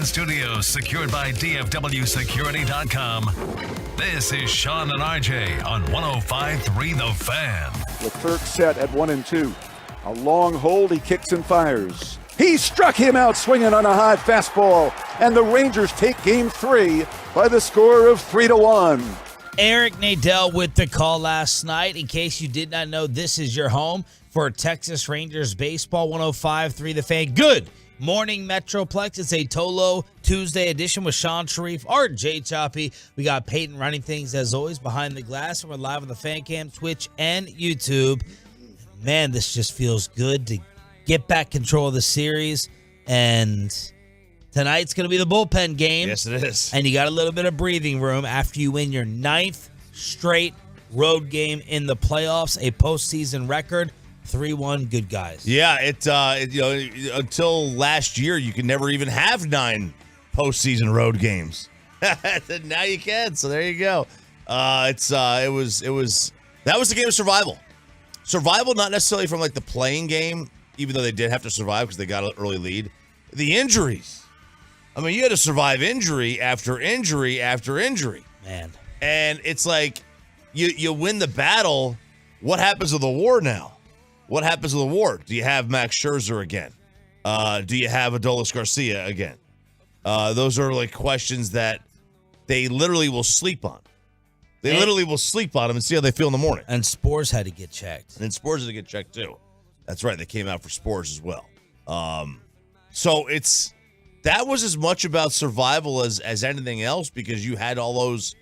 and studios secured by DFWsecurity.com. This is Sean and RJ on 105.3 The Fan. Leclerc set at 1-2. A long hold, he kicks and fires. He struck him out swinging on a high fastball, and the Rangers take game 3 by the score of 3-1. Eric Nadel with the call last night. In case you did not know, this is your home for Texas Rangers baseball. 105.3 The Fan. Good morning, Metroplex. It's a Tolo Tuesday edition with Sean Sharif, Art J. Choppy. We got Peyton running things as always behind the glass, and we're live on the Fan Cam, Twitch, and YouTube. Man, this just feels good to get back control of the series, and tonight's going to be the bullpen game. Yes, it is. And you got a little bit of breathing room after you win your 9th straight road game in the playoffs, a postseason record, 3-1. Good guys. Yeah, until last year, you could never even have 9 postseason road games. Now you can. So there you go. That was the game of survival. Survival, not necessarily from like the playing game, even though they did have to survive because they got an early lead. The injuries. I mean, you had to survive injury after injury after injury. Man. And it's like you win the battle. What happens to the war now? What happens to the war? Do you have Max Scherzer again? Do you have Adolis Garcia again? Those are like questions that they literally will sleep on. They literally will sleep on them and see how they feel in the morning. And Spores had to get checked. And then Spores had to get checked too. That's right. They came out for Spores as well. So that was as much about survival as anything else, because you had all those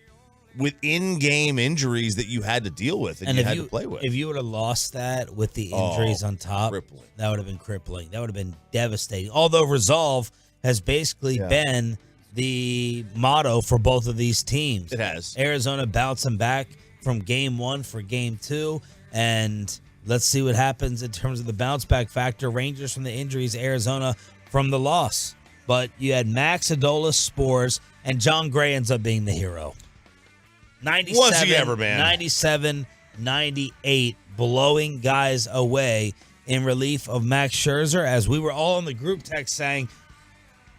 within-game injuries that you had to deal with and you had to play with. If you would have lost that with the injuries on top, crippling. That would have been crippling. That would have been devastating. Although resolve has basically been the motto for both of these teams. It has. Arizona bouncing back from game 1 for game 2, and let's see what happens in terms of the bounce back factor. Rangers from the injuries, Arizona from the loss. But you had Max, Adolis, Spores, and John Gray ends up being the hero. 97, Was he ever, man? 97, 98, blowing guys away in relief of Max Scherzer, as we were all in the group text saying,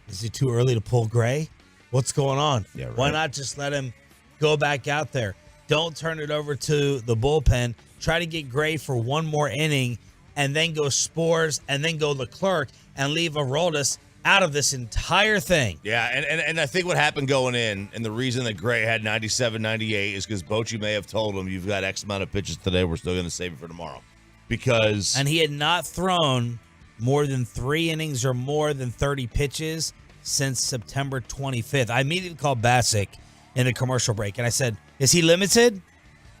is it too early to pull Gray? What's going on? Yeah, right. Why not just let him go back out there? Don't turn it over to the bullpen. Try to get Gray for one more inning, and then go Spores, and then go Leclerc, and leave Aroldis out of this entire thing. Yeah, and I think what happened going in, and the reason that Gray had 97, 98 is because Bochy may have told him, you've got X amount of pitches today, we're still going to save it for tomorrow. And he had not thrown more than 3 innings or more than 30 pitches since September 25th. I immediately called Bassick in the commercial break, and I said, is he limited?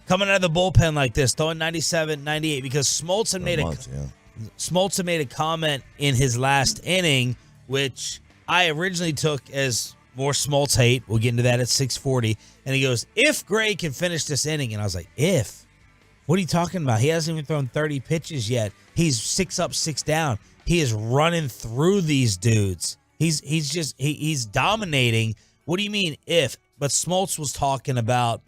Coming out of the bullpen like this, throwing 97, 98, because Smoltz had made a comment in his last inning, which I originally took as more Smoltz hate. We'll get into that at 6:40. And he goes, if Gray can finish this inning. And I was like, if? What are you talking about? He hasn't even thrown 30 pitches yet. He's 6 up, 6 down. He is running through these dudes. He's dominating. What do you mean if? But Smoltz was talking about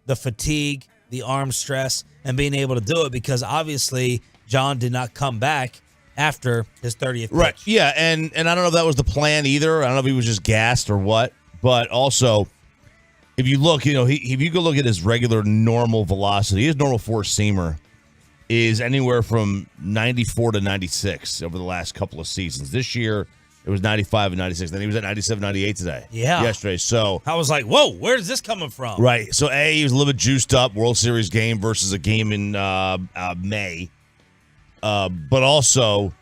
the fatigue, the arm stress, and being able to do it, because obviously John did not come back after his 30th pitch. Right, yeah, and I don't know if that was the plan either. I don't know if he was just gassed or what. But also, if you look, if you go look at his regular normal velocity, his normal four-seamer is anywhere from 94 to 96 over the last couple of seasons. This year, it was 95 and 96. Then he was at 97, 98 today. Yeah. Yesterday. So I was like, whoa, where's this coming from? Right. So, he was a little bit juiced up. World Series game versus a game in May. But also,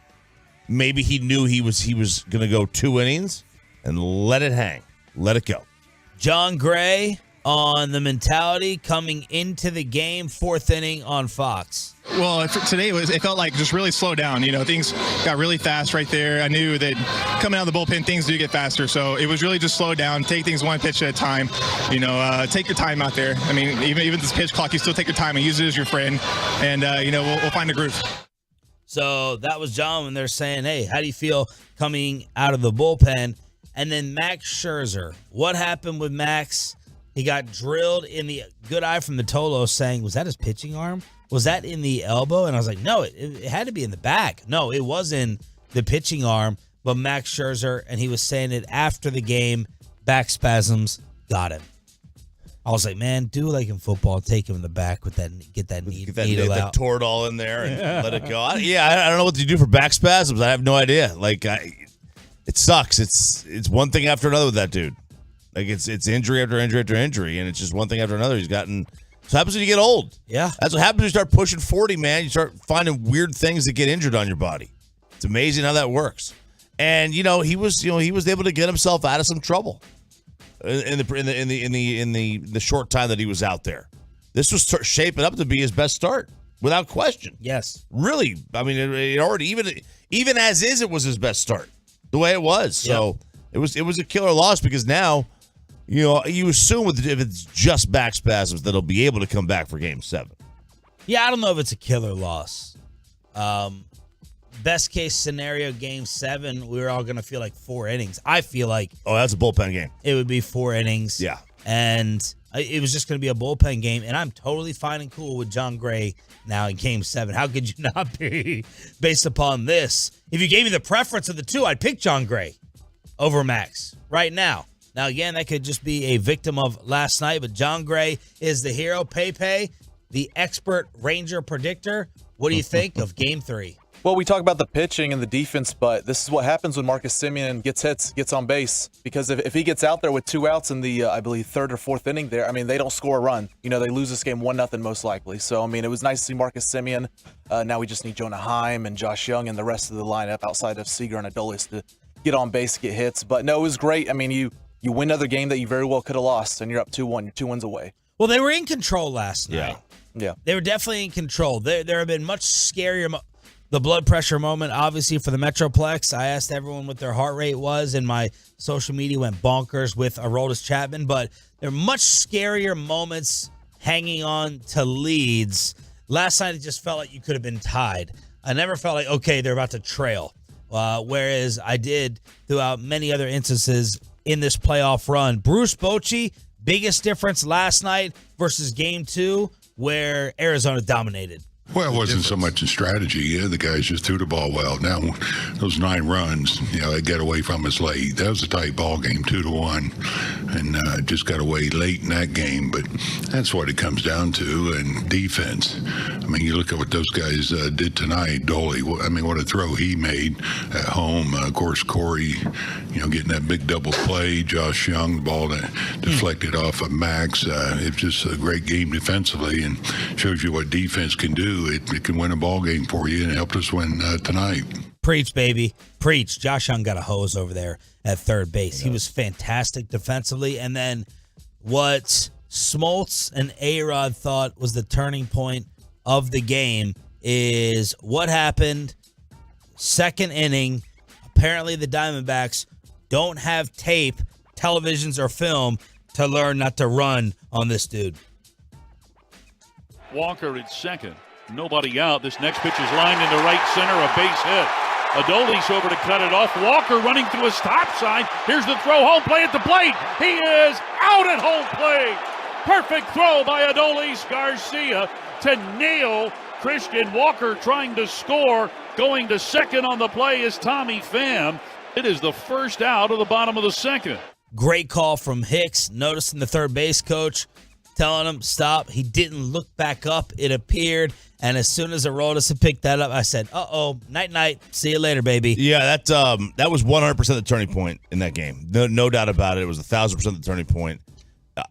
maybe he knew he was going to go 2 innings and let it hang. Let it go. John Gray on the mentality coming into the game, 4th inning on Fox. Well, today it felt like just really slowed down. Things got really fast right there. I knew that coming out of the bullpen, things do get faster. So it was really just slow down, take things one pitch at a time. Take your time out there. I mean, even this pitch clock, you still take your time and use it as your friend. And, we'll find a groove. So that was John when they're saying, hey, how do you feel coming out of the bullpen? And then Max Scherzer. What happened with Max? He got drilled in the good eye from the Tolo saying, was that his pitching arm? Was that in the elbow? And I was like, no, it had to be in the back. No, it was in the pitching arm. but Max Scherzer, and he was saying it after the game, back spasms got him. I was like, man, do like in football, take him in the back with that, get that needle out. The Toradol in there and let it go. I don't know what to do for back spasms. I have no idea. Like, it sucks. It's one thing after another with that dude. Like, it's injury after injury after injury, and it's just one thing after another. He's gotten. So happens when you get old. Yeah, that's what happens when you start pushing 40, man. You start finding weird things that get injured on your body. It's amazing how that works. And he was able to get himself out of some trouble in the short time that he was out there. This was shaping up to be his best start without question. Yes, really. I mean, it already even as is, it was his best start the way it was. So it was a killer loss because now. You assume if it's just back spasms that he'll be able to come back for Game 7. Yeah, I don't know if it's a killer loss. Best case scenario, Game 7, we're all going to feel like 4 innings. I feel like... Oh, that's a bullpen game. It would be 4 innings. Yeah. And it was just going to be a bullpen game, and I'm totally fine and cool with John Gray now in Game 7. How could you not be based upon this? If you gave me the preference of the two, I'd pick John Gray over Max right now. Now, again, that could just be a victim of last night, but John Gray is the hero. Pepe, the expert Ranger predictor. What do you think of Game 3? Well, we talk about the pitching and the defense, but this is what happens when Marcus Semien gets hits, gets on base. Because if he gets out there with 2 outs in the, I believe, 3rd or 4th inning there, I mean, they don't score a run. They lose this game 1-0 most likely. So, I mean, it was nice to see Marcus Semien. Now we just need Jonah Heim and Josh Young and the rest of the lineup outside of Seager and Adolis to get on base, get hits. But, no, it was great. I mean, you win another game that you very well could have lost, and you're up 2-1. You're 2 wins away. Well, they were in control last night. Yeah. They were definitely in control. There have been much scarier the blood pressure moment, obviously, for the Metroplex. I asked everyone what their heart rate was, and my social media went bonkers with Aroldis Chapman. But there are much scarier moments hanging on to leads. Last night, it just felt like you could have been tied. I never felt like, okay, they're about to trail. Whereas I did throughout many other instances in this playoff run. Bruce Bochy, biggest difference last night versus Game 2, where Arizona dominated. Well, it wasn't so much in strategy. Yeah, the guys just threw the ball well. Now, those 9 runs, they got away from us late. That was a tight ball game, 2-1, and just got away late in that game. But that's what it comes down to. And defense. I mean, you look at what those guys did tonight. Dolly, I mean, what a throw he made at home. Of course, Corey, getting that big double play. Josh Young, the ball that deflected off of Max. It's just a great game defensively and shows you what defense can do. It can win a ball game for you, and it helped us win tonight. Preach, baby. Preach. Josh Young got a hose over there at third base. He was fantastic defensively. And then what Smoltz and A-Rod thought was the turning point of the game is what happened 2nd inning. Apparently the Diamondbacks don't have tape, televisions, or film to learn not to run on this dude. Walker at second. Nobody out. This next pitch is lined into right center, a base hit. Adolis over to cut it off. Walker running through a stop sign. Here's the throw, home play at the plate. He is out at home plate. Perfect throw by Adolis Garcia to nail Christian Walker trying to score. Going to second on the play is Tommy Pham. It is the first out of the bottom of the 2nd. Great call from Hicks, noticing the third base coach, telling him stop. He didn't look back up, it appeared. And as soon as Aroldis had picked that up, I said, uh-oh, night-night, see you later, baby. Yeah, that was 100% the turning point in that game. No doubt about it. It was 1,000% the turning point.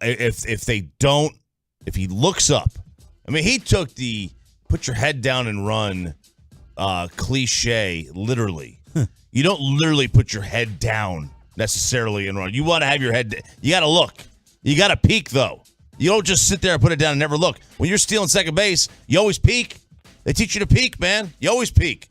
If he looks up, I mean, he took the put your head down and run cliche literally. You don't literally put your head down necessarily and run. You want to have your head, you got to look. You got to peek, though. You don't just sit there and put it down and never look. When you're stealing second base, you always peek. They teach you to peek, man. You always peek.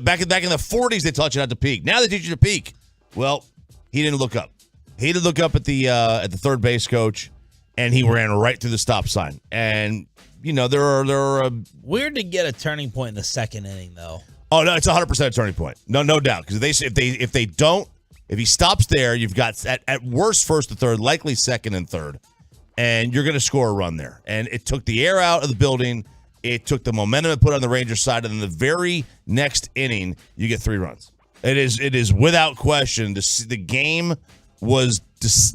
Back in the 40s, they taught you not to peek. Now they teach you to peek. Well, he didn't look up. He didn't look up at the third base coach, and he ran right through the stop sign. And there are weird to get a turning point in the 2nd inning, though. Oh no, it's 100% a turning point. No doubt. Because if he stops there, you've got at worst 1st to 3rd, likely 2nd and 3rd. And you're going to score a run there. And it took the air out of the building. It took the momentum it put on the Rangers side. And in the very next inning, you get 3 runs. It is without question. The game was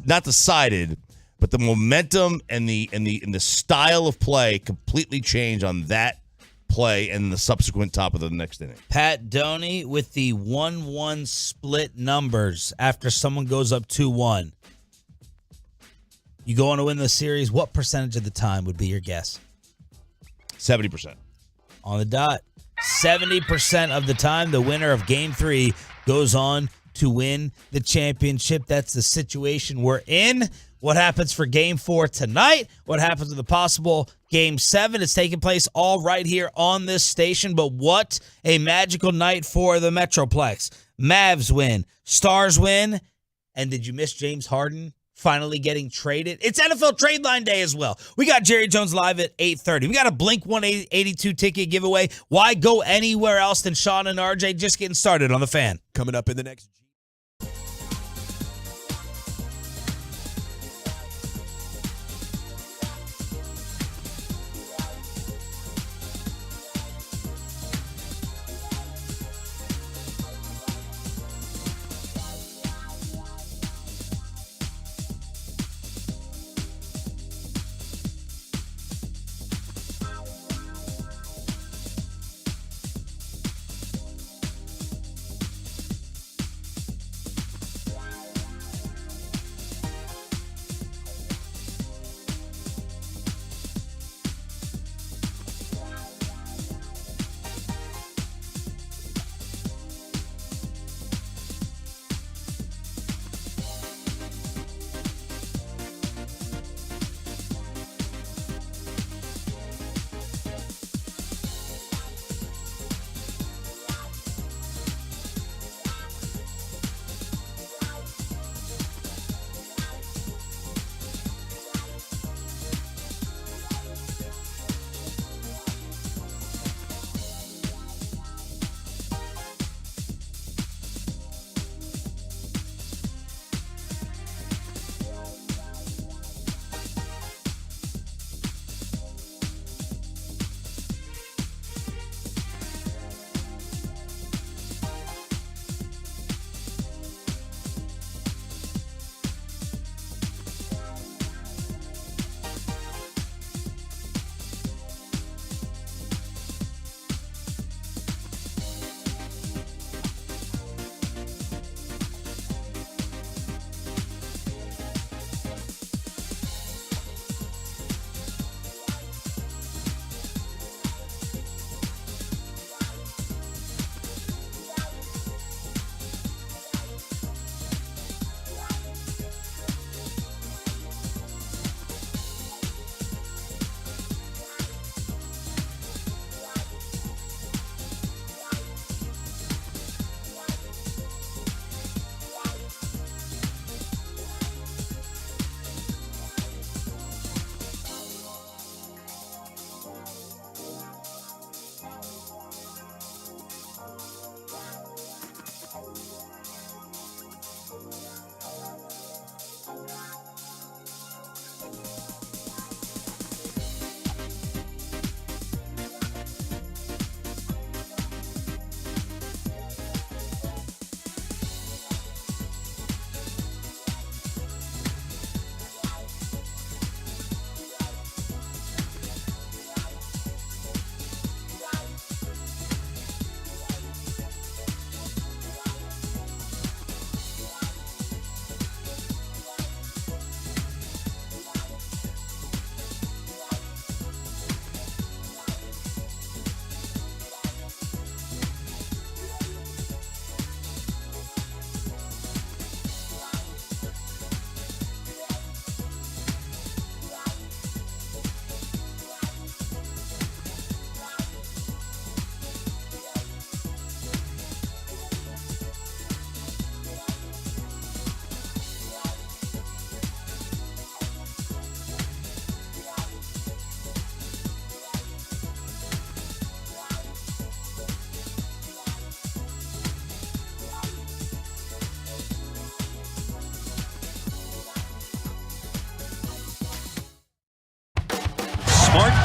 not decided, but the momentum and the style of play completely changed on that play and the subsequent top of the next inning. Pat Doney with the 1-1 split numbers after someone goes up 2-1. You go on to win the series, what percentage of the time would be your guess? 70%. On the dot. 70% of the time, the winner of Game 3 goes on to win the championship. That's the situation we're in. What happens for Game 4 tonight? What happens with the possible Game 7? It's taking place all right here on this station, but what a magical night for the Metroplex. Mavs win. Stars win. And did you miss James Harden finally getting traded? It's NFL trade line day as well. We got Jerry Jones live at 8:30. We got a Blink 182 ticket giveaway. Why go anywhere else than Sean and RJ? Just getting started on The Fan. Coming up in the next...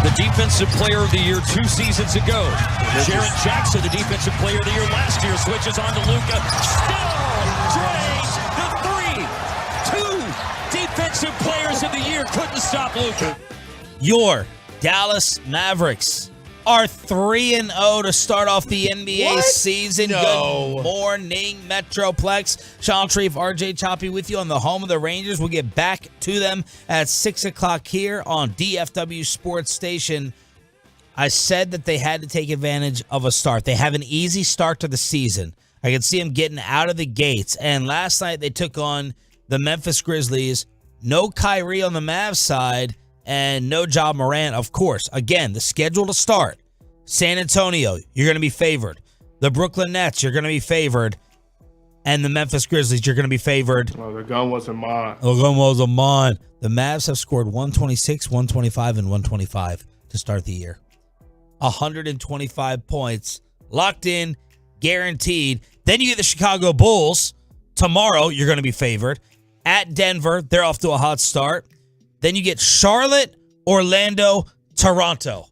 the Defensive Player of the Year 2 seasons ago. Jaren Jackson, the Defensive Player of the Year last year, switches on to Luka. Still drains the 3. 2 Defensive Players of the Year couldn't stop Luka. Your Dallas Mavericks are 3-0 to start off the NBA season. No. Good morning, Metroplex. Sean Sharif, RJ Choppy with you on the home of the Rangers. We'll get back to them at 6 o'clock here on DFW Sports Station. I said that they had to take advantage of a start. They have an easy start to the season. I can see them getting out of the gates. And last night they took on the Memphis Grizzlies. No Kyrie on the Mavs side. And no Ja Morant, of course. Again, the schedule to start. San Antonio, you're going to be favored. The Brooklyn Nets, you're going to be favored. And the Memphis Grizzlies, you're going to be favored. Oh, the gun wasn't mine. The gun wasn't mine. The Mavs have scored 126, 125, and 125 to start the year. 125 points. Locked in, guaranteed. Then you get the Chicago Bulls. Tomorrow, you're going to be favored. At Denver, they're off to a hot start. Then you get Charlotte, Orlando, Toronto.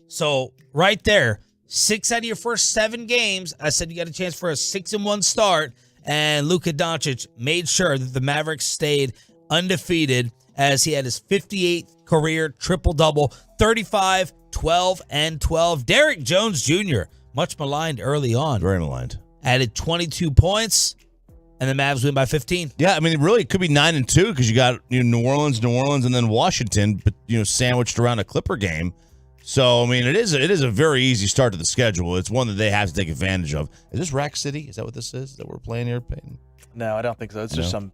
So right there, 6 out of your first 7 games, I said you got a chance for a 6-1 start. And Luka Doncic made sure that the Mavericks stayed undefeated as he had his 58th career triple-double, 35, 12, and 12. Derrick Jones Jr., much maligned early on. Very maligned. Added 22 points. And the Mavs win by 15. Yeah, I mean, really, it could be 9-2 because you got New Orleans, and then Washington, but sandwiched around a Clipper game. So I mean, it is a very easy start to the schedule. It's one that they have to take advantage of. Is this Rack City? Is that what this is that we're playing here, Peyton? No, I don't think so. It's just some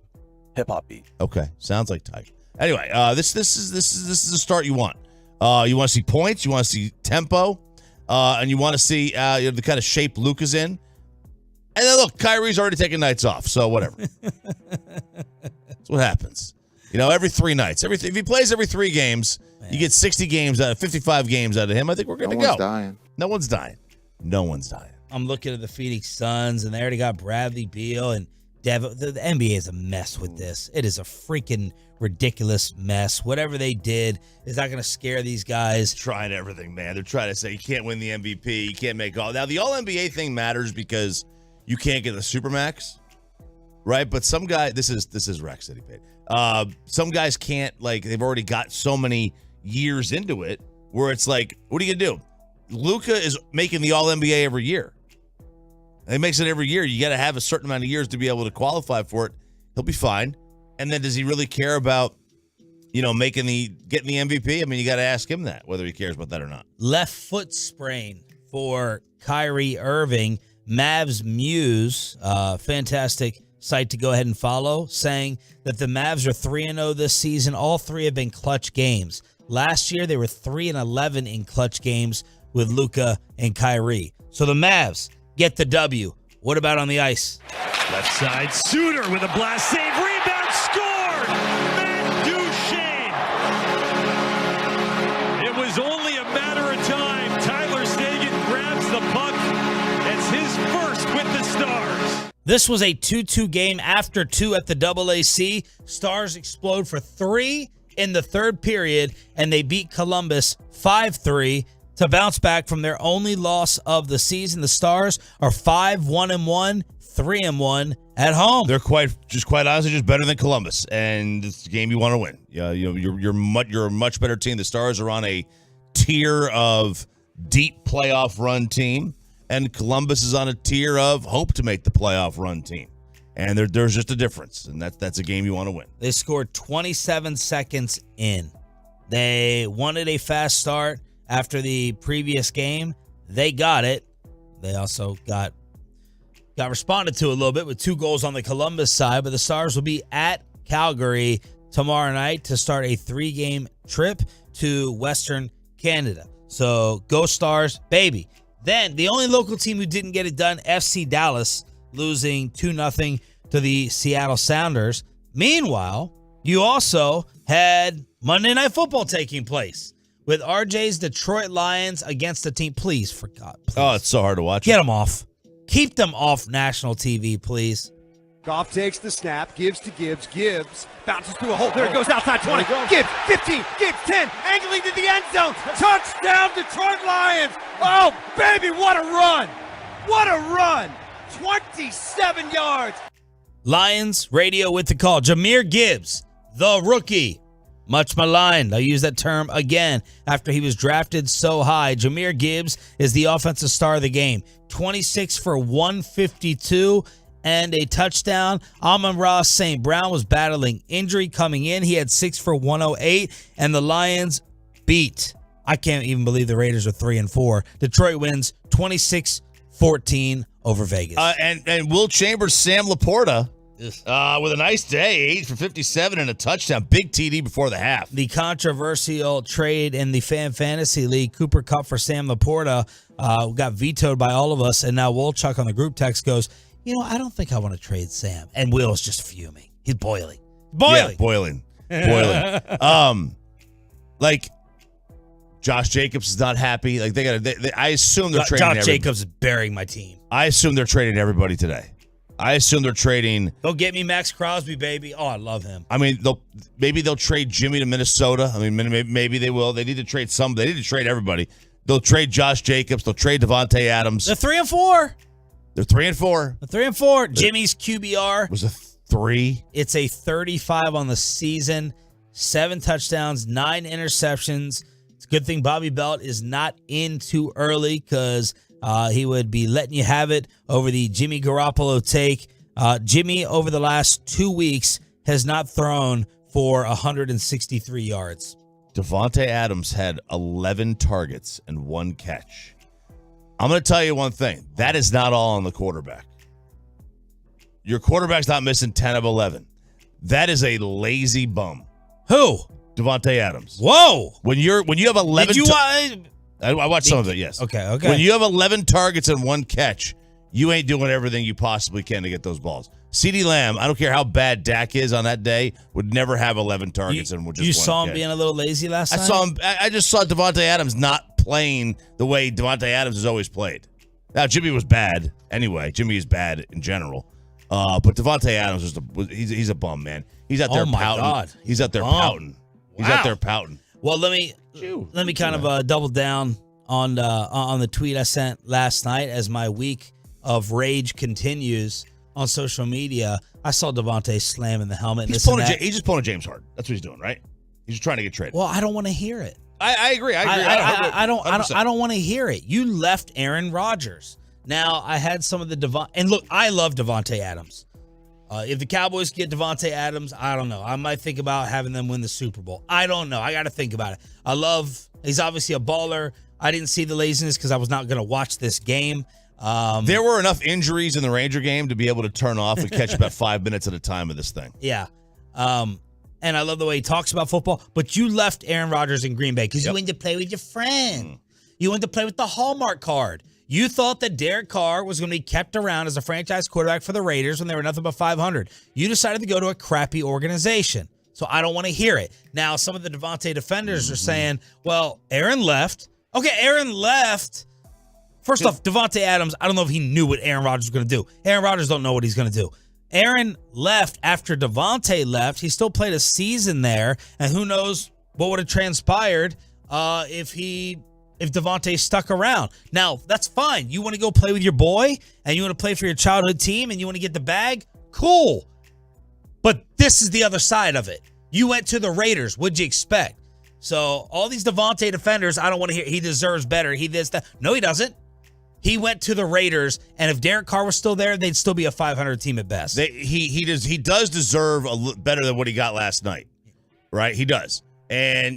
hip hop beat. Okay, sounds like type. Anyway, this is the start you want. You want to see points, you want to see tempo, and you want to see the kind of shape Luka's in. And then look, Kyrie's already taking nights off, so whatever. That's what happens. Every 3 nights. If he plays every 3 games, you get 60 games out of 55 games out of him. I think we're good to go. No one's dying. No one's dying. I'm looking at the Phoenix Suns, and they already got Bradley Beal and Dabo. The NBA is a mess with this. It is a freaking ridiculous mess. Whatever they did is not going to scare these guys. Trying everything, man. They're trying to say you can't win the MVP. You can't make all. Now, the All-NBA thing matters because you can't get the Supermax, right? But some guy, this is Rack City, Pete. Some guys can't, they've already got so many years into it where it's like, what are you going to do? Luka is making the All-NBA every year. And he makes it every year. You got to have a certain amount of years to be able to qualify for it. He'll be fine. And then does he really care about, getting the MVP? I mean, you got to ask him that, whether he cares about that or not. Left foot sprain for Kyrie Irving. Mavs Muse, fantastic site to go ahead and follow, saying that the Mavs are 3-0 this season. All 3 have been clutch games. Last year, they were 3-11 in clutch games with Luka and Kyrie. So the Mavs get the W. What about on the ice? Left side, Suter with a blast save, rebound, scored! Matt Duchene! It was only a matter of time. Tyler Seguin grabs the puck. It's his first with the Stars. This was a 2-2 game after 2 at the AAC. Stars explode for 3 in the third period, and they beat Columbus 5-3 to bounce back from their only loss of the season. The Stars are 5-1-1, 3-1 at home. They're quite honestly just better than Columbus, and it's a game you want to win. You're a much better team. The Stars are on a tier of deep playoff run team, and Columbus is on a tier of hope to make the playoff run team. And there's just a difference, and that's a game you want to win. They scored 27 seconds in. They wanted a fast start after the previous game. They got it. They also got responded to a little bit with 2 goals on the Columbus side, but the Stars will be at Calgary tomorrow night to start a 3-game trip to Western Canada. So go Stars, baby. Then the only local team who didn't get it done, FC Dallas, losing 2-0 to the Seattle Sounders. Meanwhile, you also had Monday Night Football taking place with RJ's Detroit Lions against the team. Please, for God, please. Oh, it's so hard to watch. Get them off. Keep them off national TV, please. Goff takes the snap, gives to Gibbs. Gibbs bounces through a hole. There it goes outside 20. Gibbs, 15. Gibbs, 10. Angling to the end zone. Touchdown, Detroit Lions. Oh, baby, what a run. What a run. 27 yards. Lions radio with the call. Jahmyr Gibbs, the rookie. Much maligned. I'll use that term again after he was drafted so high. Jahmyr Gibbs is the offensive star of the game. 26 for 152 and a touchdown. Amon-Ra St. Brown was battling injury coming in. He had 6 for 108, and the Lions beat. I can't even believe the Raiders are 3-4. Detroit wins 26-14 over Vegas. And Will Chambers, Sam Laporta, with a nice day, 8 for 57 and a touchdown. Big TD before the half. The controversial trade in the Fan Fantasy League, Cooper Kupp for Sam Laporta, got vetoed by all of us, and now Wolchuk on the group text goes, I don't think I want to trade Sam. And Will's just fuming. He's boiling. Yeah, boiling. Like, Josh Jacobs is not happy. Like, I assume they're trading. Josh Jacobs is burying my team. I assume they're trading everybody today. I assume they're trading. Go get me Max Crosby, baby. Oh, I love him. I mean, maybe they'll trade Jimmy to Minnesota. I mean, maybe they will. They need to trade some. They need to trade everybody. They'll trade Josh Jacobs. They'll trade Devontae Adams. They're 3-4. They're 3-4. They're 3-4. Jimmy's QBR was a 3. It's a 35 on the season. 7 touchdowns, 9 interceptions. It's a good thing Bobby Belt is not in too early because he would be letting you have it over the Jimmy Garoppolo take. Jimmy, over the last 2 weeks, has not thrown for 163 yards. Devontae Adams had 11 targets and 1 catch. I'm going to tell you one thing. That is not all on the quarterback. Your quarterback's not missing 10 of 11. That is a lazy bum. Who? Devontae Adams. Whoa. When you have 11 Did you I watched some of it, yes. Okay. When you have 11 targets and 1 catch, you ain't doing everything you possibly can to get those balls. CeeDee Lamb, I don't care how bad Dak is on that day, would never have 11 targets and just 1 You saw him catch. being a little lazy last night? I just saw Devontae Adams not playing the way Devontae Adams has always played. Now, Jimmy was bad anyway. Jimmy is bad in general. But Devontae Adams he's a bum, man. He's out there pouting. God. He's out there pouting. He's out there pouting. Well, let me kind of double down on the tweet I sent last night as my week of rage continues on social media. I saw Devontae slamming the helmet. He's just pulling a James Harden. That's what he's doing, right? He's just trying to get traded. Well, I don't want to hear it. I agree. I don't want to hear it. You left Aaron Rodgers. Now, I had some of the and look, I love Devontae Adams. If the Cowboys get Devontae Adams, I don't know. I might think about having them win the Super Bowl. I don't know. I got to think about it. He's obviously a baller. I didn't see the laziness because I was not going to watch this game. There were enough injuries in the Ranger game to be able to turn off and catch about 5 minutes at a time of this thing. Yeah. And I love the way he talks about football. But you left Aaron Rodgers in Green Bay because you went to play with your friend. You went to play with the Hallmark card. You thought that Derek Carr was going to be kept around as a franchise quarterback for the Raiders when they were nothing but 500. You decided to go to a crappy organization. So I don't want to hear it. Now, some of the Devontae defenders are saying, well, Aaron left. Okay, Aaron left. First off, Devontae Adams, I don't know if he knew what Aaron Rodgers was going to do. Aaron Rodgers don't know what he's going to do. Aaron left after Devontae left. He still played a season there, and who knows what would have transpired if Devontae stuck around. Now, that's fine. You want to go play with your boy, and you want to play for your childhood team, and you want to get the bag? Cool. But this is the other side of it. You went to the Raiders. What'd you expect? So all these Devontae defenders, I don't want to hear he deserves better. He this, that. No, he doesn't. He went to the Raiders, and if Derek Carr was still there, they'd still be a 500 team at best. He does deserve better than what he got last night, right? He does, and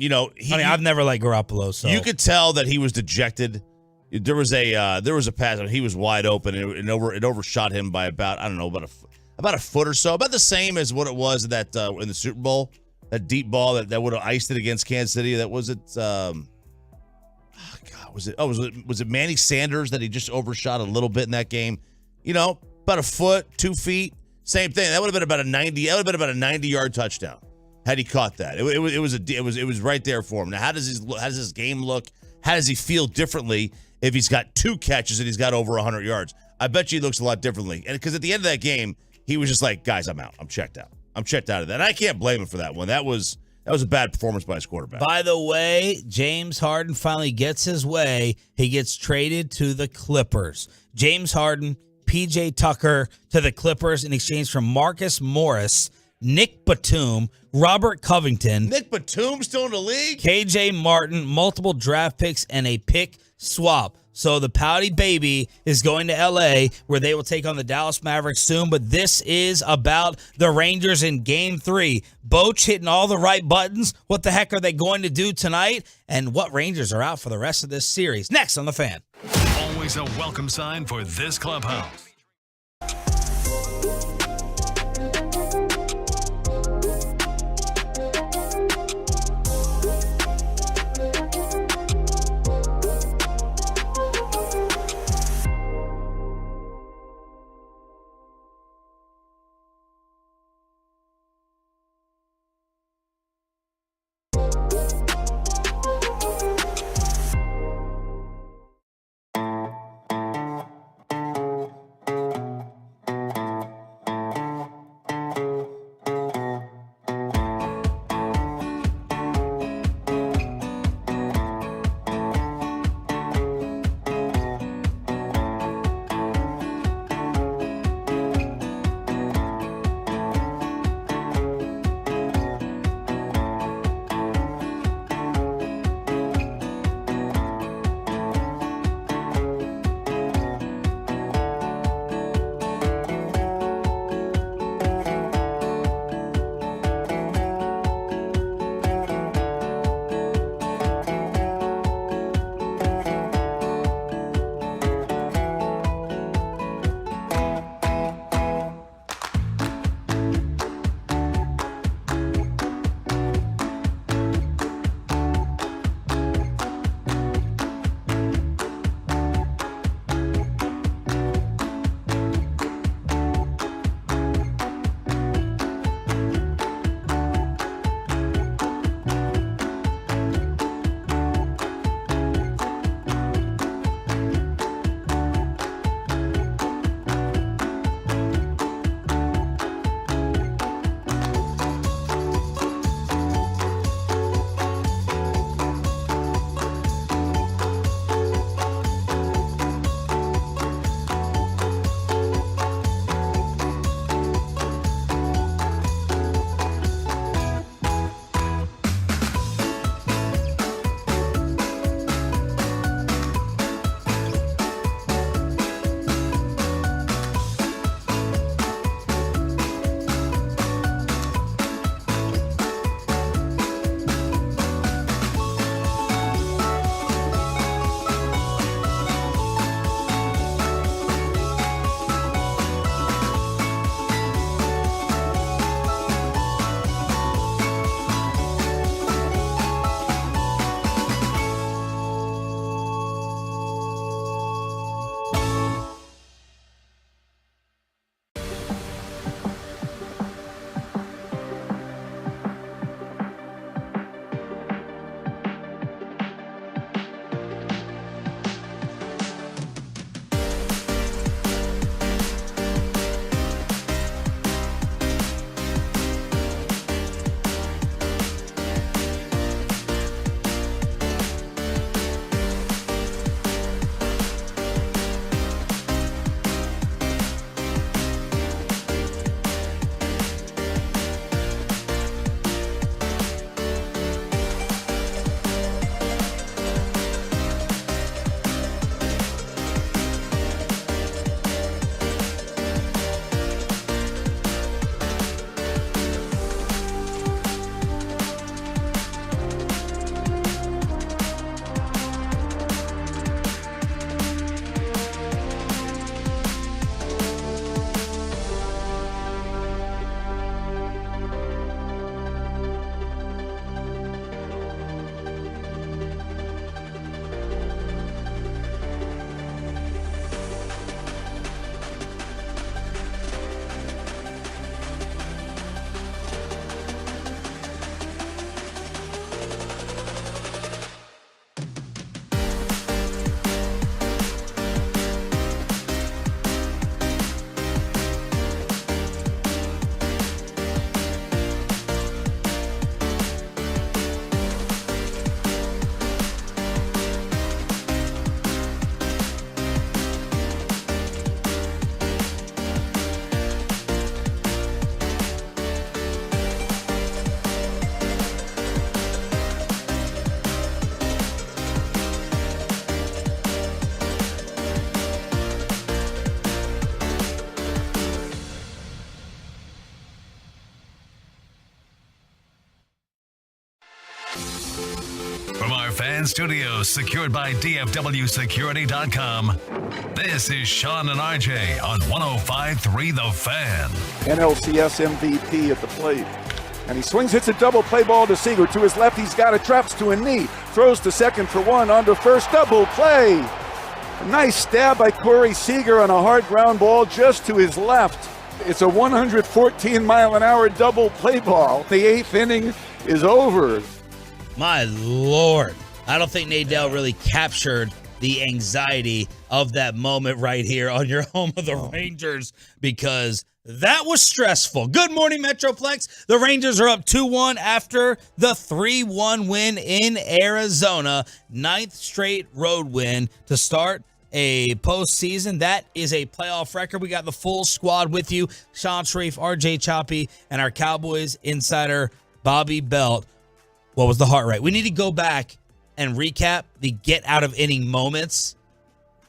I've never liked Garoppolo, so you could tell that he was dejected. There was a pass, and he was wide open, and it overshot him by about a foot or so, about the same as what it was that in the Super Bowl, that deep ball that would have iced it against Kansas City. That was it. Was it Manny Sanders that he just overshot a little bit in that game? About a foot, 2 feet, same thing. That would have been about a 90. That would have been about a 90-yard touchdown had he caught that. It was right there for him. Now, how does his game look? How does he feel differently if he's got 2 catches and he's got over 100 yards? I bet you he looks a lot differently. And because at the end of that game, he was just like, guys, I'm out. I'm checked out. I'm checked out of that. And I can't blame him for that one. That was a bad performance by his quarterback. By the way, James Harden finally gets his way. He gets traded to the Clippers. James Harden, PJ Tucker to the Clippers in exchange for Marcus Morris, Nick Batum, Robert Covington. Nick Batum still in the league? KJ Martin, multiple draft picks, and a pick swap. So the pouty baby is going to L.A., where they will take on the Dallas Mavericks soon. But this is about the Rangers in Game 3. Boch hitting all the right buttons. What the heck are they going to do tonight? And what Rangers are out for the rest of this series? Next on The Fan. Always a welcome sign for this clubhouse. and studios secured by DFWsecurity.com. This is Sean and RJ on 105.3 The Fan. NLCS MVP at the plate. And he swings, hits a double play ball to Seager. To his left, he's got it, traps to a knee. Throws to second for one, on to first, double play. A nice stab by Corey Seager on a hard ground ball just to his left. It's a 114-mile-an-hour double play ball. The eighth inning is over. My Lord. I don't think Nadell really captured the anxiety of that moment right here on your home of the Rangers, because that was stressful. Good morning, Metroplex. The Rangers are up 2-1 after the 3-1 win in Arizona. 9th straight road win to start a postseason. That is a playoff record. We got the full squad with you. Sean Sharif, RJ Choppy, and our Cowboys insider, Bobby Belt. What was the heart rate? We need to go back and recap the get out of inning moments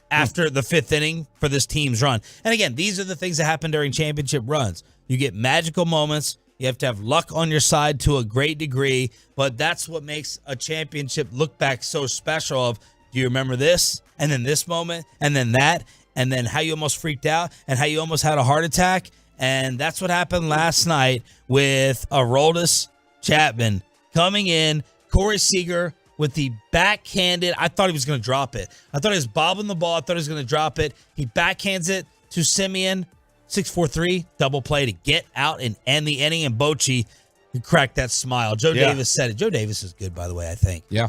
after the 5th inning for this team's run. And again, these are the things that happen during championship runs. You get magical moments. You have to have luck on your side to a great degree, but that's what makes a championship look back so special. Of, do you remember this? And then this moment, and then that, and then how you almost freaked out, and how you almost had a heart attack. And that's what happened last night with Aroldis Chapman coming in. Corey Seager with the backhanded. I thought he was going to drop it. I thought he was bobbing the ball. I thought he was going to drop it. He backhands it to Semien. 6-4-3, double play to get out and end the inning. And Bochy, he cracked that smile. Joe Davis said it. Joe Davis is good, by the way, I think. Yeah.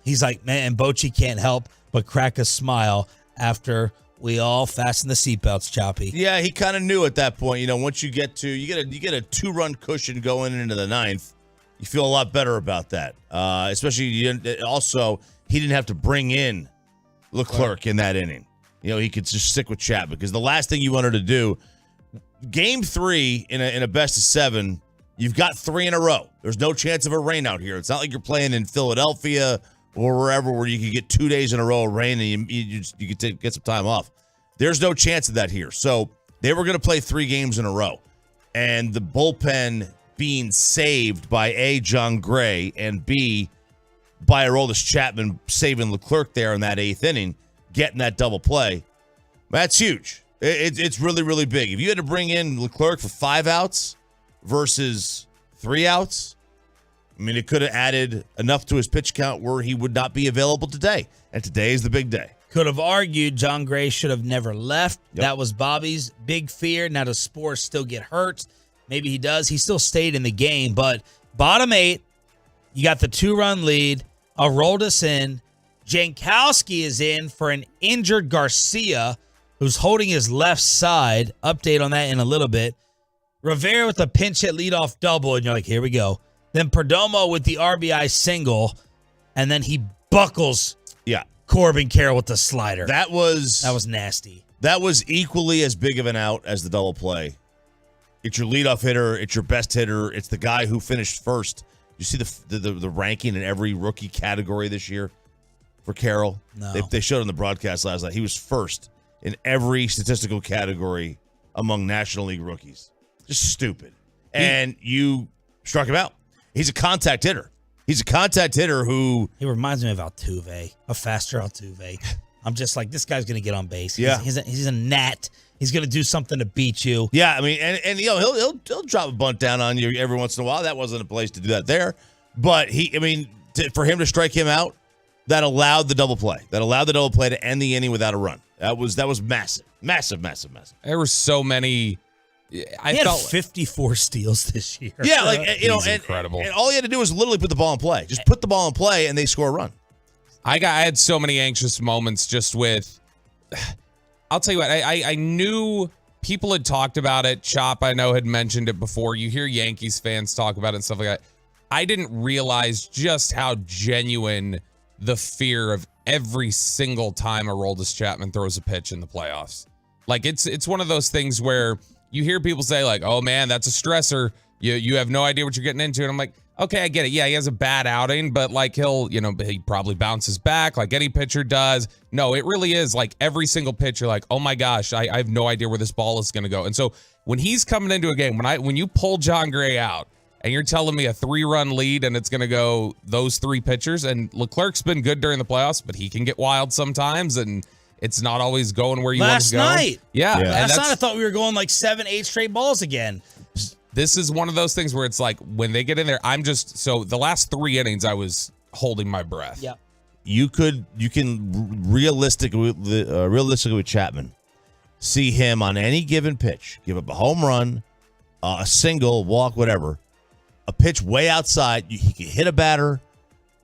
He's like, man, and Bochy can't help but crack a smile after we all fasten the seatbelts, Choppy. Yeah, he kind of knew at that point. You know, once you get a 2-run cushion going into the 9th, you feel a lot better about that. Especially, also, he didn't have to bring in Leclerc in that inning. You know, he could just stick with Chapman, because the last thing you wanted to do, game 3 in a best of 7, you've got 3 in a row. There's no chance of a rain out here. It's not like you're playing in Philadelphia or wherever where you could get 2 days in a row of rain and you could get some time off. There's no chance of that here. So they were going to play 3 games in a row. And the bullpen being saved by A, John Gray, and B, by Aroldis Chapman saving Leclerc there in that 8th inning, getting that double play, that's huge. It's really, really big. If you had to bring in Leclerc for 5 outs versus 3 outs, I mean, it could have added enough to his pitch count where he would not be available today. And today is the big day. Could have argued John Gray should have never left. Yep. That was Bobby's big fear. Now, does Spore still get hurt? Maybe he does. He still stayed in the game. But bottom 8, you got the 2-run lead. Aroldis in. Jankowski is in for an injured Garcia, who's holding his left side. Update on that in a little bit. Rivera with a pinch hit leadoff double, and you're like, here we go. Then Perdomo with the RBI single, and then he buckles Corbin Carroll with the slider. That was nasty. That was equally as big of an out as the double play. It's your leadoff hitter. It's your best hitter. It's the guy who finished first. You see the ranking in every rookie category this year for Carroll? No. They showed on the broadcast last night. He was first in every statistical category among National League rookies. Just stupid. And you struck him out. He's a contact hitter. He's a contact hitter who... He reminds me of Altuve, a faster Altuve. I'm just like, this guy's going to get on base. He's a gnat. He's going to do something to beat you. Yeah, I mean, and you know, he'll drop a bunt down on you every once in a while. That wasn't a place to do that there. But for him to strike him out, that allowed the double play. That allowed the double play to end the inning without a run. That was massive. Massive. There were so many... He had 54 steals this year. Yeah, it's incredible. And all he had to do was literally put the ball in play. Just put the ball in play, and they score a run. I had so many anxious moments just with. I'll tell you what. I knew people had talked about it. Chop, I know, had mentioned it before. You hear Yankees fans talk about it and stuff like that. I didn't realize just how genuine the fear of every single time Aroldis Chapman throws a pitch in the playoffs. Like it's one of those things where. You hear people say, like, oh, man, that's a stressor. You have no idea what you're getting into. And I'm like, okay, I get it. Yeah, he has a bad outing, but, like, he probably bounces back like any pitcher does. No, it really is, like, every single pitcher, like, oh, my gosh, I have no idea where this ball is going to go. And so when he's coming into a game, when you pull John Gray out and you're telling me a 3-run lead and it's going to go those 3 pitchers. And Leclerc's been good during the playoffs, but he can get wild sometimes, and it's not always going where you want to go. Last night. Yeah. Last night I thought we were going like 7-8 straight balls again. This is one of those things where it's like when they get in there, so the last 3 innings I was holding my breath. Yep. You can realistically with Chapman see him on any given pitch give up a home run, a single, walk, whatever, a pitch way outside. He can hit a batter,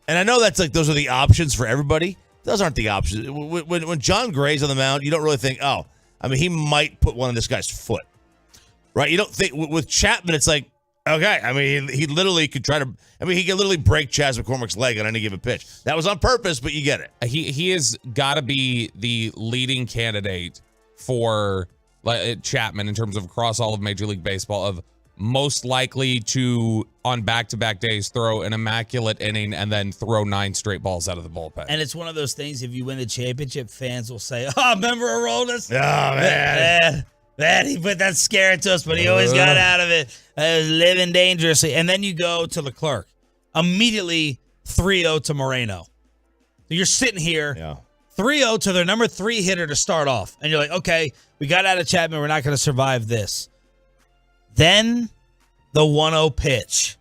and I know that's like those are the options for everybody. Those aren't the options. When John Gray's on the mound, you don't really think, oh, I mean, he might put one on this guy's foot, right? You don't think with Chapman, it's like, okay, I mean, he literally could try to. I mean, he could literally break Chas McCormick's leg on any given pitch. That was on purpose, but you get it. He has got to be the leading candidate for Chapman in terms of across all of Major League Baseball of most likely to, on back-to-back days, throw an immaculate inning and then throw 9 straight balls out of the bullpen. And it's one of those things, if you win the championship, fans will say, oh, remember Aroldis? Oh, man. Man, he put that scare into us, but he always got out of it. He was living dangerously. And then you go to Leclerc. Immediately 3-0 to Moreno. So you're sitting here, 3-0 to their number 3 hitter to start off. And you're like, okay, we got out of Chapman. We're not going to survive this. Then the 1-0 pitch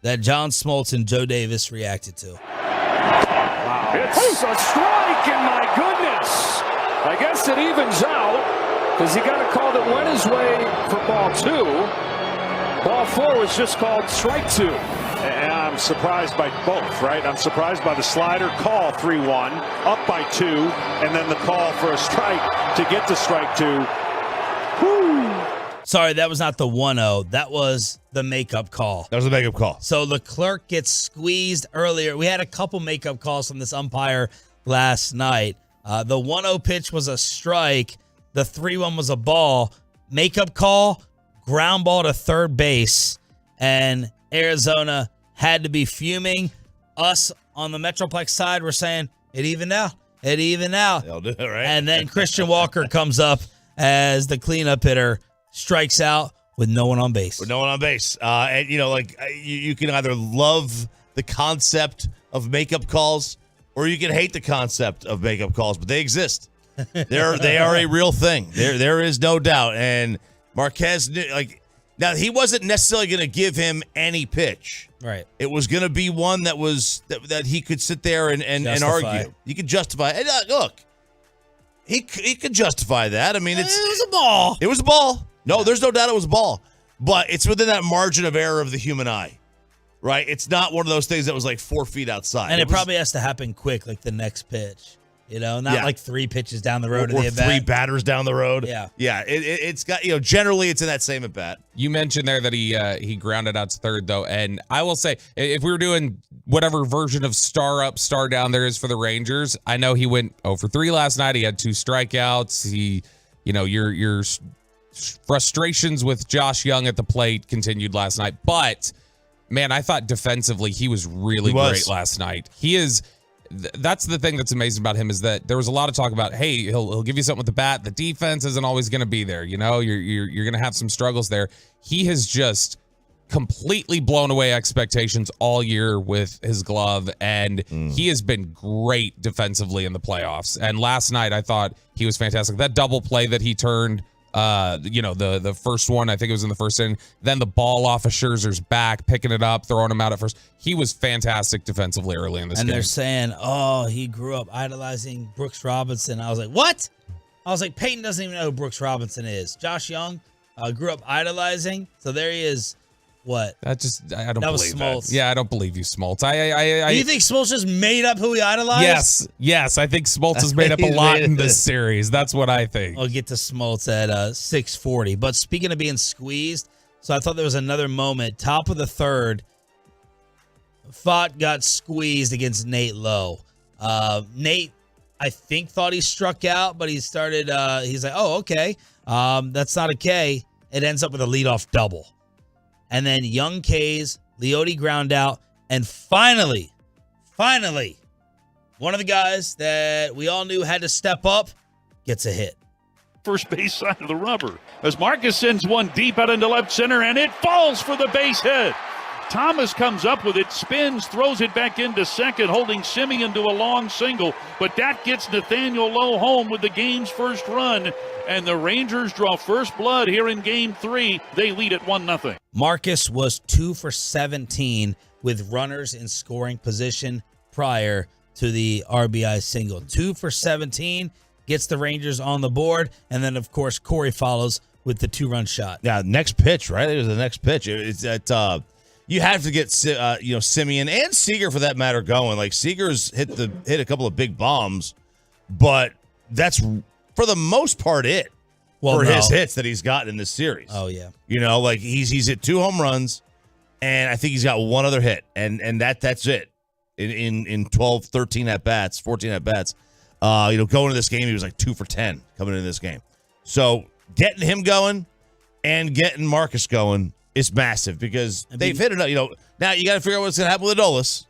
that John Smoltz and Joe Davis reacted to. Wow. It's a strike, and my goodness. I guess it evens out because he got a call that went his way for ball 2. Ball 4 was just called strike 2. And I'm surprised by both, right? I'm surprised by the slider call 3-1, up by 2, and then the call for a strike to get to strike 2. Whew. Sorry, that was not the 1-0. That was the makeup call. That was the makeup call. So Leclerc gets squeezed earlier. We had a couple makeup calls from this umpire last night. The 1-0 pitch was a strike. The 3-1 was a ball. Makeup call, ground ball to third base. And Arizona had to be fuming. Us on the Metroplex side were saying, it evened out. It evened out. They'll do it, right? And then Christian Walker comes up as the cleanup hitter, strikes out with no one on base. With no one on base. And, you can either love the concept of makeup calls or you can hate the concept of makeup calls, but they exist. They are a real thing. There is no doubt. And Marquez, now he wasn't necessarily going to give him any pitch. Right. It was going to be one that was that he could sit there and argue. You could justify it. Look, he could justify that. I mean, it was a ball. It was a ball. No, there's no doubt it was a ball. But it's within that margin of error of the human eye, right? It's not one of those things that was like 4 feet outside. And it probably has to happen quick, like the next pitch. Not like 3 pitches down the road or of the at bat. 3 batters down the road. Yeah. It's got generally it's in that same at bat. You mentioned there that he grounded out to third though, and I will say if we were doing whatever version of star up, star down there is for the Rangers, I know he went 0 for 3 last night. He had 2 strikeouts. Your frustrations with Josh Young at the plate continued last night, but man, I thought defensively he was really great last night. He is. That's the thing that's amazing about him is that there was a lot of talk about, hey, he'll give you something with the bat. The defense isn't always going to be there. You're going to have some struggles there. He has just completely blown away expectations all year with his glove, and he has been great defensively in the playoffs. And last night I thought he was fantastic. That double play that he turned, the first one, I think it was in the first inning, then the ball off of Scherzer's back, picking it up, throwing him out at first. He was fantastic defensively early in this game. And they're saying, oh, he grew up idolizing Brooks Robinson. I was like, what? I was like, Peyton doesn't even know who Brooks Robinson is. Josh Young grew up idolizing. So there he is. What? I don't believe Smoltz. that. Yeah, I don't believe you, Smoltz. Do you think Smoltz just made up who he idolized? Yes. I think Smoltz has made up a lot in this series. That's what I think. I'll get to Smoltz at 6:40. But speaking of being squeezed, so I thought there was another moment. Top of the third, Fott got squeezed against Nate Lowe. Nate, I think, thought he struck out, but he started, he's like, oh, okay. That's not a K. It ends up with a leadoff double. And then Young K's, Leote ground out, and finally, one of the guys that we all knew had to step up gets a hit. First base side of the rubber as Marcus sends one deep out into left center, and it falls for the base hit. Thomas comes up with it, spins, throws it back into second, holding Simeon to a long single. But that gets Nathaniel Lowe home with the game's first run. And the Rangers draw first blood here in Game 3. They lead at 1-0. Marcus was 2 for 17 with runners in scoring position prior to the RBI single. 2 for 17 gets the Rangers on the board. And then, of course, Corey follows with the 2-run shot. Yeah, next pitch, right? It was the next pitch. It's that you have to get Simeon and Seager for that matter going. Like Seager's hit a couple of big bombs, but that's for the most part it his hits that he's gotten in this series. Oh yeah, like he's hit 2 home runs, and I think he's got 1 other hit, and that's it in 12, 13 at bats, 14 at bats. Going into this game, he was like 2 for 10 coming into this game. So getting him going and getting Marcus going is massive because they've hit it. Now you got to figure out what's going to happen with Adolis.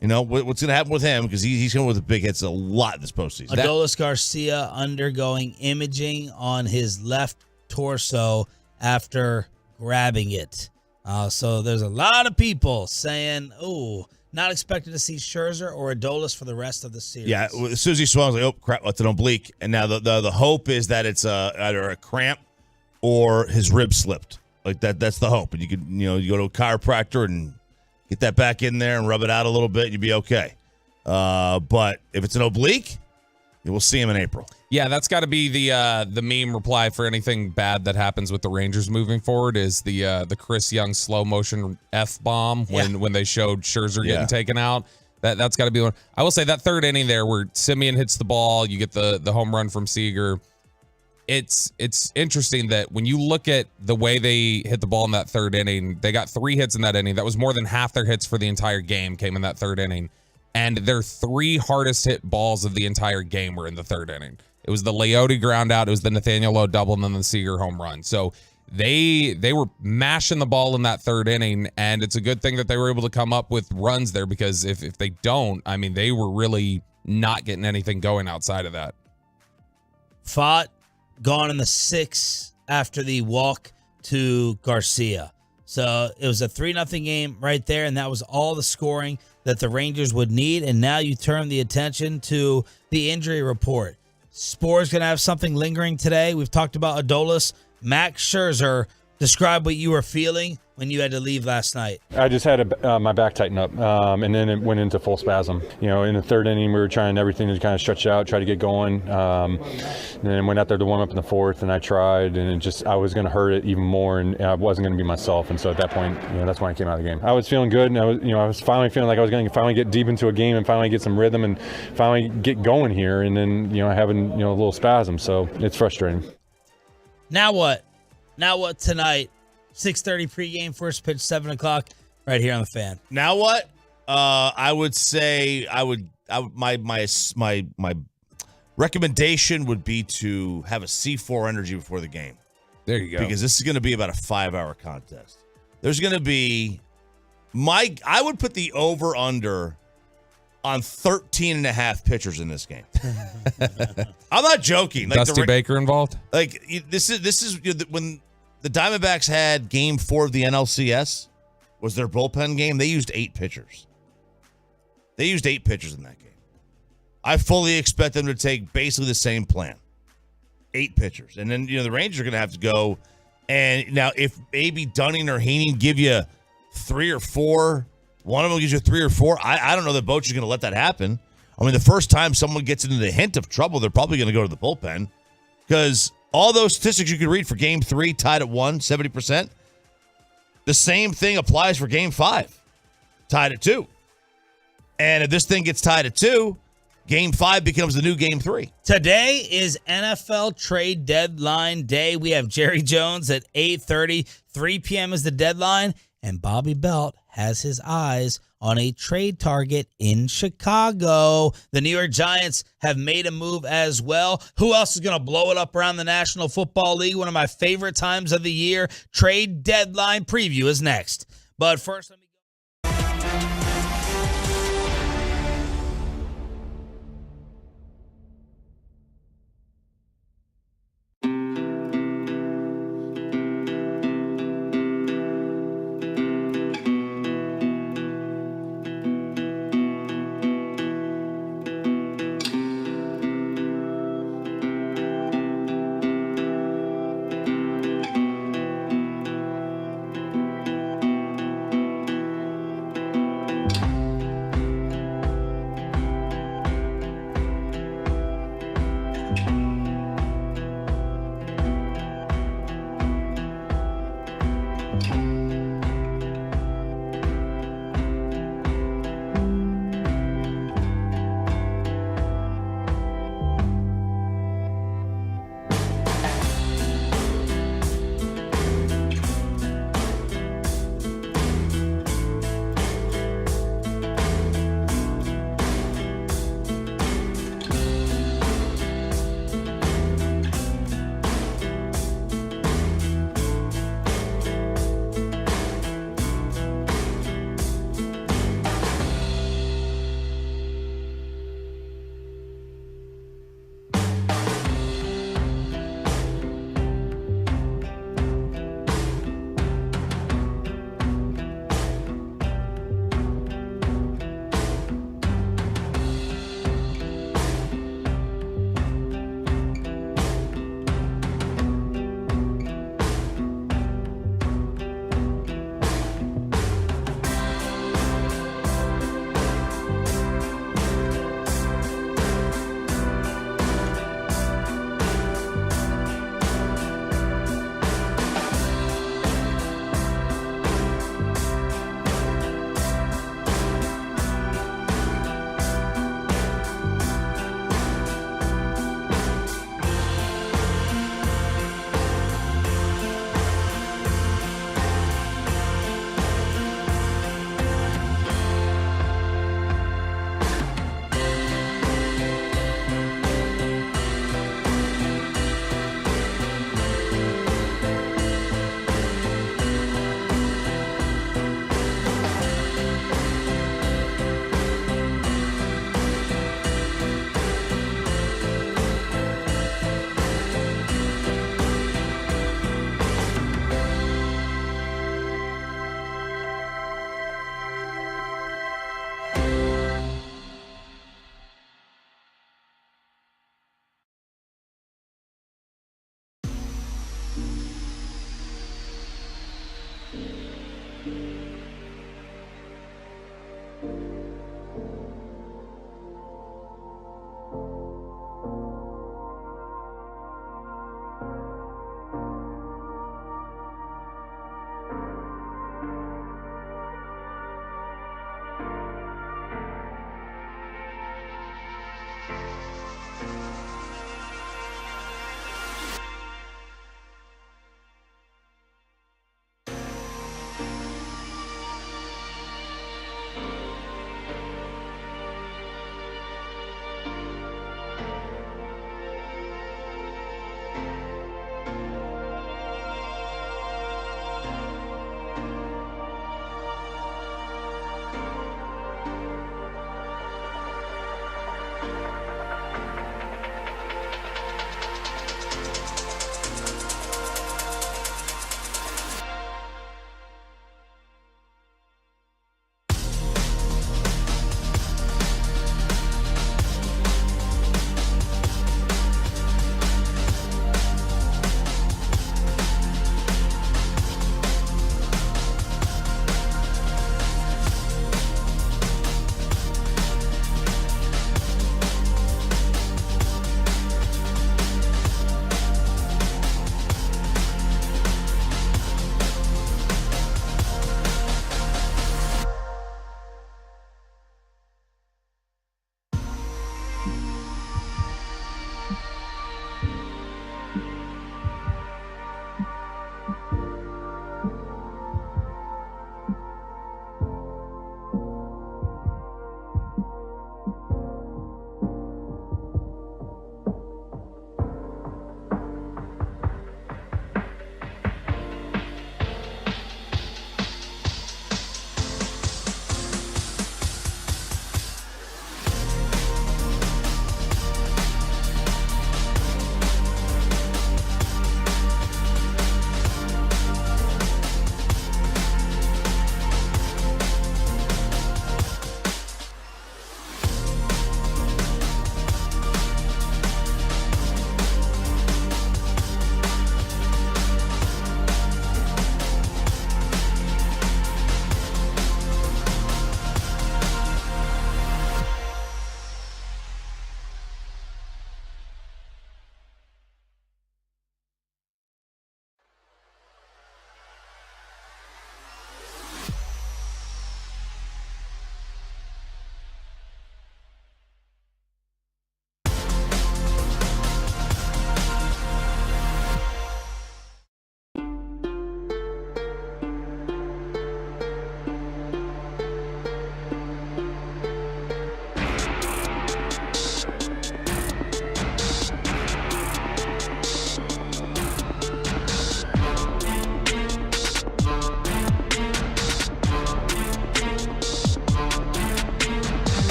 What's going to happen with him because he's coming with the big hits a lot this postseason. Adolis Garcia undergoing imaging on his left torso after grabbing it. So there's a lot of people saying, not expected to see Scherzer or Adolis for the rest of the series. Yeah, as soon as he swung, like, oh, crap, that's an oblique. And now the hope is that it's either a cramp or his rib slipped. Like that's the hope. And you could, you go to a chiropractor and get that back in there and rub it out a little bit and you'll be okay. But if it's an oblique, we'll see him in April. Yeah, that's got to be the meme reply for anything bad that happens with the Rangers moving forward is the Chris Young slow motion F-bomb when they showed Scherzer getting taken out. That's got to be one. I will say that third inning there where Simeon hits the ball, you get the home run from Seager. It's interesting that when you look at the way they hit the ball in that third inning, they got 3 hits in that inning. That was more than half their hits for the entire game came in that third inning. And their 3 hardest hit balls of the entire game were in the third inning. It was the Leote ground out, it was the Nathaniel Lowe double, and then the Seager home run. So they were mashing the ball in that third inning, and it's a good thing that they were able to come up with runs there because if they don't, I mean, they were really not getting anything going outside of that. Fought gone in the 6th after the walk to Garcia. So it was a 3-0 game right there, and that was all the scoring that the Rangers would need. And now you turn the attention to the injury report. Spore's going to have something lingering today. We've talked about Adolis. Max Scherzer, describe what you were feeling when you had to leave last night. I just had my back tighten up, and then it went into full spasm. In the third inning, we were trying everything to kind of stretch out, try to get going. And then went out there to warm up in the 4th, and I tried, and I was going to hurt it even more, and I wasn't going to be myself. And so at that point, that's when I came out of the game. I was feeling good, and I was finally feeling like I was going to finally get deep into a game and finally get some rhythm and finally get going here. And then, having a little spasm, so it's frustrating. Now what? Now what tonight? 6:30 pregame, first pitch 7 o'clock, right here on the Fan. Now what? I would say my recommendation would be to have a C4 energy before the game. There you go. Because this is going to be about a 5-hour contest. There's going to be I would put the over under on 13 and a half pitchers in this game. I'm not joking. Like Dusty Baker involved? Like this is when the Diamondbacks had game 4 of the NLCS was their bullpen game. They used 8 pitchers. They used 8 pitchers in that game. I fully expect them to take basically the same plan. 8 pitchers. And then, the Rangers are going to have to go. And now if maybe Dunning or Heaney give you 3 or 4, one of them gives you 3 or 4, I don't know that Bochy's going to let that happen. I mean, the first time someone gets into the hint of trouble, they're probably going to go to the bullpen because all those statistics you could read for game 3 tied at 70%. The same thing applies for game 5, tied at 2. And if this thing gets tied at 2, game 5 becomes the new game 3. Today is NFL trade deadline day. We have Jerry Jones at 8:30. 3 p.m. is the deadline. And Bobby Belt has his eyes on a trade target in Chicago. The New York Giants have made a move as well. Who else is going to blow it up around the National Football League? One of my favorite times of the year. Trade deadline preview is next. But first, let me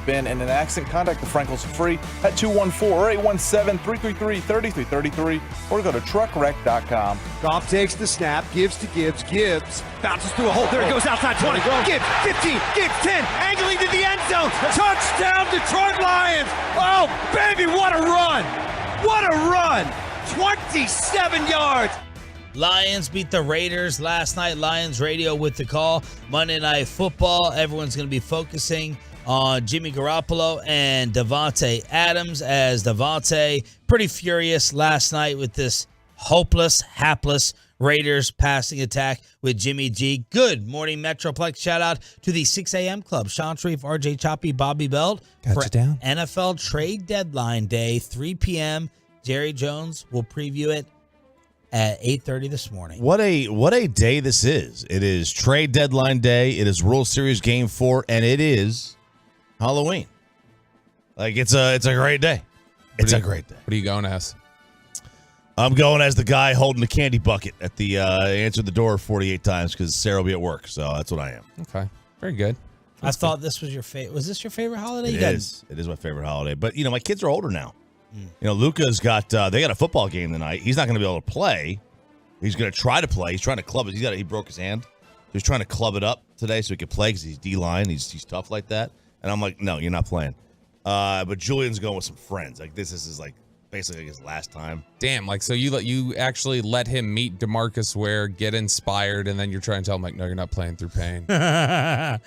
have been in an accident, contact the Frankels free at 214 or 817-333-3333 or go to truckwreck.com. Goff takes the snap, gives to Gibbs. Gibbs bounces through a hole. There it goes outside 20. Gibbs 15. Gibbs 10. Angling to the end zone. Touchdown, Detroit Lions. Oh, baby, what a run. What a run. 27 yards. Lions beat the Raiders last night. Lions radio with the call. Monday Night Football. Everyone's going to be focusing on Jimmy Garoppolo and Davante Adams, as Davante pretty furious last night with this hopeless, hapless Raiders passing attack with Jimmy G. Good morning, Metroplex. Shout out to the 6 a.m. club. Sean Sharif, RJ Choppy, Bobby Belt. Got you down. NFL trade deadline day, 3 p.m. Jerry Jones will preview it at 8:30 this morning. What a day this is. It is trade deadline day. It is World Series Game 4, and it is Halloween. Like, it's a great day. It's a great day. What are you going as? I'm going as the guy holding the candy bucket at the answer the door 48 times because Sarah will be at work. So that's what I am. Okay. Very good. I thought this was your favorite. Was this your favorite holiday? It is. It is my favorite holiday. But, my kids are older now. Luca's got they got a football game tonight. He's not going to be able to play. He's going to try to play. He's trying to club it. He broke his hand. He's trying to club it up today so he can play because he's D-line. He's tough like that. And I'm like, no, you're not playing. But Julian's going with some friends. Like, this is like basically his last time. Damn, like, so you actually let him meet DeMarcus Ware, get inspired, and then you're trying to tell him, like, no, you're not playing through pain. Yeah,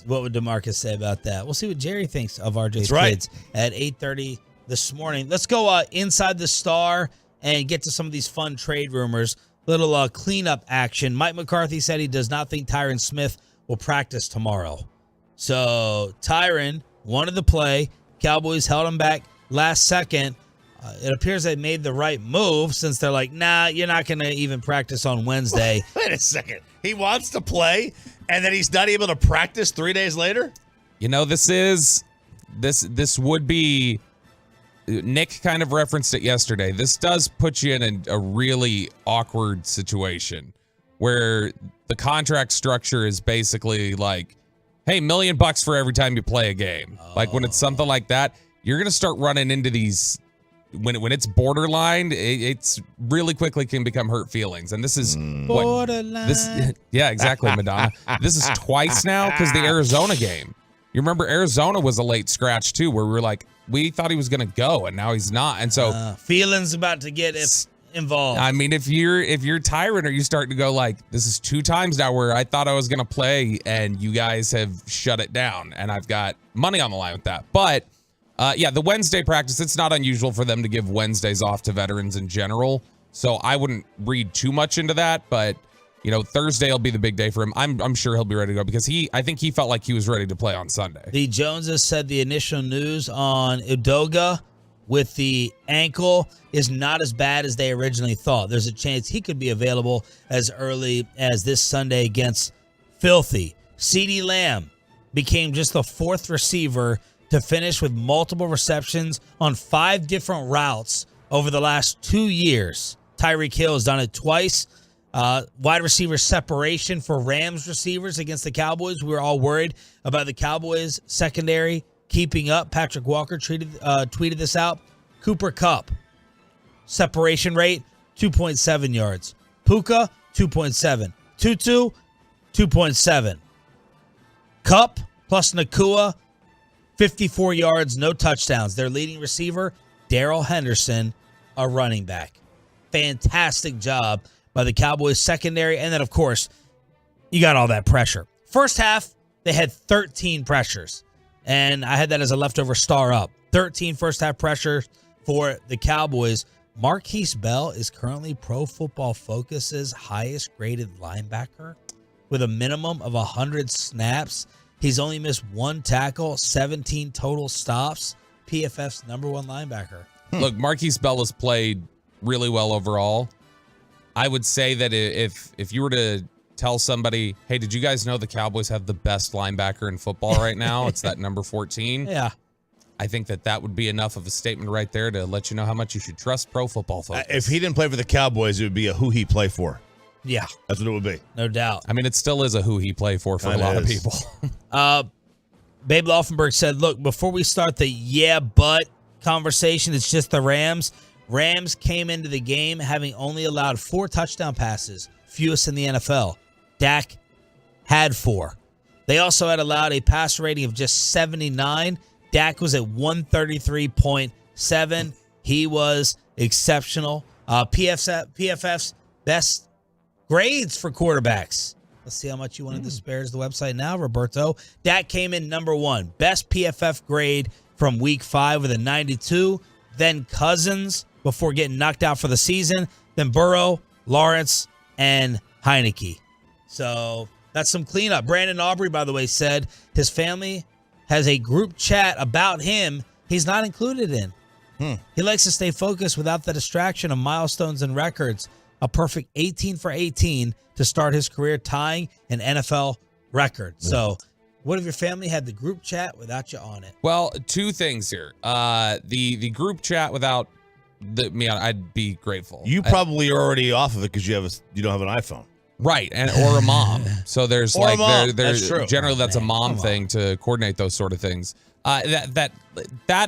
what would DeMarcus say about that? We'll see what Jerry thinks of RJ's kids at 8:30 this morning. Let's go inside the Star and get to some of these fun trade rumors. Little cleanup action. Mike McCarthy said he does not think Tyron Smith will practice tomorrow. So Tyron wanted to play. Cowboys held him back last second. It appears they made the right move since they're like, nah, you're not going to even practice on Wednesday. Wait a second. He wants to play, and then he's not able to practice 3 days later? This would be... Nick kind of referenced it yesterday. This does put you in a really awkward situation where the contract structure is basically like, hey, $1 million for every time you play a game. Like, when it's something like that, you're going to start running into these, when it's borderline, it's really quickly can become hurt feelings. And this is borderline. Yeah, exactly, Madonna. This is twice now because the Arizona game. You remember Arizona was a late scratch too, where we were like, we thought he was going to go, and now he's not. And so feelings about to get involved. I mean, if you're Tyron, are you starting to go like, this is 2 times now where I thought I was going to play, and you guys have shut it down, and I've got money on the line with that. But the Wednesday practice, it's not unusual for them to give Wednesdays off to veterans in general. So I wouldn't read too much into that, but Thursday will be the big day for him. I'm sure he'll be ready to go because I think he felt like he was ready to play on Sunday. The Joneses said the initial news on Udoga with the ankle is not as bad as they originally thought. There's a chance he could be available as early as this Sunday against Filthy. CeeDee Lamb became just the 4th receiver to finish with multiple receptions on 5 different routes over the last 2 years. Tyreek Hill has done it twice. Wide receiver separation for Rams receivers against the Cowboys. We were all worried about the Cowboys secondary keeping up. Patrick Walker tweeted this out. Cooper Kupp, separation rate, 2.7 yards. Puka, 2.7. Tutu, 2.7. Kupp plus Nakua, 54 yards, no touchdowns. Their leading receiver, Darrell Henderson, a running back. Fantastic job by the Cowboys secondary. And then, of course, you got all that pressure. First half, they had 13 pressures. And I had that as a leftover star up. 13 first half pressure for the Cowboys. Marquise Bell is currently Pro Football Focus's highest graded linebacker with a minimum of 100 snaps. He's only missed 1 tackle, 17 total stops. PFF's #1 linebacker. Look, Marquise Bell has played really well overall. I would say that if you were to tell somebody, hey, did you guys know the Cowboys have the best linebacker in football right now? It's that number 14. Yeah. I think that would be enough of a statement right there to let you know how much you should trust Pro Football Focus. If he didn't play for the Cowboys, it would be a who he play for. Yeah. That's what it would be. No doubt. I mean, it still is a who he play for a lot of people. Babe Laufenberg said, look, before we start the yeah, but conversation, it's just the Rams. Rams came into the game having only allowed 4 touchdown passes, fewest in the NFL. Dak had 4. They also had allowed a passer rating of just 79. Dak was at 133.7. He was exceptional. PFF's best grades for quarterbacks. Let's see how much you wanted to spare the website now, Roberto. Dak came in number 1. Best PFF grade from week 5 with a 92. Then Cousins before getting knocked out for the season. Then Burrow, Lawrence, and Heineke. So that's some cleanup. Brandon Aubrey, by the way, said his family has a group chat about him he's not included in. He likes to stay focused without the distraction of milestones and records. A perfect 18 for 18 to start his career, tying an NFL record. So what if your family had the group chat without you on it? Well, 2 things here. The group chat without me on, I'd be grateful. You probably are already off of it because you don't have an iPhone. Right, or a mom. So there's Or a like mom. there's That's true. generally that's a mom thing to coordinate those sort of things. That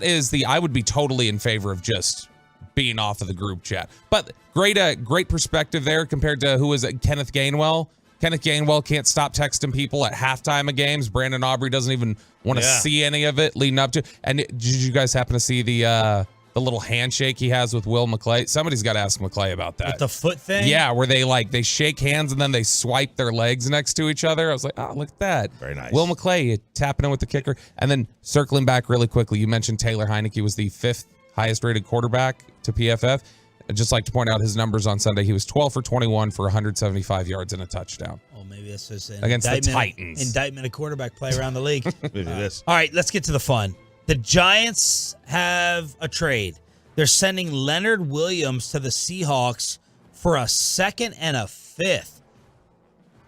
is I would be totally in favor of just being off of the group chat. But great perspective there compared to who is it? Kenneth Gainwell. Kenneth Gainwell can't stop texting people at halftime of games. Brandon Aubrey doesn't even want to see any of it leading up to. And did you guys happen to see the little handshake he has with Will McClay? Somebody's got to ask McClay about that. With the foot thing? Yeah, where they shake hands and then they swipe their legs next to each other. I was like, oh, look at that. Very nice. Will McClay tapping in with the kicker. And then circling back really quickly, you mentioned Taylor Heineke was the 5th highest rated quarterback to PFF. I'd just like to point out his numbers on Sunday. He was 12 for 21 for 175 yards and a touchdown. Oh, maybe this is an against the Titans. Indictment of quarterback play around the league. Maybe this. All right, let's get to the fun. The Giants have a trade. They're sending Leonard Williams to the Seahawks for a 2nd and a 5th.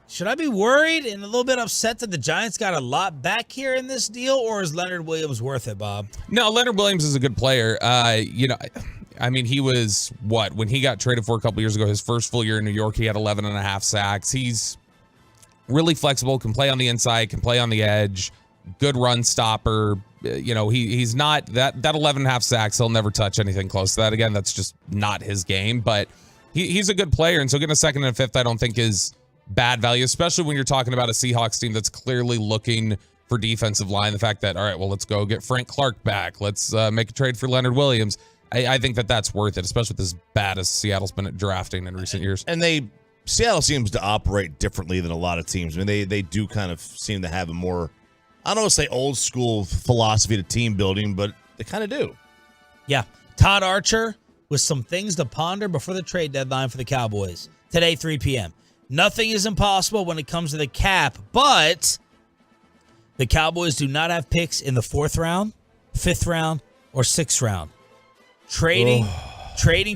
Should I be worried and a little bit upset that the Giants got a lot back here in this deal, or is Leonard Williams worth it, Bob? No, Leonard Williams is a good player. I mean, he was when he got traded for a couple years ago, his first full year in New York, he had 11.5 sacks. He's really flexible, can play on the inside, can play on the edge, good run stopper. He's not that 11.5 sacks. He'll never touch anything close to that. Again, that's just not his game, but he's a good player. And so getting a 2nd and a 5th, I don't think is bad value, especially when you're talking about a Seahawks team that's clearly looking for defensive line. The fact that, all right, well, let's go get Frank Clark back. Let's make a trade for Leonard Williams. I think that's worth it, especially with as bad as Seattle's been at drafting in recent years. And Seattle seems to operate differently than a lot of teams. I mean, they do kind of seem to have a more, I don't want to say old school philosophy to team building, but they kind of do. Yeah. Todd Archer with some things to ponder before the trade deadline for the Cowboys. Today, 3 p.m. Nothing is impossible when it comes to the cap, but the Cowboys do not have picks in the 4th round, 5th round, or 6th round. Trading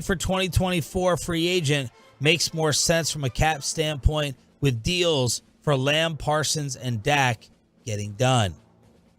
for 2024 free agent makes more sense from a cap standpoint with deals for Lamb, Parsons, and Dak getting done.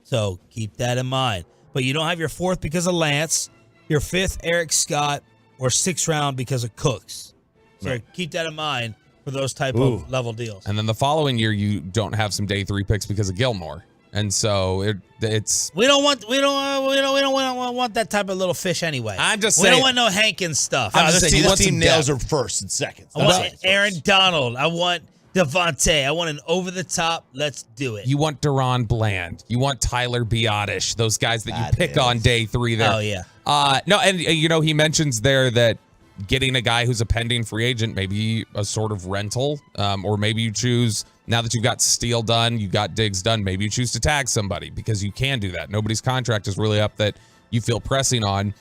So keep that in mind. But you don't have your 4th because of Lance, your 5th, Eric Scott, or 6th round because of Cooks. So keep that in mind for those type of level deals. And then the following year, you don't have some day 3 picks because of Gilmore. And so it's we don't want that type of little fish anyway. I'm just saying, saying, we don't want no Hankins stuff. I'm just saying, this team nails are 1st and 2nd. I want Aaron Donald. I want Devontae. I want an over the top. Let's do it. You want Deron Bland. You want Tyler Biotish. Those guys that you pick on day 3 there. Oh yeah. No, and he mentions there that getting a guy who's a pending free agent, maybe a sort of rental, or maybe you choose, now that you've got Steele done, you got Diggs done, maybe you choose to tag somebody because you can do that. Nobody's contract is really up that you feel pressing on.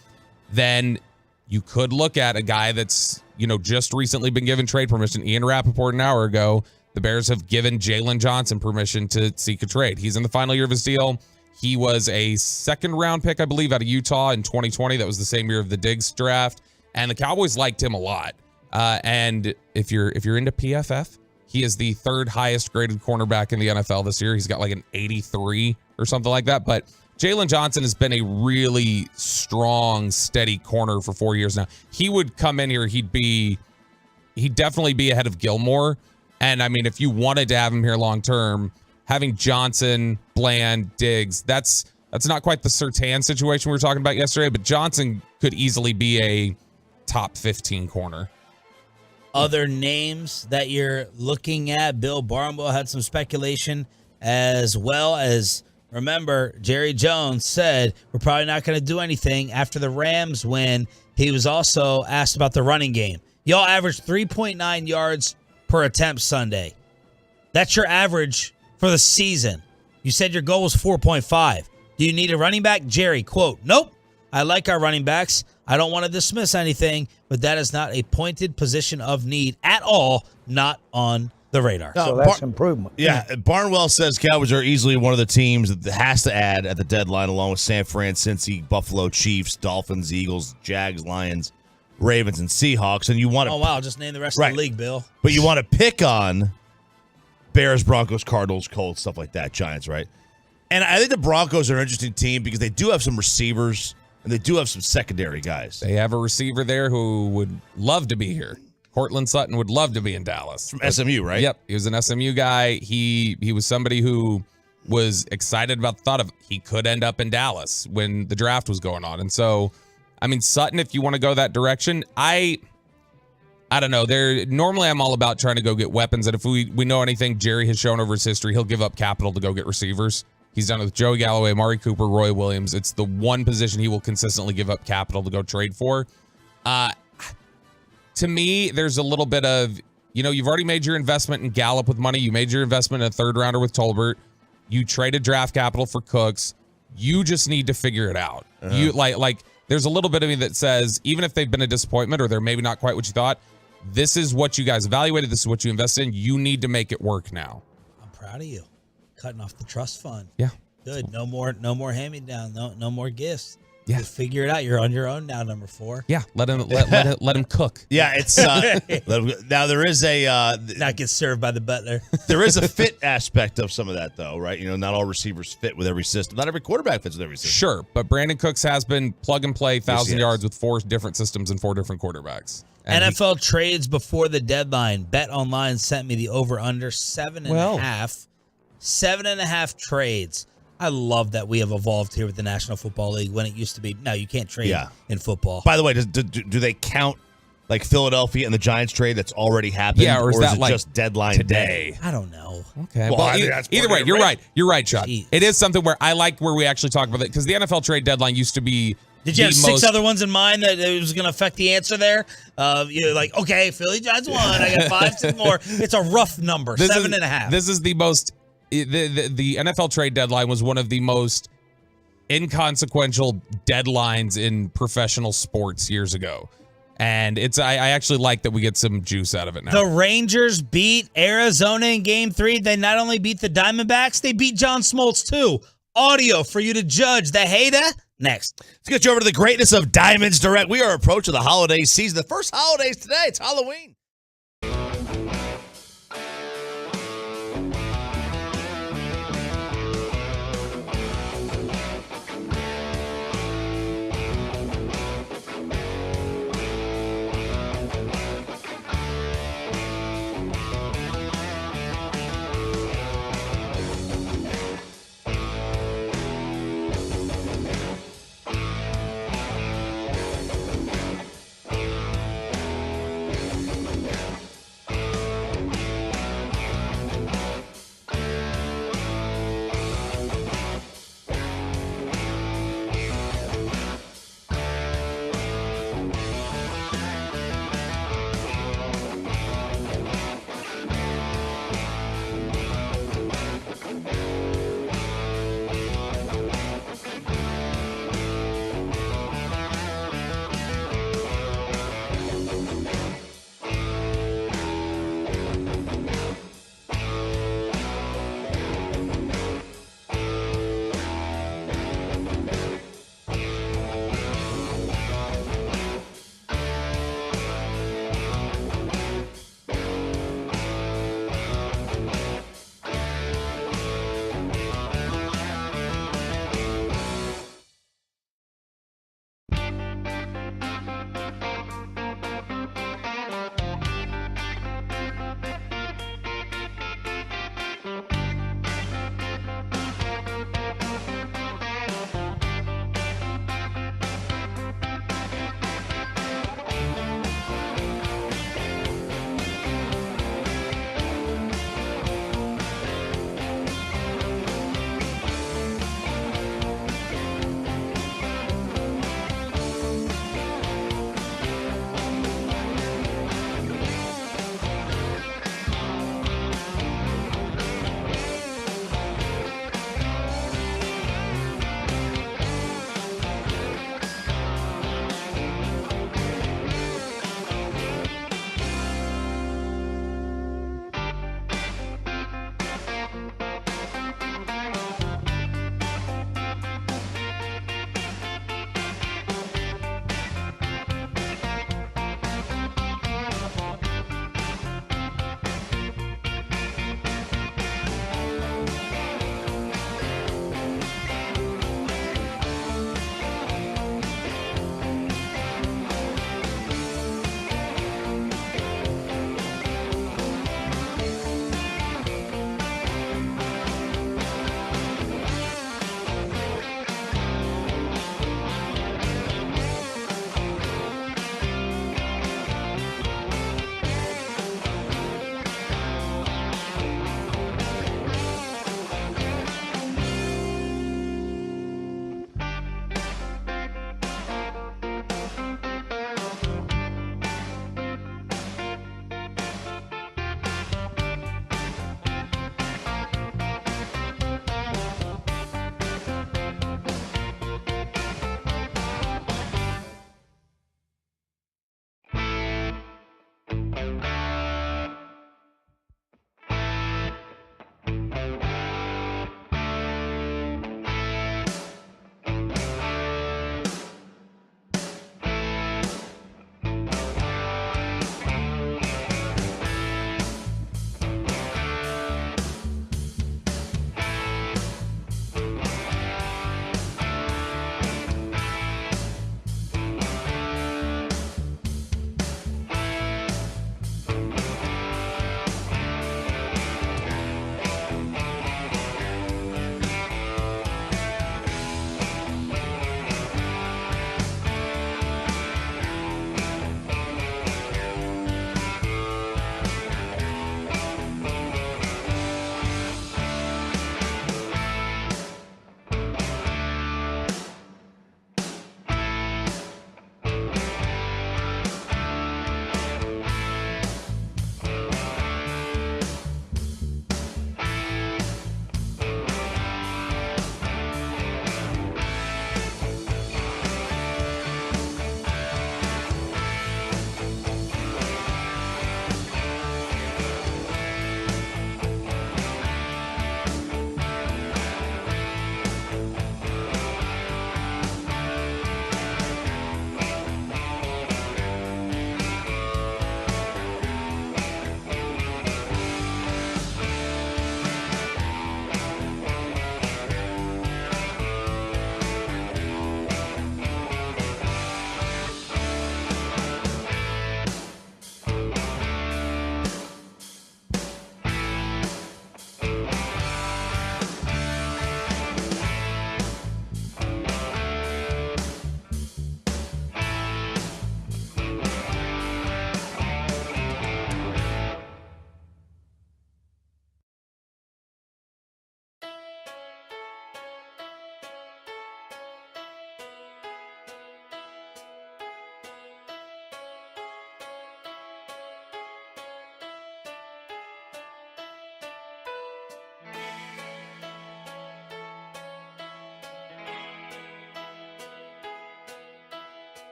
Then you could look at a guy that's, just recently been given trade permission. Ian Rappaport an hour ago, the Bears have given Jalen Johnson permission to seek a trade. He's in the final year of his deal. He was a 2nd round pick, I believe, out of Utah in 2020. That was the same year of the Diggs draft. And the Cowboys liked him a lot. And if you're into PFF, he is the 3rd highest graded cornerback in the NFL this year. He's got like an 83 or something like that. But Jalen Johnson has been a really strong, steady corner for 4 years now. He would come in here, he'd definitely be ahead of Gilmore. And I mean, if you wanted to have him here long term, having Johnson, Bland, Diggs, that's not quite the Surtain situation we were talking about yesterday, but Johnson could easily be a top 15 corner. Other names that you're looking at, Bill Barnwell had some speculation, as well as, remember, Jerry Jones said we're probably not going to do anything after the Rams win. He was also asked about the running game. Y'all averaged 3.9 yards per attempt Sunday. That's your average for the season. You said your goal was 4.5. Do you need a running back? Jerry, quote, nope. I like our running backs. I don't want to dismiss anything, but that is not a pointed position of need at all, not on the radar. So that's improvement. Yeah, Barnwell says Cowboys are easily one of the teams that has to add at the deadline, along with San Fran, Cincy, Buffalo, Chiefs, Dolphins, Eagles, Jags, Lions, Ravens, and Seahawks. And you want to Just name the rest of the league, Bill. But you want to pick on Bears, Broncos, Cardinals, Colts, stuff like that, Giants, right? And I think the Broncos are an interesting team because they do have some receivers and they do have some secondary guys. They have a receiver there who would love to be here. Cortland Sutton would love to be in Dallas. From SMU, right? Yep. He was an SMU guy. He was somebody who was excited about the thought of he could end up in Dallas when the draft was going on. And so, I mean, Sutton, if you want to go that direction, I don't know. Normally I'm all about trying to go get weapons. And if we know anything Jerry has shown over his history, he'll give up capital to go get receivers. He's done it with Joey Galloway, Amari Cooper, Roy Williams. It's the one position he will consistently give up capital to go trade for. To me, there's a little bit of, you've already made your investment in Gallup with money. You made your investment in a third rounder with Tolbert. You traded draft capital for Cooks. You just need to figure it out. You like there's a little bit of me that says, even if they've been a disappointment or they're maybe not quite what you thought, this is what you guys evaluated. This is what you invested in. You need to make it work now. I'm proud of you. Cutting off the trust fund. Yeah. Good. No more hand-me-down. No more gifts. Yeah. Just figure it out. You're on your own now, number 4. Yeah. Let him cook. Yeah, it's now there is a not get served by the butler. There is a fit aspect of some of that, though, right? Not all receivers fit with every system. Not every quarterback fits with every system. Sure, but Brandon Cooks has been plug and play 1,000 yards with 4 different systems and 4 different quarterbacks. And NFL trades before the deadline. Bet Online sent me the over/under 7.5. 7.5 trades. I love that we have evolved here with the National Football League when it used to be, no, you can't trade in football. By the way, do they count like Philadelphia and the Giants trade that's already happened? Yeah, or is that it like just deadline day? I don't know. Okay. Well, either way, you're right. You're right, Chuck. Jeez. It is something where I like where we actually talk about it because the NFL trade deadline used to be. Did you have 6 other ones in mind that it was going to affect the answer there? You're like, okay, Philly Giants won. I got 5, 6 more. It's a rough number, 7.5. This is the most. The NFL trade deadline was one of the most inconsequential deadlines in professional sports years ago. And I actually like that we get some juice out of it now. The Rangers beat Arizona in Game 3. They not only beat the Diamondbacks, they beat John Smoltz too. Audio for you to judge. The hater, next. Let's get you over to the greatness of Diamonds Direct. We are approaching the holiday season. The first holidays today. It's Halloween.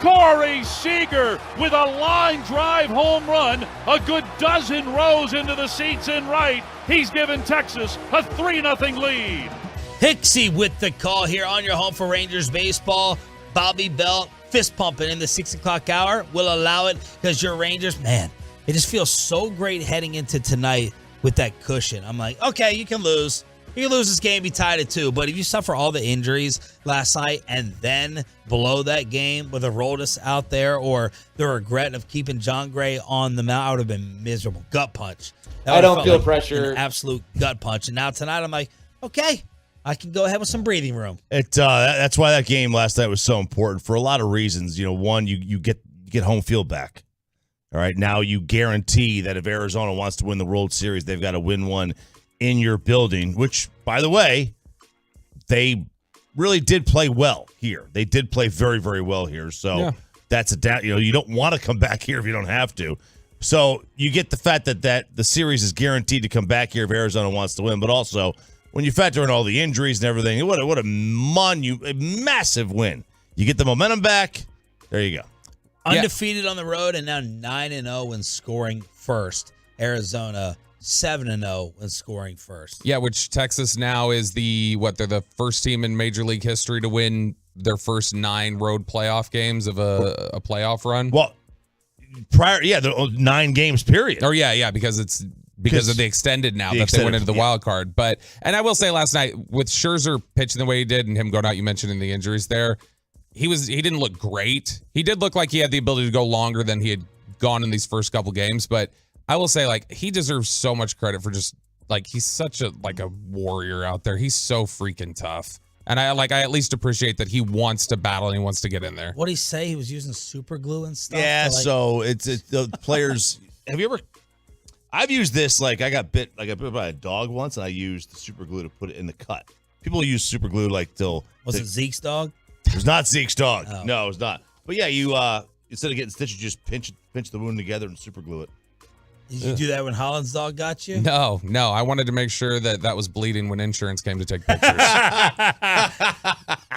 Corey Seager with a line drive home run, a good dozen rows into the seats in right. He's given Texas a 3-0 lead. Hixie with the call here on your home for Rangers baseball. Bobby Belt fist pumping in the 6 o'clock hour. We'll allow it because your Rangers, man, it just feels so great heading into tonight with that cushion. I'm like, okay, you can lose. You can lose this game, be tied at 2. But if you suffer all the injuries last night and then blow that game with a Roldis out there or the regret of keeping John Gray on the mound, I would have been miserable. Gut punch. I don't feel pressure. An absolute gut punch. And now tonight I'm like, okay, I can go ahead with some breathing room. That's why that game last night was so important for a lot of reasons. You know, one, you get home field back. All right, now you guarantee that if Arizona wants to win the World Series, they've got to win one in your building, which, by the way, they really did play well here. They did play very, very well here. So that's you don't want to come back here if you don't have to. So you get the fact that the series is guaranteed to come back here if Arizona wants to win, but also when you factor in all the injuries and everything, what a massive win. You get the momentum back. There you go. Undefeated on the road and now 9-0 when scoring first. Arizona 7-0 when scoring first. Yeah, which Texas now is they're the first team in Major League history to win their first 9 road playoff games of a playoff run. Well, the 9 games period. Oh yeah, because it's because of the extended now that they went into the wild card. And I will say last night with Scherzer pitching the way he did and him going out, you mentioned in the injuries there, he didn't look great. He did look like he had the ability to go longer than he had gone in these first couple games, but I will say he deserves so much credit for just he's such a warrior out there. He's so freaking tough. And I at least appreciate that he wants to battle and he wants to get in there. What did he say? He was using super glue and stuff? Yeah, so it's the players. Have you ever? I've used this. I got bit by a dog once, and I used the super glue to put it in the cut. People use super glue till. Was it Zeke's dog? It was not Zeke's dog. Oh. No, it was not. But yeah, you instead of getting stitches, you just pinch the wound together and super glue it. Did you do that when Holland's dog got you? No. I wanted to make sure that was bleeding when insurance came to take pictures.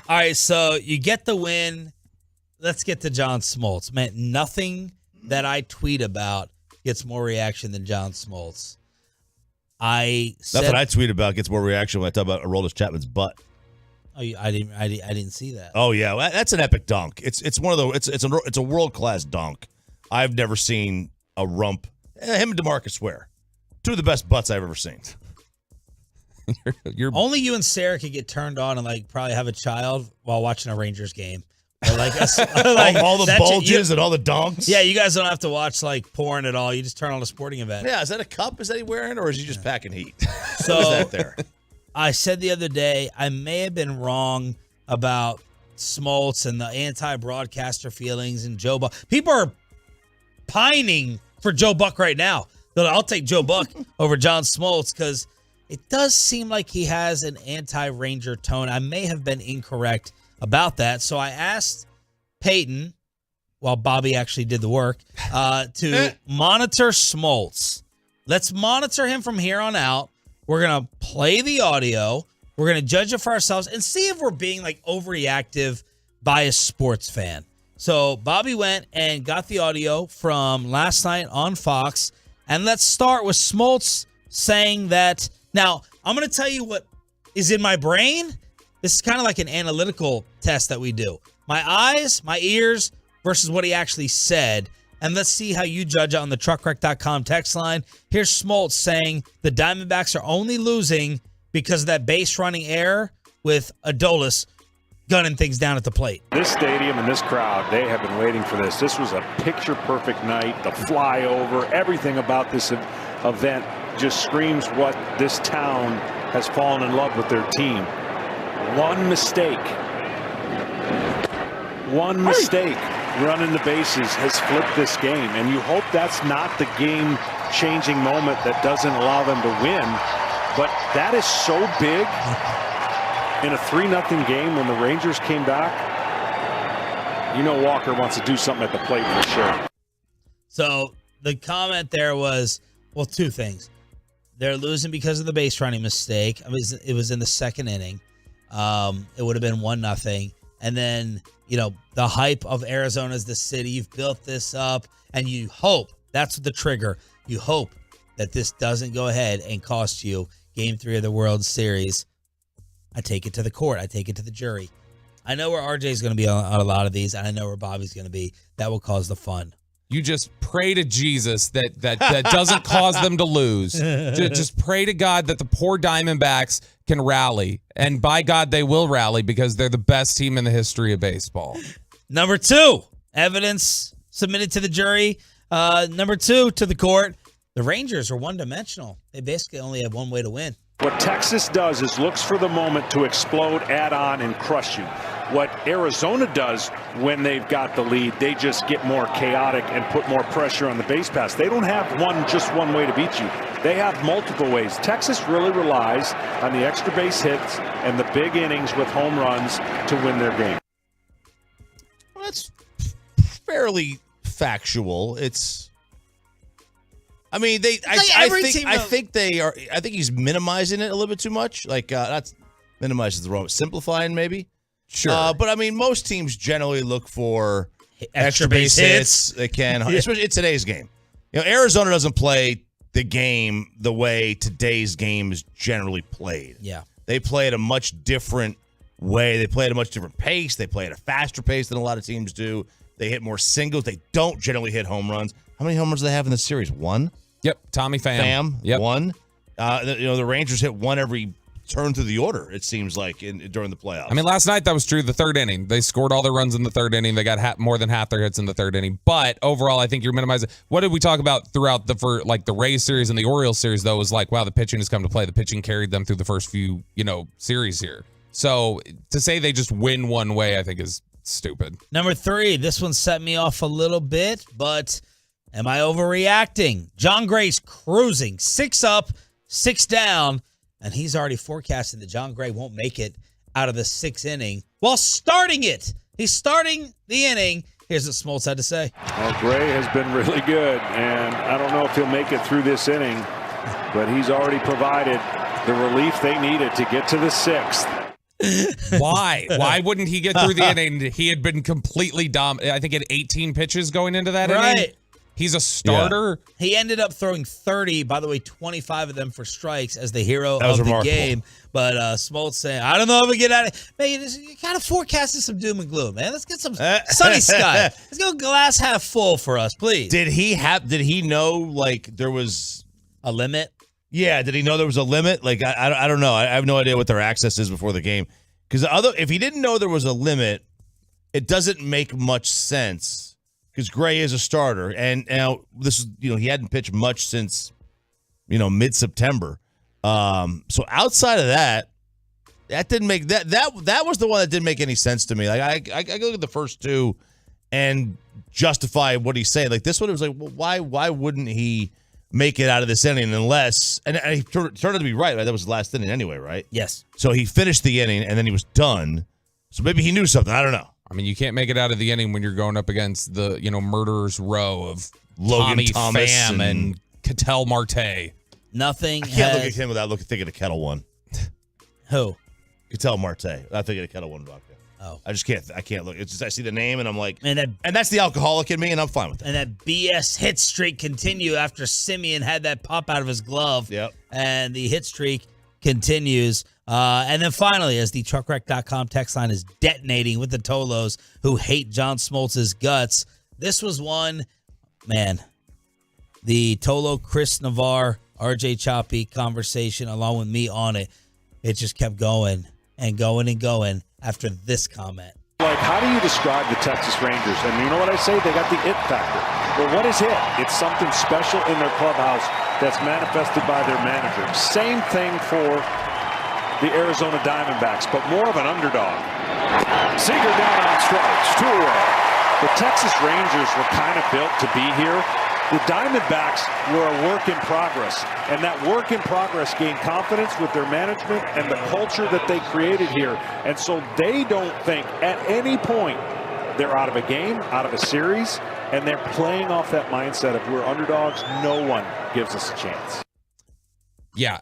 All right, so you get the win. Let's get to John Smoltz. Man, nothing that I tweet about gets more reaction than John Smoltz. Nothing I tweet about gets more reaction when I talk about Aroldis Chapman's butt. Oh, I didn't see that. Oh yeah, well, that's an epic dunk. It's one of the it's a world-class dunk. I've never seen a rump. Him and DeMarcus Ware, 2 of the best butts I've ever seen. Only you and Sarah could get turned on and probably have a child while watching a Rangers game. Or all the bulges and all the dunks. Yeah, you guys don't have to watch porn at all. You just turn on a sporting event. Yeah, is that a cup? Is that he wearing, or is he just packing heat? So is that there? I said the other day I may have been wrong about Smoltz and the anti-broadcaster feelings and Joe Buck. People are pining for Joe Buck right now. I'll take Joe Buck over John Smoltz because it does seem like he has an anti-Ranger tone. I may have been incorrect about that. So I asked Peyton, while Bobby actually did the work, to monitor Smoltz. Let's monitor him from here on out. We're going to play the audio. We're going to judge it for ourselves and see if we're being overreactive by a sports fan. So Bobby went and got the audio from last night on Fox. And let's start with Smoltz saying that. Now, I'm going to tell you what is in my brain. This is kind of like an analytical test that we do. My eyes, my ears versus what he actually said. And let's see how you judge it on the truckwreck.com text line. Here's Smoltz saying the Diamondbacks are only losing because of that base running error with Adolis gunning things down at the plate. This stadium and this crowd, they have been waiting for this. This was a picture-perfect night. The flyover, everything about this event just screams what this town has fallen in love with their team. One mistake running the bases has flipped this game, and you hope that's not the game-changing moment that doesn't allow them to win. But that is so big. In a 3-0 game when the Rangers came back, Walker wants to do something at the plate for sure. So the comment there was, 2 things. They're losing because of the base running mistake. It was in the second inning. It would have been 1-0. And then, the hype of Arizona as the city. You've built this up, and you hope, that's the trigger. You hope that this doesn't go ahead and cost you Game 3 of the World Series. I take it to the court. I take it to the jury. I know where RJ is going to be on a lot of these, and I know where Bobby's going to be. That will cause the fun. You just pray to Jesus that doesn't cause them to lose. Just pray to God that the poor Diamondbacks can rally. And by God, they will rally because they're the best team in the history of baseball. Number 2, evidence submitted to the jury. Number 2, to the court. The Rangers are one-dimensional. They basically only have one way to win. What Texas does is looks for the moment to explode, add on, and crush you. What Arizona does when they've got the lead, they just get more chaotic and put more pressure on the base pass. They don't have just one way to beat you. They have multiple ways. Texas really relies on the extra base hits and the big innings with home runs to win their game. Well, that's fairly factual. I think he's minimizing it a little bit too much. Not minimizing the wrong, simplifying maybe. Sure. But I mean, most teams generally look for extra base hits. They can, especially in today's game. Arizona doesn't play the game the way today's game is generally played. Yeah. They play at a much different way. They play at a much different pace. They play at a faster pace than a lot of teams do. They hit more singles. They don't generally hit home runs. How many home runs do they have in the series? 1? Yep. Tommy Pham. Yep. 1. The Rangers hit 1 every turn through the order, it seems like, during the playoffs. I mean, last night that was true. The third inning, they scored all their runs in the third inning. They got more than half their hits in the third inning. But overall, I think you're minimizing. What did we talk about throughout the Rays series and the Orioles series? Though, was like, wow, the pitching has come to play. The pitching carried them through the first few series here. So to say they just win one way, I think is stupid. Number 3, this one set me off a little bit, but am I overreacting? John Gray's cruising 6 up, 6 down. And he's already forecasted that John Gray won't make it out of the 6th inning while starting it. He's starting the inning. Here's what Smoltz had to say. Well, Gray has been really good, and I don't know if he'll make it through this inning, but he's already provided the relief they needed to get to the 6th. Why? Why wouldn't he get through the inning? He had been completely dominant. I think he had 18 pitches going into that inning. He's a starter. Yeah. He ended up throwing 30, by the way, 25 of them for strikes as the hero of the game. But Smoltz saying, I don't know if we get out of man, you kind of forecasted some doom and gloom, man. Let's get some sunny sky. Let's go glass half full for us, please. Did he know there was a limit? Yeah, did he know there was a limit? I don't know. I have no idea what their access is before the game. Because if he didn't know there was a limit, it doesn't make much sense. Because Gray is a starter, and now this is he hadn't pitched much since mid-September. So outside of that didn't make that was the one that didn't make any sense to me. I look at the first 2 and justify what he's saying. This one, it was like, well, why wouldn't he make it out of this inning unless and he turned out to be right. That was his last inning anyway, right? Yes. So he finished the inning and then he was done. So maybe he knew something. I don't know. I mean, you can't make it out of the inning when you're going up against the, murderer's row of Logan Thomas Pham and Ketel Marte. Nothing. I can't look at him without thinking of Kettle One. Who? Ketel Marte. I think of Kettle One vodka. Oh. I just can't. I can't look. It's just I see the name and I'm like, and that's the alcoholic in me, and I'm fine with that. And that BS hit streak continued after Semien had that pop out of his glove. Yep. And the hit streak continues. And then finally, as the truckwreck.com text line is detonating with the Tolos who hate John Smoltz's guts, this was one, man, the Tolo, Chris Navarre, RJ Choppy conversation along with me on it. It just kept going and going and going after this comment. How do you describe the Texas Rangers? And you know what I say? They got the it factor. Well, what is it? It's something special in their clubhouse that's manifested by their manager. Same thing for the Arizona Diamondbacks, but more of an underdog. Seager down on strikes, 2 away. The Texas Rangers were kind of built to be here. The Diamondbacks were a work in progress, and that work in progress gained confidence with their management and the culture that they created here. And so they don't think at any point they're out of a game, out of a series, and they're playing off that mindset of we're underdogs, no one gives us a chance. Yeah,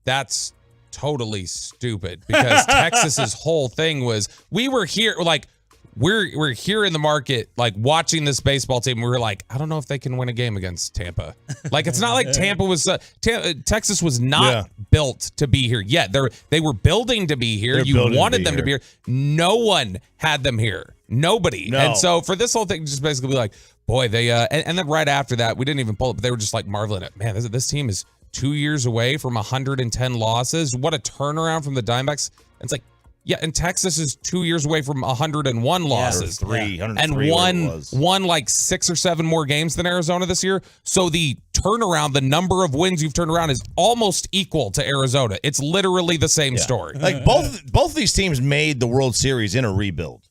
that's totally stupid because Texas's whole thing was we were here like we're here in the market like watching this baseball team. We were like, I don't know if they can win a game against Tampa. Like it's not like Tampa was Texas was not built to be here yet. They were building to be here. You wanted them to be here. No one had them here. Nobody. No. And so for this whole thing, just basically be like, boy, they and then right after that, we didn't even pull it, but they were just like marveling at, man, this team is 2 years away from 110 losses. What a turnaround from the Diamondbacks. It's like, yeah, and Texas is 2 years away from 101 losses. And won like 6 or 7 more games than Arizona this year. So the turnaround, the number of wins you've turned around is almost equal to Arizona. It's literally the same story. Like both of these teams made the World Series in a rebuild.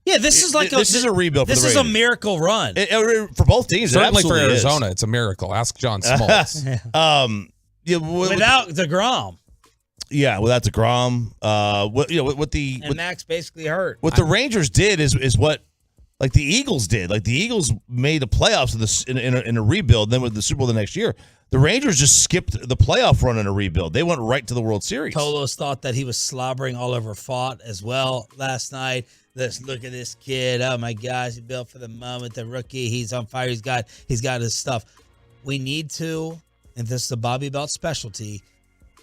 Yeah, this is a rebuild. For this the is a Raiders. miracle run For both teams. Certainly for Arizona, Arizona, it's a miracle. Ask John Smoltz. without DeGrom. Yeah, without DeGrom. And Max basically hurt. What the Rangers did is what like the Eagles did. Like the Eagles made the playoffs in a rebuild. Then with the Super Bowl the next year, the Rangers just skipped the playoff run in a rebuild. They went right to the World Series. Tolos thought that he was slobbering all over Fott as well last night. Let's look at this kid. Oh my gosh, he built for the moment. The rookie, he's on fire. He's got his stuff. We need to, and this is a Bobby Belt specialty.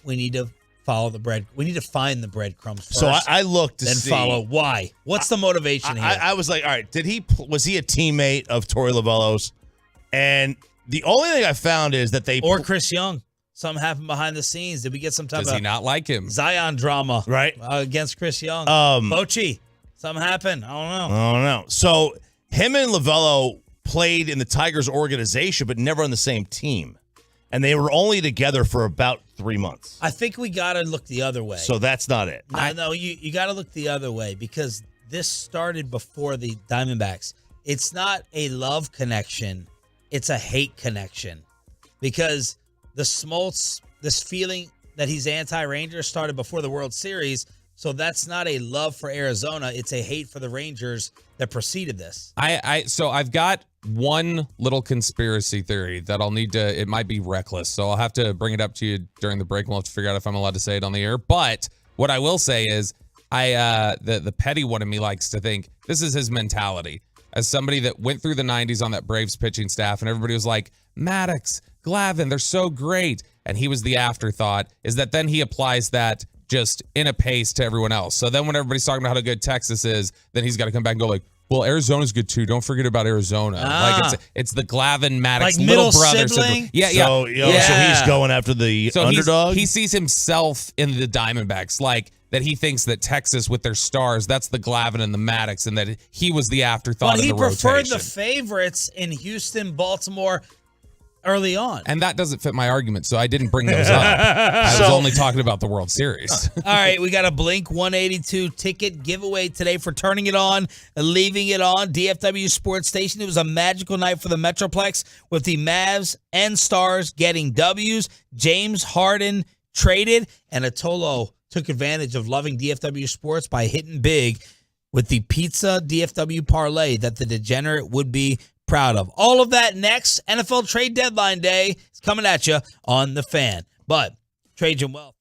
We need to follow the bread. We need to find the breadcrumbs first. So I looked to then see. Follow. Why? What's the motivation here? I was like, all right, was he a teammate of Torey Lovullo's? And the only thing I found is that or Chris Young. Something happened behind the scenes. Did we get some type Does he not like him? Zion drama right against Chris Young? Bochy. Something happened. I don't know. So him and Lovullo played in the Tigers organization, but never on the same team. And they were only together for about 3 months. I think we got to look the other way. So that's not it. No, you got to look the other way because this started before the Diamondbacks. It's not a love connection. It's a hate connection because the Smoltz, this feeling that he's anti-Rangers started before the World Series. So that's not a love for Arizona. It's a hate for the Rangers that preceded this. So I've got one little conspiracy theory that I'll need to, it might be reckless. So I'll have to bring it up to you during the break. We'll have to figure out if I'm allowed to say it on the air. But what I will say is the petty one in me likes to think this is his mentality. As somebody that went through the 90s on that Braves pitching staff and everybody was like, Maddox, Glavine, they're so great. And he was the afterthought, is that then he applies that just in a pace to everyone else. So then when everybody's talking about how good Texas is, then he's got to come back and go like, well, Arizona's good too. Don't forget about Arizona. Like it's the Glavine Maddox like little sibling? brother syndrome. Yeah. So he's going after the underdog. He sees himself in the Diamondbacks, like that he thinks that Texas with their stars, that's the Glavine and the Maddox, and that he was the afterthought in the rotation. He preferred the favorites in Houston, Baltimore, early on. And that doesn't fit my argument, so I didn't bring those up. I was only talking about the World Series. All right, we got a Blink 182 ticket giveaway today for turning it on and leaving it on. DFW Sports Station. It was a magical night for the Metroplex with the Mavs and Stars getting W's. James Harden traded, and Atolo took advantage of loving DFW Sports by hitting big with the pizza DFW parlay that the degenerate would be proud of. All of that next. NFL trade deadline day is coming at you on The Fan. But Trajan Wealth.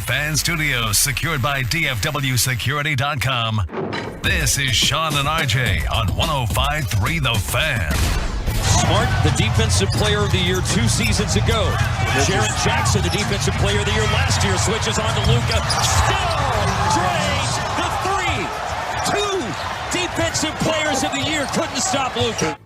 fan studios secured by DFWsecurity.com. This is Sean and RJ on 105.3 The Fan. Smart, the defensive player of the year 2 seasons ago. Jaren Jackson, the defensive player of the year last year, switches on to Luka. Still drains the 3. 2 defensive players of the year couldn't stop Luka.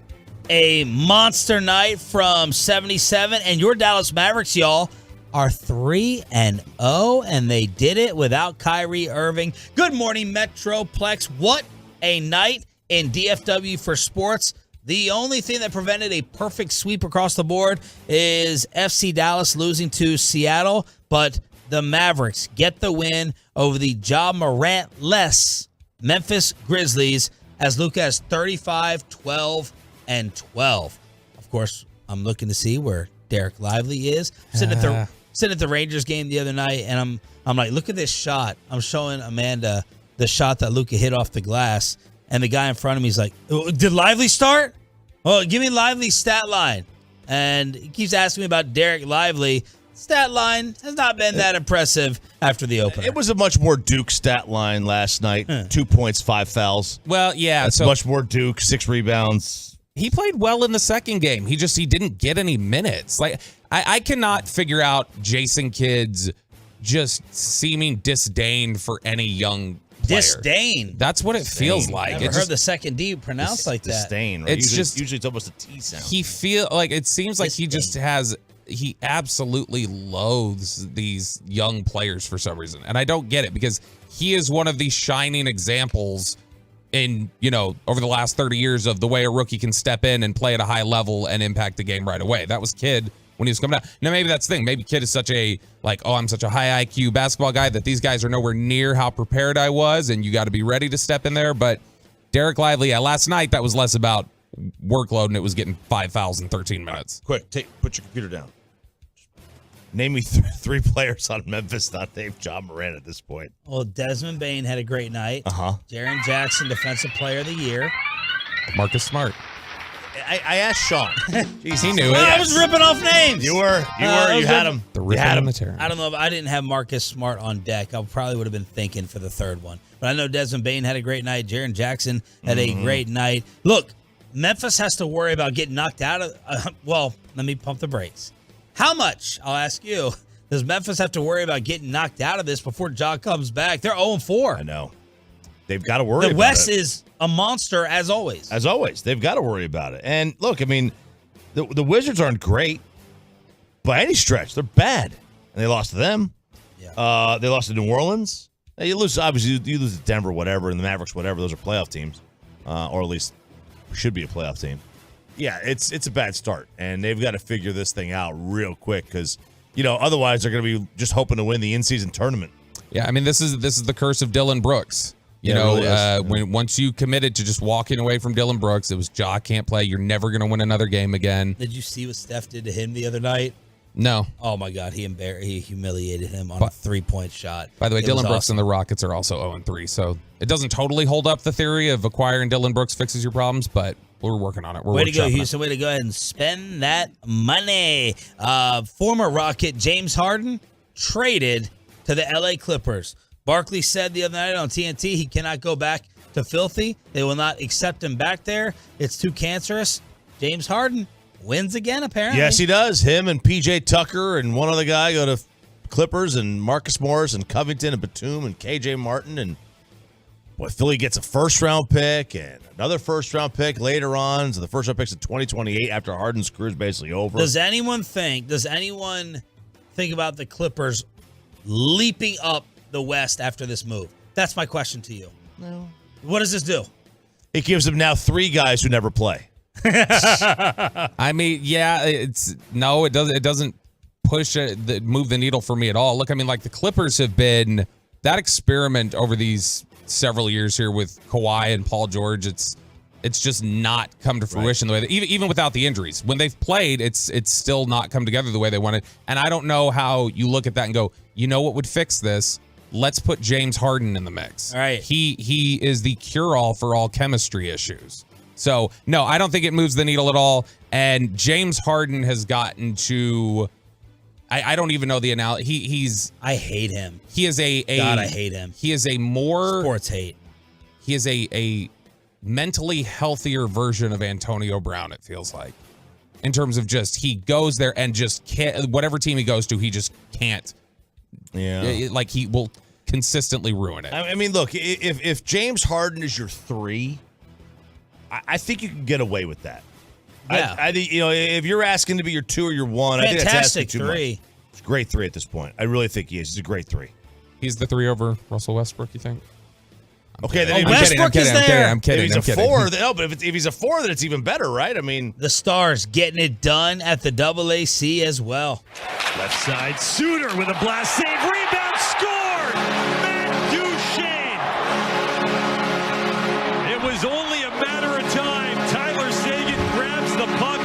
A monster night from 77, and your Dallas Mavericks, y'all, are 3-0, and they did it without Kyrie Irving. Good morning, Metroplex. What a night in DFW for sports. The only thing that prevented a perfect sweep across the board is FC Dallas losing to Seattle, but the Mavericks get the win over the Ja Morant-less Memphis Grizzlies as Luka has 35, 12, and 12. Of course, I'm looking to see where Derek Lively is. Sitting at the Rangers game the other night, and I'm like, look at this shot. I'm showing Amanda the shot that Luka hit off the glass, and the guy in front of me is like, did Lively start? Oh, give me Lively's stat line. And he keeps asking me about Derek Lively. Stat line has not been that impressive after the opener. It was a much more Duke stat line last night. 2 points, 5 fouls. Well, yeah. That's much more Duke, 6 rebounds. He played well in the second game. He didn't get any minutes. Like I cannot figure out Jason Kidd's just seeming disdain for any young player. Disdain. That's what it feels like. Never heard the second D pronounced like that. Disdain. Right? It's usually it's almost a T sound. It seems like he absolutely loathes these young players for some reason. And I don't get it because he is one of the shining examples in, over the last 30 years of the way a rookie can step in and play at a high level and impact the game right away. That was Kidd when he was coming out. Now, maybe that's the thing. Maybe Kidd is such I'm such a high IQ basketball guy that these guys are nowhere near how prepared I was, and you got to be ready to step in there. But Derek Lively, last night, that was less about workload, and it was getting 5 fouls in 13 minutes. Quick, put your computer down. Name me 3 players on Memphis not named Ja Morant at this point. Well, Desmond Bane had a great night. Jaren Jackson, Defensive Player of the Year. Marcus Smart. I asked Sean. He knew it. I was ripping off names. You had him. You had him. I don't know if I didn't have Marcus Smart on deck. I probably would have been thinking for the third one. But I know Desmond Bane had a great night. Jaren Jackson had a great night. Look, Memphis has to worry about getting knocked out of let me pump the brakes. How much, I'll ask you, does Memphis have to worry about getting knocked out of this before Ja comes back? They're 0-4. I know. They've got to worry about it. The West is a monster as always. As always. They've got to worry about it. And look, I mean, the Wizards aren't great by any stretch. They're bad. And they lost to them. Yeah. They lost to New Orleans. You lose, obviously, you lose to Denver, whatever, and the Mavericks, whatever. Those are playoff teams. Or at least should be a playoff team. Yeah, it's a bad start, and they've got to figure this thing out real quick because, otherwise they're going to be just hoping to win the in-season tournament. Yeah, I mean, this is the curse of Dylan Brooks. Once you committed to just walking away from Dylan Brooks, it was Ja can't play. You're never going to win another game again. Did you see what Steph did to him the other night? No. Oh, my God. He humiliated him on a 3-point shot. By the way, Dylan Brooks and the Rockets are also 0-3, so it doesn't totally hold up the theory of acquiring Dylan Brooks fixes your problems, but we're working on it. Way to go, Houston. Way to go ahead and spend that money. Former Rocket James Harden traded to the LA Clippers. Barkley said the other night on TNT he cannot go back to filthy. They will not accept him back there. It's too cancerous. James Harden wins again, apparently. Yes, he does. Him and P.J. Tucker and one other guy go to Clippers, and Marcus Morris and Covington and Batum and K.J. Martin. And Philly gets a first-round pick and another first-round pick later on. So the first-round pick's in 2028 after Harden's career is basically over. Does anyone think about the Clippers leaping up the West after this move? That's my question to you. No. What does this do? It gives them now 3 guys who never play. I mean, yeah, it doesn't move the needle for me at all. Look, I mean, like the Clippers have been that experiment over these several years here with Kawhi and Paul George. It's just not come to fruition the way that even without the injuries. When they've played, it's still not come together the way they wanted. And I don't know how you look at that and go, you know what would fix this? Let's put James Harden in the mix. All right. He is the cure-all for all chemistry issues. So, no, I don't think it moves the needle at all. And James Harden has gotten to I don't even know the analogy. I hate him. He is God, I hate him. He is a more sports hate. He is a mentally healthier version of Antonio Brown, it feels like. In terms of just, he goes there and just can't, whatever team he goes to, he just can't. Yeah. Like, he will consistently ruin it. I mean, look, if James Harden is your 3, I think you can get away with that. Yeah. I think, if you're asking to be your 2 or your 1, I think that's asking too much. It's a great 3 at this point. I really think he is. He's a great 3. He's the 3 over Russell Westbrook, you think? Okay, then Westbrook is there. I'm kidding. If he's a 4, but if he's a 4, then it's even better, right? I mean, the Stars getting it done at the AAC as well. Left side, Suter with a blast save, rebound, scored! Matt Duchesne! It was only a matter of time. Tyler Seguin grabs the puck.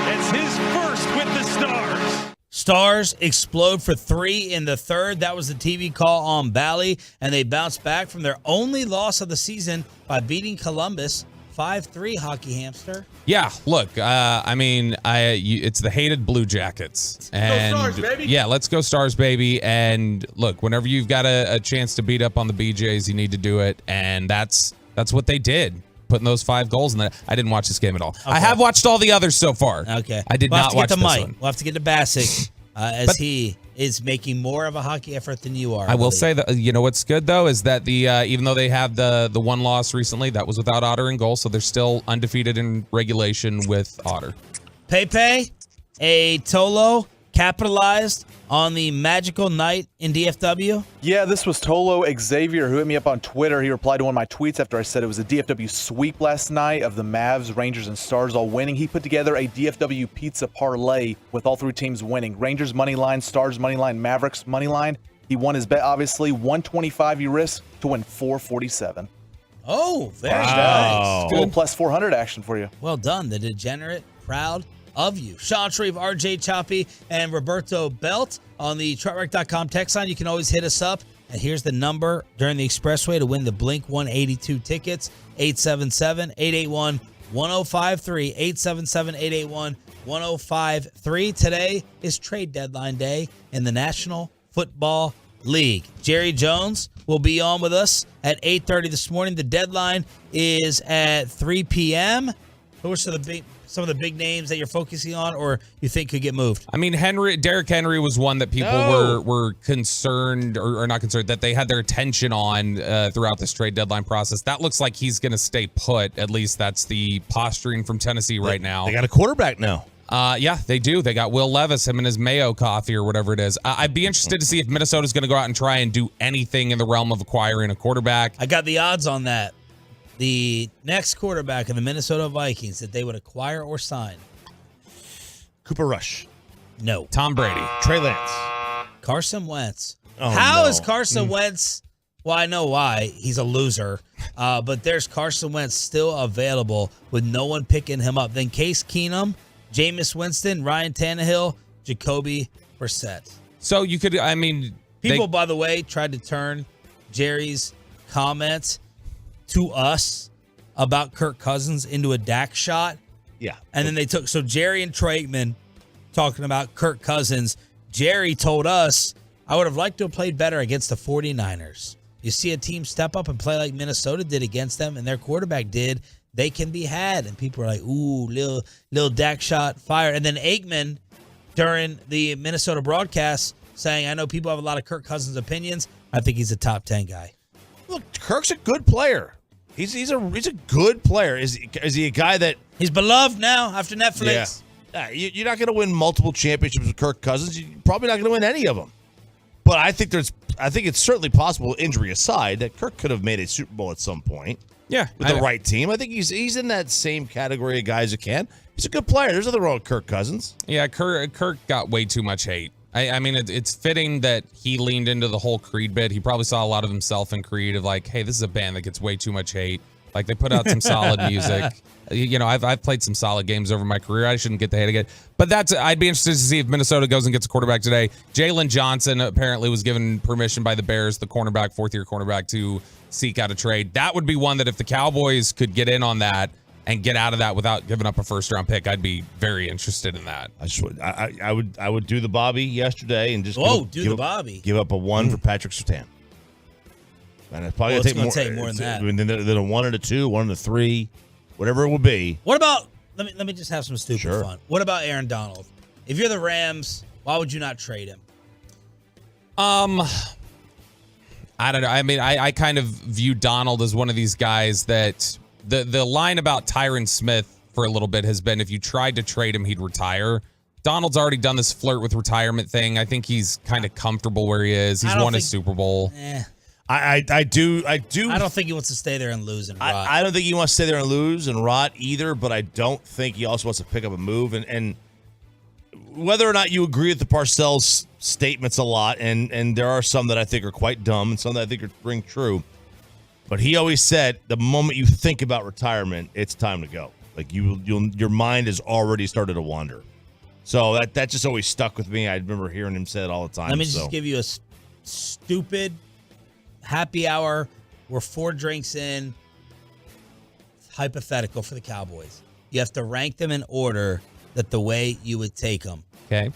It's his first with the Stars. Stars explode for 3 in the third. That was the TV call on Bally, and they bounced back from their only loss of the season by beating Columbus 5-3, Hockey Hamster. Yeah, look, it's the hated Blue Jackets. And Stars, baby. Yeah, let's go Stars, baby. And look, whenever you've got a chance to beat up on the BJs, you need to do it. And that's what they did, putting those 5 goals in there. I didn't watch this game at all. Okay. I have watched all the others so far. Okay. I did not watch this one. We'll have to get to Bassick as he is making more of a hockey effort than you are. I will say that, what's good, though, is that even though they have the one loss recently, that was without Otter in goal, so they're still undefeated in regulation with Otter. Pepe, a Tolo, capitalized on the magical night in DFW? Yeah, this was Tolo Xavier who hit me up on Twitter. He replied to one of my tweets after I said it was a DFW sweep last night of the Mavs, Rangers, and Stars all winning. He put together a DFW pizza parlay with all 3 teams winning. Rangers money line, Stars money line, Mavericks money line. He won his bet, obviously. 125 you risk to win 447. Oh, very nice. nice. A little plus 400 action for you. Well done. The Degenerate, proud of you. Sean Shreve, RJ Choppy, and Roberto Belt on the Truckwreck.com text line. You can always hit us up. And here's the number during the expressway to win the Blink 182 tickets. 877-881-1053. 877-881-1053. Today is trade deadline day in the National Football League. Jerry Jones will be on with us at 8:30 this morning. The deadline is at 3 p.m. Who are some of the big names that you're focusing on or you think could get moved? I mean, Derrick Henry was one that people were concerned or not concerned that they had their attention on throughout this trade deadline process. That looks like he's going to stay put. At least that's the posturing from Tennessee right now. They got a quarterback now. Yeah, they do. They got Will Levis, him and his Mayo coffee or whatever it is. I'd be interested to see if Minnesota's going to go out and try and do anything in the realm of acquiring a quarterback. I got the odds on that. The next quarterback of the Minnesota Vikings that they would acquire or sign. Cooper Rush. No. Tom Brady. Trey Lance. Carson Wentz. Oh, How no. is Carson Wentz? Well, I know why. He's a loser. But there's Carson Wentz still available with no one picking him up. Then Case Keenum, Jameis Winston, Ryan Tannehill, Jacoby Brissett. So you could, People, by the way, tried to turn Jerry's comments to us about Kirk Cousins into a Dak shot. Yeah. And then they took, so Jerry and Troy Aikman talking about Kirk Cousins. Jerry told us, I would have liked to have played better against the 49ers. You see a team step up and play like Minnesota did against them, and their quarterback did, they can be had. And people are like, ooh, little Dak shot fired. And then Aikman, during the Minnesota broadcast, saying, I know people have a lot of Kirk Cousins opinions. I think he's a top 10 guy. Look, Kirk's a good player. He's a good player. Is he a guy that he's beloved now after Netflix? Yeah. You're not going to win multiple championships with Kirk Cousins. You're probably not going to win any of them. But I think it's certainly possible, injury aside, that Kirk could have made a Super Bowl at some point. Yeah, with the right team. I think he's in that same category of guys who can. He's a good player. There's nothing wrong with Kirk Cousins. Yeah, Kirk got way too much hate. I mean, it's fitting that he leaned into the whole Creed bit. He probably saw a lot of himself in Creed of like, hey, this is a band that gets way too much hate. Like, they put out some solid music. I've played some solid games over my career. I shouldn't get the hate again. But I'd be interested to see if Minnesota goes and gets a quarterback today. Jalen Johnson apparently was given permission by the Bears, the cornerback, 4th-year cornerback, to seek out a trade. That would be one that if the Cowboys could get in on that, and get out of that without giving up a first-round pick, I'd be very interested in that. I would do the Bobby yesterday and just give up a 1 for Patrick Surtain. And it's probably going to take more than that. Than a 1 and a 2, 1 and a 3, whatever it would be. What about let me just have some stupid fun. What about Aaron Donald? If you're the Rams, why would you not trade him? I don't know. I mean, I kind of view Donald as one of these guys that the line about Tyron Smith for a little bit has been if you tried to trade him, he'd retire. Donald's already done this flirt with retirement thing. I think he's kind of comfortable where he is. He's won a Super Bowl. I do. I don't think he wants to stay there and lose and rot. I don't think he wants to stay there and lose and rot either, but I don't think he also wants to pick up a move. And whether or not you agree with the Parcells statements a lot, and there are some that I think are quite dumb and some that I think ring true, but he always said the moment you think about retirement, it's time to go. Like your mind has already started to wander. So that just always stuck with me. I remember hearing him say it all the time. Let me just give you a stupid happy hour. We're 4 drinks in. Hypothetical for the Cowboys. You have to rank them in order that the way you would take them. Okay.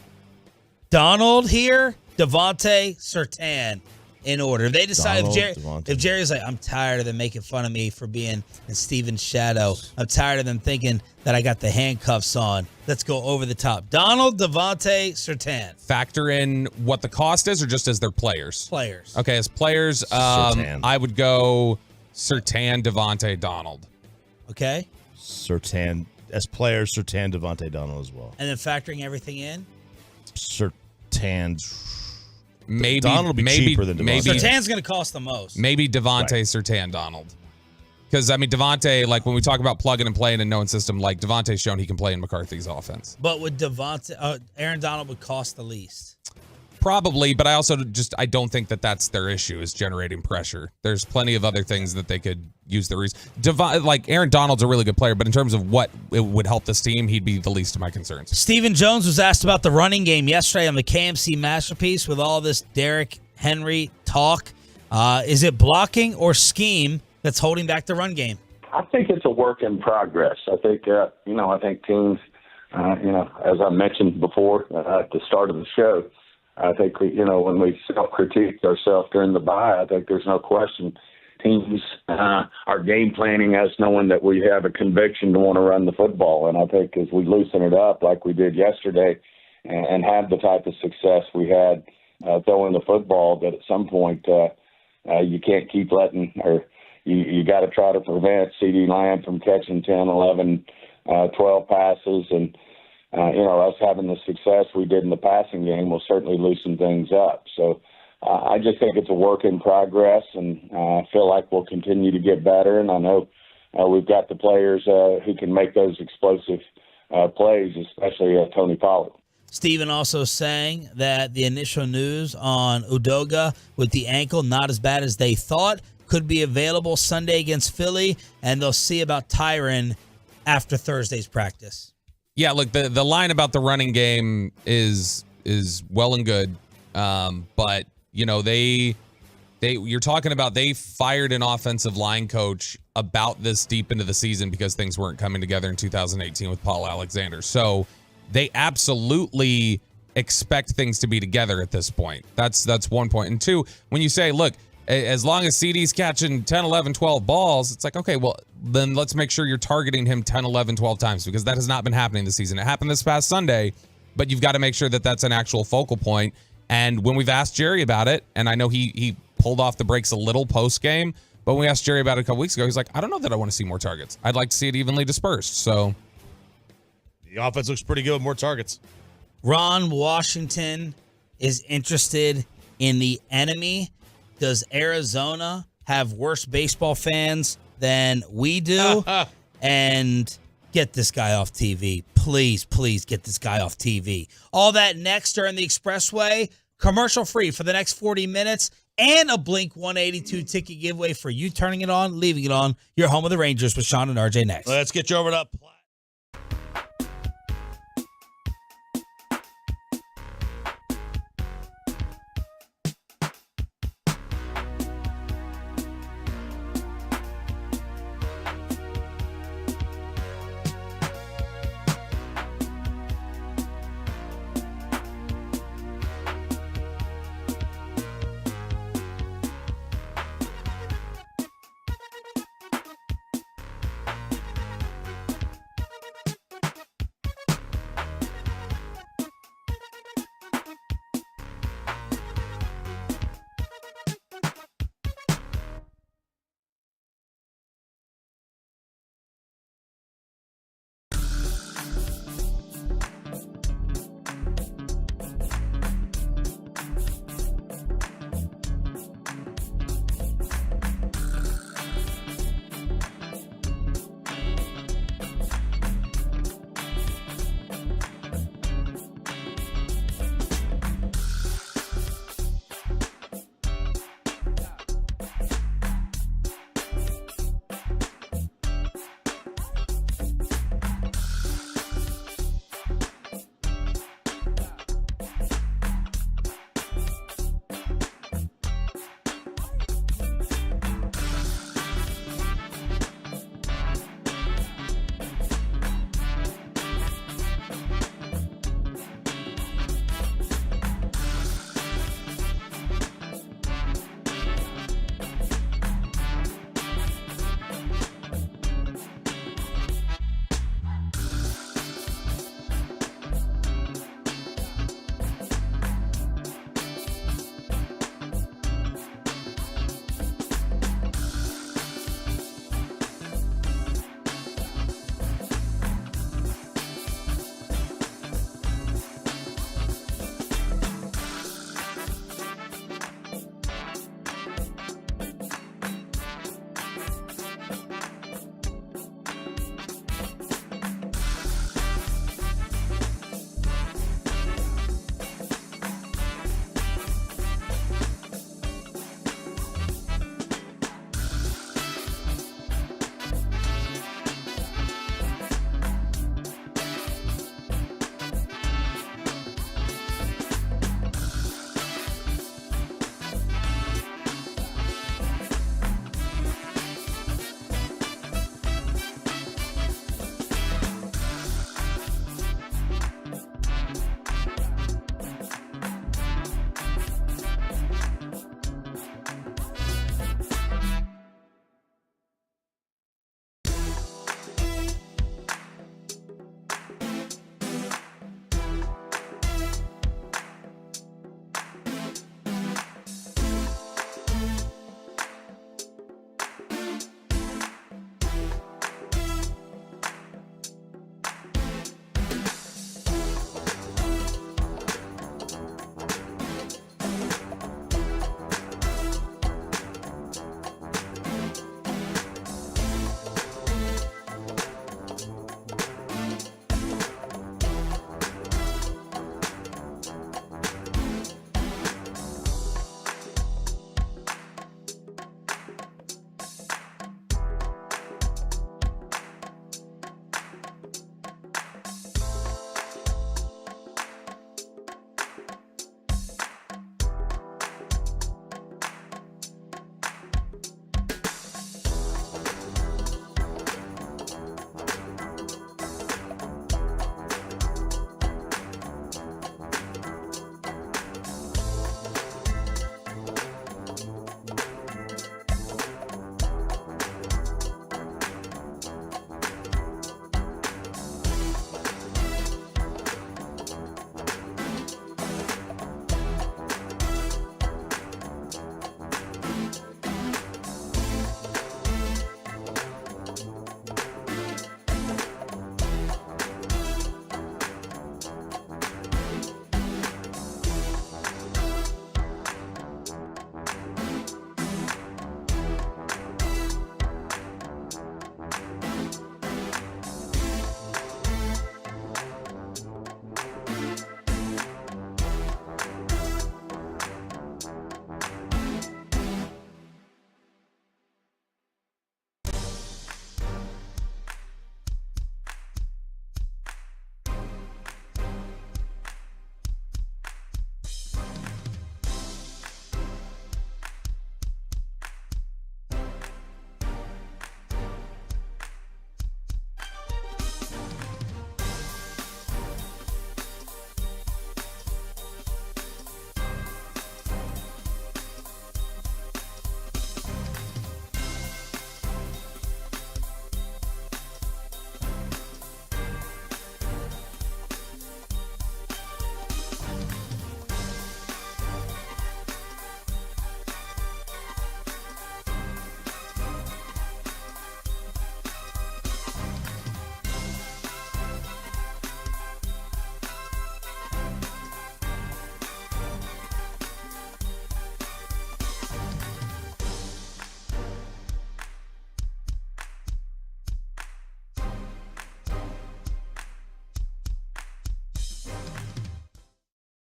Donald here, Devontae, Surtain in order. They decide if Jerry's like, I'm tired of them making fun of me for being in Steven's shadow. I'm tired of them thinking that I got the handcuffs on. Let's go over the top. Donald, Devontae, Surtain. Factor in what the cost is or just as their players? Players. Okay, as players, I would go Surtain, Devontae, Donald. Okay. Surtain. As players, Surtain, Devontae, Donald as well. And then factoring everything in? Surtain. Maybe Donald will be cheaper than Devontae. Surtain's going to cost the most. Maybe Devontae, Surtain, Donald. Because, I mean, Devontae, like when we talk about plugging and playing and knowing system, like Devontae's shown he can play in McCarthy's offense. But would Aaron Donald would cost the least? Probably, but I also I don't think that that's their issue is generating pressure. There's plenty of other things that they could use the reason. Like Aaron Donald's a really good player, but in terms of what it would help this team, he'd be the least of my concerns. Stephen Jones was asked about the running game yesterday on the KMC Masterpiece with all this Derrick Henry talk. Is it blocking or scheme that's holding back the run game? I think it's a work in progress. I think, I think teams, as I mentioned before at the start of the show, I think, when we self-critique ourselves during the bye, I think there's no question teams are game planning us knowing that we have a conviction to want to run the football. And I think as we loosen it up like we did yesterday and have the type of success we had throwing the football, that at some point you can't keep letting or you got to try to prevent CeeDee Lamb from catching 10, 11, 12 passes. And us having the success we did in the passing game will certainly loosen things up. So I just think it's a work in progress, and I feel like we'll continue to get better. And I know we've got the players who can make those explosive plays, especially Tony Pollard. Steven also saying that the initial news on Udoga with the ankle, not as bad as they thought, could be available Sunday against Philly, and they'll see about Tyron after Thursday's practice. Yeah, look, the line about the running game is well and good, but you're talking about they fired an offensive line coach about this deep into the season because things weren't coming together in 2018 with Paul Alexander. So they absolutely expect things to be together at this point. That's one point. And two, when you say, look, as long as CD's catching 10, 11, 12 balls, it's like, okay, well, then let's make sure you're targeting him 10, 11, 12 times because that has not been happening this season. It happened this past Sunday, but you've got to make sure that that's an actual focal point. And when we've asked Jerry about it, and I know he pulled off the brakes a little post-game, but when we asked Jerry about it a couple weeks ago, he's like, I don't know that I want to see more targets. I'd like to see it evenly dispersed. So the offense looks pretty good with more targets. Ron Washington is interested in the enemy. Does Arizona have worse baseball fans than we do? And get this guy off TV. Please, please get this guy off TV. All that next during the Expressway, commercial free for the next 40 minutes, and a Blink 182 ticket giveaway for you turning it on, leaving it on. Your home of the Rangers with Sean and RJ next. Let's get you over to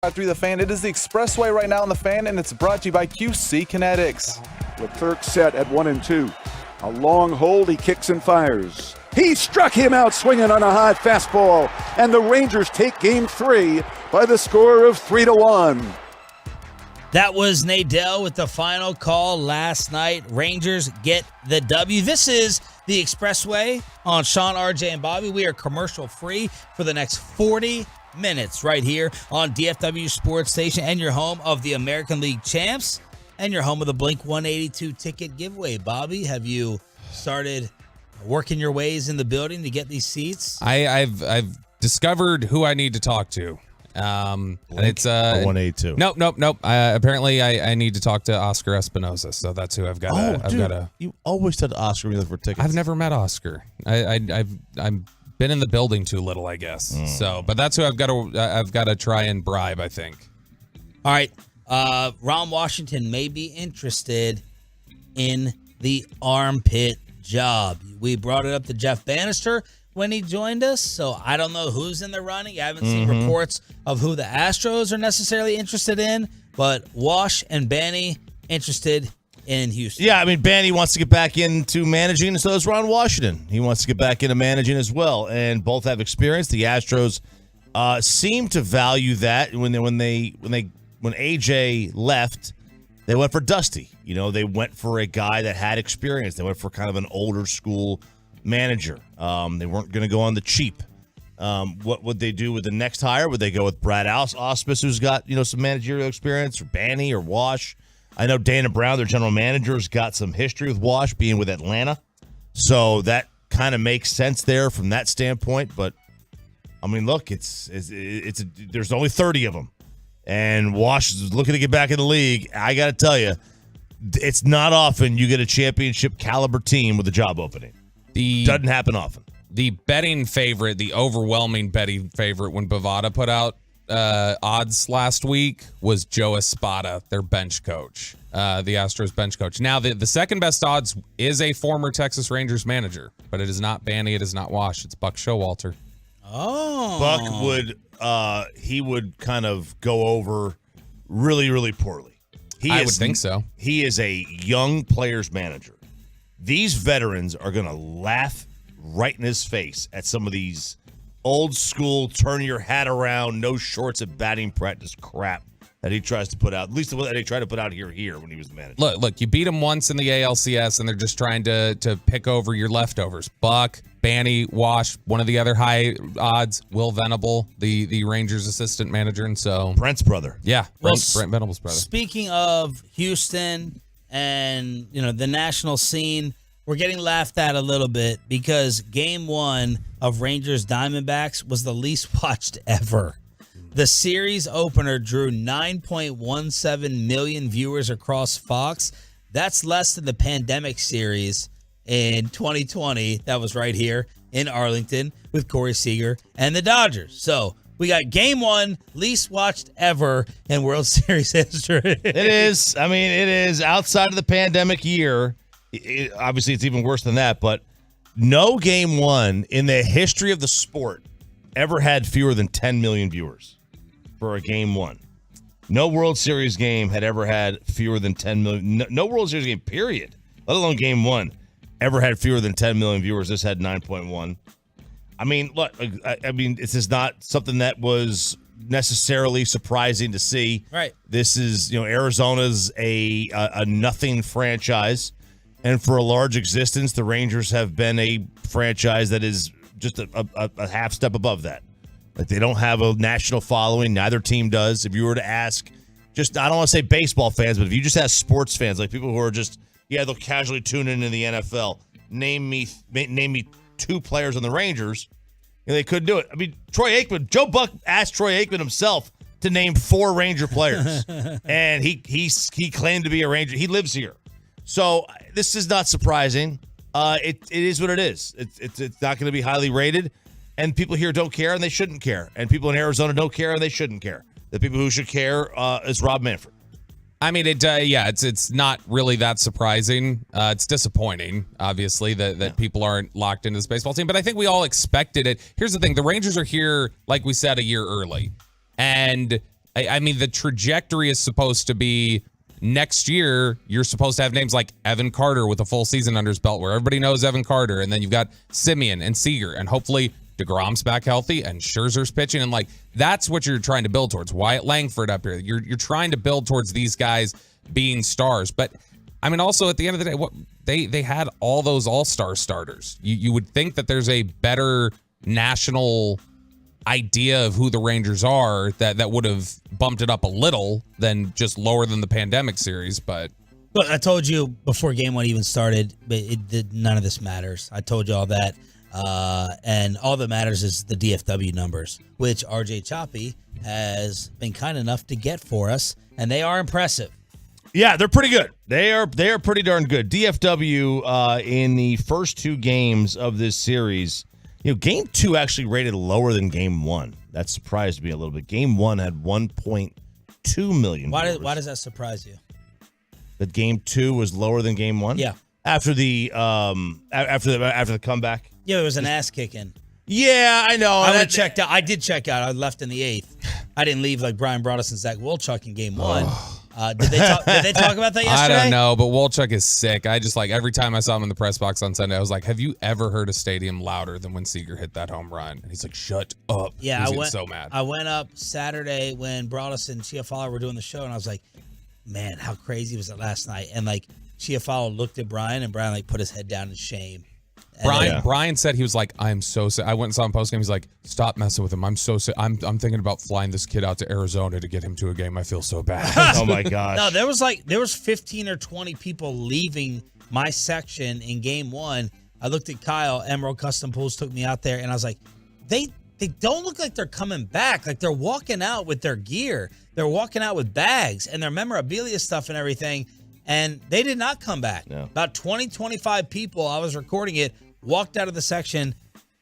Through the Fan. It is the Expressway right now on the Fan, and it's brought to you by QC Kinetics. Leclerc set at 1-2. A long hold, he kicks and fires. He struck him out swinging on a high fastball, and the Rangers take game 3 by the score of 3-1. That was Nadell with the final call last night. Rangers get the W. This is the Expressway on Sean, RJ, and Bobby. We are commercial free for the next 40 minutes right here on DFW Sports Station, and your home of the American League champs and your home of the Blink 182 ticket giveaway. Bobby, have you started working your ways in the building to get these seats? I've discovered who I need to talk to. And it's 182. Nope. Apparently I need to talk to Oscar Espinosa, so that's who I've got. You always said Oscar when you look for tickets. I've never met Oscar. I've been in the building too little, I guess. So, but that's who I've got to try and bribe, I think. All right. Ron Washington may be interested in the armpit job. We brought it up to Jeff Bannister when he joined us, so I don't know who's in the running. I haven't seen reports of who the Astros are necessarily interested in, but Wash and Banny interested in Houston. Yeah, I mean, Banny wants to get back into managing, and so does Ron Washington. He wants to get back into managing as well, and both have experience. The Astros seem to value that. When AJ left, they went for Dusty. You know, they went for a guy that had experience. They went for kind of an older school manager. They weren't going to go on the cheap. What would they do with the next hire? Would they go with Brad Auspis, who's got, some managerial experience, or Banny or Wash? I know Dana Brown, their general manager, has got some history with Wash being with Atlanta. So that kind of makes sense there from that standpoint. But, I mean, look, there's only 30 of them. And Wash is looking to get back in the league. I got to tell you, it's not often you get a championship caliber team with a job opening. Doesn't happen often. The betting favorite, the overwhelming betting favorite when Bovada put out odds last week was Joe Espada, their bench coach, the Astros bench coach. Now, the second best odds is a former Texas Rangers manager, but it is not Banny, it is not Wash, it's Buck Showalter. Oh. Buck would kind of go over really, really poorly. I would think so. He is a young players manager. These veterans are going to laugh right in his face at some of these old school, turn your hat around, no shorts at batting practice crap that he tries to put out. At least the one that he tried to put out here when he was the manager. Look, you beat him once in the ALCS, and they're just trying to pick over your leftovers. Buck, Banny, Wash, one of the other high odds, Will Venable, the Rangers assistant manager, and so Brent's brother. Yeah, Brent Venable's brother. Speaking of Houston and the national scene, we're getting laughed at a little bit because Game 1 of Rangers Diamondbacks was the least watched ever. The series opener drew 9.17 million viewers across Fox. That's less than the pandemic series in 2020 that was right here in Arlington with Corey Seager and the Dodgers. So we got Game 1, least watched ever in World Series history. It is. I mean, it is outside of the pandemic year. Obviously, it's even worse than that, but no Game 1 in the history of the sport ever had fewer than 10 million viewers for a Game 1. No World Series game had ever had fewer than 10 million. No World Series game, period, let alone Game 1, ever had fewer than 10 million viewers. This had 9.1. I mean, look, this is not something that was necessarily surprising to see. Right. This is, Arizona's a nothing franchise. And for a large existence, the Rangers have been a franchise that is just a half step above that. Like, they don't have a national following. Neither team does. If you were to ask, I don't want to say baseball fans, but if you just ask sports fans, like people who are just, they'll casually tune into the NFL, name me 2 players on the Rangers, they couldn't do it. I mean, Troy Aikman, Joe Buck asked Troy Aikman himself to name 4 Ranger players. And he claimed to be a Ranger. He lives here. So this is not surprising. It is what it is. It's not going to be highly rated, and people here don't care, and they shouldn't care. And people in Arizona don't care, and they shouldn't care. The people who should care is Rob Manfred. I mean, it's not really that surprising. It's disappointing, obviously, that people aren't locked into this baseball team, but I think we all expected it. Here's the thing. The Rangers are here, like we said, a year early, and I mean, the trajectory is supposed to be next year, you're supposed to have names like Evan Carter with a full season under his belt where everybody knows Evan Carter. And then you've got Simeon and Seager. And hopefully DeGrom's back healthy and Scherzer's pitching. And, like, that's what you're trying to build towards. Wyatt Langford up here. You're trying to build towards these guys being stars. But, I mean, also at the end of the day, they had all those all-star starters. You would think that there's a better national idea of who the Rangers are that would have bumped it up a little than just lower than the pandemic series. But look, I told you before game one even started, but none of this matters. I told you all that. And all that matters is the DFW numbers, which RJ Choppy has been kind enough to get for us, and they are impressive. Yeah, they're pretty good. They are pretty darn good. DFW in the first two games of this series, game 2 actually rated lower than game 1. That surprised me a little bit. Game 1 had 1.2 million. Why does that surprise you? That game 2 was lower than game 1? Yeah. After the comeback. Yeah, there was an ass kicking. Yeah, I know. I checked out. I did check out. I left in the 8th. I didn't leave like Brian Broaddus and Zach Wolchuk in game 1. Did they talk about that yesterday? I don't know, but Wolchuk is sick. I just every time I saw him in the press box on Sunday, I was like, have you ever heard a stadium louder than when Seager hit that home run? And he's like, shut up. Yeah, I went so mad. I went up Saturday when Broaddus and Chiafalo were doing the show, and I was like, man, how crazy was it last night? And Chiafalo looked at Brian, and Brian put his head down in shame. Brian said he was like, I'm so sick. I went and saw him post game. He's like, stop messing with him. I'm so sick. I'm thinking about flying this kid out to Arizona to get him to a game. I feel so bad. Oh my gosh. No, there was 15 or 20 people leaving my section in game 1. I looked at Kyle, Emerald Custom Pools took me out there, and I was like, they don't look like they're coming back. Like they're walking out with their gear. They're walking out with bags and their memorabilia stuff and everything. And they did not come back. No. About 20, 25 people, I was recording it, walked out of the section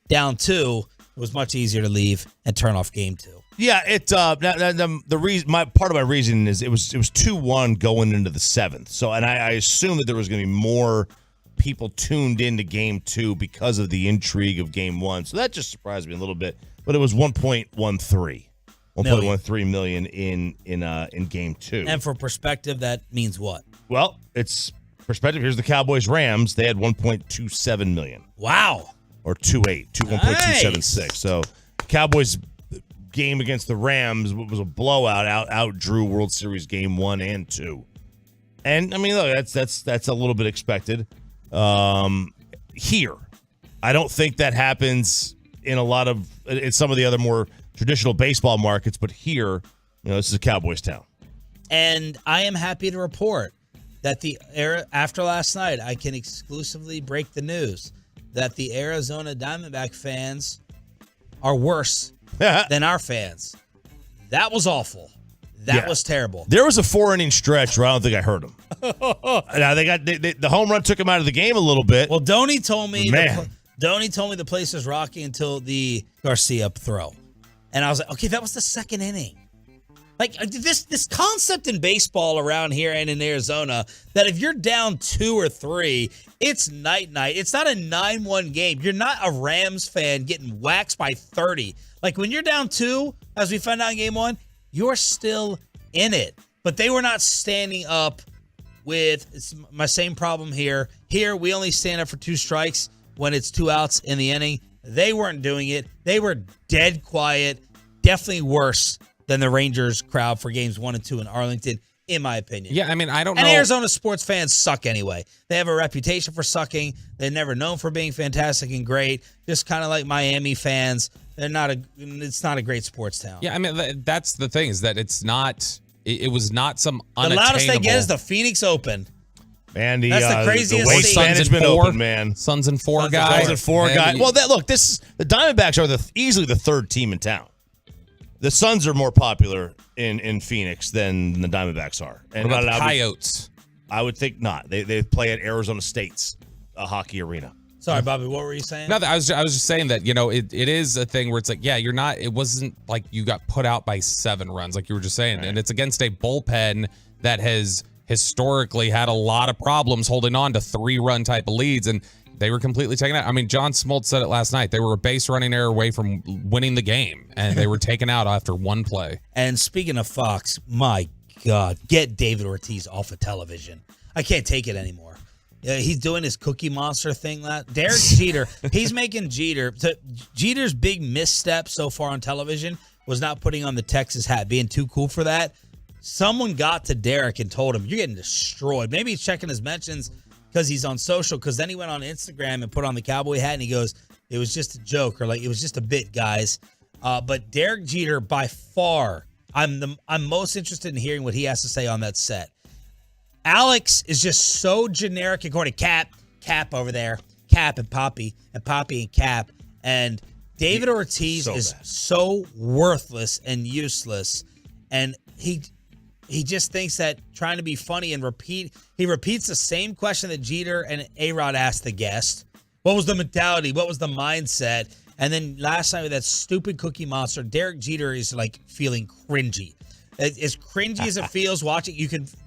down 2. It was much easier to leave and turn off game 2. Yeah, the reason, part of my reasoning is it was 2-1 going into the 7th. So, and I assumed that there was going to be more people tuned into game 2 because of the intrigue of game 1. So that just surprised me a little bit. But it was 1.13 million in game 2. And for perspective, that means what? Well, it's perspective. Here's the Cowboys-Rams. They had 1.27 million. Wow. Or 1.276. So Cowboys game against the Rams was a blowout. Out drew World Series game 1 and 2. And I mean, look, that's a little bit expected. Here, I don't think that happens in some of the other more traditional baseball markets, but here, this is a Cowboys town. And I am happy to report that after last night, I can exclusively break the news that the Arizona Diamondback fans are worse than our fans. That was awful. That was terrible. There was a 4-inning stretch where I don't think I heard them. Now the home run took him out of the game a little bit. Well, Donnie told me the place was rocking until the Garcia throw, and I was like, okay, that was the 2nd inning. Like this concept in baseball around here and in Arizona that if you're down 2 or 3, it's night. It's not a 9-1 game. You're not a Rams fan getting waxed by 30. Like when you're down 2, as we found out in game 1, you're still in it. But they were not standing up it's my same problem here. Here, we only stand up for 2 strikes when it's 2 outs in the inning. They weren't doing it. They were dead quiet. Definitely worse than the Rangers crowd for games 1 and 2 in Arlington, in my opinion. Yeah, I mean, I don't know. And Arizona sports fans suck anyway. They have a reputation for sucking. They're never known for being fantastic and great. Just kind of like Miami fans. It's not a great sports town. Yeah, I mean, that's the thing is that it's not, it was not some unattainable. The loudest they get is the Phoenix Open. Man, that's the craziest the waste management open, man. Suns and 4 guy. Suns and 4 guy. Well, the Diamondbacks are easily the 3rd team in town. The Suns are more popular in Phoenix than the Diamondbacks are. And what about the Coyotes? I would think not. They play at Arizona State's hockey arena. Sorry, Bobby, what were you saying? No, I was just saying that, it is a thing where it's like, yeah, it wasn't like you got put out by 7 runs like you were just saying. Right. And it's against a bullpen that has historically had a lot of problems holding on to 3-run type of leads, and they were completely taken out. I mean, John Smoltz said it last night. They were a base running error away from winning the game, and they were taken out after one play. And speaking of Fox, my God, get David Ortiz off of television. I can't take it anymore. He's doing his Cookie Monster thing. Derek Jeter, he's making Jeter. Jeter's big misstep so far on television was not putting on the Texas hat, being too cool for that. Someone got to Derek and told him, you're getting destroyed. Maybe he's checking his mentions because he's on social, because then he went on Instagram and put on the cowboy hat and he goes, it was just a joke, or like, it was just a bit, guys. But Derek Jeter, by far, I'm most interested in hearing what he has to say on that set. Alex is just so generic, according to Cap over there, Cap and Poppy and Cap. And David Ortiz is so worthless and useless. And he just thinks that trying to be funny and he repeats the same question that Jeter and A-Rod asked the guest. What was the mentality? What was the mindset? And then last night with that stupid Cookie Monster, Derek Jeter is like feeling cringy. As cringy as it feels watching,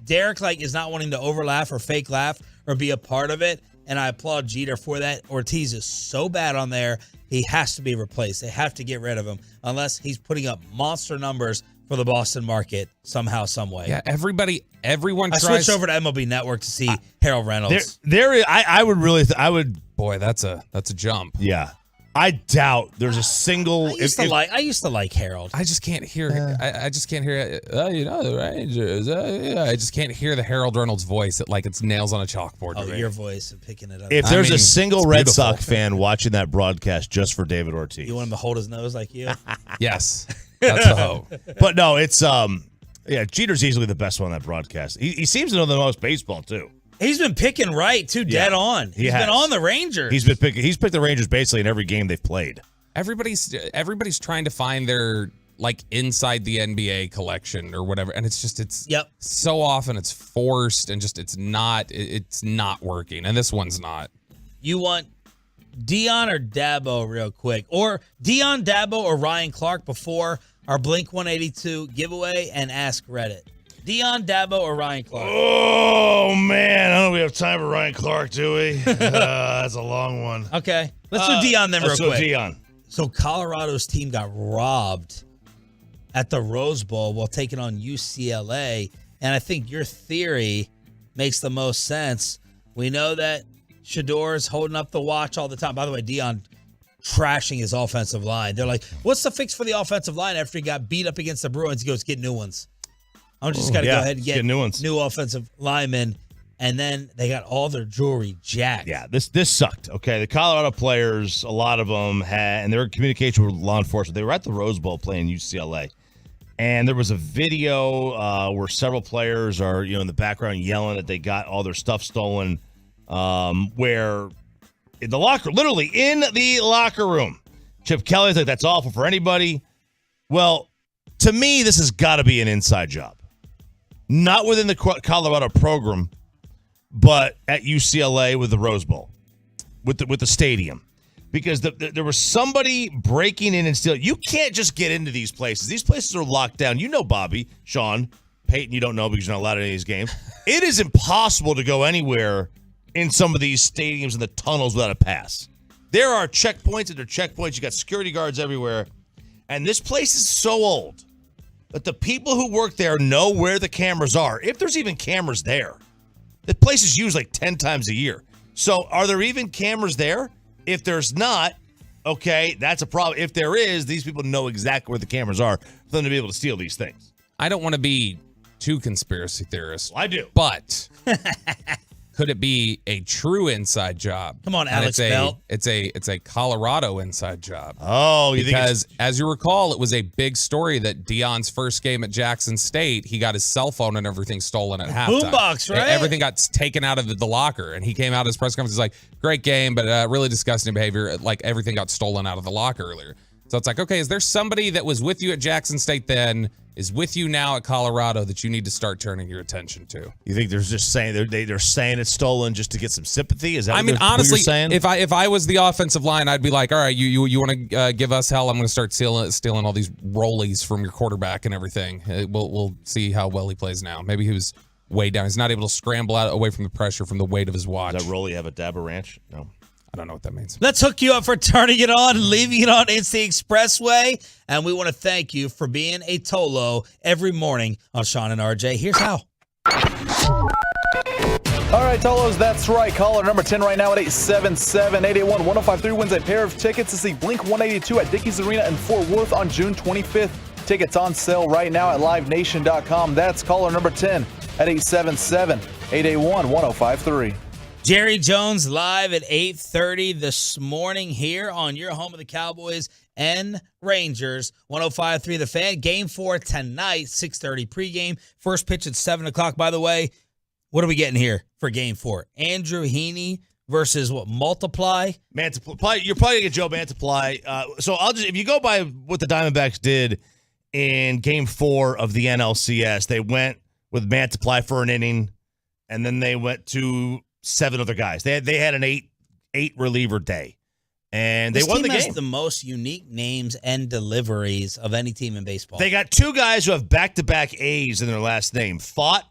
Derek is not wanting to overlaugh or fake laugh or be a part of it. And I applaud Jeter for that. Ortiz is so bad on there. He has to be replaced. They have to get rid of him unless he's putting up monster numbers for the Boston market somehow, some way. Yeah, everyone tries. I switched over to MLB Network to see Harold Reynolds. I would. Boy, that's a jump. Yeah. I doubt there's a single. I used to like Harold. I just can't hear. I just can't hear. The Rangers. I just can't hear the Harold Reynolds voice. It's nails on a chalkboard. Oh, your voice and picking it up. If there's a single Red Sox fan watching that broadcast just for David Ortiz, you want him to hold his nose like you? Yes, that's the hope. But no, it's Jeter's easily the best one on that broadcast. He seems to know the most baseball too. He's been picking right, too, dead on. He's been on the Rangers. He's picked the Rangers basically in every game they've played. Everybody's trying to find their inside the NBA collection or whatever, and it's so often it's forced and just it's not working, and this one's not. You want Dion or Dabo real quick, or Dion, Dabo, or Ryan Clark before our Blink 182 giveaway and Ask Reddit. Dion, Dabo, or Ryan Clark? Oh, man. I don't know if we have time for Ryan Clark, do we? That's a long one. Okay. Let's do Dion then real quick. Let's do Dion. So Colorado's team got robbed at the Rose Bowl while taking on UCLA. And I think your theory makes the most sense. We know that Shador's holding up the watch all the time. By the way, Dion trashing his offensive line. They're like, what's the fix for the offensive line after he got beat up against the Bruins? He goes, get new ones. I'm just got to go ahead and get new ones. New offensive linemen. And then they got all their jewelry jacked. Yeah, this sucked. Okay, the Colorado players, a lot of them had, and they were in communication with law enforcement. They were at the Rose Bowl playing UCLA. And there was a video where several players are, in the background yelling that they got all their stuff stolen. Where in the locker room, Chip Kelly's like, that's awful for anybody. Well, to me, this has got to be an inside job. Not within the Colorado program, but at UCLA with the Rose Bowl, with the stadium. Because there was somebody breaking in and stealing. You can't just get into these places. These places are locked down. Bobby, Sean, Peyton, you don't know because you're not allowed in any of these games. It is impossible to go anywhere in some of these stadiums and the tunnels without a pass. There are checkpoints and there are checkpoints. You got security guards everywhere. And this place is so old that the people who work there know where the cameras are, if there's even cameras there. The place is used 10 times a year. So are there even cameras there? If there's not, okay, that's a problem. If there is, these people know exactly where the cameras are for them to be able to steal these things. I don't want to be too conspiracy theorist. Well, I do. But could it be a true inside job? Come on, Alex Bell. It's a Colorado inside job. Oh, because as you recall, it was a big story that Dion's first game at Jackson State, he got his cell phone and everything stolen at halftime. Boombox, right? Everything got taken out of the locker, and he came out at his press conference. He's like, "Great game, but really disgusting behavior. Everything got stolen out of the locker earlier." So it's okay, is there somebody that was with you at Jackson State then, is with you now at Colorado that you need to start turning your attention to? You think they're just saying they're saying it's stolen just to get some sympathy? Is that honestly, what you're saying? if I was the offensive line, I'd be like, all right, you want to give us hell? I'm going to start stealing all these rollies from your quarterback and everything. We'll see how well he plays now. Maybe he was weighed down. He's not able to scramble out away from the pressure from the weight of his watch. Does that roll you have a Dabo Ranch? No. I don't know what that means. Let's hook you up for turning it on and leaving it on. It's the Expressway. And we want to thank you for being a Tolo every morning on Sean and RJ. Here's how. All right, Tolos, that's right. Caller number 10 right now at 877-881-1053 wins a pair of tickets to see Blink 182 at Dickies Arena in Fort Worth on June 25th. Tickets on sale right now at livenation.com. That's caller number 10 at 877-881-1053. Jerry Jones live at 8:30 this morning here on your home of the Cowboys and Rangers. 105.3 The Fan. Game 4 tonight, 6:30 pregame. First pitch at 7 o'clock. By the way, what are we getting here for Game 4? Andrew Heaney versus what? Multiply? Mantiply. You're probably going to get Joe Mantiply. So if you go by what the Diamondbacks did in Game 4 of the NLCS, they went with Mantiply for an inning, and then they went to 7 other guys. They had an eight reliever day, and they won the game. This team has the most unique names and deliveries of any team in baseball. They got 2 guys who have back-to-back A's in their last name, Thought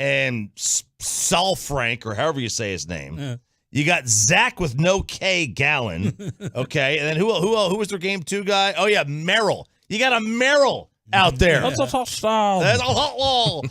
and Saul Frank, or however you say his name. Yeah. You got Zach with no K, Gallen. Okay, and then who was their Game 2 guy? Oh yeah, Merrill. You got a Merrill out there. That's a touchdown. That's a hot wall.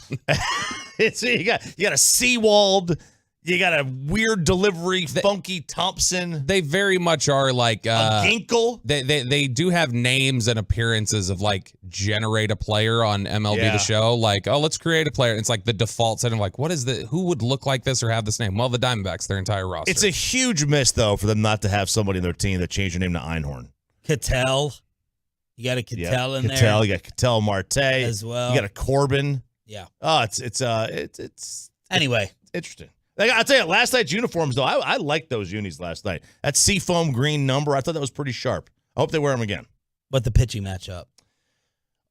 You got a Seawald. You got a weird delivery, funky Thompson. They very much are like Ginkle. They do have names and appearances of like generate a player on MLB Yeah. The Show. Like, oh, let's create a player. It's like the default setting. Like, what is who would look like this or have this name? Well, the Diamondbacks, their entire roster. It's a huge miss though for them not to have somebody in their team that changed their name to Einhorn. Cattell. You got a Cattell in there. Cattell. You got Cattell Marte as well. You got a Corbin. Yeah. Oh, it's anyway. Interesting. Like, I'll tell you, last night's uniforms, though, I liked those unis last night. That seafoam green number, I thought that was pretty sharp. I hope they wear them again. But the pitching matchup.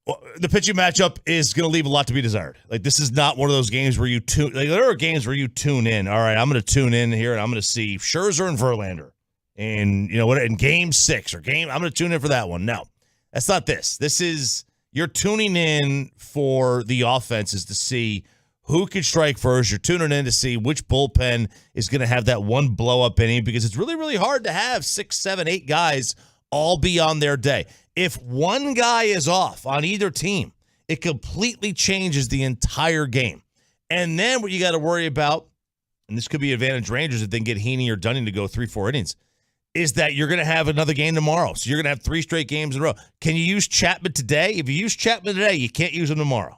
Well, the pitching matchup is going to leave a lot to be desired. Like, this is not one of those games where you tune. Like, there are games where you tune in. All right, I'm going to tune in here, and I'm going to see Scherzer and Verlander. And, in Game 6 I'm going to tune in for that one. No, that's not this. This is, you're tuning in for the offenses to see who can strike first. You're tuning in to see which bullpen is going to have that one blow-up inning because it's really, really hard to have 6, 7, 8 guys all be on their day. If one guy is off on either team, it completely changes the entire game. And then what you got to worry about, and this could be advantage Rangers if they can get Heaney or Dunning to go 3-4 innings, is that you're going to have another game tomorrow. So you're going to have 3 straight games in a row. Can you use Chapman today? If you use Chapman today, you can't use him tomorrow.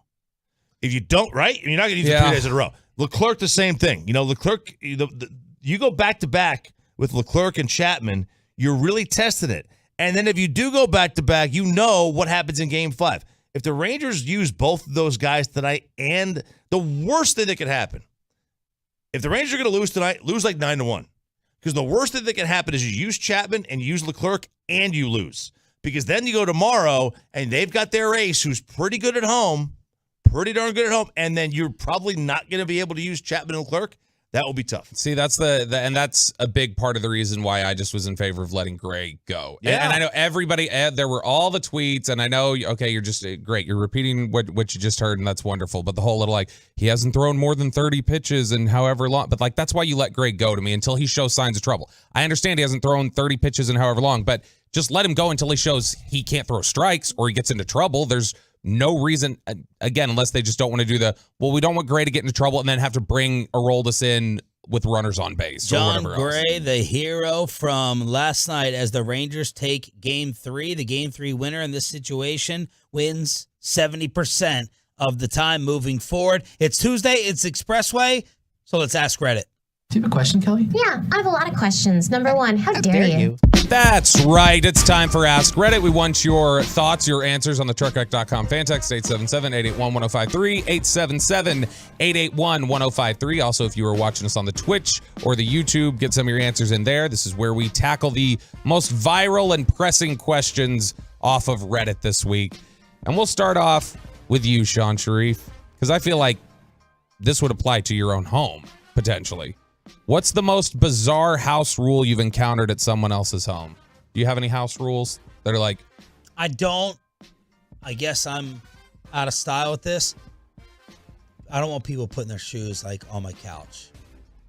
If you don't, right? You're not going to use him 3 days in a row. Leclerc, the same thing. Leclerc, you go back-to-back with Leclerc and Chapman, you're really testing it. And then if you do go back-to-back, you know what happens in Game 5. If the Rangers use both of those guys tonight, and the worst thing that could happen, if the Rangers are going to lose tonight, lose like 9-1. Because the worst thing that can happen is you use Chapman and use Leclerc and you lose. Because then you go tomorrow and they've got their ace who's pretty good at home, pretty darn good at home, and then you're probably not going to be able to use Chapman and Leclerc. That will be tough. See, that's and that's a big part of the reason why I just was in favor of letting Gray go. Yeah. And I know everybody, there were all the tweets, and I know, okay, you're just great. You're repeating what you just heard, and that's wonderful. But the whole little, he hasn't thrown more than 30 pitches in however long. But, that's why you let Gray go to me until he shows signs of trouble. I understand he hasn't thrown 30 pitches in however long, but just let him go until he shows he can't throw strikes or he gets into trouble. There's no reason, again, unless they just don't want to do we don't want Gray to get into trouble and then have to bring Aroldis in with runners on base. John or whatever Gray, else. the hero from last night as the Rangers take Game 3. The Game 3 winner in this situation wins 70% of the time moving forward. It's Tuesday. It's Expressway. So let's ask Reddit. Do you have a question, Kelly? Yeah, I have a lot of questions. Number one, how dare you? That's right. It's time for Ask Reddit. We want your thoughts, your answers on the truckwreck.com fan text 877-881-1053, 877-881-1053. Also, if you were watching us on the Twitch or the YouTube, get some of your answers in there. This is where we tackle the most viral and pressing questions off of Reddit this week. And we'll start off with you, Sean Sharif, because I feel like this would apply to your own home, potentially. What's the most bizarre house rule you've encountered at someone else's home? Do you have any house rules that are I don't. I guess I'm out of style with this. I don't want people putting their shoes like on my couch.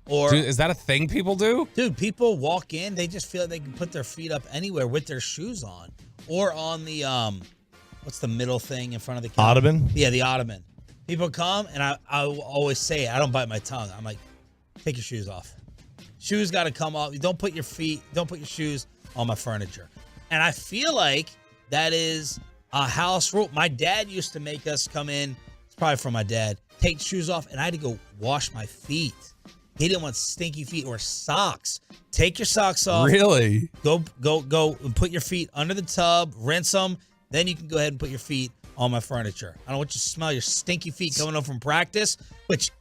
Or Dude, is that a thing people do? Dude, people walk in, they just feel like they can put their feet up anywhere with their shoes on. Or on the what's the middle thing in front of the couch? Ottoman? Yeah, the ottoman. People come and I always say it. I don't bite my tongue. I'm like, take your shoes off. Shoes got to come off. Don't put your shoes on my furniture. And I feel like that is a house rule. My dad used to make us come in. It's probably from my dad. Take shoes off, and I had to go wash my feet. He didn't want stinky feet or socks. Take your socks off. Really? Go and put your feet under the tub, rinse them. Then you can go ahead and put your feet on my furniture. I don't want you to smell your stinky feet coming home from practice, which,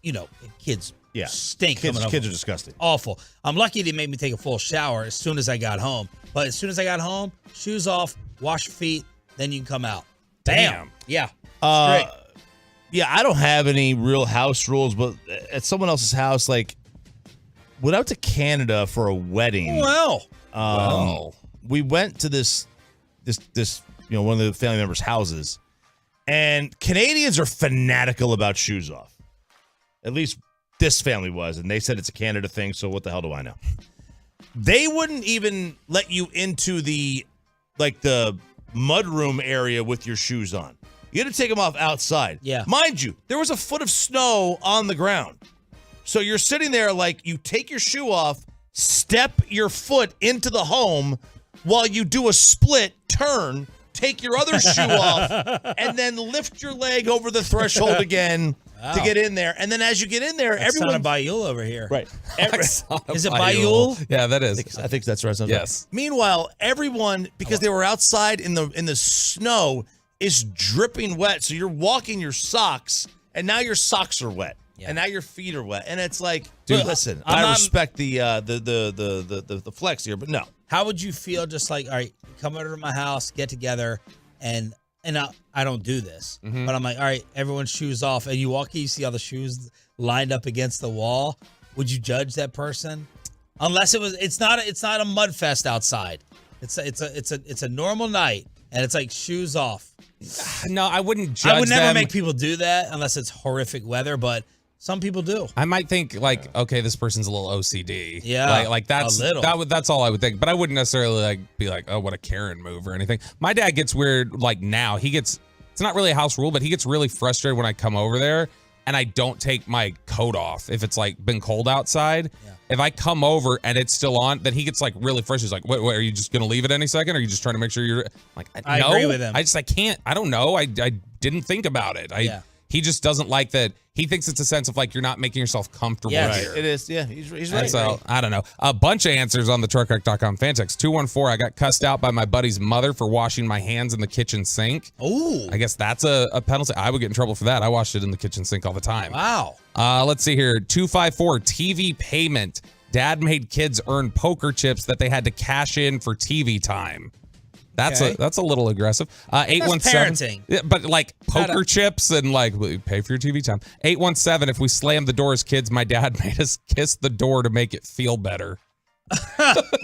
kids stink. Kids coming are home. disgusting. Awful. I'm lucky they made me take a full shower as soon as I got home. But as soon as I got home, shoes off, wash your feet, then you can come out. Bam. Yeah. Straight. Yeah, I don't have any real house rules, but at someone else's house, like, went out to Canada for a wedding. Wow. We went to this, one of the family members' houses, and Canadians are fanatical about shoes off. At least this family was, and they said it's a Canada thing, so what the hell do I know? They wouldn't even let you into the mudroom area with your shoes on. You had to take them off outside. Yeah. Mind you, there was a foot of snow on the ground. So you're sitting there like you take your shoe off, step your foot into the home while you do a split turn, take your other shoe off, and then lift your leg over the threshold again to get in there. And then as you get in there, everyone... Bayou over here. Right. Is it Bayou? Yeah, that is. I think that's right. Yes. Meanwhile, everyone, because they were outside in the snow, is dripping wet. So you're walking your socks, and now your socks are wet. Yeah. And now your feet are wet. And it's like, dude, listen, I respect the flex here, but no. How would you feel just like, all right, come over to my house, get together, and I don't do this, but I'm like, all right, everyone's shoes off, and you walk in, you see all the shoes lined up against the wall. Would you judge that person? Unless it's not a mud fest outside. It's a normal night, and it's like shoes off. No, I wouldn't judge I would never them. make people do that unless it's horrific weather, but some people do. I might think like, okay, this person's a little OCD. Yeah, like that's a little. That's all I would think. But I wouldn't necessarily be like, oh, what a Karen move or anything. My dad gets weird. Like now, it's not really a house rule, but he gets really frustrated when I come over there and I don't take my coat off if it's like been cold outside. Yeah. If I come over and it's still on, then he gets like really frustrated. He's like, what, are you just gonna leave it any second? Or are you just trying to make sure you're like? I agree with him. I can't. I don't know. I didn't think about it. He just doesn't like that. He thinks it's a sense of like you're not making yourself comfortable here. It is. Yeah, he's right. So I don't know. A bunch of answers on the truckwreck.com fan text. 214. I got cussed out by my buddy's mother for washing my hands in the kitchen sink. Oh, I guess that's a penalty. I would get in trouble for that. I washed it in the kitchen sink all the time. Wow. Let's see here. 254. TV payment. Dad made kids earn poker chips that they had to cash in for TV time. That's a little aggressive. 817. Parenting. But like poker chips and like pay for your TV time. 817. If we slammed the door as kids, my dad made us kiss the door to make it feel better.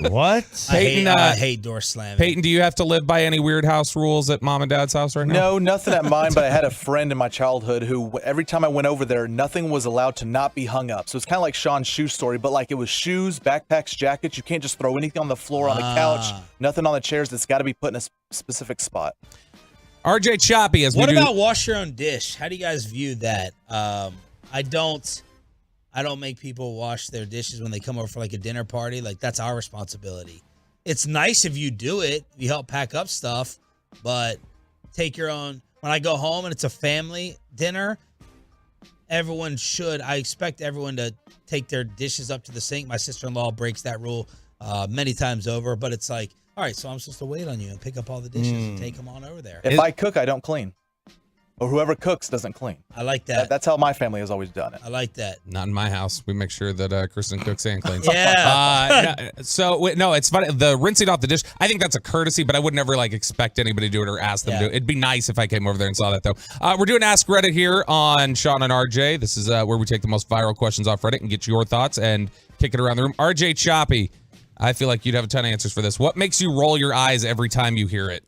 What? Peyton, I hate door slamming. Peyton, do you have to live by any weird house rules at mom and dad's house right now? No, nothing at mine, but I had a friend in my childhood who every time I went over there, nothing was allowed to not be hung up. So it's kind of like Sean's shoe story, but like it was shoes, backpacks, jackets. You can't just throw anything on the floor, on the couch, nothing on the chairs. It's got to be put in a specific spot. RJ Choppy, what about wash your own dish? How do you guys view that? I don't make people wash their dishes when they come over for like a dinner party. Like that's our responsibility. It's nice if you do it. You help pack up stuff, but take your own. When I go home and it's a family dinner, I expect everyone to take their dishes up to the sink. My sister-in-law breaks that rule many times over, but it's like, all right, so I'm supposed to wait on you and pick up all the dishes and take them on over there. If I cook, I don't clean. Or whoever cooks doesn't clean. I like that. That's how my family has always done it. I like that. Not in my house. We make sure that Kristen cooks and cleans. Yeah. No, it's funny. The rinsing off the dish, I think that's a courtesy, but I would never like expect anybody to do it or ask them to do it. It'd be nice if I came over there and saw that, though. We're doing Ask Reddit here on Sean and RJ. This is where we take the most viral questions off Reddit and get your thoughts and kick it around the room. RJ Choppy, I feel like you'd have a ton of answers for this. What makes you roll your eyes every time you hear it?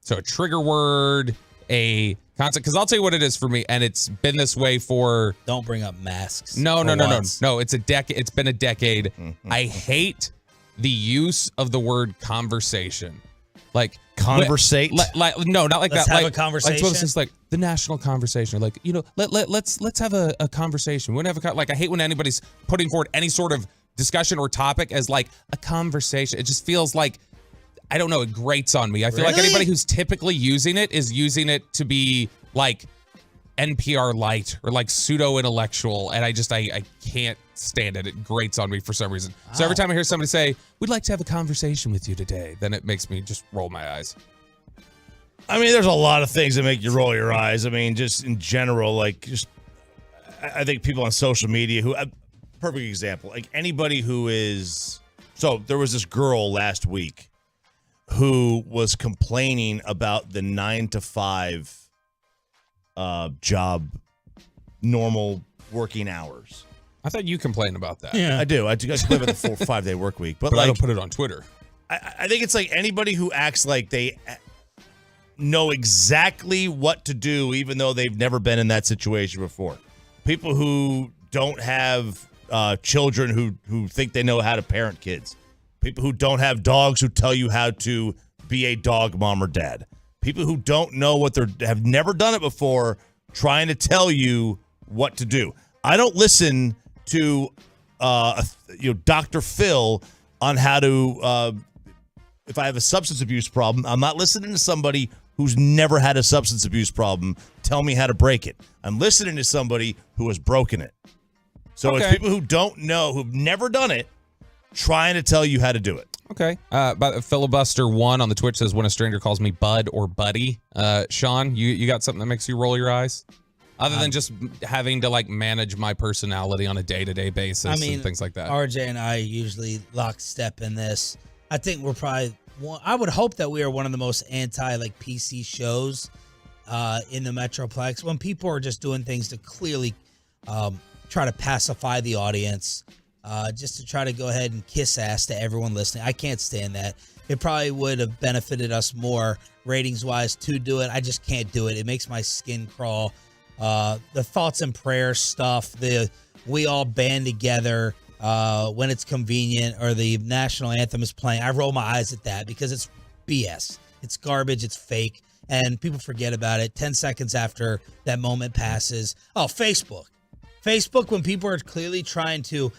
So a trigger word, a concept. Because I'll tell you what it is for me, and it's been this way for. Don't bring up masks. No. It's a decade. It's been a decade. I hate the use of the word conversation. Like conversate. No, not like let's that. Have like a conversation. Like, it's just like the national conversation. Like, you know, let's have a conversation. We have like I hate when anybody's putting forward any sort of discussion or topic as like a conversation. It just feels like, I don't know, it grates on me. I feel like anybody who's typically using it is using it to be like NPR light or like pseudo intellectual, and I can't stand it. It grates on me for some reason. So every time I hear somebody say, "We'd like to have a conversation with you today," then it makes me just roll my eyes. I mean, there's a lot of things that make you roll your eyes. I mean, just in general, like just I think people on social media who perfect example, like anybody who is. So there was this girl last week who was complaining about the 9 to 5 job, normal working hours. I thought you complained about that. Yeah, I do. I complain about the 4 or 5 day work week, but like, I don't put it on Twitter. I think it's like anybody who acts like they know exactly what to do, even though they've never been in that situation before. People who don't have children who think they know how to parent kids. People who don't have dogs who tell you how to be a dog mom or dad. People who don't know have never done it before, trying to tell you what to do. I don't listen to Dr. Phil on how to if I have a substance abuse problem. I'm not listening to somebody who's never had a substance abuse problem tell me how to break it. I'm listening to somebody who has broken it. So It's people who don't know, who've never done it, trying to tell you how to do it. Okay. But Filibuster 1 on the Twitch says, when a stranger calls me bud or buddy. Sean, you got something that makes you roll your eyes? Other than just having to like manage my personality on a day-to-day basis and things like that. RJ and I usually lockstep in this. I think we're probably I would hope that we are one of the most anti like PC shows in the Metroplex, when people are just doing things to clearly try to pacify the audience. Just to try to go ahead and kiss ass to everyone listening. I can't stand that. It probably would have benefited us more ratings-wise to do it. I just can't do it. It makes my skin crawl. The thoughts and prayers stuff, we all band together when it's convenient or the national anthem is playing. I roll my eyes at that because it's BS. It's garbage. It's fake. And people forget about it 10 seconds after that moment passes. Oh, Facebook, when people are clearly trying to...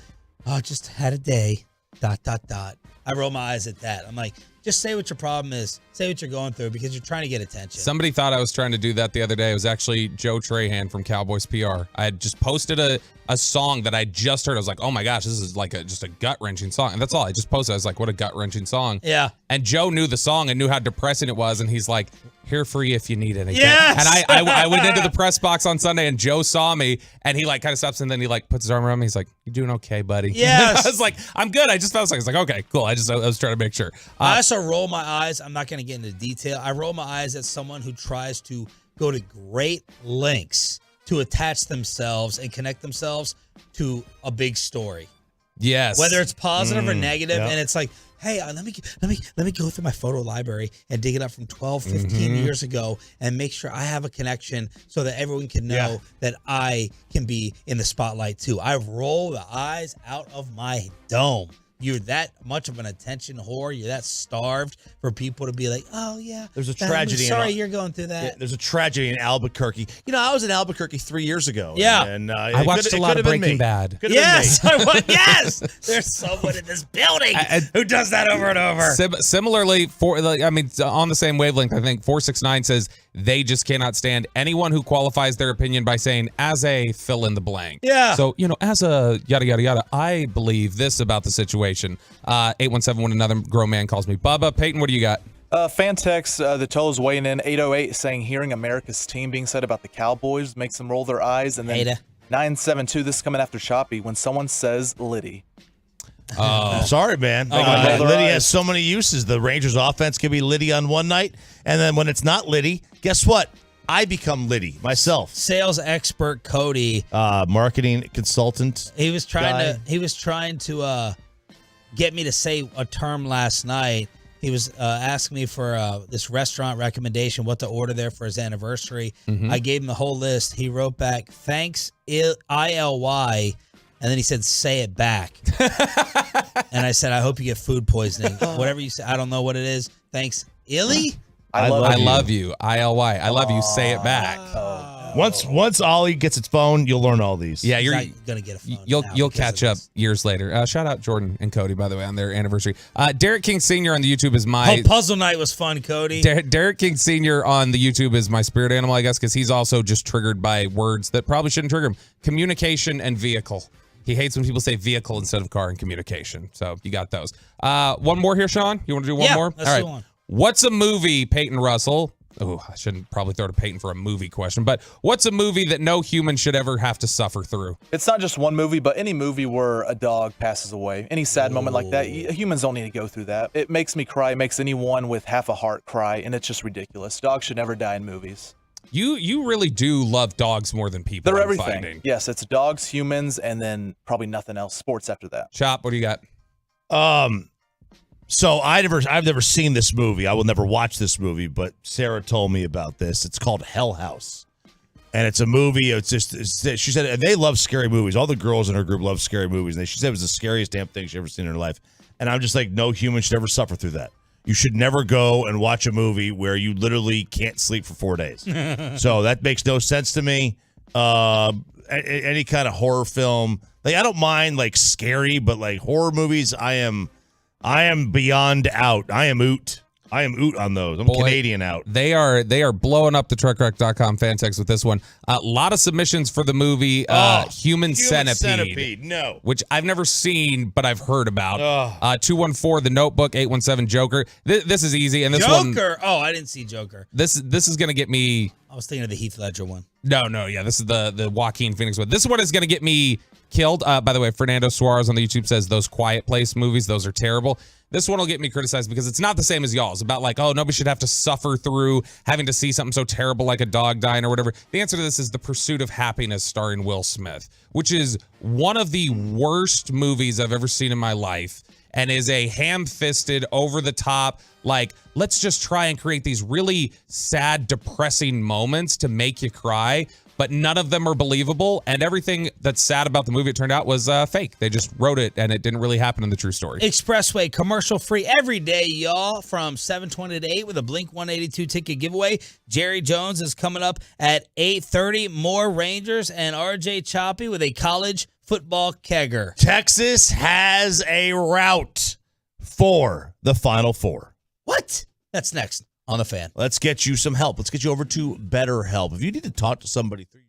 Oh, just had a day, ... I roll my eyes at that. I'm like, just say what your problem is. Say what you're going through because you're trying to get attention. Somebody thought I was trying to do that the other day. It was actually Joe Trahan from Cowboys PR. I had just posted a song that I just heard. I was like, oh my gosh, this is like just a gut-wrenching song. And that's all. I just posted. I was like, what a gut-wrenching song. Yeah. And Joe knew the song and knew how depressing it was. And he's like, here for you if you need anything. Yes! And I went into the press box on Sunday and Joe saw me and he like kind of stops and then he like puts his arm around me. He's like, you doing okay, buddy? Yes. I was like, I'm good. I just felt like, I was like, okay, cool. I was trying to make sure. I also roll my eyes. I'm not going to get into detail. I roll my eyes at someone who tries to go to great lengths to attach themselves and connect themselves to a big story. Yes. Whether it's positive or negative, yeah. and it's like, hey, let me go through my photo library and dig it up from 12, 15 years ago and make sure I have a connection so that everyone can know that I can be in the spotlight too. I roll the eyes out of my dome. You're that much of an attention whore. You're that starved for people to be like, oh, yeah. There's a tragedy. Sorry you're going through that. Yeah, there's a tragedy in Albuquerque. You know, I was in Albuquerque 3 years ago. Yeah. And I watched a lot of Breaking Bad. Yes. Yes. There's someone in this building who does that over and over. Similarly, on the same wavelength, I think 469 says they just cannot stand anyone who qualifies their opinion by saying, as a fill in the blank. Yeah. So, as a yada, yada, yada, I believe this about the situation. 817 when another grown man calls me Bubba. Peyton, what do you got? Fan text, the tolls weighing in 808 saying hearing America's team being said about the Cowboys makes them roll their eyes. And then 972, this is coming after Choppy, when someone says Liddy. Oh, sorry, man. Liddy has so many uses. The Rangers offense can be Liddy on one night, and then when it's not Liddy, guess what? I become Liddy myself. Sales expert Cody, marketing consultant. He was trying to get me to say a term last night He was asking me for this restaurant recommendation, what to order there for his anniversary. I gave him the whole list. He wrote back, thanks, ILY, and then he said, say it back. And I said, I hope you get food poisoning. Whatever you say, I don't know what it is. Thanks, Illy? I love you. ILY. I love you. Say it back. Once Ollie gets its phone, you'll learn all these. Yeah, you're gonna get a phone. You'll catch up years later. Shout out Jordan and Cody, by the way, on their anniversary. Derek King Sr. on the YouTube is my puzzle night was fun, Cody. Derek King Sr. on the YouTube is my spirit animal, I guess, because he's also just triggered by words that probably shouldn't trigger him. Communication and vehicle. He hates when people say vehicle instead of car and communication. So you got those. One more here, Sean. You want to do one more? Let's do one. What's a movie, Peyton Russell? Oh, I shouldn't probably throw to Peyton for a movie question, but what's a movie that no human should ever have to suffer through? It's not just one movie, but any movie where a dog passes away, any sad moment like that, humans don't need to go through that. It makes me cry, it makes anyone with half a heart cry, and it's just ridiculous. Dogs should never die in movies. You really do love dogs more than people. They're everything. Yes, it's dogs, humans, and then probably nothing else. Sports after that. Chop, what do you got? So I've never seen this movie. I will never watch this movie, but Sarah told me about this. It's called Hell House. And it's a movie. She said, and they love scary movies. All the girls in her group love scary movies. And she said it was the scariest damn thing she ever seen in her life. And I'm just like, no human should ever suffer through that. You should never go and watch a movie where you literally can't sleep for 4 days. So that makes no sense to me. Any kind of horror film, like I don't mind like scary, but like horror movies, I am beyond out. I am oot on those. I'm Canadian out. They are blowing up the TruckWreck.com fan text with this one. A lot of submissions for the movie Human Centipede. No. Which I've never seen, but I've heard about. 214 The Notebook, 817 Joker. This is easy. And this Joker. Oh, I didn't see Joker. This is gonna get me. I was thinking of the Heath Ledger one. No, yeah. This is the Joaquin Phoenix one. This one is gonna get me killed. By the way, Fernando Suarez on the YouTube says those Quiet Place movies, those are terrible. This one will get me criticized because it's not the same as y'all. It's about like, oh, nobody should have to suffer through having to see something so terrible like a dog dying or whatever. The answer to this is The Pursuit of Happiness starring Will Smith, which is one of the worst movies I've ever seen in my life and is a ham-fisted, over-the-top, like, let's just try and create these really sad, depressing moments to make you cry, but none of them are believable, and everything that's sad about the movie, it turned out, was fake. They just wrote it, and it didn't really happen in the true story. Expressway, commercial-free every day, y'all, from 7:20 to 8 with a Blink 182 ticket giveaway. Jerry Jones is coming up at 8:30. More Rangers and RJ Choppy with a college football kegger. Texas has a route for the Final Four. What? That's next on The Fan. Let's get you some help. Let's get you over to BetterHelp. If you need to talk to somebody through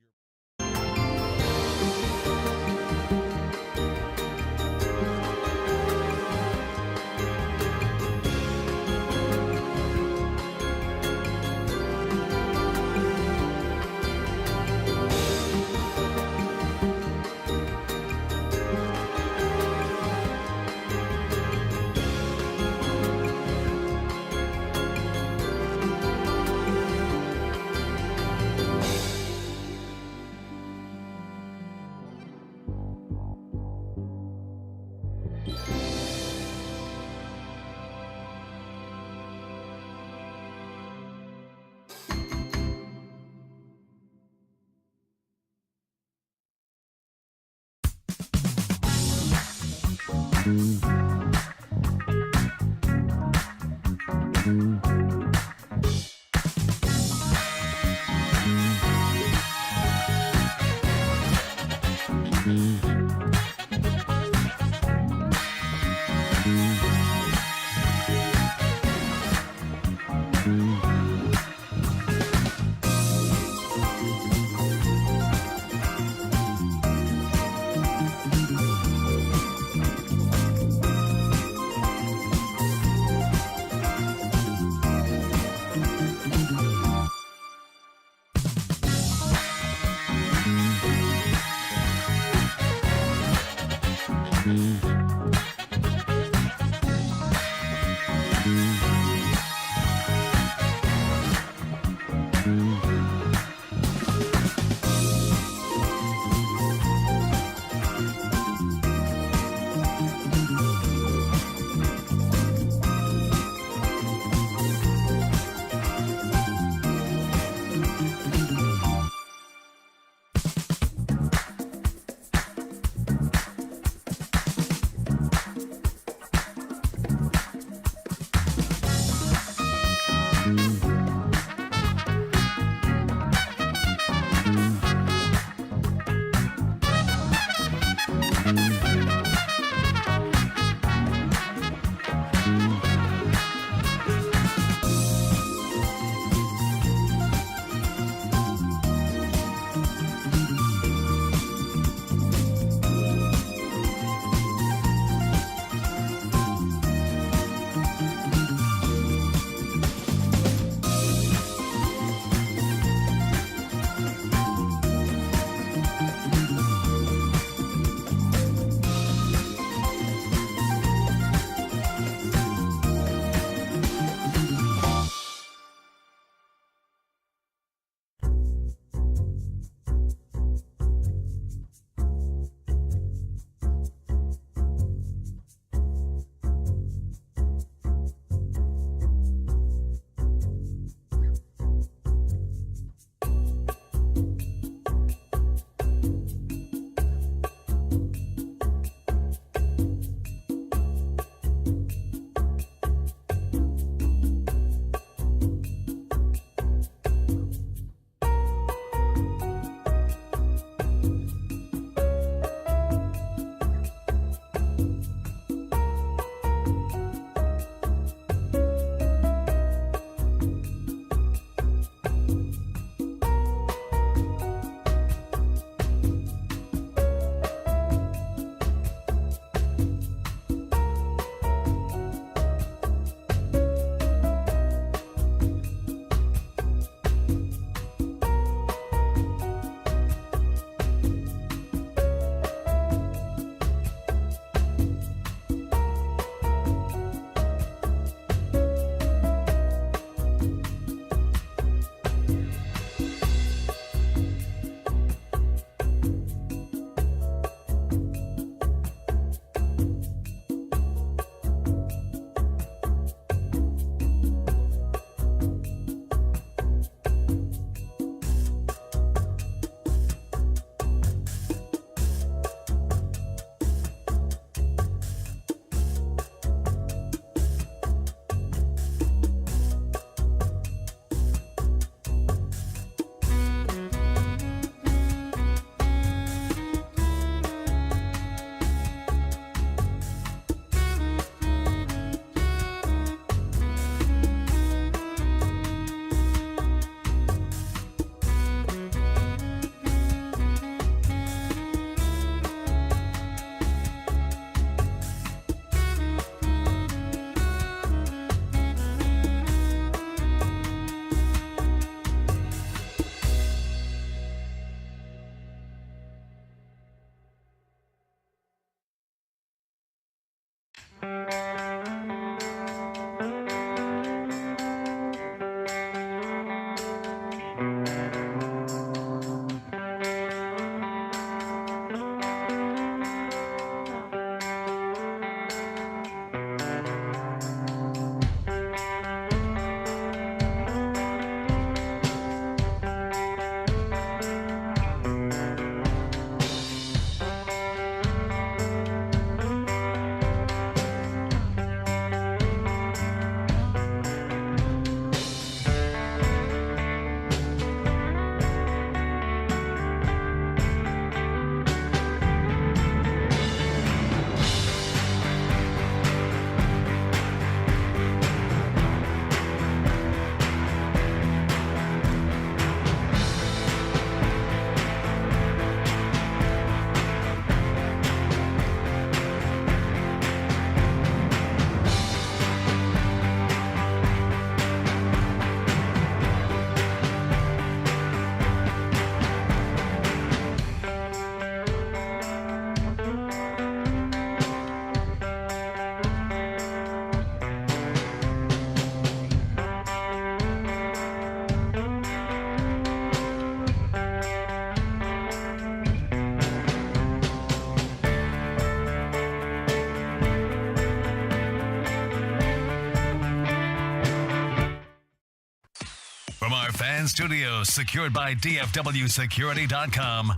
From our fan studios, secured by DFWSecurity.com,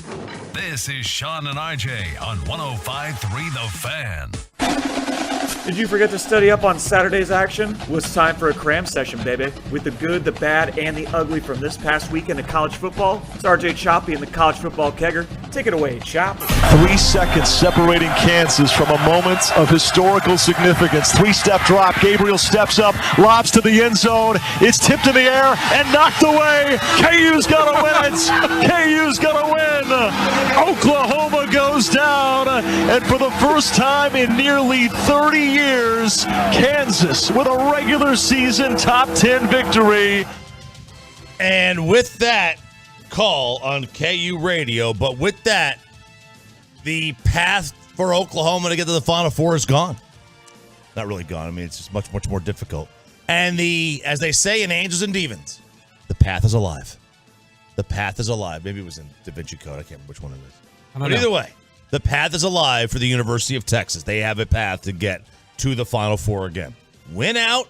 this is Sean and RJ on 105.3 The Fan. Did you forget to study up on Saturday's action? Well, it's time for a cram session, baby. With the good, the bad, and the ugly from this past weekend of college football, it's RJ Choppy and the College Football Kegger. Take it away, Chop. 3 seconds separating Kansas from a moment of historical significance. 3-step drop. Gabriel steps up, lobs to the end zone. It's tipped in the air and knocked away. KU's got to win it. KU's got to win. Oklahoma goes down. And for the first time in nearly 30 years, Kansas with a regular season top 10 victory. And with that call on KU radio, but with that, the path for Oklahoma to get to the Final Four is gone. Not really gone. I mean, it's just much, much more difficult. And as they say in Angels and Demons, the path is alive. The path is alive. Maybe it was in Da Vinci Code. I can't remember which one it is. But either way, the path is alive for the University of Texas. They have a path to get to the Final Four again. Win out,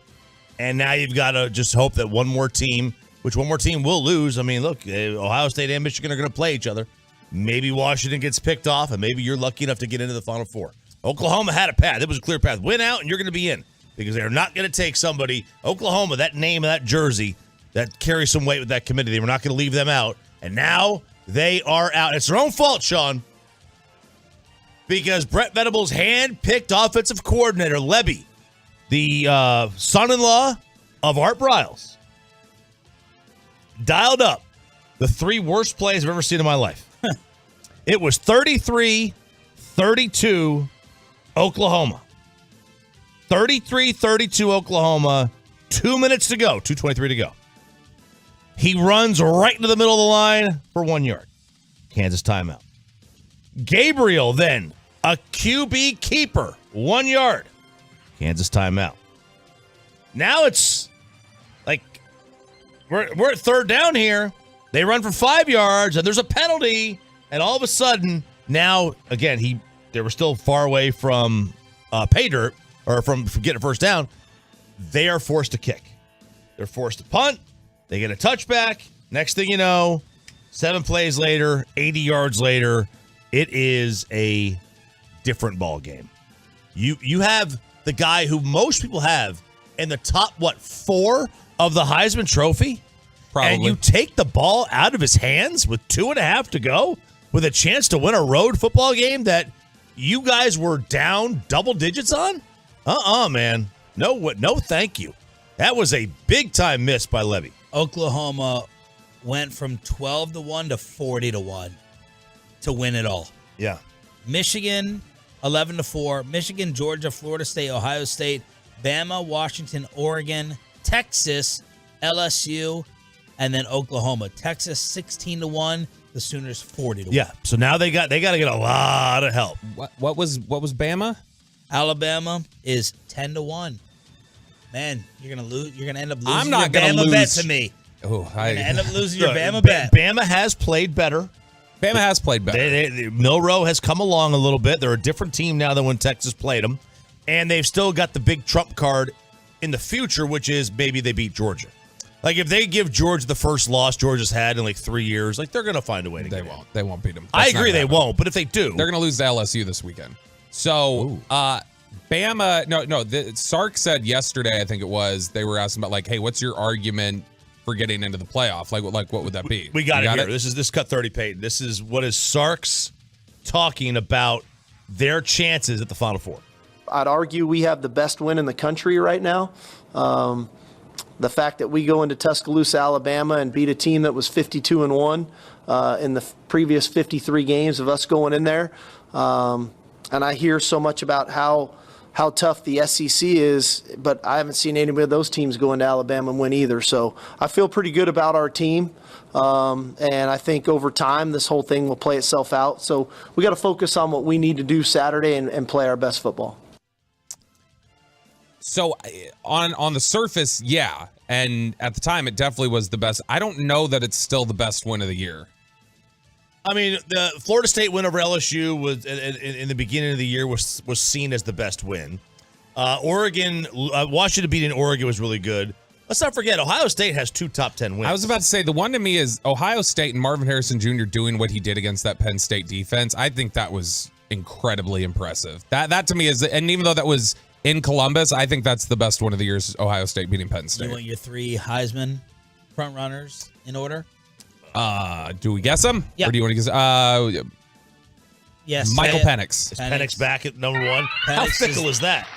and now you've got to just hope that one more team will lose. I mean, look, Ohio State and Michigan are going to play each other. Maybe Washington gets picked off, and maybe you're lucky enough to get into the Final Four. Oklahoma had a path. It was a clear path. Win out, and you're going to be in, because they're not going to take somebody, Oklahoma, that name of that jersey, that carries some weight with that committee. They were not going to leave them out, and now they are out. It's their own fault, Sean, because Brett Venables' hand-picked offensive coordinator, Lebby, the son-in-law of Art Briles, dialed up the 3 worst plays I've ever seen in my life. It was 33-32 Oklahoma. 33-32 Oklahoma. 2 minutes to go. 2:23 to go. He runs right into the middle of the line for 1 yard. Kansas timeout. Gabriel then, a QB keeper, 1 yard. Kansas timeout. Now it's like we're at third down here. They run for 5 yards, and there's a penalty. And all of a sudden, now, again, they were still far away from pay dirt, or from getting a first down. They are forced to kick. They're forced to punt. They get a touchback. Next thing you know, 7 plays later, 80 yards later, it is a different ball game. You have the guy who most people have in the top, 4 of the Heisman Trophy? Probably. And you take the ball out of his hands with 2.5 to go, with a chance to win a road football game that you guys were down double digits on? Man. No, thank you. That was a big-time miss by Lebby. Oklahoma went from 12-1 to 40-1 to win it all. Yeah. Michigan, 11-4. Michigan, Georgia, Florida State, Ohio State, Bama, Washington, Oregon, Texas, LSU, and then Oklahoma. Texas, 16-1. The Sooners 40-1. Yeah. So now they got to get a lot of help. What was Bama? Alabama is 10-1. Man, you're gonna lose. You're gonna end up losing. I'm not your gonna Bama lose. bet to me. Oh, You're gonna end up losing your Bama bet. Bama has played better. Milroe has come along a little bit. They're a different team now than when Texas played them, and they've still got the big trump card in the future, which is maybe they beat Georgia. Like, if they give Georgia the first loss Georgia's had in like 3 years, like, they're going to find a way to get it. They won't beat them. I agree they won't, but if they do. They're going to lose to LSU this weekend. So, Bama, Sark said yesterday, I think it was, they were asking about, like, hey, what's your argument for getting into the playoff? Like what would that be? We got it here. This is Cut 30 Payton. This is what is Sark's talking about their chances at the Final Four. I'd argue we have the best win in the country right now. The fact that we go into Tuscaloosa, Alabama, and beat a team that was 52-1 in the previous 53 games of us going in there. And I hear so much about how tough the SEC is, but I haven't seen any of those teams go into Alabama and win either. So I feel pretty good about our team. And I think over time, this whole thing will play itself out. So we got to focus on what we need to do Saturday and play our best football. So on the surface, yeah. And at the time, it definitely was the best. I don't know that it's still the best win of the year. I mean, the Florida State win over LSU was in the beginning of the year was seen as the best win. Washington beating Oregon was really good. Let's not forget, Ohio State has 2 top 10 wins. I was about to say, the one to me is Ohio State and Marvin Harrison Jr. doing what he did against that Penn State defense. I think that was incredibly impressive. That to me is, and even though that was in Columbus, I think that's the best one of the years, Ohio State beating Penn State. You want your 3 Heisman front runners in order? Do we guess them? Yeah. Or do you want to guess? Yes. Michael Penix. Is Penix back at number 1? How fickle is that?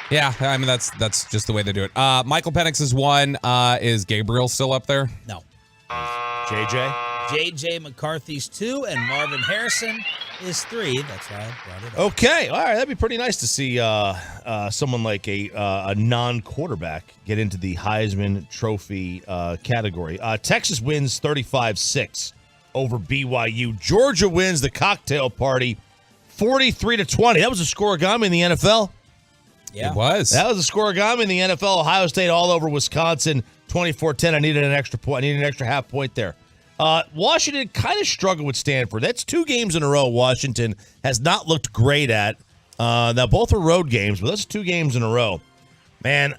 Yeah, I mean, that's just the way they do it. Michael Penix is 1. Is Gabriel still up there? No. JJ? JJ McCarthy's 2, and Marvin Harrison is 3. That's why I brought it up. Okay, all right. That'd be pretty nice to see someone like a non-quarterback get into the Heisman Trophy category. Texas wins 35-6 over BYU. Georgia wins the cocktail party 43-20. That was a scoregami in the NFL. Yeah. It was. That was a scoregami in the NFL. Ohio State all over Wisconsin 24-10. I needed an extra point. I needed an extra half point there. Washington kind of struggled with Stanford. That's 2 games in a row Washington has not looked great at. Now, both are road games, but that's 2 games in a row. Man,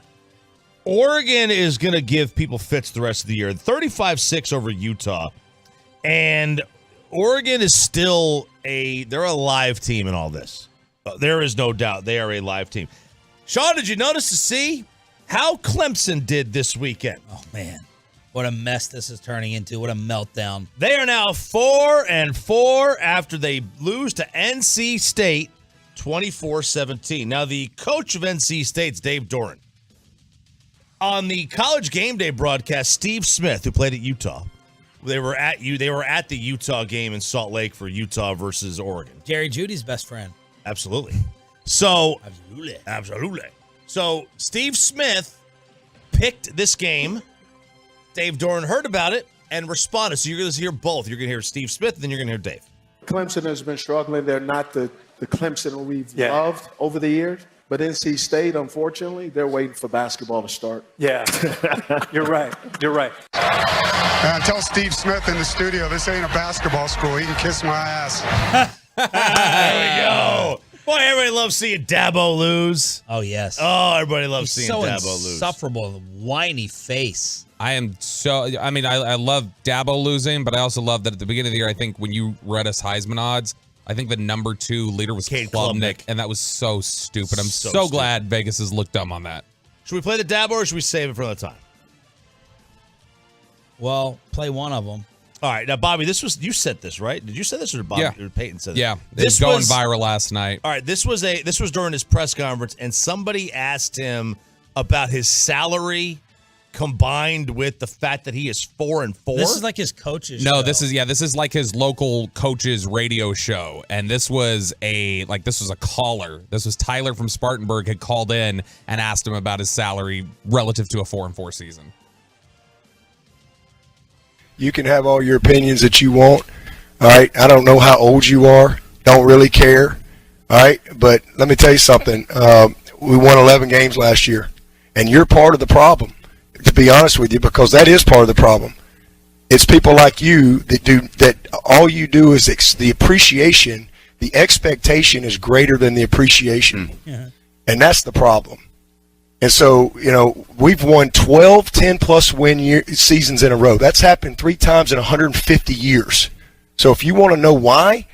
Oregon is going to give people fits the rest of the year. 35-6 over Utah. And Oregon is still they're a live team in all this. There is no doubt they are a live team. Sean, did you notice to see how Clemson did this weekend? Oh, man. What a mess this is turning into. What a meltdown. They are now 4-4 after they lose to NC State 24-17. Now, the coach of NC State's Dave Doran. On the College Game Day broadcast, Steve Smith, who played at Utah, they were at the Utah game in Salt Lake for Utah versus Oregon. Jerry Judy's best friend. Absolutely. So, Absolutely. So, Steve Smith picked this game. Dave Doran heard about it and responded. So, you're going to hear both. You're going to hear Steve Smith, and then you're going to hear Dave. Clemson has been struggling. They're not the Clemson we've loved over the years. But NC State, unfortunately, they're waiting for basketball to start. Yeah, you're right. You're right. Tell Steve Smith in the studio, this ain't a basketball school. He can kiss my ass. There we go. Boy, everybody loves seeing Dabo lose. Oh, yes. Oh, everybody loves seeing so Dabo lose. Insufferable, whiny face. I love Dabo losing, but I also love that at the beginning of the year, I think when you read us Heisman odds, I think the number 2 leader was Klubnik, and that was so stupid. I'm so glad Vegas has looked dumb on that. Should we play the Dabo or should we save it for another time? Well, play one of them. All right. Now, Bobby, you said this, right? Did you say this or did Bobby or Peyton say this? Yeah. This was going viral last night. All right. This was during his press conference, and somebody asked him about his salary combined with the fact that he is 4-4. This is like his coach's show. No, this is like his local coach's radio show. And this was a caller. This was Tyler from Spartanburg had called in and asked him about his salary relative to a 4-4 season. You can have all your opinions that you want. All right. I don't know how old you are. Don't really care. All right. But let me tell you something. We won 11 games last year, and you're part of the problem, to be honest with you, because that is part of the problem. It's people like you that all you do is the appreciation. The expectation is greater than the appreciation. Yeah. And that's the problem. And so, we've won 12 10-plus win seasons in a row. That's happened 3 times in 150 years. So if you want to know why,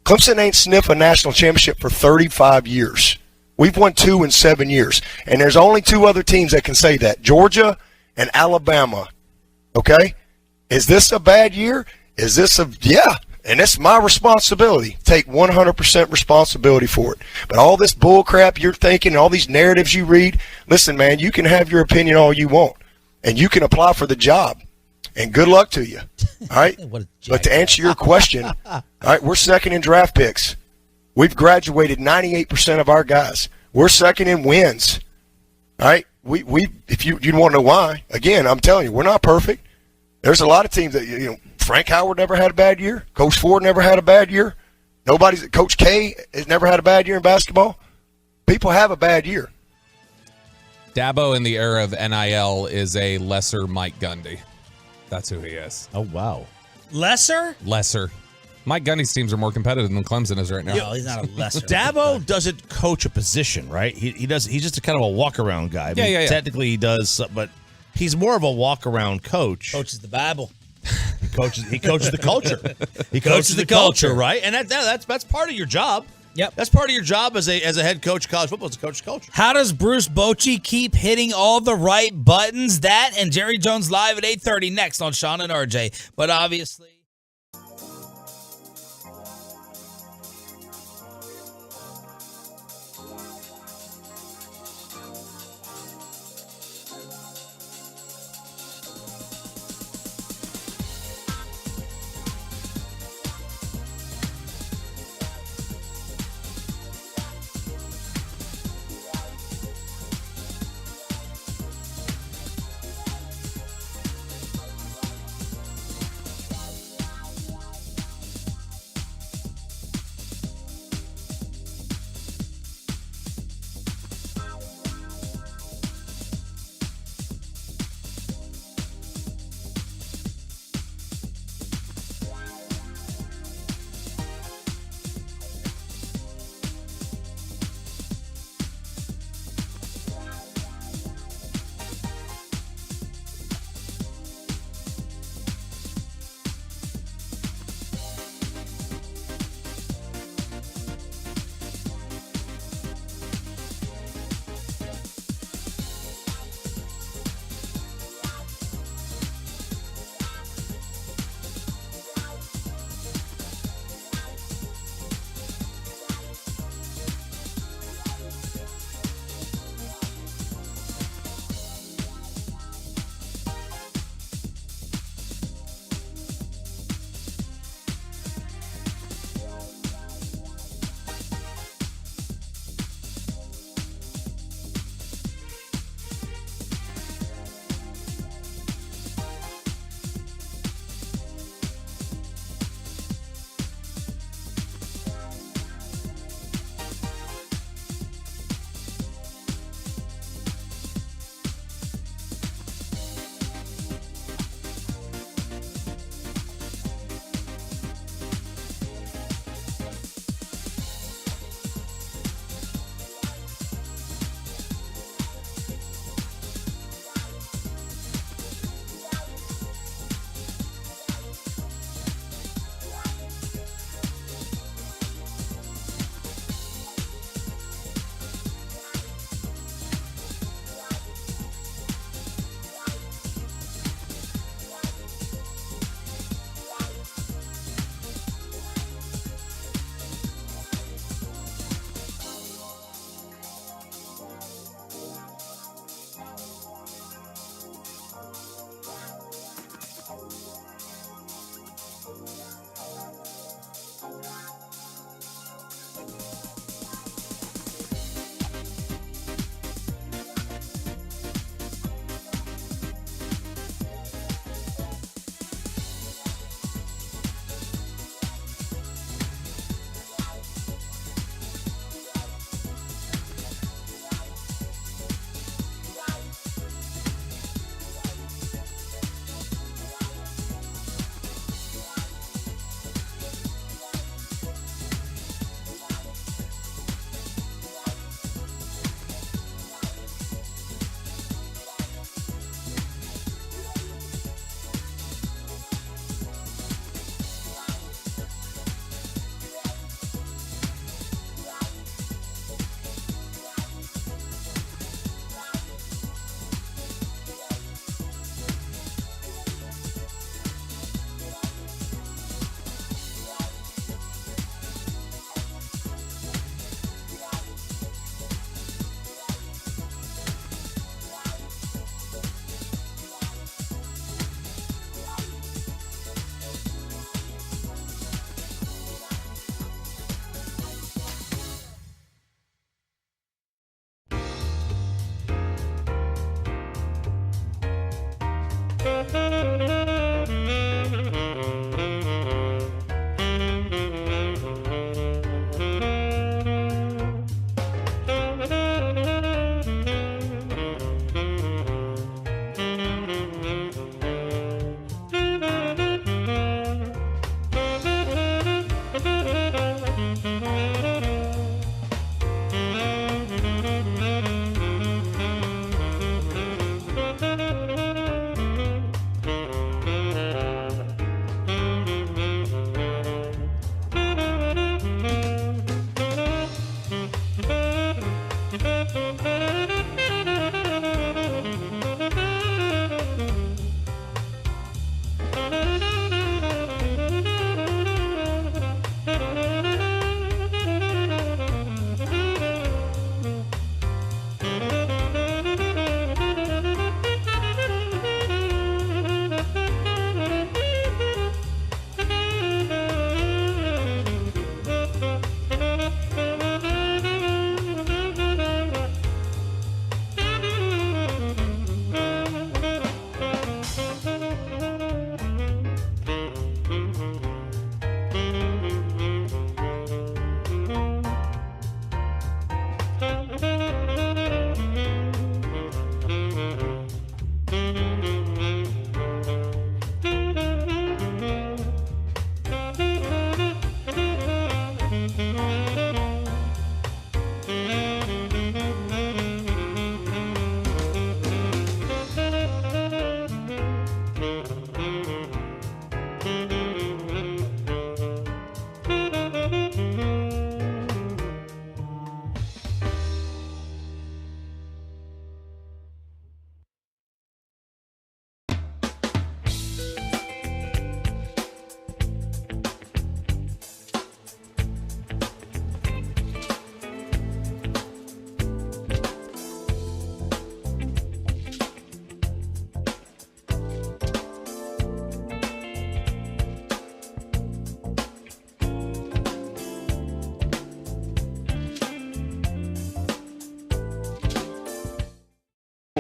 Clemson ain't sniffed a national championship for 35 years. We've won 2 in 7 years. And there's only 2 other teams that can say that, Georgia and Alabama. Okay? Is this a bad year? Yeah. And it's my responsibility. Take 100% responsibility for it. But all this bull crap you're thinking, all these narratives you read, listen, man, you can have your opinion all you want. And you can apply for the job. And good luck to you. All right? But to answer your question, all right, we're second in draft picks. We've graduated 98% of our guys. We're second in wins. All right? If you want to know why, again, I'm telling you, we're not perfect. There's a lot of teams that, Frank Howard never had a bad year. Coach Ford never had a bad year. Coach K has never had a bad year in basketball. People have a bad year. Dabo in the era of NIL is a lesser Mike Gundy. That's who he is. Oh, wow. Lesser? Lesser. Mike Gundy's teams are more competitive than Clemson is right now. No, he's not a lesser. Dabo doesn't coach a position, right? He's just a kind of a walk-around guy. Yeah. Technically he does, but He's more of a walk-around coach. Coaches the Bible. He coaches the culture. He coaches the culture, right? And that's part of your job. Yep. That's part of your job as a head coach of college football, is to coach the culture. How does Bruce Bochy keep hitting all the right buttons? That and Jerry Jones live at 8:30 next on Sean and RJ. But obviously...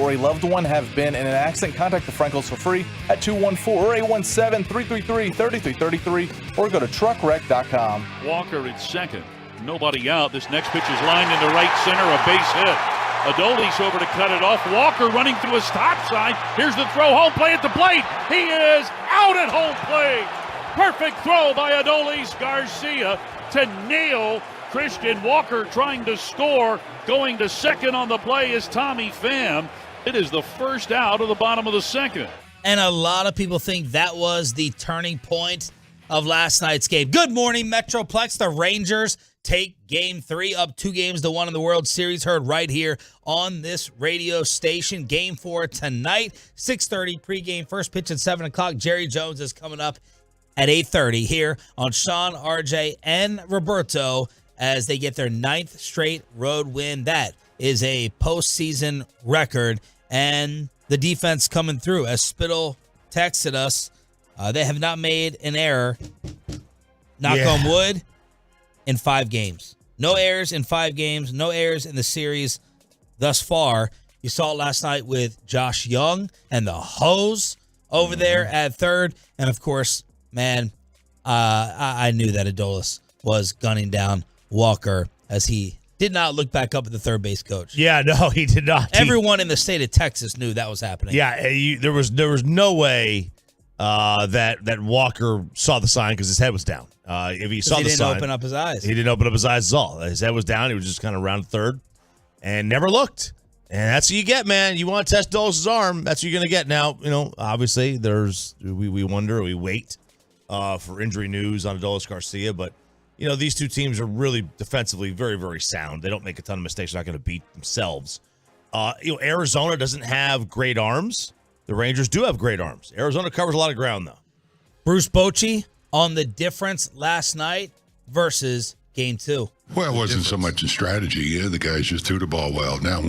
or a loved one have been in an accident, contact the Frankels for free at 214-817-333-3333 or go to truckwreck.com. Walker at second. Nobody out. This next pitch is lined into right center, a base hit. Adolis over to cut it off. Walker running through his top side. Here's the throw. Home plate at the plate. He is out at home plate. Perfect throw by Adolis Garcia to nail Christian Walker trying to score. Going to second on the play is Tommy Pham. It is the first out of the bottom of the second. And a lot of people think that was the turning point of last night's game. Good morning, Metroplex. The Rangers take Game 3 up 2-1 in the World Series. Heard right here on this radio station. Game 4 tonight, 6:30 pregame. First pitch at 7 o'clock. Jerry Jones is coming up at 8:30 here on Sean, RJ, and Roberto as they get their 9th straight road win. That is a postseason record. And the defense coming through. As Spittle texted us, they have not made an error, knock on wood, in 5 games. No errors in 5 games. No errors in the series thus far. You saw it last night with Josh Young and the hose over there at third. And, of course, man, I knew that Adolis was gunning down Walker as he did not look back up at the third base coach. Yeah, no, he did not. Everyone in the state of Texas knew that was happening. Yeah, there was no way that Walker saw the sign because his head was down. If he saw the sign, he didn't open up his eyes. He didn't open up his eyes at all. His head was down. He was just kind of around third and never looked. And that's what you get, man. You want to test Dolis' arm. That's what you're going to get. Now, obviously, we wonder, we wait for injury news on Adolis Garcia, but these two teams are really defensively very, very sound. They don't make a ton of mistakes. They're not going to beat themselves. Arizona doesn't have great arms. The Rangers do have great arms. Arizona covers a lot of ground, though. Bruce Bochy on the difference last night versus Game 2. Well, it wasn't so much a strategy. Yeah, the guys just threw the ball well. Now,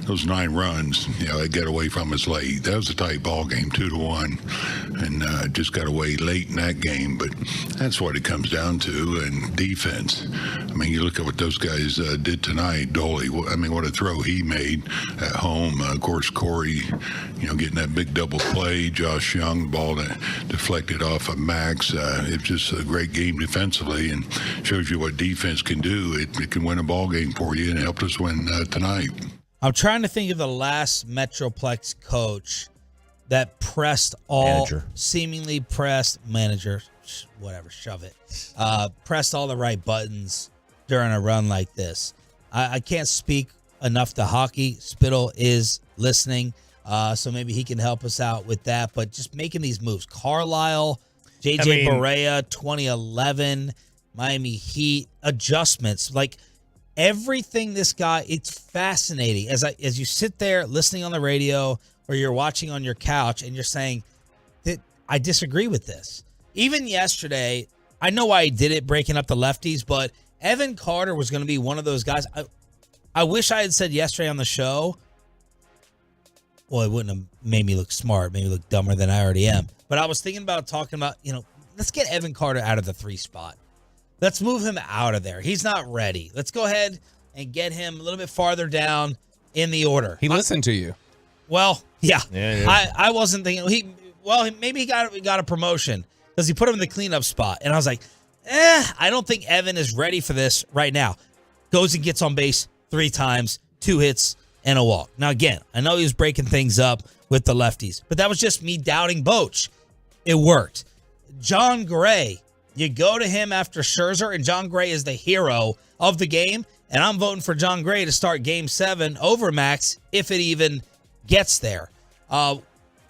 those 9 runs, they got away from us late. That was a tight ball game, 2-1, and just got away late in that game. But that's what it comes down to. And defense. I mean, you look at what those guys did tonight. Dolly, what a throw he made at home. Of course, Corey, getting that big double play. Josh Young, the ball that deflected off of Max. It's just a great game defensively, and shows you what defense can do. It can win a ball game for you, and it helped us win tonight. I'm trying to think of the last Metroplex coach that pressed all seemingly pressed manager, whatever, shove it, pressed all the right buttons during a run like this. I can't speak enough to hockey. Spittle is listening, so maybe he can help us out with that. But just making these moves, Carlisle, JJ Barea, 2011. Miami Heat adjustments. Like, everything this guy, it's fascinating. As you sit there listening on the radio or you're watching on your couch and you're saying that I disagree with this. Even yesterday, I know why he did it, breaking up the lefties, but Evan Carter was going to be one of those guys. I wish I had said yesterday on the show, well, it wouldn't have made me look smart, made me look dumber than I already am. But I was thinking about talking about, let's get Evan Carter out of the 3 spot. Let's move him out of there. He's not ready. Let's go ahead and get him a little bit farther down in the order. He listened to you. Well, yeah. Yeah. I wasn't thinking maybe he got a promotion because he put him in the cleanup spot. And I was like, I don't think Evan is ready for this right now. Goes and gets on base 3 times, 2 hits, and a walk. Now, again, I know he was breaking things up with the lefties, but that was just me doubting Boch. It worked. John Gray, you go to him after Scherzer, and John Gray is the hero of the game, and I'm voting for John Gray to start Game 7 over Max if it even gets there.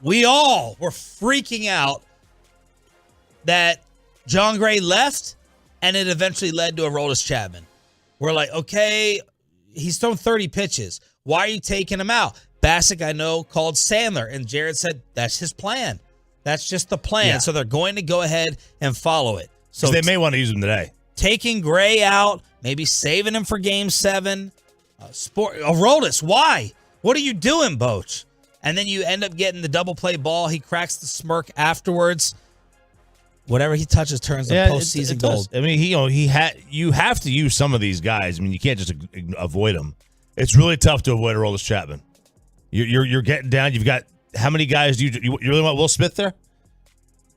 We all were freaking out that John Gray left, and it eventually led to Aroldis Chapman. We're like, okay, he's thrown 30 pitches. Why are you taking him out? Bassick, I know, called Sandler, and Jared said that's his plan. That's just the plan. Yeah. So they're going to go ahead and follow it. So they may want to use him today. Taking Gray out, maybe saving him for Game 7. Aroldis, why? What are you doing, Boch? And then you end up getting the double play ball. He cracks the smirk afterwards. Whatever he touches turns to postseason gold. I mean, you have to use some of these guys. I mean, you can't just avoid them. It's really tough to avoid Aroldis Chapman. You're getting down. You've got how many guys do you really want Will Smith there?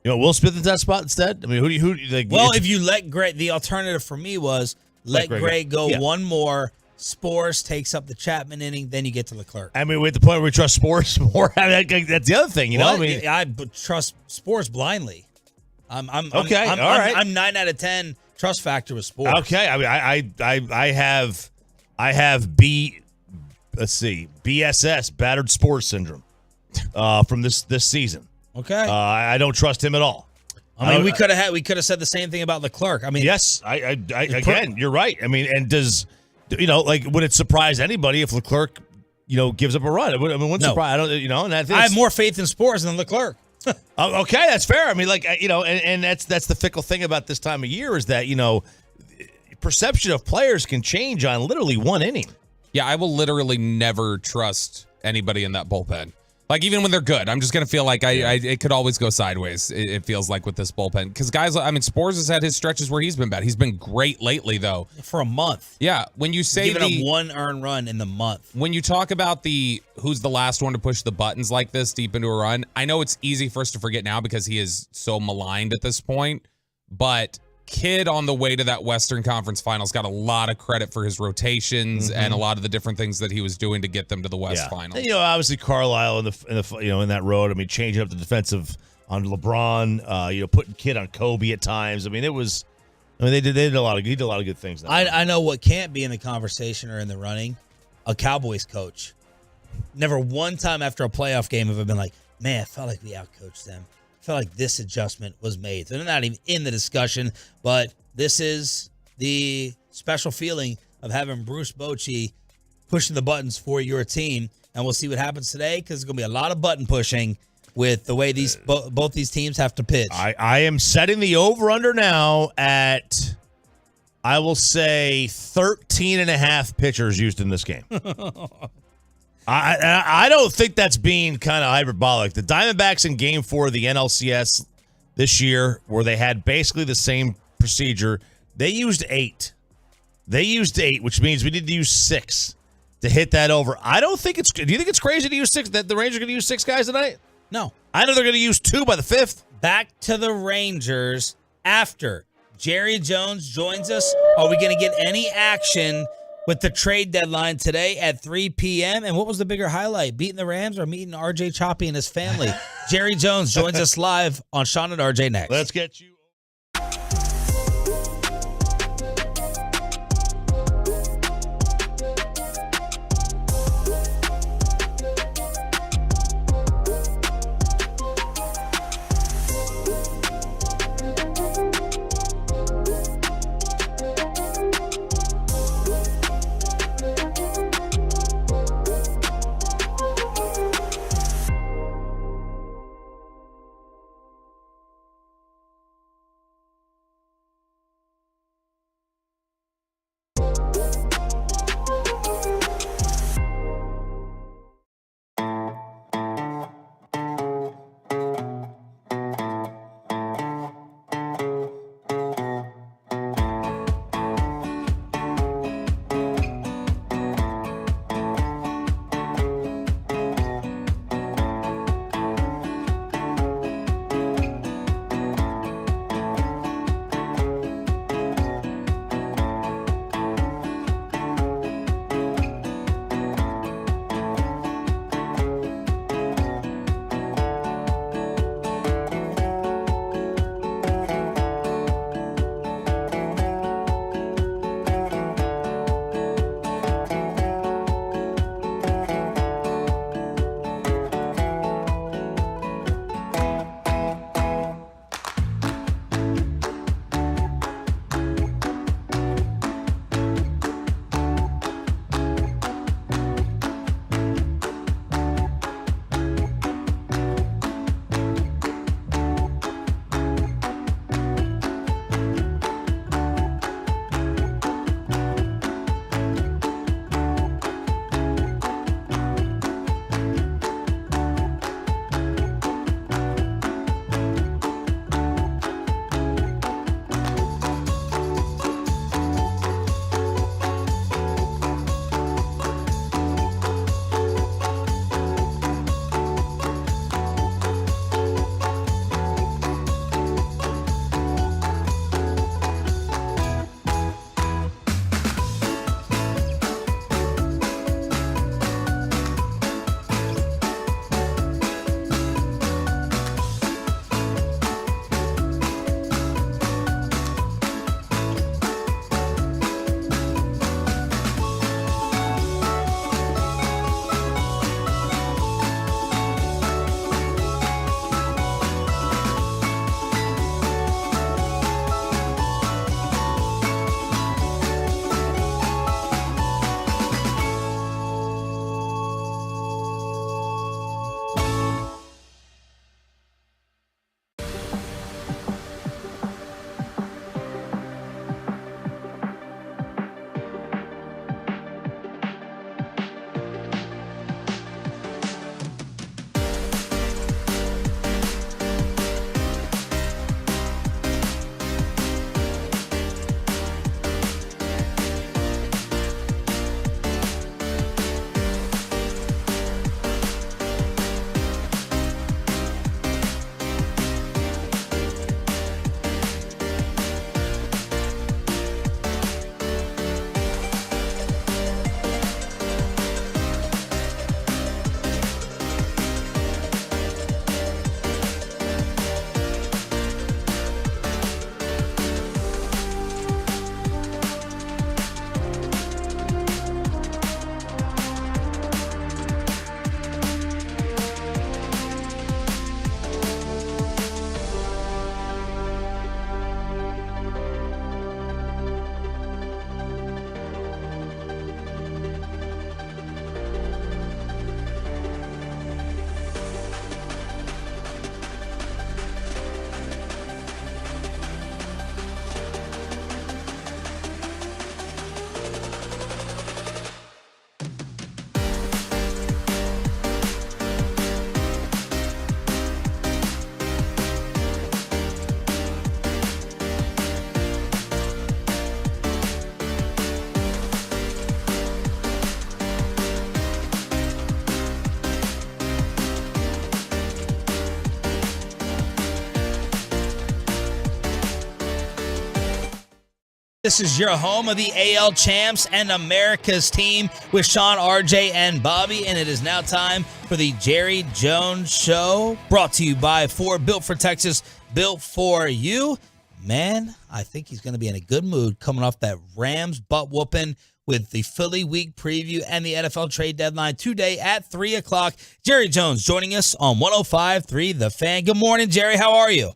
You want Will Smith in that spot instead? I mean, who like? Well, if you let Gray, the alternative for me was let Gray go one more. Spores takes up the Chapman inning, then you get to Leclerc. I mean, we're at the point where we trust Spores more. I mean, that's the other thing, you know. I mean, I trust Spores blindly. I'm 9 out of 10 trust factor with Spores. Okay, I mean, I have BSS, battered Spores syndrome, from this season. Okay, I don't trust him at all. I mean, we could have said the same thing about Leclerc. I mean, yes, I again, you're right. I mean, and does would it surprise anybody if Leclerc, gives up a run? I mean, wouldn't surprise. I don't, and I have more faith in Spores than Leclerc. Okay, that's fair. I mean, and that's the fickle thing about this time of year is that perception of players can change on literally one inning. Yeah, I will literally never trust anybody in that bullpen. Like, even when they're good, I'm just going to feel like it could always go sideways, it feels like, with this bullpen. Because, guys, I mean, Spores has had his stretches where he's been bad. He's been great lately, though. For a month. Yeah, when you say giving him 1 earned run in the month. When you talk about who's the last one to push the buttons like this deep into a run, I know it's easy for us to forget now because he is so maligned at this point, but Kidd on the way to that Western Conference Finals got a lot of credit for his rotations and a lot of the different things that he was doing to get them to the West Finals. And, obviously Carlisle in that road. I mean, changing up the defensive on LeBron. Putting Kidd on Kobe at times. I mean, they did a lot of good things. I know what can't be in the conversation or in the running. A Cowboys coach. Never one time after a playoff game have I been like, man, I felt like we outcoached them. I felt like this adjustment was made. They're not even in the discussion, but this is the special feeling of having Bruce Bochy pushing the buttons for your team, and we'll see what happens today because there's going to be a lot of button pushing with the way these both these teams have to pitch. I am setting the over-under now at, I will say, 13.5 pitchers used in this game. I don't think that's being kind of hyperbolic. The Diamondbacks in Game 4 of the NLCS this year, where they had basically the same procedure, they used 8. Which means we need to use 6 to hit that over. I don't think it's... Do you think it's crazy to use 6? That the Rangers are going to use 6 guys tonight? No. I know they're going to use 2 by the 5th. Back to the Rangers after Jerry Jones joins us. Are we going to get any action with the trade deadline today at 3 p.m.? And what was the bigger highlight, beating the Rams or meeting RJ Choppy and his family? Jerry Jones joins us live on Sean and RJ next. Let's get you. This is your home of the AL champs and America's team with Sean, RJ, and Bobby, and it is now time for the Jerry Jones Show, brought to you by Ford, built for Texas, built for you. Man, I think he's going to be in a good mood coming off that Rams butt whooping with the Philly week preview and the NFL trade deadline today at 3 o'clock. Jerry Jones joining us on 105.3 The Fan. Good morning, Jerry. How are you?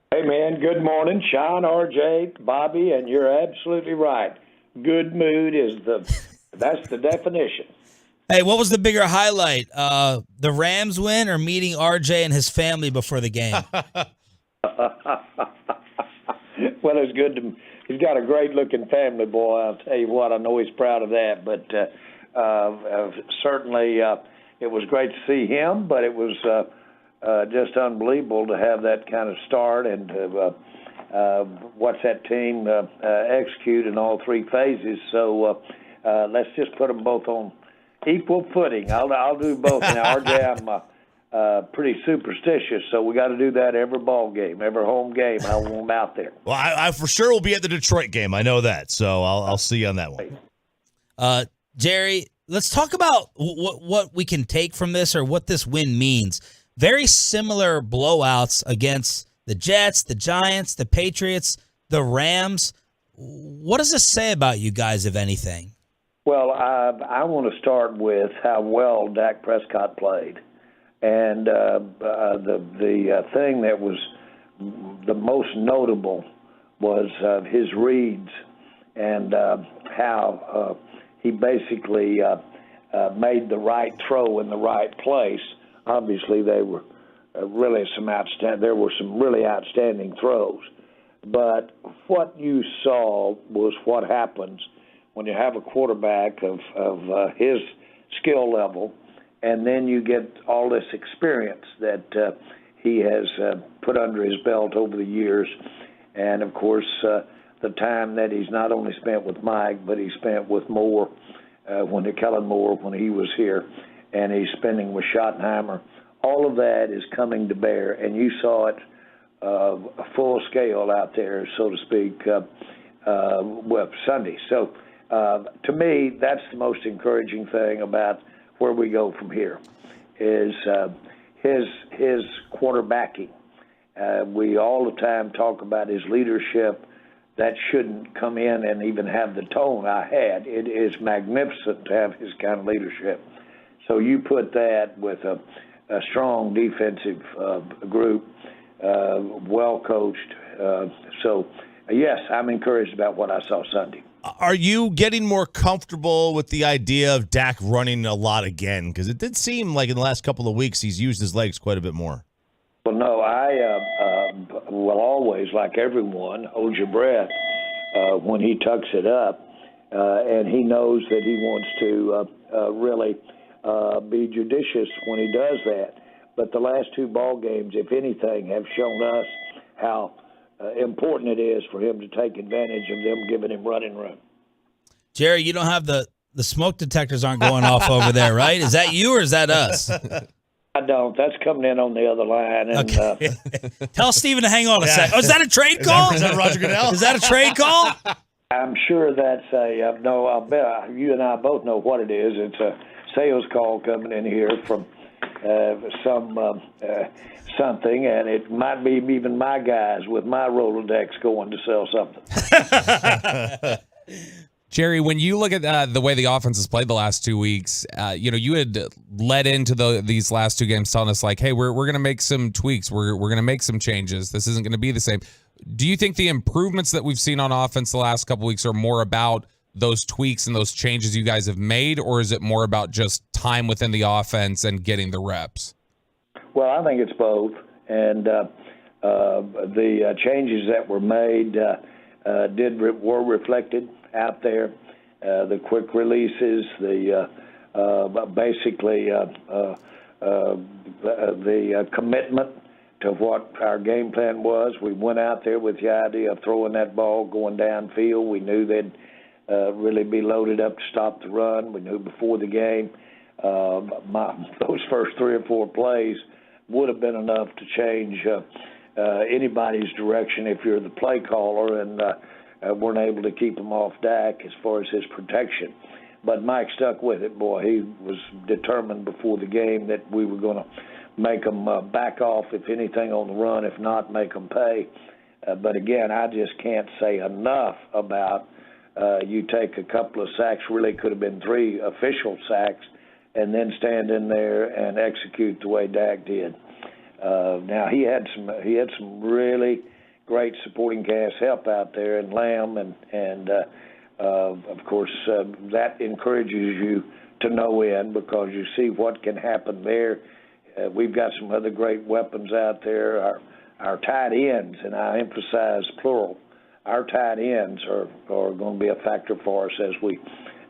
Hey, man, good morning. Sean, RJ, Bobby, and you're absolutely right. Good mood that's the definition. Hey, what was the bigger highlight? The Rams win or meeting RJ and his family before the game? Well, it's good he's got a great-looking family, boy. I'll tell you what, I know he's proud of that. But certainly it was great to see him, but it was just unbelievable to have that kind of start and to watch that team execute in all three phases. So let's just put them both on equal footing. I'll do both. Now, RJ, I'm pretty superstitious, so we got to do that every ball game, every home game. I want them out there. Well, I for sure will be at the Detroit game. I know that, so I'll see you on that one. Jerry, let's talk about what we can take from this or what this win means. Very similar blowouts against the Jets, the Giants, the Patriots, the Rams. What does this say about you guys, if anything? Well, I want to start with how well Dak Prescott played. And the thing that was the most notable was his reads and how he basically made the right throw in the right place. Obviously, they were really there were some really outstanding throws. But what you saw was what happens when you have a quarterback of his skill level, and then you get all this experience that he has put under his belt over the years. And, of course, the time that he's not only spent with Mike, but he spent with Moore, Kellen Moore, when he was here, and he's spending with Schottenheimer. All of that is coming to bear, and you saw it full scale out there, so to speak, Sunday. So, to me, that's the most encouraging thing about where we go from here is his quarterbacking. We all the time talk about his leadership. That shouldn't come in and even have the tone I had. It is magnificent to have his kind of leadership. So you put that with a strong defensive group, well coached. So, yes, I'm encouraged about what I saw Sunday. Are you getting more comfortable with the idea of Dak running a lot again? Because it did seem like in the last couple of weeks he's used his legs quite a bit more. Well, no, I will always, like everyone, hold your breath when he tucks it up, and he knows that he wants to really be judicious when he does that. But the last two ball games, if anything, have shown us how important it is for him to take advantage of them giving him running room. Jerry, you don't have the smoke detectors aren't going off over there, right? Is that you or is that us? I don't. That's coming in on the other line. And, okay. Tell Steven to hang on a sec. Oh, is that a trade call? Is that Roger Goodell? Is that a trade call? I'm sure that's no, I'll bet you and I both know what it is. It's a sales call coming in here from something, and it might be even my guys with my Rolodex going to sell something. Jerry, when you look at the way the offense has played the last 2 weeks, you had led into these last two games telling us, like, hey, we're going to make some tweaks. We're going to make some changes. This isn't going to be the same. Do you think the improvements that we've seen on offense the last couple weeks are more about those tweaks and those changes you guys have made, or is it more about just time within the offense and getting the reps? Well, I think it's both. And the changes that were made were reflected out there. The quick releases, the commitment to what our game plan was. We went out there with the idea of throwing that ball, going downfield. We knew they'd really be loaded up to stop the run. We knew before the game those first 3 or 4 plays would have been enough to change anybody's direction if you're the play caller. And weren't able to keep him off Dak as far as his protection. But Mike stuck with it, boy. He was determined before the game that we were going to make them back off, if anything, on the run. If not, make them pay. But again, I just can't say enough about you take a couple of sacks, really could have been 3 official sacks, and then stand in there and execute the way Dak did. Now he had some really great supporting cast help out there, and Lamb, and of course that encourages you to no end because you see what can happen there. We've got some other great weapons out there. Our tight ends, and I emphasize plural, our tight ends are going to be a factor for us as we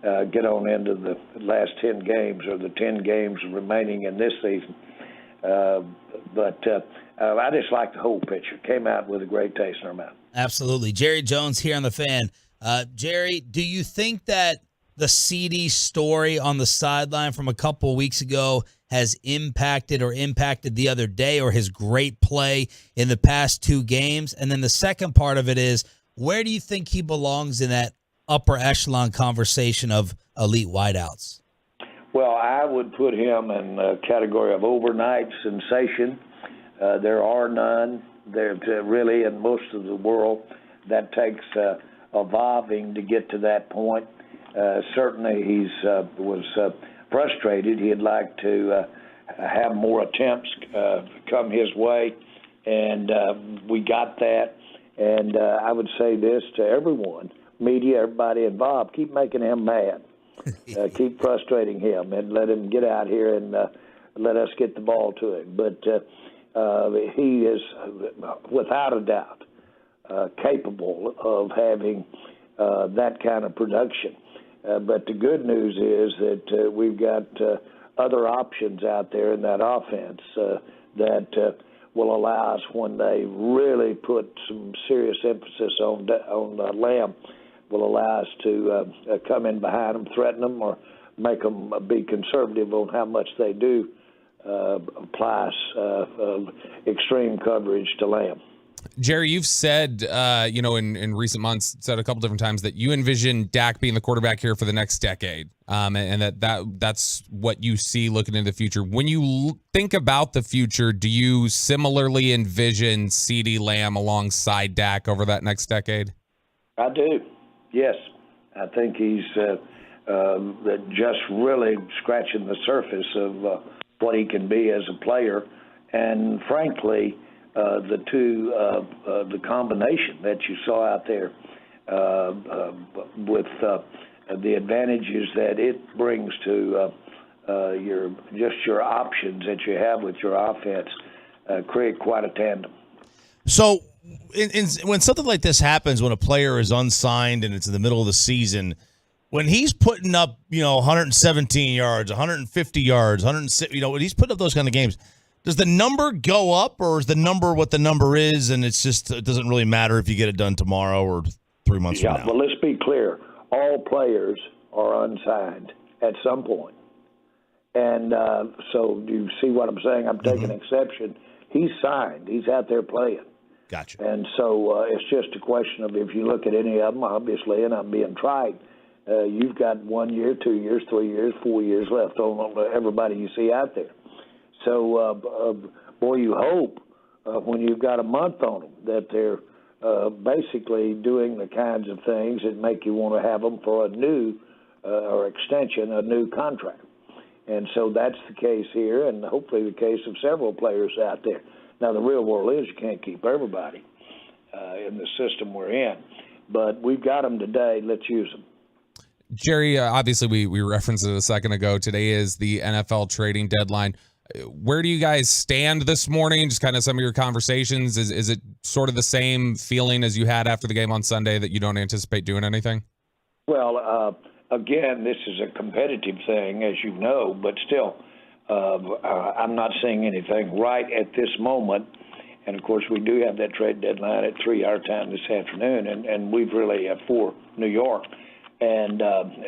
get on into the last 10 games or the 10 games remaining in this season. But I just like the whole picture. Came out with a great taste in our mouth. Absolutely. Jerry Jones here on The Fan. Jerry, do you think that the CD story on the sideline from a couple of weeks ago has impacted the other day, or his great play in the past 2 games? And then the second part of it is, where do you think he belongs in that upper echelon conversation of elite wideouts? Well, I would put him in the category of overnight sensation. There are none. There's really in most of the world that takes evolving to get to that point. Certainly he was frustrated. He'd like to have more attempts come his way, and we got that. And I would say this to everyone, media, everybody involved, keep making him mad. Keep frustrating him and let him get out here and let us get the ball to him. But he is, without a doubt, capable of having that kind of production. But the good news is that we've got other options out there in that offense that will allow us, when they really put some serious emphasis on Lamb, will allow us to come in behind them, threaten them, or make them be conservative on how much they do apply extreme coverage to Lamb. Jerry, you've said, in recent months, said a couple different times that you envision Dak being the quarterback here for the next decade, and that's what you see looking into the future. When you think about the future, do you similarly envision CeeDee Lamb alongside Dak over that next decade? I do, yes. I think he's just really scratching the surface of what he can be as a player, and frankly, the combination that you saw out there with the advantages that it brings to your options that you have with your offense create quite a tandem. So when something like this happens, when a player is unsigned and it's in the middle of the season, when he's putting up 117 yards, 150 yards, 160, when he's putting up those kind of games, does the number go up, or is the number what the number is, and it doesn't really matter if you get it done tomorrow or 3 months from now? Well, let's be clear. All players are unsigned at some point. And so do you see what I'm saying? I'm taking exception. He's signed. He's out there playing. Gotcha. And so it's just a question of, if you look at any of them, obviously, and I'm being tried, you've got 1 year, 2 years, 3 years, 4 years left on everybody you see out there. So, boy, you hope when you've got a month on them that they're basically doing the kinds of things that make you want to have them for a new or extension, a new contract. And so that's the case here, and hopefully the case of several players out there. Now, the real world is you can't keep everybody in the system we're in, but we've got them today. Let's use them. Jerry, obviously we referenced it a second ago. Today is the NFL trading deadline. Where do you guys stand this morning? Just kind of some of your conversations. Is it sort of the same feeling as you had after the game on Sunday, that you don't anticipate doing anything? Well, again, this is a competitive thing, as you know, but still, I'm not seeing anything right at this moment. And, of course, we do have that trade deadline at 3 our time this afternoon, and we've really at 4 New York. And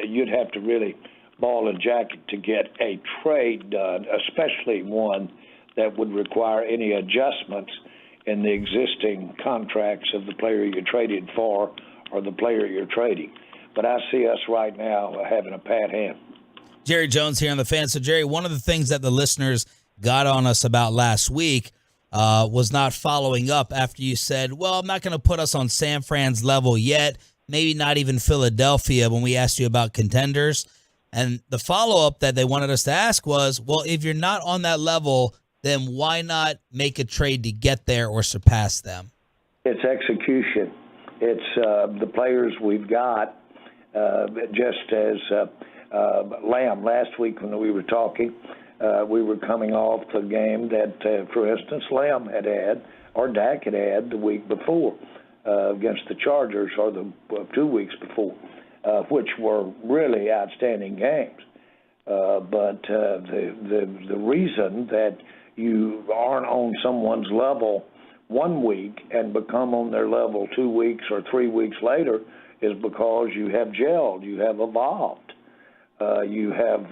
you'd have to really ball and jacket to get a trade done, especially one that would require any adjustments in the existing contracts of the player you traded for or the player you're trading. But I see us right now having a pat hand. Jerry Jones here on the Fan. So, Jerry, one of the things that the listeners got on us about last week was not following up after you said, well, I'm not going to put us on San Fran's level yet, maybe not even Philadelphia, when we asked you about contenders. And the follow-up that they wanted us to ask was, well, if you're not on that level, then why not make a trade to get there or surpass them? It's execution. It's the players we've got, just as Lamb last week when we were talking, we were coming off the game that, for instance, Lamb had or Dak had the week before against the Chargers, or the 2 weeks before, which were really outstanding games. But the reason that you aren't on someone's level 1 week and become on their level 2 weeks or 3 weeks later is because you have gelled, you have evolved, you have,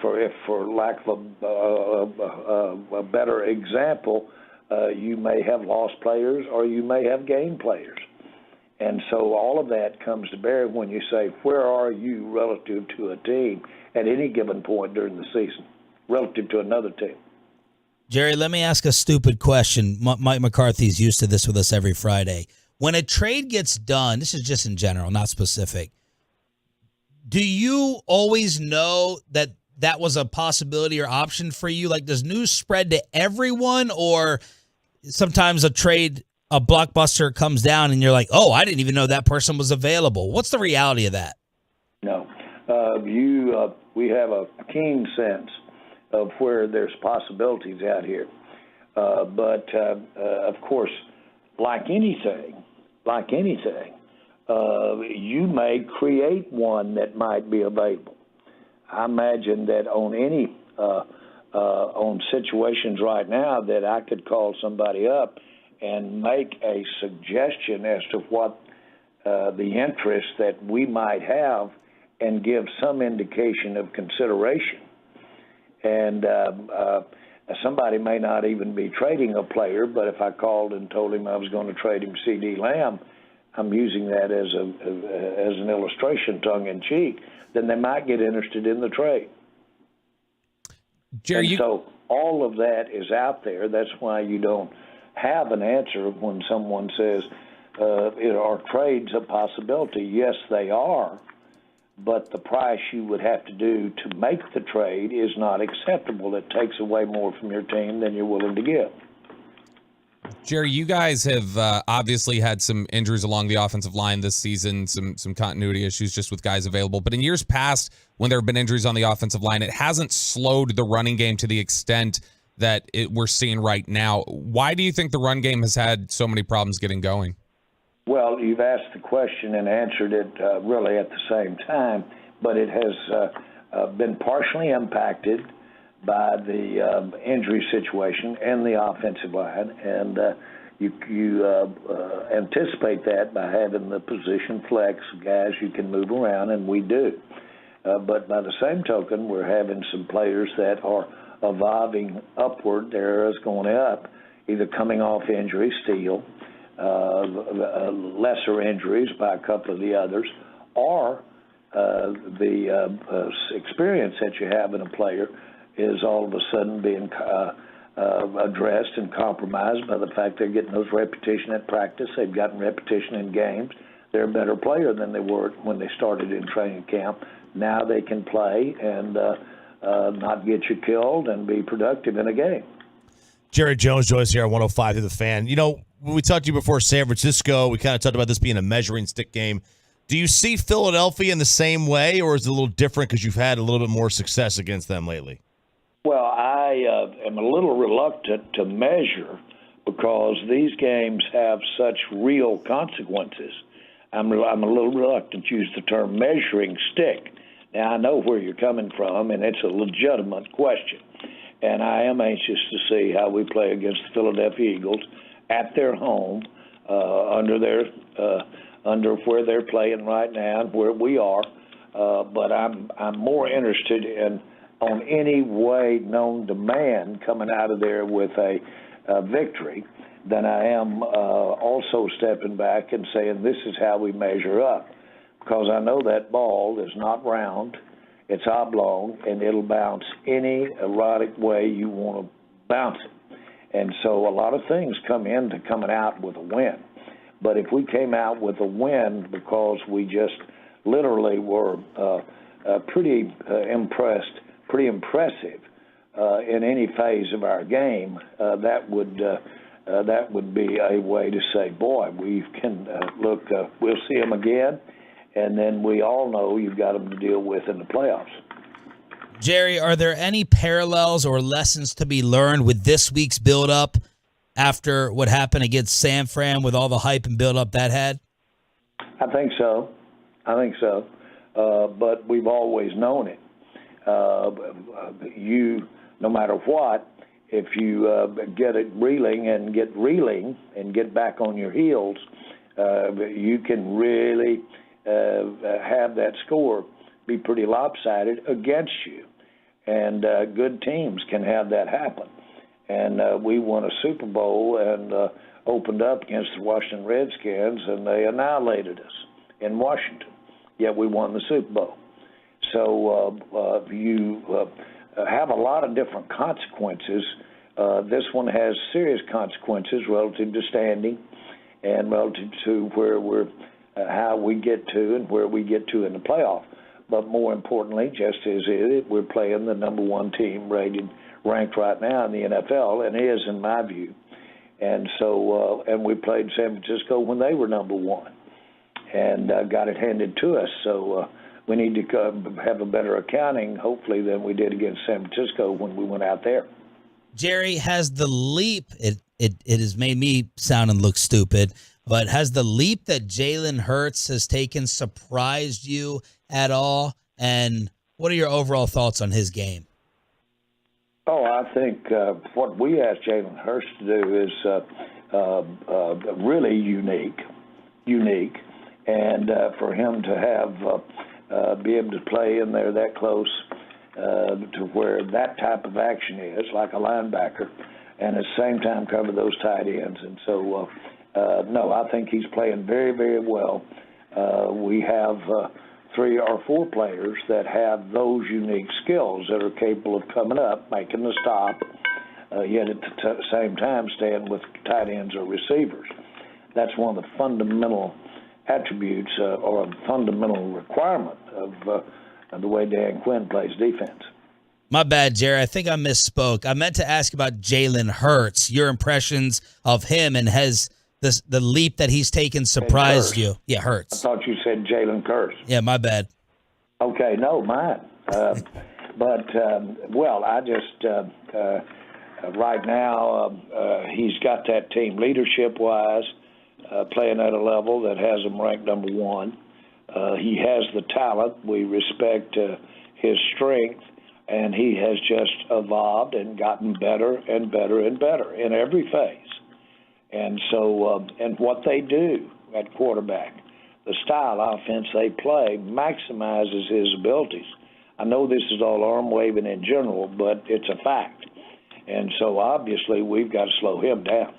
for lack of a better example, you may have lost players or you may have gained players. And so all of that comes to bear when you say, where are you relative to a team at any given point during the season, relative to another team? Jerry, let me ask a stupid question. Mike McCarthy's used to this with us every Friday. When a trade gets done, this is just in general, not specific, do you always know that that was a possibility or option for you? Like, does news spread to everyone, or sometimes a blockbuster comes down and you're like, oh, I didn't even know that person was available? What's the reality of that? No. We have a keen sense of where there's possibilities out here. But of course, like anything, you may create one that might be available. I imagine that on situations right now that I could call somebody up and make a suggestion as to what the interest that we might have and give some indication of consideration. And somebody may not even be trading a player, but if I called and told him I was going to trade him CD Lamb, I'm using that as an illustration, tongue-in-cheek, then they might get interested in the trade. Jerry, so all of that is out there. That's why you don't have an answer when someone says, are trades a possibility? Yes, they are. But the price you would have to do to make the trade is not acceptable. It takes away more from your team than you're willing to give. Jerry, you guys have obviously had some injuries along the offensive line this season, some continuity issues just with guys available. But in years past, when there have been injuries on the offensive line, it hasn't slowed the running game to the extent that we're seeing right now. Why do you think the run game has had so many problems getting going? Well, you've asked the question and answered it really at the same time, but it has been partially impacted by the injury situation and the offensive line, and you anticipate that by having the position flex guys you can move around, and we do. But by the same token, we're having some players that are evolving upward. Their arrows going up, either coming off injury, Steele, lesser injuries by a couple of the others, or the experience that you have in a player is all of a sudden being addressed and compromised by the fact they're getting those repetition at practice. They've gotten repetition in games. They're a better player than they were when they started in training camp. Now they can play and not get you killed and be productive in a game. Jerry Jones joins here on 105 to the Fan. You know, when we talked to you before San Francisco, we kind of talked about this being a measuring stick game. Do you see Philadelphia in the same way, or is it a little different because you've had a little bit more success against them lately? Well, I am a little reluctant to measure because these games have such real consequences. I'm a little reluctant to use the term measuring stick. Now, I know where you're coming from, and it's a legitimate question. And I am anxious to see how we play against the Philadelphia Eagles at their home, under where they're playing right now and where we are. But I'm more interested in on any way known to man coming out of there with a victory than I am also stepping back and saying this is how we measure up. Because I know that ball is not round, it's oblong, and it'll bounce any erotic way you want to bounce it. And so a lot of things come into coming out with a win. But if we came out with a win because we just literally were pretty impressive in any phase of our game, that would be a way to say, boy, we can look. We'll see them again, and then we all know you've got them to deal with in the playoffs. Jerry, are there any parallels or lessons to be learned with this week's build-up after what happened against San Fran with all the hype and build-up that had? I think so. But we've always known it. No matter what, if you get it reeling and get back on your heels, you can really have that score be pretty lopsided against you. And good teams can have that happen. And we won a Super Bowl and opened up against the Washington Redskins, and they annihilated us in Washington. Yet we won the Super Bowl. So you have a lot of different consequences. This one has serious consequences relative to standing and relative to where how we get to and where we get to in the playoff. But more importantly, just as we're playing the number one team ranked right now in the NFL, and is in my view. And so, and we played San Francisco when they were number one, and got it handed to us. So we need to have a better accounting, hopefully, than we did against San Francisco when we went out there. Jerry, has the leap, it has made me sound and look stupid, but has the leap that Jalen Hurts has taken surprised you at all? And what are your overall thoughts on his game? Oh, I think what we asked Jalen Hurts to do is really unique, and for him to have be able to play in there that close to where that type of action is, like a linebacker, and at the same time cover those tight ends. And so, no, I think he's playing very, very well. We have 3 or 4 players that have those unique skills that are capable of coming up, making the stop, yet at the same time staying with tight ends or receivers. That's one of the fundamental attributes or a fundamental requirement of the way Dan Quinn plays defense. My bad, Jerry. I think I misspoke. I meant to ask about Jalen Hurts, your impressions of him, and has the leap that he's taken surprised you? Yeah, Hurts. I thought you said Jalen Hurts. Yeah, my bad. Okay, no, mine. Well, I just right now he's got that team leadership-wise playing at a level that has him ranked number one. He has the talent. We respect his strength, and he has just evolved and gotten better and better and better in every phase. And so, and what they do at quarterback, the style offense they play maximizes his abilities. I know this is all arm waving in general, but it's a fact. And so, obviously, we've got to slow him down.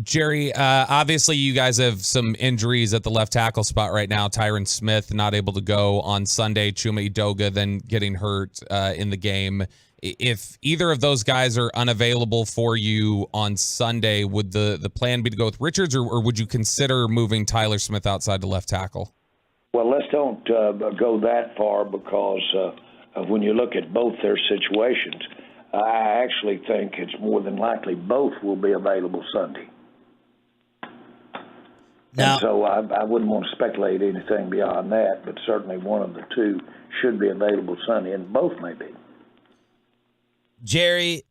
Jerry, obviously you guys have some injuries at the left tackle spot right now. Tyron Smith not able to go on Sunday. Chuma Edoga then getting hurt in the game. If either of those guys are unavailable for you on Sunday, would the plan be to go with Richards, or would you consider moving Tyler Smith outside to left tackle? Well, let's don't go that far, because when you look at both their situations, I actually think it's more than likely both will be available Sunday. Now, and so I wouldn't want to speculate anything beyond that, but certainly one of the two should be available Sunday, and both may be. Jerry,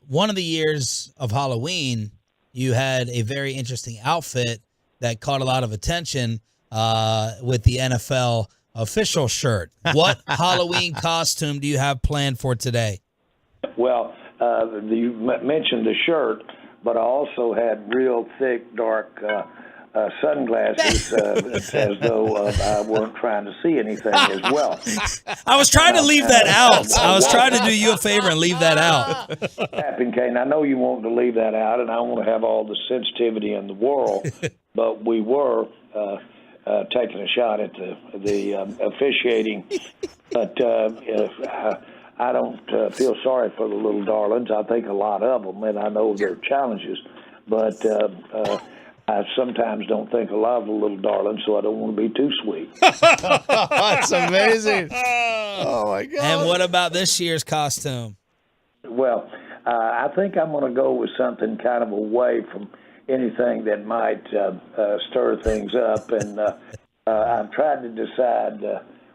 one of the years of Halloween, you had a very interesting outfit that caught a lot of attention with the NFL official shirt. What Halloween costume do you have planned for today? Well, you mentioned the shirt, but I also had real thick, dark sunglasses as though I weren't trying to see anything as well. I was trying to leave that out. I was trying to do you a favor and leave that out. Captain Kane, I know you want to leave that out, and I want to have all the sensitivity in the world, but we were taking a shot at the officiating. But I don't feel sorry for the little darlings. I think a lot of them, and I know there are challenges, but I sometimes don't think a lot of the little darlings, so I don't want to be too sweet. That's amazing. Oh, my God. And what about this year's costume? Well, I think I'm going to go with something kind of away from anything that might stir things up. And I'm trying to decide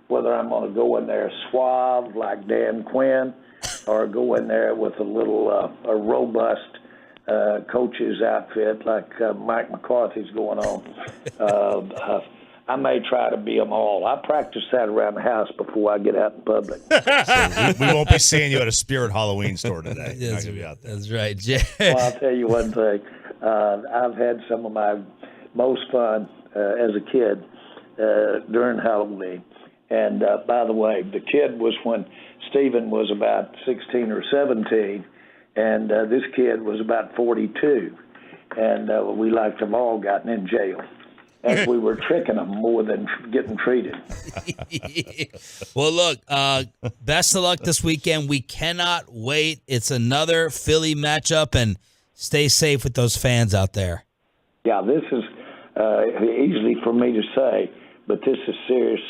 whether I'm going to go in there suave like Dan Quinn or go in there with a little a robust coach's outfit like Mike McCarthy's going on. I may try to be them all. I practice that around the house before I get out in public. So we won't be seeing you at a Spirit Halloween store today. That's, Not gonna be out there. That's right, Jay. Well, I'll tell you one thing. I've had some of my most fun as a kid during Halloween. And by the way, the kid was when Stephen was about 16 or 17, and this kid was about 42. And we like them all gotten in jail. And we were tricking them more than getting treated. Well, look, best of luck this weekend. We cannot wait. It's another Philly matchup, and stay safe with those fans out there. Yeah, this is easy for me to say, but this is serious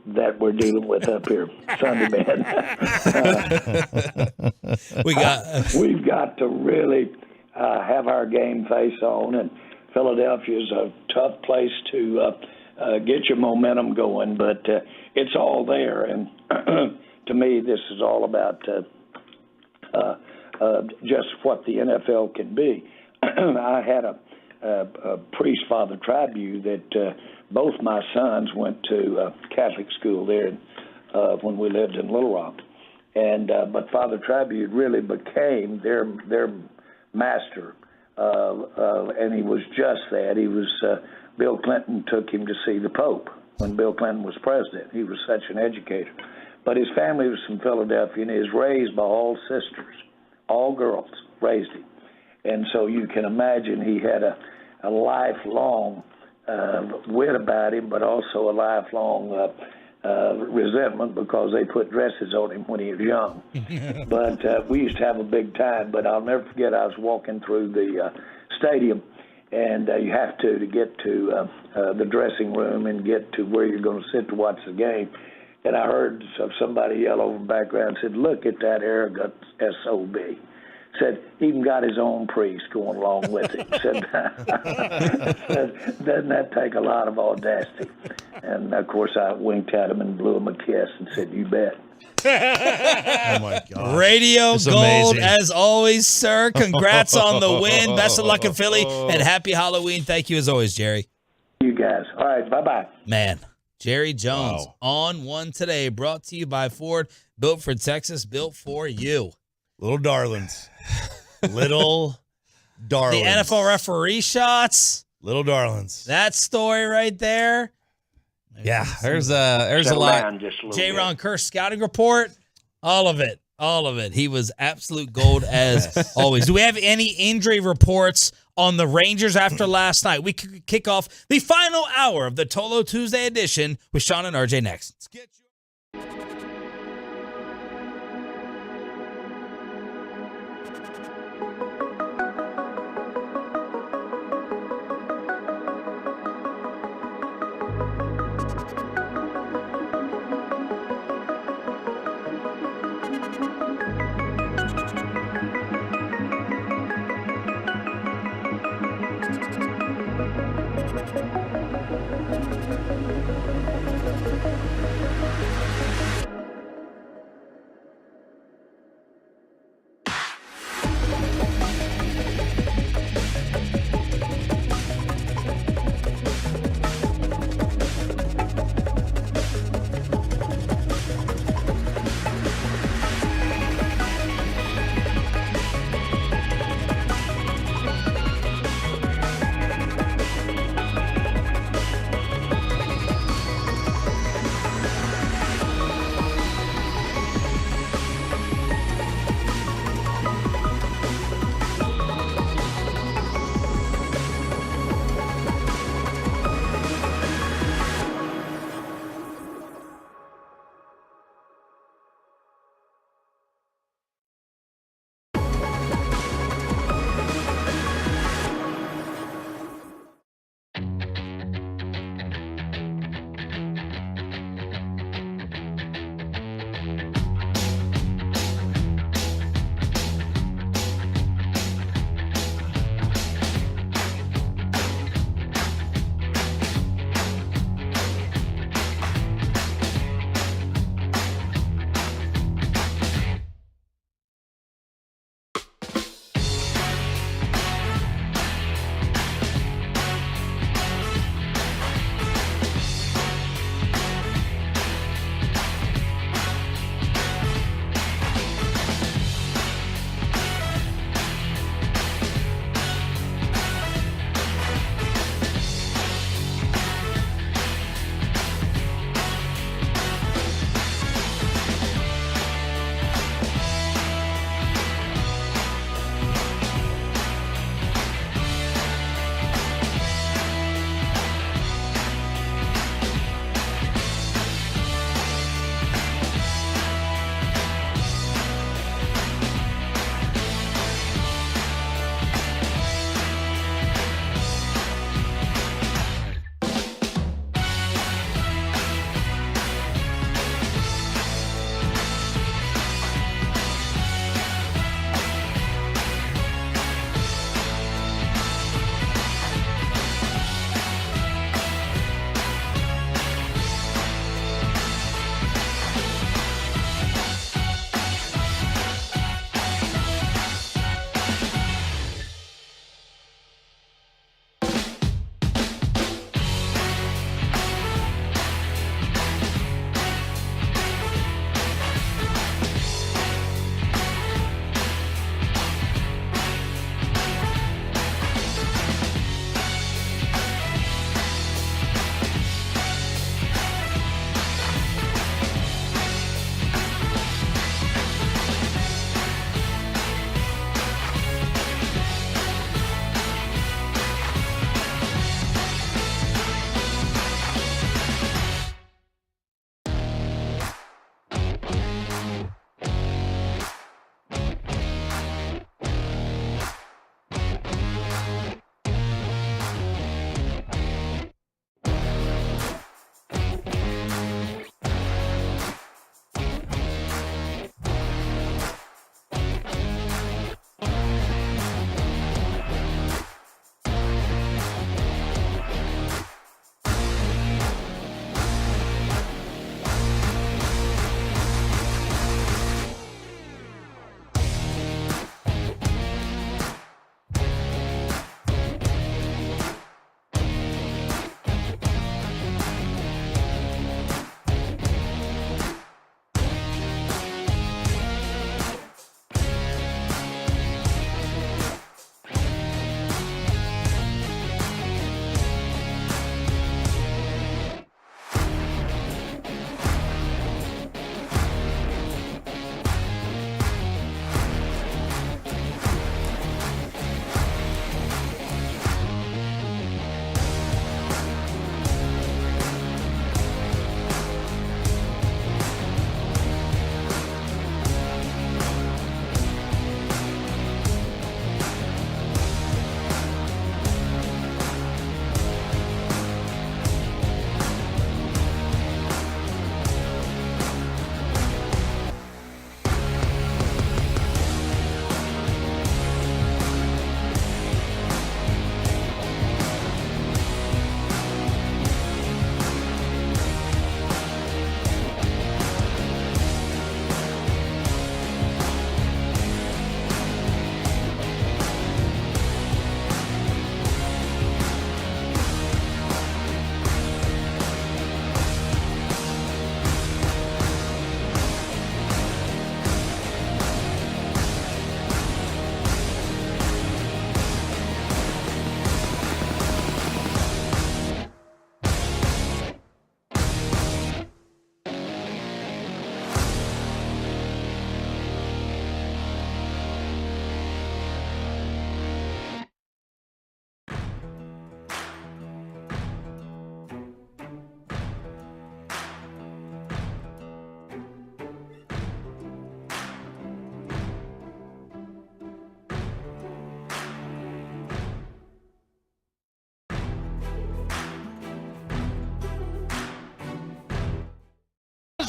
that we're dealing with up here, Sunday, man. We've got to really have our game face on, and Philadelphia is a tough place to get your momentum going, but it's all there. And to me, this is all about just what the NFL can be. I had a priest, Father Tribu, that both my sons went to Catholic school there when we lived in Little Rock. And but Father Tribu really became their master. And he was just that. He was Bill Clinton took him to see the Pope when Bill Clinton was president. He was such an educator. But his family was from Philadelphia, and he was raised by all sisters, all girls raised him. And so you can imagine he had a lifelong wit about him, but also a lifelong resentment because they put dresses on him when he was young. But we used to have a big time. But I'll never forget, I was walking through the stadium, and you have to get to the dressing room and get to where you're going to sit to watch the game. And I heard somebody yell over the background, said, "Look at that arrogant SOB." Said, even got his own priest going along with him. Said, doesn't that take a lot of audacity? And, of course, I winked at him and blew him a kiss and said, you bet. Oh, my God. Radio It's gold, amazing. as always, sir. Congrats on the win. Best of luck in Philly, and happy Halloween. Thank you, as always, Jerry. You guys. All right, bye-bye. Man, Jerry Jones on one today, brought to you by Ford, built for Texas, built for you. Little darlings. Little darlings. The NFL referee shots. Little darlings. That story right there. Yeah, there's a lot. J-Ron Kerr scouting report. All of it. All of it. He was absolute gold as always. Do we have any injury reports on the Rangers after last night? We could kick off the final hour of the Tolo Tuesday edition with Sean and RJ next.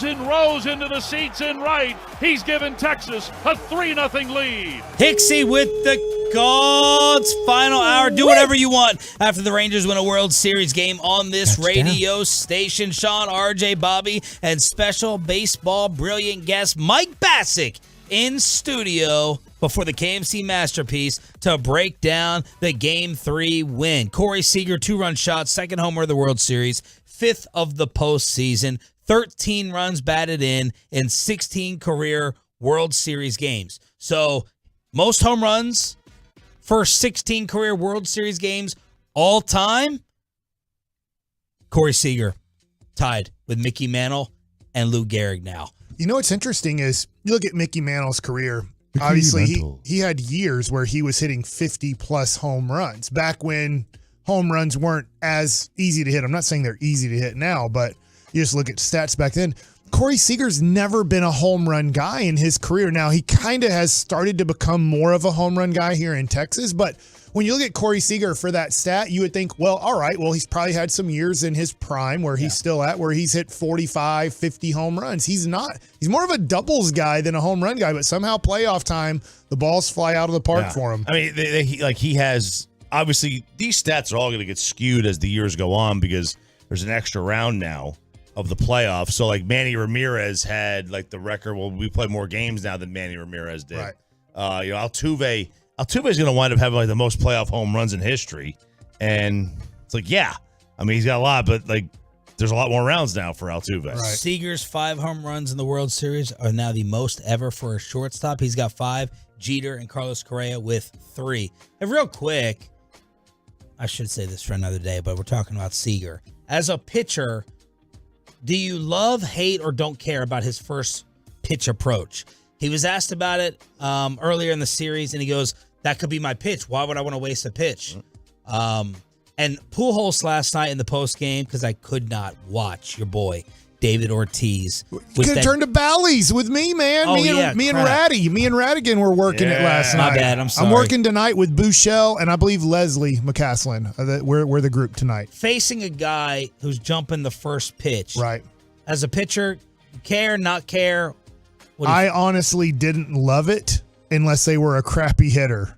rows and rows into the seats in right. He's given Texas a 3-0 lead. Hicksy with the God's final hour. Do whatever you want after the Rangers win a World Series game on this radio station. Sean, RJ, Bobby, and special baseball brilliant guest Mike Bassick in studio before the KMC Masterpiece to break down the Game 3 win. Corey Seager, 2-run shot, second homer of the World Series, 5th of the postseason, 13 runs batted in 16 career World Series games. So most home runs for 16 career World Series games all time. Corey Seager tied with Mickey Mantle and Lou Gehrig now. You know what's interesting is you look at Mickey Mantle's career. Obviously, he had years where he was hitting 50-plus home runs back when home runs weren't as easy to hit. I'm not saying they're easy to hit now, but you just look at stats back then. Corey Seager's never been a home run guy in his career. Now, he kind of has started to become more of a home run guy here in Texas, but when you look at Corey Seager for that stat, you would think, well, all right, well, he's probably had some years in his prime where he's still at, where he's hit 45, 50 home runs. He's not. He's more of a doubles guy than a home run guy, but somehow playoff time, the balls fly out of the park for him. I mean, he has, obviously, these stats are all going to get skewed as the years go on because there's an extra round now of the playoffs. So, like, Manny Ramirez had, like, the record. Well, we play more games now than Manny Ramirez did. Right. Altuve's going to wind up having like the most playoff home runs in history. And it's like, yeah, I mean, he's got a lot, but like there's a lot more rounds now for Altuve. Right. Seager's 5 home runs in the World Series are now the most ever for a shortstop. He's got 5. Jeter and Carlos Correa with 3. And real quick, I should say this for another day, but we're talking about Seager. As a pitcher, do you love, hate, or don't care about his first pitch approach? He was asked about it earlier in the series, and he goes, that could be my pitch. Why would I want to waste a pitch? And Pujols last night in the postgame, because I could not watch your boy, David Ortiz. You could have turned to Bally's with me, man. Oh, Me and Radigan were working it last night. My bad, I'm sorry. I'm working tonight with Bouchel and I believe Leslie McCaslin. We're the group tonight. Facing a guy who's jumping the first pitch. Right. As a pitcher, care, not care? I honestly didn't love it unless they were a crappy hitter.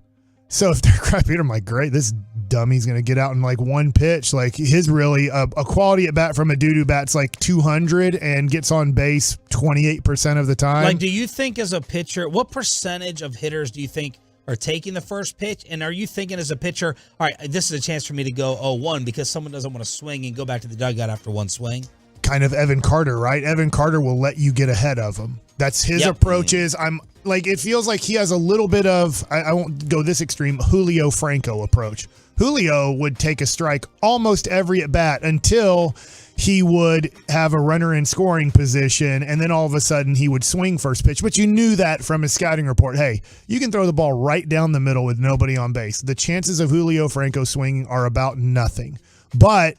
So if they're a crappy hitter, I'm like, great, this dummy's going to get out in like one pitch. Like his really a quality at bat from a dude who bats like 200 and gets on base 28% of the time. Like, do you think as a pitcher, what percentage of hitters do you think are taking the first pitch? And are you thinking as a pitcher, all right, this is a chance for me to go 0-1 because someone doesn't want to swing and go back to the dugout after one swing? Kind of Evan Carter, right? Evan Carter will let you get ahead of him. That's his approaches. I'm like, it feels like he has a little bit of, I won't go this extreme, Julio Franco approach. Julio would take a strike almost every at bat until he would have a runner in scoring position, and then all of a sudden he would swing first pitch. But you knew that from his scouting report. Hey, you can throw the ball right down the middle with nobody on base. The chances of Julio Franco swinging are about nothing. But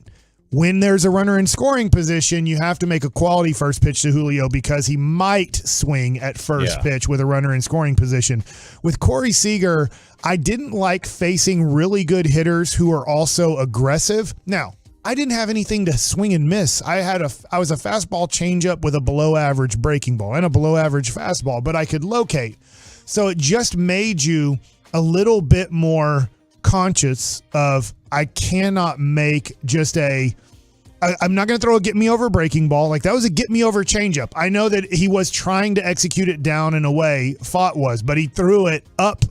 when there's a runner in scoring position, you have to make a quality first pitch to Julio because he might swing at first pitch with a runner in scoring position. With Corey Seager, I didn't like facing really good hitters who are also aggressive. Now, I didn't have anything to swing and miss. I was a fastball changeup with a below average breaking ball and a below average fastball, but I could locate. So it just made you a little bit more conscious of, I cannot make just I'm not going to throw a get-me-over breaking ball. Like, that was a get-me-over changeup. I know that he was trying to execute it down and away, Fott was, but he threw it up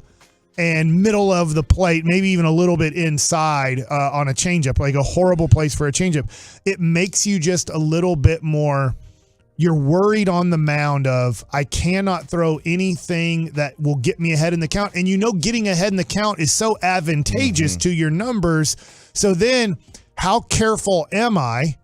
and middle of the plate, maybe even a little bit inside on a changeup, like a horrible place for a changeup. It makes you just a little bit more, you're worried on the mound of, I cannot throw anything that will get me ahead in the count. And you know getting ahead in the count is so advantageous to your numbers. So then, how careful am I?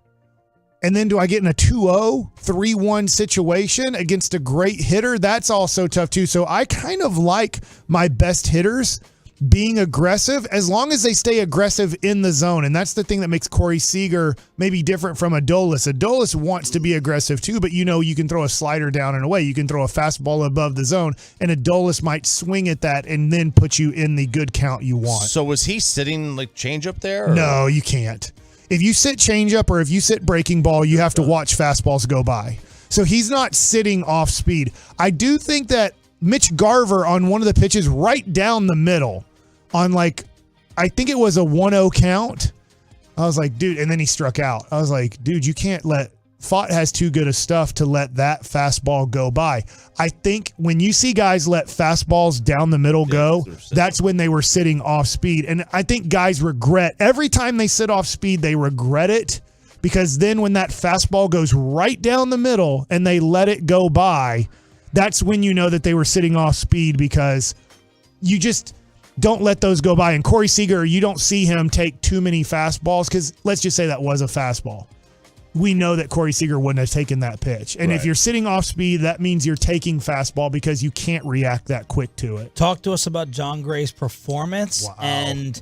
And then do I get in a 2-0, 3-1 situation against a great hitter? That's also tough too. So I kind of like my best hitters being aggressive as long as they stay aggressive in the zone. And that's the thing that makes Corey Seager maybe different from Adolis. Adolis wants to be aggressive too, but you know you can throw a slider down and away. You can throw a fastball above the zone, and Adolis might swing at that and then put you in the good count you want. So was he sitting like change up there? Or? No, you can't. If you sit changeup or if you sit breaking ball, you have to watch fastballs go by. So he's not sitting off speed. I do think that Mitch Garver on one of the pitches right down the middle on I think it was a 1-0 count. I was like, dude, and then he struck out. I was like, dude, you can't let Fott has too good of stuff to let that fastball go by. I think when you see guys let fastballs down the middle go, that's when they were sitting off speed. And I think guys regret every time they sit off speed, they regret it, because then when that fastball goes right down the middle and they let it go by, that's when you know that they were sitting off speed, because you just don't let those go by. And Corey Seager, you don't see him take too many fastballs, because let's just say that was a fastball. We know that Corey Seager wouldn't have taken that pitch. And if you're sitting off speed, that means you're taking fastball because you can't react that quick to it. Talk to us about John Gray's performance and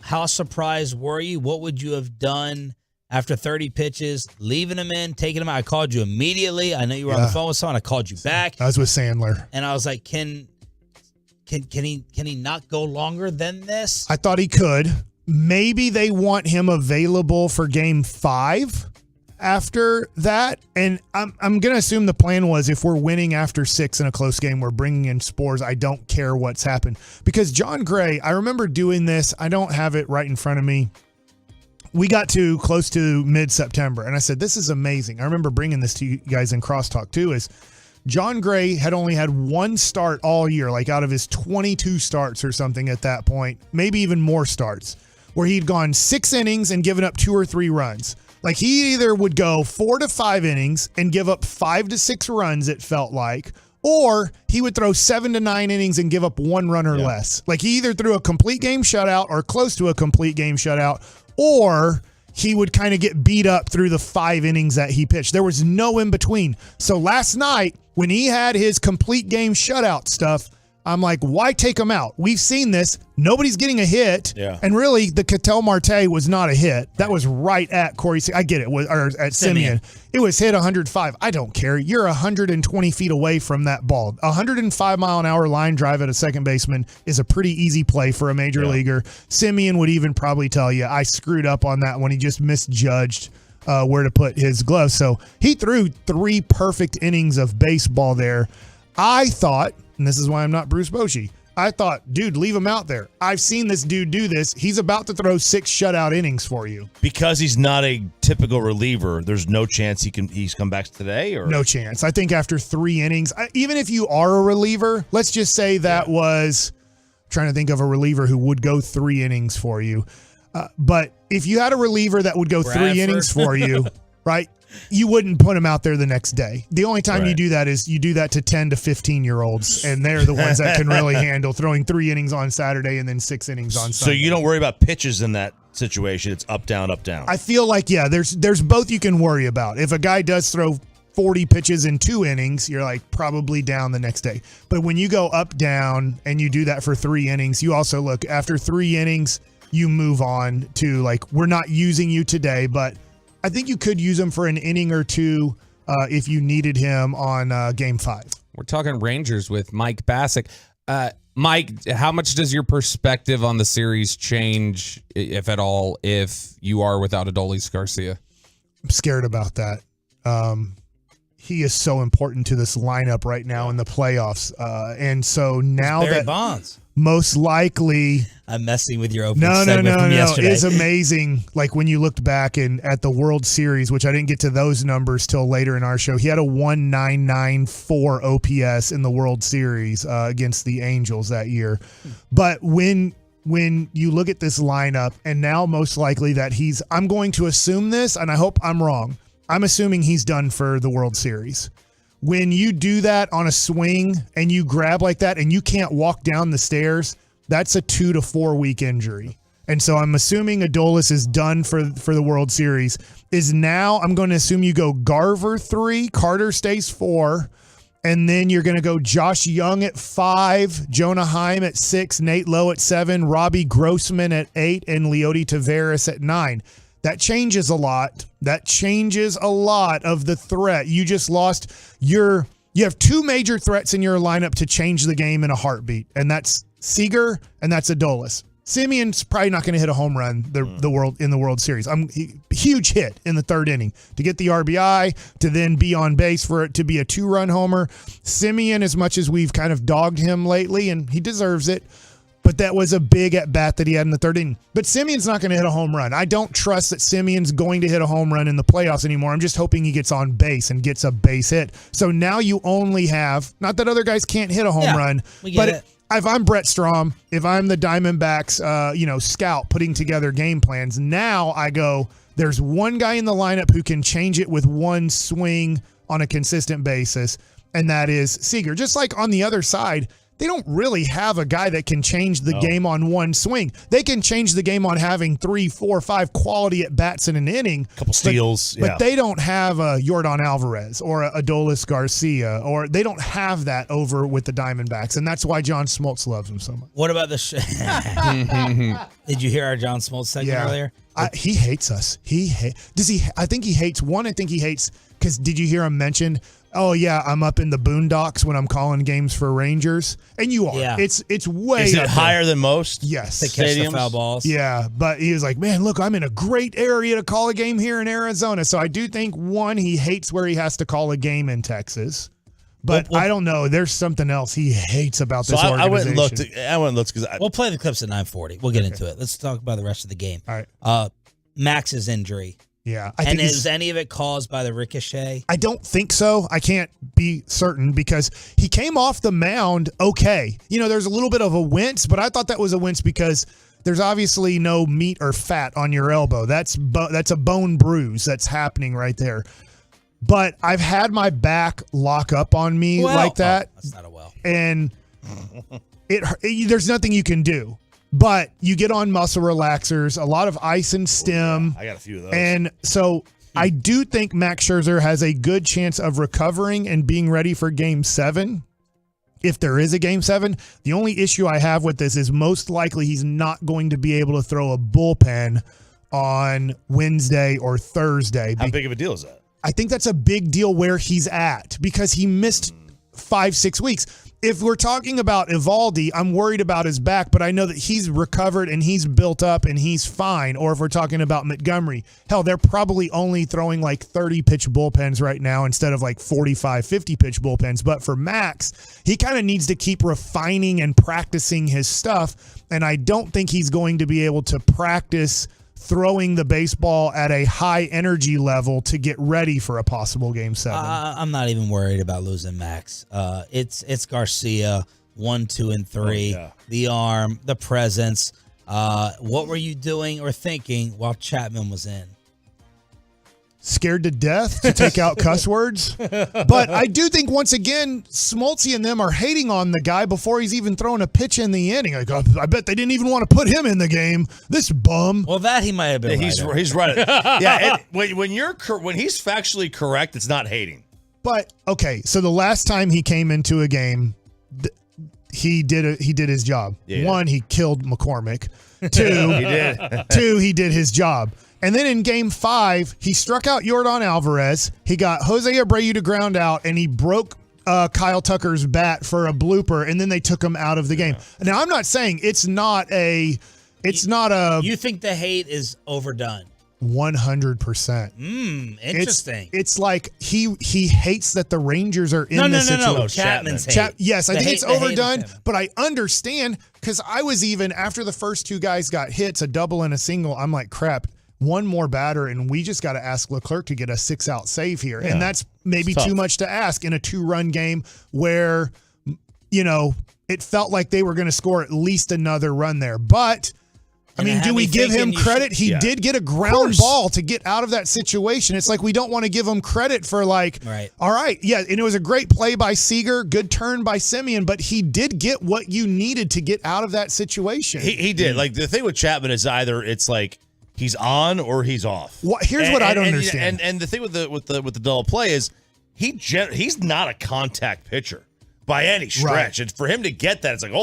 how surprised were you? What would you have done after 30 pitches, leaving him in, taking him out? I called you immediately. I know you were on the phone with someone. I called you back. I was with Sandler. And I was like, can he not go longer than this? I thought he could. Maybe they want him available for game 5 after that. And I'm going to assume the plan was, if we're winning after 6 in a close game, we're bringing in Spores. I don't care what's happened. Because John Gray, I remember doing this. I don't have it right in front of me. We got to close to mid-September, and I said, this is amazing. I remember bringing this to you guys in Crosstalk too, is John Gray had only had 1 start all year, out of his 22 starts or something at that point, maybe even more starts, where he'd gone 6 innings and given up 2 or 3 runs. He either would go 4 to 5 innings and give up 5 to 6 runs, it felt like, or he would throw 7 to 9 innings and give up 1 run or less. He either threw a complete game shutout or close to a complete game shutout, or he would kind of get beat up through the 5 innings that he pitched. There was no in between. So last night, when he had his complete game shutout stuff, I'm like, why take him out? We've seen this. Nobody's getting a hit. Yeah. And really, the Ketel Marte was not a hit. That was right at Corey. I get it. Or at Simeon. It was hit 105. I don't care. You're 120 feet away from that ball. 105-mile-an-hour line drive at a second baseman is a pretty easy play for a major leaguer. Simeon would even probably tell you, I screwed up on that one. He just misjudged where to put his glove. So he threw 3 perfect innings of baseball there. I thought, and this is why I'm not Bruce Bochy, I thought, dude, leave him out there. I've seen this dude do this. He's about to throw 6 shutout innings for you. Because he's not a typical reliever, there's no chance he's come back today? Or no chance. I think after 3 innings, even if you are a reliever, let's just say that was, I'm trying to think of a reliever who would go 3 innings for you. But if you had a reliever that would go Bradford. 3 innings for you, right, you wouldn't put him out there the next day. The only time you do that is you do that to 10 to 15-year-olds, and they're the ones that can really handle throwing 3 innings on Saturday and then 6 innings on Sunday. So you don't worry about pitches in that situation. It's up, down, up, down. I feel like, there's both you can worry about. If a guy does throw 40 pitches in 2 innings, you're probably down the next day. But when you go up, down, and you do that for 3 innings, you also look, after 3 innings, you move on to, we're not using you today, but I think you could use him for an inning or 2 if you needed him on Game 5. We're talking Rangers with Mike Bassick. Mike, how much does your perspective on the series change, if at all, if you are without Adolis Garcia? I'm scared about that. He is so important to this lineup right now in the playoffs. And so now Barry that Bonds. Most likely, I'm messing with your opening segment from yesterday. It's amazing. When you looked back at the World Series, which I didn't get to those numbers till later in our show, he had a 1.994 OPS in the World Series against the Angels that year. But when you look at this lineup, and now most likely that I'm going to assume this, and I hope I'm wrong, I'm assuming he's done for the World Series. When you do that on a swing and you grab like that and you can't walk down the stairs, that's a 2 to 4 week injury. And so I'm assuming Adolis is done for the World Series. I'm going to assume you go Garver 3, Carter stays 4, and then you're going to go Josh Young at 5, Jonah Heim at 6, Nate Lowe at 7, Robbie Grossman at 8, and Leody Taveras at 9. That changes a lot. That changes a lot of the threat. You just lost you have 2 major threats in your lineup to change the game in a heartbeat, and that's Seager and that's Adolis. Simeon's probably not going to hit a home run in the World Series. Huge hit in the third inning to get the RBI, to then be on base for it to be a 2-run homer. Simeon, as much as we've kind of dogged him lately, and he deserves it, but that was a big at-bat that he had in the third inning. But Simeon's not going to hit a home run. I don't trust that Simeon's going to hit a home run in the playoffs anymore. I'm just hoping he gets on base and gets a base hit. So now you only have, not that other guys can't hit a home run, but if I'm Brett Strom, if I'm the Diamondbacks, scout putting together game plans, now I go, there's one guy in the lineup who can change it with one swing on a consistent basis, and that is Seager. Just like on the other side, they don't really have a guy that can change the game on one swing. They can change the game on having 3, 4, 5 quality at-bats in an inning. A couple steals. But they don't have a Yordan Alvarez or a Adolis Garcia, or they don't have that over with the Diamondbacks, and that's why John Smoltz loves them so much. What about the Did you hear our John Smoltz segment earlier? He hates us. I think he hates because did you hear him mention, oh yeah, I'm up in the boondocks when I'm calling games for Rangers, and you are. Yeah. It's way. Is it higher than most? Yes. They catch the foul balls. Yeah, but he was like, man, look, I'm in a great area to call a game here in Arizona. So I do think he hates where he has to call a game in Texas. But I don't know. There's something else he hates about this organization. I went and looked because we'll play the clips at 9:40. We'll get into it. Let's talk about the rest of the game. All right. Max's injury. Yeah. And is any of it caused by the ricochet? I don't think so. I can't be certain because he came off the mound okay. There's a little bit of a wince, but I thought that was a wince because there's obviously no meat or fat on your elbow. That's a bone bruise that's happening right there. But I've had my back lock up on me like that. That's not a well. And there's nothing you can do. But you get on muscle relaxers, a lot of ice and stim. I got a few of those. And so I do think Max Scherzer has a good chance of recovering and being ready for Game 7. If there is a Game 7, the only issue I have with this is most likely he's not going to be able to throw a bullpen on Wednesday or Thursday. How big of a deal is that? I think that's a big deal where he's at because he missed 5-6 weeks. If we're talking about Evaldi, I'm worried about his back, but I know that he's recovered and he's built up and he's fine. Or if we're talking about Montgomery, hell, they're probably only throwing like 30-pitch bullpens right now instead of like 45, 50-pitch bullpens. But for Max, he kind of needs to keep refining and practicing his stuff, and I don't think he's going to be able to practice throwing the baseball at a high energy level to get ready for a possible Game 7. I'm not even worried about losing Max. It's Garcia, 1, 2, and 3. The arm, the presence. What were you doing or thinking while Chapman was in? Scared to death to take out cuss words. But I do think, once again, Smoltz and them are hating on the guy before he's even thrown a pitch in the inning. Like, I bet they didn't even want to put him in the game. This bum. Well, that he might have been. He's right. Yeah, when he's factually correct, it's not hating. But okay, so the last time he came into a game, he did his job. Yeah. 1, he killed McCormick. 2, he did his job. And then in Game 5, he struck out Yordan Alvarez. He got Jose Abreu to ground out, and he broke Kyle Tucker's bat for a blooper, and then they took him out of the game. Now, I'm not saying it's not a. You think the hate is overdone? 100%. Interesting. It's like he hates that the Rangers are in this situation. No. Chapman's hate. Yes, I think it's overdone, but I understand because I was even after the first 2 guys got hits, a double and a single. I'm like, crap. One more batter, and we just got to ask Leclerc to get a 6-out save here. Yeah. And that's maybe too much to ask in a 2-run game where, it felt like they were going to score at least another run there. But, I mean, do we give him credit? He did get a ground ball to get out of that situation. It's like we don't want to give him credit for right. All right, yeah, and it was a great play by Seager, good turn by Simeon, but he did get what you needed to get out of that situation. He did. Like, the thing with Chapman is either it's like, he's on or he's off. Here's what I don't understand. And the thing with the double play is he's not a contact pitcher by any stretch. Right. And for him to get that, it's like,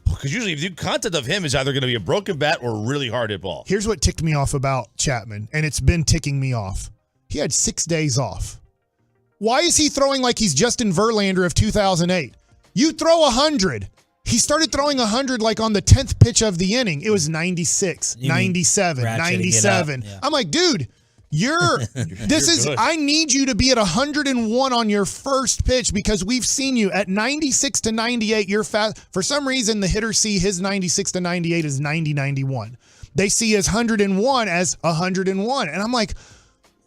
because usually the contact of him is either going to be a broken bat or a really hard hit ball. Here's what ticked me off about Chapman, and it's been ticking me off. He had 6 days off. Why is he throwing like he's Justin Verlander of 2008? You throw 100. He started throwing 100 like on the 10th pitch of the inning. It was 96, 97, 97. Yeah. I'm like, dude, I need you to be at 101 on your first pitch because we've seen you at 96 to 98. You're fast. For some reason, the hitters see his 96 to 98 as 90, 91. They see his 101 as 101. And I'm like,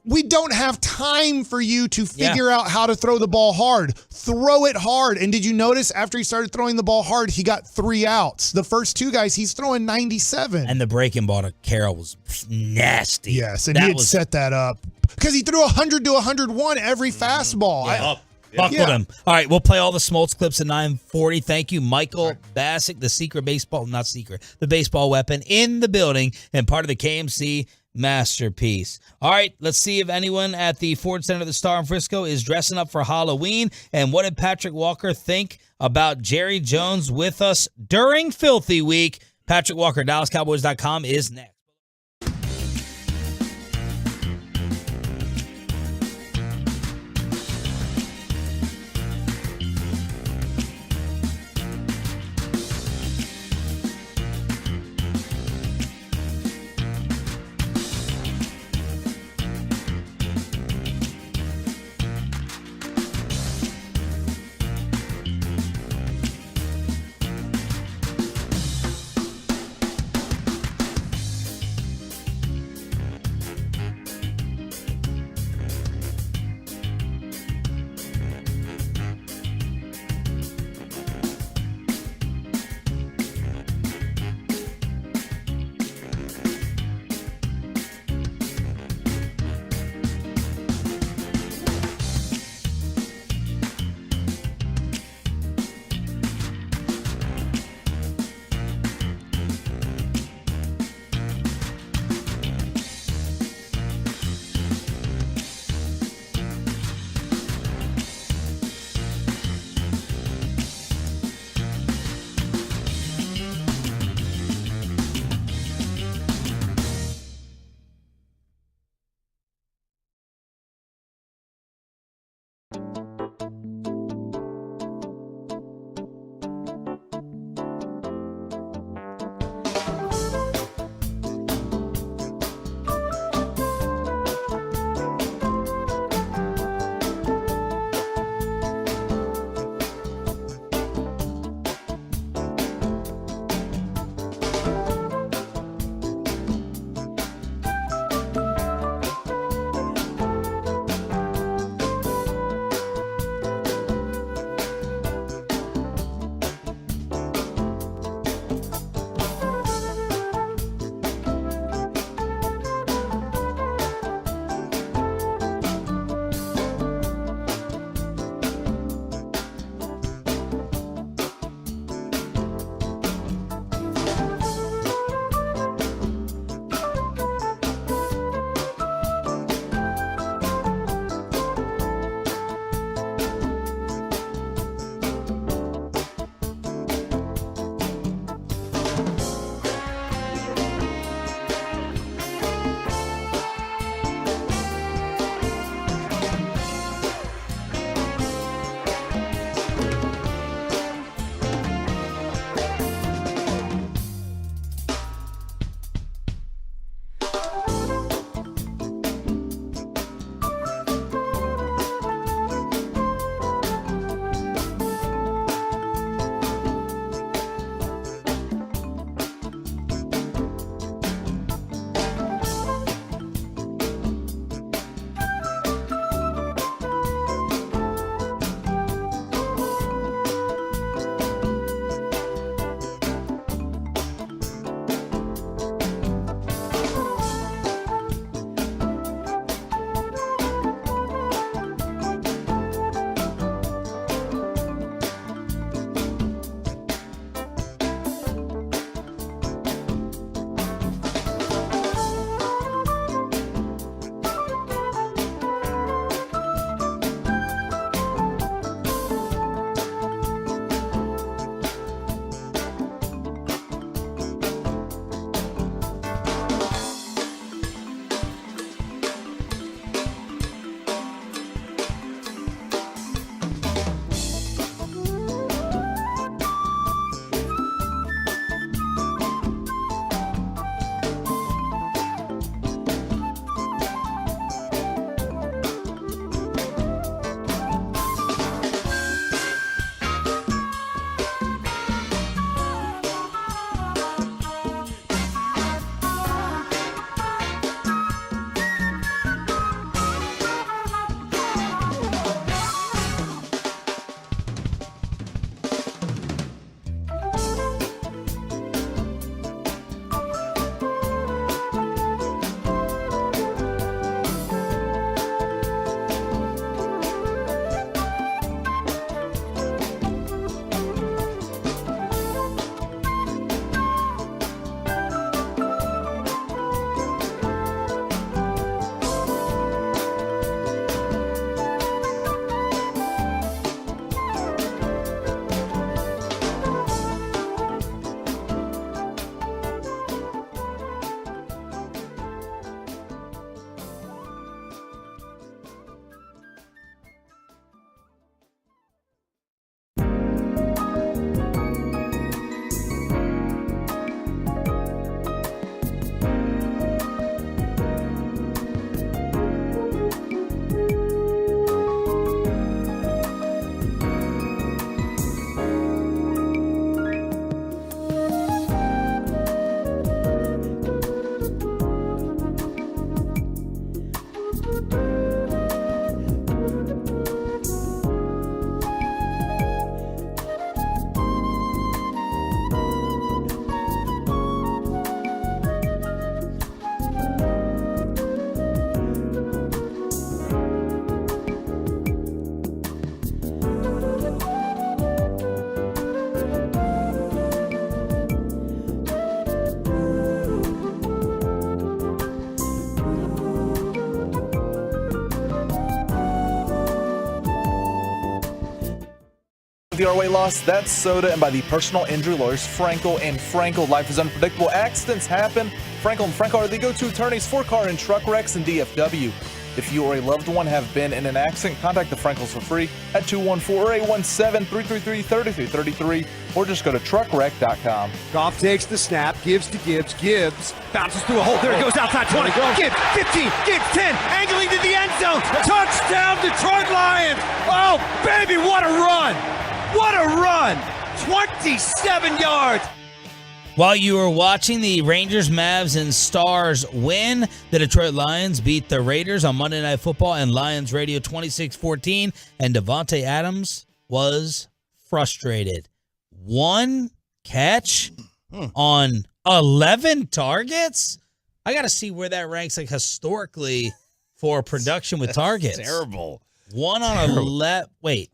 we don't have time for you to figure out how to throw the ball hard. Throw it hard. And did you notice after he started throwing the ball hard, he got 3 outs. The first 2 guys, he's throwing 97. And the breaking ball to Carroll was nasty. Yes, and he had set that up because he threw 100 to 101 every fastball. Buckled him. All right, we'll play all the Smoltz clips at 9:40. Thank you, Michael Bassick, the baseball weapon in the building and part of the KMC masterpiece. All right, let's see if anyone at the Ford Center of the Star in Frisco is dressing up for Halloween. And what did Patrick Walker think about Jerry Jones with us during Filthy Week? Patrick Walker, DallasCowboys.com is next. our weight loss? That's soda. And by the personal injury lawyers Frankel and Frankel. Life is unpredictable. Accidents happen. Frankel and Frankel are the go-to attorneys for car and truck wrecks and DFW. If you or a loved one have been in an accident, contact the Frankels for free at 214-817-333-3333 or just go to truckwreck.com. Goff takes the snap, gives to Gibbs. Gibbs bounces through a hole. There it goes outside 20. Gibbs 15, Gibbs 10, angling to the end zone. Touchdown, Detroit Lions. Oh, baby, what a run. What a run. 27 yards. While you were watching the Rangers, Mavs, and Stars win, the Detroit Lions beat the Raiders on Monday Night Football and Lions Radio 26-14, and Davante Adams was frustrated. 1 catch on 11 targets? I got to see where that ranks like historically for production with targets. Terrible. 1 on 11. Wait,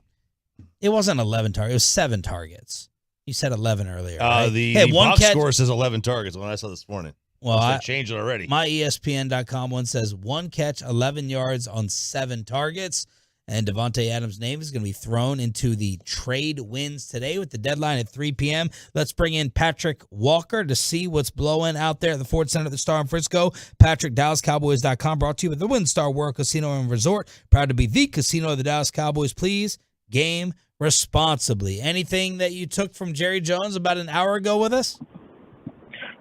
it wasn't 11 targets. It was 7 targets. You said 11 earlier. Right? The one box catch score says 11 targets when I saw this morning. Well, I changed it already. My ESPN.com one says 1 catch, 11 yards on 7 targets. And Davante Adams' name is going to be thrown into the trade wins today with the deadline at 3 p.m. Let's bring in Patrick Walker to see what's blowing out there at the Ford Center at the Star in Frisco. Patrick, DallasCowboys.com, brought to you with the WinStar World Casino and Resort. Proud to be the casino of the Dallas Cowboys. Please game responsibly. Anything that you took from Jerry Jones about an hour ago with us?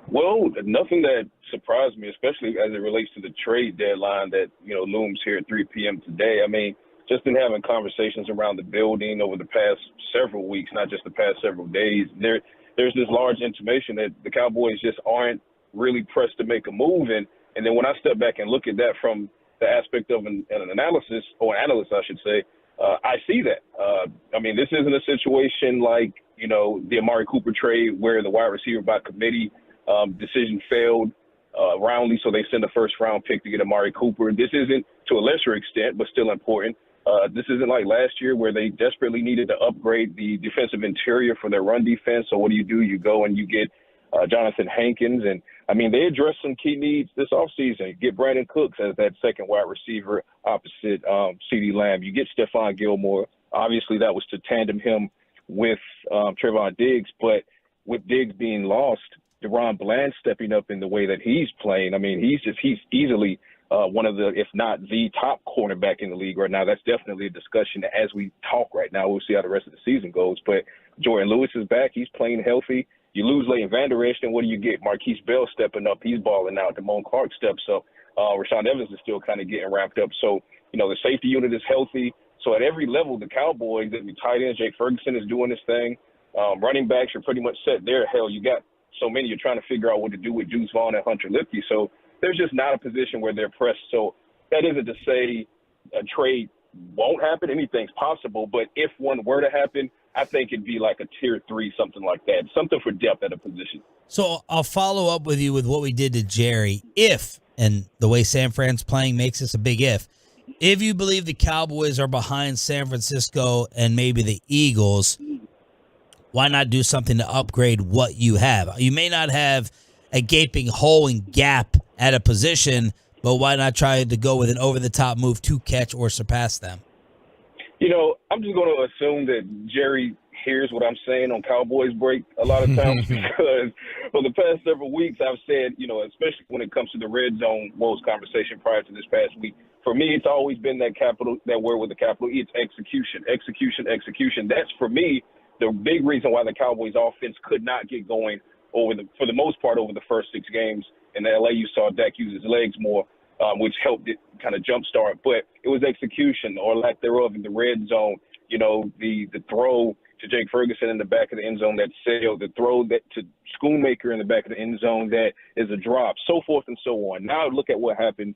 Well, nothing that surprised me, especially as it relates to the trade deadline that, looms here at 3 p.m. today. I mean, just in having conversations around the building over the past several weeks, not just the past several days, there's this large intimation that the Cowboys just aren't really pressed to make a move. And then when I step back and look at that from the aspect of an analysis, or an analyst, I should say, I see that. I mean, this isn't a situation like, the Amari Cooper trade where the wide receiver by committee decision failed roundly, so they send a first-round pick to get Amari Cooper. This isn't, to a lesser extent, but still important. This isn't like last year where they desperately needed to upgrade the defensive interior for their run defense. So what do? You go and you get Jonathan Hankins. And, I mean, they addressed some key needs this offseason. Get Brandon Cooks as that second wide receiver opposite CeeDee Lamb. You get Stephon Gilmore. Obviously, that was to tandem him with Trevon Diggs. But with Diggs being lost, DeRon Bland stepping up in the way that he's playing, I mean, he's easily one of the, if not the top cornerback in the league right now. That's definitely a discussion as we talk right now. We'll see how the rest of the season goes. But Jordan Lewis is back. He's playing healthy. You lose Leighton Vander Esch, and what do you get? Marquise Bell stepping up. He's balling out. Damone Clark steps up. Rashaan Evans is still kind of getting ramped up. So, the safety unit is healthy. So at every level, the Cowboys, the tight ends, Jake Ferguson is doing his thing. Running backs are pretty much set there. Hell, you got so many. You're trying to figure out what to do with Juice Vaughn and Hunter Lipke. So there's just not a position where they're pressed. So that isn't to say a trade won't happen. Anything's possible. But if one were to happen, I think it'd be like a tier 3, something like that, something for depth at a position. So I'll follow up with you with what we did to Jerry. If, and the way San Fran's playing makes this a big if you believe the Cowboys are behind San Francisco and maybe the Eagles, why not do something to upgrade what you have? You may not have a gaping hole and gap at a position, but why not try to go with an over-the-top move to catch or surpass them? I'm just going to assume that Jerry hears what I'm saying on Cowboys break a lot of times because for the past several weeks I've said, especially when it comes to the red zone woes conversation prior to this past week, for me it's always been that word with the capital E. It's execution. That's, for me, the big reason why the Cowboys offense could not get going for the most part over the first 6 games. In LA, you saw Dak use his legs more, which helped it kind of jumpstart. But it was execution or lack thereof in the red zone. The throw to Jake Ferguson in the back of the end zone that sailed, the throw that to Schoonmaker in the back of the end zone that is a drop, so forth and so on. Now look at what happened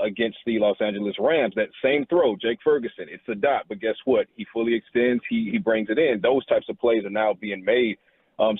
against the Los Angeles Rams. That same throw, Jake Ferguson, it's a dot, but guess what? He fully extends, he brings it in. Those types of plays are now being made.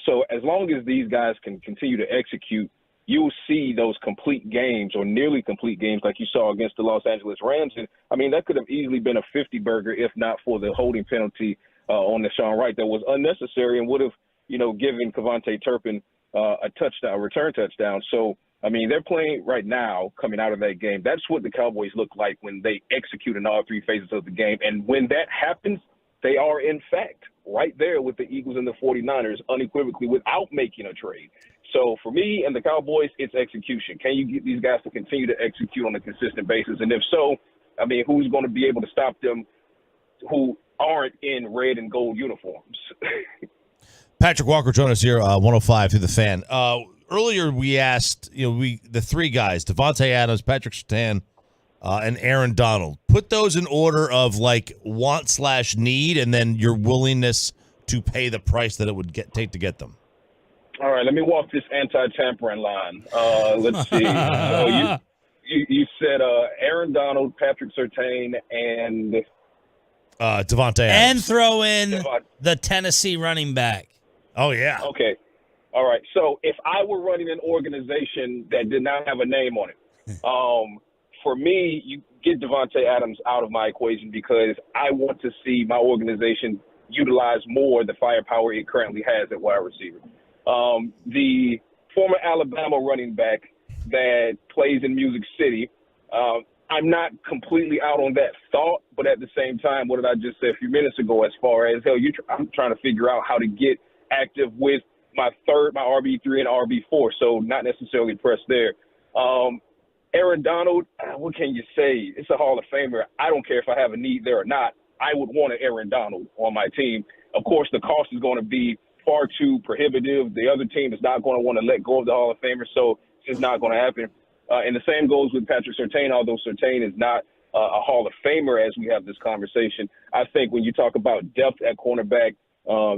So as long as these guys can continue to execute, you'll see those complete games or nearly complete games like you saw against the Los Angeles Rams. And, I mean, that could have easily been a 50-burger if not for the holding penalty on Deshaun Wright that was unnecessary and would have, given Kevontae Turpin a return touchdown. So, I mean, they're playing right now coming out of that game. That's what the Cowboys look like when they execute in all 3 phases of the game. And when that happens, they are, in fact, right there with the Eagles and the 49ers unequivocally without making a trade. So for me and the Cowboys, it's execution. Can you get these guys to continue to execute on a consistent basis? And if so, I mean, who's going to be able to stop them who aren't in red and gold uniforms? Patrick Walker joined us here, 105 through the Fan. Earlier we asked, the three guys, Davante Adams, Patrick Surtain, and Aaron Donald. Put those in order of like want/need, and then your willingness to pay the price that it would take to get them. All right, let me walk this anti-tampering line. Let's see. So you said Aaron Donald, Patrick Surtain, and Davante Adams. And throw in the Tennessee running back. Oh, yeah. Okay. All right. So if I were running an organization that did not have a name on it, for me, you get Davante Adams out of my equation because I want to see my organization utilize more the firepower it currently has at wide receiver. The former Alabama running back that plays in Music City, I'm not completely out on that thought, but at the same time, what did I just say a few minutes ago as far as, I'm trying to figure out how to get active with my RB3 and RB4, so not necessarily pressed there. Aaron Donald, what can you say? It's a Hall of Famer. I don't care if I have a need there or not. I would want an Aaron Donald on my team. Of course, the cost is going to be far too prohibitive. The other team is not going to want to let go of the Hall of Famer, so it's just not going to happen. And the same goes with Patrick Surtain, although Surtain is not a Hall of Famer as we have this conversation. I think when you talk about depth at cornerback,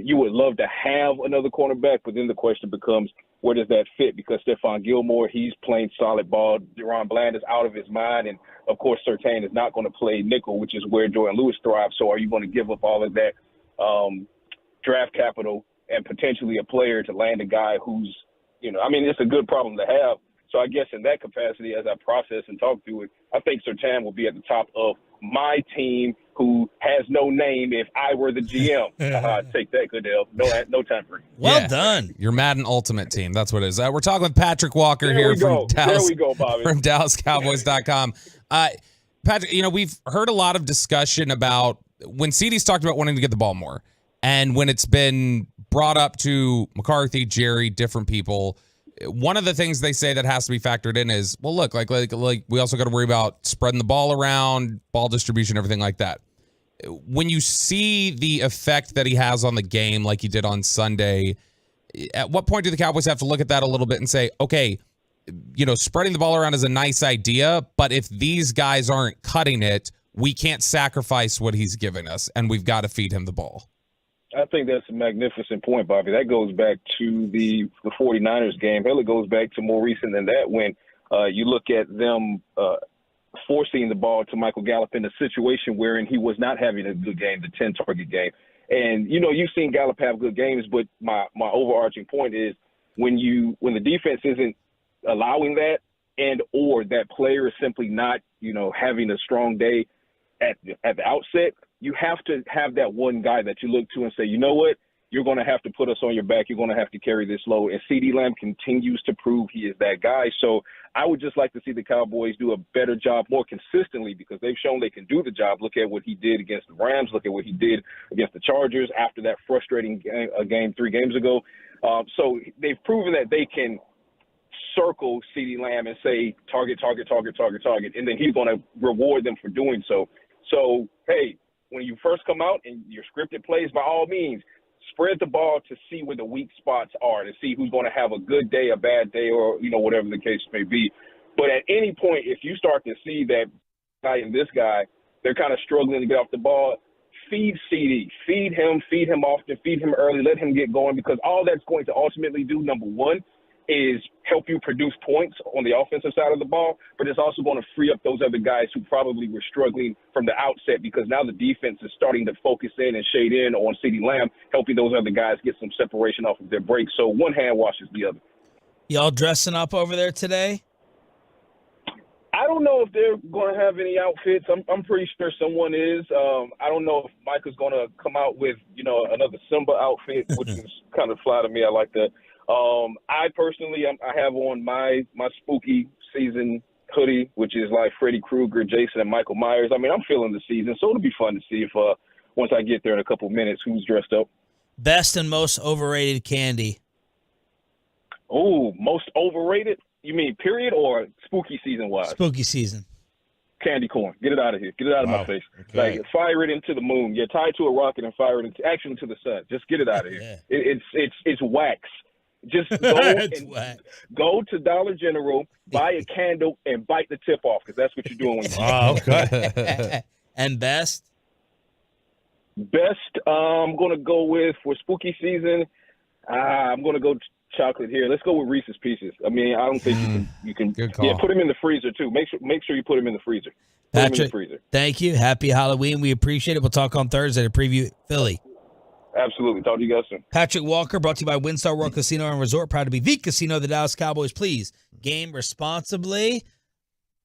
you would love to have another cornerback, but then the question becomes, where does that fit? Because Stephon Gilmore, he's playing solid ball. Deron Bland is out of his mind. And, of course, Surtain is not going to play nickel, which is where Jordan Lewis thrives. So are you going to give up all of that draft capital and potentially a player to land a guy who's, it's a good problem to have. So I guess in that capacity, as I process and talk through it, I think Surtain will be at the top of my team who has no name if I were the GM. Take that, Goodell. No tampering. Well done. Your Madden Ultimate Team. That's what it is. We're talking with Patrick Walker here from Dallas. There we go, Bobby. From DallasCowboys.com. Patrick, we've heard a lot of discussion about when CD's talked about wanting to get the ball more, and when it's been brought up to McCarthy, Jerry, different people, one of the things they say that has to be factored in is, well, look, like we also got to worry about spreading the ball around, ball distribution, everything like that. When you see the effect that he has on the game, like he did on Sunday, at what point do the Cowboys have to look at that a little bit and say, okay, spreading the ball around is a nice idea, but if these guys aren't cutting it, we can't sacrifice what he's giving us, and we've got to feed him the ball. I think that's a magnificent point, Bobby. That goes back to the 49ers game. Hell, it goes back to more recent than that when you look at them forcing the ball to Michael Gallup in a situation wherein he was not having a good game, the 10-target game. And, you've seen Gallup have good games, but my overarching point is when the defense isn't allowing that and or that player is simply not, having a strong day at the outset, you have to have that one guy that you look to and say, you know what, you're going to have to put us on your back. You're going to have to carry this load. And CeeDee Lamb continues to prove he is that guy. So I would just like to see the Cowboys do a better job more consistently because they've shown they can do the job. Look at what he did against the Rams. Look at what he did against the Chargers after that frustrating game 3 games ago. So they've proven that they can circle CeeDee Lamb and say target, and then he's going to reward them for doing so. So, hey, when you first come out and your scripted plays, by all means, spread the ball to see where the weak spots are, to see who's going to have a good day, a bad day, or, whatever the case may be. But at any point, if you start to see that guy and this guy, they're kind of struggling to get off the ball, feed CD. Feed him often, feed him early, let him get going, because all that's going to ultimately do, number one, is help you produce points on the offensive side of the ball, but it's also going to free up those other guys who probably were struggling from the outset because now the defense is starting to focus in and shade in on CeeDee Lamb, helping those other guys get some separation off of their break. So one hand washes the other. Y'all dressing up over there today? I don't know if they're going to have any outfits. I'm pretty sure someone is. I don't know if Mike is going to come out with, another Simba outfit, which is kind of fly to me. I like that. I personally, I have on my spooky season hoodie, which is like Freddy Krueger, Jason, and Michael Myers. I mean, I'm feeling the season, so it'll be fun to see if once I get there in a couple minutes, who's dressed up. Best and most overrated candy. Oh, most overrated? You mean period or spooky season wise? Spooky season. Candy corn. Get it out of here. Get it out of my face. Okay. Like, fire it into the moon. Yeah, tie it to a rocket and fire it into the sun. Just get it out of here. It's wax. Just go to Dollar General, buy a candle, and bite the tip off, because that's what you're doing. Okay. And best? Best, I'm going to go with, for spooky season, I'm going to go chocolate here. Let's go with Reese's Pieces. I mean, I don't think you can. Good call. Yeah, put them in the freezer too. Make sure you put them in the freezer. Put 'em in the Patrick, freezer. thank you. Happy Halloween. We appreciate it. We'll talk on Thursday to preview Philly. Absolutely. Talk to you guys soon. Patrick Walker, brought to you by WinStar World Casino and Resort. Proud to be the casino of the Dallas Cowboys. Please game responsibly.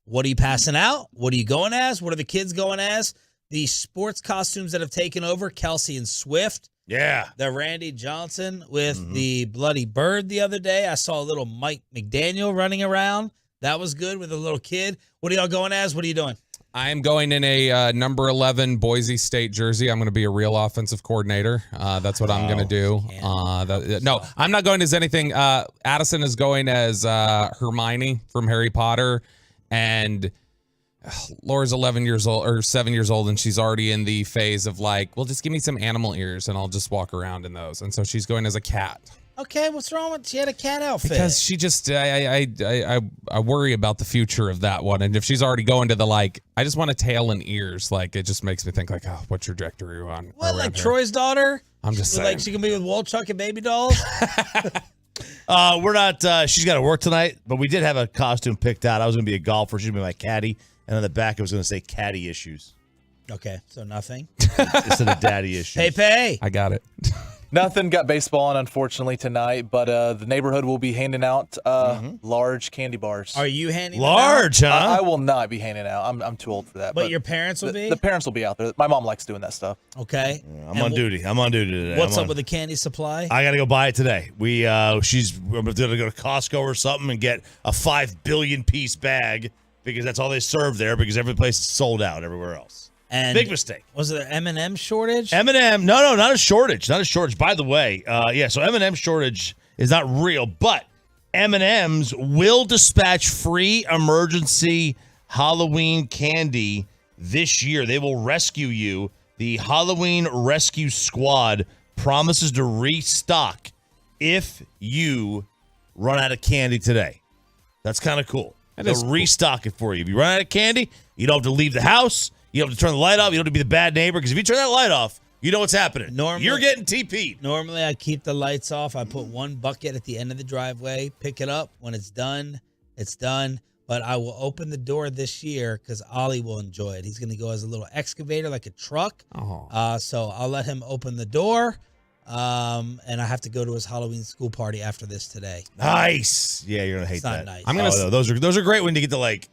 What are you passing out? What are you going as? What are the kids going as? The sports costumes that have taken over, Kelsey and Swift. Yeah. The Randy Johnson with the bloody bird the other day. I saw a little Mike McDaniel running around. That was good with a little kid. What are y'all going as? What are you doing? I am going in a number 11 Boise State jersey. I'm going to be a real offensive coordinator. That's what I'm going to do. No, I'm not going as anything. Addison is going as Hermione from Harry Potter. And Laura's 11 years old or 7 years old, and she's already in the phase of like, well, just give me some animal ears and I'll just walk around in those. And so she's going as a cat. Okay, what's wrong with she had a cat outfit? Because she just, I worry about the future of that one. And if she's already going to the like, I just want a tail and ears, like it just makes me think like, oh, what trajectory are you on? What, like Troy's daughter? I'm just saying. Like she can be with Wolchuk and baby dolls? We're not, she's got to work tonight, but we did have a costume picked out. I was going to be a golfer. She's going to be my caddy. And on the back, it was going to say caddy issues. Okay, so nothing. Instead of daddy issues. Pay. I got it. Nothing. Got baseball on, unfortunately, tonight, but the neighborhood will be handing out large candy bars. Are you handing large, them out? huh? I will not be handing out. I'm too old for that. But your parents will be? The parents will be out there. My mom likes doing that stuff. Okay. I'm on duty. I'm on duty today. What's up with the candy supply? I got to go buy it today. We're going to go to Costco or something and get a 5 billion piece bag because that's all they serve there because every place is sold out everywhere else. And big mistake. Was there M&M shortage? M&M, no, not a shortage. Not a shortage. By the way, so M&M shortage is not real, but M&M's will dispatch free emergency Halloween candy this year. They will rescue you. The Halloween Rescue Squad promises to restock if you run out of candy today. That's kind of cool. They'll restock it for you. If you run out of candy, you don't have to leave the house. You don't have to turn the light off. You don't have to be the bad neighbor because if you turn that light off, you know what's happening. You're getting TP'd. Normally, I keep the lights off. I put one bucket at the end of the driveway, pick it up. When it's done, it's done. But I will open the door this year because Ollie will enjoy it. He's going to go as a little excavator, like a truck. So I'll let him open the door. And I have to go to his Halloween school party after this today. Nice. Yeah, you're going to hate It's not that. nice. I'm gonna. No, those are great when you get to like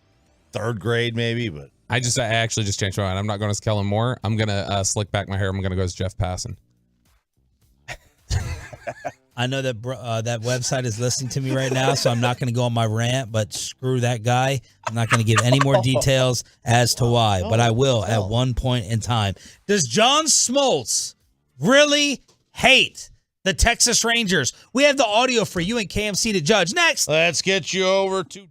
third grade maybe, but. I actually just changed my mind. I'm not going as Kellen Moore. I'm going to slick back my hair. I'm going to go as Jeff Passan. I know that that website is listening to me right now, so I'm not going to go on my rant, but screw that guy. I'm not going to give any more details as to why, but I will at one point in time. Does John Smoltz really hate the Texas Rangers? We have the audio for you and KMC to judge. Next. Let's get you over to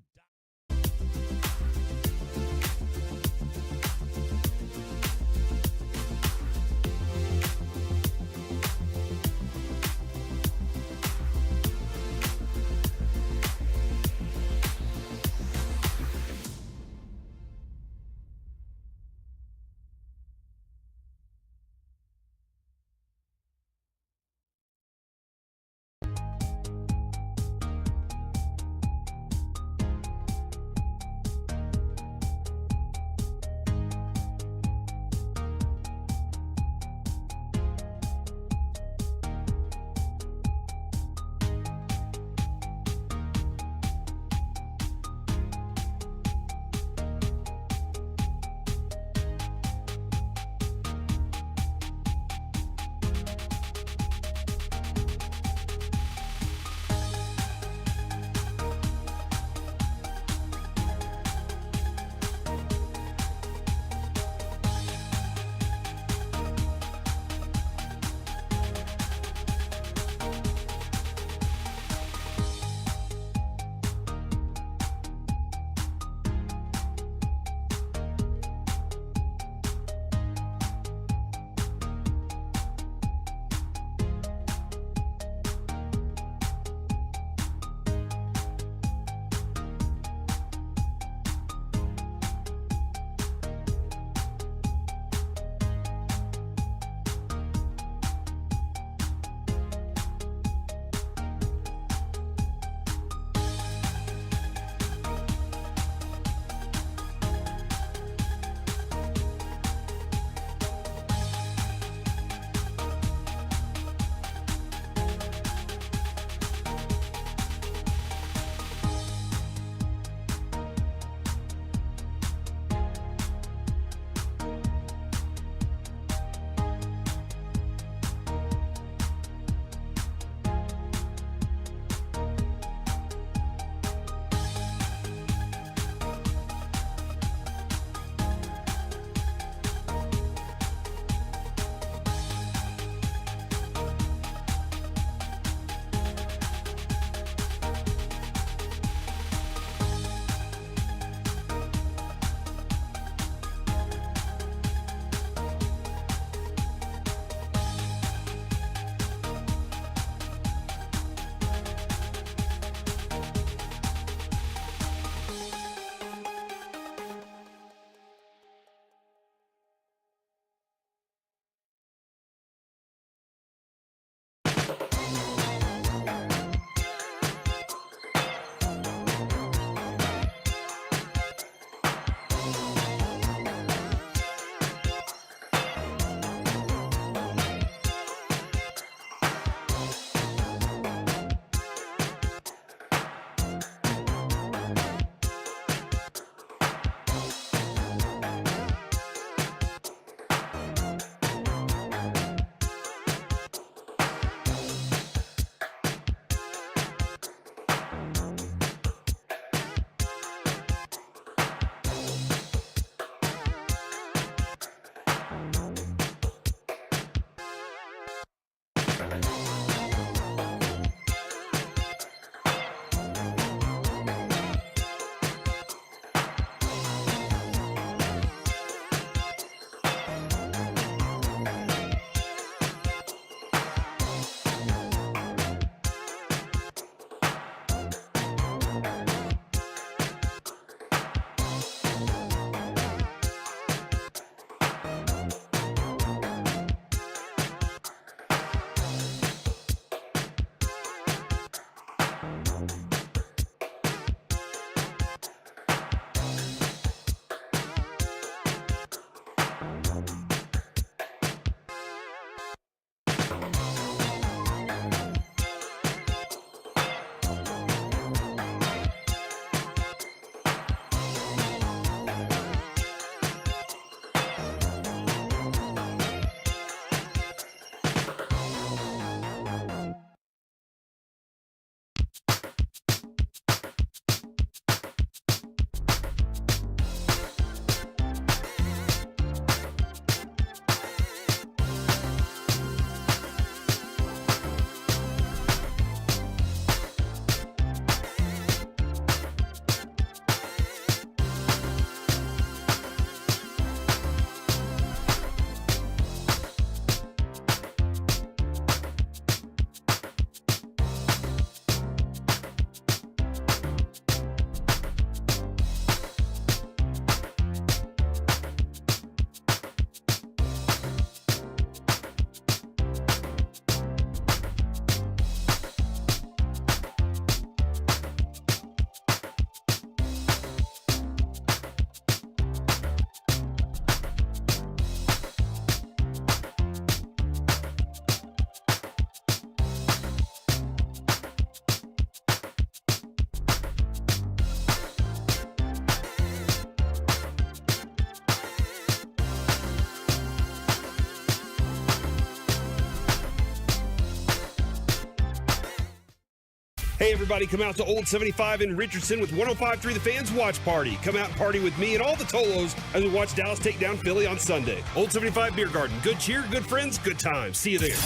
Hey, everybody, come out to Old 75 in Richardson with 105.3 The Fans Watch Party. Come out and party with me and all the Tolos as we watch Dallas take down Philly on Sunday. Old 75 Beer Garden. Good cheer, good friends, good times. See you there.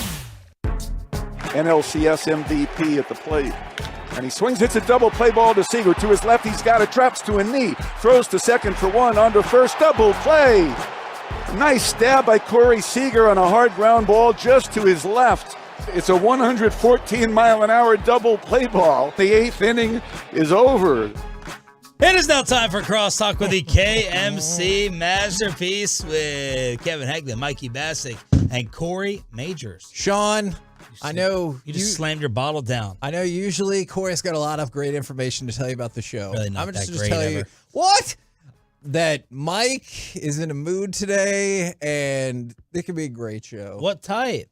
NLCS MVP at the plate. And he swings, hits a double play ball to Seager. To his left, he's got it, traps to a knee. Throws to second for one, on to first, double play. Nice stab by Corey Seager on a hard ground ball just to his left. It's a 114-mile-an-hour double play ball. The 8th inning is over. It is now time for Crosstalk with the KMC Masterpiece with Kevin Hagley, Mikey Bassick, and Corey Majors. Sean, I know you just slammed your bottle down. I know usually Corey's got a lot of great information to tell you about the show. Really not I'm that just great tell ever. you what? That Mike is in a mood today, and it could be a great show. What type?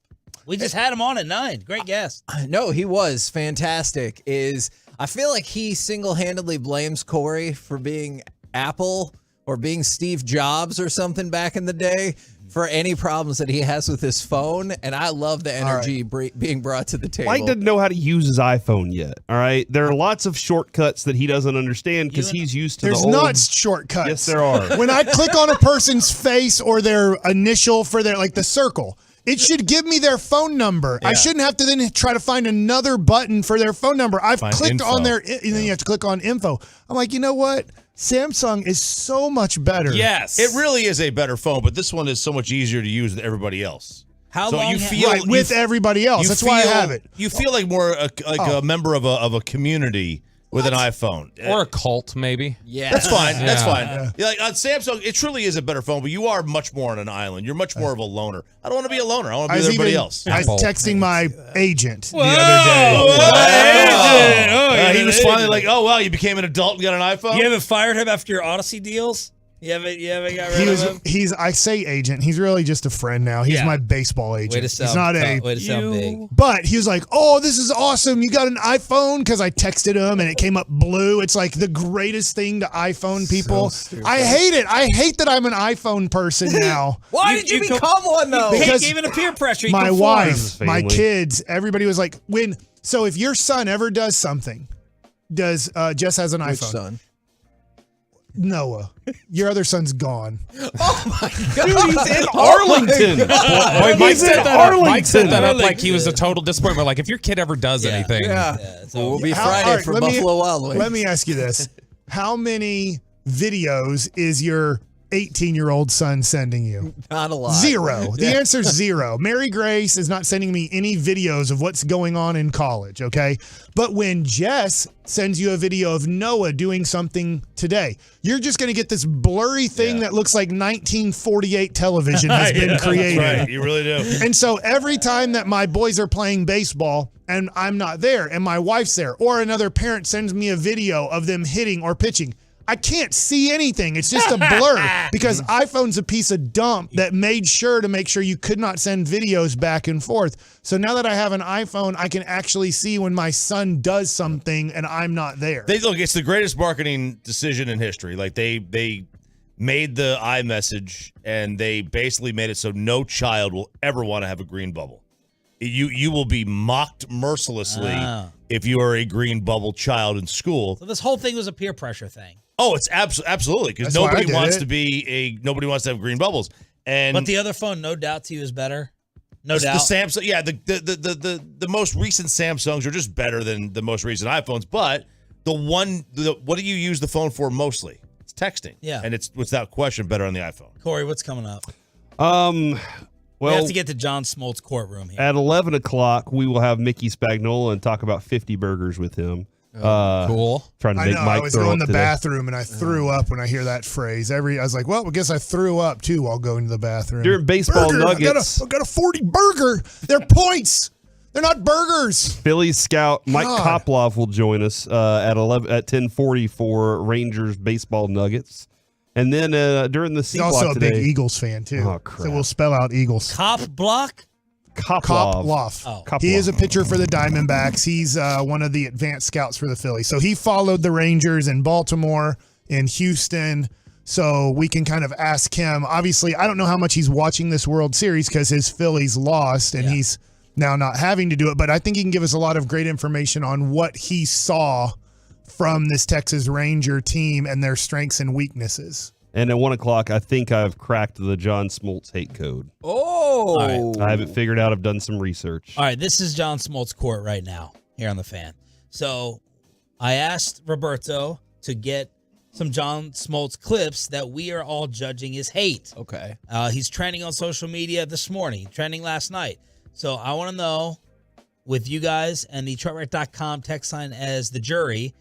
We just had him on at 9. Great guest. No, he was fantastic. I feel like he single-handedly blames Corey for being Apple or being Steve Jobs or something back in the day for any problems that he has with his phone, and I love the energy being brought to the table. Mike doesn't know how to use his iPhone yet, all right? There are lots of shortcuts that he doesn't understand because he's used to There's the old... not shortcuts. Yes, there are. When I click on a person's face or their initial for their, like the circle, it should give me their phone number. Yeah. I shouldn't have to then try to find another button for their phone number. I've clicked on their, and then you have to click on info. I'm like, you know what? Samsung is so much better. Yes. It really is a better phone, but this one is so much easier to use than everybody else. How so long you ha- feel Right, with everybody else. That's why I have it. You feel like more a member of a community with an iPhone. Or a cult, maybe. Yeah. That's fine. That's Yeah. fine. Yeah, like on Samsung, it truly is a better phone, but you are much more on an island. You're much more of a loner. I don't want to be a loner. I want to be with everybody else. I was texting my agent the other day. He was finally like, "Oh wow, you became an adult and got an iPhone." You haven't fired him after your Odyssey deals? You haven't got rid of him? I say agent. He's really just a friend now. He's my baseball agent. Way to sound, He's not way to sound big. But he was like, "Oh, this is awesome! You got an iPhone?" Because I texted him and it came up blue. It's like the greatest thing to iPhone people. I hate it. I hate that I'm an iPhone person now. Why did you become one though? Because gave it a peer pressure. He my conformed. wife, my kids, everybody was like, So if your son ever does something, Jess has an Which iPhone. son? Noah, your other son's gone. Oh my God. Dude, he's in Arlington. Boy, Mike He's in set that up. Mike set that up Arlington. like he was a total disappointment. Like, if your kid ever does anything. Well, we'll be All Friday right, for let me- Buffalo Wild Wings. Let me ask you this. How many videos is your 18-year-old son sending you? Not a lot. 0. The Yeah. answer's 0. Mary Grace is not sending me any videos of what's going on in college, okay? But when Jess sends you a video of Noah doing something today, you're just going to get this blurry thing that looks like 1948 television has been created. That's right. You really do. And so every time that my boys are playing baseball and I'm not there and my wife's there, or another parent sends me a video of them hitting or pitching, I can't see anything. It's just a blur because iPhone's a piece of dump that made sure to make sure you could not send videos back and forth. So now that I have an iPhone, I can actually see when my son does something and I'm not there. Look, it's the greatest marketing decision in history. Like they made the iMessage and they basically made it so no child will ever want to have a green bubble. You will be mocked mercilessly if you are a green bubble child in school. So this whole thing was a peer pressure thing. Oh, it's absolutely because That's why I nobody did wants it. nobody wants to have green bubbles. And But the other phone, no doubt to you, is better. No doubt. The Samsung, yeah, the most recent Samsungs are just better than the most recent iPhones. But what do you use the phone for mostly? It's texting. Yeah. And it's without question better on the iPhone. Corey, what's coming up? Well, We have to get to John Smoltz courtroom here. at 11 o'clock, we will have Mickey Spagnola and talk about 50 burgers with him. Cool. Trying to I make know. Mike I was throw going to up the today. bathroom and I threw up when I hear that phrase. I was like, well, I guess I threw up too while going to the bathroom. During baseball Burger, nuggets. I got a 40 burger. They're points. They're not burgers. Phillies scout Mike God. Koplov will join us at 10:40 for Rangers baseball nuggets. And then during the C He's block also a today, big Eagles fan too. Oh, crap. So we'll spell out Eagles. Cop block? Koplov. Oh. He is a pitcher for the Diamondbacks. He's one of the advanced scouts for the Phillies. So he followed the Rangers in Baltimore, in Houston. So we can kind of ask him. Obviously, I don't know how much he's watching this World Series because his Phillies lost, and he's now not having to do it, but I think he can give us a lot of great information on what he saw from this Texas Ranger team and their strengths and weaknesses. And at 1 o'clock, I think I've cracked the John Smoltz hate code. Oh. I have it figured out. I've done some research. All right, this is John Smoltz court right now here on the Fan. So I asked Roberto to get some John Smoltz clips that we are all judging his hate. Okay. He's trending on social media this morning, trending last night. So I want to know, with you guys and the TreadRight.com text line as the jury,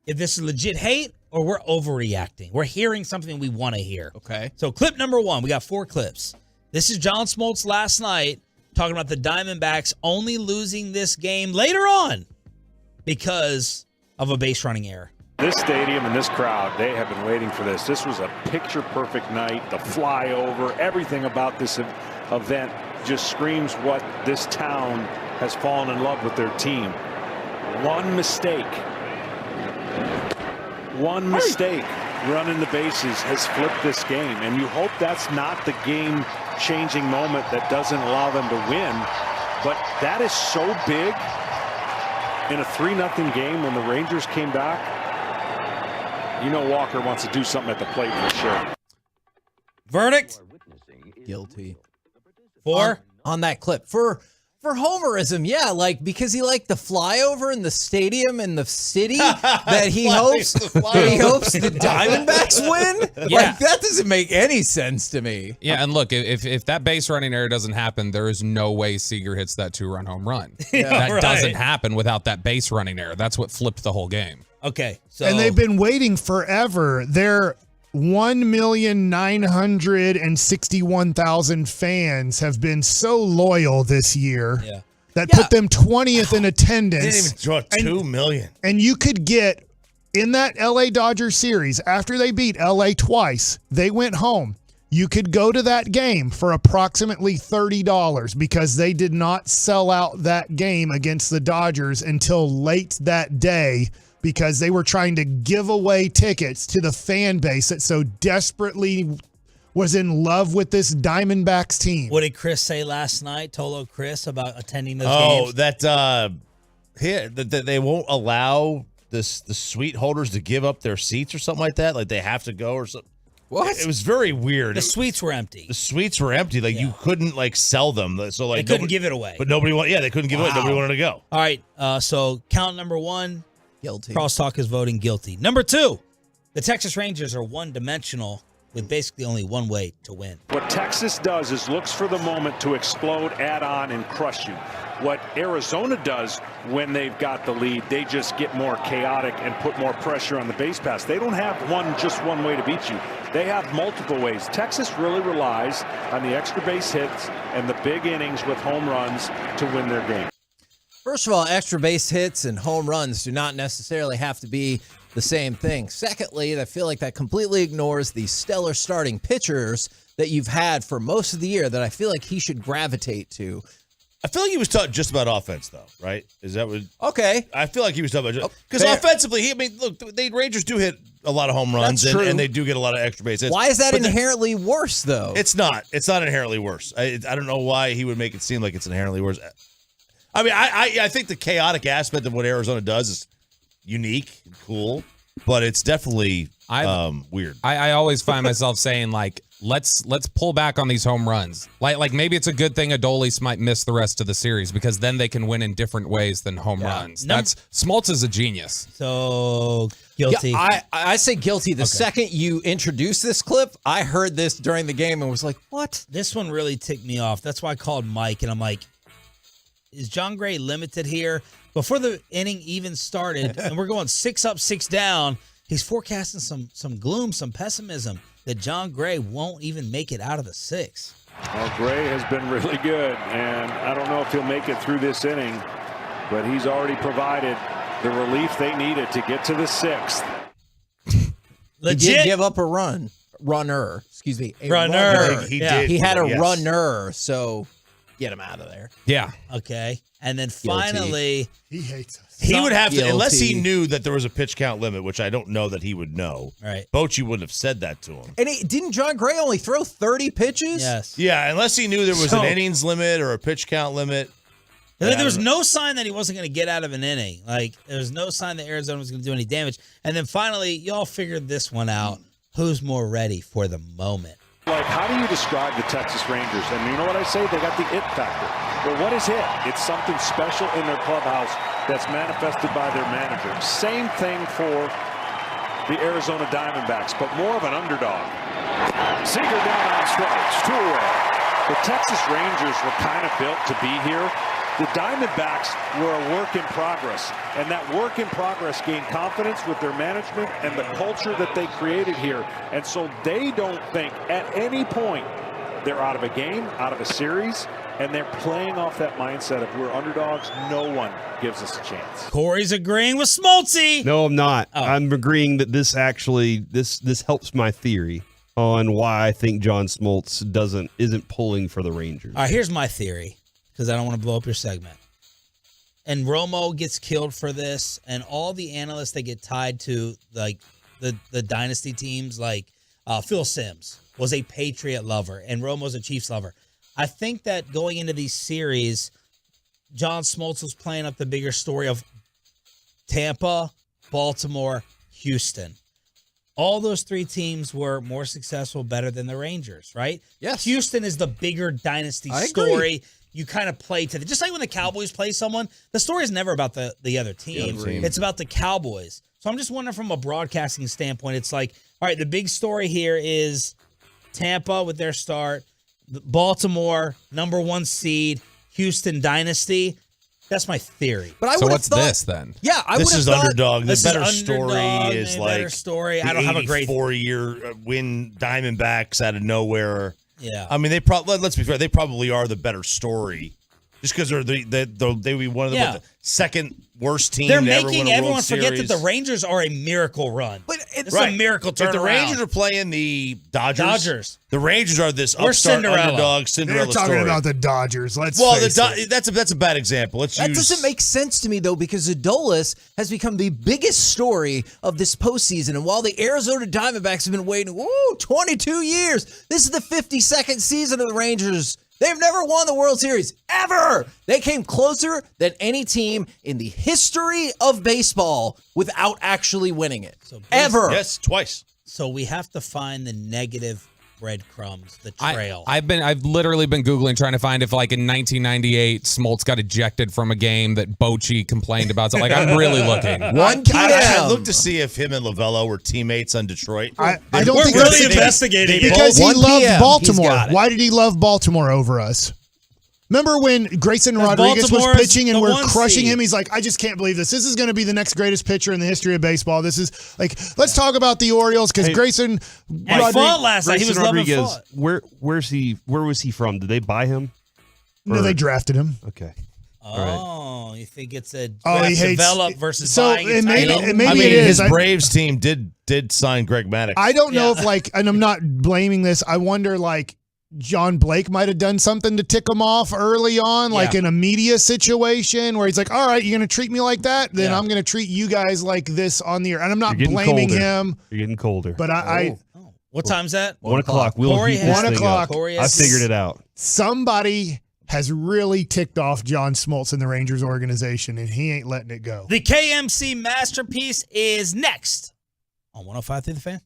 if this is legit hate or we're overreacting. We're hearing something we want to hear. Okay. So clip number 1, we got 4 clips. This is John Smoltz last night talking about the Diamondbacks only losing this game later on because of a base running error. This stadium and this crowd, they have been waiting for this. This was a picture-perfect night. The flyover, everything about this event just screams what this town has fallen in love with their team. One mistake running the bases has flipped this game, and you hope that's not the game-changing moment that doesn't allow them to win. But that is so big in a 3-0 game when the Rangers came back. You know Walker wants to do something at the plate for sure. Verdict? Guilty. For? On that clip. For homerism, yeah, like because he liked the flyover in the stadium and the city that he hopes the Diamondbacks win. Yeah. Like that doesn't make any sense to me. Yeah, and look, if that base running error doesn't happen, there is no way Seager hits that 2-run home run. That doesn't happen without that base running error. That's what flipped the whole game. Okay, so And they've been waiting forever. They're 1,961,000 fans have been so loyal this year that put them 20th in attendance. They didn't even draw 2 million. And you could get in that LA Dodgers series after they beat LA twice, they went home. You could go to that game for approximately $30 because they did not sell out that game against the Dodgers until late that day, because they were trying to give away tickets to the fan base that so desperately was in love with this Diamondbacks team. What did Chris say last night, Tolo Chris, about attending those games? That they won't allow the suite holders to give up their seats or something like that? Like they have to go or something? What? It was very weird. The suites were empty. The suites were empty. Like you couldn't like sell them. So like They couldn't give it away. But nobody wanted. Yeah, they couldn't give it away. Nobody wanted to go. All right, so count number 1. Guilty. Crosstalk is voting guilty. Number 2, the Texas Rangers are one-dimensional with basically only one way to win. What Texas does is looks for the moment to explode, add on, and crush you. What Arizona does when they've got the lead, they just get more chaotic and put more pressure on the base pass. They don't have just one way to beat you. They have multiple ways. Texas really relies on the extra base hits and the big innings with home runs to win their game. First of all, extra base hits and home runs do not necessarily have to be the same thing. Secondly, I feel like that completely ignores the stellar starting pitchers that you've had for most of the year that I feel like he should gravitate to. I feel like he was talking just about offense, though, right? Is that what? Okay. I feel like he was talking about because offensively, look, the Rangers do hit a lot of home runs and they do get a lot of extra base hits. Why is that inherently worse, though? It's not. It's not inherently worse. I don't know why he would make it seem like it's inherently worse. I mean, I think the chaotic aspect of what Arizona does is unique and cool, but it's definitely weird. I always find myself saying, like, let's pull back on these home runs. Like maybe it's a good thing Adolis might miss the rest of the series because then they can win in different ways than home runs. Smoltz is a genius. So guilty. Yeah, I say guilty. The second you introduced this clip, I heard this during the game and was like, what? This one really ticked me off. That's why I called Mike, and I'm like, is John Gray limited here? Before the inning even started, and we're going 6 up, 6 down, he's forecasting some gloom, some pessimism that John Gray won't even make it out of the 6th. Well, Gray has been really good, and I don't know if he'll make it through this inning, but he's already provided the relief they needed to get to the 6th. Legit. He did give up a runner. Excuse me. Runner. He did. He had a runner, so get him out of there. Yeah. Okay. And then finally, he hates us. He would have to, unless he knew that there was a pitch count limit, which I don't know that he would know. Right. Bochy wouldn't have said that to him. And didn't John Gray only throw 30 pitches? Yes. Yeah, unless he knew there was an innings limit or a pitch count limit. There was no sign that he wasn't going to get out of an inning. Like, there was no sign that Arizona was going to do any damage. And then finally, y'all figured this one out. Who's more ready for the moment? Like, how do you describe the Texas Rangers? And you know what I say? They got the it factor. Well, what is it? It's something special in their clubhouse that's manifested by their manager. Same thing for the Arizona Diamondbacks, but more of an underdog. Seager down on strikes, 2 away. The Texas Rangers were kind of built to be here. The Diamondbacks were a work in progress, and that work in progress gained confidence with their management and the culture that they created here. And so they don't think at any point they're out of a game, out of a series, and they're playing off that mindset of we're underdogs. No one gives us a chance. Corey's agreeing with Smoltzy. No, I'm not. I'm agreeing that this actually this helps my theory on why I think John Smoltz isn't pulling for the Rangers. All right, here's my theory, because I don't want to blow up your segment. And Romo gets killed for this, and all the analysts that get tied to like the dynasty teams, like Phil Simms was a Patriot lover, and Romo's a Chiefs lover. I think that going into these series, John Smoltz was playing up the bigger story of Tampa, Baltimore, Houston. All those 3 teams were more successful, better than the Rangers, right? Yes. Houston is the bigger dynasty story. You kind of play to just like when the Cowboys play someone, the story is never about the other team. It's about the Cowboys. So I'm just wondering from a broadcasting standpoint, it's like, all right, the big story here is Tampa with their start, Baltimore, number 1 seed, Houston dynasty. That's my theory. But I so would what's have thought, this then? Yeah, I would This have is thought, underdog. The this better is story underdog, is the like better story. the I don't have a great 4-year win Diamondbacks out of nowhere. Yeah. I mean, they probably, let's be fair, they probably are the better story. Just because they would be one of the second worst team They're to ever making win a World everyone forget Series. that the Rangers are a miracle run. But it's a miracle turnaround. If the Rangers are playing the Dodgers, the Rangers are this We're upstart Cinderella. underdog Cinderella They're talking story. about the Dodgers. Let's well, face it. that's a bad example. That doesn't make sense to me, though, because Adolis has become the biggest story of this postseason. And while the Arizona Diamondbacks have been waiting, 22 years, this is the 52nd season of the Rangers. They've never won the World Series, ever. They came closer than any team in the history of baseball without actually winning it. Ever. Yes, twice. So we have to find the negative breadcrumbs, the trail. I've literally been Googling trying to find if like in 1998 Smoltz got ejected from a game that Bochy complained about. So like I'm really looking. I looked to see if him and Lovello were teammates on Detroit. I don't We're think really that's- investigating it. because he 1 loved PM, Baltimore. he's got it. Why did he love Baltimore over us? Remember when Grayson Rodriguez was Baltimore's pitching and the we're 1 crushing seed. him? He's like, I just can't believe this. This is going to be the next greatest pitcher in the history of baseball. This is like, let's talk about the Orioles because Grayson fought last night. He was loving Rodriguez, fought. where was he from? Did they buy him? No, they drafted him. Okay. Oh, you think it's a Oh, he draft hates- develop versus so buying? it may- title? it may- I Maybe mean, it is. his Braves team did sign Greg Maddux. I don't know if like, and I'm not blaming this. I wonder like John Blake might have done something to tick him off early on, like in a media situation where he's like, all right, you're going to treat me like that? Then I'm going to treat you guys like this on the air. And I'm not You're getting blaming colder. him. You're getting colder. But I What time's that? 1 o'clock. We'll Corey heat this has- 1 thing o'clock. up. Corey I has- figured it out. somebody has really ticked off John Smoltz in the Rangers organization, and he ain't letting it go. The KMC masterpiece is next on 105 through the Fan.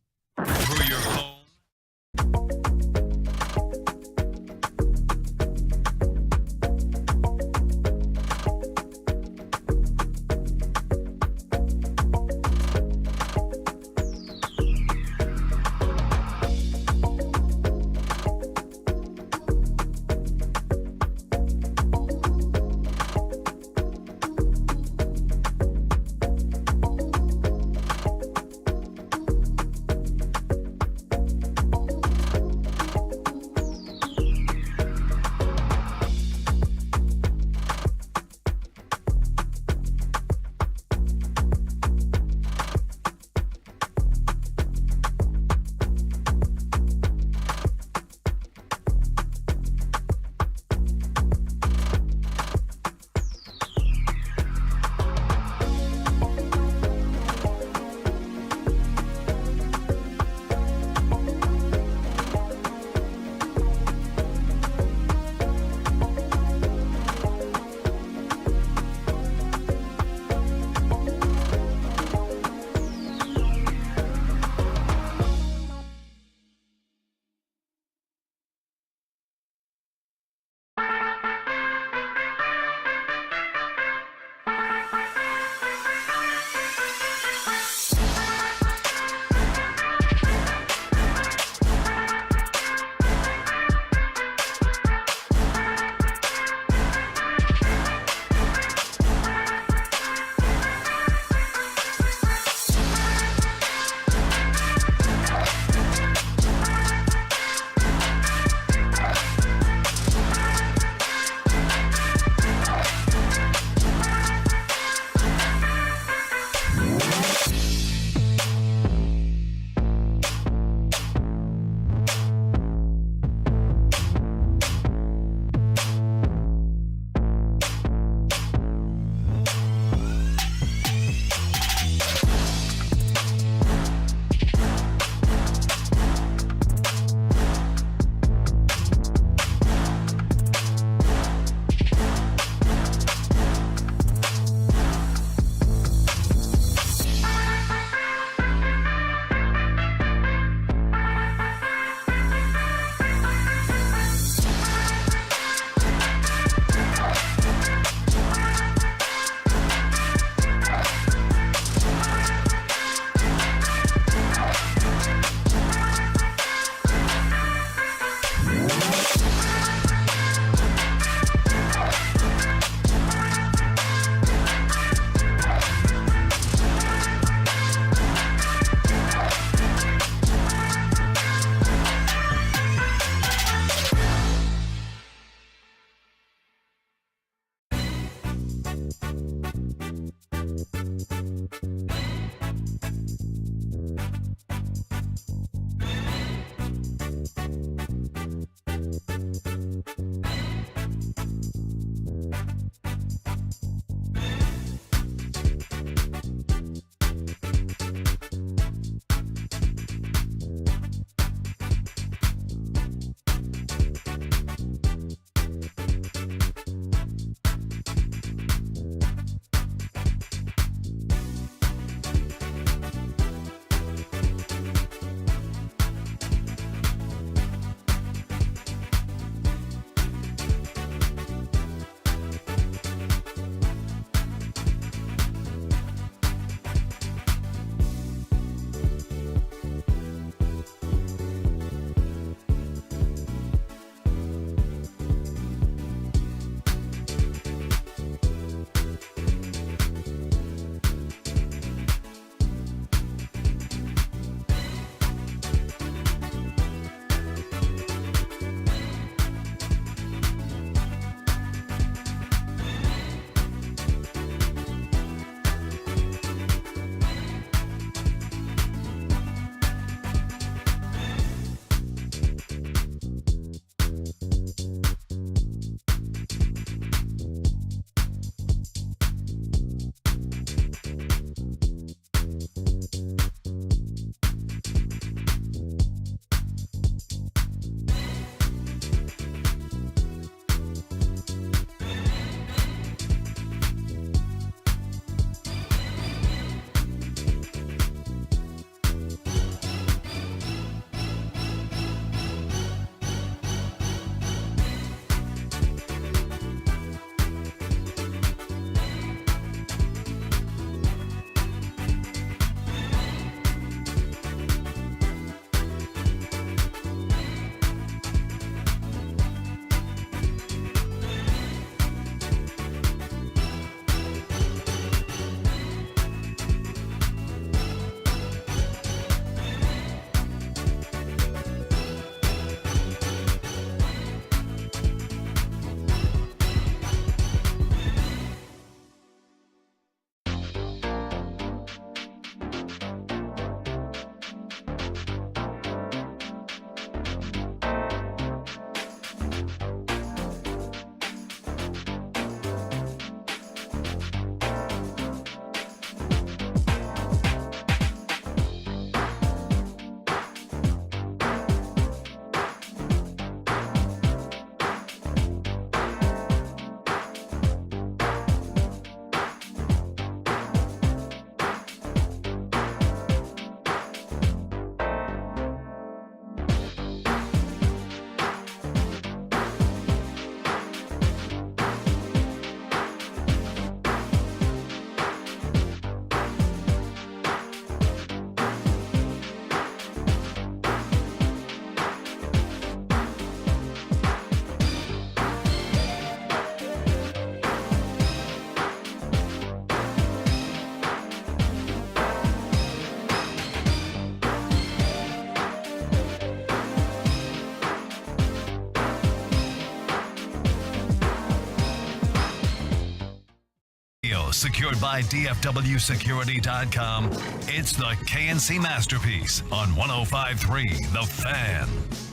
Secured by DFWsecurity.com. It's the KNC Masterpiece on 105.3 The Fan.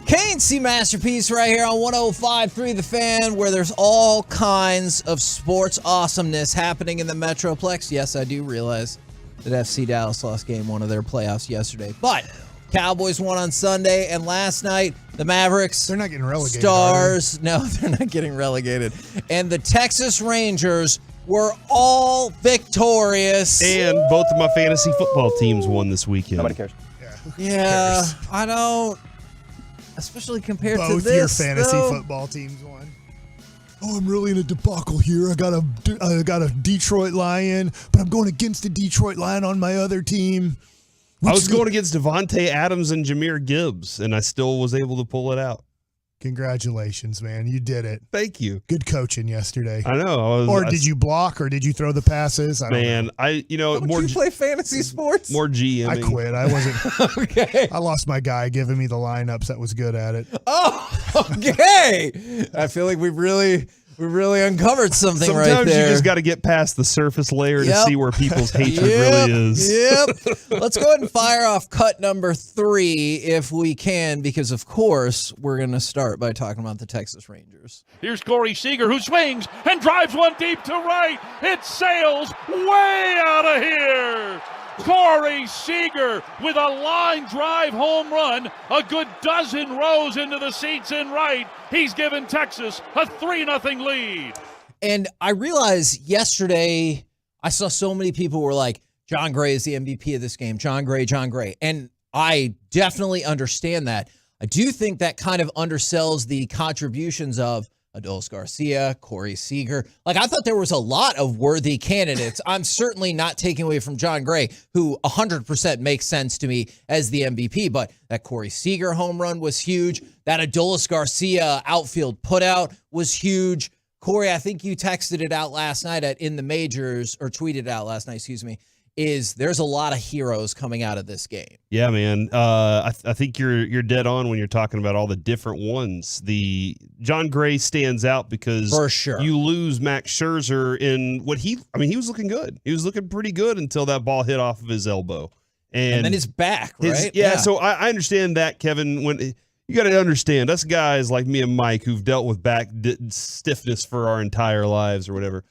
KNC Masterpiece right here on 105.3 The Fan, where there's all kinds of sports awesomeness happening in the Metroplex. Yes, I do realize that FC Dallas lost game one of their playoffs yesterday, but Cowboys won on Sunday, and last night the Mavericks, they're not getting relegated. Stars, no, they're not getting relegated, and the Texas Rangers were all victorious. And both of my fantasy football teams won this weekend. Nobody cares. Yeah, I don't. Especially compared to Both this, your fantasy though. football teams won. Oh, I'm really in a debacle here. I got a Detroit Lion, but I'm going against a Detroit Lion on my other team. I was going against Devontae Adams and Jahmyr Gibbs, and I still was able to pull it out. Congratulations, man. You did it. Thank you. Good coaching yesterday. I know. Or did you block, or did you throw the passes? I don't know. Don't you play fantasy sports? More GMing. I quit. I wasn't. Okay. I lost my guy giving me the lineups that was good at it. Oh, okay. I feel like we really uncovered something right there. Sometimes you just got to get past the surface layer to see where people's hatred really is. Yep. Let's go ahead and fire off cut number 3 if we can, because of course we're going to start by talking about the Texas Rangers. Here's Corey Seager, who swings and drives one deep to right. It sails way out of here. Corey Seager with a line drive home run, a good dozen rows into the seats in right. He's given Texas a 3-0 lead. And I realized yesterday I saw so many people were like, John Gray is the MVP of this game. John Gray. And I definitely understand that. I do think that kind of undersells the contributions of Adolis Garcia, Corey Seager. Like, I thought there was a lot of worthy candidates. I'm certainly not taking away from John Gray, who 100% makes sense to me as the MVP, but that Corey Seager home run was huge. That Adolis Garcia outfield putout was huge. Corey, I think you texted it out last night in the majors, or tweeted it out last night, there's a lot of heroes coming out of this game. Yeah, man. I think you're dead on when you're talking about all the different ones. The John Gray stands out because for sure you lose Max Scherzer in what he was looking good. He was looking pretty good until that ball hit off of his elbow. And then his back, right? Yeah, so I understand that, Kevin. When you got to understand, us guys like me and Mike who've dealt with back stiffness for our entire lives or whatever,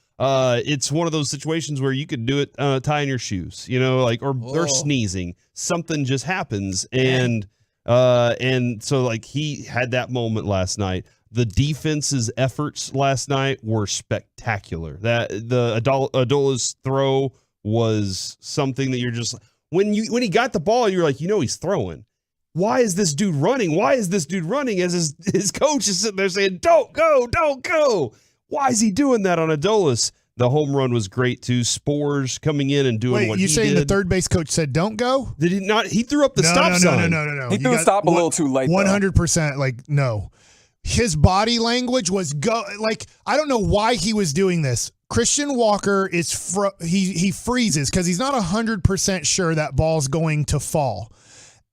it's one of those situations where you could do it tying your shoes, or sneezing. Something just happens, and so like he had that moment last night. The defense's efforts last night were spectacular. That the Adolis throw was something that you're just when he got the ball, you're like, he's throwing. Why is this dude running? As his coach is sitting there saying, "Don't go." Why is he doing that on Adolis? The home run was great too. Spores coming in and doing what he did. You saying the third base coach said don't go? Did he not? He threw up the stop sign. No. He threw stop a little too late. 100%. No. His body language was I don't know why he was doing this. Christian Walker is he freezes because he's not 100% sure that ball's going to fall.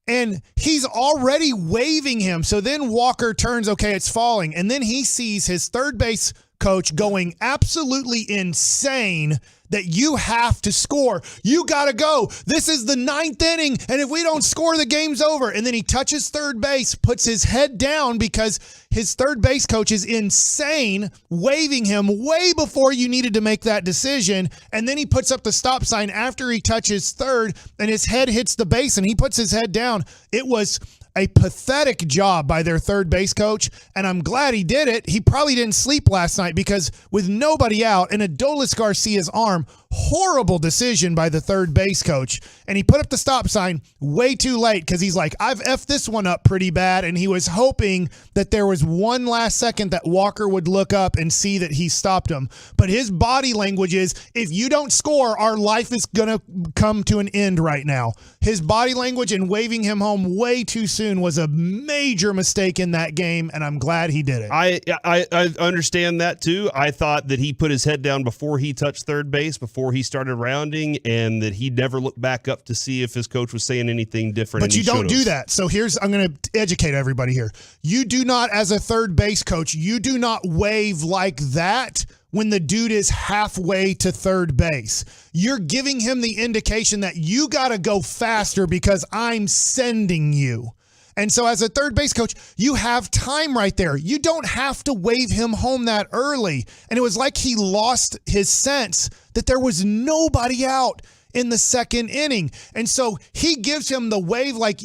And he's already waving him. So then Walker turns, okay, it's falling. And then he sees his third base coach going absolutely insane that you have to score. You got to go. This is the 9th inning. And if we don't score, the game's over. And then he touches third base, puts his head down because his third base coach is insane, waving him way before you needed to make that decision. And then he puts up the stop sign after he touches third and his head hits the base and he puts his head down. It was a pathetic job by their third base coach, and I'm glad he did it. He probably didn't sleep last night because with nobody out and Adolis Garcia's arm, horrible decision by the third base coach. And he put up the stop sign way too late because he's like, I've effed this one up pretty bad. And he was hoping that there was one last second that Walker would look up and see that he stopped him. But his body language is, if you don't score, our life is going to come to an end right now. His body language and waving him home way too soon was a major mistake in that game, and I'm glad he did it. I understand that too. I thought that he put his head down before he touched third base, before he started rounding, and that he never looked back up to see if his coach was saying anything different. But you don't do that. So I'm going to educate everybody here. You do not, as as a third base coach, you do not wave like that when the dude is halfway to third base. You're giving him the indication that you got to go faster because I'm sending you. And so as a third base coach, you have time right there. You don't have to wave him home that early. And it was like he lost his sense that there was nobody out in the second inning. And so he gives him the wave like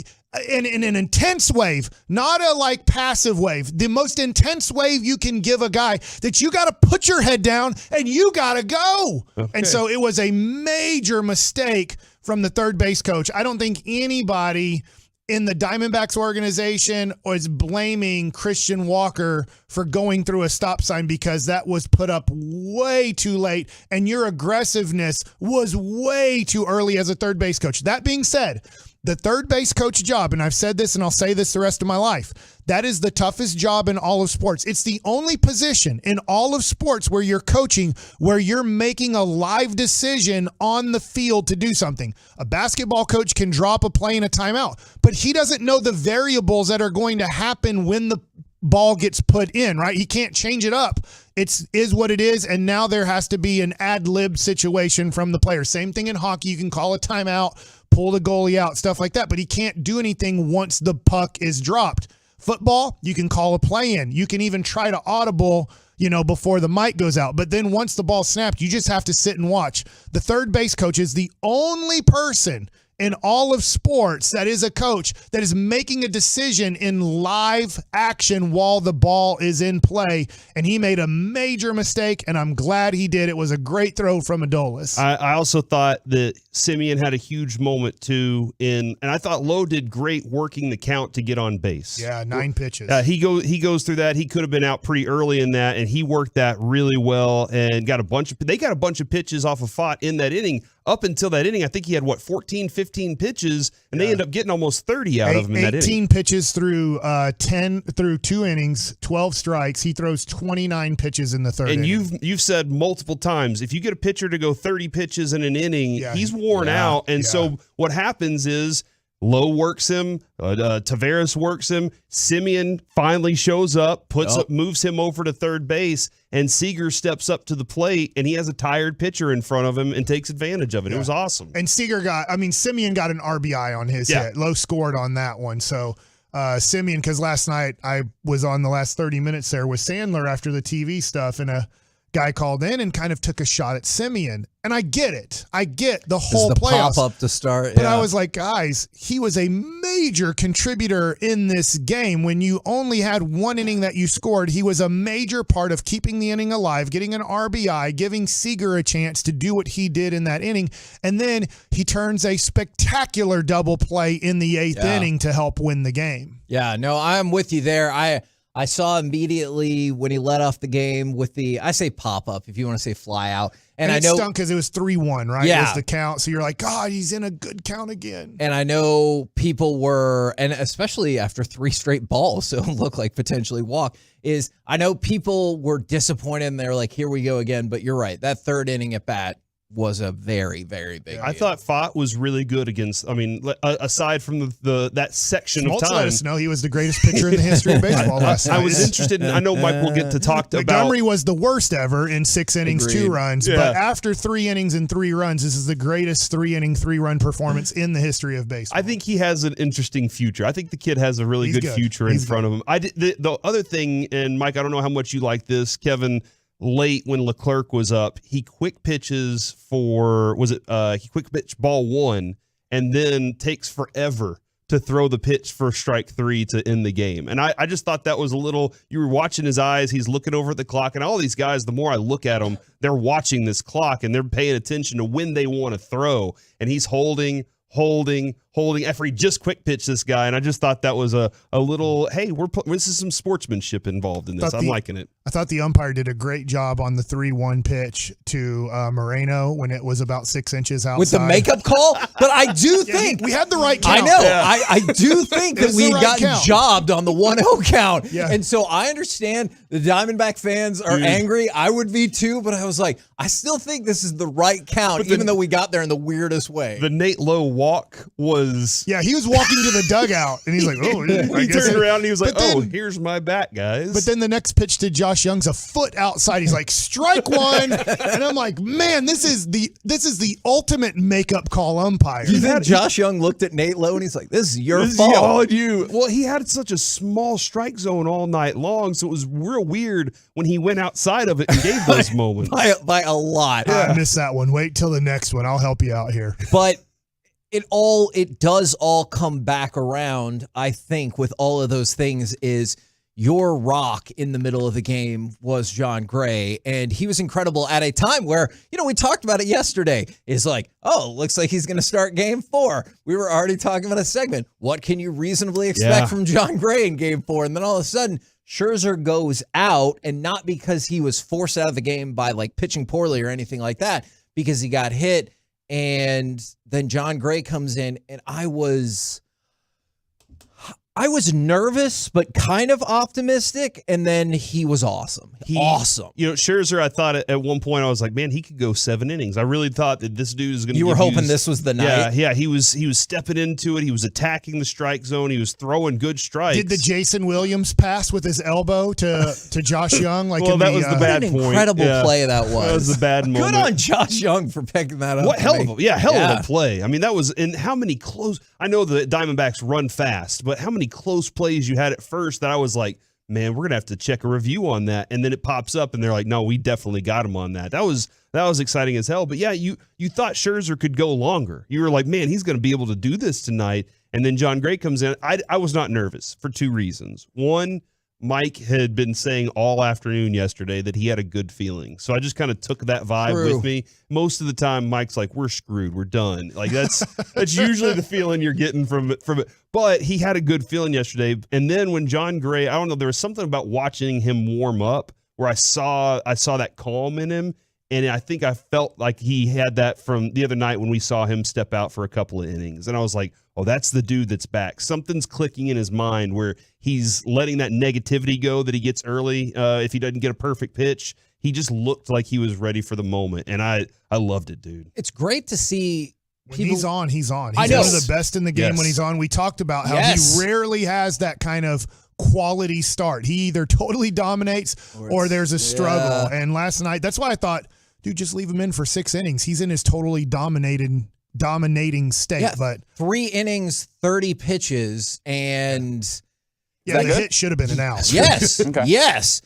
in an intense wave, not a like passive wave. The most intense wave you can give a guy that you got to put your head down and you got to go. Okay. And so it was a major mistake from the third base coach. I don't think anybody in the Diamondbacks organization was blaming Christian Walker for going through a stop sign because that was put up way too late and your aggressiveness was way too early as a third base coach. That being said, the third base coach job, and I've said this and I'll say this the rest of my life, that is the toughest job in all of sports. It's the only position in all of sports where you're coaching, where you're making a live decision on the field to do something. A basketball coach can drop a play in a timeout, but he doesn't know the variables that are going to happen when the ball gets put in, right? He can't change it up. It is what it is, and now there has to be an ad-lib situation from the player. Same thing in hockey. You can call a timeout, pull the goalie out, stuff like that, but he can't do anything once the puck is dropped. Football, you can call a play in. You can even try to audible, before the mic goes out. But then once the ball snapped, you just have to sit and watch. The third base coach is the only person in all of sports that is a coach that is making a decision in live action while the ball is in play. And he made a major mistake, and I'm glad he did. It was a great throw from Adolis. I also thought that Simeon had a huge moment too and I thought Lowe did great working the count to get on base. Yeah, 9 pitches. He goes through that. He could have been out pretty early in that, and he worked that really well and got a bunch of pitches off of Fott in that inning. Up until that inning, I think he had 14, 15 pitches, and they end up getting almost 30 out of him in that inning. 18 pitches through 2 innings, 12 strikes. He throws 29 pitches in the third inning. And you've said multiple times, if you get a pitcher to go 30 pitches in an inning, he's worn out. And so what happens is Lowe works him, Taveras works him, Simeon finally shows up, moves him over to third base, and Seager steps up to the plate, and he has a tired pitcher in front of him and takes advantage of it. It was awesome. And Simeon got an RBI on his hit. Lowe scored on that one. So Simeon, because last night I was on the last 30 minutes there with Sandler after the TV stuff, and a guy called in and kind of took a shot at Simeon. And I get it. I get the whole playoffs. Pop up to start. But I was like, guys, he was a major contributor in this game. When you only had one inning that you scored, he was a major part of keeping the inning alive, getting an RBI, giving Seager a chance to do what he did in that inning. And then he turns a spectacular double play in the 8th inning to help win the game. Yeah, no, I'm with you there. I saw immediately when he let off the game with I say pop-up, if you want to say fly out. And I know stunk because it was 3-1, right? Yeah. It was the count. So you're like, God, he's in a good count again. And I know people were, and especially after 3 straight balls, so it looked like potentially walk, I know people were disappointed and they're like, here we go again. But you're right. That 3rd inning at bat was a very, very big deal. I thought Fott was really good against, aside from that section Smoltz of time. Let us know he was the greatest pitcher in the history of baseball last night. I was interested I know Mike will get to talk about. Montgomery was the worst ever in 6 innings, 2 runs. Yeah. But after 3 innings and 3 runs, this is the greatest 3-inning, 3-run performance in the history of baseball. I think he has an interesting future. I think the kid has a really good future in front of him. The other thing, and Mike, I don't know how much you like this, Kevin, late when Leclerc was up, he quick pitches he quick pitch ball 1 and then takes forever to throw the pitch for strike 3 to end the game. And I just thought that was a little, you were watching his eyes, he's looking over at the clock, and all these guys, the more I look at them, they're watching this clock and they're paying attention to when they want to throw, and he's holding after he just quick pitched this guy. And I just thought that was a little, hey, this is some sportsmanship involved in this. I'm liking it. I thought the umpire did a great job on the 3-1 pitch to Moreno when it was about 6 inches outside. With the makeup call? But I do think we had the right count. I know. Yeah. I do think that we got jobbed on the 1-0 count. Yeah. And so I understand the Diamondback fans are angry. I would be too, but I was like, I still think this is the right count, even though we got there in the weirdest way. The Nate Lowe walk was was. Yeah, he was walking to the dugout, and he's like, "Oh." He turned around and he was like, "Oh, here's my bat, guys." But then the next pitch to Josh Young's a foot outside. He's like, "Strike one," and I'm like, "Man, this is the ultimate makeup call umpire." You think Josh Young looked at Nate Lowe and he's like, "This is your fault." All you. Well, he had such a small strike zone all night long, so it was real weird when he went outside of it and gave those moments by a lot. I missed that one. Wait till the next one. I'll help you out here. But it does all come back around, I think, with all of those things. Is your rock in the middle of the game was John Gray, and he was incredible at a time where, we talked about it yesterday. It's like, oh, looks like he's going to start game 4. We were already talking about a segment. What can you reasonably expect from John Gray in game 4? And then all of a sudden, Scherzer goes out, and not because he was forced out of the game by like pitching poorly or anything like that, because he got hit. And then John Gray comes in, and I was nervous, but kind of optimistic, and then he was awesome. Awesome. Scherzer, I thought at one point, I was like, man, he could go 7 innings. I really thought that this dude is going to You were hoping this was the night? Yeah, he was stepping into it. He was attacking the strike zone. He was throwing good strikes. Did the Jason Williams pass with his elbow to Josh Young? That was the bad point. Incredible play that was. That was the bad moment. Good on Josh Young for picking that up. What hell of a play. I mean, that was, and how many close, I know the Diamondbacks run fast, but how many close plays you had at first that I was like, man, we're going to have to check a review on that. And then it pops up and they're like, no, we definitely got him on that. That was exciting as hell. But yeah, you thought Scherzer could go longer. You were like, man, he's going to be able to do this tonight. And then John Gray comes in. I was not nervous for 2 reasons. One, Mike had been saying all afternoon yesterday that he had a good feeling. So I just kind of took that vibe with me. Most of the time, Mike's like, we're screwed. We're done. Like that's usually the feeling you're getting from it. But he had a good feeling yesterday. And then when John Gray, I don't know, there was something about watching him warm up where I saw that calm in him. And I think I felt like he had that from the other night when we saw him step out for a couple of innings. And I was like, oh, that's the dude that's back. Something's clicking in his mind where he's letting that negativity go that he gets early if he doesn't get a perfect pitch. He just looked like he was ready for the moment. And I loved it, dude. It's great to see. When he's on. He's one of know. the best in the game when he's on. We talked about how he rarely has that kind of quality start. He either totally dominates or there's a struggle. And last night, that's why I thought, dude, just leave him in for 6 innings. He's in his totally dominating state. Yeah, but 3 innings, 30 pitches, and the hit should have been an out. Yes, yes.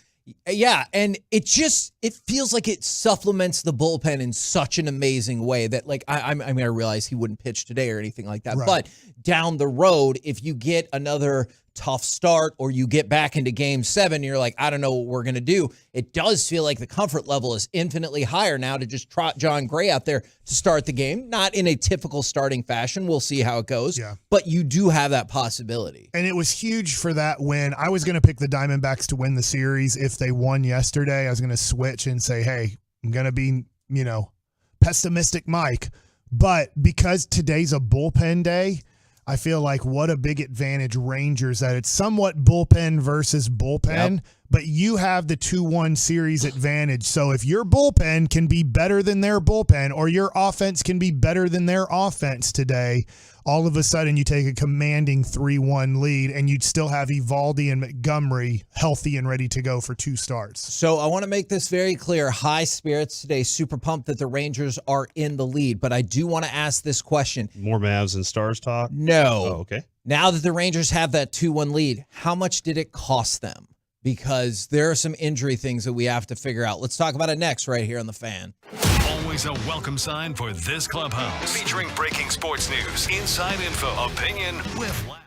Yeah, and it feels like it supplements the bullpen in such an amazing way that, like, I mean, I realize he wouldn't pitch today or anything like that, but down the road, if you get another tough start or you get back into game 7, you're like, I don't know what we're going to do. It does feel like the comfort level is infinitely higher now to just trot John Gray out there to start the game, not in a typical starting fashion. We'll see how it goes, but you do have that possibility. And it was huge for that win. I was going to pick the Diamondbacks to win the series. If they won yesterday, I was going to switch and say, hey, I'm going to be, pessimistic Mike. But because today's a bullpen day, I feel like what a big advantage Rangers that it's somewhat bullpen versus bullpen, but you have the 2-1 series advantage. So if your bullpen can be better than their bullpen or your offense can be better than their offense today, all of a sudden you take a commanding 3-1 lead and you'd still have Evaldi and Montgomery healthy and ready to go for 2 starts. So I want to make this very clear. High spirits today, super pumped that the Rangers are in the lead, but I do want to ask this question. More Mavs and Stars talk? No. Oh, okay. Now that the Rangers have that 2-1 lead, how much did it cost them? Because there are some injury things that we have to figure out. Let's talk about it next right here on The Fan. Always a welcome sign for this clubhouse. Featuring breaking sports news, inside info, opinion with laughs.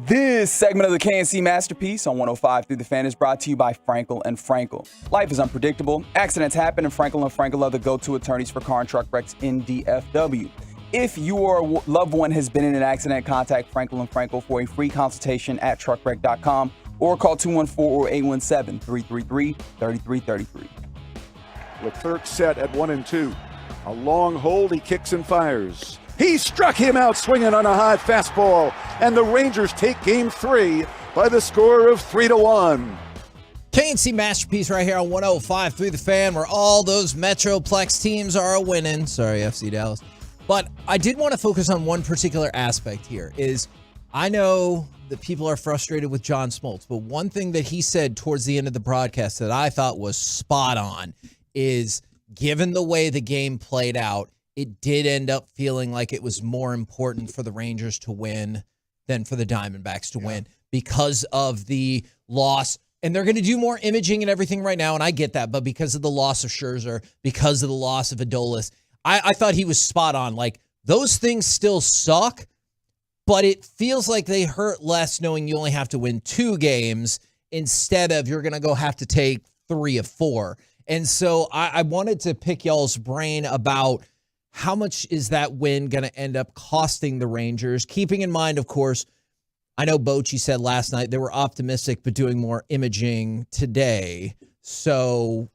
This segment of the KNC Masterpiece on 105 Through the Fan is brought to you by Frankel and Frankel. Life is unpredictable. Accidents happen, and Frankel and Frankel are the go-to attorneys for car and truck wrecks in DFW. If your loved one has been in an accident, contact Frankel and Frankel for a free consultation at truckwreck.com or call 214 or 817-333-3333. Leclerc set at 1-2. A long hold, he kicks and fires. He struck him out swinging on a high fastball, and the Rangers take game 3 by the score of 3-1. KNC Masterpiece right here on 105 Through the Fan, where all those Metroplex teams are winning. Sorry, FC Dallas. But I did want to focus on one particular aspect here is I know that people are frustrated with John Smoltz, but one thing that he said towards the end of the broadcast that I thought was spot on is given the way the game played out, it did end up feeling like it was more important for the Rangers to win than for the Diamondbacks to win because of the loss. And they're going to do more imaging and everything right now, and I get that. But because of the loss of Scherzer, because of the loss of Adolis, I thought he was spot on. Like, those things still suck, but it feels like they hurt less knowing you only have to win 2 games instead of you're going to have to take 3 of 4. And so I wanted to pick y'all's brain about how much is that win going to end up costing the Rangers? Keeping in mind, of course, I know Bochy said last night they were optimistic but doing more imaging today. So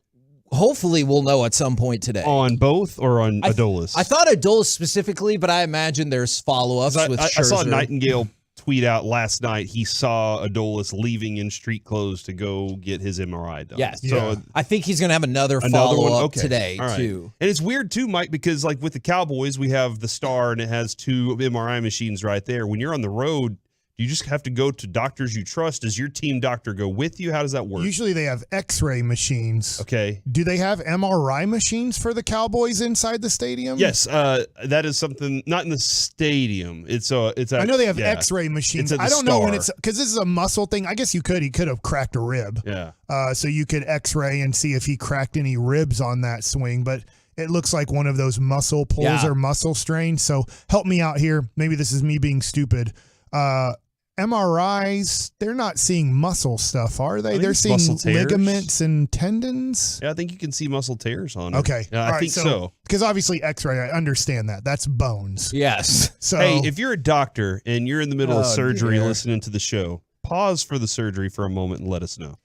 hopefully we'll know at some point today. On both or on Adolis? I thought Adolis specifically, but I imagine there's follow-ups with Scherzer. I saw Nightingale tweet out last night he saw Adolis leaving in street clothes to go get his MRI done. Yes. So I think he's going to have another follow-up today, all right. too. And it's weird, too, Mike, because like with the Cowboys, we have the Star, and it has 2 MRI machines right there. When you're on the road, Do you just have to go to doctors you trust? Does your team doctor go with you? How does that work? Usually they have X-ray machines. Okay. Do they have MRI machines for the Cowboys inside the stadium? Yes, that is something not in the stadium. It's I know they have X-ray machines. It's at the I don't know when Star. it's because this is a muscle thing. I guess he could have cracked a rib. Yeah. So you could X-ray and see if he cracked any ribs on that swing, but it looks like one of those muscle pulls or muscle strains. So help me out here. Maybe this is me being stupid. MRIs, they're not seeing muscle stuff, are they? They're seeing ligaments and tendons. Yeah, I think you can see muscle tears on it. Okay. Yeah, I think so. Because obviously X-ray, I understand that. That's bones. Yes. So hey, if you're a doctor and you're in the middle of Oh, surgery dear. listening to the show, pause for the surgery for a moment and let us know.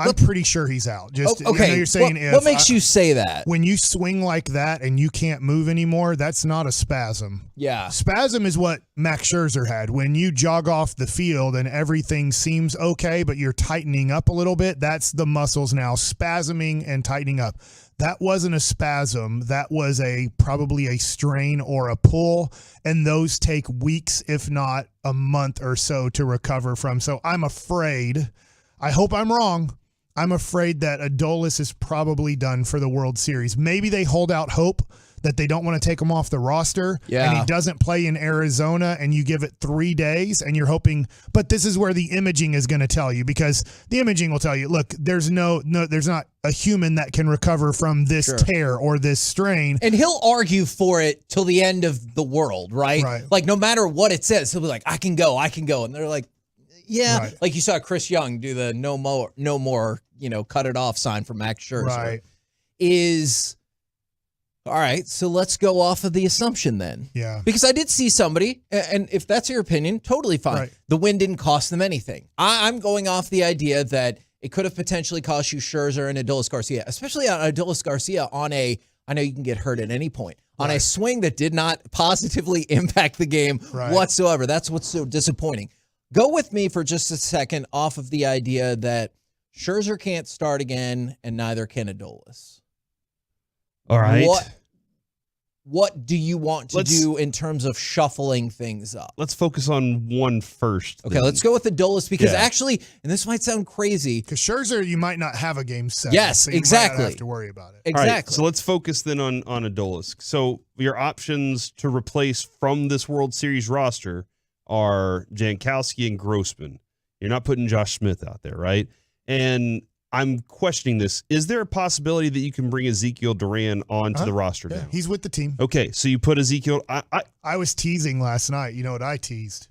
I'm pretty sure he's out. Just okay. I know you're saying what makes you say that? When you swing like that and you can't move anymore, that's not a spasm. Yeah. Spasm is what Max Scherzer had. When you jog off the field and everything seems okay, but you're tightening up a little bit, that's the muscles now spasming and tightening up. That wasn't a spasm. That was probably a strain or a pull, and those take weeks, if not a month or so, to recover from. So I'm afraid, I hope I'm wrong, I'm afraid that Adolis is probably done for the World Series. Maybe they hold out hope that they don't want to take him off the roster and he doesn't play in Arizona and you give it 3 days and you're hoping, but this is where the imaging is going to tell you, because the imaging will tell you, look, there's there's not a human that can recover from this tear or this strain. And he'll argue for it till the end of the world, right? Like no matter what it says, he'll be like, I can go. And they're like, yeah. Like you saw Chris Young do the no more, cut it off sign for Max Scherzer. Right. All right, so let's go off of the assumption then. Yeah. Because I did see somebody, and if that's your opinion, totally fine. Right. The win didn't cost them anything. I'm going off the idea that it could have potentially cost you Scherzer and Adolis Garcia, especially on Adolis Garcia I know you can get hurt at any point, on a swing that did not positively impact the game whatsoever. That's what's so disappointing. Go with me for just a second off of the idea that Scherzer can't start again and neither can Adolis. All right. What do you want to do in terms of shuffling things up? Let's focus on one first. Okay, let's go with Adolis because actually, and this might sound crazy, because Scherzer, you might not have a game 7. Yes, so you exactly. might not have to worry about it. Exactly. All right, so let's focus then on Adolis. So your options to replace from this World Series roster are Jankowski and Grossman. You're not putting Josh Smith out there, right? And I'm questioning this. Is there a possibility that you can bring Ezekiel Duran onto the roster now? He's with the team. Okay, so you put Ezekiel. I was teasing last night. You know what I teased?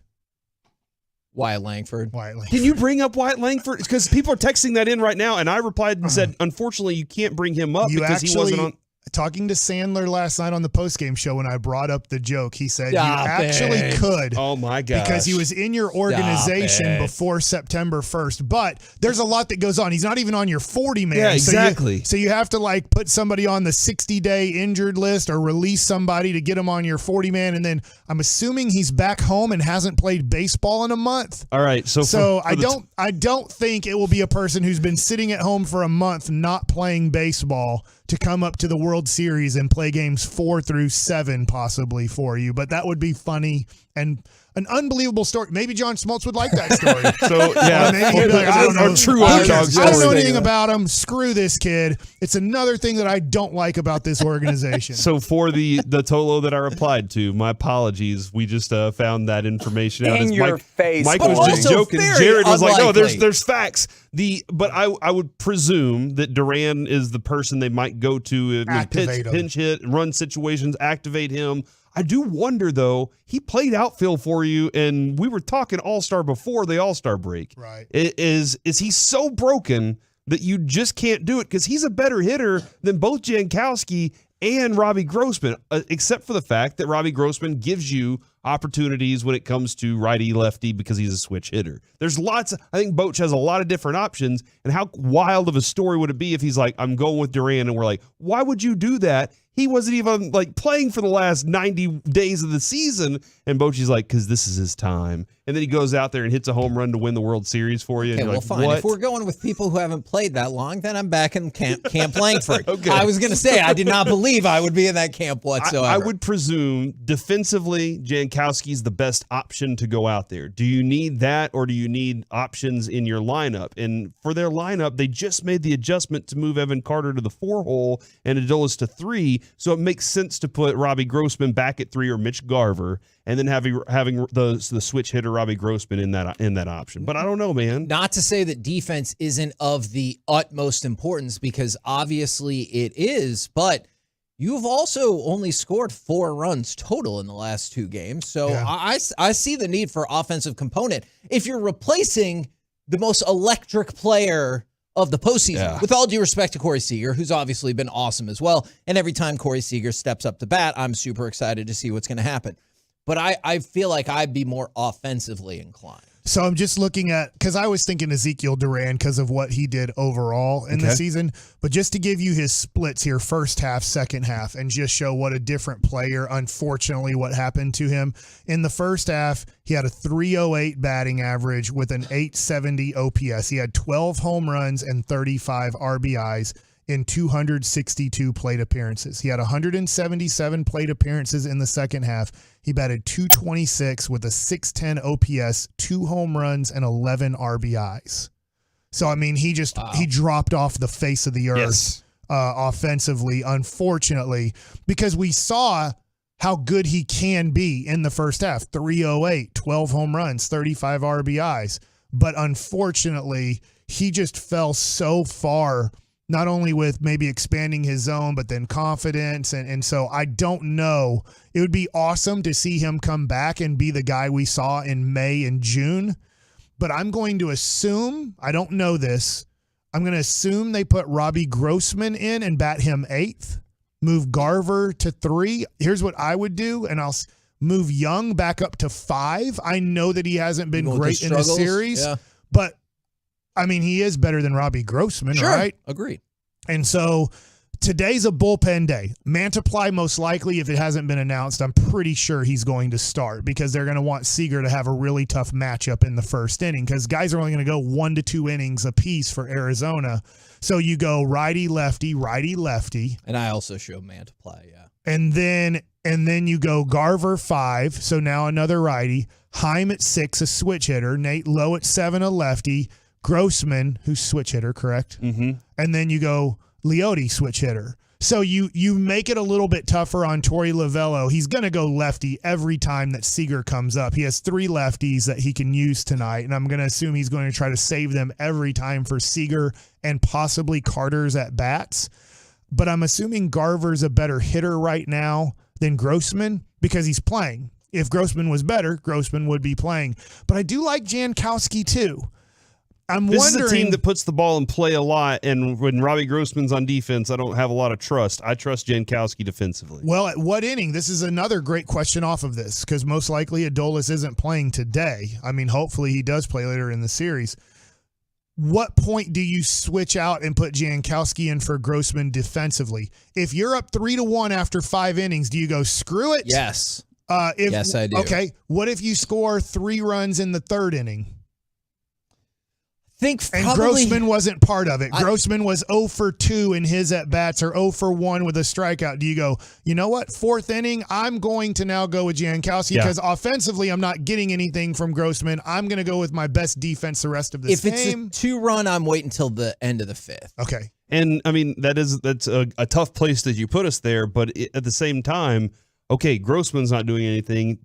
Wyatt Langford. Can you bring up Wyatt Langford? Because people are texting that in right now, and I replied and said, unfortunately, you can't bring him up because he wasn't on. Talking to Sandler last night on the postgame show when I brought up the joke, he said you actually could. Oh, my gosh. Because he was in your organization before September 1st. But there's a lot that goes on. He's not even on your 40-man. Yeah, exactly. So you have to put somebody on the 60-day injured list or release somebody to get him on your 40-man. And then I'm assuming he's back home and hasn't played baseball in a month. All right. I don't think it will be a person who's been sitting at home for a month not playing baseball to come up to the World Series and play games 4 through 7 possibly for you. But that would be funny and an unbelievable story. Maybe John Smoltz would like that story. So, yeah. Maybe he'd be like, I don't know. True underdog story. I don't know anything about him. Screw this kid. It's another thing that I don't like about this organization. So for the Tolo that I replied to, my apologies. We just found that information out. In your face. Mike But was just also joking. very Jared was like, "No, unlikely. there's facts." But I would presume that Duran is the person they might go to in pinch hit, run situations, activate him. I do wonder, though, he played outfield for you, and we were talking All-Star before the All-Star break. Right. Is he so broken that you just can't do it? Because he's a better hitter than both Jankowski and Robbie Grossman, except for the fact that Robbie Grossman gives you opportunities when it comes to righty-lefty because he's a switch hitter. There's lots of, I think Boch has a lot of different options, and how wild of a story would it be if he's like, I'm going with Duran, and we're like, why would you do that? He wasn't even like playing for the last 90 days of the season. And Bochy's like, because this is his time. And then he goes out there and hits a home run to win the World Series for you. Okay, and you're well, like, fine. what? If we're going with people who haven't played that long, then I'm back in Camp Langford. Okay. I was going to say, I did not believe I would be in that camp whatsoever. I would presume defensively, Jankowski's the best option to go out there. Do you need that, or do you need options in your lineup? And for their lineup, they just made the adjustment to move Evan Carter to the 4 hole and Adolis to 3, so it makes sense to put Robbie Grossman back at 3 or Mitch Garver, and then having the switch hitter Robbie Grossman in that option. But I don't know, man. Not to say that defense isn't of the utmost importance, because obviously it is, but you've also only scored 4 runs total in the last 2 games. So yeah. I see the need for offensive component. If you're replacing the most electric player of the postseason, with all due respect to Corey Seager, who's obviously been awesome as well. And every time Corey Seager steps up to bat, I'm super excited to see what's going to happen. But I feel like I'd be more offensively inclined. So I'm just looking at, because I was thinking Ezekiel Duran because of what he did overall in the season. But just to give you his splits here, first half, second half, and just show what a different player, unfortunately, what happened to him. In the first half, he had a 308 batting average with an 870 OPS. He had 12 home runs and 35 RBIs in 262 plate appearances. He had 177 plate appearances in the second half. He batted .226 with a 610 OPS, 2 home runs, and 11 RBIs. So, I mean, he dropped off the face of the earth offensively, unfortunately, because we saw how good he can be in the first half. 308, 12 home runs, 35 RBIs. But unfortunately, he just fell so far, not only with maybe expanding his zone, but then confidence. And so I don't know. It would be awesome to see him come back and be the guy we saw in May and June. But I'm going to assume, I don't know this, I'm going to assume they put Robbie Grossman in and bat him 8th, move Garver to 3. Here's what I would do, and I'll move Young back up to 5. I know that he hasn't been great in the series, but I mean, he is better than Robbie Grossman, right? Agreed. And so today's a bullpen day. Mantiply, most likely, if it hasn't been announced, I'm pretty sure he's going to start because they're going to want Seager to have a really tough matchup in the first inning because guys are only going to go 1 to 2 innings apiece for Arizona. So you go righty-lefty, righty-lefty. And I also show Mantiply, And then you go Garver 5, so now another righty. Heim at 6, a switch hitter. Nate Lowe at 7, a lefty. Grossman, who's switch hitter, correct? Mm-hmm. And then you go Leote, switch hitter. So you make it a little bit tougher on Torey Lovello. He's going to go lefty every time that Seager comes up. He has 3 lefties that he can use tonight, and I'm going to assume he's going to try to save them every time for Seager and possibly Carter's at bats. But I'm assuming Garver's a better hitter right now than Grossman because he's playing. If Grossman was better, Grossman would be playing. But I do like Jankowski too. This is a team that puts the ball in play a lot, and when Robbie Grossman's on defense, I don't have a lot of trust. I trust Jankowski defensively. Well, at what inning? This is another great question off of this, because most likely Adolis isn't playing today. I mean, hopefully he does play later in the series. What point do you switch out and put Jankowski in for Grossman defensively? If you're up 3-1 after 5 innings, do you go screw it? Yes. Yes, I do. Okay. What if you score 3 runs in the 3rd inning? And Grossman wasn't part of it. Grossman was 0 for 2 in his at-bats or 0 for 1 with a strikeout. Do you go, you know what, 4th inning, I'm going to now go with Jankowski because offensively I'm not getting anything from Grossman. I'm going to go with my best defense the rest of this game. If it's a 2-run, I'm waiting until the end of the 5th. Okay. And, I mean, that's a tough place that you put us there, but at the same time, okay, Grossman's not doing anything.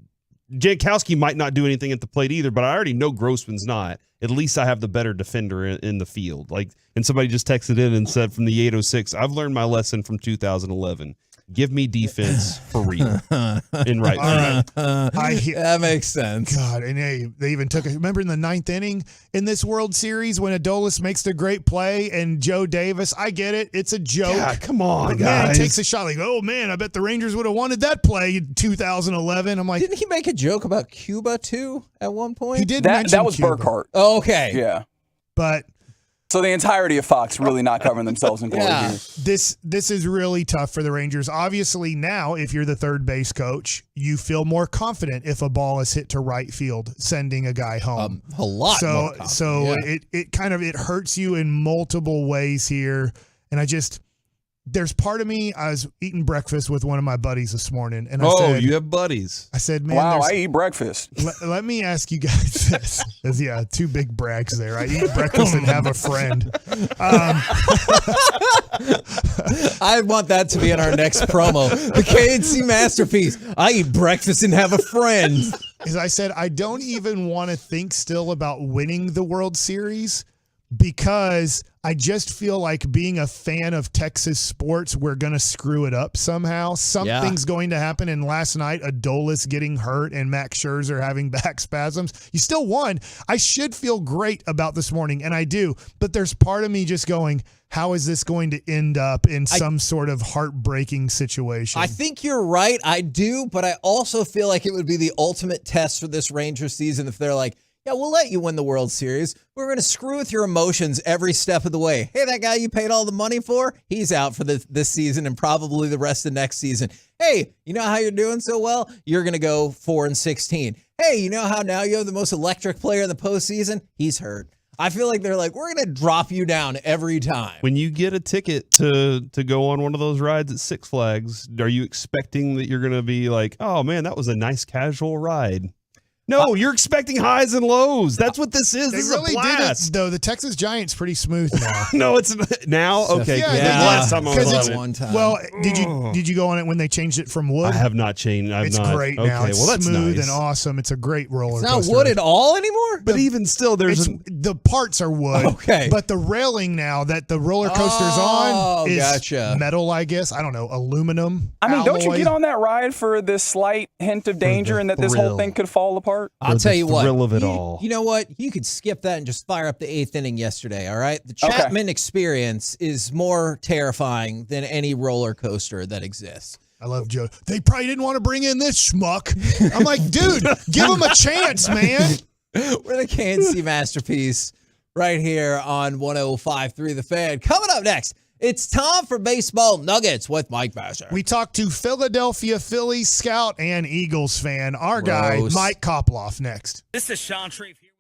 Jankowski might not do anything at the plate either, but I already know Grossman's not. At least I have the better defender in the field. And somebody just texted in and said from the 806, I've learned my lesson from 2011. Give me defense for real. In right field. That makes sense. God, and they even took it. Remember in the 9th inning in this World Series when Adolis makes the great play and Joe Davis, I get it. It's a joke. Yeah, come on, but guys. Man, takes a shot like, oh, man, I bet the Rangers would have wanted that play in 2011. I'm like. Didn't he make a joke about Cuba, too, at one point? He did that mention was Cuba. Burkhart. Oh, okay. Yeah. But So the entirety of Fox really not covering themselves in glory here. This is really tough for the Rangers. Obviously, now if you're the third base coach, you feel more confident if a ball is hit to right field, sending a guy home. A lot. more confident, So yeah. it hurts you in multiple ways here, and there's part of me. I was eating breakfast with one of my buddies this morning, and I said, you have buddies. I said, man, wow, I eat breakfast. Let me ask you guys this. 'Cause, yeah, two big brags there. I eat breakfast and have a friend. I want that to be in our next promo. The KNC masterpiece. I eat breakfast and have a friend. As I said, I don't even want to think still about winning the World Series, because I just feel like, being a fan of Texas sports, we're going to screw it up somehow. Something's going to happen. And last night, Adolis getting hurt and Max Scherzer having back spasms. You still won. I should feel great about this morning, and I do. But there's part of me just going, how is this going to end up in some sort of heartbreaking situation? I think you're right. I do. But I also feel like it would be the ultimate test for this Ranger season if they're like, yeah, we'll let you win the World Series. We're going to screw with your emotions every step of the way. Hey, that guy you paid all the money for, he's out for this season and probably the rest of next season. Hey, you know how you're doing so well? You're going to go 4-16. Hey, you know how now you have the most electric player in the postseason? He's hurt. I feel like they're like, we're going to drop you down every time. When you get a ticket to go on one of those rides at Six Flags, are you expecting that you're going to be like, oh, man, that was a nice casual ride? No, you're expecting highs and lows. That's what this is. This really is a blast. did it, though. The Texas Giants pretty smooth now. No, it's now okay. Yeah, Last time I was on it. One time. Well, did you go on it when they changed it from wood? I have not changed. It's great now. Okay, It's well, that's smooth nice. and awesome. It's a great roller It's coaster. not wood at all anymore? But even still, the parts are wood. Okay. But the railing now that the roller coaster's on is gotcha. metal, I guess. I don't know, aluminum. I mean, don't you alloy. get on that ride for this slight hint of danger and that this whole thrill. thing could fall apart? I'll tell you what. Thrill of it all. You know what? You could skip that and just fire up the 8th inning yesterday, all right? The Chapman experience is more terrifying than any roller coaster that exists. I love Joe. They probably didn't want to bring in this schmuck. I'm like, dude, give him a chance, man. We're the KNC masterpiece right here on 105.3 The Fan. Coming up next, it's time for Baseball Nuggets with Mike Basser. We talked to Philadelphia Phillies scout and Eagles fan, our guy, Gross. Mike Koploff, next. This is Sean Shreve here.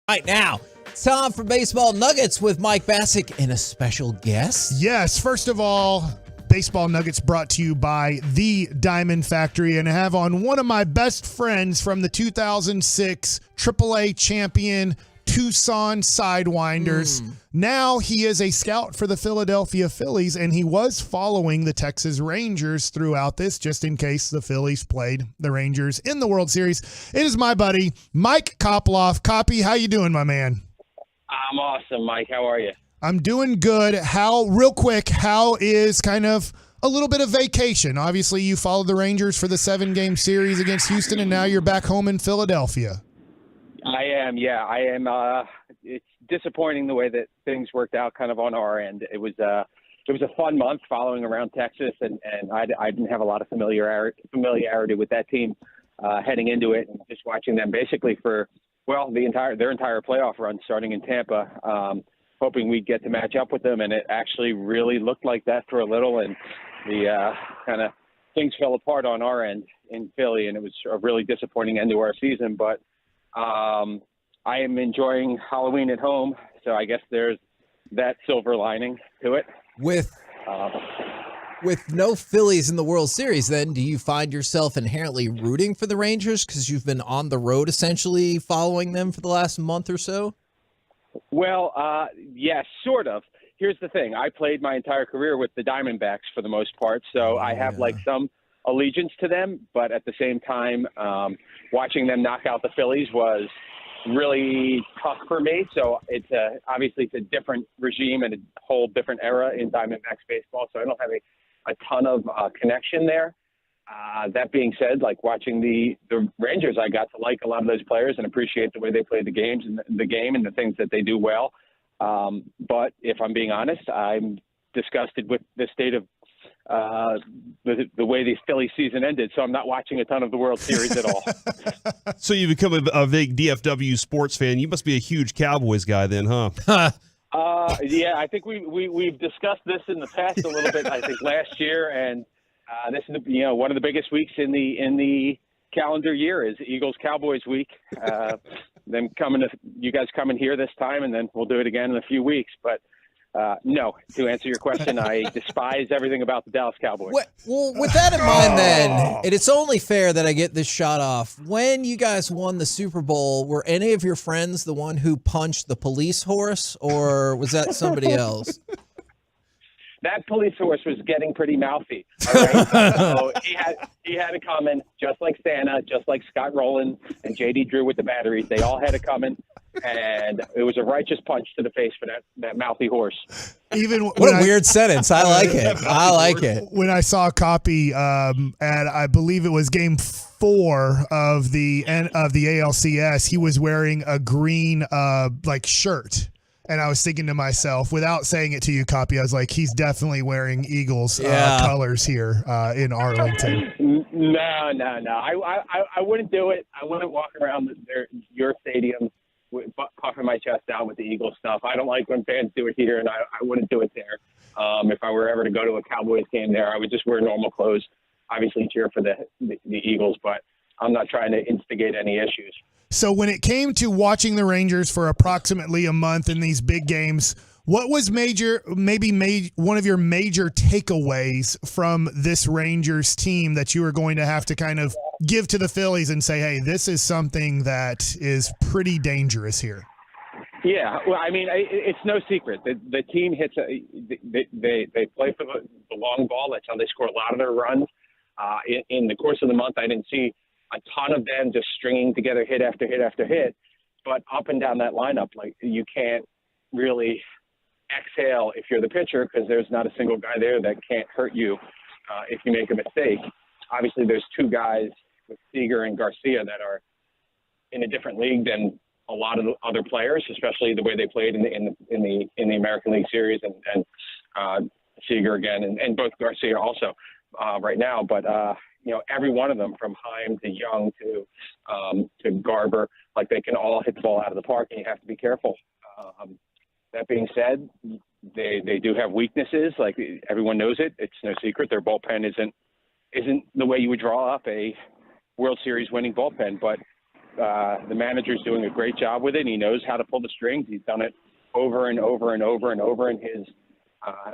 Right now, it's time for Baseball Nuggets with Mike Bassick and a special guest. Yes, first of all, Baseball Nuggets brought to you by The Diamond Factory, and I have on one of my best friends from the 2006 AAA champion Tucson Sidewinders. Now he is a scout for the Philadelphia Phillies, and he was following the Texas Rangers throughout this, just in case the Phillies played the Rangers in the World Series. It is my buddy, Mike Koploff. Koppy, how you doing, my man? I'm awesome, Mike. How are you? I'm doing good. Real quick, how is kind of a little bit of vacation? Obviously, you followed the Rangers for the 7-game series against Houston, and now you're back home in Philadelphia. I am. It's disappointing the way that things worked out kind of on our end. It was a fun month following around Texas, and I didn't have a lot of familiarity with that team heading into it, and just watching them basically for, well, their entire playoff run starting in Tampa, hoping we'd get to match up with them, and it actually really looked like that for a little, and the kind of things fell apart on our end in Philly, and it was a really disappointing end to our season, but I am enjoying Halloween at home, so I guess there's that silver lining to it. With no Phillies in the World Series, then, do you find yourself inherently rooting for the Rangers because you've been on the road essentially following them for the last month or so? Well, yes, sort of. Here's the thing. I played my entire career with the Diamondbacks for the most part, so I have some allegiance to them, but at the same time, watching them knock out the Phillies was really tough for me. So it's obviously it's a different regime and a whole different era in Diamondbacks baseball, so I don't have a ton of connection there. That being said, like watching the Rangers, I got to like a lot of those players and appreciate the way they play the games and the game and the things that they do well. But if I'm being honest, I'm disgusted with the state of the way the Philly season ended, so I'm not watching a ton of the World Series at all. So you become a big DFW sports fan. You must be a huge Cowboys guy then, huh? Yeah, I think we've discussed this in the past a little bit. I think last year, and this is one of the biggest weeks in the calendar year is Eagles Cowboys week. You guys coming here this time, and then we'll do it again in a few weeks. But no, to answer your question, I despise everything about the Dallas Cowboys. Well, with that in mind, then, it's only fair that I get this shot off. When you guys won the Super Bowl, were any of your friends the one who punched the police horse, or was that somebody else? That police horse was getting pretty mouthy. All right? So he had it coming, just like Santa, just like Scott Rowland and J.D. Drew with the batteries. They all had it coming, and it was a righteous punch to the face for that mouthy horse. What a weird sentence. I like it. I like it. When I saw a copy at, I believe it was Game 4 of the ALCS, he was wearing a green shirt. And I was thinking to myself, without saying it to you, Koppy, I was like, he's definitely wearing Eagles colors here in Arlington. No. I wouldn't do it. I wouldn't walk around your stadium puffing my chest out with the Eagles stuff. I don't like when fans do it here, and I wouldn't do it there. If I were ever to go to a Cowboys game there, I would just wear normal clothes, obviously cheer for the Eagles, but I'm not trying to instigate any issues. So when it came to watching the Rangers for approximately a month in these big games, what was one of your major takeaways from this Rangers team that you were going to have to kind of give to the Phillies and say, hey, this is something that is pretty dangerous here? Yeah, well, I mean, it's no secret. The team hits they play for the long ball. That's how they score a lot of their runs. In the course of the month, I didn't see a ton of them just stringing together hit after hit after hit, but up and down that lineup, like you can't really exhale if you're the pitcher because there's not a single guy there that can't hurt you if you make a mistake. Obviously, there's two guys with Seager and Garcia that are in a different league than a lot of the other players, especially the way they played in the American League Series and Seager again, and both Garcia also right now, but. Every one of them from Heim to Young to Garber, like they can all hit the ball out of the park, and you have to be careful. That being said, they do have weaknesses. Like everyone knows it. It's no secret. Their bullpen isn't the way you would draw up a World Series winning bullpen. But the manager's doing a great job with it. He knows how to pull the strings. He's done it over and over and over and over in his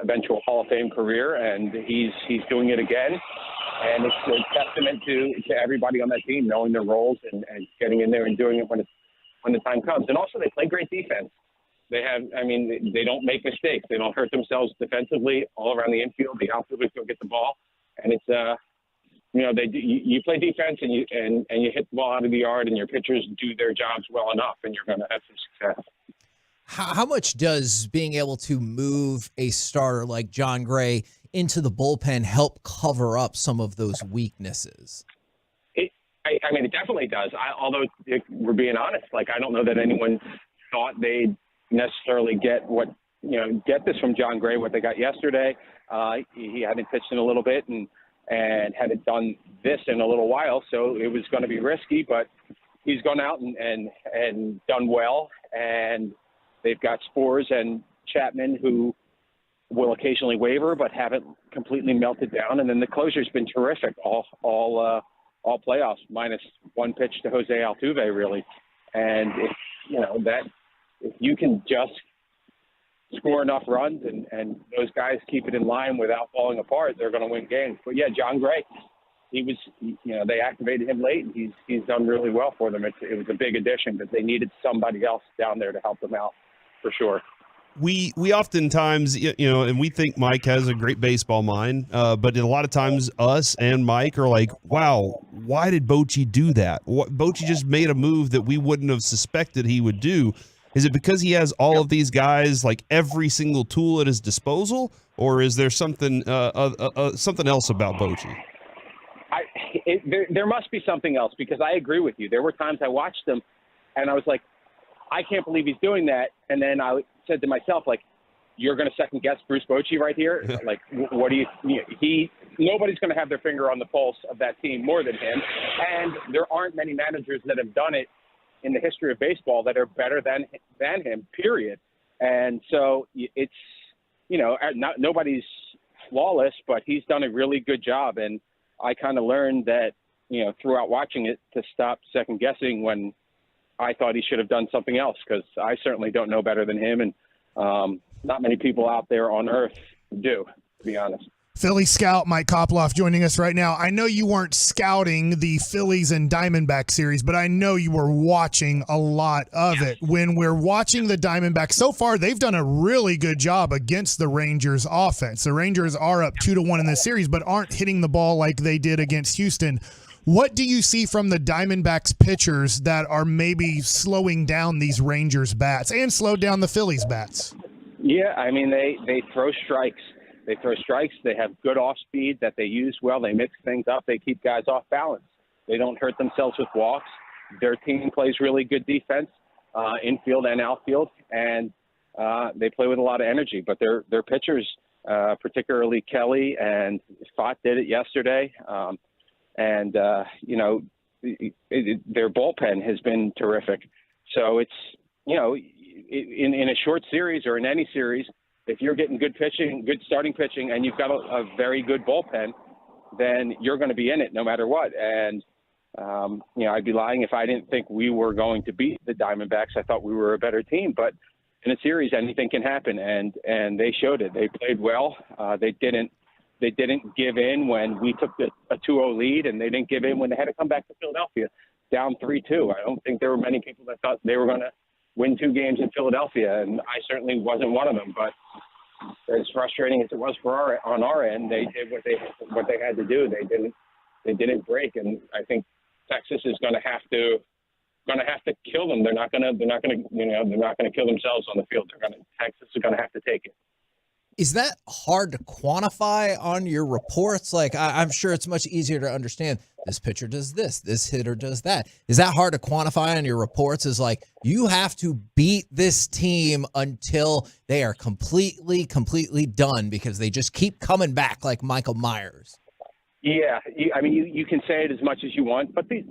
eventual Hall of Fame career, and he's doing it again. And it's a testament to everybody on that team knowing their roles and getting in there and doing it when the time comes. And also, they play great defense. They don't make mistakes. They don't hurt themselves defensively all around the infield. The outfielders go get the ball, and it's you play defense and you hit the ball out of the yard, and your pitchers do their jobs well enough, and you're going to have some success. How much does being able to move a starter like John Gray into the bullpen help cover up some of those weaknesses? It definitely does. Although, if we're being honest, I don't know that anyone thought they'd necessarily get this from John Gray, what they got yesterday. He hadn't pitched in a little bit and hadn't done this in a little while, so it was going to be risky, but he's gone out and done well, and they've got Spores and Chapman who will occasionally waver but haven't completely melted down, and then the closer's been terrific all playoffs, minus one pitch to Jose Altuve, really. And if you can just score enough runs and those guys keep it in line without falling apart, they're going to win games. But yeah, John Gray, they activated him late, and he's done really well for them. It was a big addition, but they needed somebody else down there to help them out for sure. We oftentimes, and we think Mike has a great baseball mind, but a lot of times us and Mike are like, wow, why did Bochy do that? Bochy just made a move that we wouldn't have suspected he would do. Is it because he has all of these guys, like every single tool at his disposal, or is there something else about Bochy? There must be something else, because I agree with you. There were times I watched him and I was like, I can't believe he's doing that. And then I said to myself, you're going to second guess Bruce Bochy right here? What do you nobody's going to have their finger on the pulse of that team more than him. And there aren't many managers that have done it in the history of baseball that are better than him, period. And so it's, nobody's flawless, but he's done a really good job. And I kind of learned that, throughout watching it, to stop second guessing when I thought he should have done something else, because I certainly don't know better than him. And not many people out there on earth do, to be honest. Philly scout Mike Koploff joining us right now. I know you weren't scouting the Phillies and Diamondback series, but I know you were watching a lot of it. When we're watching the Diamondbacks, so far they've done a really good job against the Rangers offense. The Rangers are up 2-1 in this series, but aren't hitting the ball like they did against Houston. What do you see from the Diamondbacks pitchers that are maybe slowing down these Rangers bats and slowed down the Phillies bats? Yeah, they throw strikes. They throw strikes. They have good off speed that they use well. They mix things up. They keep guys off balance. They don't hurt themselves with walks. Their team plays really good defense, infield and outfield, and they play with a lot of energy. But their pitchers, particularly Kelly and Fott, did it yesterday. Their bullpen has been terrific. So it's, in a short series or in any series, if you're getting good pitching, good starting pitching, and you've got a very good bullpen, then you're going to be in it no matter what. And, I'd be lying if I didn't think we were going to beat the Diamondbacks. I thought we were a better team, but in a series, anything can happen. And they showed it. They played well. They didn't give in when we took a 2-0 lead, and they didn't give in when they had to come back to Philadelphia down 3-2. I don't think there were many people that thought they were going to win 2 games in Philadelphia, and I certainly wasn't one of them. But as frustrating as it was on our end, they did what they had to do. They didn't break, and I think Texas is going to have to kill them. They're not going to kill themselves on the field. Texas is going to have to take it. Is that hard to quantify on your reports? I'm sure it's much easier to understand this pitcher does this hitter does that. Is that hard to quantify on your reports? Is you have to beat this team until they are completely done because they just keep coming back like Michael Myers. Yeah. You can say it as much as you want, but these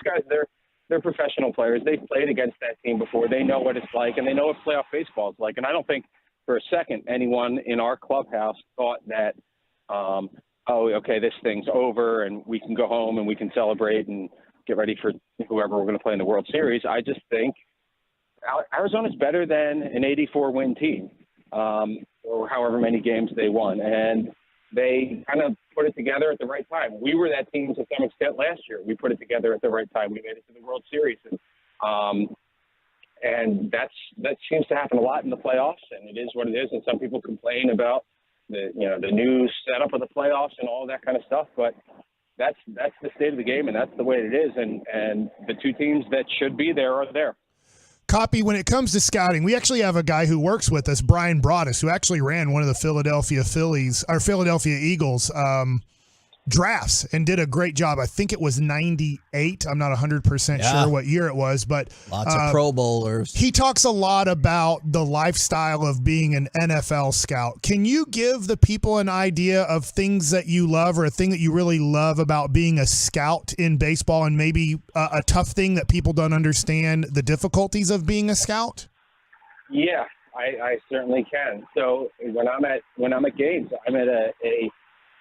guys, they're professional players. They've played against that team before. They know what it's like, and they know what playoff baseball is like. And I don't think for a second anyone in our clubhouse thought that, this thing's over and we can go home and we can celebrate and get ready for whoever we're going to play in the World Series. I just think Arizona's better than an 84-win team, or however many games they won. And they kind of put it together at the right time. We were that team to some extent last year. We put it together at the right time. We made it to the World Series. And that seems to happen a lot in the playoffs, and it is what it is. And some people complain about the new setup of the playoffs and all that kind of stuff, but that's the state of the game, and that's the way it is. And the two teams that should be there are there. Copy, when it comes to scouting, we actually have a guy who works with us, Brian Broaddus, who actually ran one of the Philadelphia Eagles drafts and did a great job. I think it was 98. I'm not 100% sure what year it was, but lots of Pro Bowlers. He talks a lot about the lifestyle of being an NFL scout. Can you give the people an idea of things that you love, or a thing that you really love about being a scout in baseball, and maybe a tough thing that people don't understand, the difficulties of being a scout? Yeah, I certainly can. So when I'm at games, I'm at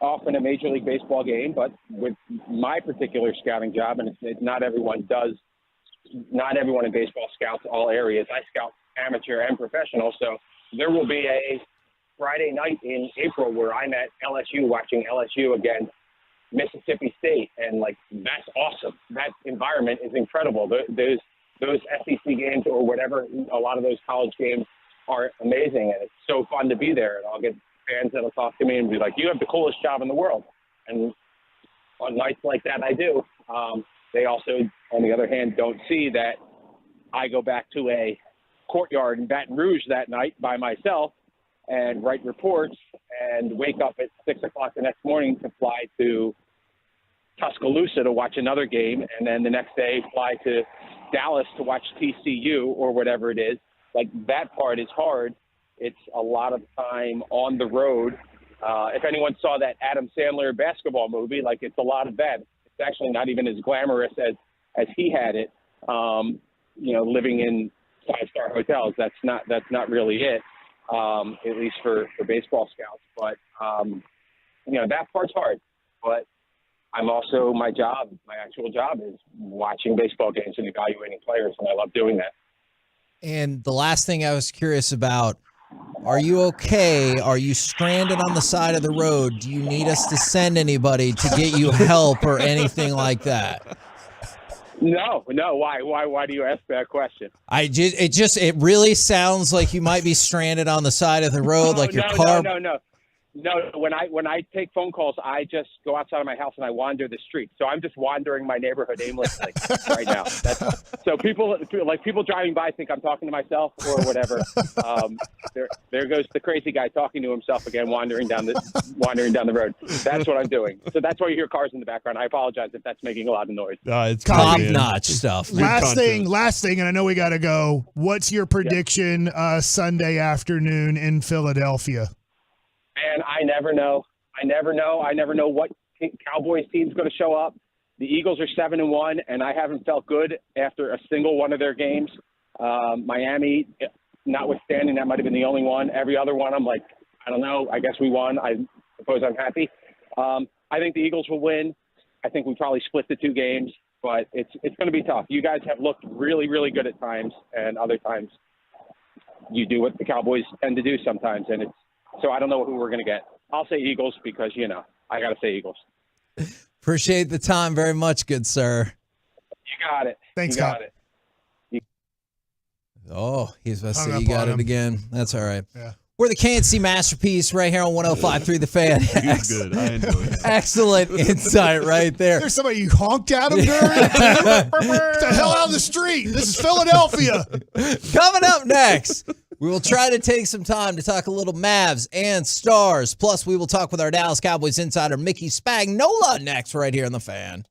often a Major League Baseball game, but with my particular scouting job, and not everyone in baseball scouts all areas. I scout amateur and professional, so there will be a Friday night in April where I'm at LSU watching LSU against Mississippi State, and that's awesome. That environment is incredible. Those SEC games or whatever, a lot of those college games are amazing, and it's so fun to be there. And I'll get fans that'll talk to me and be like, "You have the coolest job in the world." And on nights like that, I do. They also, on the other hand, don't see that I go back to a courtyard in Baton Rouge that night by myself and write reports and wake up at 6 o'clock the next morning to fly to Tuscaloosa to watch another game, and then the next day fly to Dallas to watch TCU or whatever it is. That part is hard. It's a lot of time on the road. If anyone saw that Adam Sandler basketball movie, it's a lot of that. It's actually not even as glamorous as he had it. Living in 5-star hotels, that's not really it. At least for baseball scouts. But that part's hard. But I'm also, my actual job is watching baseball games and evaluating players, and I love doing that. And the last thing I was curious about, are you okay? Are you stranded on the side of the road? Do you need us to send anybody to get you help or anything like that? No. Why do you ask that question? It really sounds like you might be stranded on the side of the road, your car. No. When I take phone calls, I just go outside of my house and I wander the street. So I'm just wandering my neighborhood aimlessly right now. So people driving by think I'm talking to myself or whatever. There goes the crazy guy talking to himself again, wandering down the road. That's what I'm doing. So that's why you hear cars in the background. I apologize if that's making a lot of noise. It's top-notch stuff. Last thing, and I know we got to go. What's your prediction Sunday afternoon in Philadelphia? And I never know. I never know what Cowboys team's going to show up. The Eagles are 7-1, and I haven't felt good after a single one of their games. Miami, notwithstanding, that might have been the only one. Every other one, I'm like, I don't know. I guess we won. I suppose I'm happy. I think the Eagles will win. I think we probably split the two games, but it's going to be tough. You guys have looked really, really good at times, and other times you do what the Cowboys tend to do sometimes, and so I don't know who we're going to get. I'll say Eagles because, I got to say Eagles. Appreciate the time very much, good sir. You got it. Thanks, you got it. Oh, he's about to say you got it again. That's all right. Yeah. We're the K&C Masterpiece right here on 105.3 The Fan. Good. I enjoyed it. Excellent insight right there. There's somebody you honked at him during. Get the hell out of the street. This is Philadelphia. Coming up next, we will try to take some time to talk a little Mavs and Stars. Plus, we will talk with our Dallas Cowboys insider, Mickey Spagnola, next right here on The Fan.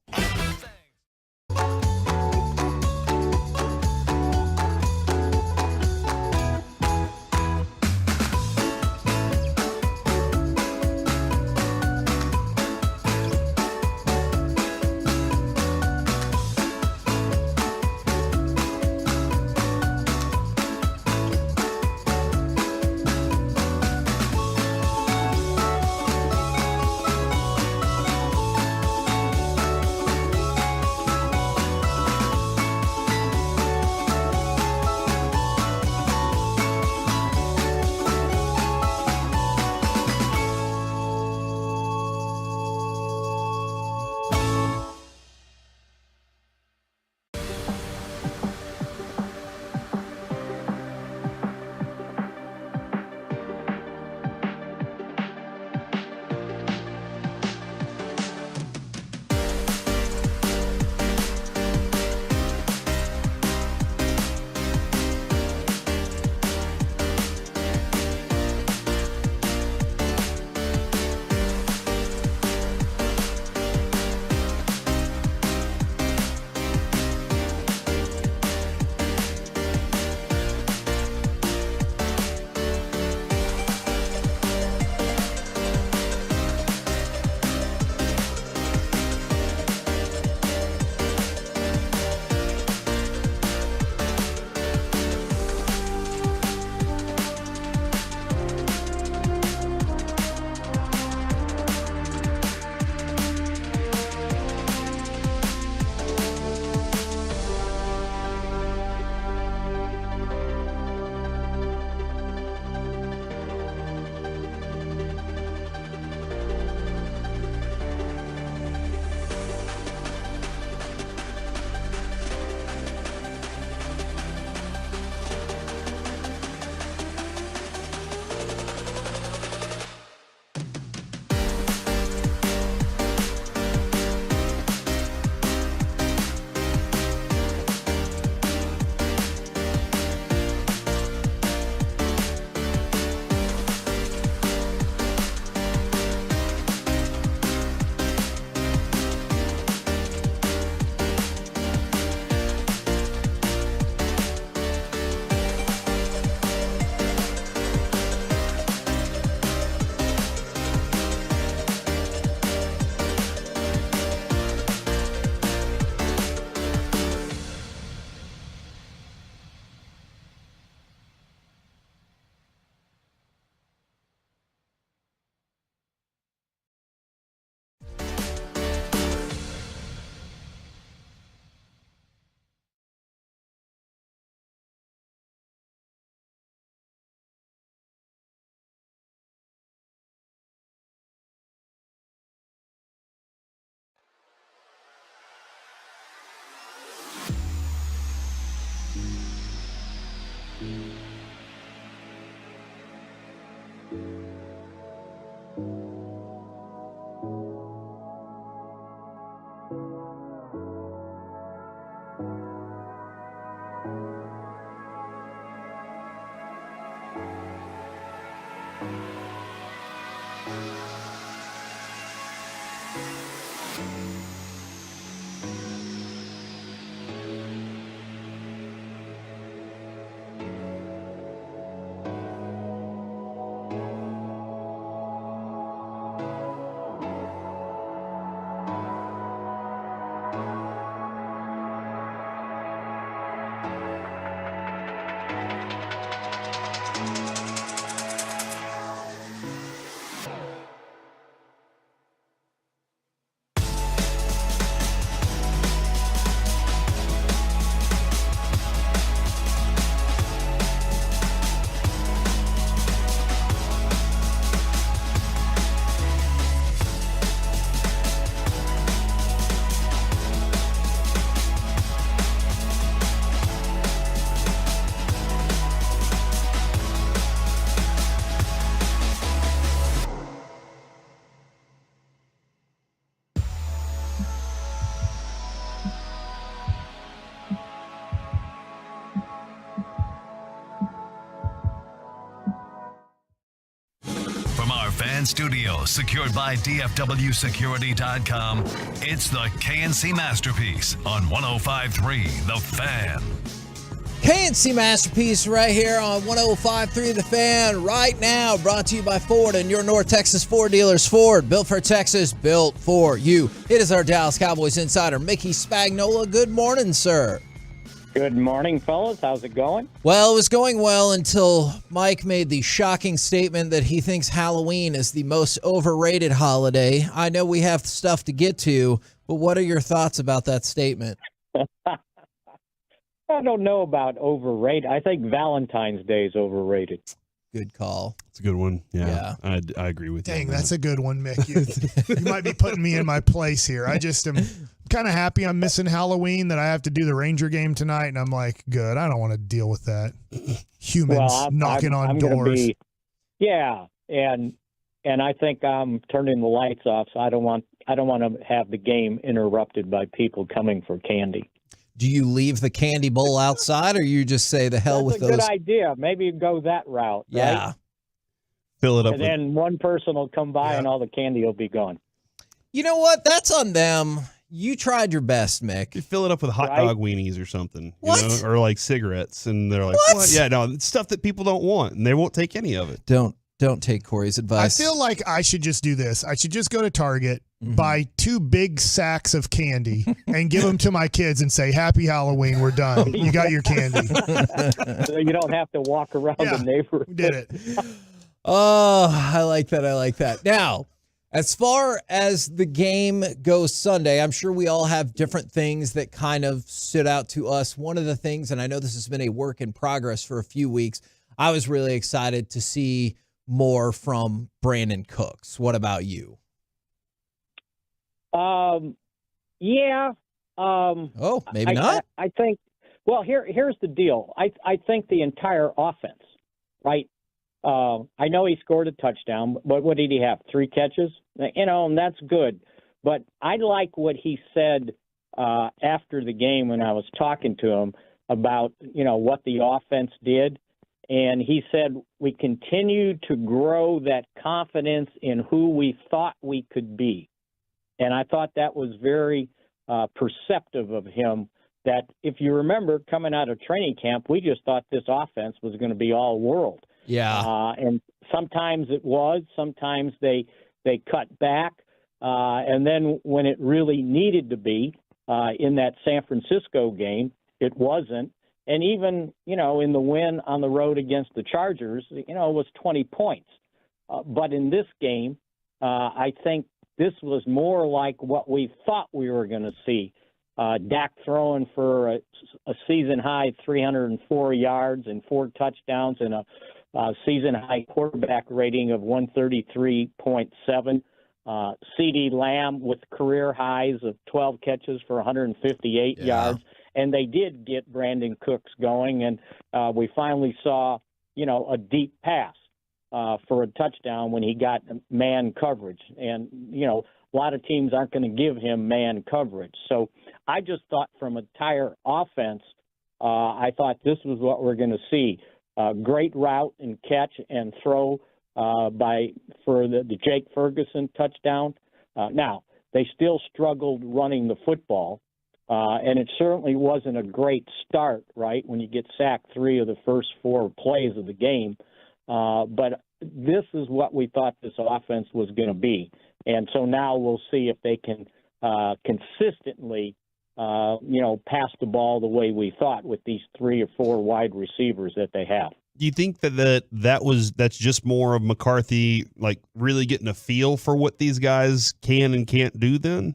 From our fan studio, secured by DFWsecurity.com, it's the KNC Masterpiece on 105.3 The Fan. KNC Masterpiece right here on 105.3 The Fan right now, brought to you by Ford and your North Texas Ford dealers. Ford, built for Texas, built for you. It is our Dallas Cowboys insider, Mickey Spagnola. Good morning, sir. Good morning, fellas. How's it going? Well, it was going well until Mike made the shocking statement that he thinks Halloween is the most overrated holiday. I know we have stuff to get to, but what are your thoughts about that statement? I don't know about overrated. I think Valentine's Day is overrated. Good call. It's a good one. Yeah. I agree with you. Dang, that's a good one, Mick. You might be putting me in my place here. I just am kind of happy I'm missing Halloween, that I have to do the Ranger game tonight, and I'm like, good. I don't want to deal with that. Humans knocking on doors. And I think I'm turning the lights off, so I don't want to have the game interrupted by people coming for candy. Do you leave the candy bowl outside, or you just say the hell with those? That's a good idea. Maybe go that route. Yeah. Right? Fill it up. And then one person will come by and all the candy will be gone. You know what? That's on them. You tried your best, Mick. You fill it up with hot dog weenies or something. What? You know? Or like cigarettes. And they're like, what? Yeah, no, it's stuff that people don't want, and they won't take any of it. Don't take Corey's advice. I feel like I should just do this. I should just go to Target, buy 2 big sacks of candy, and give them to my kids and say, Happy Halloween, we're done. You got your candy. So you don't have to walk around the neighborhood. We did it. Oh, I like that. I like that. Now, as far as the game goes Sunday, I'm sure we all have different things that kind of stood out to us. One of the things, and I know this has been a work in progress for a few weeks, I was really excited to see more from Brandon Cooks. What about you? Yeah. Maybe not. I think. Well, here's the deal. I think the entire offense, right? I know he scored a touchdown, but what did he have? 3 catches? And that's good. But I like what he said after the game when I was talking to him about, what the offense did. And he said, we continue to grow that confidence in who we thought we could be. And I thought that was very perceptive of him, that if you remember coming out of training camp, we just thought this offense was going to be all world. Yeah. And sometimes it was, sometimes they cut back. And then when it really needed to be in that San Francisco game, it wasn't. And even, in the win on the road against the Chargers, it was 20 points. But in this game, I think this was more like what we thought we were going to see. Dak throwing for a season-high 304 yards and 4 touchdowns and a season-high quarterback rating of 133.7. CD Lamb with career highs of 12 catches for 158 yards. And they did get Brandon Cooks going, and we finally saw, a deep pass for a touchdown when he got man coverage. And, a lot of teams aren't going to give him man coverage. So I just thought from an entire offense, I thought this was what we're going to see. Great route and catch and throw for the Jake Ferguson touchdown. Now, they still struggled running the football, and it certainly wasn't a great start, right, when you get sacked 3 of the first 4 plays of the game. But this is what we thought this offense was going to be. And so now we'll see if they can consistently, pass the ball the way we thought with these 3 or 4 wide receivers that they have. Do you think that's just more of McCarthy, like, really getting a feel for what these guys can and can't do then?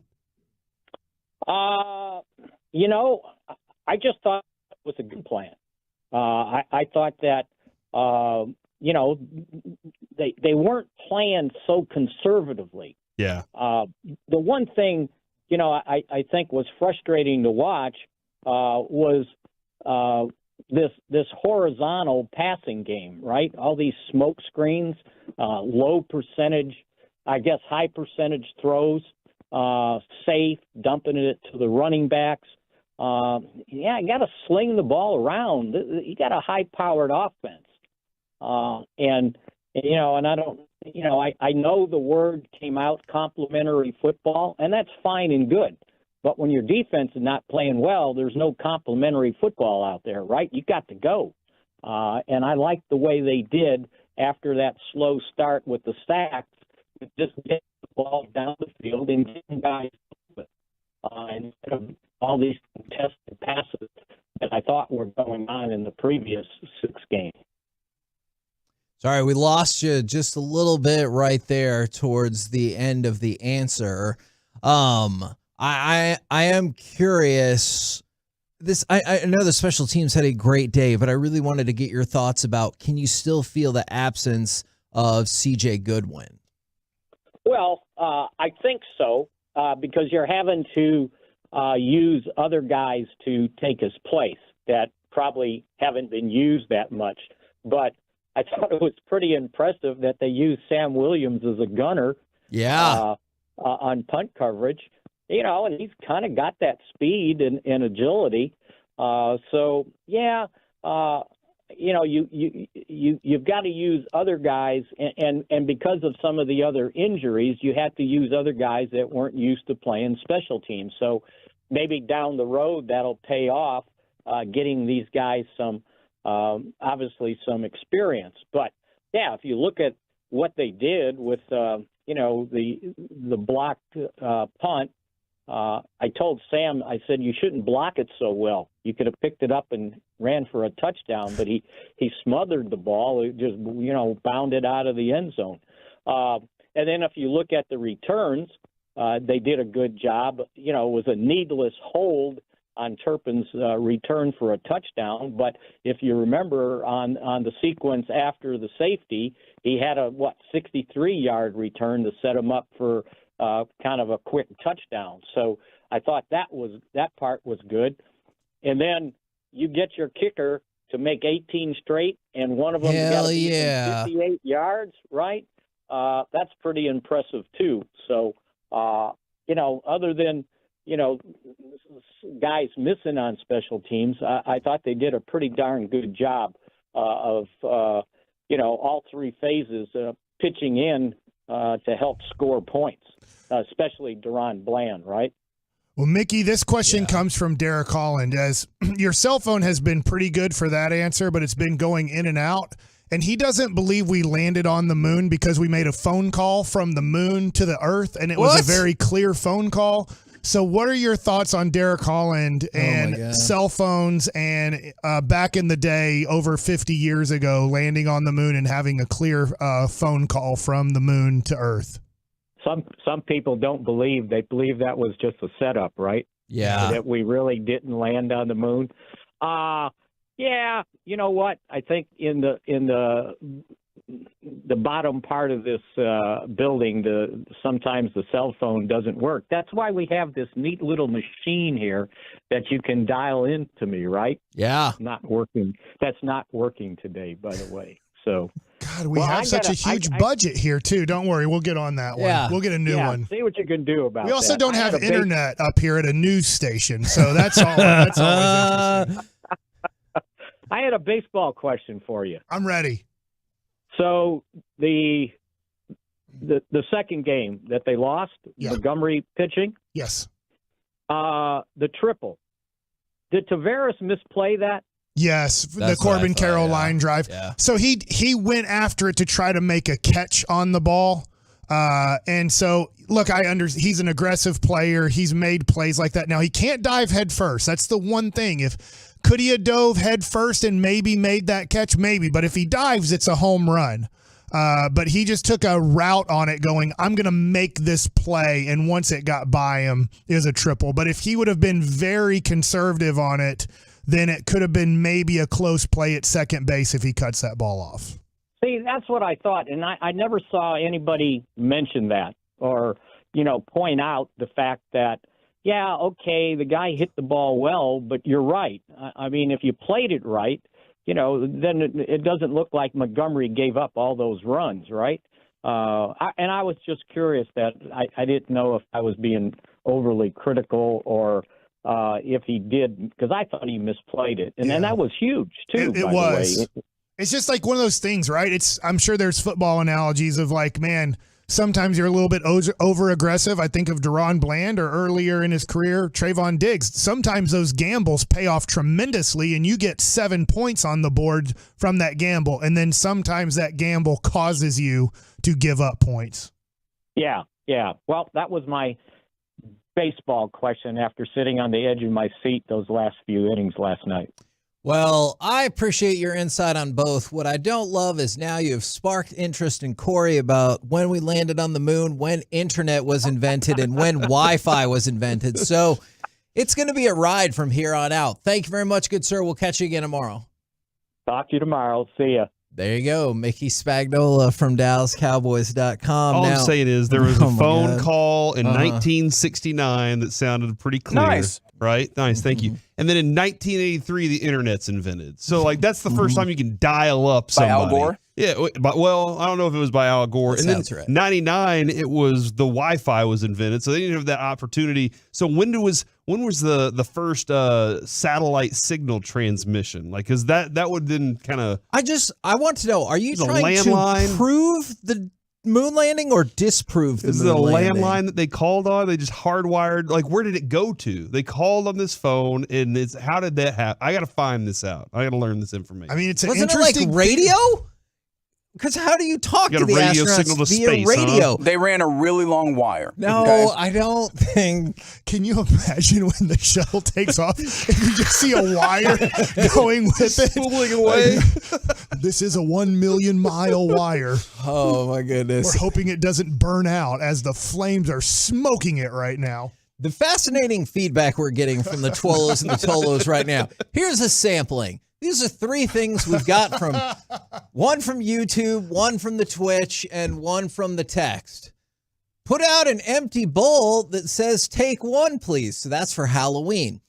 I just thought it was a good plan. I thought that, they weren't playing so conservatively. Yeah. The one thing, I think was frustrating to watch was this horizontal passing game, right? All these smoke screens, low percentage, I guess high percentage throws, safe, dumping it to the running backs. You got to sling the ball around. You got a high-powered offense. And I don't, I know the word came out, complementary football, and that's fine and good. But when your defense is not playing well, there's no complementary football out there, right? You got to go. And I liked the way they did after that slow start with the sacks, just get the ball down the field and getting guys open. Instead of all these contested passes that I thought were going on in the previous 6 games. Sorry, we lost you just a little bit right there towards the end of the answer. I am curious. I know the special teams had a great day, but I really wanted to get your thoughts about, can you still feel the absence of CJ Goodwin? Well, I think so, because you're having to use other guys to take his place that probably haven't been used that much. But I thought it was pretty impressive that they used Sam Williams as a gunner. Yeah. On punt coverage, and he's kind of got that speed and agility. You've got to use other guys, and because of some of the other injuries, you have to use other guys that weren't used to playing special teams. So maybe down the road that'll pay off, getting these guys obviously some experience. But yeah, if you look at what they did with the blocked punt, I told Sam, I said, you shouldn't block it so well. You could have picked it up and ran for a touchdown, but he smothered the ball. It just, bounded out of the end zone. And then if you look at the returns, they did a good job. It was a needless hold on Turpin's return for a touchdown. But if you remember on the sequence after the safety, he had a 63-yard return to set him up for kind of a quick touchdown. So I thought that part was good. And then you get your kicker to make 18 straight, and one of them got to be 58 yards, right? That's pretty impressive too. So other than guys missing on special teams, I thought they did a pretty darn good job of all 3 phases pitching in to help score points, especially Deron Bland, right? Well, Mickey, this question comes from Derek Holland. As your cell phone has been pretty good for that answer, but it's been going in and out. And he doesn't believe we landed on the moon because we made a phone call from the moon to the earth, and it was a very clear phone call. So what are your thoughts on Derek Holland and cell phones and back in the day, over 50 years ago, landing on the moon and having a clear phone call from the moon to earth? Some people don't believe. They believe that was just a setup, right? Yeah. That we really didn't land on the moon. Yeah, you know what? I think in the bottom part of this building, sometimes the cell phone doesn't work. That's why we have this neat little machine here that you can dial into me, right? Yeah. Not working. That's not working today, by the way. So God, we have such a huge budget here too. Don't worry, we'll get on that one. Yeah. We'll get a new one. See what you can do about it. We also don't have internet up here at a news station, so that's all. That's always interesting. I had a baseball question for you. I'm ready. So the second game that they lost, Montgomery pitching. Yes. The triple. Did Tavares misplay that? Yes, the Corbin Carroll line drive. Yeah. So he went after it to try to make a catch on the ball. And so, look, he's an aggressive player. He's made plays like that. Now, he can't dive head first. That's the one thing. Could he have dove head first and maybe made that catch? Maybe. But if he dives, it's a home run. But he just took a route on it going, I'm going to make this play. And once it got by him, it was a triple. But if he would have been very conservative on it, then it could have been maybe a close play at second base if he cuts that ball off. See, that's what I thought. And I never saw anybody mention that or, point out the fact that, yeah, okay, the guy hit the ball well, but you're right. I mean, if you played it right, then it doesn't look like Montgomery gave up all those runs, right? And I was just curious that I didn't know if I was being overly critical or if he did, because I thought he misplayed it. And then that was huge, too, It by was. the way. It's just like one of those things, right? I'm sure there's football analogies of like, man, sometimes you're a little bit over-aggressive. I think of Deron Bland or earlier in his career, Trayvon Diggs. Sometimes those gambles pay off tremendously and you get 7 points on the board from that gamble. And then sometimes that gamble causes you to give up points. Yeah. Well, that was my baseball question after sitting on the edge of my seat those last few innings last night. Well, I appreciate your insight on both. What I don't love is now you've sparked interest in Corey about when we landed on the moon, when internet was invented, and when Wi-Fi was invented. So it's going to be a ride from here on out. Thank you very much, good sir. We'll catch you again tomorrow. Talk to you tomorrow. See ya. There you go. Mickey Spagnola from DallasCowboys.com. All I'm saying is there was a phone God. call in 1969 that sounded pretty clear. Nice. Right? Nice. Thank you. And then in 1983, the internet's invented. So, like, that's the first time you can dial up somebody. By Al Gore? Yeah. But, well, I don't know if it was by Al Gore. That and sounds then right. 99, it was the Wi-Fi was invented. So they didn't have that opportunity. So when was the first satellite signal transmission? Like, because that would then kind of. I want to know, are you The trying landline? to prove the moon landing or disprove the Is it moon a landing? landline that they called on? They just hardwired. Like, where did it go to? They called on this phone, and how did that happen? I got to find this out. I got to learn this information. I mean, it's an Wasn't it interesting like radio? Because how do you talk You to got the a radio astronauts signal to via space, radio? They ran a really long wire. No, okay? I don't think. Can you imagine when the shuttle takes off and you just see a wire going with it? Spooling away. This is a 1 million mile wire. Oh, my goodness. We're hoping it doesn't burn out as the flames are smoking it right now. The fascinating feedback we're getting from the Twolos and the Tolos right now. Here's a sampling. These are 3 things we've got from one from YouTube, one from the Twitch, and one from the text. Put out an empty bowl that says take 1, please. So that's for Halloween.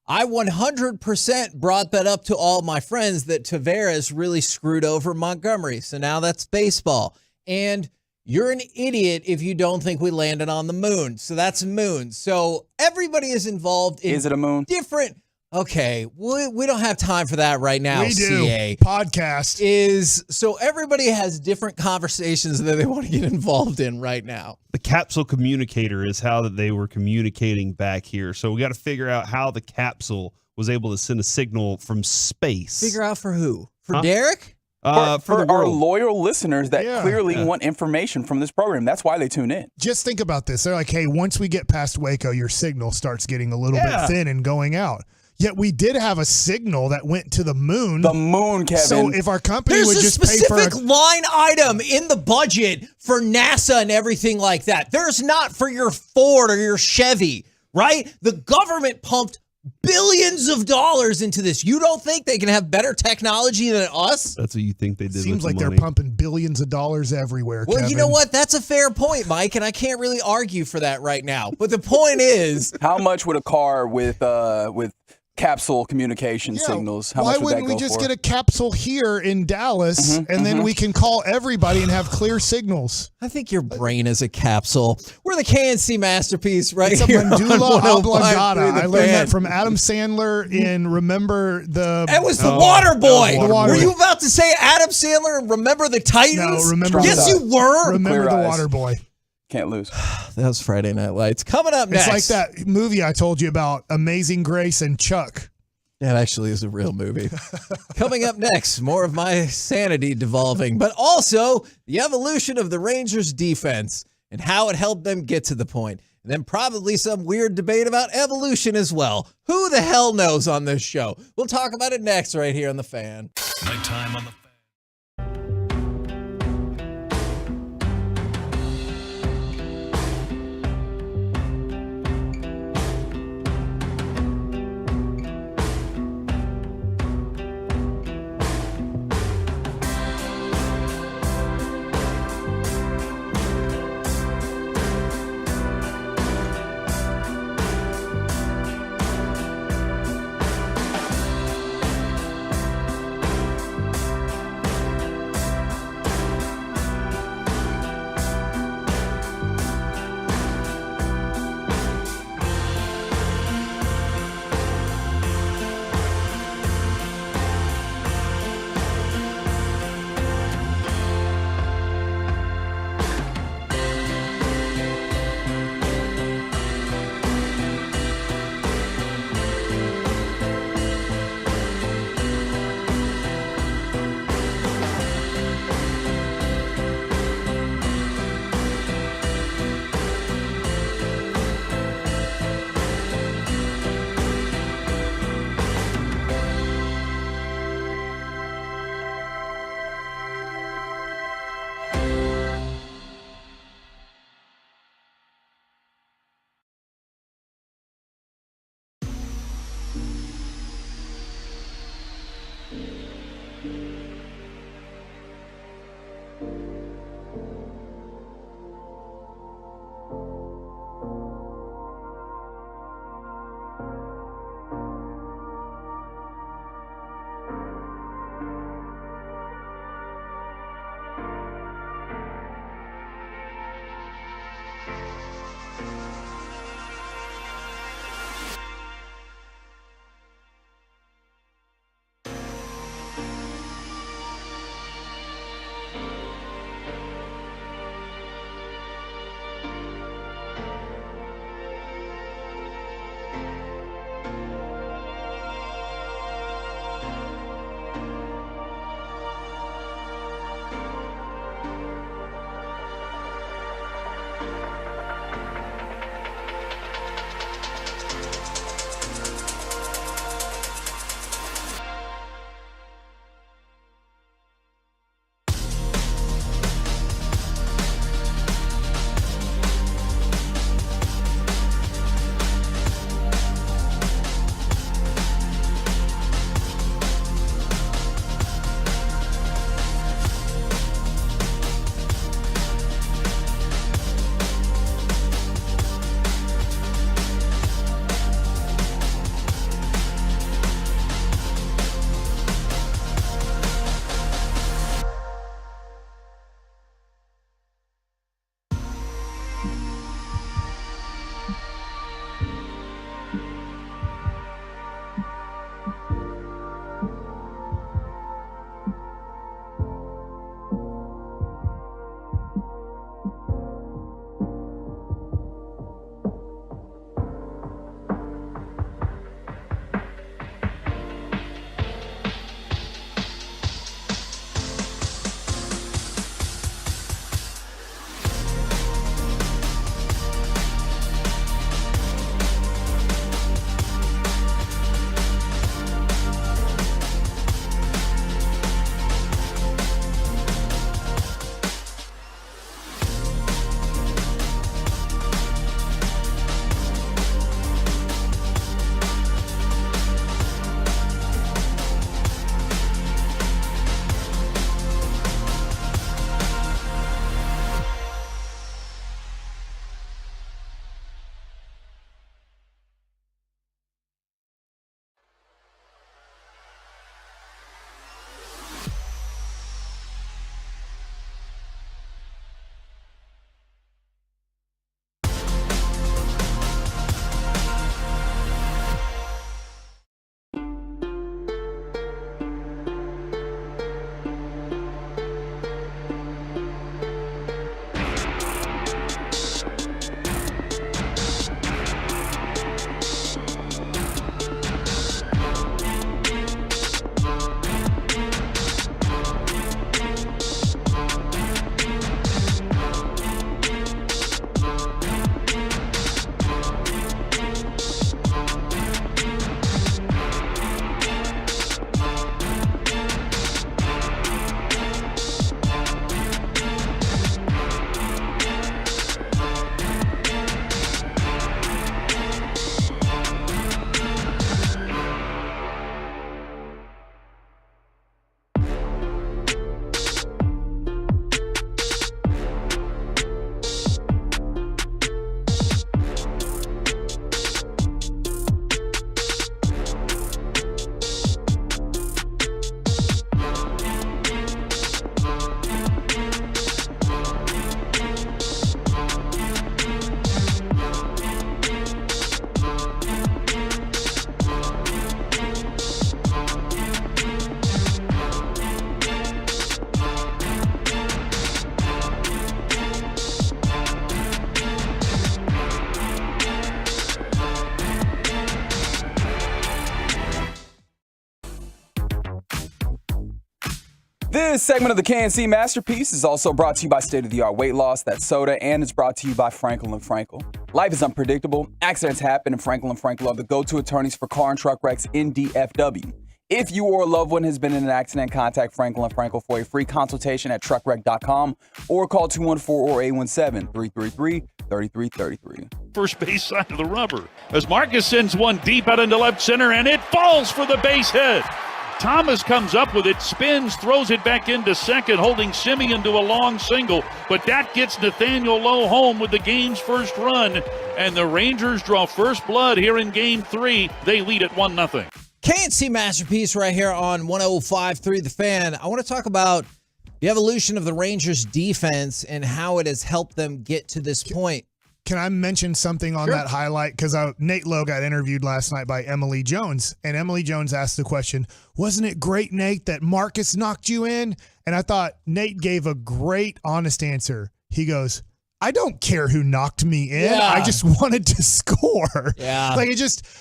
I 100% brought that up to all my friends that Tavares really screwed over Montgomery. So now that's baseball. And you're an idiot if you don't think we landed on the moon. So that's moon. So everybody is involved in Is it a moon? different. Okay, we don't have time for that right now. We do. CA Podcast. So everybody has different conversations that they want to get involved in right now. The capsule communicator is how that they were communicating back here. So we got to figure out how the capsule was able to send a signal from space. Figure out for who? For Derek? For the our world. loyal listeners that clearly Yeah. want information from this program. That's why they tune in. Just think about this. They're like, hey, once we get past Waco, your signal starts getting a little bit thin and going out. Yet we did have a signal that went to the moon. The moon, Kevin. So if our company There's would a just pay for specific line item in the budget for NASA and everything like that. There's not for your Ford or your Chevy, right? The government pumped billions of dollars into this. You don't think they can have better technology than us? That's what you think they did. Seems with like the they're money. pumping billions of dollars everywhere. Well, Kevin. you know what? That's a fair point, Mike, and I can't really argue for that right now. But the point is, how much would a car with capsule communication signals. How Why much would wouldn't that we go just for? get a capsule here in Dallas and then we can call everybody and have clear signals? I think your brain is a capsule. We're the KNC masterpiece right It's a here. medulla on 105.3 oblongata. The I learned Fan. that from Adam Sandler in Remember the... That was the Water Boy. The Water Were Boy. you about to say Adam Sandler and Remember the Titans? No, remember. Yes, you were. Remember Clear the eyes. Water Boy. Can't lose. That was Friday Night Lights. Coming up next. It's like that movie I told you about, Amazing Grace and Chuck. That actually is a real movie. Coming up next, more of my sanity devolving, but also the evolution of the Rangers defense and how it helped them get to the point. And then probably some weird debate about evolution as well. Who the hell knows on this show? We'll talk about it next right here on The Fan. Nighttime on the This segment of the KNC Masterpiece is also brought to you by State of the Art Weight Loss, that's soda, and it's brought to you by Frankel and Frankel. Life is unpredictable. Accidents happen, and Frankel and Frankel are the go-to attorneys for car and truck wrecks in DFW. If you or a loved one has been in an accident, contact Frankel and Frankel for a free consultation at truckwreck.com or call 214 or 817-333-3333. First base side of the rubber as Marcus sends one deep out into left center, and it falls for the base hit. Thomas comes up with it, spins, throws it back into second, holding Simeon to a long single, but that gets Nathaniel Lowe home with the game's first run, and the Rangers draw first blood here in Game 3. They lead at 1-0. KNC Masterpiece right here on 105.3 The Fan. I want to talk about the evolution of the Rangers defense and how it has helped them get to this point. Can I mention something on that highlight? Because Nate Lowe got interviewed last night by Emily Jones, and Emily Jones asked the question, wasn't it great, Nate, that Marcus knocked you in? And I thought Nate gave a great, honest answer. He goes, I don't care who knocked me in. Yeah. I just wanted to score. Yeah.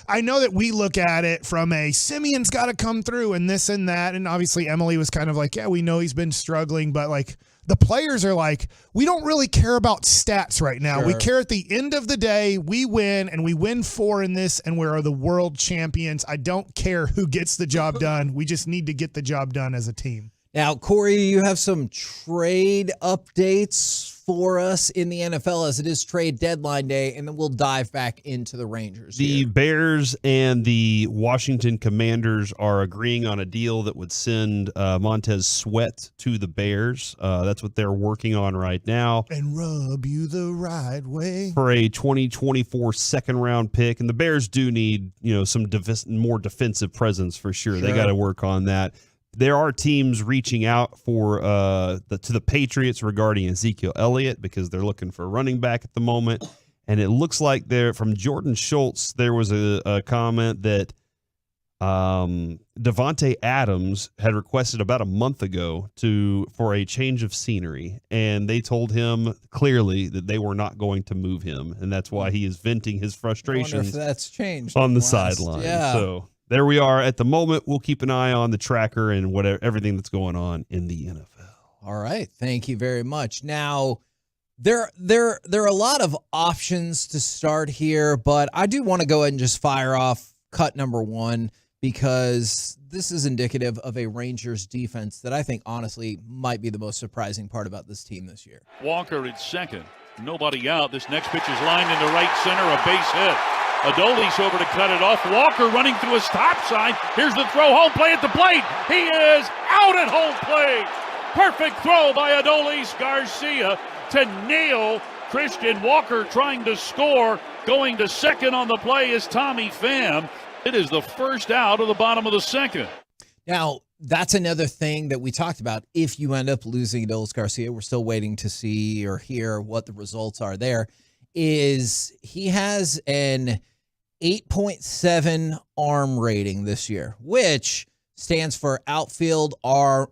I know that we look at it from a Simeon's got to come through and this and that. And obviously Emily was kind of like, yeah, we know he's been struggling, but like the players are like, we don't really care about stats right now. Sure. We care at the end of the day, we win and we win 4 in this and we're the world champions. I don't care who gets the job done. We just need to get the job done as a team. Now, Corey, you have some trade updates for us in the NFL as it is trade deadline day, and then we'll dive back into the Rangers. The Bears and the Washington Commanders are agreeing on a deal that would send Montez Sweat to the Bears. That's what they're working on right now. And rub you the right way. For a 2024 second-round pick. And the Bears do need, some more defensive presence for sure. They got to work on that. There are teams reaching out for to the Patriots regarding Ezekiel Elliott because they're looking for a running back at the moment. And it looks like from Jordan Schultz, there was a comment that Devontae Adams had requested about a month ago for a change of scenery. And they told him clearly that they were not going to move him. And that's why he is venting his frustrations I wonder if that's changed on the sideline. Yeah. So there we are at the moment. We'll keep an eye on the tracker and everything that's going on in the NFL. All right. Thank you very much. Now, there are a lot of options to start here, but I do want to go ahead and just fire off cut number 1 because this is indicative of a Rangers defense that I think honestly might be the most surprising part about this team this year. Walker at second. Nobody out. This next pitch is lined into right center, a base hit. Adolis over to cut it off. Walker running through his top side. Here's the throw. Home play at the plate. He is out at home plate. Perfect throw by Adolis Garcia to nail Christian Walker trying to score. Going to second on the play is Tommy Pham. It is the first out of the bottom of the second. Now, that's another thing that we talked about. If you end up losing Adolis Garcia, we're still waiting to see or hear what the results are there, is he has an 8.7 arm rating this year, which stands for outfield arm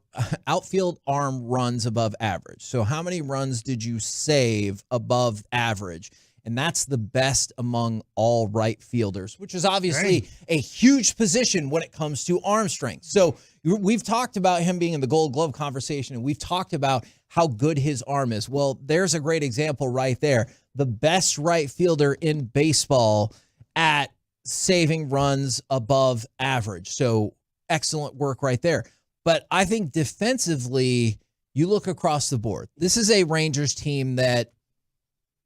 runs above average. So how many runs did you save above average? And that's the best among all right fielders, which is obviously a huge position when it comes to arm strength. So we've talked about him being in the Gold Glove conversation, and we've talked about how good his arm is. Well, there's a great example right there. The best right fielder in baseball at saving runs above average. So excellent work right there. But I think defensively, you look across the board. This is a Rangers team that,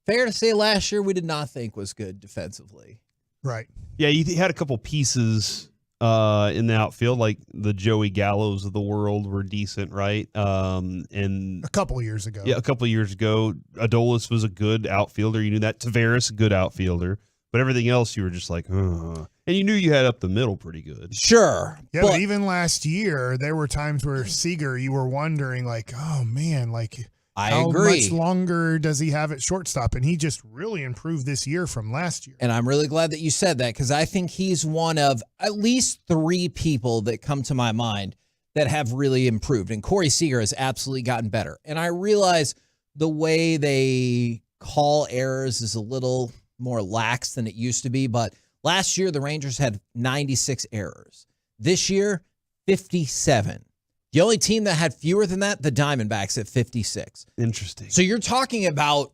fair to say, last year we did not think was good defensively. Right. Yeah, you had a couple pieces in the outfield, like the Joey Gallos of the world were decent, right? And a couple of years ago. Yeah, a couple of years ago, Adolis was a good outfielder. You knew that. Tavares, good outfielder. But everything else, you were just like, and you knew you had up the middle pretty good. Sure. Yeah, but even last year, there were times where Seager, you were wondering, like, oh, man, like, how much longer does he have at shortstop? And he just really improved this year from last year. And I'm really glad that you said that, because I think he's one of at least 3 people that come to my mind that have really improved. And Corey Seager has absolutely gotten better. And I realize the way they call errors is a little more lax than it used to be. But last year, the Rangers had 96 errors. This year, 57. The only team that had fewer than that, the Diamondbacks at 56. Interesting. So you're talking about,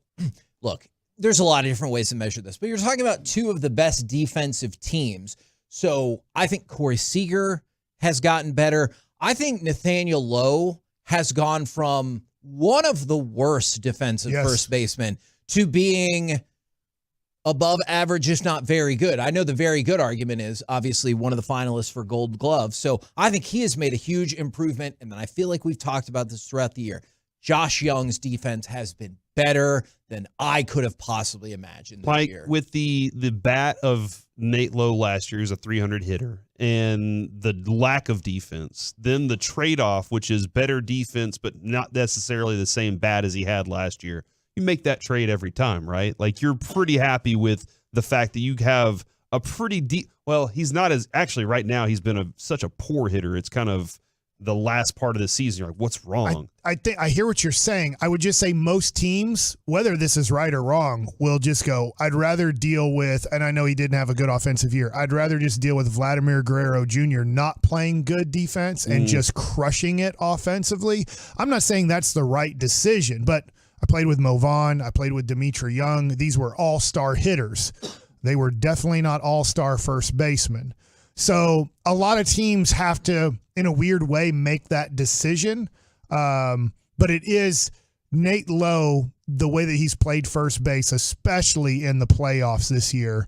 look, there's a lot of different ways to measure this, but you're talking about two of the best defensive teams. So I think Corey Seager has gotten better. I think Nathaniel Lowe has gone from one of the worst defensive first basemen to being above average, if not very good. I know the very good argument is obviously one of the finalists for Gold Glove. So I think he has made a huge improvement. And then I feel like we've talked about this throughout the year. Josh Young's defense has been better than I could have possibly imagined this Mike, year. with the bat of Nate Lowe last year, who's a 300 hitter, and the lack of defense, then the trade-off, which is better defense but not necessarily the same bat as he had last year, you make that trade every time, right? Like, you're pretty happy with the fact that you have a pretty deep – well, he's not as – actually, right now, he's been such a poor hitter. It's kind of the last part of the season. You're like, what's wrong? I think I hear what you're saying. I would just say most teams, whether this is right or wrong, will just go, I'd rather deal with, and I know he didn't have a good offensive year, I'd rather just deal with Vladimir Guerrero Jr. not playing good defense and just crushing it offensively. I'm not saying that's the right decision, but I played with Mo Vaughn. I played with Dimitri Young. These were all-star hitters. They were definitely not all-star first basemen. So a lot of teams have to, in a weird way, make that decision. But it is Nate Lowe, the way that he's played first base, especially in the playoffs this year.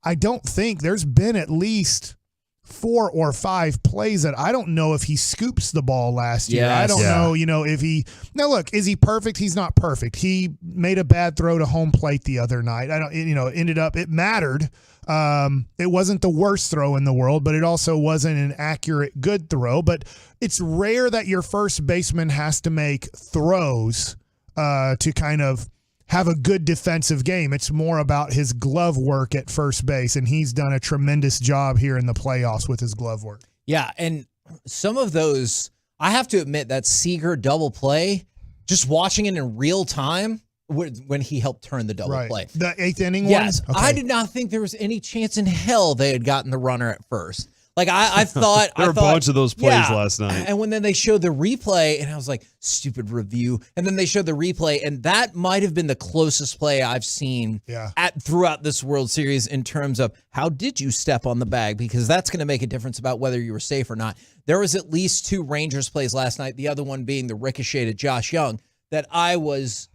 I don't think there's been at least 4 or 5 plays that I don't know if he scoops the ball last year. I don't know, if he – now, look, is he perfect? He's not perfect. He made a bad throw to home plate the other night. It ended up – it mattered. It wasn't the worst throw in the world, but it also wasn't an accurate, good throw. But it's rare that your first baseman has to make throws to kind of have a good defensive game. It's more about his glove work at first base, and he's done a tremendous job here in the playoffs with his glove work. Yeah, and some of those, I have to admit, that Seager double play, just watching it in real time, when he helped turn the double play. The 8th inning one? Yes. Okay. I did not think there was any chance in hell they had gotten the runner at first. Like, I thought... there were a bunch of those plays last night. And when then they showed the replay, and I was like, stupid review. And then they showed the replay, and that might have been the closest play I've seen throughout this World Series in terms of how did you step on the bag? Because that's going to make a difference about whether you were safe or not. There was at least 2 Rangers plays last night, the other one being the ricochet to Josh Young, that I was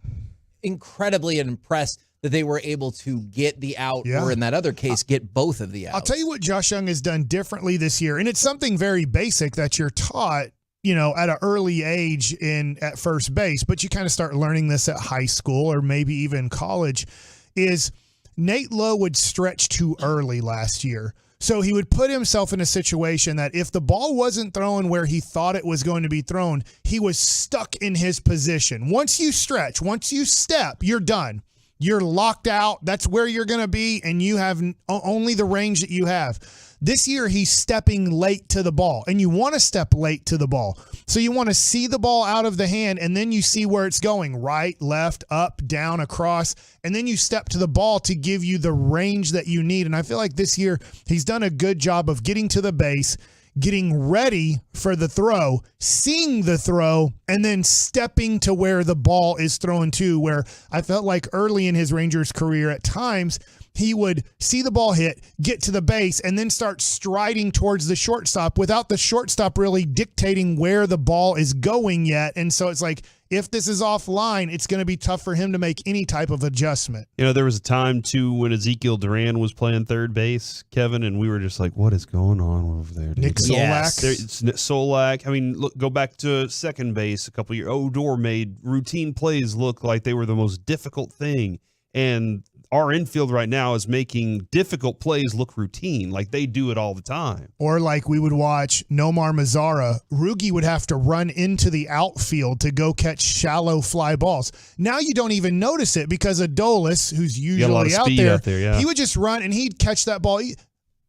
incredibly impressed that they were able to get the out, or in that other case, get both of the outs. I'll tell you what Josh Young has done differently this year, and it's something very basic that you're taught, at an early age at first base, but you kind of start learning this at high school or maybe even college, is Nate Lowe would stretch too early last year. So he would put himself in a situation that if the ball wasn't thrown where he thought it was going to be thrown, he was stuck in his position. Once you stretch, once you step, you're done. You're locked out. That's where you're going to be, and you have only the range that you have. This year, he's stepping late to the ball, and you want to step late to the ball. So you want to see the ball out of the hand, and then you see where it's going, right, left, up, down, across, and then you step to the ball to give you the range that you need. And I feel like this year, he's done a good job of getting to the base, getting ready for the throw, seeing the throw, and then stepping to where the ball is thrown to, where I felt like early in his Rangers career at times, he would see the ball hit, get to the base, and then start striding towards the shortstop without the shortstop really dictating where the ball is going yet. And so it's like, if this is offline, it's going to be tough for him to make any type of adjustment. There was a time, too, when Ezekiel Duran was playing third base, Kevin, and we were just like, what is going on over there, dude? Nick Solak? Yes. It's Solak. I mean, look, go back to second base a couple of years. Odor made routine plays look like they were the most difficult thing, and our infield right now is making difficult plays look routine, like they do it all the time. Or like we would watch Nomar Mazara, Rugi would have to run into the outfield to go catch shallow fly balls. Now you don't even notice it because Adolis, who's usually out there, he would just run and he'd catch that ball.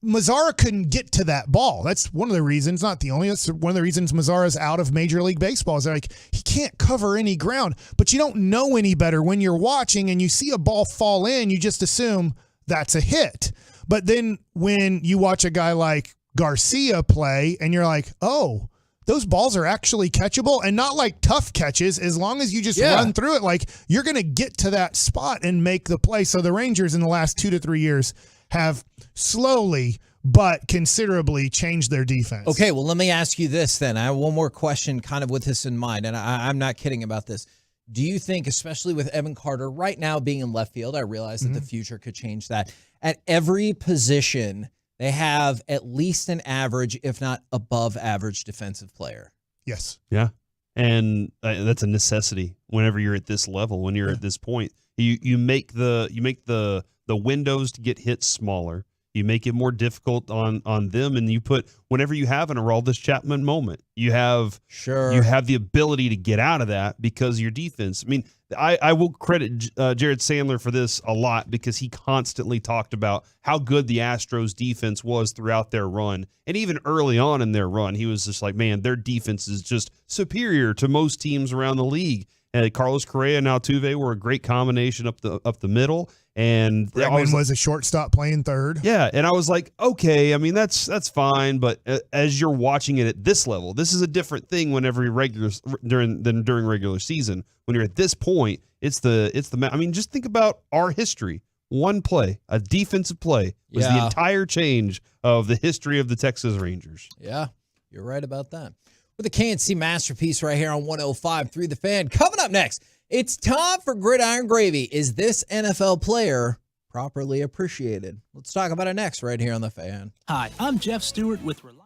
Mazara couldn't get to that ball. That's one of the reasons, not the only, that's one of the reasons Mazara's out of Major League Baseball. Is like he can't cover any ground, but you don't know any better when you're watching and you see a ball fall in, you just assume that's a hit. But then when you watch a guy like Garcia play and you're like, oh, those balls are actually catchable, and not like tough catches. As long as you just run through it, like you're going to get to that spot and make the play. So the Rangers in the last 2 to 3 years have slowly but considerably changed their defense. Okay, well, let me ask you this then. I have one more question kind of with this in mind, and I'm not kidding about this. Do you think, especially with Evan Carter right now being in left field, I realize that the future could change that, at every position they have at least an average, if not above average, defensive player? Yes. Yeah. And that's a necessity whenever you're at this level, when you're at this point. You make the windows to get hit smaller. You make it more difficult on them, and you put, whenever you have an Aroldis Chapman moment, you have the ability to get out of that because of your defense. I mean, I will credit Jared Sandler for this a lot because he constantly talked about how good the Astros defense was throughout their run, and even early on in their run, he was just like, man, their defense is just superior to most teams around the league. Carlos Correa and Altuve were a great combination up the middle. And Bregman was a shortstop playing third. Yeah, and I was like, okay, I mean that's fine, but as you're watching it at this level, this is a different thing whenever you're during regular season. When you're at this point, it's the I mean, just think about our history. One play, a defensive play, was the entire change of the history of the Texas Rangers. Yeah, you're right about that. With a KNC masterpiece right here on 105.3 The Fan. Coming up next, it's time for Gridiron Gravy. Is this NFL player properly appreciated? Let's talk about it next right here on The Fan. Hi, I'm Jeff Stewart with Reliance.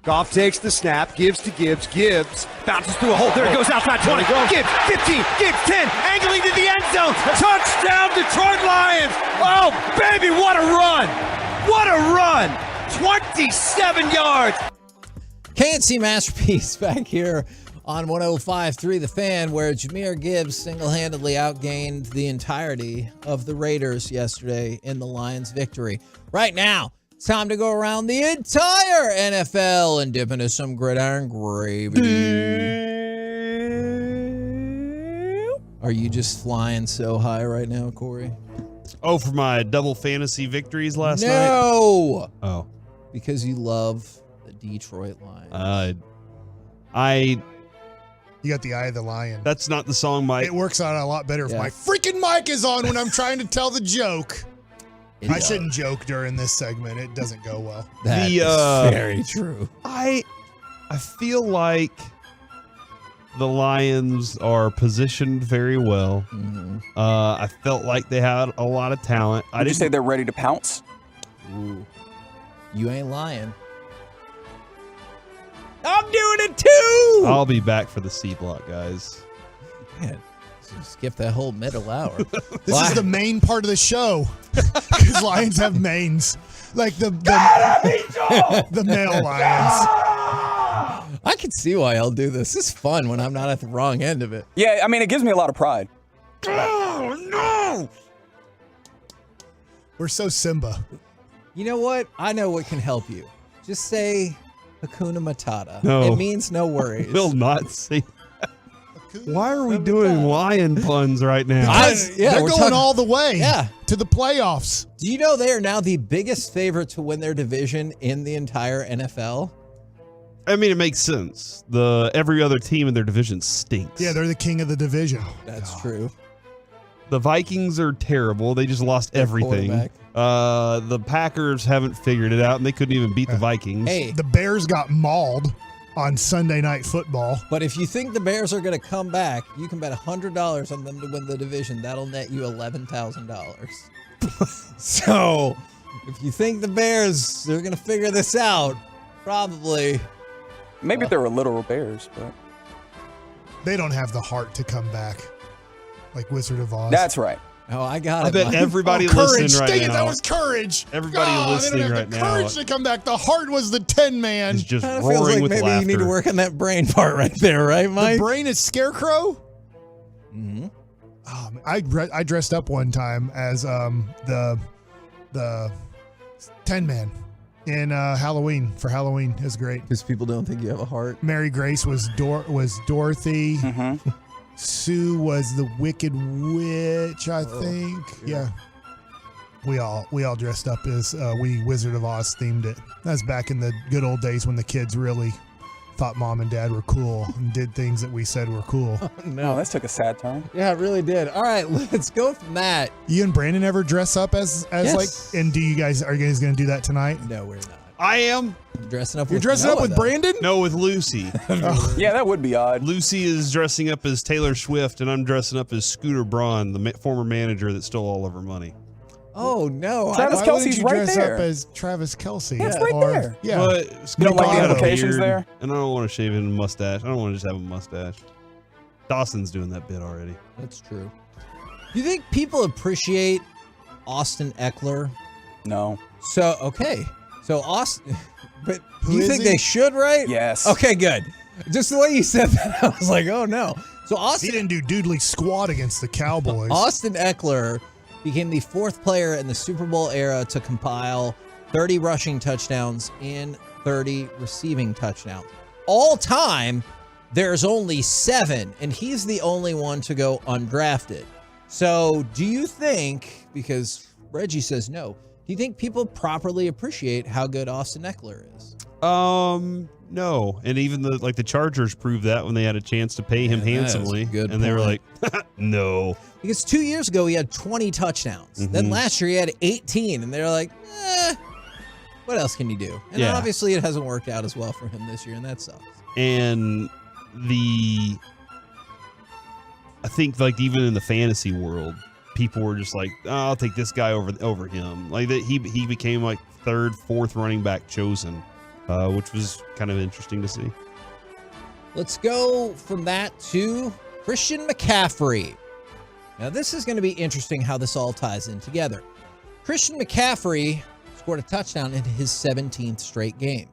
Goff takes the snap, gives to Gibbs. Gibbs bounces through a hole. There it goes outside 20. Gibbs, 15. Gibbs, 10. Angling to the end zone. Touchdown, Detroit Lions. Oh, baby, what a run. What a run. 27 yards. KNC Masterpiece back here on 105.3 The Fan, where Jahmyr Gibbs single-handedly outgained the entirety of the Raiders yesterday in the Lions' victory. Right now, it's time to go around the entire NFL and dip into some gridiron gravy. Are you just flying so high right now, Corey? Oh, for my double fantasy victories last night? No! Oh. Because you love the Detroit Lions. You got the eye of the lion. That's not the song, Mike. It works out a lot better if my freaking mic is on when I'm trying to tell the joke. I shouldn't joke during this segment. It doesn't go well. That is very true. I feel like the Lions are positioned very well. I felt like they had a lot of talent. Would you say they're ready to pounce? Ooh. You ain't lying. I'm doing it too! I'll be back for the C block, guys. Man, skip that whole middle hour. This is the main part of the show. Because Lions have mains. Like the male Lions. I can see why I'll do this. This is fun when I'm not at the wrong end of it. Yeah, I mean, it gives me a lot of pride. Oh, no! We're so Simba. You know what? I know what can help you. Just say Hakuna Matata. No. It means no worries. Will not say that. Why are we doing lion puns right now? They're going all the way to the playoffs. Do you know they are now the biggest favorite to win their division in the entire NFL? I mean, it makes sense. Every other team in their division stinks. Yeah, they're the king of the division. That's true. The Vikings are terrible. They just lost everything. The Packers haven't figured it out, and they couldn't even beat the Vikings. Hey, the Bears got mauled on Sunday Night Football. But if you think the Bears are going to come back, you can bet $100 on them to win the division. That'll net you $11,000. So, if you think the Bears are going to figure this out, probably. Maybe they're literal bears, but they don't have the heart to come back like Wizard of Oz. That's right. Oh, I got I it. bet everybody courage. listening right Dang it, now. that was courage. Everybody listening they don't right have the now courage to come back. The heart was the 10 man. is just Kinda roaring feels like with maybe laughter. you need to work on that brain part right there, right, Mike? The brain is Scarecrow. Mm-hmm. I dressed up one time as the 10 man in Halloween for Halloween. It was great because people don't think you have a heart. Mary Grace was Dorothy. Mm-hmm. Sue was the Wicked Witch, I think. Yeah. We all dressed up as we Wizard of Oz themed it. That's back in the good old days when the kids really thought mom and dad were cool and did things that we said were cool. No, that took a sad turn. Yeah, it really did. All right, let's go from that. You and Brandon ever dress up as Yes. like? And are you guys going to do that tonight? No, we're not. I am. I'm dressing up. You're with dressing Noah, up with though. Brandon? No, with Lucy. Yeah, that would be odd. Lucy is dressing up as Taylor Swift, and I'm dressing up as Scooter Braun, the former manager that stole all of her money. Oh no! Travis Why Kelce's wouldn't you right dress there. up as Travis Kelce? It's right there. Yeah. But You don't like the got a implications beard, there? and I don't want to shave in a mustache. I don't want to just have a mustache. Dawson's doing that bit already. That's true. You think people appreciate Austin Eckler? No. So Austin, but Who you is think he? they should, right? Yes. Okay, good. Just the way you said that, I was like, oh no. So He Austin didn't do doodly squat against the Cowboys. Austin Eckler became the fourth player in the Super Bowl era to compile 30 rushing touchdowns and 30 receiving touchdowns. All time, there's only 7, and he's the only one to go undrafted. So do you think, because Reggie says no, do you think people properly appreciate how good Austin Eckler is? No. And even the Chargers proved that when they had a chance to pay him Yeah, that was a handsomely. good and they were like, point. no. Because 2 years ago, he had 20 touchdowns. Then last year, he had 18, and they're like, what else can you do? And Yeah. obviously, it hasn't worked out as well for him this year, and that sucks. And I think even in the fantasy world, people were just like, oh, I'll take this guy over him. Like that he became like third, fourth running back chosen which was kind of interesting to see. Let's go from that to Christian McCaffrey. Now, this is going to be interesting how this all ties in together. Christian McCaffrey scored a touchdown in his 17th straight game.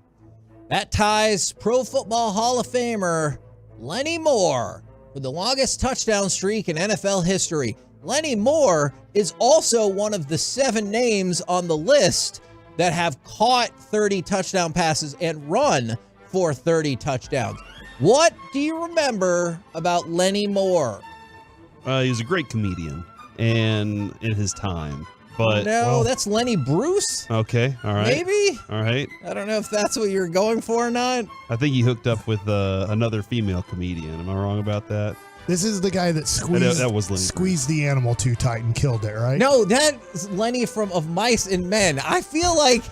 That ties Pro Football Hall of Famer Lenny Moore for the longest touchdown streak in NFL history. Lenny Moore is also one of the 7 names on the list that have caught 30 touchdown passes and run for 30 touchdowns. What do you remember about Lenny Moore? He was a great comedian and in his time. But No, that's Lenny Bruce. Okay, all right. Maybe? All right. I don't know if that's what you're going for or not. I think he hooked up with another female comedian. Am I wrong about that? This is the guy that squeezed the animal too tight and killed it, right? No, that's Lenny from Of Mice and Men. I feel like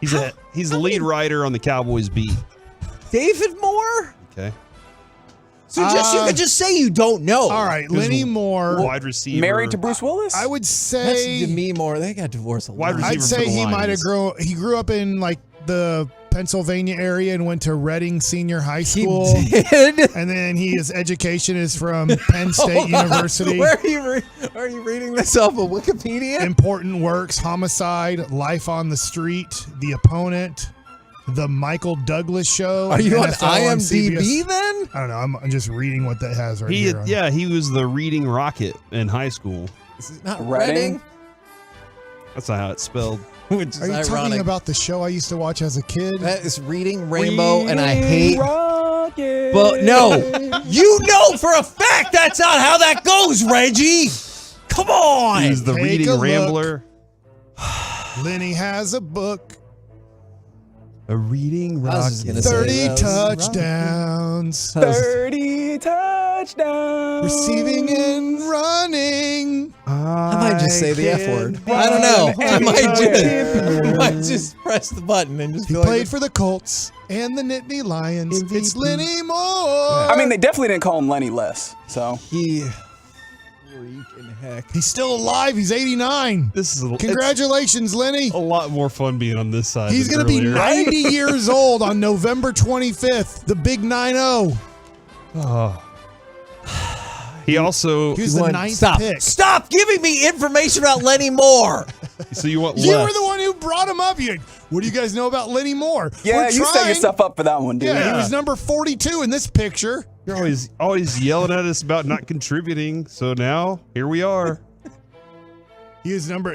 He's the lead writer on the Cowboys beat. David Moore? Okay. So you could just say you don't know. All right, Lenny Moore. Wide receiver. Married to Bruce Willis? I would That's say Demi Moore. They got divorced a lot. I'd say he might have he grew up in like the Pennsylvania area and went to Reading Senior High School. He did? And then his education is from Penn State University. Where are you reading this off of Wikipedia? Important works: Homicide, Life on the Street, The Opponent, The Michael Douglas Show. Are you on NFL IMDb CBS. then? I don't know. I'm just reading what that has right here. He was the reading rocket in high school. This is not Reading? Reading. That's not how it's spelled. Which is Are you talking ironic. about the show I used to watch as a kid? That is Reading Rainbow, and I hate. Rocket. But no, you know for a fact that's not how that goes, Reggie. Come on. He's the Take reading a look. rambler. Lenny has a book. A reading I was just rocket. gonna 30 say that was touchdowns. 30 touchdowns. Receiving and running. I might just say the F word. I don't know. I might just press the button and just He feel played like for the Colts and the Nittany Lions. MVP. It's Lenny Moore. I mean, they definitely didn't call him Lenny less. So he freaking heck. He's still alive. He's 89. This is Congratulations, Lenny. a lot more fun being on this side. He's going going to to be 90 years old on November 25th, the big 9-0. Oh. He also. He was the ninth Stop. pick. Stop giving me information about Lenny Moore. So you want You less. were the one who brought him up. What do you guys know about Lenny Moore? yeah, We're you set trying. yourself up for that one, dude. Yeah, he was number 42 in this picture. You're always yelling at us about not contributing. So now here we are. His number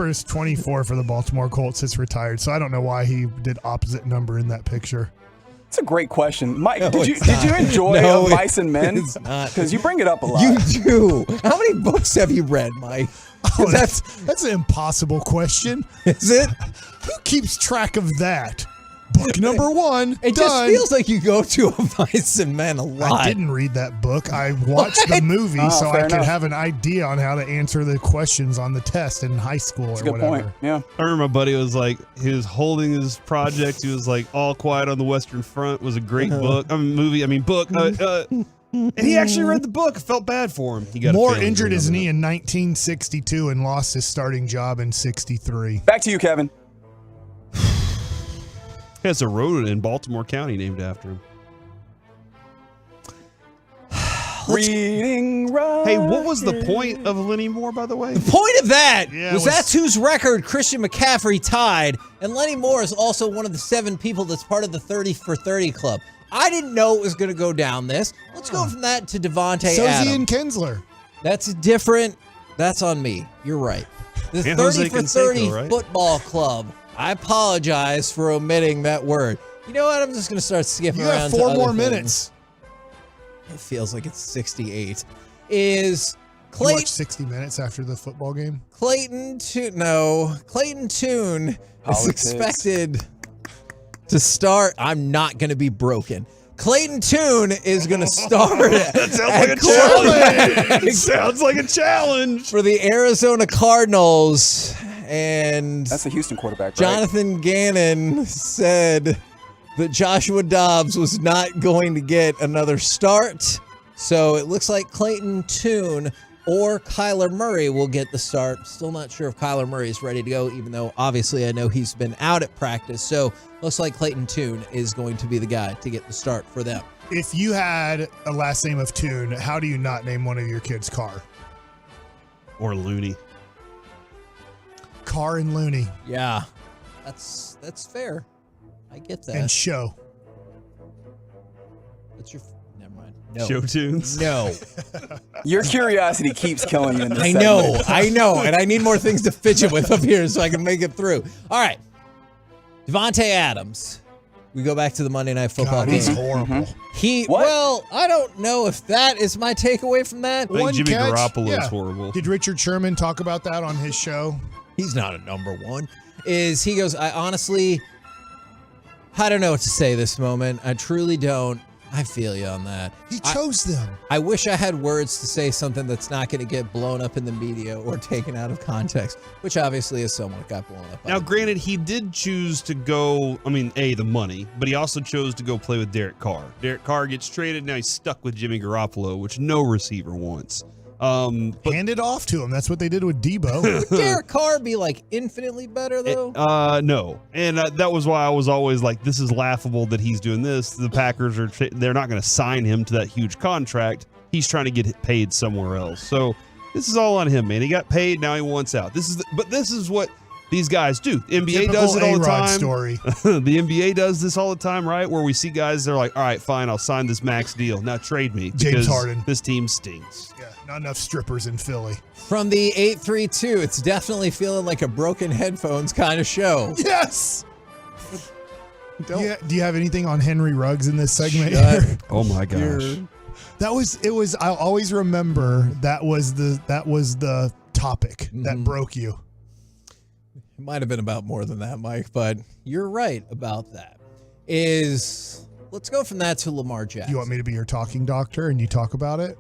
is 24 for the Baltimore Colts. It's retired, so I don't know why he did opposite number in that picture. It's a great question, Mike. No, did you it's not. enjoy No, Mice and Men? it's not. Because you bring it up a lot. You do. How many books have you read, Mike? Oh, that's an impossible question. Is it? Who keeps track of that? Book number 1. It done. just feels like you go to a Mice and Men a lot. I didn't read that book. I watched the movie Oh, so I fair could enough. have an idea on how to answer the questions on the test in high school That's a or good whatever. point. Yeah. I remember my buddy was like, he was holding his project. He was like, All Quiet on the Western Front was a great book. Book. And he actually read the book. I felt bad for him. He got Moore a failing injured grade his on knee it. in 1962 and lost his starting job in 63. Back to you, Kevin. He has a road in Baltimore County named after him. Reading Rocket. Hey, what was the point of Lenny Moore, by the way? The point of that Yeah, was it was- that's whose record Christian McCaffrey tied, and Lenny Moore is also one of the 7 people that's part of the 30 for 30 club. I didn't know it was going to go down this. Let's go from that to Devontae So's Adams. Ian Kinsler. That's different. That's on me. You're right. The And 30 Jose for 30 Canseco, right? football club. I apologize for omitting that word. You know what? I'm just going to start skipping You around have to 4 other more things. minutes. It feels like it's 68. Is You Clayton watched 60 Minutes after the football game? Clayton Tune is Politics. expected to start. I'm not going to be broken. Clayton Tune is going to start That sounds at like a quarterback challenge. Sounds like a challenge. for the Arizona Cardinals. And That's the Houston quarterback, right? Jonathan Gannon said that Joshua Dobbs was not going to get another start. So it looks like Clayton Tune or Kyler Murray will get the start. Still not sure if Kyler Murray is ready to go, even though obviously I know he's been out at practice. So looks like Clayton Tune is going to be the guy to get the start for them. If you had a last name of Tune, how do you not name one of your kids Carr? Or Looney. Carr and Looney. Yeah, that's fair. I get that. And Show. What's your... Never mind. No. Show tunes? No. Your curiosity keeps killing you in this I know. And I need more things to fidget with up here so I can make it through. All right. Devontae Adams. We go back to the Monday Night Football game. He's horrible. Well, I don't know if that is my takeaway from that. I think Jimmy Garoppolo is horrible. Did Richard Sherman talk about that on his show? He's not a number one. He goes, I honestly, I don't know what to say this moment. I truly don't. I feel you on that. He chose them. I wish I had words to say something that's not going to get blown up in the media or taken out of context, which obviously is somewhat got blown up. Now, granted, he did choose to go, the money, but he also chose to go play with Derek Carr. Derek Carr gets traded. Now he's stuck with Jimmy Garoppolo, which no receiver wants. Hand it off to him. That's what they did with Debo. Would Derek Carr be like infinitely better though? No. And that was why I was always like, this is laughable that he's doing this. The Packers they're not going to sign him to that huge contract. He's trying to get paid somewhere else. So this is all on him, man. He got paid. Now he wants out. This is what these guys do. The NBA Typical does it all the A-Rod time. Story. The NBA does this all the time, right? Where we see guys, they're like, all right, fine, I'll sign this max deal. Now trade me. James Harden. This team stinks. Yeah, not enough strippers in Philly. From the 832, it's definitely feeling like a broken headphones kind of show. Yes. Do you have anything on Henry Ruggs in this segment? Oh my gosh. I'll always remember that was the topic that broke you. It might have been about more than that, Mike, but you're right about that. Let's go from that to Lamar Jackson. You want me to be your talking doctor and you talk about it?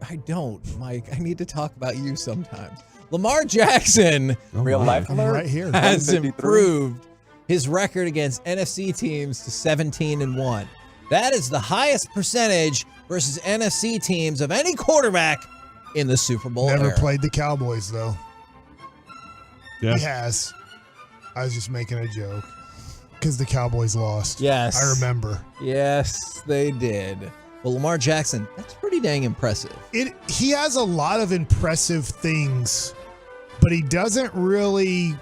I don't, Mike. I need to talk about you sometimes. Lamar Jackson, real life alert, right here, has improved his record against NFC teams to 17-1. That is the highest percentage versus NFC teams of any quarterback in the Super Bowl Never era. played the Cowboys though. Yeah. He has. I was just making a joke because the Cowboys lost. Yes. I remember. Yes, they did. Well, Lamar Jackson, that's pretty dang impressive. He has a lot of impressive things, but he doesn't really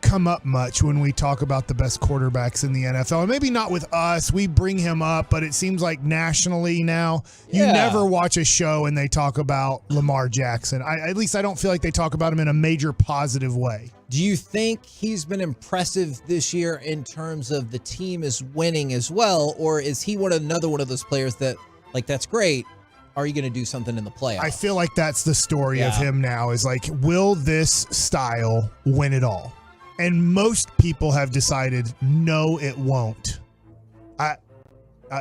come up much when we talk about the best quarterbacks in the NFL. And maybe not with us. We bring him up, but it seems like nationally now, you never watch a show and they talk about Lamar Jackson. At least I don't feel like they talk about him in a major positive way. Do you think he's been impressive this year in terms of the team is winning as well? Or is he another one of those players that, like, that's great. Are you going to do something in the playoffs? I feel like that's the story of him now is like, will this style win it all? And most people have decided, no, it won't. I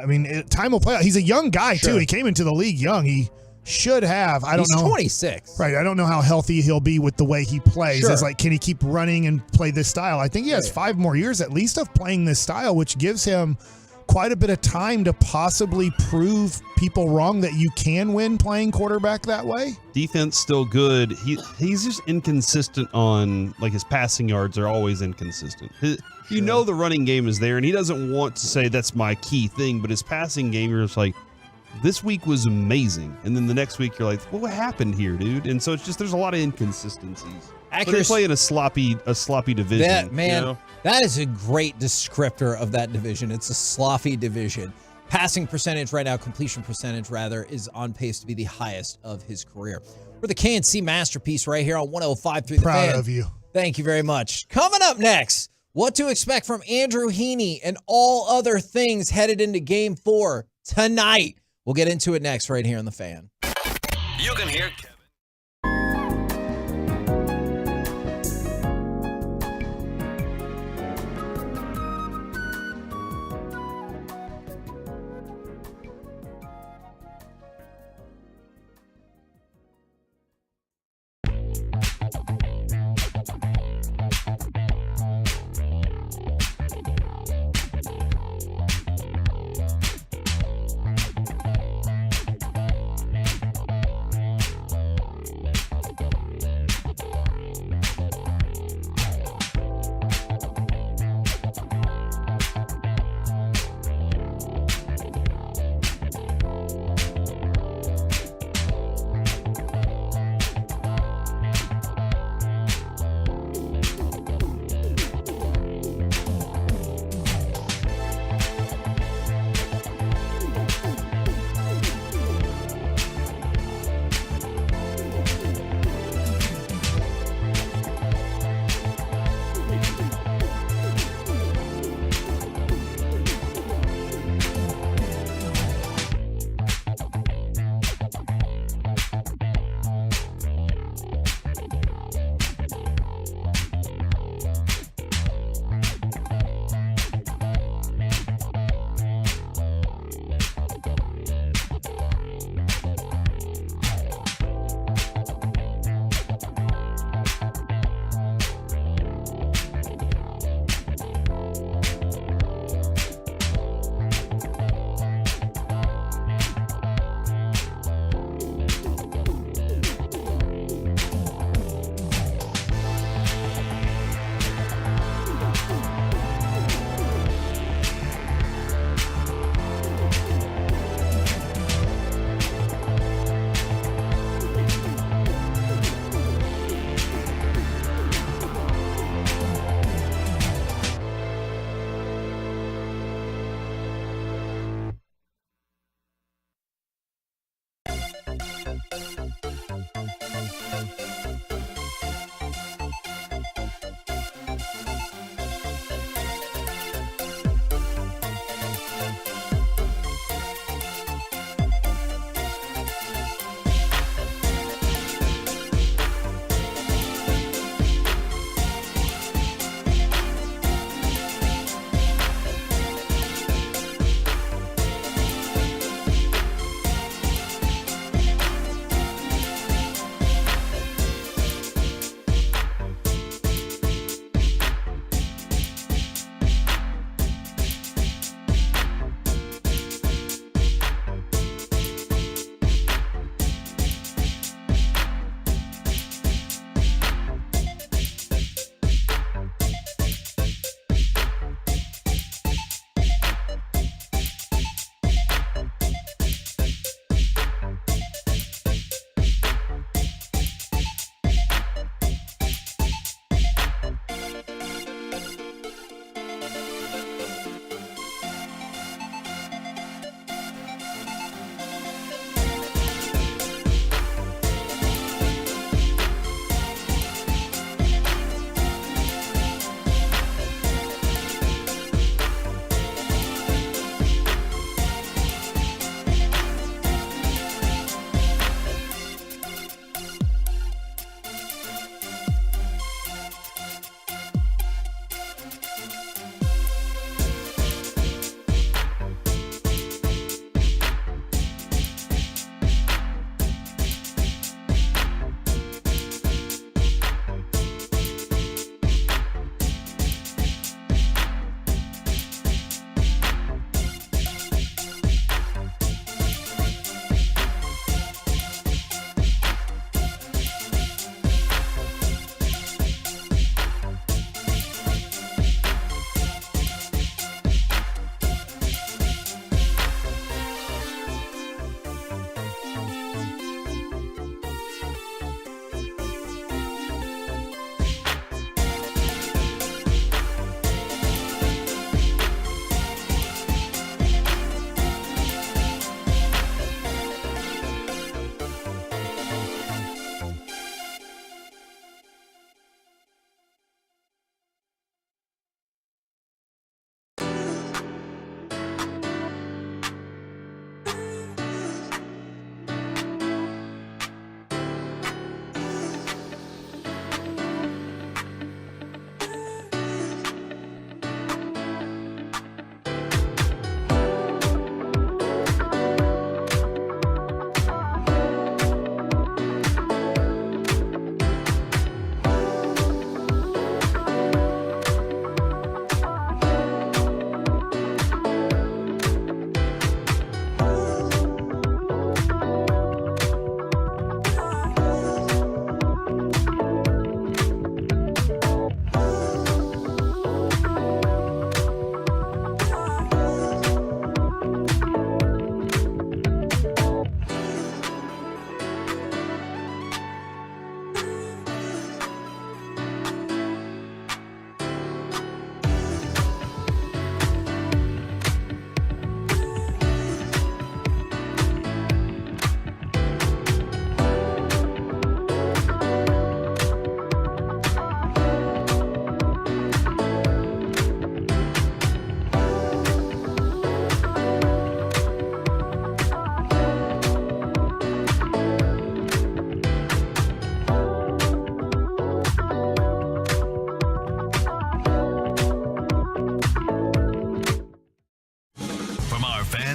mean, time will play out. He's a young guy, too. He came into the league young. He should have. I don't know. He's 26. Right. I don't know how healthy he'll be with the way he plays. It's like, can he keep running and play this style? I think he has 5 more years at least of playing this style, which gives him quite a bit of time to possibly prove people wrong that you can win playing quarterback that way. Defense still good. He's just inconsistent on, like, his passing yards are always inconsistent. You know the running game is there, and he doesn't want to say that's my key thing, but his passing game, you're just like, this week was amazing. And then the next week you're like, well, what happened here, dude? And so it's just, there's a lot of inconsistencies. But they play in a sloppy division. That is a great descriptor of that division. It's a sloppy division. Passing percentage right now, completion percentage rather, is on pace to be the highest of his career. We're the KNC Masterpiece right here on 105.3 The Fan. Proud of you. Thank you very much. Coming up next, what to expect from Andrew Heaney and all other things headed into Game 4 tonight. We'll get into it next right here on The Fan. You can hear Kevin.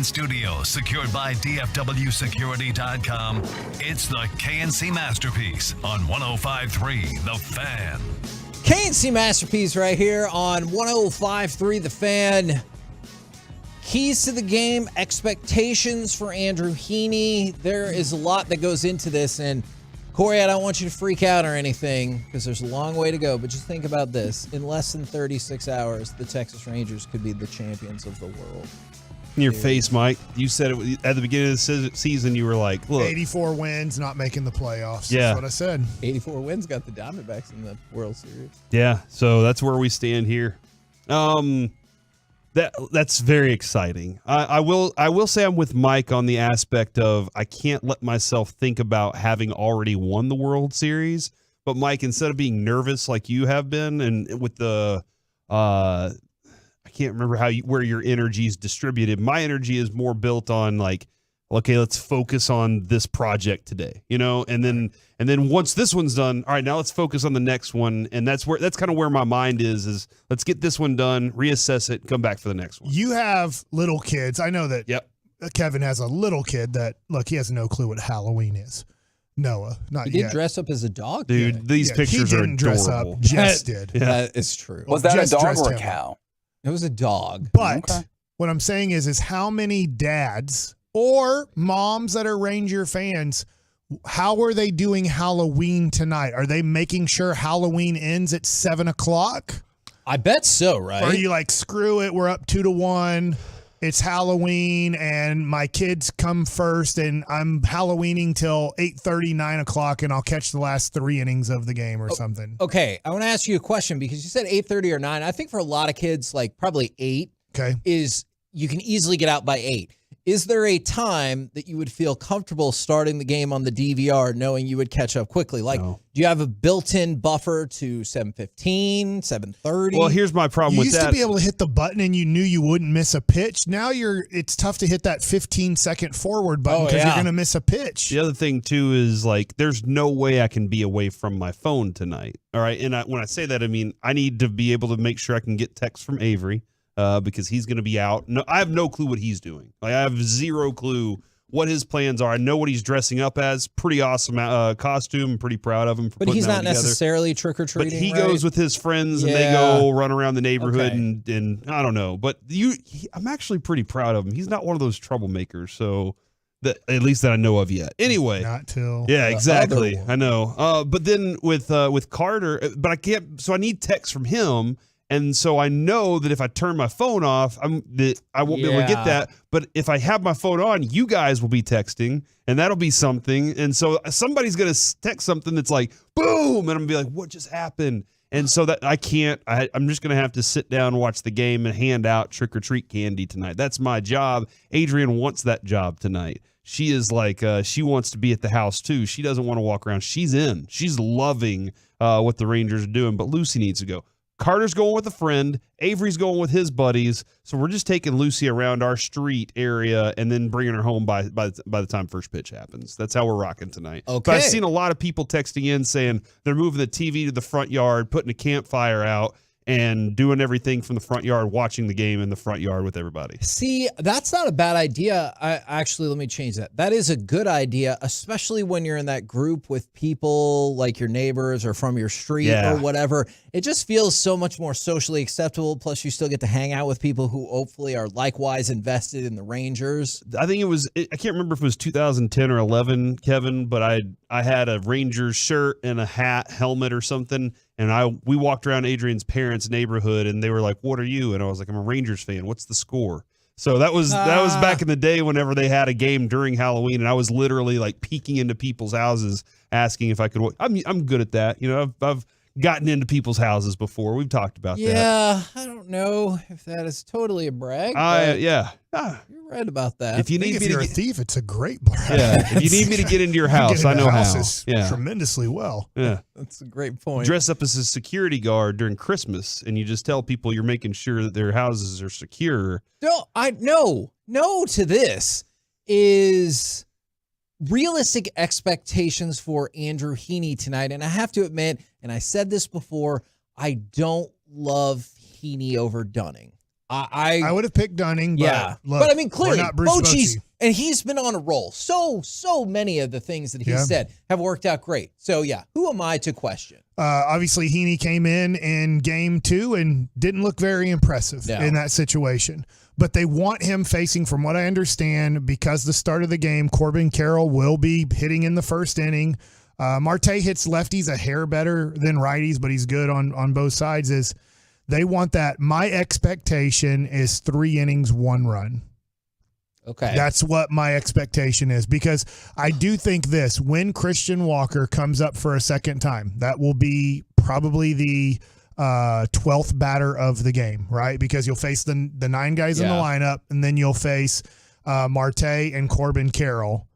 in studio, secured by DFWsecurity.com. It's the KNC Masterpiece on 105.3 The Fan. KNC Masterpiece right here on 105.3 The Fan. Keys to the game, expectations for Andrew Heaney. There is a lot that goes into this, and Corey, I don't want you to freak out or anything because there's a long way to go, but just think about this. In less than 36 hours, the Texas Rangers could be the champions of the world. In your face, Mike. You said it at the beginning of the season. You were like, look. 84 wins, not making the playoffs. Yeah. That's what I said. 84 wins got the Diamondbacks in the World Series. Yeah, so that's where we stand here. That's very exciting. I will say I'm with Mike on the aspect of I can't let myself think about having already won the World Series. But Mike, instead of being nervous like you have been, and with the I can't remember where your energy is distributed. My energy is more built on like, okay, let's focus on this project today, and then once this one's done, all right, now let's focus on the next one. And that's kind of where my mind is let's get this one done, reassess it, come back for the next one. You have little kids. I know that Kevin has a little kid that, look, he has no clue what Halloween is. Noah, not He yet. did dress up as a dog. Dude, today. these pictures he are didn't dress adorable. up. Jess did. Yeah. That is true. Was that a Jess dog dressed or a him cow? It was a dog. But what I'm saying is how many dads or moms that are Ranger fans, how are they doing Halloween tonight? Are they making sure Halloween ends at 7:00? I bet so, right? Or are you like, screw it, we're up 2-1. It's Halloween and my kids come first and I'm Halloweening till 8:30, 9:00, and I'll catch the last 3 innings of the game or something. Okay, I want to ask you a question because you said 8:30 or 9. I think for a lot of kids, like probably 8 is you can easily get out by 8. Is there a time that you would feel comfortable starting the game on the DVR knowing you would catch up quickly? Like, do you have a built-in buffer to 7:15, 7:30? Well, here's my problem with You used that. to be able to hit the button and you knew you wouldn't miss a pitch. Now it's tough to hit that 15-second forward button because you're going to miss a pitch. The other thing, too, is like there's no way I can be away from my phone tonight. All right. And when I say that, I mean I need to be able to make sure I can get text from Avery because he's going to be out. No, I have no clue what he's doing. Like, I have zero clue what his plans are. I know what he's dressing up as. Pretty awesome costume. I'm pretty proud of him for but putting he's that not together. necessarily trick-or-treating, But he right? goes with his friends and they go run around the neighborhood and I don't know. But I'm actually pretty proud of him. He's not one of those troublemakers. So at least that I know of yet. Anyway. Not till. Yeah, the exactly. other one. I know. But then with Carter, but I can't. So I need text from him. And so I know that if I turn my phone off, I won't be able to get that. But if I have my phone on, you guys will be texting, and that'll be something. And so somebody's going to text something that's like, boom, and I'm going to be like, what just happened? And so that I can't. I'm just going to have to sit down, watch the game, and hand out trick-or-treat candy tonight. That's my job. Adrian wants that job tonight. She is like, she wants to be at the house, too. She doesn't want to walk around. She's in. She's loving what the Rangers are doing, but Lucy needs to go. Carter's going with a friend. Avery's going with his buddies. So we're just taking Lucy around our street area and then bringing her home by the time first pitch happens. That's how we're rocking tonight. Okay. But I've seen a lot of people texting in saying they're moving the TV to the front yard, putting a campfire out, and doing everything from the front yard, watching the game in the front yard with everybody. See, that's not a bad idea. Let me change that. That is a good idea, especially when you're in that group with people like your neighbors or from your street or whatever. It just feels so much more socially acceptable. Plus, you still get to hang out with people who hopefully are likewise invested in the Rangers. I think I can't remember if it was 2010 or 11, Kevin, but I had a Rangers shirt and a hat, helmet or something. And we walked around Adrian's parents' neighborhood, and they were like, "What are you?" And I was like, "I'm a Rangers fan. What's the score?" So that was back in the day whenever they had a game during Halloween, and I was literally like peeking into people's houses, asking if I could. I'm good at that. I've gotten into people's houses before. We've talked about that. Yeah, I don't know if that is totally a brag. You're right about that. If you're a thief, it's a great brag. Yeah. If you need me to get into your house, I know how. Tremendously well. Yeah. That's a great point. Dress up as a security guard during Christmas, and you just tell people you're making sure that their houses are secure. No to this is realistic expectations for Andrew Heaney tonight. And I have to admit, and I said this before, I don't love Heaney over Dunning. I would have picked Dunning. But yeah, look, but I mean, clearly, we're not Bruce Bochy's, Bochy. and he's been on a roll. So many of the things that he said have worked out great. So yeah, who am I to question? Obviously, Heaney came in game 2 and didn't look very impressive in that situation. But they want him facing, from what I understand, because the start of the game, Corbin Carroll will be hitting in the first inning. Marte hits lefties a hair better than righties, but he's good on both sides. Is they want that. My expectation is 3 innings, 1 run. Okay. That's what my expectation is, because I do think this, when Christian Walker comes up for a second time, that will be probably the 12th batter of the game, right? Because you'll face the 9 guys in the lineup, and then you'll face Marte and Corbin Carroll.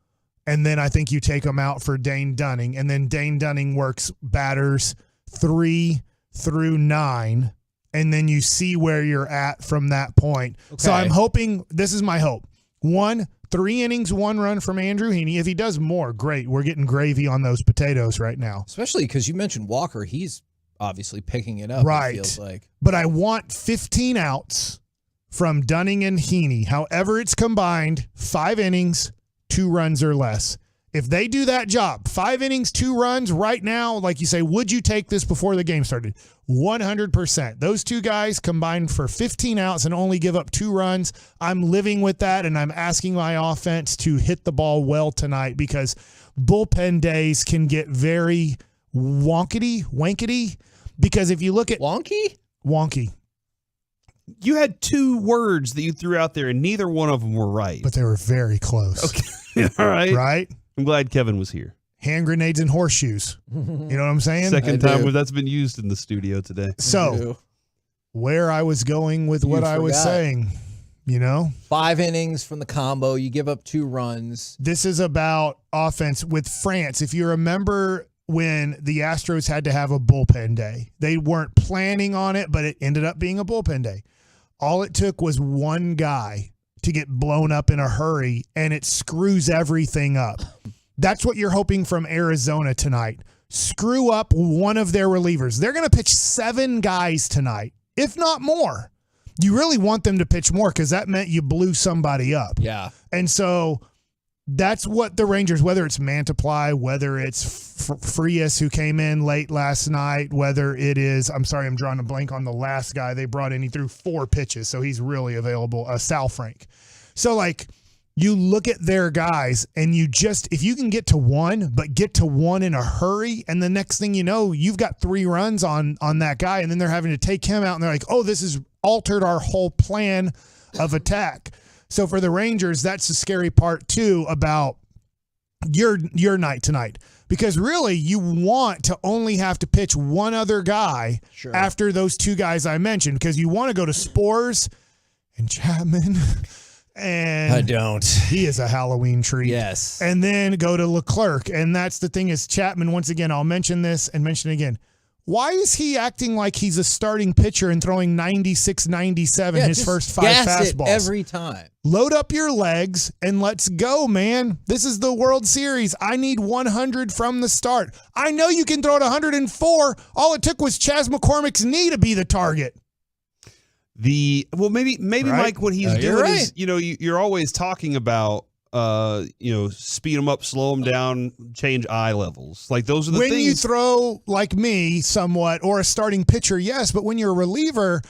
And then I think you take them out for Dane Dunning. And then Dane Dunning works batters 3 through 9. And then you see where you're at from that point. Okay. So I'm hoping, this is my hope. 3 innings, 1 run from Andrew Heaney. If he does more, great. We're getting gravy on those potatoes right now. Especially because you mentioned Walker. He's obviously picking it up, right. It feels like. But I want 15 outs from Dunning and Heaney. However it's combined, 5 innings, 2 runs or less. If they do that job, 5 innings, 2 runs right now, like you say, would you take this before the game started? 100%. Those 2 guys combined for 15 outs and only give up 2 runs. I'm living with that, and I'm asking my offense to hit the ball well tonight, because bullpen days can get very wankety, because if you look at wonky. You had 2 words that you threw out there, and neither one of them were right. But they were very close. Okay. All right. Right? I'm glad Kevin was here. Hand grenades and horseshoes. You know what I'm saying? Second time that's been used in the studio today. So, where I was going with what I was saying, 5 innings from the combo, you give up 2 runs. This is about offense with France. If you remember when the Astros had to have a bullpen day, they weren't planning on it, but it ended up being a bullpen day. All it took was 1 guy to get blown up in a hurry, and it screws everything up. That's what you're hoping from Arizona tonight. Screw up one of their relievers. They're going to pitch 7 guys tonight, if not more. You really want them to pitch more, because that meant you blew somebody up. Yeah. And so that's what the Rangers, whether it's Mantiply, whether it's Frias, who came in late last night, whether it is, I'm sorry, I'm drawing a blank on the last guy they brought in. He threw 4 pitches, so he's really available, Sal Frank. So, you look at their guys, and if you can get to 1, but get to 1 in a hurry, and the next thing you know, you've got 3 runs on that guy, and then they're having to take him out, and they're like, oh, this has altered our whole plan of attack. So for the Rangers, that's the scary part too about your night tonight, because really you want to only have to pitch 1 other guy after those 2 guys I mentioned, because you want to go to Spores and Chapman. And I don't. He is a Halloween treat. Yes. And then go to Leclerc. And that's the thing is Chapman, once again, I'll mention this and mention it again. Why is he acting like he's a starting pitcher and throwing 96, 97 his first 5 fastballs? Every time. Load up your legs and let's go, man. This is the World Series. I need 100 from the start. I know you can throw it 104. All it took was Chas McCormick's knee to be the target. Maybe right? Mike, what he's doing is, you're always talking about, speed them up, slow them down, change eye levels. Like those are the things. When you throw like me somewhat, or a starting pitcher, yes, but when you're a reliever,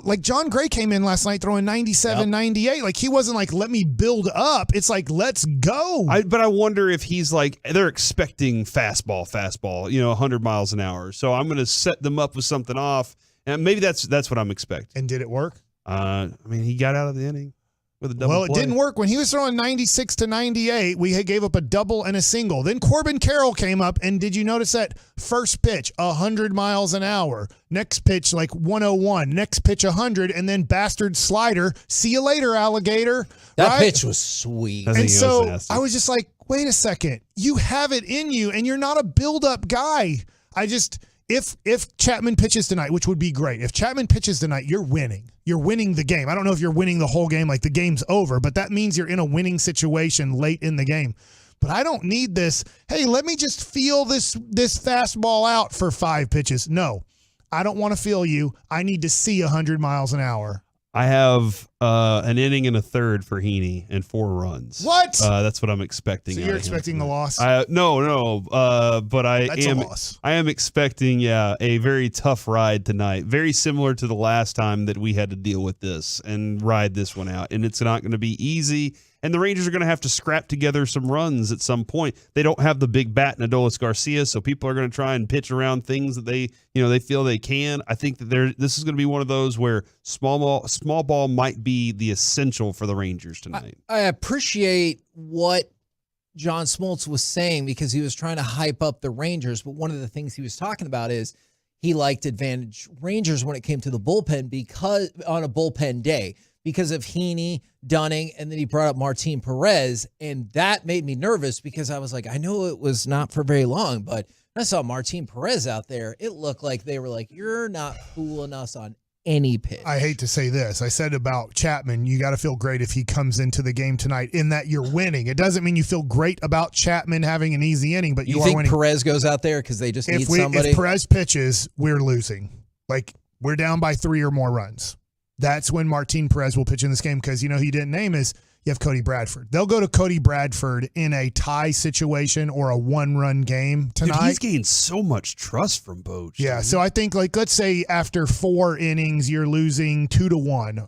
like John Gray came in last night throwing 97, 98. Like he wasn't like, let me build up. It's like, let's go. But I wonder if he's like, they're expecting fastball, 100 miles an hour. So I'm going to set them up with something off. And maybe that's what I'm expecting. And did it work? He got out of the inning with a double Well, it play. didn't work. When he was throwing 96 to 98, we gave up a double and a single. Then Corbin Carroll came up, and did you notice that first pitch, 100 miles an hour. Next pitch, like 101. Next pitch, 100, and then bastard slider. See you later, alligator. That pitch was sweet. And so I was just like, wait a second. You have it in you, and you're not a build-up guy. If Chapman pitches tonight, which would be great, if Chapman pitches tonight, you're winning. You're winning the game. I don't know if you're winning the whole game, like the game's over, but that means you're in a winning situation late in the game. But I don't need this, hey, let me just feel this fastball out for 5 pitches. No, I don't want to feel you. I need to see 100 miles an hour. I have an inning and a third for Heaney and 4 runs. What? That's what I'm expecting. So out you're of him expecting a tonight. loss? No. But That's a loss. I am expecting, a very tough ride tonight. Very similar to the last time that we had to deal with this and ride this one out. And it's not going to be easy. And the Rangers are going to have to scrap together some runs at some point. They don't have the big bat in Adolis Garcia, so people are going to try and pitch around things that they feel they can. I think that this is going to be one of those where small ball might be the essential for the Rangers tonight. I appreciate what John Smoltz was saying because he was trying to hype up the Rangers, but one of the things he was talking about is he liked advantage Rangers when it came to the bullpen because on a bullpen day. Because of Heaney, Dunning, and then he brought up Martin Perez, and that made me nervous because I was like, I know it was not for very long, but when I saw Martin Perez out there, it looked like they were like, you're not fooling us on any pitch. I hate to say this. I said about Chapman, you got to feel great if he comes into the game tonight in that you're winning. It doesn't mean you feel great about Chapman having an easy inning, but you are think winning. Perez goes out there because they just need somebody? If Perez pitches, we're losing. Like, we're down by 3 or more runs. That's when Martin Perez will pitch in this game because, he didn't name is you have Cody Bradford. They'll go to Cody Bradford in a tie situation or a 1-run game tonight. Dude, he's gained so much trust from Boch. Yeah, dude. so I think, let's say after 4 innings, you're losing 2-1.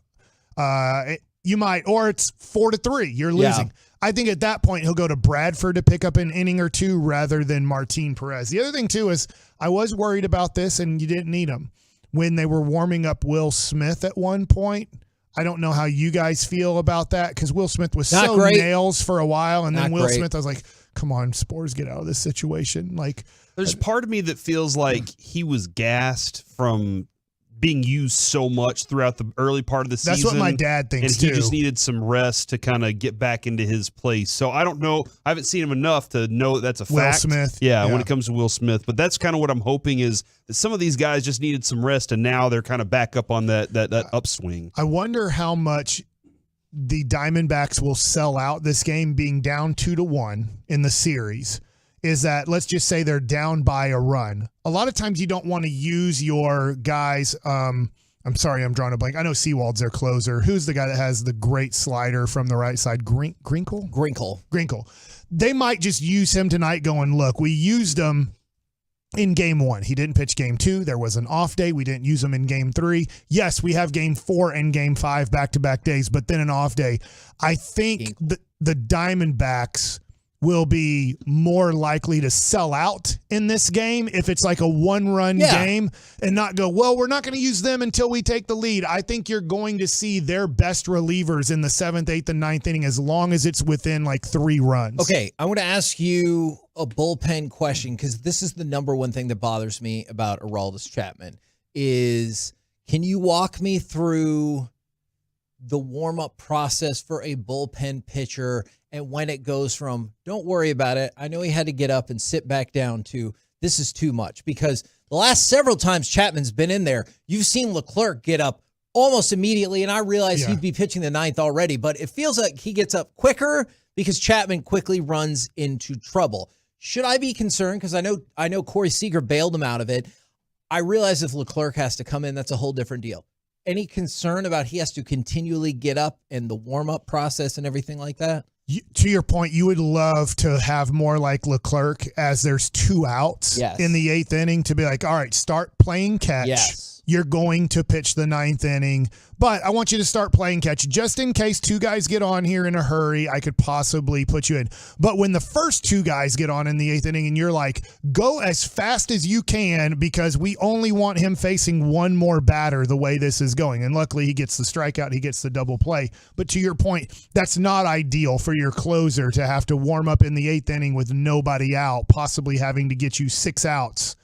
You might, or it's 4-3, you're losing. Yeah. I think at that point, he'll go to Bradford to pick up an inning or 2 rather than Martin Perez. The other thing, too, is I was worried about this, and you didn't need him. When they were warming up Will Smith at one point, I don't know how you guys feel about that because Will Smith was Not so great. nails for a while, and then Not Will great. Smith, I was like, come on, Spurs, get out of this situation. Like, there's part of me that feels like he was gassed from being used so much throughout the early part of the season. That's what my dad thinks, and he too. just needed some rest to kind of get back into his place. So I don't know. I haven't seen him enough to know that's a Will fact. Smith. Yeah, Yeah. when it comes to Will Smith. But that's kind of what I'm hoping is that some of these guys just needed some rest, and now they're kind of back up on that upswing. I wonder how much the Diamondbacks will sell out this game being down 2-1 in the series. Is that, let's just say they're down by a run. A lot of times you don't want to use your guys. I'm sorry, I'm drawing a blank. I know Seawald's their closer. Who's the guy that has the great slider from the right side? Grinkle? Grinkle. They might just use him tonight going, look, we used him in game 1. He didn't pitch game 2. There was an off day. We didn't use him in game 3. Yes, we have game 4 and game 5 back-to-back days, but then an off day. I think the Diamondbacks will be more likely to sell out in this game if it's like a 1-run game and not go, well, we're not going to use them until we take the lead. I think you're going to see their best relievers in the 7th, 8th, and 9th inning as long as it's within like 3 runs. Okay, I want to ask you a bullpen question because this is the number one thing that bothers me about Aroldis Chapman is can you walk me through the warm-up process for a bullpen pitcher and when it goes from, don't worry about it, I know he had to get up and sit back down to, this is too much. Because the last several times Chapman's been in there, you've seen Leclerc get up almost immediately, and I realized he'd be pitching the 9th already, but it feels like he gets up quicker because Chapman quickly runs into trouble. Should I be concerned? Because I know Corey Seager bailed him out of it. I realize if Leclerc has to come in, that's a whole different deal. Any concern about he has to continually get up and the warm-up process and everything like that? To your point, you would love to have more like Leclerc as there's 2 outs in the 8th inning to be like, all right, start playing catch. Yes. You're going to pitch the 9th inning, but I want you to start playing catch just in case 2 guys get on here in a hurry. I could possibly put you in. But when the first 2 guys get on in the 8th inning and you're like, go as fast as you can because we only want him facing 1 more batter the way this is going. And luckily he gets the strikeout, he gets the double play. But to your point, that's not ideal for your closer to have to warm up in the 8th inning with nobody out, possibly having to get you 6 outs.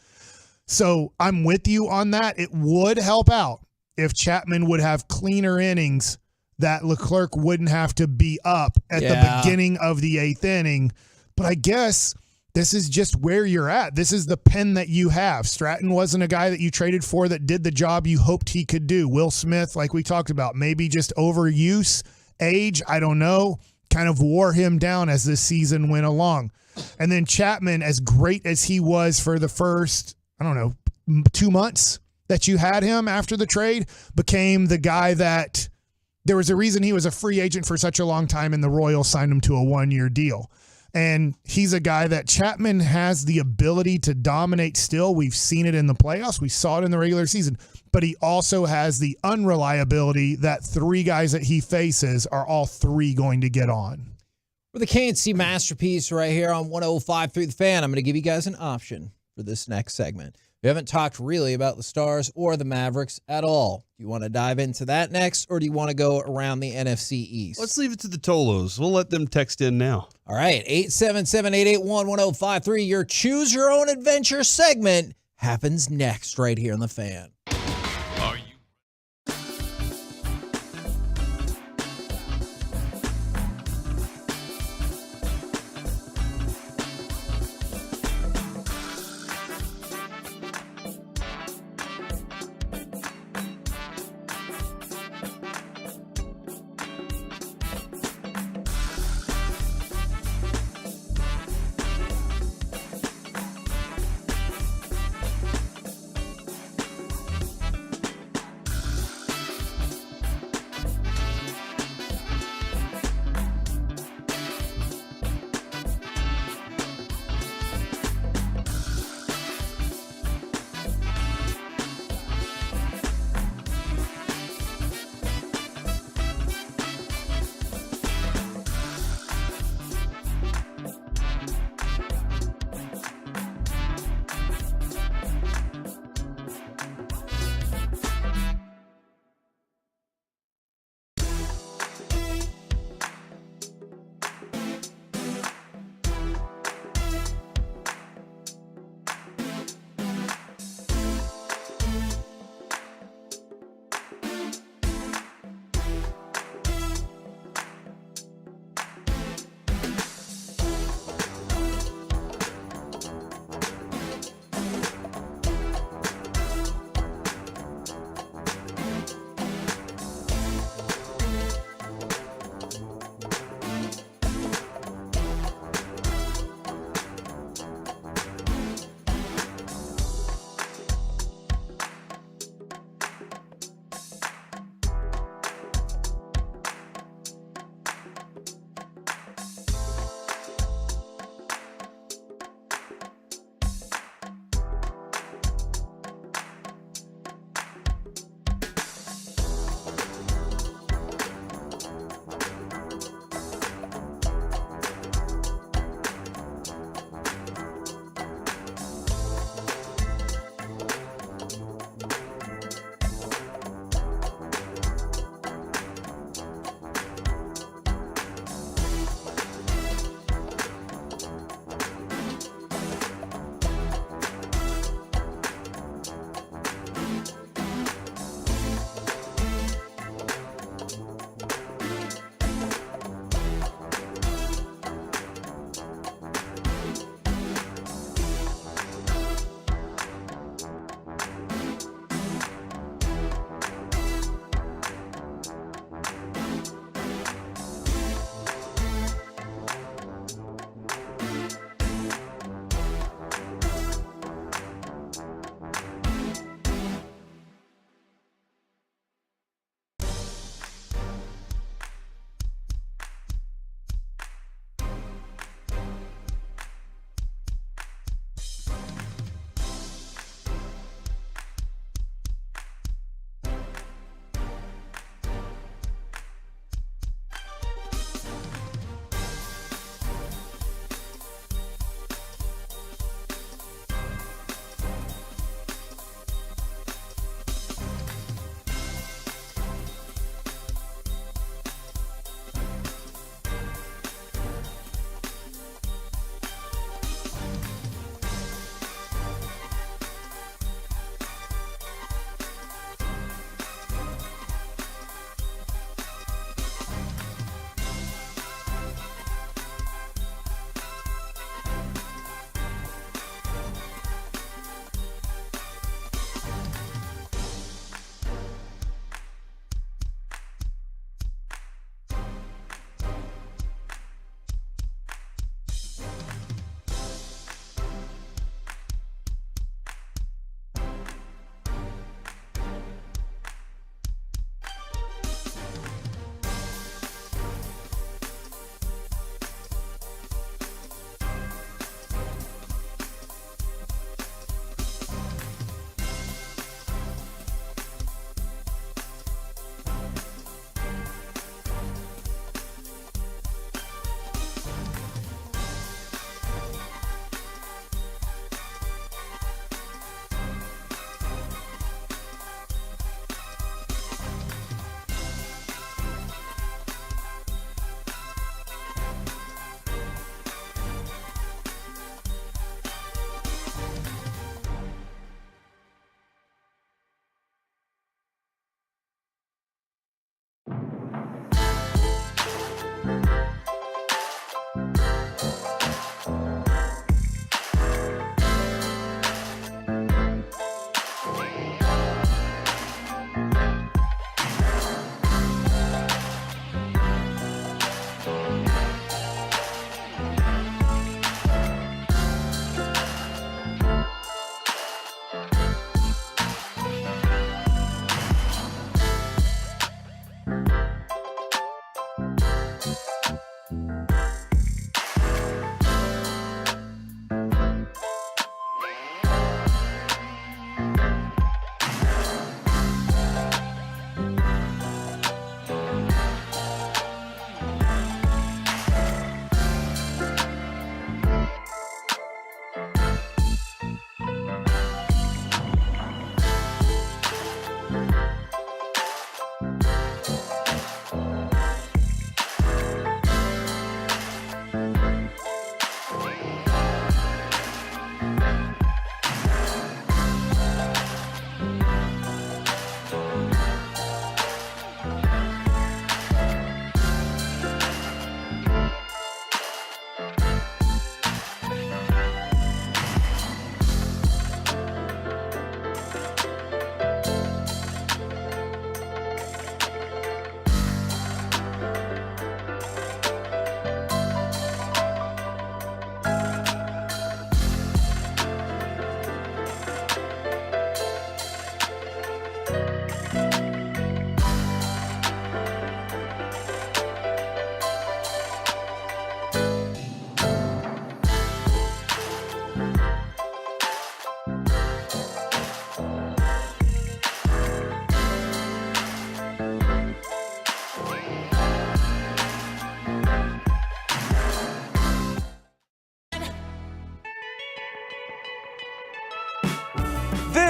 So I'm with you on that. It would help out if Chapman would have cleaner innings that Leclerc wouldn't have to be up at the beginning of the 8th inning. But I guess this is just where you're at. This is the pen that you have. Stratton wasn't a guy that you traded for that did the job you hoped he could do. Will Smith, like we talked about, maybe just overuse, age, I don't know, kind of wore him down as this season went along. And then Chapman, as great as he was for the first, 2 months that you had him after the trade became the guy that there was a reason he was a free agent for such a long time and the Royals signed him to a 1-year deal. And he's a guy that Chapman has the ability to dominate still. We've seen it in the playoffs. We saw it in the regular season. But he also has the unreliability that 3 guys that he faces are all 3 going to get on. For the KNC Masterpiece right here on 105 through the Fan, I'm going to give you guys an option for this next segment. We haven't talked really about the Stars or the Mavericks at all. Do you want to dive into that next, or do you want to go around the NFC East? Let's leave it to the Tolos. We'll let them text in now. All right, 877-881-1053. Your Choose Your Own Adventure segment happens next right here on the Fan.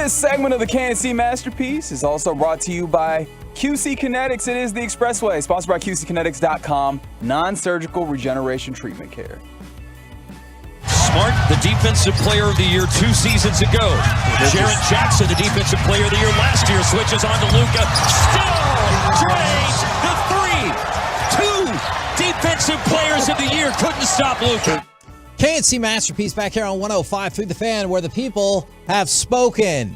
This segment of the K&C Masterpiece is also brought to you by QC Kinetics. It is the Expressway, sponsored by QCkinetics.com, non-surgical regeneration treatment care. Smart, the defensive player of the year 2 seasons ago. Jaren Jackson, the defensive player of the year last year, switches on to Luka. Still drains the 3. 2 defensive players of the year couldn't stop Luka. K&C Masterpiece back here on 105 through the fan, where the people have spoken.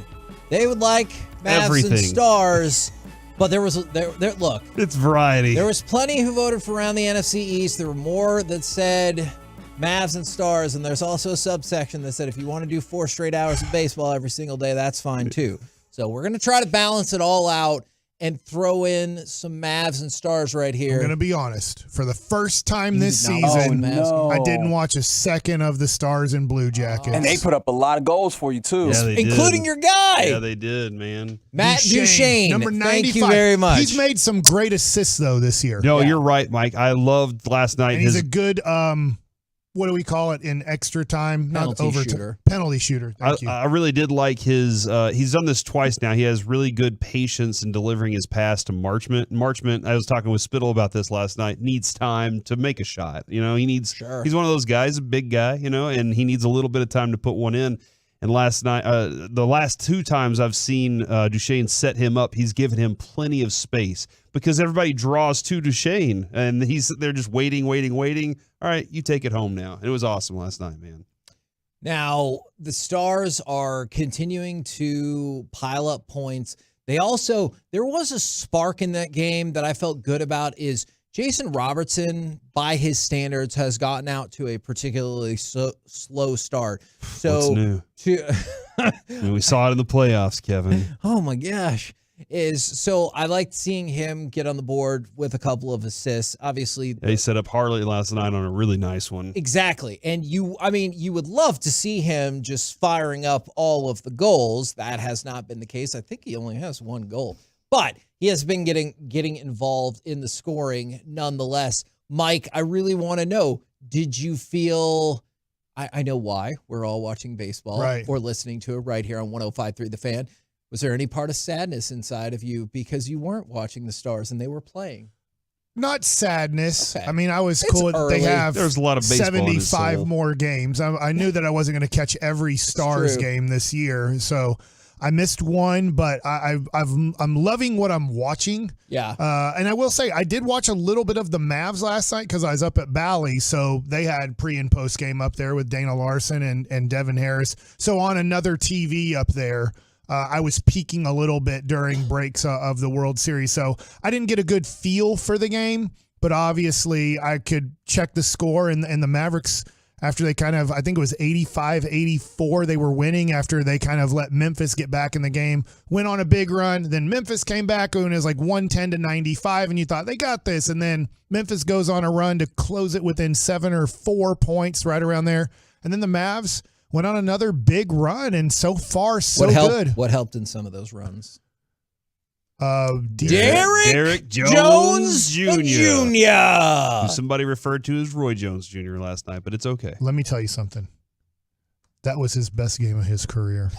They would like Mavs and Stars, but there was look. It's variety. There was plenty who voted for around the NFC East. There were more that said Mavs and Stars, and there's also a subsection that said if you want to do 4 straight hours of baseball every single day, that's fine too. So we're going to try to balance it all out and throw in some Mavs and Stars right here. I'm going to be honest. For the first time this season, I didn't watch a second of the Stars and Blue Jackets. And they put up a lot of goals for you, too. Yeah, including your guy. Yeah, they did, man. Matt Duchene. Number 95. Thank you very much. He's made some great assists, though, this year. No, you're right, Mike. I loved last night. And he's a good, what do we call it in extra time? Penalty shooter. Penalty shooter. Thank you. I really did like his. He's done this twice now. He has really good patience in delivering his pass to Marchment. Marchment, I was talking with Spittle about this last night, needs time to make a shot. You know, he needs. Sure. He's one of those guys, a big guy, you know, and he needs a little bit of time to put one in. And last night, the last 2 times I've seen Duchene set him up, he's given him plenty of space because everybody draws to Duchene, and they're just waiting. All right, you take it home now. It was awesome last night, man. Now, the Stars are continuing to pile up points. There was a spark in that game that I felt good about is Jason Robertson, by his standards, has gotten out to a particularly slow start. So What's new? We saw it in the playoffs, Kevin. Oh my gosh. I liked seeing him get on the board with a couple of assists. Obviously, They set up Harley last night on a really nice one. Exactly. And you would love to see him just firing up all of the goals. That has not been the case. I think he only has 1 goal. But he has been getting involved in the scoring nonetheless. Mike, I really want to know, did you feel I know why. We're all watching baseball or listening to it right here on 105.3 The Fan. Was there any part of sadness inside of you because you weren't watching the Stars and they were playing? Not sadness. Okay. I mean, I was cool. They have There's a lot of baseball 75 more games. I knew that I wasn't going to catch every Stars game this year, so I missed one. But I'm loving what I'm watching. Yeah. And I will say I did watch a little bit of the Mavs last night because I was up at Bally, so they had pre and post game up there with Dana Larson and Devin Harris. So on another TV up there. I was peeking a little bit during breaks of the World Series, so I didn't get a good feel for the game, but obviously I could check the score, and the Mavericks, after they kind of, I think it was 85-84, they were winning after they kind of let Memphis get back in the game, went on a big run, then Memphis came back and it was like 110-95, and you thought they got this, and then Memphis goes on a run to close it within 7 or 4 points right around there, and then the Mavs went on another big run, and so far, good. What helped in some of those runs? Derek Jones Jr. Jr. Who somebody referred to as Roy Jones Jr. last night, but it's okay. Let me tell you something. That was his best game of his career,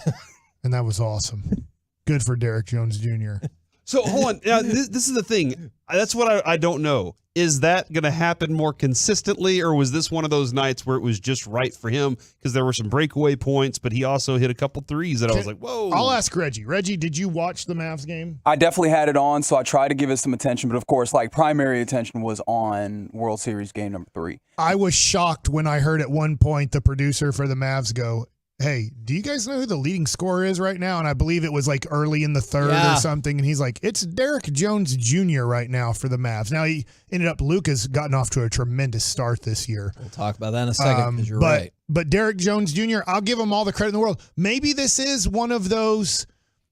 and that was awesome. Good for Derek Jones Jr. So, hold on. Now, this is the thing. That's what I don't know. Is that going to happen more consistently, or was this one of those nights where it was just right for him because there were some breakaway points, but he also hit a couple threes that I was like, whoa. I'll ask Reggie. Reggie, did you watch the Mavs game? I definitely had it on, so I tried to give it some attention, but of course, primary attention was on World Series game number 3. I was shocked when I heard at one point the producer for the Mavs go, hey, do you guys know who the leading scorer is right now? And I believe it was like early in the third or something. And he's like, it's Derek Jones Jr. right now for the Mavs. Now, he ended up, Luke has gotten off to a tremendous start this year. We'll talk about that in a second because you're right. But Derek Jones Jr., I'll give him all the credit in the world. Maybe this is one of those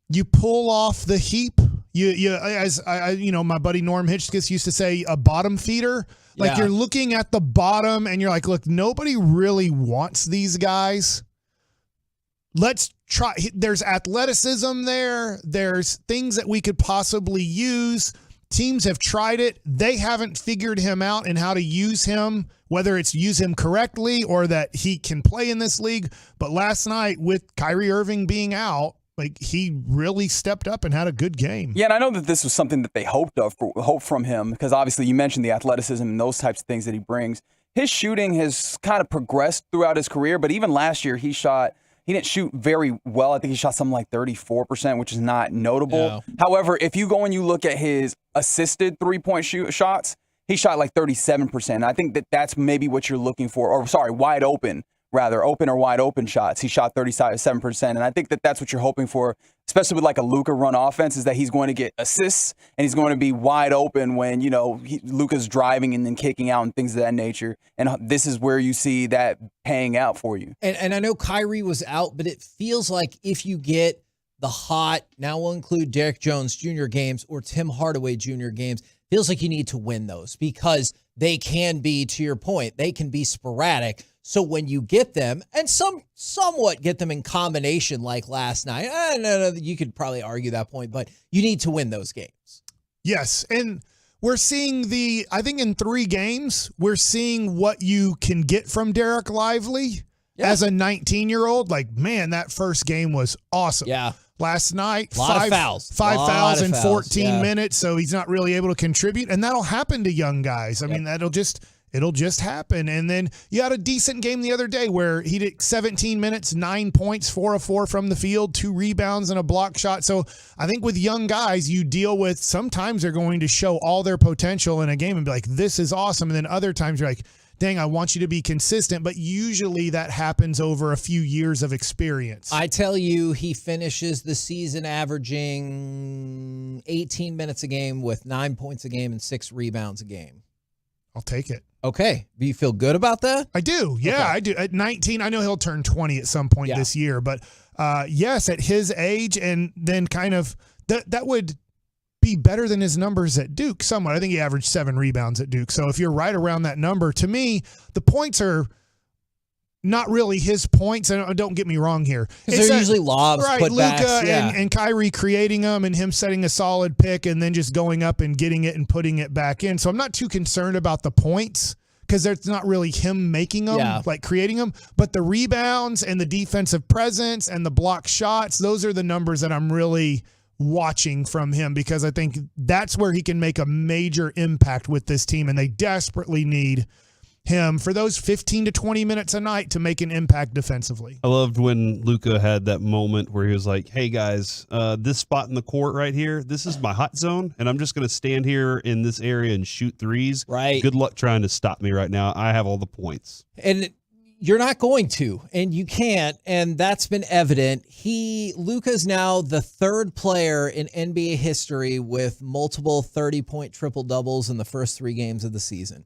you pull off the heap. My buddy Norm Hitchkiss used to say, a bottom feeder. Like you're looking at the bottom and you're like, look, nobody really wants these guys. Let's try. There's athleticism there. There's things that we could possibly use. Teams have tried it. They haven't figured him out and how to use him, whether it's use him correctly or that he can play in this league. But last night with Kyrie Irving being out, like he really stepped up and had a good game. Yeah, and I know that this was something that they hoped from him, because obviously you mentioned the athleticism and those types of things that he brings. His shooting has kind of progressed throughout his career, but even last year he didn't shoot very well. I think he shot something like 34%, which is not notable. No. However, if you go and you look at his assisted three-point shots, he shot like 37%. I think that that's maybe what you're looking for, or sorry, wide open, rather, open or wide open shots. He shot 37%, and I think that that's what you're hoping for, especially with like a Luka run offense, is that he's going to get assists and he's going to be wide open when, Luka's driving and then kicking out and things of that nature. And this is where you see that paying out for you. And I know Kyrie was out, but it feels like if you get the hot, now we'll include Derek Jones Jr. games or Tim Hardaway Jr. games, feels like you need to win those because they can be, to your point, they can be sporadic. So when you get them, and somewhat get them in combination like last night, no, you could probably argue that point, but you need to win those games. Yes, and we're seeing I think in 3 games, we're seeing what you can get from Derek Lively as a 19-year-old. Like, man, that first game was awesome. Yeah. Last night, a lot of fouls. Five fouls in 14 yeah. minutes, so he's not really able to contribute, and that'll happen to young guys. I mean, it'll just happen. And then you had a decent game the other day where he did 17 minutes, 9 points, 4 of 4 from the field, 2 rebounds and a block shot. So I think with young guys, you deal with sometimes they're going to show all their potential in a game and be like, this is awesome. And then other times you're like, dang, I want you to be consistent. But usually that happens over a few years of experience. I tell you, he finishes the season averaging 18 minutes a game with 9 points a game and 6 rebounds a game. I'll take it. Okay. Do you feel good about that? I do. Yeah, okay. I do. At 19, I know he'll turn 20 at some point this year. But yes, at his age, and then kind of that would be better than his numbers at Duke somewhat. I think he averaged 7 rebounds at Duke. So if you're right around that number, to me, the points are not really his points. And don't get me wrong here. They're usually lobs, right? Luka and Kyrie creating them and him setting a solid pick and then just going up and getting it and putting it back in. So I'm not too concerned about the points because it's not really him making them, like creating them. But the rebounds and the defensive presence and the block shots, those are the numbers that I'm really watching from him because I think that's where he can make a major impact with this team, and they desperately need him for those 15 to 20 minutes a night to make an impact defensively. I loved when Luka had that moment where he was like, hey guys, this spot in the court right here, this is my hot zone, and I'm just going to stand here in this area and shoot threes. Right. Good luck trying to stop me right now. I have all the points. And you're not going to, and you can't, and that's been evident. Luka's now the 3rd player in NBA history with multiple 30-point triple-doubles in the first 3 games of the season.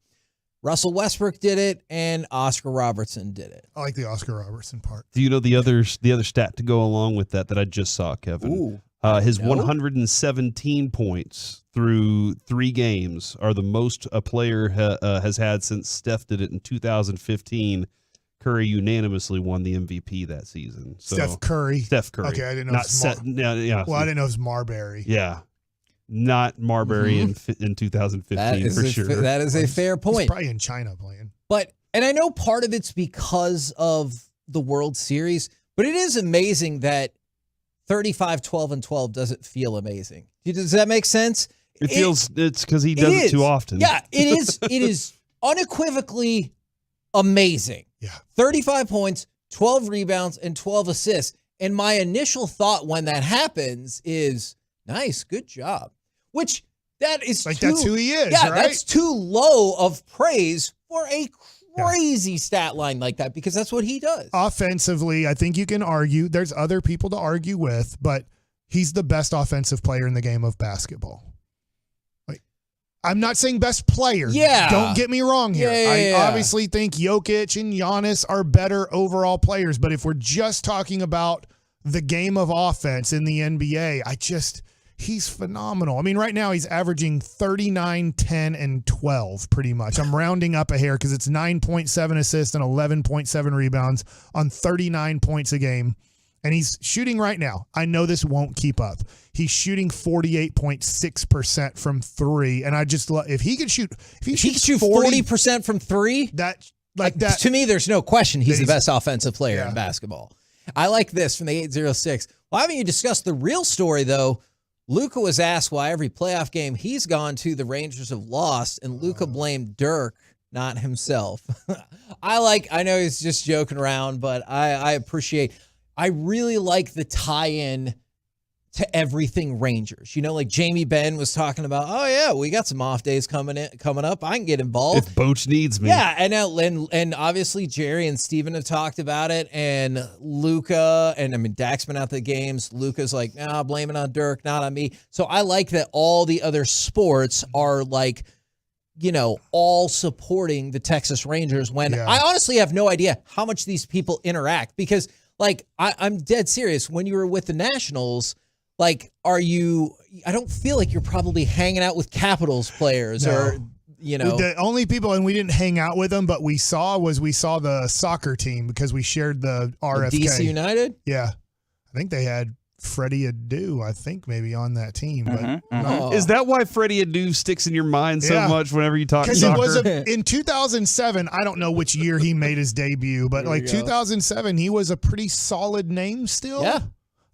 Russell Westbrook did it, and Oscar Robertson did it. I like the Oscar Robertson part. Do you know the other stat to go along with that I just saw, Kevin? Ooh. His 117 points through 3 games are the most a player has had since Steph did it in 2015. Curry unanimously won the MVP that season. So, Steph Curry. Okay, I didn't know. Well, I didn't know it was Marbury. Yeah. Not Marbury in 2015 for sure. That is a fair point. He's probably in China playing. And I know part of it's because of the World Series, but it is amazing that 35, 12, and 12 doesn't feel amazing. Does that make sense? It's because he does it too often. Yeah, it is. It is unequivocally amazing. Yeah. 35 points, 12 rebounds, and 12 assists. And my initial thought when that happens is, nice, good job. Which that is like that's who he is. Yeah, right? That's too low of praise for a crazy stat line like that because that's what he does. Offensively, I think you can argue. There's other people to argue with, but he's the best offensive player in the game of basketball. Like, I'm not saying best player. Yeah. Don't get me wrong here. Yeah. I obviously think Jokic and Giannis are better overall players, but if we're just talking about the game of offense in the NBA, he's phenomenal. I mean, right now he's averaging 39, 10, and 12 pretty much. I'm rounding up a hair because it's 9.7 assists and 11.7 rebounds on 39 points a game. And he's shooting right now. I know this won't keep up. He's shooting 48.6% from 3. And I just love, if he could shoot 40% from 3, that to me, there's no question he's the best offensive player in basketball. I like this from the 806. Why haven't you discussed the real story, though? Luka was asked why every playoff game he's gone to, the Rangers have lost, and Luka blamed Dirk, not himself. I know he's just joking around, but I really like the tie-in to everything Rangers. You know, like Jamie Benn was talking about, oh yeah, we got some off days coming up. I can get involved. If Boach needs me. Yeah, and obviously Jerry and Steven have talked about it, and Luka, and I mean Dak's been out the games. Luka's like, nah, blame it on Dirk, not on me. So I like that all the other sports are like, you know, all supporting the Texas Rangers when I honestly have no idea how much these people interact, because like I'm dead serious. When you were with the Nationals, like, I don't feel like you're probably hanging out with Capitals players or, you know. The only people, and we didn't hang out with them, but we saw the soccer team because we shared the RFK. DC United? Yeah. I think they had Freddie Adu, I think, maybe on that team. But Oh. Is that why Freddie Adu sticks in your mind so much whenever you talk soccer? Because it was in 2007, I don't know which year he made his debut, but like 2007, he was a pretty solid name still. Yeah.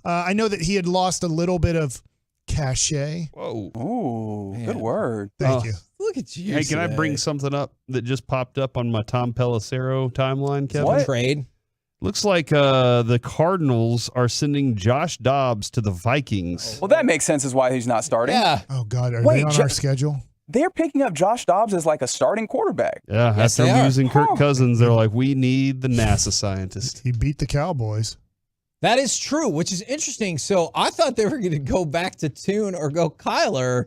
I know that he had lost a little bit of cachet. Whoa. Ooh, good word. Thank you. Look at you. Hey, can I bring something up that just popped up on my Tom Pelissero timeline, Kevin? What? Trade? Looks like the Cardinals are sending Josh Dobbs to the Vikings. Well, that makes sense as why he's not starting. Yeah. Oh, God. Are they on our schedule? They're picking up Josh Dobbs as like a starting quarterback. Yeah, Yes, after they are. losing Kirk Cousins, they're like, we need the NASA scientist. He beat the Cowboys. That is true, which is interesting. So I thought they were going to go back to Tune or go Kyler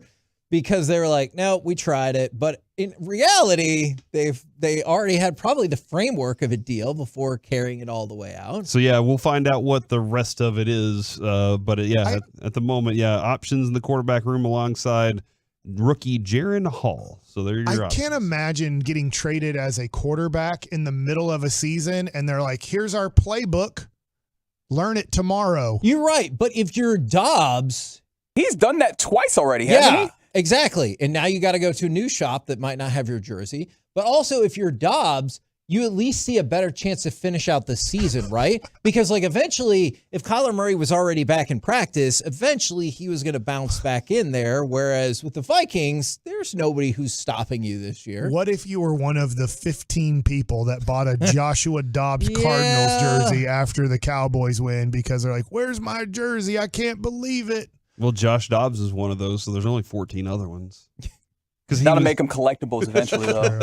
because they were like, no, we tried it. But in reality, they already had probably the framework of a deal before carrying it all the way out. So, yeah, we'll find out what the rest of it is. But, at the moment, options in the quarterback room alongside rookie Jaron Hall. So there are your I options. can't imagine getting traded as a quarterback in the middle of a season, and they're like, here's our playbook. Learn it tomorrow. You're right. But if you're Dobbs, he's done that twice already, hasn't he? Exactly. And now you got to go to a new shop that might not have your jersey. But also, if you're Dobbs, you at least see a better chance to finish out the season, right? Because, like, eventually, if Kyler Murray was already back in practice, eventually he was going to bounce back in there. Whereas with the Vikings, there's nobody who's stopping you this year. What if you were one of the 15 people that bought a Joshua Dobbs Cardinals jersey after the Cowboys win because they're like, where's my jersey? I can't believe it. Well, Josh Dobbs is one of those, so there's only 14 other ones. Got to make them collectibles eventually, though.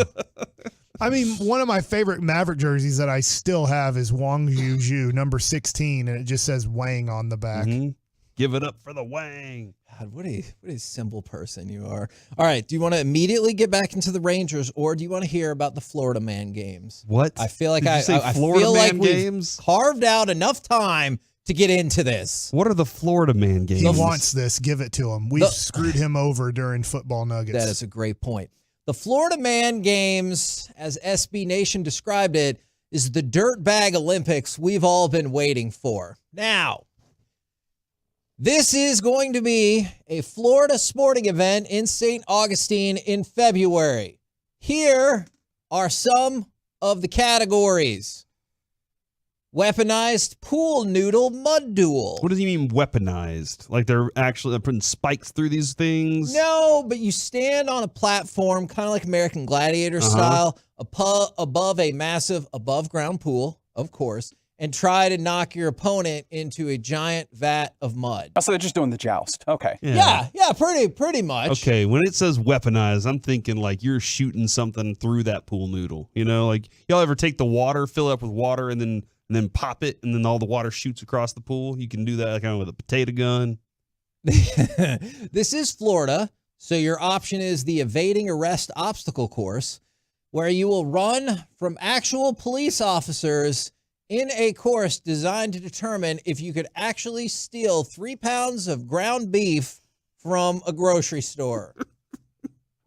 I mean, one of my favorite Maverick jerseys that I still have is Wang Zhu, number 16, and it just says Wang on the back. Mm-hmm. Give it up for the Wang. God, what a simple person you are. All right, do you want to immediately get back into the Rangers, or do you want to hear about the Florida Man games? What? I feel like Did you say I Florida feel like Man we've games? carved out enough time to get into this. What are the Florida Man games? He wants this. Give it to him. We've screwed him over during football nuggets. That is a great point. The Florida Man games, as SB Nation described it, is the dirtbag Olympics we've all been waiting for. Now, this is going to be a Florida sporting event in St. Augustine in February. Here are some of the categories. Weaponized pool noodle mud duel. What does he mean weaponized? Like they're putting spikes through these things? No, but you stand on a platform, kind of like American Gladiator style, above a massive above-ground pool, of course, and try to knock your opponent into a giant vat of mud. Oh, so they're just doing the joust. Okay. Yeah, pretty much. Okay, when it says weaponized, I'm thinking like you're shooting something through that pool noodle. You know, like y'all ever take the water, fill it up with water, and then pop it, and then all the water shoots across the pool? You can do that kind of with a potato gun. This is Florida, so your option is the evading arrest obstacle course, where you will run from actual police officers in a course designed to determine if you could actually steal 3 pounds of ground beef from a grocery store.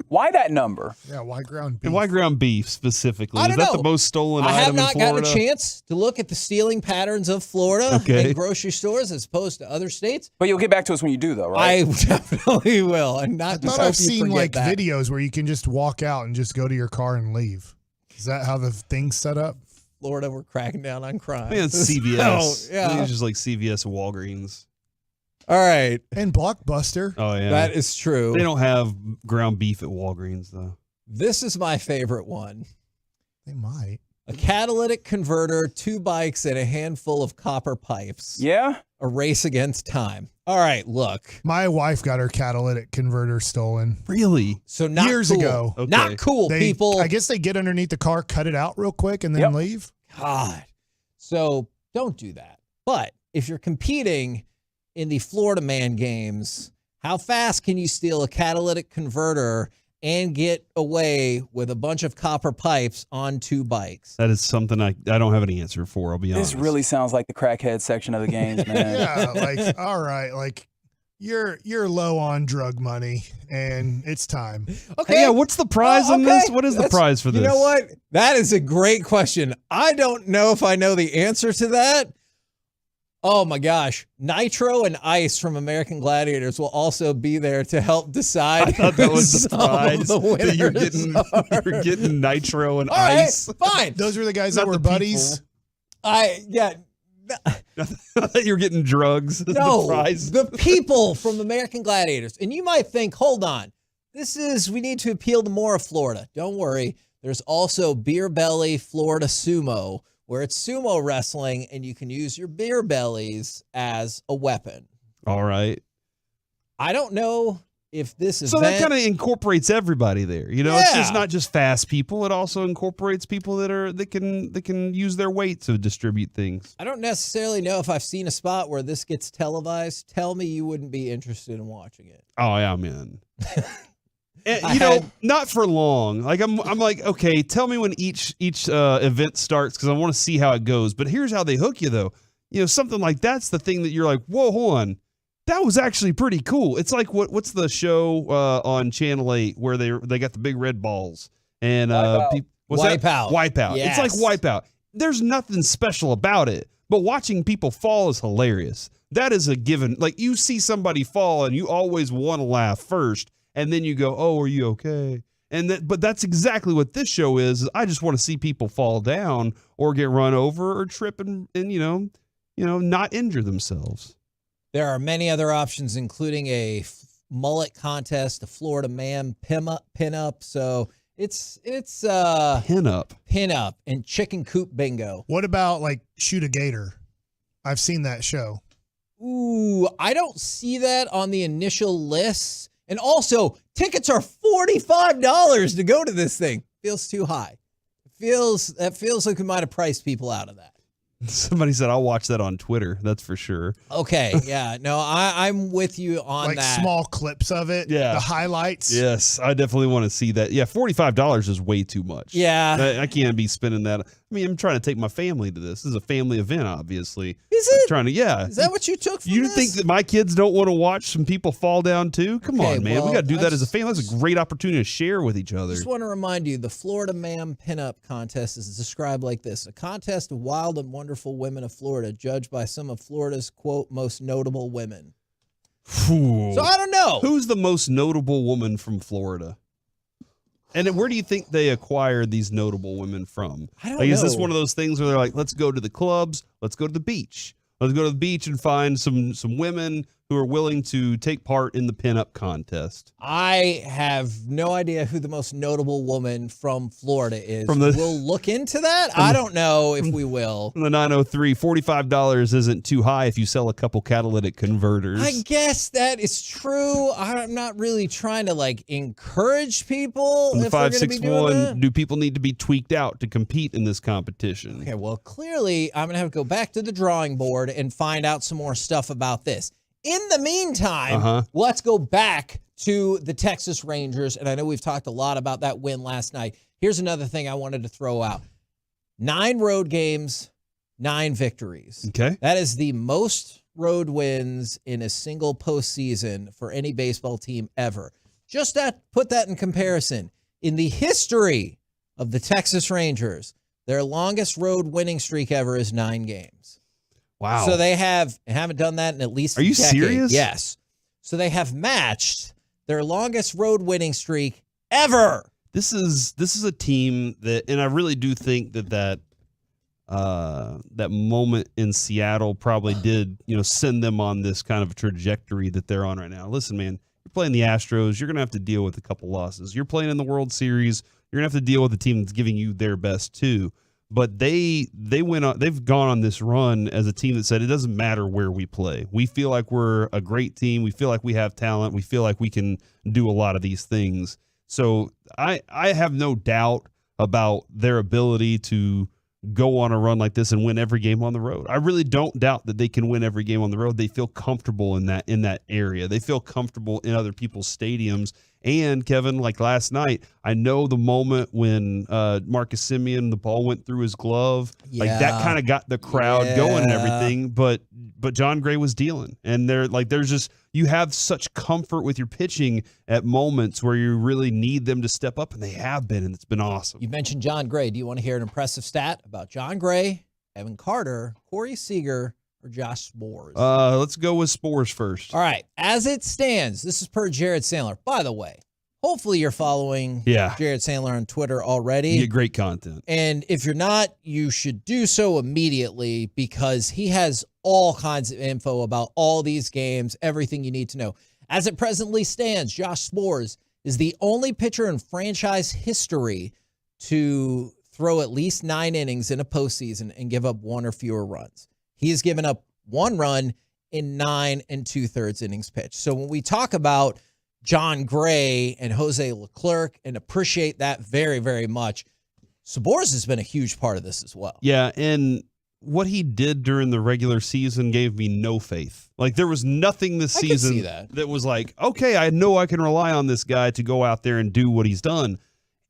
Why that number? Yeah, why ground beef? And why ground beef specifically? I Is don't that know. the most stolen I have item not in Florida? gotten a chance to look at the stealing patterns of Florida in grocery stores as opposed to other states. But you'll get back to us when you do, though, right? I definitely will. And I not thought just I've hope you seen forget like that. videos where you can just walk out and just go to your car and leave. Is that how the thing's set up? Florida, we're cracking down on crime. Man, CVS. yeah. It's just like CVS and Walgreens. All right. And Blockbuster. Oh, yeah. That is true. They don't have ground beef at Walgreens, though. This is my favorite one. They might. A catalytic converter, 2 bikes, and a handful of copper pipes. Yeah? A race against time. All right, look. My wife got her catalytic converter stolen. Really? So not years cool. ago. Okay. Not cool, people. I guess they get underneath the car, cut it out real quick, and then leave. God. So don't do that. But if you're competing in the Florida Man games, how fast can you steal a catalytic converter and get away with a bunch of copper pipes on 2 bikes? That is something I don't have an answer for, I'll be honest. This really sounds like the crackhead section of the games, man. Yeah, like, all right, like you're low on drug money and it's time. Okay. Hey, yeah, what's the prize on this? What is the prize for this? You know what? That is a great question. I don't know if I know the answer to that. Oh my gosh. Nitro and Ice from American Gladiators will also be there to help decide. I thought that was the who some of prize. the That winners you're getting Nitro and All right, Ice. fine. Those were the guys Not that were the buddies. Yeah. I thought you were getting drugs. as No, the prize. the people from American Gladiators. And you might think, hold on, we need to appeal to more of Florida. Don't worry. There's also Beer Belly Florida Sumo, where it's sumo wrestling and you can use your beer bellies as a weapon. All right. I don't know if this is So that kind of incorporates everybody there. You know, it's just Yeah. not just fast people. It also incorporates people that can use their weight to distribute things. I don't necessarily know if I've seen a spot where this gets televised. Tell me you wouldn't be interested in watching it. Oh yeah, man. And, not for long. Like I'm like, okay, tell me when each event starts because I want to see how it goes. But here's how they hook you though. You know, something like that's the thing that you're like, whoa, hold on. That was actually pretty cool. It's like what's the show on Channel 8 where they got the big red balls and Wipeout. Wipeout. Yes. It's like Wipeout. There's nothing special about it, but watching people fall is hilarious. That is a given. Like you see somebody fall and you always want to laugh first, and then you go, "Oh, are you okay?" But that's exactly what this show is. I just want to see people fall down or get run over or trip and you know not injure themselves. There are many other options, including a mullet contest, a Florida Man pinup. So it's pinup and chicken coop bingo. What about like shoot a gator? I've seen that show. Ooh, I don't see that on the initial list. And also, tickets are $45 to go to this thing. Feels too high. That feels like we might have priced people out of that. Somebody said I'll watch that on Twitter. That's for sure. Okay, yeah, no, I'm with you on Like that. small clips of it. Yeah. The highlights. Yes, I definitely want to see that. Yeah, $45 is way too much. Yeah. I can't be spending that. I mean, I'm trying to take my family to this. This is a family event, obviously. Is it? Is that what you took from You this? think that my kids don't want to watch some people fall down too? Come Okay, on, man. well, We got to do I that as a just- family. That's a great opportunity to share with each other. Just want to remind you, the Florida Man Pinup Contest is described like this: a contest of wild and wonderful women of Florida, judged by some of Florida's quote most notable women. Phew. So I don't know. Who's the most notable woman from Florida? And then where do you think they acquired these notable women from? I don't like, is this know. one of those things where they're like, let's go to the clubs, let's go to the beach. Let's go to the beach and find some women who are willing to take part in the pinup contest. I have no idea who the most notable woman from Florida is. We'll look into that. I don't know if we will. From the 903, $45 isn't too high if you sell a couple catalytic converters. I guess that is true. I'm not really trying to encourage people From the if they're going to be doing 561, that. do people need to be tweaked out to compete in this competition? Okay, well, clearly I'm going to have to go back to the drawing board and find out some more stuff about this. In the meantime, let's go back to the Texas Rangers. And I know we've talked a lot about that win last night. Here's another thing I wanted to throw out. 9 road games, 9 victories. Okay. That is the most road wins in a single postseason for any baseball team ever. Just to put that in comparison, in the history of the Texas Rangers, their longest road winning streak ever is 9 games. Wow. So they haven't done that in at least Are you a decade. serious? Yes. So they have matched their longest road winning streak ever. This is a team that, and I really do think that that moment in Seattle probably did, send them on this kind of trajectory that they're on right now. Listen, man, you're playing the Astros. You're going to have to deal with a couple losses. You're playing in the World Series. You're going to have to deal with a team that's giving you their best too. But they've gone on this run as a team that said it doesn't matter where we play. We feel like we're a great team. We feel like we have talent. We feel like we can do a lot of these things. So I have no doubt about their ability to go on a run like this and win every game on the road. I really don't doubt that they can win every game on the road. They feel comfortable in that area. They feel comfortable in other people's stadiums. And Kevin, like last night, I know the moment when Marcus Semien, the ball went through his glove, like that kind of got the crowd going and everything. But John Gray was dealing, and there's just, you have such comfort with your pitching at moments where you really need them to step up, and they have been, and it's been awesome. You mentioned John Gray. Do you want to hear an impressive stat about John Gray, Evan Carter, Corey Seager, or Josh Spores? Let's go with Spores first. All right. As it stands, this is per Jared Sandler. By the way, hopefully you're following Jared Sandler on Twitter already. You get great content. And if you're not, you should do so immediately because he has all kinds of info about all these games, everything you need to know. As it presently stands, Josh Spores is the only pitcher in franchise history to throw at least 9 innings in a postseason and give up 1 or fewer runs. He has given up 1 run in 9 2/3 innings pitched. So when we talk about John Gray and Jose Leclerc and appreciate that very, very much, Spores has been a huge part of this as well. Yeah, and what he did during the regular season gave me no faith. Like, there was nothing this season that was like, okay, I know I can rely on this guy to go out there and do what he's done.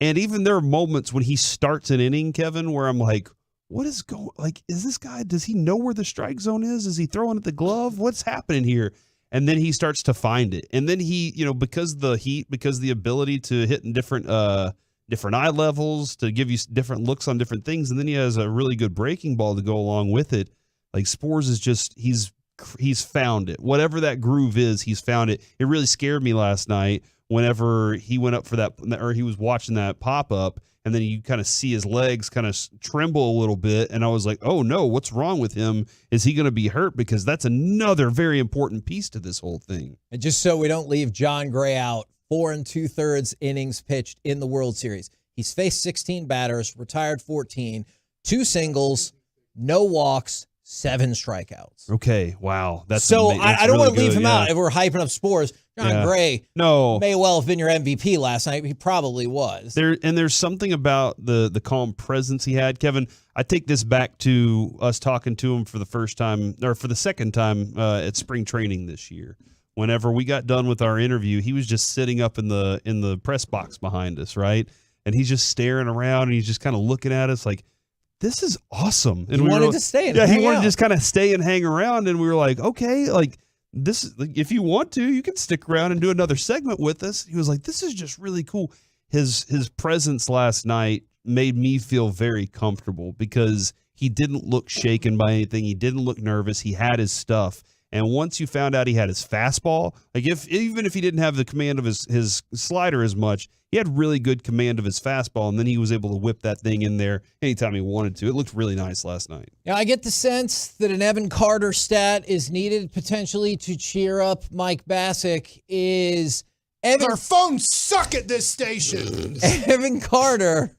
And even there are moments when he starts an inning, Kevin, where I'm like, what is going, like, is this guy, does he know where the strike zone is? Is he throwing at the glove? What's happening here? And then he starts to find it. And then he, because of the heat, because of the ability to hit in different eye levels, to give you different looks on different things. And then he has a really good breaking ball to go along with it. Like, Spores is just, he's found it. Whatever that groove is, he's found it. It really scared me last night whenever he went up for that, or he was watching that pop up, and then you kind of see his legs kind of tremble a little bit. And I was like, oh no, what's wrong with him? Is he going to be hurt? Because that's another very important piece to this whole thing. And just so we don't leave John Gray out, 4 2/3 innings pitched in the World Series. He's faced 16 batters, retired 14, 2 singles, no walks, 7 strikeouts. Okay, wow. That's so that's I don't really want to leave good, him out if we're hyping up Spores. John Gray may well have been your MVP last night. He probably was. There's something about the calm presence he had, Kevin. I take this back to us talking to him for the first time, or for the second time at spring training this year. Whenever we got done with our interview, he was just sitting up in the press box behind us, right? And he's just staring around, and he's just kind of looking at us like, this is awesome. And he wanted to stay and he wanted to just kind of stay and hang around. And we were like, okay, like, this, like, if you want to, you can stick around and do another segment with us. He was like, this is just really cool. His presence last night made me feel very comfortable because he didn't look shaken by anything. He didn't look nervous. He had his stuff. And once you found out he had his fastball, like, even if he didn't have the command of his slider as much, he had really good command of his fastball, and then he was able to whip that thing in there anytime he wanted to. It looked really nice last night. Now, I get the sense that an Evan Carter stat is needed potentially to cheer up Mike Bassick. Our phones suck at this station. Evan Carter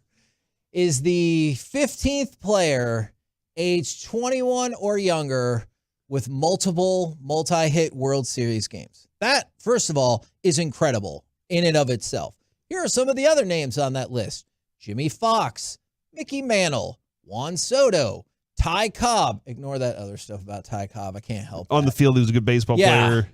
is the 15th player aged 21 or younger with multiple multi-hit World Series games. That, first of all, is incredible in and of itself. Here are some of the other names on that list. Jimmy Fox, Mickey Mantle, Juan Soto, Ty Cobb. Ignore that other stuff about Ty Cobb. I can't help On the field, he was a good baseball player.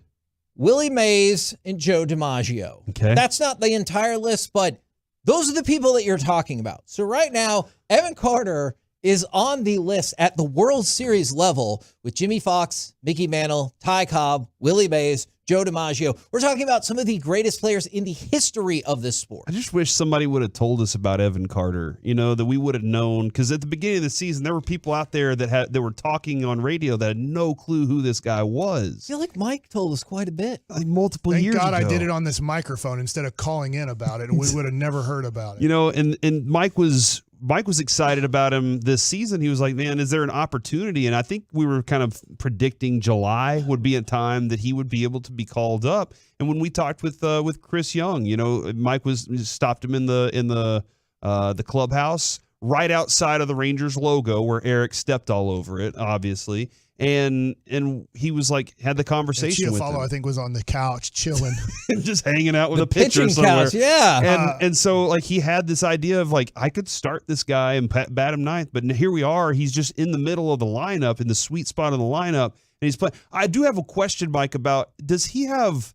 Willie Mays and Joe DiMaggio. Okay. That's not the entire list, but those are the people that you're talking about. So right now, Evan Carter is on the list at the World Series level with Jimmy Fox, Mickey Mantle, Ty Cobb, Willie Mays, Joe DiMaggio. We're talking about some of the greatest players in the history of this sport. I just wish somebody would have told us about Evan Carter, that we would have known. Because at the beginning of the season, there were people out there that were talking on radio that had no clue who this guy was. I feel like Mike told us quite a bit. Like multiple Thank years God ago. I did it on this microphone instead of calling in about it, and we would have never heard about it. And Mike was Mike was excited about him this season. He was like, man, is there an opportunity? And I think we were kind of predicting July would be a time that he would be able to be called up. And when we talked with Chris Young, Mike stopped him in the clubhouse right outside of the Rangers logo where Eric stepped all over it, obviously. And he was like, had the conversation with him. I think, was on the couch chilling. Just hanging out with The a pitcher pitching somewhere. couch, yeah. And so like he had this idea of like, I could start this guy and bat him ninth, but here we are. He's just in the middle of the lineup, in the sweet spot of the lineup, and he's playing. I do have a question, Mike, about does he have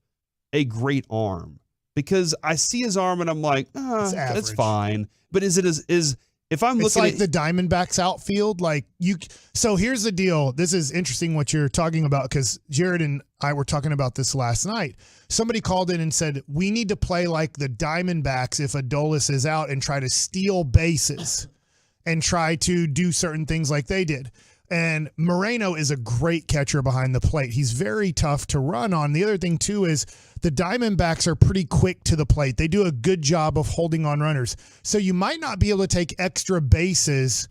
a great arm? Because I see his arm and I'm like, that's fine. But is if I'm it's looking like the Diamondbacks outfield, so here's the deal. This is interesting what you're talking about, because Jared and I were talking about this last night. Somebody called in and said, we need to play like the Diamondbacks if Adolis is out and try to steal bases and try to do certain things like they did. And Moreno is a great catcher behind the plate. He's very tough to run on. The other thing, too, is the Diamondbacks are pretty quick to the plate. They do a good job of holding on runners. So you might not be able to take extra bases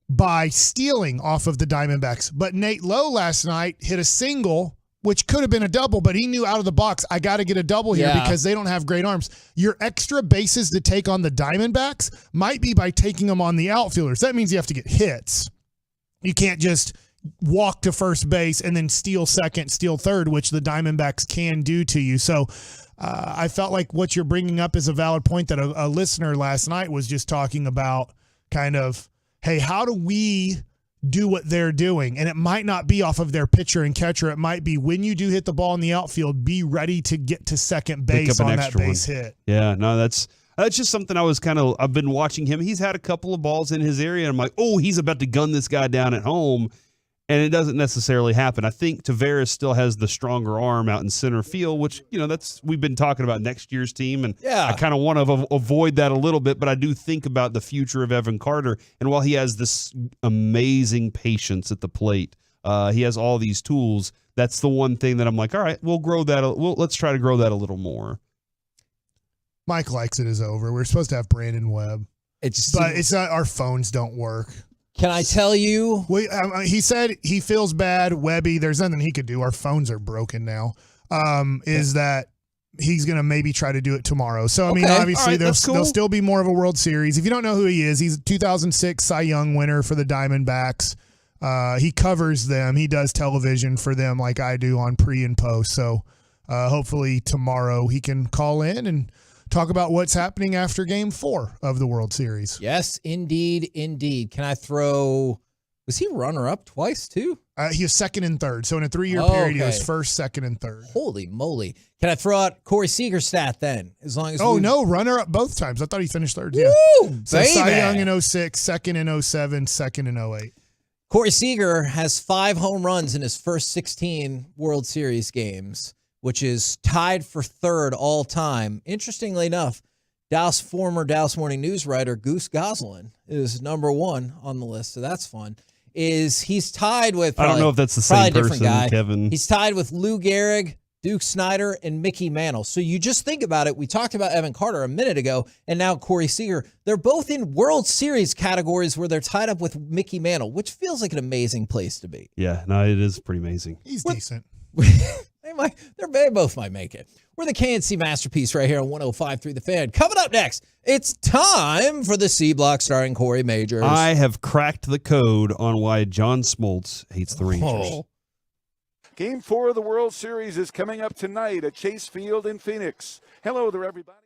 by stealing off of the Diamondbacks. But Nate Lowe last night hit a single, which could have been a double, but he knew out of the box, I got to get a double here because they don't have great arms. Your extra bases to take on the Diamondbacks might be by taking them on the outfielders. That means you have to get hits. You can't just walk to first base and then steal second, steal third, which the Diamondbacks can do to you. So I felt like what you're bringing up is a valid point that a listener last night was just talking about, kind of, hey, how do we do what they're doing? And it might not be off of their pitcher and catcher. It might be when you do hit the ball in the outfield, be ready to get to second base on that base hit. Yeah, no, that's just something I've been watching him. He's had a couple of balls in his area, and I'm like, oh, he's about to gun this guy down at home, and it doesn't necessarily happen. I think Taveras still has the stronger arm out in center field, which, we've been talking about next year's team, and I kind of want to avoid that a little bit, but I do think about the future of Evan Carter, and while he has this amazing patience at the plate, he has all these tools, that's the one thing that I'm like, all right, we'll grow that. Let's try to grow that a little more. Mike likes it is over. We're supposed to have Brandon Webb. But it's not, our phones don't work. Can I tell you? He said he feels bad. Webby, there's nothing he could do. Our phones are broken now. Is that he's going to maybe try to do it tomorrow. So, I mean, obviously, there'll still be more of a World Series. If you don't know who he is, he's a 2006 Cy Young winner for the Diamondbacks. He covers them. He does television for them like I do on pre and post. So, hopefully tomorrow he can call in and talk about what's happening after Game 4 of the World Series. Yes, indeed, indeed. Can I throw? Was he runner-up twice too? He was second and third. So in a 3-year period, he was first, second, and third. Holy moly! Can I throw out Corey Seager stat then? As long as no, runner-up both times. I thought he finished third. Woo, yeah. So baby. Cy Young in 06, second in 07, second in 08. Corey Seager has 5 home runs in his first 16 World Series games, which is tied for third all time. Interestingly enough, former Dallas Morning News writer Goose Goslin is number 1 on the list, so that's fun. He's tied with I don't know if that's the same person, guy. Kevin. He's tied with Lou Gehrig, Duke Snider, and Mickey Mantle. So you just think about it. We talked about Evan Carter a minute ago, and now Corey Seager. They're both in World Series categories where they're tied up with Mickey Mantle, which feels like an amazing place to be. Yeah, no, it is pretty amazing. He's decent. They both might make it. We're the KNC Masterpiece right here on 105.3 The Fan. Coming up next, it's time for the C Block starring Corey Majors. I have cracked the code on why John Smoltz hates the Rangers. Game 4 of the World Series is coming up tonight at Chase Field in Phoenix. Hello there, everybody.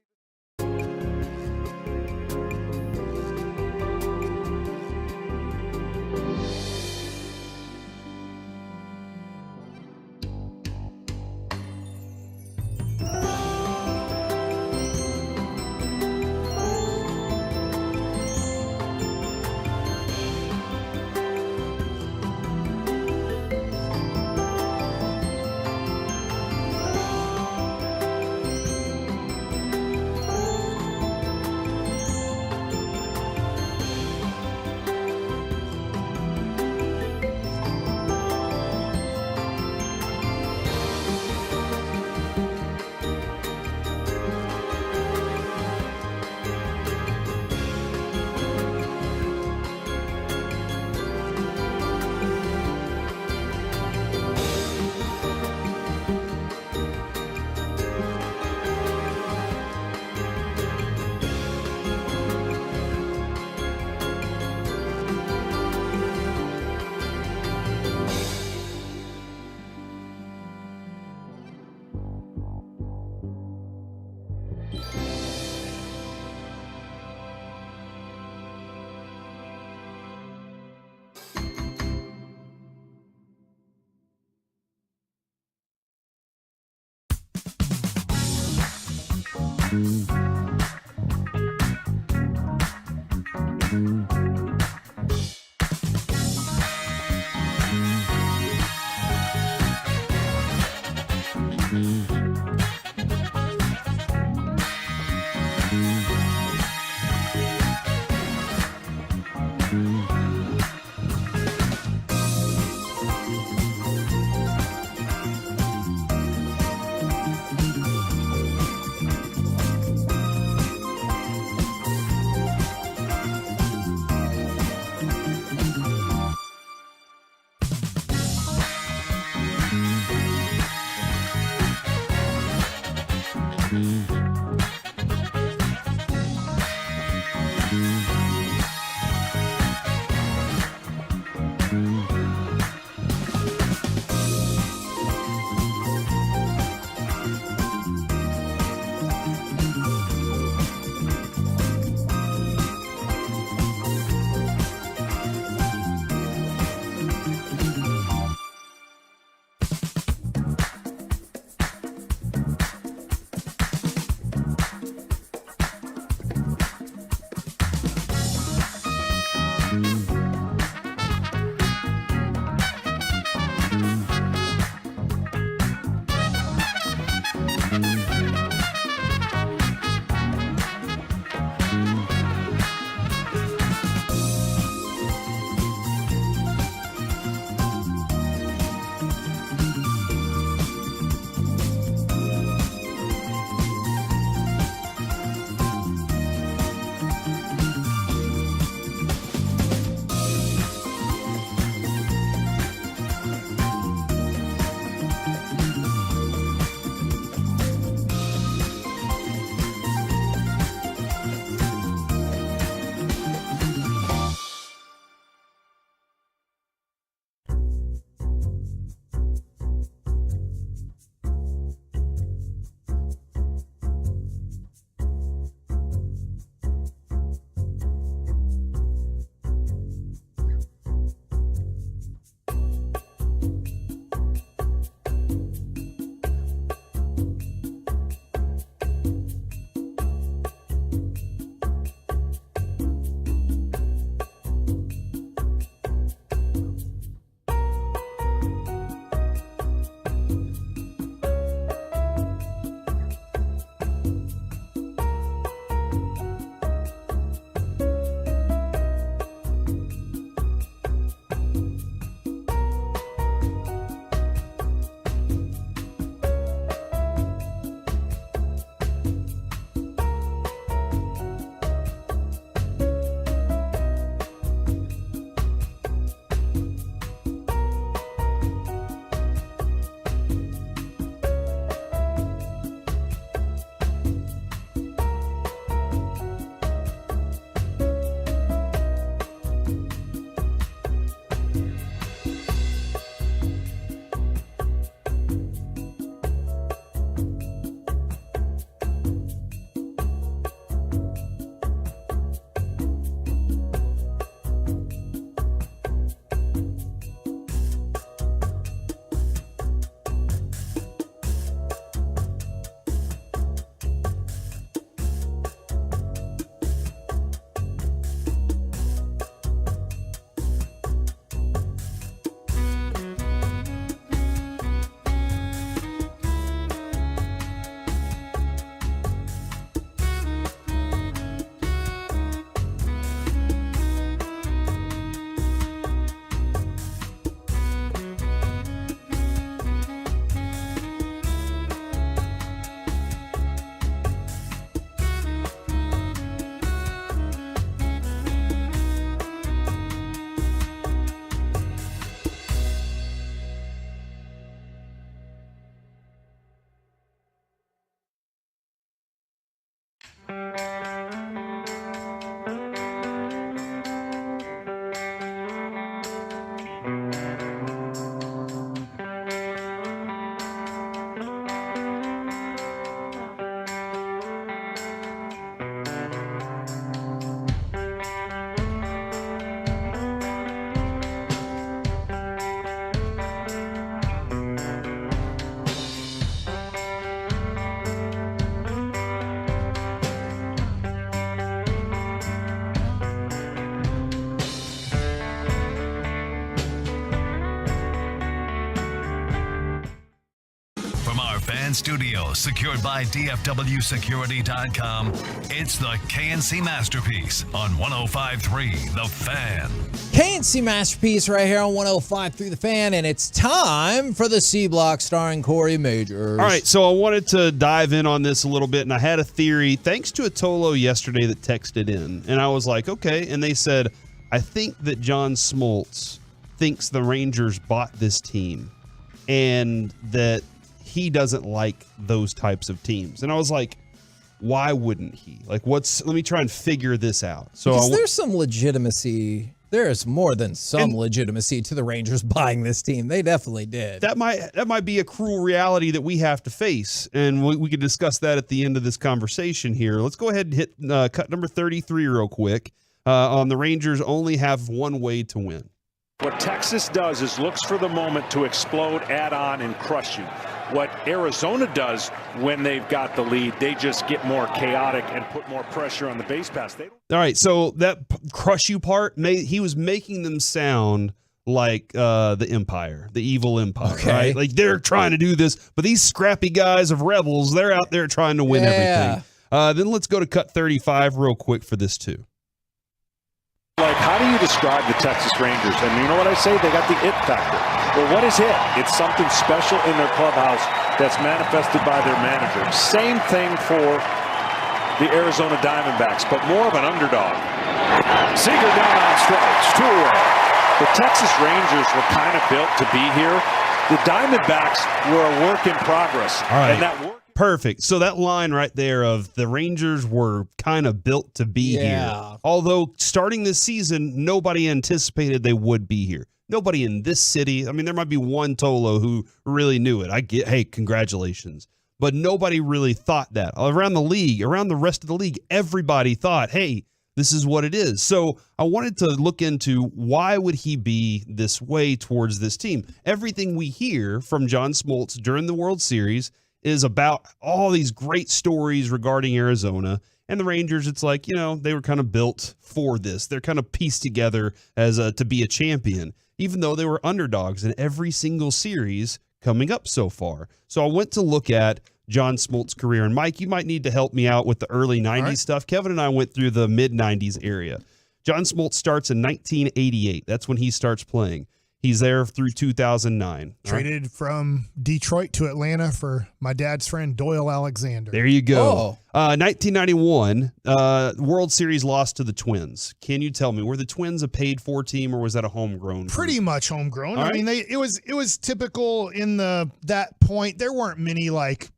From our fan studio, secured by DFWsecurity.com, it's the KNC Masterpiece on 105.3 The Fan. KNC Masterpiece right here on 105.3 The Fan, and it's time for the C Block starring Corey Majors. All right, so I wanted to dive in on this a little bit, and I had a theory thanks to a Tolo yesterday that texted in, and I was like, okay, and they said, I think that John Smoltz thinks the Rangers bought this team and that he doesn't like those types of teams. And I was like, why wouldn't he? Like, let me try and figure this out. So because there's some legitimacy. There's more than some legitimacy to the Rangers buying this team. They definitely did. That might be a cruel reality that we have to face, and we could discuss that at the end of this conversation here. Let's go ahead and hit cut number 33 real quick. On the Rangers only have one way to win. What Texas does is looks for the moment to explode, add on, and crush you. What Arizona does when they've got the lead, they just get more chaotic and put more pressure on the base pass. All right, so that crush you part, he was making them sound like the Empire, the evil Empire, right? Like they're trying to do this, but these scrappy guys of rebels, they're out there trying to win everything. Then let's go to cut 35 real quick for this too. Like, how do you describe the Texas Rangers? And you know what I say? They got the it factor. Well, what is it? It's something special in their clubhouse that's manifested by their manager. Same thing for the Arizona Diamondbacks, but more of an underdog. Seager down on strikes, 2 away. The Texas Rangers were kind of built to be here. The Diamondbacks were a work in progress. All right. And that work. Perfect. So that line right there of the Rangers were kind of built to be here. Although starting this season, nobody anticipated they would be here. Nobody in this city. I mean, there might be one Tolo who really knew it. Hey, congratulations. But nobody really thought that. Around the league, around the rest of the league, everybody thought, hey, this is what it is. So I wanted to look into why would he be this way towards this team. Everything we hear from John Smoltz during the World Series is about all these great stories regarding Arizona and the Rangers. It's like, they were kind of built for this. They're kind of pieced together as to be a champion, even though they were underdogs in every single series coming up so far. So I went to look at John Smoltz's career. And Mike, you might need to help me out with the early 90s stuff. Kevin and I went through the mid 90s area. John Smoltz starts in 1988. That's when he starts playing. He's there through 2009. Traded from Detroit to Atlanta for my dad's friend, Doyle Alexander. There you go. 1991, World Series lost to the Twins. Can you tell me, were the Twins a paid-for team or was that a homegrown? Pretty much homegrown. All I mean, it was typical in that point. There weren't many like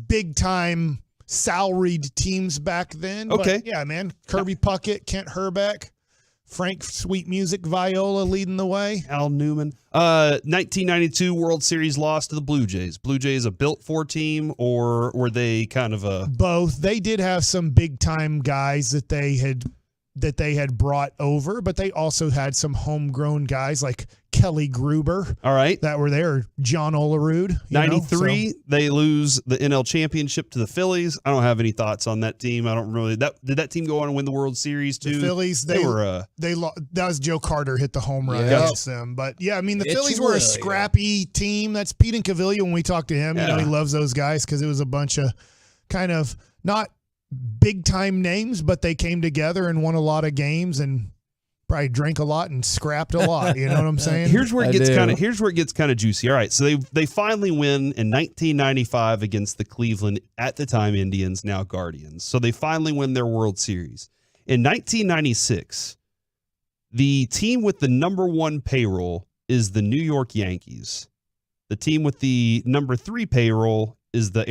big-time salaried teams back then. Okay. But yeah, man. Kirby Puckett, Kent Herbeck. Frank Sweet Music Viola leading the way. Al Newman. 1992 World Series loss to the Blue Jays. Blue Jays a built-for team, or were they kind of a... Both. They did have some big-time guys that they had brought over, but they also had some homegrown guys like Kelly Gruber. All right. That were there. John Olerud. 93, they lose the NL Championship to the Phillies. I don't have any thoughts on that team. I don't really... Did that team go on and win the World Series too? The Phillies, that was Joe Carter hit the home run against them. But yeah, I mean, the Phillies were a scrappy team. That's Pete Incaviglia when we talked to him. He loves those guys because it was a bunch of kind of not big time names, but they came together and won a lot of games and probably drank a lot and scrapped a lot. You know what I'm saying? Here's where it gets kind of juicy. All right, so they finally win in 1995 against the Cleveland, at the time Indians, now Guardians. So they finally win their World Series. In 1996, the team with the number 1 payroll is the New York Yankees. The team with the number 3 payroll is the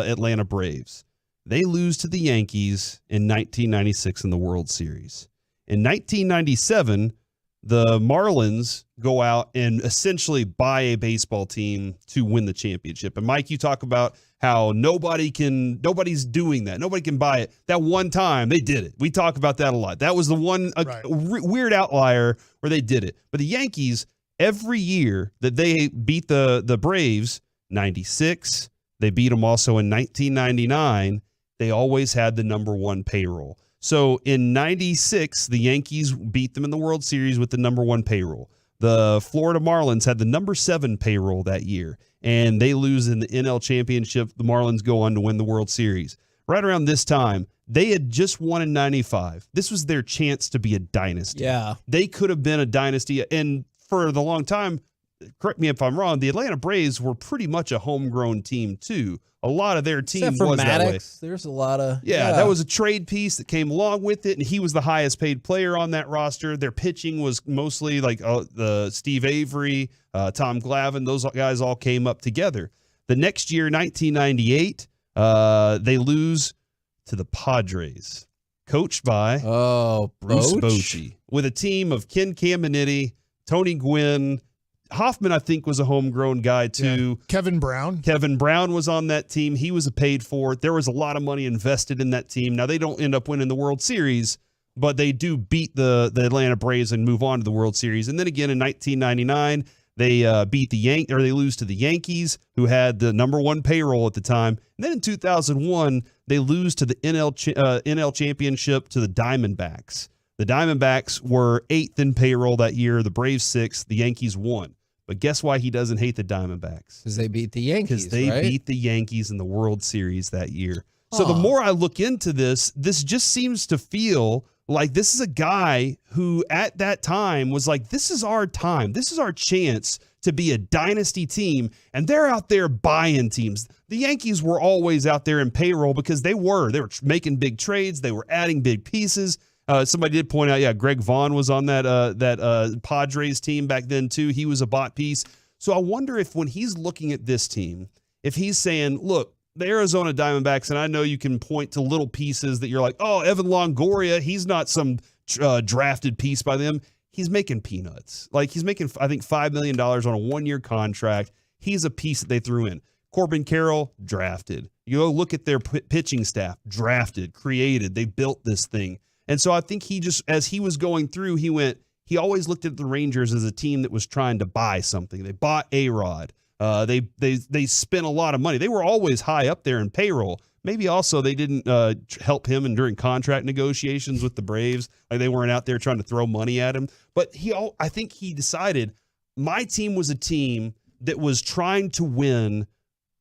Atlanta Braves. They lose to the Yankees in 1996 in the World Series. In 1997, the Marlins go out and essentially buy a baseball team to win the championship. And Mike, you talk about how nobody's doing that. Nobody can buy it. That one time they did it. We talk about that a lot. That was the one weird outlier where they did it. But the Yankees, every year that they beat the Braves, 96, they beat them also in 1999, they always had the number 1 payroll. So in 96, the Yankees beat them in the World Series with the number 1 payroll. the Florida Marlins had the number 7 payroll that year, and they lose in the NL Championship. The Marlins go on to win the World Series. Right around this time, they had just won in 95. This was their chance to be a dynasty. Yeah. They could have been a dynasty, and for the long time, correct me if I'm wrong, the Atlanta Braves were pretty much a homegrown team too. A lot of their team Except for was Maddox, that way. there's a lot of That was a trade piece that came along with it, and he was the highest paid player on that roster. Their pitching was mostly like the Steve Avery, Tom Glavine. Those guys all came up together. The next year, 1998, they lose to the Padres, coached by Bruce Bochy, with a team of Ken Caminiti, Tony Gwynn. Hoffman, I think, was a homegrown guy, too. Yeah. Kevin Brown. Kevin Brown was on that team. He was paid for it. There was a lot of money invested in that team. Now, they don't end up winning the World Series, but they do beat the Atlanta Braves and move on to the World Series. And then again in 1999, they they lose to the Yankees, who had the number 1 payroll at the time. And then in 2001, they lose to the NL Championship to the Diamondbacks. The Diamondbacks were 8th in payroll that year. The Braves 6th. The Yankees won. But guess why he doesn't hate the Diamondbacks? Because they beat the Yankees, Because they beat the Yankees in the World Series that year. So the more I look into this just seems to feel like this is a guy who at that time was like, this is our time. This is our chance to be a dynasty team. And they're out there buying teams. The Yankees were always out there in payroll because they were making big trades. They were adding big pieces. Somebody did point out, Greg Vaughn was on that Padres team back then too. He was a bought piece. So I wonder if when he's looking at this team, if he's saying, look, the Arizona Diamondbacks, and I know you can point to little pieces that you're like, oh, Evan Longoria, he's not some drafted piece by them. He's making peanuts. Like he's making, I think, $5 million on a 1-year contract. He's a piece that they threw in. Corbin Carroll, drafted. You go look at their pitching staff, drafted, created. They built this thing. And so I think he just, as he was going through, he always looked at the Rangers as a team that was trying to buy something. They bought A-Rod. They spent a lot of money. They were always high up there in payroll. Maybe also they didn't help him during contract negotiations with the Braves. Like they weren't out there trying to throw money at him. But I think he decided my team was a team that was trying to win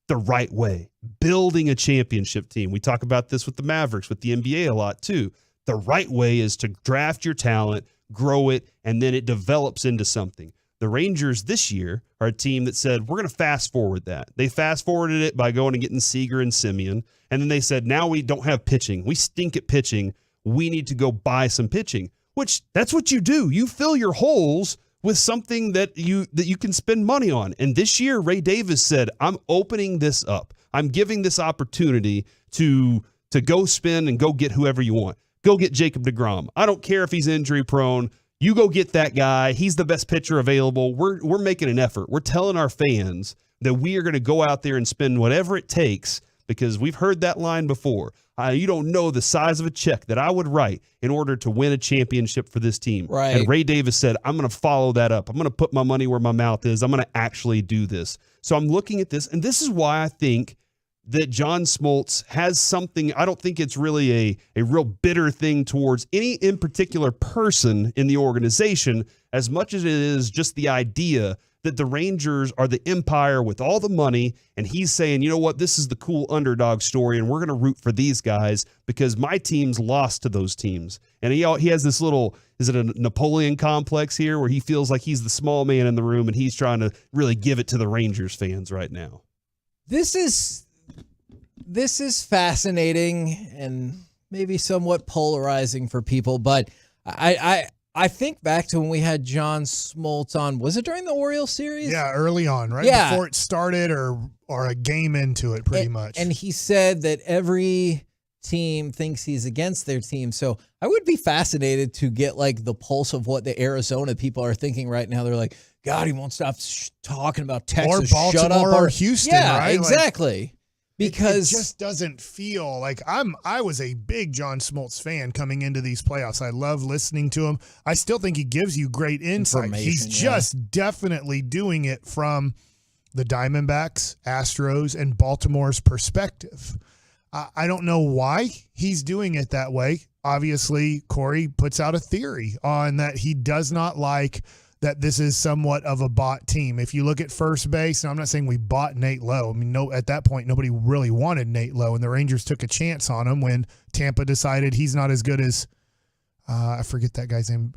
the right way, building a championship team. We talk about this with the Mavericks, with the NBA a lot too. The right way is to draft your talent, grow it, and then it develops into something. The Rangers this year are a team that said, we're going to fast forward that. They fast forwarded it by going and getting Seager and Simeon. And then they said, now we don't have pitching. We stink at pitching. We need to go buy some pitching, which that's what you do. You fill your holes with something that you can spend money on. And this year, Ray Davis said, I'm opening this up. I'm giving this opportunity to go spend and go get whoever you want. Go get Jacob deGrom. I don't care if he's injury prone. You go get that guy. He's the best pitcher available. We're making an effort. We're telling our fans that we are going to go out there and spend whatever it takes, because we've heard that line before. You don't know the size of a check that I would write in order to win a championship for this team. Right. And Ray Davis said, I'm going to follow that up. I'm going to put my money where my mouth is. I'm going to actually do this. So I'm looking at this, and this is why I think that John Smoltz has something. I don't think it's really a real bitter thing towards any in particular person in the organization, as much as it is just the idea that the Rangers are the empire with all the money, and he's saying, you know what, this is the cool underdog story, and we're going to root for these guys because my team's lost to those teams. And he has this little, is it a Napoleon complex here, where he feels like he's the small man in the room, and he's trying to really give it to the Rangers fans right now. This is fascinating and maybe somewhat polarizing for people, but I think back to when we had John Smoltz on. Was it during the Orioles series? Yeah, early on, right? Yeah. Before it started or a game into it, pretty much. And he said that every team thinks he's against their team. So I would be fascinated to get like the pulse of what the Arizona people are thinking right now. They're like, God, he won't stop talking about Texas. Or Baltimore Shut up. or Houston, yeah, right? exactly. Like, because it just doesn't feel like I was a big John Smoltz fan coming into these playoffs. I love listening to him. I still think he gives you great insight. He's just definitely doing it from the Diamondbacks, Astros, and Baltimore's perspective. I don't know why he's doing it that way. Obviously, Corey puts out a theory on that he does not like that this is somewhat of a bought team. If you look at first base, and I'm not saying we bought Nate Lowe. I mean, no, at that point, nobody really wanted Nate Lowe, and the Rangers took a chance on him when Tampa decided he's not as good as I forget that guy's name,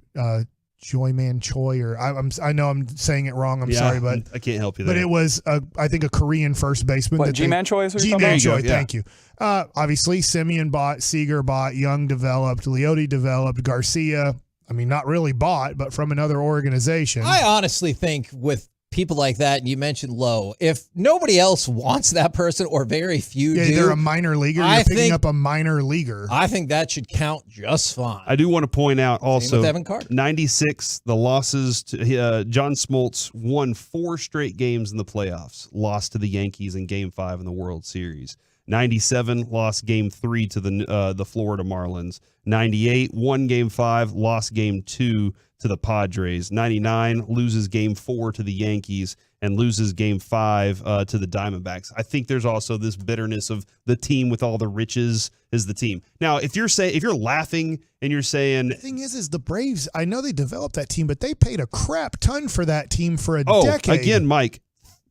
Joyman Choi, or I know I'm saying it wrong. I'm sorry, but I can't help you there. But it was I think a Korean first baseman. What, Ji-Man Choi is what you're talking about? Ji-Man Choi, Yeah. thank you. Obviously, Simeon bought, Seager bought, Young developed, Leote developed, Garcia. I mean, not really bought, but from another organization. I honestly think with people like that, and you mentioned Lowe, if nobody else wants that person or very few do, they're a minor leaguer. You're picking up a minor leaguer. I think that should count just fine. I do want to point out also, with Evan Carter. 96, the losses to John Smoltz won 4 straight games in the playoffs, lost to the Yankees in Game 5 in the World Series. 97, lost Game 3 to the Florida Marlins. 98, won Game 5, lost Game 2 to the Padres. 99, loses Game 4 to the Yankees and loses Game 5 to the Diamondbacks. I think there's also this bitterness of the team with all the riches is the team. Now, if you're laughing and you're saying, the thing is the Braves, I know they developed that team, but they paid a crap ton for that team for a decade. Again, Mike,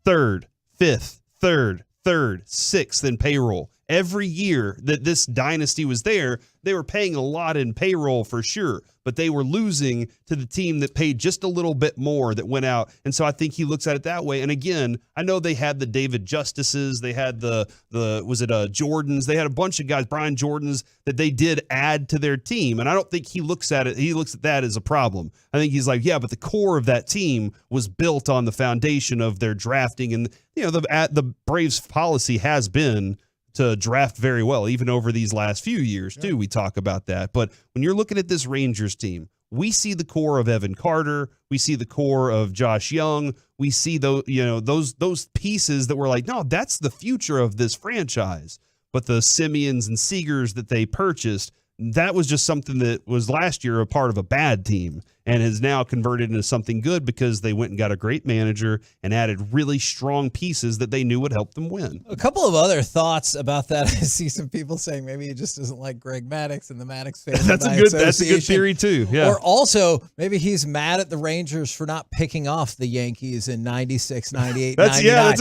3rd, 5th, 3rd, 6th in payroll. Every year that this dynasty was there, they were paying a lot in payroll for sure, but they were losing to the team that paid just a little bit more that went out. And so I think he looks at it that way. And again, I know they had the David Justices, they had the Jordans, they had a bunch of guys, Brian Jordans, that they did add to their team. And I don't think he looks at it, he looks at that as a problem. I think he's like, yeah, but the core of that team was built on the foundation of their drafting. And, the Braves policy has been to draft very well, even over these last few years, too. We talk about that. But when you're looking at this Rangers team, we see the core of Evan Carter. We see the core of Josh Young. We see those pieces that were like, no, that's the future of this franchise. But the Simeons and Seagers that they purchased, that was just something that was last year a part of a bad team and has now converted into something good because they went and got a great manager and added really strong pieces that they knew would help them win. A couple of other thoughts about that. I see some people saying maybe he just doesn't like Greg Maddux and the Maddux family. That's a good theory too. Yeah. Or also maybe he's mad at the Rangers for not picking off the Yankees in 96, 98, 99. That's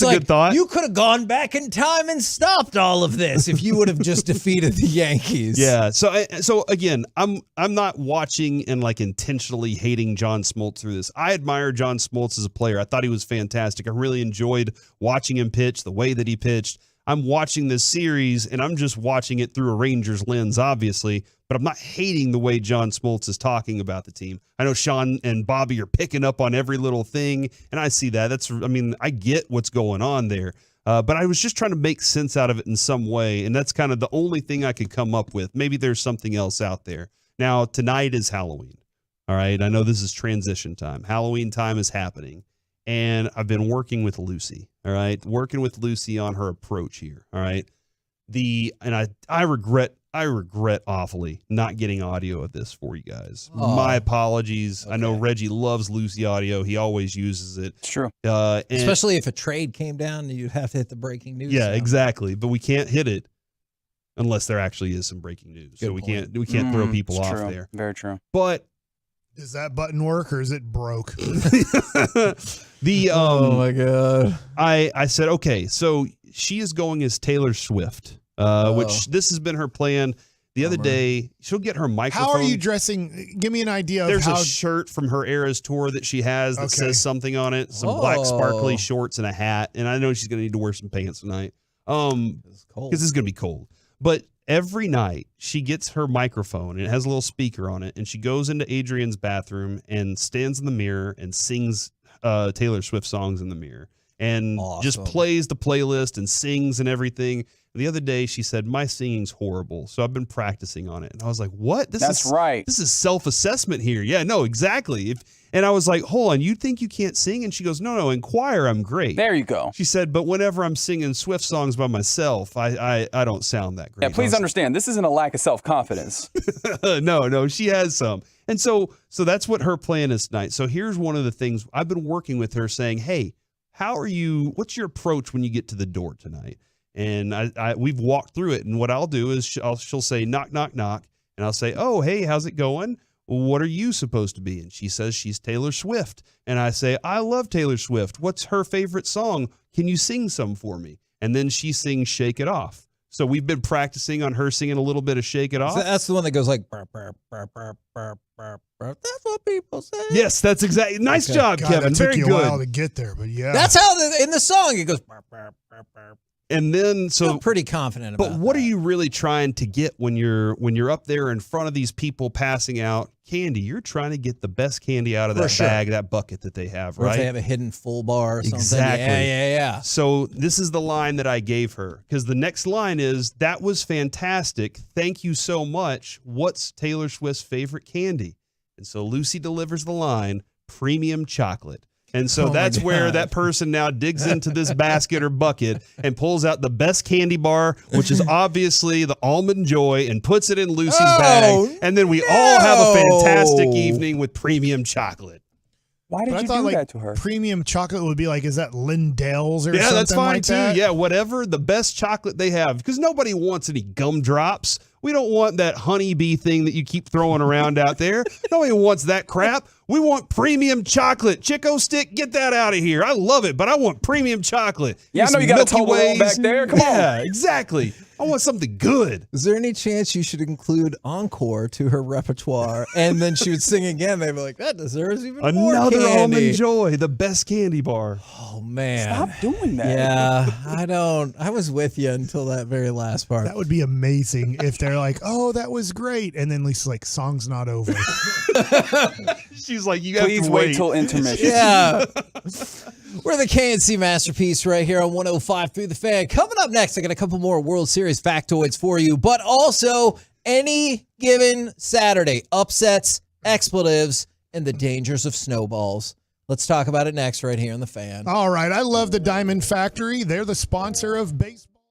a good thought. You could have gone back in time and stopped all of this if you would have just defeated the Yankees. Yeah. So again, I'm not watching and like intentionally hating John Smoltz through this. I admire John Smoltz as a player. I thought he was fantastic. I really enjoyed watching him pitch, the way that he pitched. I'm watching this series and I'm just watching it through a Rangers lens, obviously, but I'm not hating the way John Smoltz is talking about the team. I know Sean and Bobby are picking up on every little thing, and I see that. I get what's going on there. But I was just trying to make sense out of it in some way, and that's kind of the only thing I could come up with. Maybe there's something else out there. Now, tonight is Halloween. All right, I know this is transition time. Halloween time is happening, and I've been working with Lucy, all right? Working with Lucy on her approach here, all right? I regret awfully not getting audio of this for you guys. Oh. My apologies. Okay. I know Reggie loves Lucy audio. He always uses it. It's true. Especially if a trade came down, you'd have to hit the breaking news. Yeah, exactly. But we can't hit it unless there actually is some breaking news. Good so we point. can't throw people off true. there. Very true. But does that button work or is it broke? Oh my God. I said, okay, so she is going as Taylor Swift. Which this has been her plan. The other day, she'll get her microphone. How are you dressing? Give me an idea There's of how. a shirt from her Eras tour that she has that says something on it. Some black sparkly shorts and a hat. And I know she's going to need to wear some pants tonight. Because it's going to be cold. But every night, she gets her microphone, and it has a little speaker on it, and she goes into Adrian's bathroom and stands in the mirror and sings Taylor Swift songs in the mirror. And just plays the playlist and sings and everything. The other day, she said, my singing's horrible, so I've been practicing on it. And I was like, what? That's right. This is self-assessment here. Yeah, no, exactly. And I was like, hold on, you think you can't sing? And she goes, no, in choir, I'm great. There you go. She said, but whenever I'm singing Swift songs by myself, I don't sound that great. Yeah, please understand, this isn't a lack of self-confidence. No, she has some. And so that's what her plan is tonight. So here's one of the things I've been working with her saying, hey, what's your approach when you get to the door tonight? And we've walked through it. And what I'll do is she'll say, knock, knock, knock. And I'll say, oh, hey, how's it going? what are you supposed to be? And she says she's Taylor Swift. And I say, I love Taylor Swift. What's her favorite song? Can you sing some for me? And then she sings Shake It Off. So we've been practicing on her singing a little bit of Shake It Off. So that's the one that goes like, burr, burr, burr, burr, burr, burr, burr. That's what people say. Yes, that's exactly. Nice job, God, Kevin. That took Very you good. a while to get there, but yeah. That's how in the song it goes, burr, burr, burr, burr. And then so I'm pretty confident about But what are you really trying to get when you're up there in front of these people passing out candy? You're trying to get the best candy out of For that sure. bag, that bucket that they have, Or right? if they have a hidden full bar or something. Exactly. Yeah. So this is the line that I gave her, because the next line is, that was fantastic. Thank you so much. What's Taylor Swift's favorite candy? And so Lucy delivers the line, premium chocolate. And so Oh my that's where God. that person now digs into this basket or bucket and pulls out the best candy bar, which is obviously the Almond Joy, and puts it in Lucy's bag. And then we all have a fantastic evening with premium chocolate. Why But I thought, that to her? Premium chocolate would be like, is that Lindell's or something Yeah, that's fine like too. that? Yeah, whatever, the best chocolate they have, because nobody wants any gumdrops. We don't want that honeybee thing that you keep throwing around out there. Nobody wants that crap. We want premium chocolate. Chico Stick, get that out of here. I love it, but I want premium chocolate. Yeah, I know you got a Toblerone back there. Come on. Yeah, exactly. I want something good. Is there any chance you should include encore to her repertoire, and then she would sing again? They'd be like, that deserves even more Another candy. Almond Joy, the best candy bar. Oh man, Stop doing that. Yeah, I was with you until that very last part. That would be amazing if they're like, oh, that was great. And then Lisa's like, song's not over. She's like, you have Please to wait till intermission. Yeah. We're the KNC Masterpiece right here on 105 through the Fan. Coming up next, I got a couple more World Series factoids for you, but also any given Saturday, upsets, expletives, and the dangers of snowballs. Let's talk about it next right here on the Fan. All right. I love the Diamond Factory. They're the sponsor of baseball.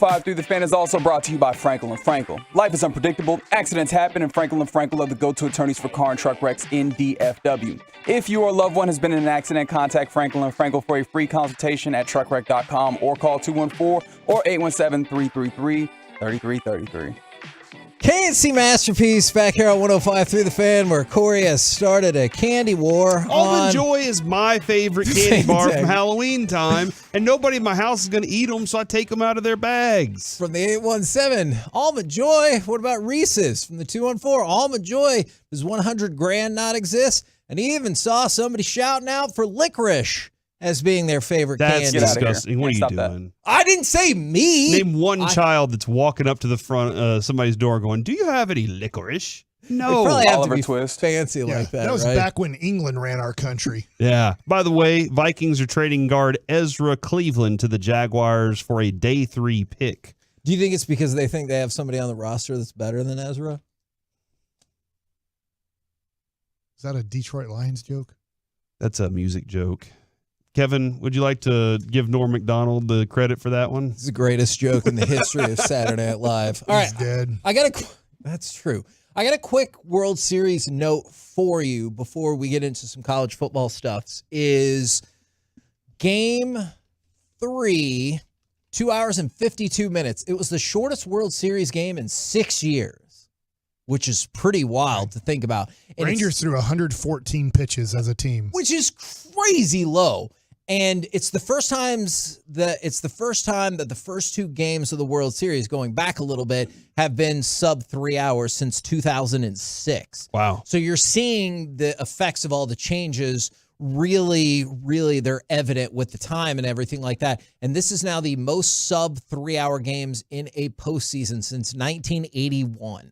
105 Through the Fan is also brought to you by Frankel & Frankel. Life is unpredictable, accidents happen, and Frankel & Frankel are the go-to attorneys for car and truck wrecks in DFW. If you or a loved one has been in an accident, contact Frankel & Frankel for a free consultation at truckwreck.com or call 214 or 817-333-3333. KNC Masterpiece back here on 105 Through the Fan, where Corey has started a candy war. Almond Joy is my favorite candy bar from Halloween time, and nobody in my house is going to eat them, so I take them out of their bags. From the 817, Almond Joy. What about Reese's? From the 214, Almond Joy. Does 100 grand not exist? And he even saw somebody shouting out for licorice as being their favorite That's candy. disgusting. What are you doing? I didn't say me. Name one child that's walking up to the front somebody's door going, "Do you have any licorice?" No. They probably have Oliver to be Twist. fancy like that, That was right? back when England ran our country. Yeah. By the way, Vikings are trading guard Ezra Cleveland to the Jaguars for a day 3 pick. Do you think it's because they think they have somebody on the roster that's better than Ezra? Is that a Detroit Lions joke? That's a music joke. Kevin, would you like to give Norm Macdonald the credit for that one? It's the greatest joke in the history of Saturday Night Live. All right. He's dead. That's true. I got a quick World Series note for you before we get into some college football stuff. Is Game 3, 2 hours and 52 minutes. It was the shortest World Series game in 6 years, which is pretty wild to think about. And Rangers threw 114 pitches as a team, which is crazy low. And it's the first time that the first 2 games of the World Series, going back a little bit, have been sub 3 hours since 2006. Wow. So you're seeing the effects of all the changes. Really, really, they're evident with the time and everything like that. And this is now the most sub 3 hour games in a postseason since 1981.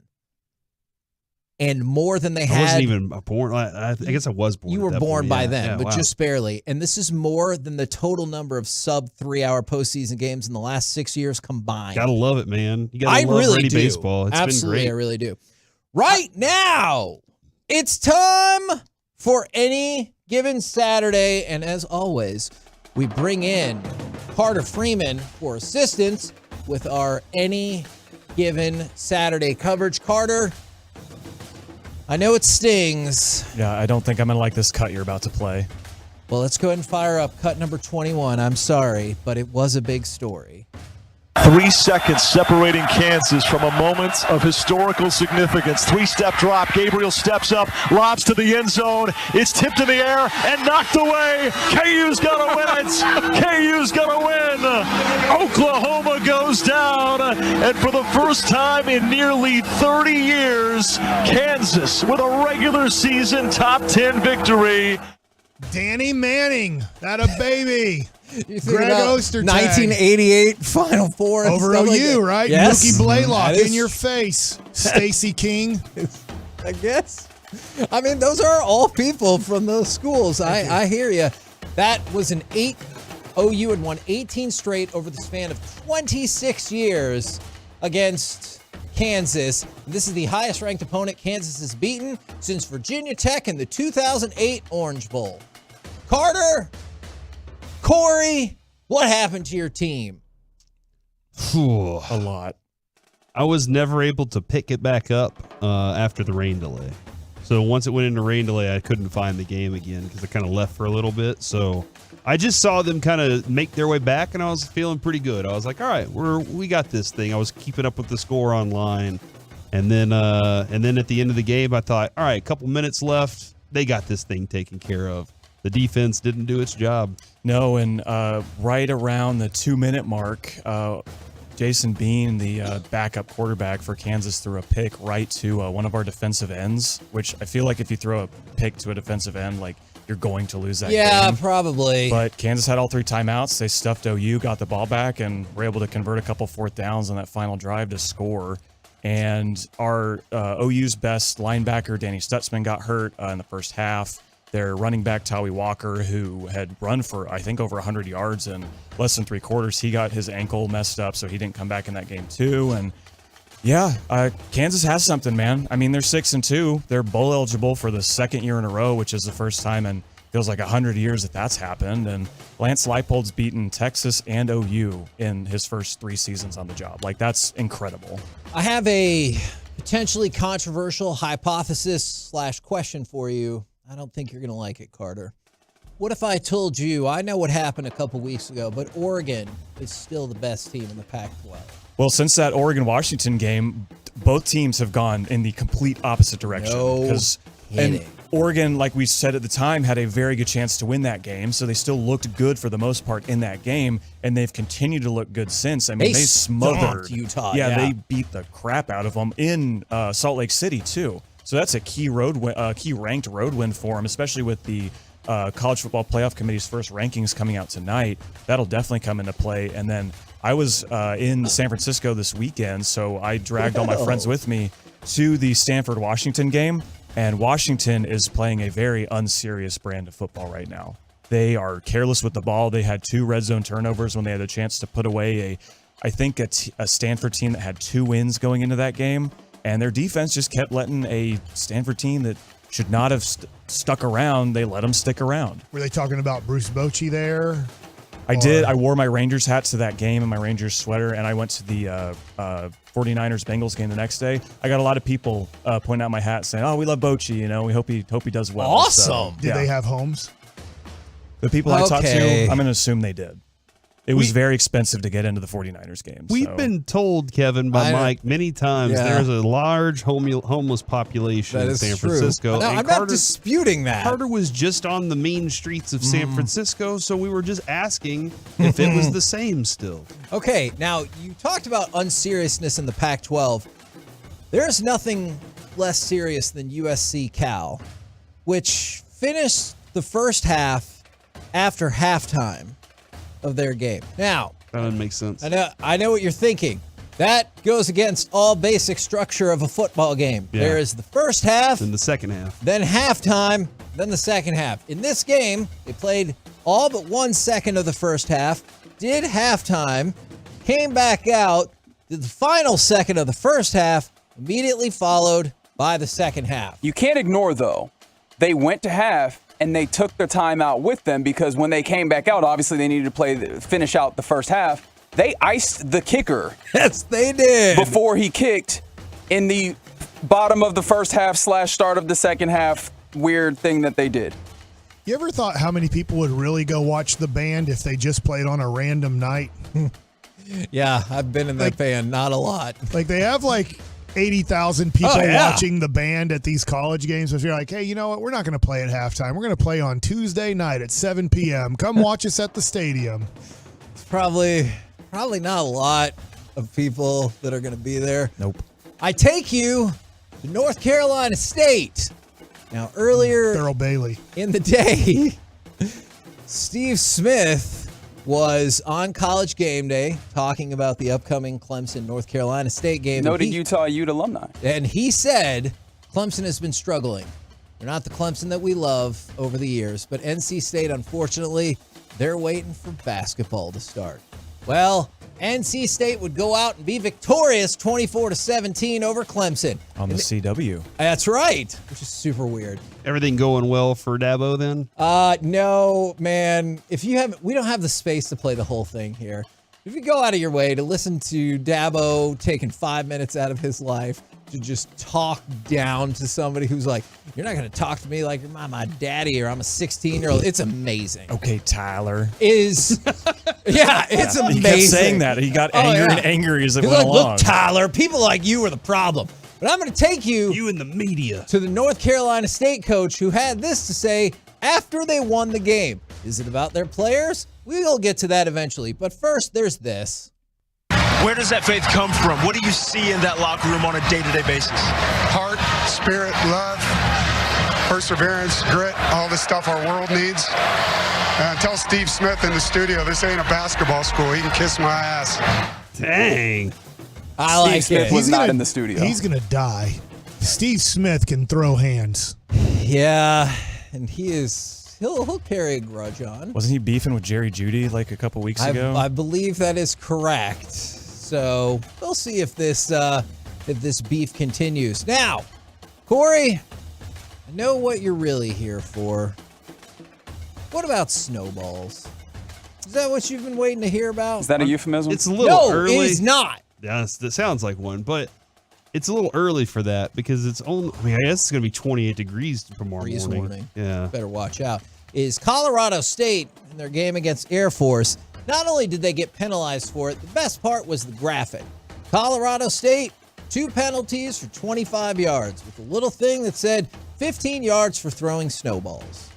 And more than they had. I wasn't even born. I guess I was born. You were born by then, but just barely. And this is more than the total number of sub 3 hour postseason games in the last 6 years combined. Gotta love it, man. You gotta love really Ready do. Baseball. It's Absolutely, been great. I really do. Right now, it's time for Any Given Saturday. And as always, we bring in Carter Freeman for assistance with our Any Given Saturday coverage. Carter, I know it stings. Yeah, I don't think I'm going to like this cut you're about to play. Well, let's go ahead and fire up cut number 21. I'm sorry, but it was a big story. 3 seconds separating Kansas from a moment of historical significance. 3-step drop. Gabriel steps up, lobs to the end zone. It's tipped in the air and knocked away. KU's gonna win it. KU's gonna win. Oklahoma goes down, and for the first time in nearly 30 years, Kansas with a regular season top 10 victory. Danny Manning, that a baby. Greg Ostertag. 1988 Final Four. Over OU, like right? Yes. Mookie Blaylock That in your face. Stacey King. I guess. I mean, those are all people from those schools. I hear you. That was an 8. OU had won 18 straight over the span of 26 years against Kansas. This is the highest ranked opponent Kansas has beaten since Virginia Tech in the 2008 Orange Bowl. Carter, Corey, what happened to your team? A lot. I was never able to pick it back up after the rain delay. So once it went into rain delay, I couldn't find the game again because I kind of left for a little bit. So I just saw them kind of make their way back, and I was feeling pretty good. I was like, all right, we got this thing. I was keeping up with the score online. And then at the end of the game, I thought, all right, a couple minutes left. They got this thing taken care of. The defense didn't do its job. No, and right around the 2-minute mark, Jason Bean, the backup quarterback for Kansas, threw a pick right to one of our defensive ends, which I feel like if you throw a pick to a defensive end, like you're going to lose that game. Yeah, probably. But Kansas had all 3 timeouts. They stuffed OU, got the ball back, and were able to convert a couple 4th downs on that final drive to score. And our OU's best linebacker, Danny Stutzman, got hurt in the first half. Their running back, Tawi Walker, who had run for, I think, over 100 yards in less than 3 quarters, he got his ankle messed up, so he didn't come back in that game too. And yeah, Kansas has something, man. I mean, they're 6-2. They're bowl eligible for the 2nd year in a row, which is the first time in feels like 100 years that that's happened. And Lance Leipold's beaten Texas and OU in his first 3 seasons on the job. Like, that's incredible. I have a potentially controversial hypothesis / question for you. I don't think you're going to like it, Carter. What if I told you, I know what happened a couple weeks ago, but Oregon is still the best team in the Pac-12? Well, since that Oregon-Washington game, both teams have gone in the complete opposite direction. And Oregon, like we said at the time, had a very good chance to win that game, so they still looked good for the most part in that game, and they've continued to look good since. I mean, they smothered Utah. Yeah, they beat the crap out of them in Salt Lake City too. So that's a key ranked road win for them, especially with the College Football Playoff Committee's first rankings coming out tonight. That'll definitely come into play. And then I was in San Francisco this weekend, so I dragged all my friends with me to the Stanford-Washington game. And Washington is playing a very unserious brand of football right now. They are careless with the ball. They had 2 red zone turnovers when they had a chance to put away a Stanford team that had 2 wins going into that game. And their defense just kept letting a Stanford team that should not have stuck around. They let them stick around. Were they talking about Bruce Bochy there? I did. I wore my Rangers hat to that game and my Rangers sweater, and I went to the 49ers-Bengals game the next day. I got a lot of people pointing out my hat saying, "Oh, we love Bochy. You know, we hope he does well." Awesome. Did they have homes? The people I talked to, I'm going to assume they did. It was very expensive to get into the 49ers games. We've been told, Kevin, by Mike many times, there's a large homeless population in San Francisco. No, I'm not disputing that. Carter was just on the mean streets of San Francisco, so we were just asking if it was the same still. Okay, now you talked about unseriousness in the Pac-12. There's nothing less serious than USC Cal, which finished the first half after halftime of their game. Now, that doesn't make sense. I know what you're thinking. That goes against all basic structure of a football game. Yeah. There is the first half, then the second half, then halftime, then the second half. In this game, they played all but 1 second of the first half, did halftime, came back out, did the final second of the first half, immediately followed by the second half. You can't ignore, though, they went to half and they took their time out with them because when they came back out, obviously they needed to finish out the first half. They iced the kicker. Yes, they did. Before he kicked in the bottom of the first half / start of the second half weird thing that they did. You ever thought how many people would really go watch the band if they just played on a random night? Yeah, I've been in that band. Not a lot. Like they have 80,000 people watching the band at these college games. If you're like, hey, you know what? We're not going to play at halftime. We're going to play on Tuesday night at 7 p.m. Come watch us at the stadium. It's probably not a lot of people that are going to be there. Nope. I take you to North Carolina State. Now, earlier Darrell Bailey in the day, Steve Smith was on College Game Day talking about the upcoming Clemson-North Carolina State game. Noted Utah Ute alumni. And he said Clemson has been struggling. They're not the Clemson that we love over the years, but NC State, unfortunately, they're waiting for basketball to start. Well, NC State would go out and be victorious 24-17 over Clemson. On the CW. That's right, which is super weird. Everything going well for Dabo then? No, man. We don't have the space to play the whole thing here. If you go out of your way to listen to Dabo taking 5 minutes out of his life to just talk down to somebody who's like, you're not going to talk to me like you're my daddy or I'm a 16-year-old. It's amazing. Okay, Tyler. It's amazing. He kept saying that. He got angrier and angrier as it went along. Look, Tyler, people like you are the problem. But I'm going to take you in the media to the North Carolina State coach who had this to say after they won the game. Is it about their players? We'll get to that eventually. But first, there's this. Where does that faith come from? What do you see in that locker room on a day-to-day basis? Heart, spirit, love, perseverance, grit, all the stuff our world needs. Tell Steve Smith in the studio, this ain't a basketball school. He can kiss my ass. Dang. I like Steve Smith was not in the studio. He's going to die. Steve Smith can throw hands. Yeah, and he'll carry a grudge on. Wasn't he beefing with Jerry Jeudy like a couple weeks ago? I believe that is correct. So we'll see if this beef continues. Now, Corey, I know what you're really here for. What about snowballs? Is that what you've been waiting to hear about? Is that a euphemism? It's a little early. No, it is not. Yes, that sounds like one, but it's a little early for that because it's only. I guess it's going to be 28 degrees tomorrow morning. Warning. Yeah, better watch out. Is Colorado State in their game against Air Force? Not only did they get penalized for it, the best part was the graphic. Colorado State, 2 penalties for 25 yards with a little thing that said 15 yards for throwing snowballs.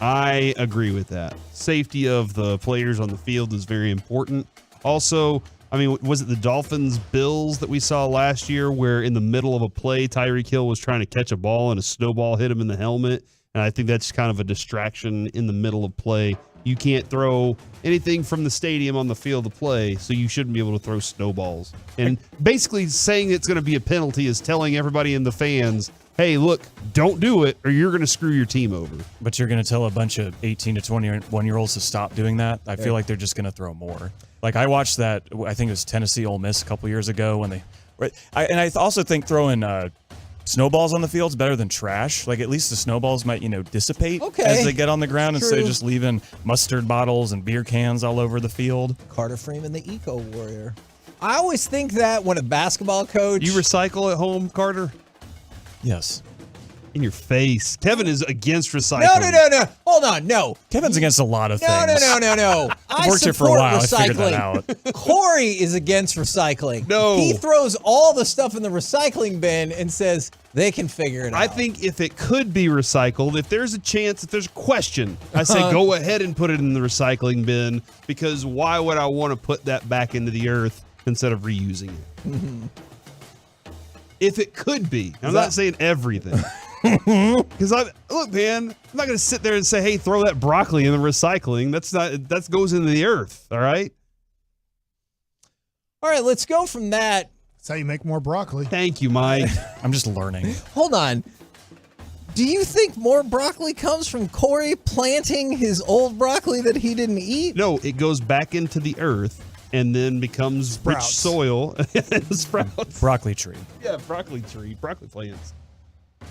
I agree with that. Safety of the players on the field is very important. Also, I mean, was it the Dolphins-Bills that we saw last year where in the middle of a play, Tyreek Hill was trying to catch a ball and a snowball hit him in the helmet? And I think that's kind of a distraction in the middle of play. You can't throw anything from the stadium on the field of play, so you shouldn't be able to throw snowballs. And basically saying it's going to be a penalty is telling everybody in the fans, hey, look, don't do it or you're going to screw your team over. But you're going to tell a bunch of 18 to 21-year-olds to stop doing that? I feel like they're just going to throw more. Like I watched that, I think it was Tennessee Ole Miss a couple years ago when I also think throwing snowballs on the field is better than trash. Like at least the snowballs might, dissipate as they get on the ground instead of just leaving mustard bottles and beer cans all over the field. Carter Freeman, the eco warrior. I always think that when a basketball coach... You recycle at home, Carter? Yes. In your face. Kevin is against recycling. No. Hold on, no. Kevin's against a lot of things. No. I've worked here for a while. I figured that out. Corey is against recycling. No. He throws all the stuff in the recycling bin and says they can figure it out. I think if it could be recycled, if there's a chance, if there's a question, I say go ahead and put it in the recycling bin because why would I want to put that back into the earth instead of reusing it? Mm-hmm. If it could be. I'm not saying everything. Because look, man, I'm not going to sit there and say, hey, throw that broccoli in the recycling. That goes into the earth. All right. All right, let's go from that. That's how you make more broccoli. Thank you, Mike. I'm just learning. Hold on. Do you think more broccoli comes from Corey planting his old broccoli that he didn't eat? No, it goes back into the earth and then becomes rich soil. Sprouts. Broccoli tree. Yeah, broccoli tree. Broccoli plants.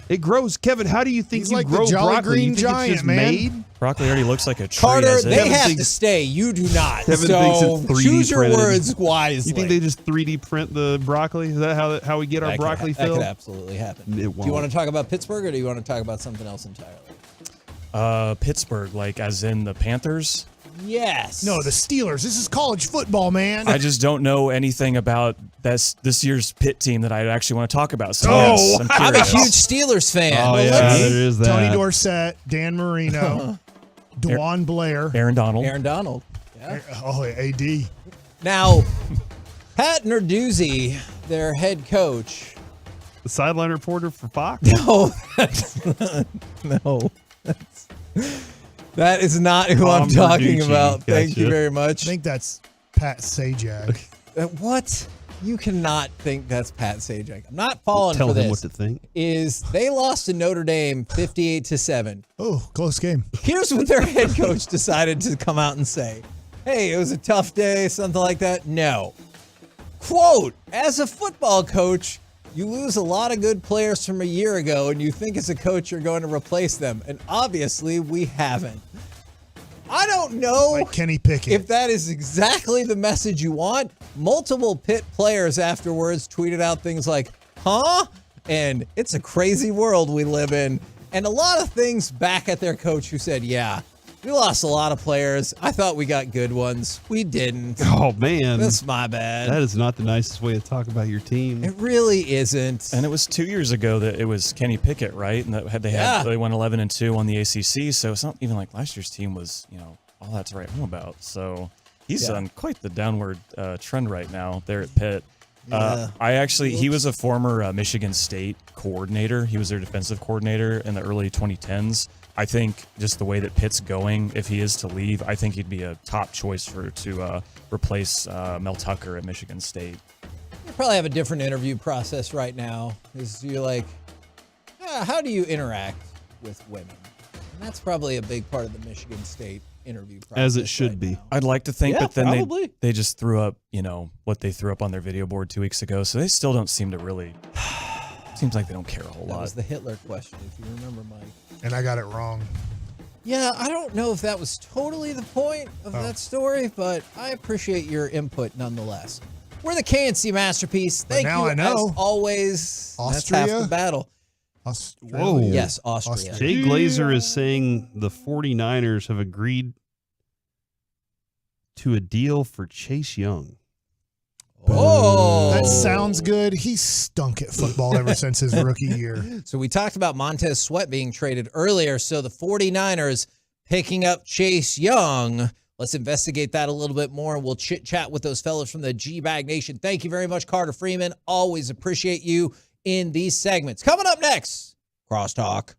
It grows. Kevin, how do you think He's you like grow the Jolly broccoli? Green You think Giant, it's just man. made? Broccoli already looks like a tree. Carter, as it they is. have to stay. You do not. Kevin so thinks it's 3D choose your printed. words wisely. You think they just 3D print the broccoli? Is that how we get our broccoli That filled? could absolutely happen. It Do won't. you want to talk about Pittsburgh or do you want to talk about something else entirely? Pittsburgh, like as in the Panthers? Yes. No, the Steelers. This is college football, man. I just don't know anything about this year's Pitt team that I actually want to talk about. So Oh, yes, I'm a curious. huge Steelers fan. Oh, Well, yeah, let's- there is that. Tony Dorsett, Dan Marino, Dwan Blair. Aaron Donald. Aaron Donald. Yeah. Oh, AD. Now, Pat Narduzzi, their head coach. The sideline reporter for Fox? No, that is not who I'm talking Verducci. about. Thank you Gotcha. very I much. think that's Pat Sajak. What? You cannot think that's Pat Sajak. I'm not falling Tell for him this. what to think. Is they lost to Notre Dame 58-7. Oh, close game. Here's what their head coach decided to come out and say. Hey, it was a tough day, something like that. No. Quote, as a football coach, you lose a lot of good players from a year ago and you think as a coach you're going to replace them. And obviously we haven't. I don't know Like Kenny Pickett. if that is exactly the message you want. Multiple Pitt players afterwards tweeted out things like, huh? And it's a crazy world we live in. And a lot of things back at their coach who said, yeah, we lost a lot of players. I thought we got good ones. We didn't. Oh, man. That's my bad. That is not the nicest way to talk about your team. It really isn't. And it was 2 years ago that it was Kenny Pickett, right? And that they went 11-2 on the ACC. So it's not even like last year's team was, all that to write home about. So he's on quite the downward trend right now there at Pitt. He was a former Michigan State coordinator. He was their defensive coordinator in the early 2010s. I think just the way that Pitt's going, if he is to leave, I think he'd be a top choice to replace Mel Tucker at Michigan State. You probably have a different interview process right now. Is you're like, how do you interact with women? And that's probably a big part of the Michigan State interview process. As it should be. I'd like to think, Yeah, but then probably. they just threw up, what they threw up on their video board 2 weeks ago. So they still don't seem to really. Seems like they don't care a whole That lot. was the Hitler question, if you remember, Mike. And I got it wrong. Yeah, I don't know if that was totally the point of that story, but I appreciate your input nonetheless. We're the KNC Masterpiece. Thank you, as always. Austria? That's half the battle. Whoa. Yes, Austria. Jay Glazer is saying the 49ers have agreed to a deal for Chase Young. Oh, that sounds good. He stunk at football ever since his rookie year. So we talked about Montez Sweat being traded earlier. So the 49ers picking up Chase Young. Let's investigate that a little bit more. We'll chit-chat with those fellas from the G-Bag Nation. Thank you very much, Carter Freeman. Always appreciate you in these segments. Coming up next, Crosstalk.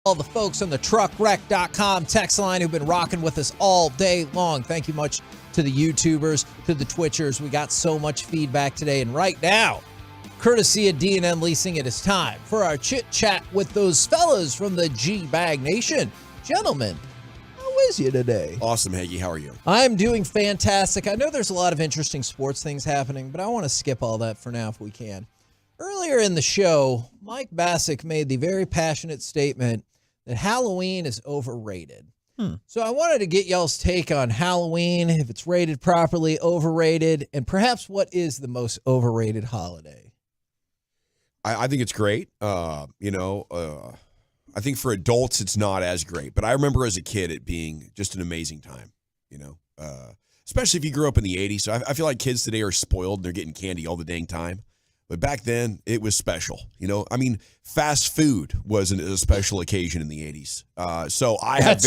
All the folks on the truckwreck.com text line who've been rocking with us all day long. Thank you much to the YouTubers, to the Twitchers. We got so much feedback today. And right now, courtesy of D&M Leasing, it is time for our chit-chat with those fellas from the G-Bag Nation. Gentlemen, how is you today? Awesome, Hagee. How are you? I'm doing fantastic. I know there's a lot of interesting sports things happening, but I want to skip all that for now if we can. Earlier in the show, Mike Bassick made the very passionate statement that Halloween is overrated. So I wanted to get y'all's take on Halloween, if it's rated properly, overrated, and perhaps what is the most overrated holiday? I think it's great. I think for adults, it's not as great. But I remember as a kid it being just an amazing time, especially if you grew up in the 80s. So I feel like kids today are spoiled. They're getting candy all the dang time. But back then, it was special. Fast food wasn't a special occasion in the 80s. So I have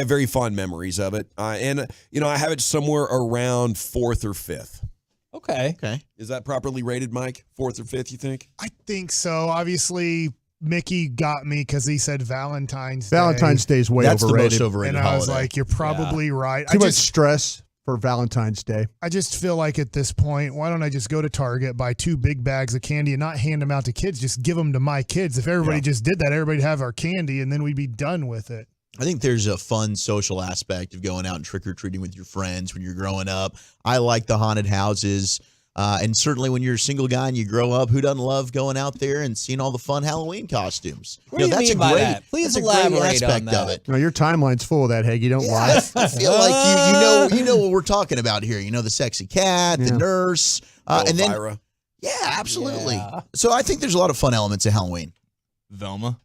very fond memories of it. And I have it somewhere around 4th or 5th. Okay. Is that properly rated, Mike? 4th or 5th, you think? I think so. Obviously, Mickey got me because he said Valentine's Day. Valentine's Day is way That's overrated. the most overrated And holiday. I was like, you're probably right. Too much stress for Valentine's Day. I just feel like at this point, why don't I just go to Target, buy 2 big bags of candy and not hand them out to kids, just give them to my kids. If everybody just did that, everybody'd have our candy and then we'd be done with it. I think there's a fun social aspect of going out and trick-or-treating with your friends when you're growing up. I like the haunted houses. And certainly when you're a single guy and you grow up, who doesn't love going out there and seeing all the fun Halloween costumes? What do you mean by that? Please elaborate on that. Of it. No, your timeline's full of that, Hagee. Don't lie. I feel like you know what we're talking about here. The sexy cat, the nurse, and then Elvira. Yeah, absolutely. Yeah. So I think there's a lot of fun elements of Halloween. Velma.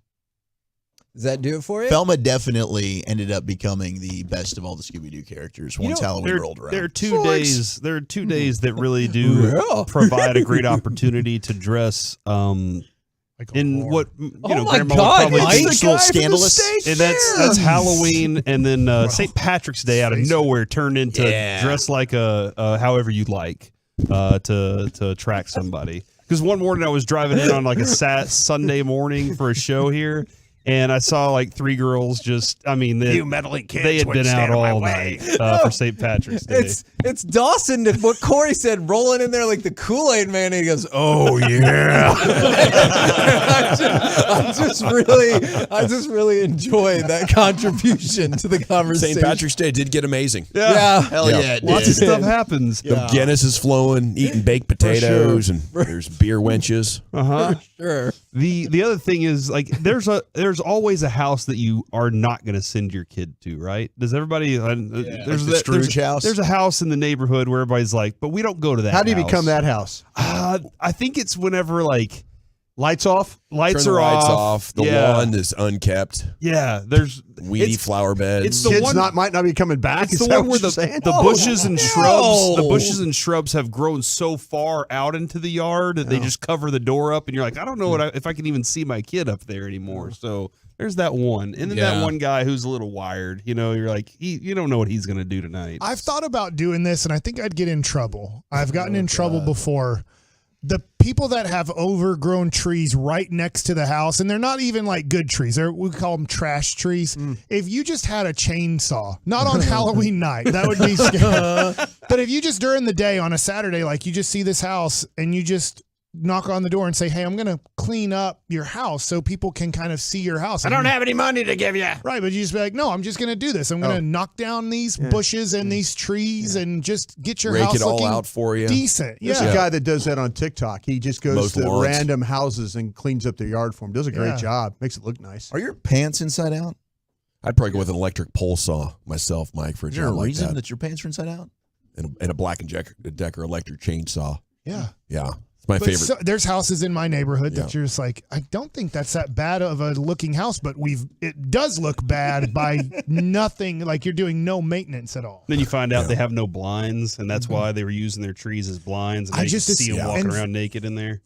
Does that do it for you? Velma definitely ended up becoming the best of all the Scooby-Doo characters once Halloween rolled around. There are 2 days. There are 2 days that really do provide a great opportunity to dress in what Grandma would probably think a little scandalous. And that's Halloween, and then St. Patrick's Day out of nowhere turned into dress like a however you like to attract somebody. Because one morning I was driving in on like a Sunday morning for a show here. And I saw like 3 girls you meddling kids. They had been out all night for St. Patrick's Day. It's Dawson, what Corey said, rolling in there like the Kool-Aid man. And he goes, oh, yeah. I just really enjoyed that contribution to the conversation. St. Patrick's Day did get amazing. Yeah. Hell yeah. Lots of stuff happens. The Guinness is flowing, eating baked potatoes, and there's beer wenches. Uh-huh. Sure. The other thing is, like, there's always a house that you are not going to send your kid to, right? Does everybody? There's the Scrooge house. There's a house in the neighborhood where everybody's like, but we don't go to that. How do you house. become that house? I think it's whenever like lights off. Lights Turn are the lights off. The lawn is unkept. Yeah, there's weedy flower beds. It's the kids one, might not be coming back. It's the one where the bushes and shrubs. The bushes and shrubs have grown so far out into the yard that they just cover the door up, and you're like, I don't know if I can even see my kid up there anymore. So there's that one, and then that one guy who's a little wired. You're like, you don't know what he's gonna do tonight. I've thought about doing this, and I think I'd get in trouble. I've gotten in trouble before. The people that have overgrown trees right next to the house, and they're not even like good trees. We call them trash trees. If you just had a chainsaw, not on Halloween night, that would be scary. But if you just during the day on a Saturday, like you just see this house and you just knock on the door and say, hey, I'm going to clean up your house so people can kind of see your house. I don't have any money to give you. Right, but you just be like, no, I'm just going to do this. I'm going to knock down these bushes and these trees and just get your house it all looking out for you. Decent. There's a guy that does that on TikTok. He just goes to random houses and cleans up their yard for them. Does a great job. Makes it look nice. Are your pants inside out? I'd probably go with an electric pole saw myself, Mike, for a job like that. Is there a reason that your pants are inside out? And a Black & Decker electric chainsaw. Yeah. Yeah. It's my favorite. So, there's houses in my neighborhood that you're just like, I don't think that's that bad of a looking house, but it does look bad by nothing. Like you're doing no maintenance at all. Then you find out they have no blinds, and that's why they were using their trees as blinds. And I just see them walking around naked in there.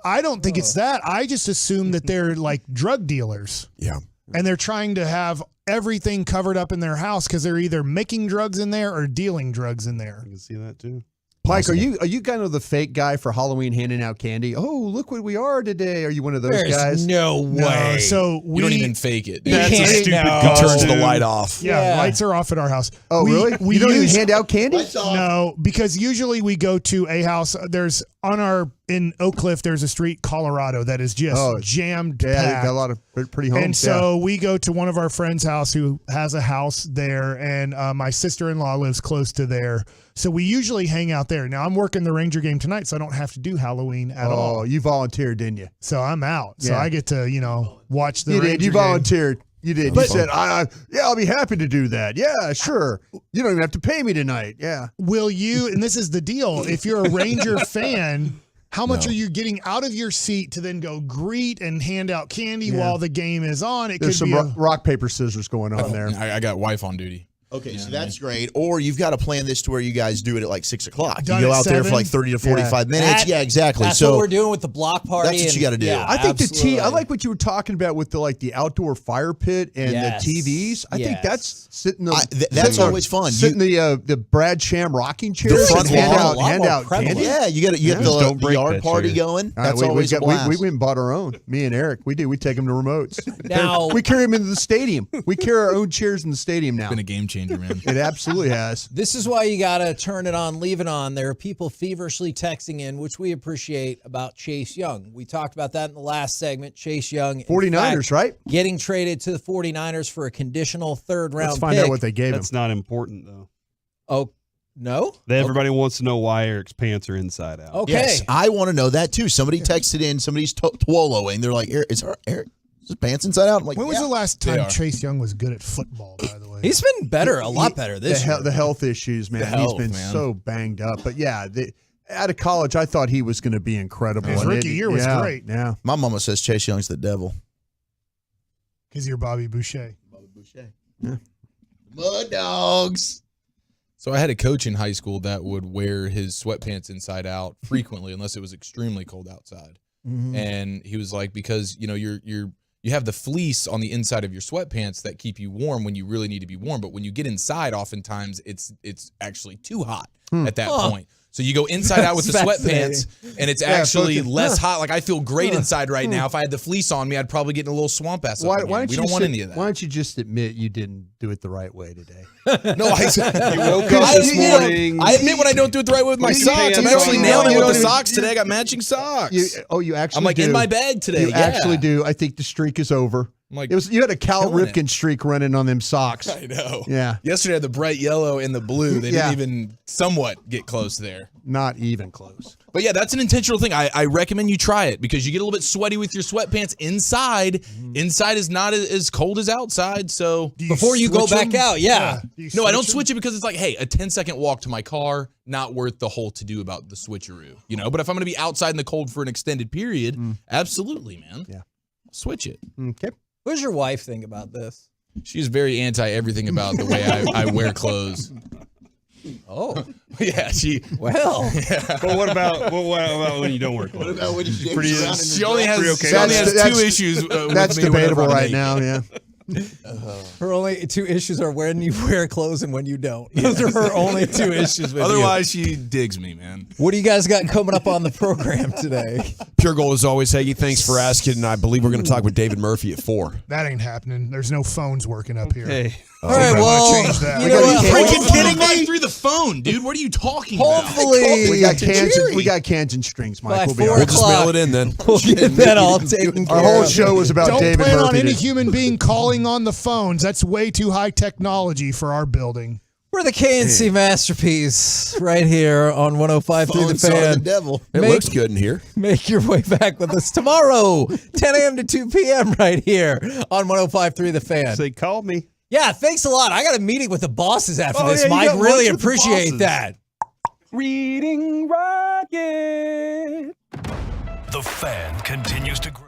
I don't think it's that. I just assume that they're like drug dealers. Yeah. And they're trying to have everything covered up in their house because they're either making drugs in there or dealing drugs in there. I can see that too. Mike, are you kind of the fake guy for Halloween handing out candy? Oh, look what we are today. Are you one of those guys? No way. So You don't even fake it. That's a stupid He turns the light off. Yeah, lights are off at our house. Oh, really? You don't even hand out candy? No, because usually we go to a house. In Oak Cliff, there's a street, Colorado, that is just jammed Yeah, packed. they got a lot of pretty homes. And so we go to one of our friends' house who has a house there, and my sister-in-law lives close to there. So we usually hang out there. Now, I'm working the Ranger game tonight, so I don't have to do Halloween at all. Oh, you volunteered, didn't you? So I'm out. So Yeah. I get to, watch the You Ranger did. You game. volunteered. You did. You said, I'll be happy to do that. Yeah, sure. You don't even have to pay me tonight. Yeah. Will you, and this is the deal, if you're a Ranger fan, how much are you getting out of your seat to then go greet and hand out candy while the game is on? There's some rock, paper, scissors going on there. I got wife on duty. Okay, so that's great. Or you've got to plan this to where you guys do it at like 6 o'clock. Done You go at out there 7? for like 30 to 45 minutes. Yeah, exactly. That's So what we're doing with the block party. that's what you got to do. Yeah, I think absolutely. I like what you were talking about with the outdoor fire pit and Yes. the TVs. I think Yes. that's sitting. That's always fun. Sit in the Brad Sham rocking chair. The front hand lawn, hand out candy. Yeah, you got the yard party going. All right, That's always a blast. we went and bought our own. Me and Eric, we do. We take them to remotes. Now- we carry them into the stadium. We carry our own chairs in the stadium now. It's been a game changer, man. It absolutely has. This is why you got to turn it on, leave it on. There are people feverishly texting in, which we appreciate, about Chase Young. We talked about that in the last segment. Chase Young. in 49ers, fact, right? Getting traded to the 49ers for a conditional third-round Let's find pick. out what they gave him. That's not important, though. Oh, no? Everybody wants to know why Eric's pants are inside out. Okay. Yes, I want to know that too. Somebody texted in. Somebody's twoloing. They're like, Eric, is his pants inside out? I'm like, When was yeah. the last time Chase Young was good at football, by the way? He's been better, a lot better this year. The health issues, man. He's been so banged up. But yeah, out of college, I thought he was going to be incredible. His And rookie year was great. Yeah. My mama says Chase Young's the devil. Because you're Bobby Boucher. Yeah. Mud dogs. So I had a coach in high school that would wear his sweatpants inside out frequently, unless it was extremely cold outside. Mhm. And he was like, because you have the fleece on the inside of your sweatpants that keep you warm when you really need to be warm, but when you get inside, oftentimes it's actually too hot at that point. So you go inside out with the sweatpants, and it's actually less hot. Like I feel great inside right now. If I had the fleece on me, I'd probably get in a little swamp ass. Why We don't don't want any of that. Why don't you just admit you didn't do it the right way today? No, I You woke up this morning. I admit when I don't do it the right way with my socks. I'm actually nailing it with the socks today. I got matching socks. You actually I'm like do. in my bag today. You Yeah. actually do. I think the streak is over. Like, You had a Cal killing Ripken streak running on them socks. I know. Yeah. Yesterday I had the bright yellow and the blue. They Yeah. didn't even somewhat get close there. Not even close. But yeah, that's an intentional thing. I recommend you try it because you get a little bit sweaty with your sweatpants inside. Inside is not as cold as outside. So Before you go back out, yeah. No, I don't switch it because it's like, hey, a 10-second walk to my car, not worth the whole to-do about the switcheroo. But if I'm going to be outside in the cold for an extended period, absolutely, man. Yeah. Switch it. Okay. What does your wife think about this? She's very anti everything about the way I wear clothes. Oh. Yeah, Well. Yeah. But what about when you don't wear clothes? What about when you shave Pretty- around in She only has, okay she only has That's- two issues with That's me whenever debatable I'm right naked. now. Yeah. Her only two issues are when you wear clothes and when you don't. Those are her only two issues with Otherwise, she digs me, man. What do you guys got coming up on the program today? Pure Gold as always, Hagee. Thanks for asking. And I believe we're going to talk with David Murphy at 4. That ain't happening. There's no phones working up here. Hey. All right, well, change that. you know what? Freaking kidding me? Through the phone, dude. What are you talking about? Hopefully, We got cans and strings, Mike. By We'll be 4 all right. We'll just mail it in then. we'll get that all taken care Our whole of. show was about Don't David plan Murphy. on any today. human being calling on the phones. That's way too high technology for our building. We're the KNC Masterpiece right here on 105 through the Phones are the fan. devil. It looks good in here. Make your way back with us tomorrow, 10 a.m. to 2 p.m. right here on 105 through the fan. Say, call me. Yeah, thanks a lot. I got a meeting with the bosses after Oh, this, yeah, you Mike. got Really lunch with the appreciate bosses. that. Reading Rocket. The Fan continues to grow.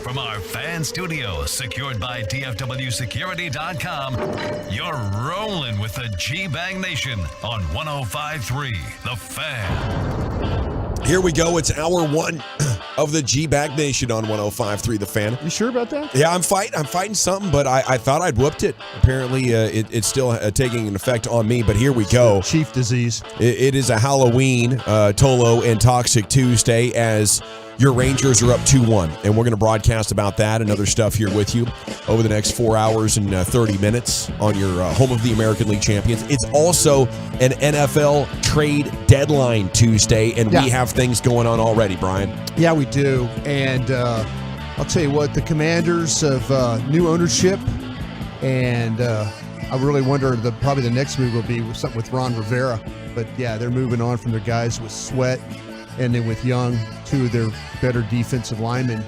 From our fan studio, secured by DFWsecurity.com, you're rolling with the G-Bang Nation on 105.3 The Fan. Here we go. It's hour one of the G-Bag Nation on 105.3 The Fan. You sure about that? Yeah, I'm fighting something, but I thought I'd whooped it. Apparently, it's still taking an effect on me, but here we go. Chief disease. It is a Halloween, Tolo, and Toxic Tuesday as your Rangers are up 2-1, and we're going to broadcast about that and other stuff here with you over the next 4 hours and 30 minutes on your home of the American League champions. It's also an NFL trade deadline Tuesday, and we have things going on already, Brian. Yeah, we do. And I'll tell you what, the Commanders of new ownership, and I really wonder, probably the next move will be something with Ron Rivera. But, yeah, they're moving on from their guys with Sweat and then with Young, two of their better defensive linemen.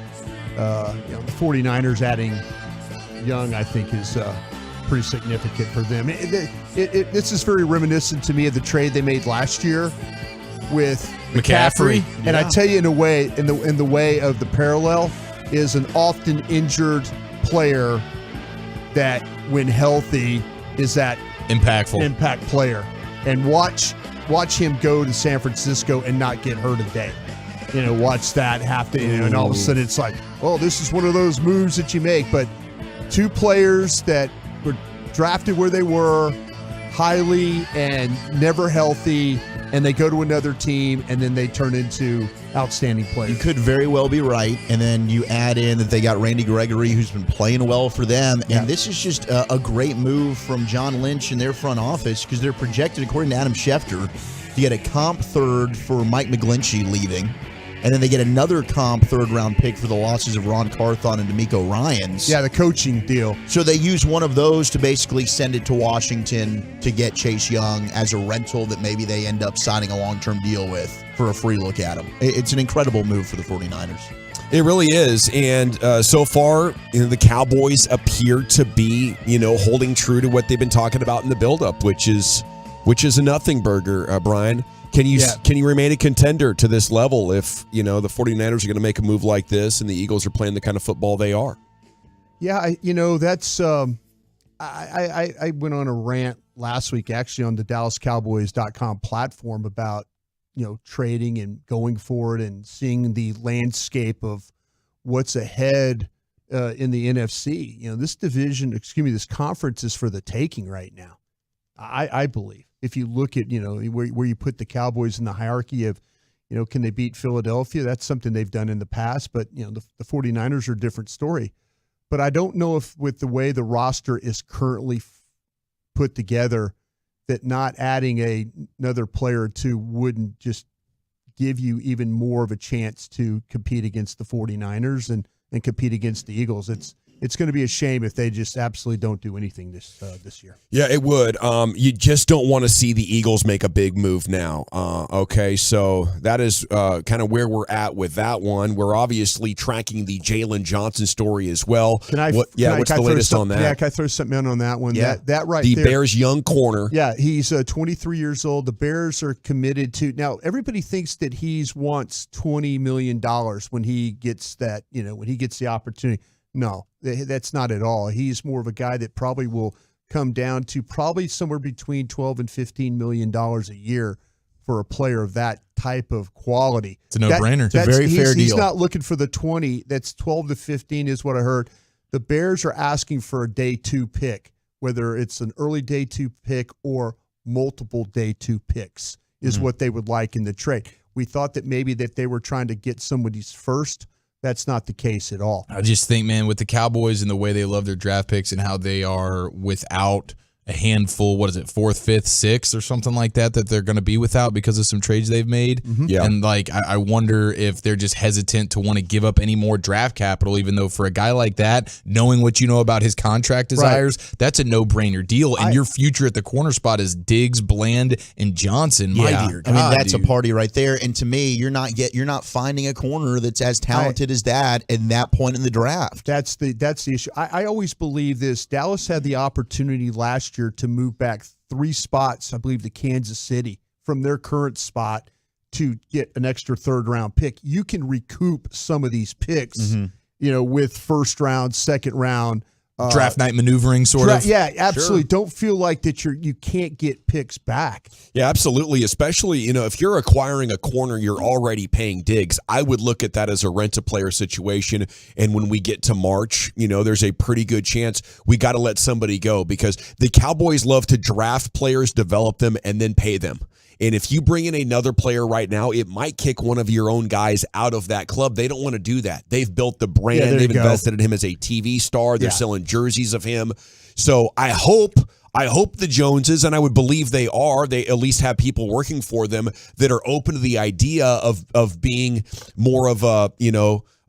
The 49ers adding Young, I think, is pretty significant for them. This is very reminiscent to me of the trade they made last year with McCaffrey. And I tell you, in a way, in the way of the parallel, is an often injured player that, when healthy, is that impact player. And watch him go to San Francisco and not get hurt a day. Watch that happen. And all of a sudden it's like, oh, this is one of those moves that you make. But two players that were drafted where they were, highly and never healthy, and they go to another team, and then they turn into outstanding players. You could very well be right, and then you add in that they got Randy Gregory, who's been playing well for them, and this is just a great move from John Lynch and their front office, because they're projected, according to Adam Schefter, to get a comp third for Mike McGlinchey leaving, and then they get another comp third-round pick for the losses of Ron Carthon and D'Amico Ryans. Yeah, the coaching deal. So they use one of those to basically send it to Washington to get Chase Young as a rental that maybe they end up signing a long-term deal with for a free look at him. It's an incredible move for the 49ers. It really is, and so far, the Cowboys appear to be, holding true to what they've been talking about in the buildup, which is a nothing burger, Brian. Can you remain a contender to this level if, the 49ers are going to make a move like this and the Eagles are playing the kind of football they are? Yeah, that's I went on a rant last week actually on the DallasCowboys.com platform about, trading and going forward and seeing the landscape of what's ahead in the NFC. This this conference is for the taking right now. I believe. If you look at, where you put the Cowboys in the hierarchy of, can they beat Philadelphia? That's something they've done in the past. But, the 49ers are a different story. But I don't know if with the way the roster is currently put together that not adding another player or two wouldn't just give you even more of a chance to compete against the 49ers and compete against the Eagles. It's going to be a shame if they just absolutely don't do anything this year. Yeah, it would. You just don't want to see the Eagles make a big move now. Okay, so that is kind of where we're at with that one. We're obviously tracking the Jalen Johnson story as well. What's the latest on that? Yeah, can I throw something in on that one? Yeah. That right the there. The Bears' young corner. Yeah, he's 23 years old. The Bears are committed to – now, everybody thinks that he wants $20 million when he gets that, when he gets the opportunity. No, that's not at all. He's more of a guy that probably will come down to probably somewhere between $12 and $15 million a year for a player of that type of quality. It's a no-brainer. It's a very fair deal. He's not looking for the 20. That's 12 to 15 is what I heard. The Bears are asking for a day 2 pick, whether it's an early day 2 pick or multiple day 2 picks is what they would like in the trade. We thought that maybe that they were trying to get somebody's first. That's not the case at all. I just think, man, with the Cowboys and the way they love their draft picks and how they are without a handful, 4th, 5th, 6th or something like that they're going to be without because of some trades they've made. Yeah. And I wonder if they're just hesitant to want to give up any more draft capital, even though for a guy like that, knowing what you know about his contract desires, that's a no-brainer deal. And your future at the corner spot is Diggs, Bland, and Johnson. My dear God, I mean, that's a party right there. And to me, you're not finding a corner that's as talented as that at that point in the draft. That's the issue. I always believe this. Dallas had the opportunity last year to move back 3 spots, I believe, to Kansas City from their current spot to get an extra 3rd-round pick. You can recoup some of these picks with first round, second round. Draft night maneuvering, sort of. Yeah, absolutely. Sure. Don't feel like that you can't get picks back. Yeah, absolutely. Especially, if you're acquiring a corner, you're already paying Diggs. I would look at that as a rent-a-player situation. And when we get to March, there's a pretty good chance we got to let somebody go because the Cowboys love to draft players, develop them, and then pay them. And if you bring in another player right now, it might kick one of your own guys out of that club. They don't want to do that. They've built the brand. They've invested in him as a TV star. They're selling jerseys of him. So I hope the Joneses, and I would believe they at least have people working for them that are open to the idea of being more of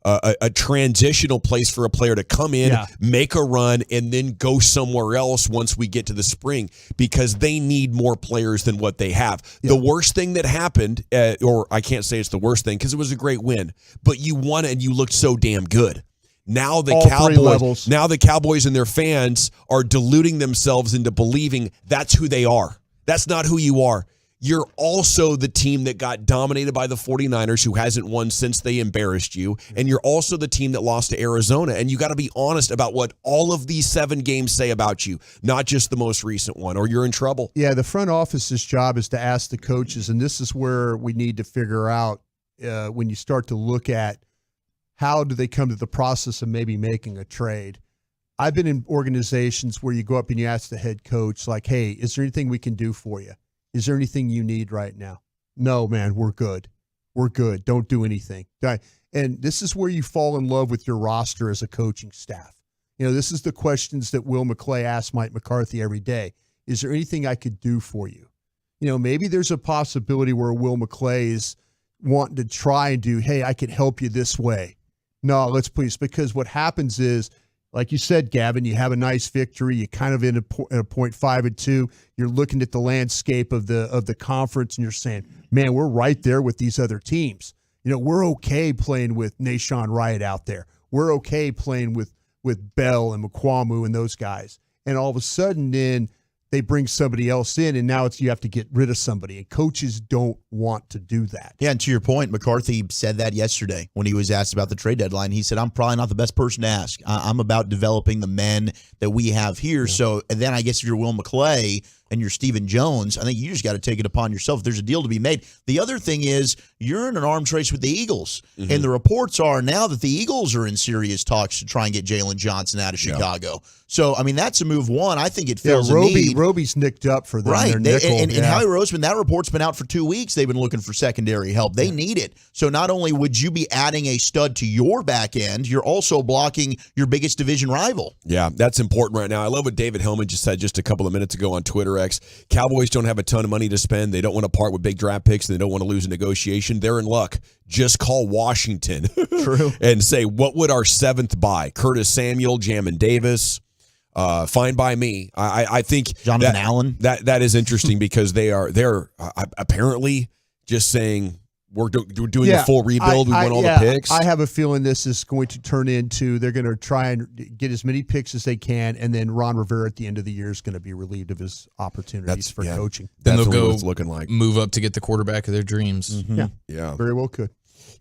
a transitional place for a player to come in, make a run, and then go somewhere else once we get to the spring because they need more players than what they have. The worst thing that happened, or I can't say it's the worst thing because it was a great win, but you won and you looked so damn good. Now the Cowboys and their fans are deluding themselves into believing that's who they are. That's not who you are. You're also the team that got dominated by the 49ers, who hasn't won since they embarrassed you. And you're also the team that lost to Arizona. And you got to be honest about what all of these 7 games say about you, not just the most recent one, or you're in trouble. Yeah, the front office's job is to ask the coaches, and this is where we need to figure out when you start to look at how do they come to the process of maybe making a trade. I've been in organizations where you go up and you ask the head coach, like, hey, is there anything we can do for you? Is there anything you need right now? No, man, we're good. We're good. Don't do anything. And this is where you fall in love with your roster as a coaching staff. This is the questions that Will McClay asks Mike McCarthy every day. Is there anything I could do for you? Maybe there's a possibility where Will McClay is wanting to try and do, hey, I can help you this way. No, let's please, because what happens is, like you said, Gavin, you have a nice victory. You kind of in a 0.5-2. You're looking at the landscape of the conference, and you're saying, man, we're right there with these other teams. We're okay playing with Nashawn Wright out there. We're okay playing with Bell and McQuamu and those guys. And all of a sudden, then they bring somebody else in, and now you have to get rid of somebody. And coaches don't want to do that. Yeah, and to your point, McCarthy said that yesterday when he was asked about the trade deadline. He said, I'm probably not the best person to ask. I'm about developing the men that we have here. Yeah. So and then I guess if you're Will McClay and you're Stephen Jones, I think you just got to take it upon yourself. If there's a deal to be made. The other thing is you're in an arms race with the Eagles. Mm-hmm. And the reports are now that the Eagles are in serious talks to try and get Jalen Johnson out of Chicago. So, I mean, that's a move one. I think it fills a need. Roby's nicked up for them. Right. And Howie Roseman, that report's been out for 2 weeks. They've been looking for secondary help. They need it. So not only would you be adding a stud to your back end, you're also blocking your biggest division rival. Yeah, that's important right now. I love what David Hellman just said just a couple of minutes ago on Twitter X. Cowboys don't have a ton of money to spend. They don't want to part with big draft picks. They don't want to lose a negotiation. They're in luck. Just call Washington. True. And say, what would our 7th buy? Curtis Samuel, Jamin Davis. Fine by me. I think Jonathan Allen. That is interesting because they're apparently just saying we're doing the full rebuild. We want all the picks. I have a feeling this is going to turn into they're going to try and get as many picks as they can, and then Ron Rivera at the end of the year is going to be relieved of his opportunities for coaching. Then that's they'll go it's looking like. Move up to get the quarterback of their dreams. Mm-hmm. Yeah, very well could.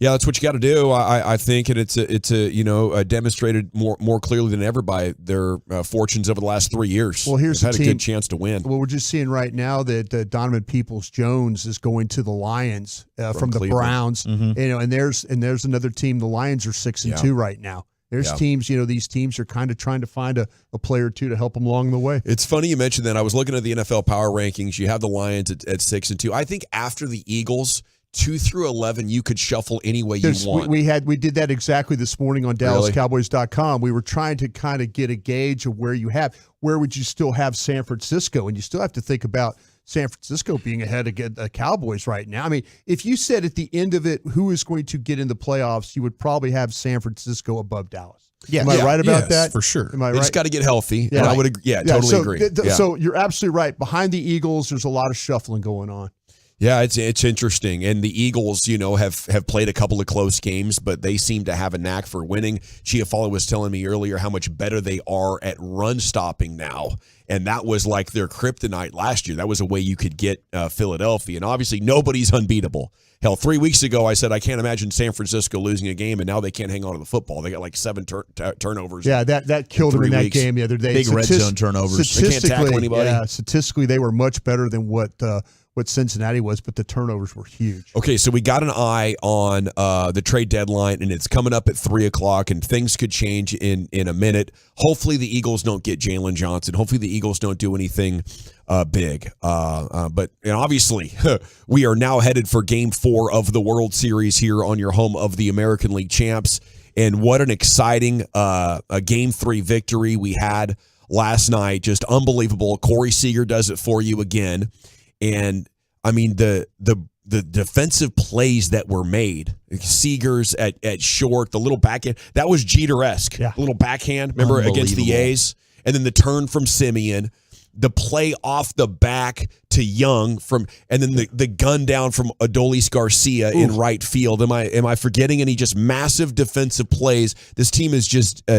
Yeah, that's what you got to do. I think, and it's demonstrated more clearly than ever by their fortunes over the last 3 years. Well, here's They've a had a good chance to win. Well, we're just seeing right now that Donovan Peoples-Jones is going to the Lions from the Browns. Mm-hmm. And there's another team. The Lions are 6-2 right now. There's teams, these teams are kind of trying to find a player or two to help them along the way. It's funny you mentioned that. I was looking at the NFL power rankings. You have the Lions at 6-2. I think after the Eagles, 2 through 11, you could shuffle any way you want. We did that exactly this morning on DallasCowboys.com. We were trying to kind of get a gauge of where would you still have San Francisco, and you still have to think about San Francisco being ahead of the Cowboys right now. I mean, if you said at the end of it who is going to get in the playoffs, you would probably have San Francisco above Dallas. Yeah, Am I right about that? For sure. Am I They right? just got to get healthy. Yeah. And I would agree. Totally agree. So you're absolutely right. Behind the Eagles, there's a lot of shuffling going on. Yeah, it's interesting. And the Eagles, have played a couple of close games, but they seem to have a knack for winning. Chiafalo was telling me earlier how much better they are at run stopping now. And that was like their kryptonite last year. That was a way you could get Philadelphia. And obviously, nobody's unbeatable. Hell, 3 weeks ago, I said I can't imagine San Francisco losing a game, and now they can't hang on to the football. They got like 7 turnovers. Yeah, that killed them in that game the other day. Big red zone turnovers. They can't tackle anybody. Yeah, statistically, they were much better than what Cincinnati was, but the turnovers were huge. Okay, so we got an eye on the trade deadline, and it's coming up at 3 o'clock, and things could change in a minute. Hopefully the Eagles don't get Jalen Johnson. Hopefully the Eagles don't do anything big. But obviously, we are now headed for Game 4 of the World Series here on your home of the American League champs. And what an exciting Game 3 victory we had last night. Just unbelievable. Corey Seager does it for you again. And, I mean, the defensive plays that were made, Seager's at short, the little backhand, that was Jeter-esque. Yeah. A little backhand, remember, against the A's? And then the turn from Simeon, the play off the back to Young and then the gun down from Adolis Garcia in right field. Am I forgetting any just massive defensive plays? This team is just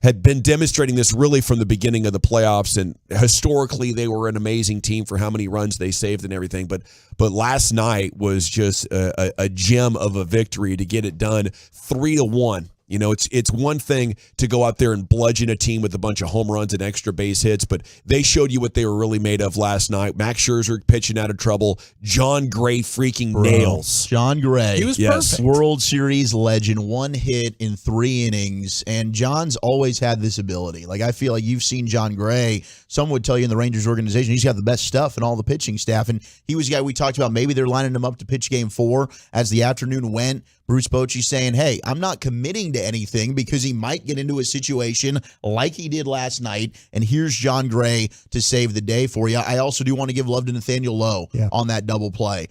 had been demonstrating this really from the beginning of the playoffs, and historically they were an amazing team for how many runs they saved and everything. But last night was just a gem of a victory to get it done 3-1. You know, it's one thing to go out there and bludgeon a team with a bunch of home runs and extra base hits, but they showed you what they were really made of last night. Max Scherzer pitching out of trouble. John Gray freaking nails. John Gray. He was perfect. World Series legend, 1 hit in 3 innings, and John's always had this ability. Like, I feel like you've seen John Gray. Some would tell you in the Rangers organization, he's got the best stuff in all the pitching staff, and he was a guy we talked about. Maybe they're lining him up to pitch Game 4 as the afternoon went. Bruce Bochy saying, hey, I'm not committing to anything because he might get into a situation like he did last night, and here's John Gray to save the day for you. I also do want to give love to Nathaniel Lowe on that double play.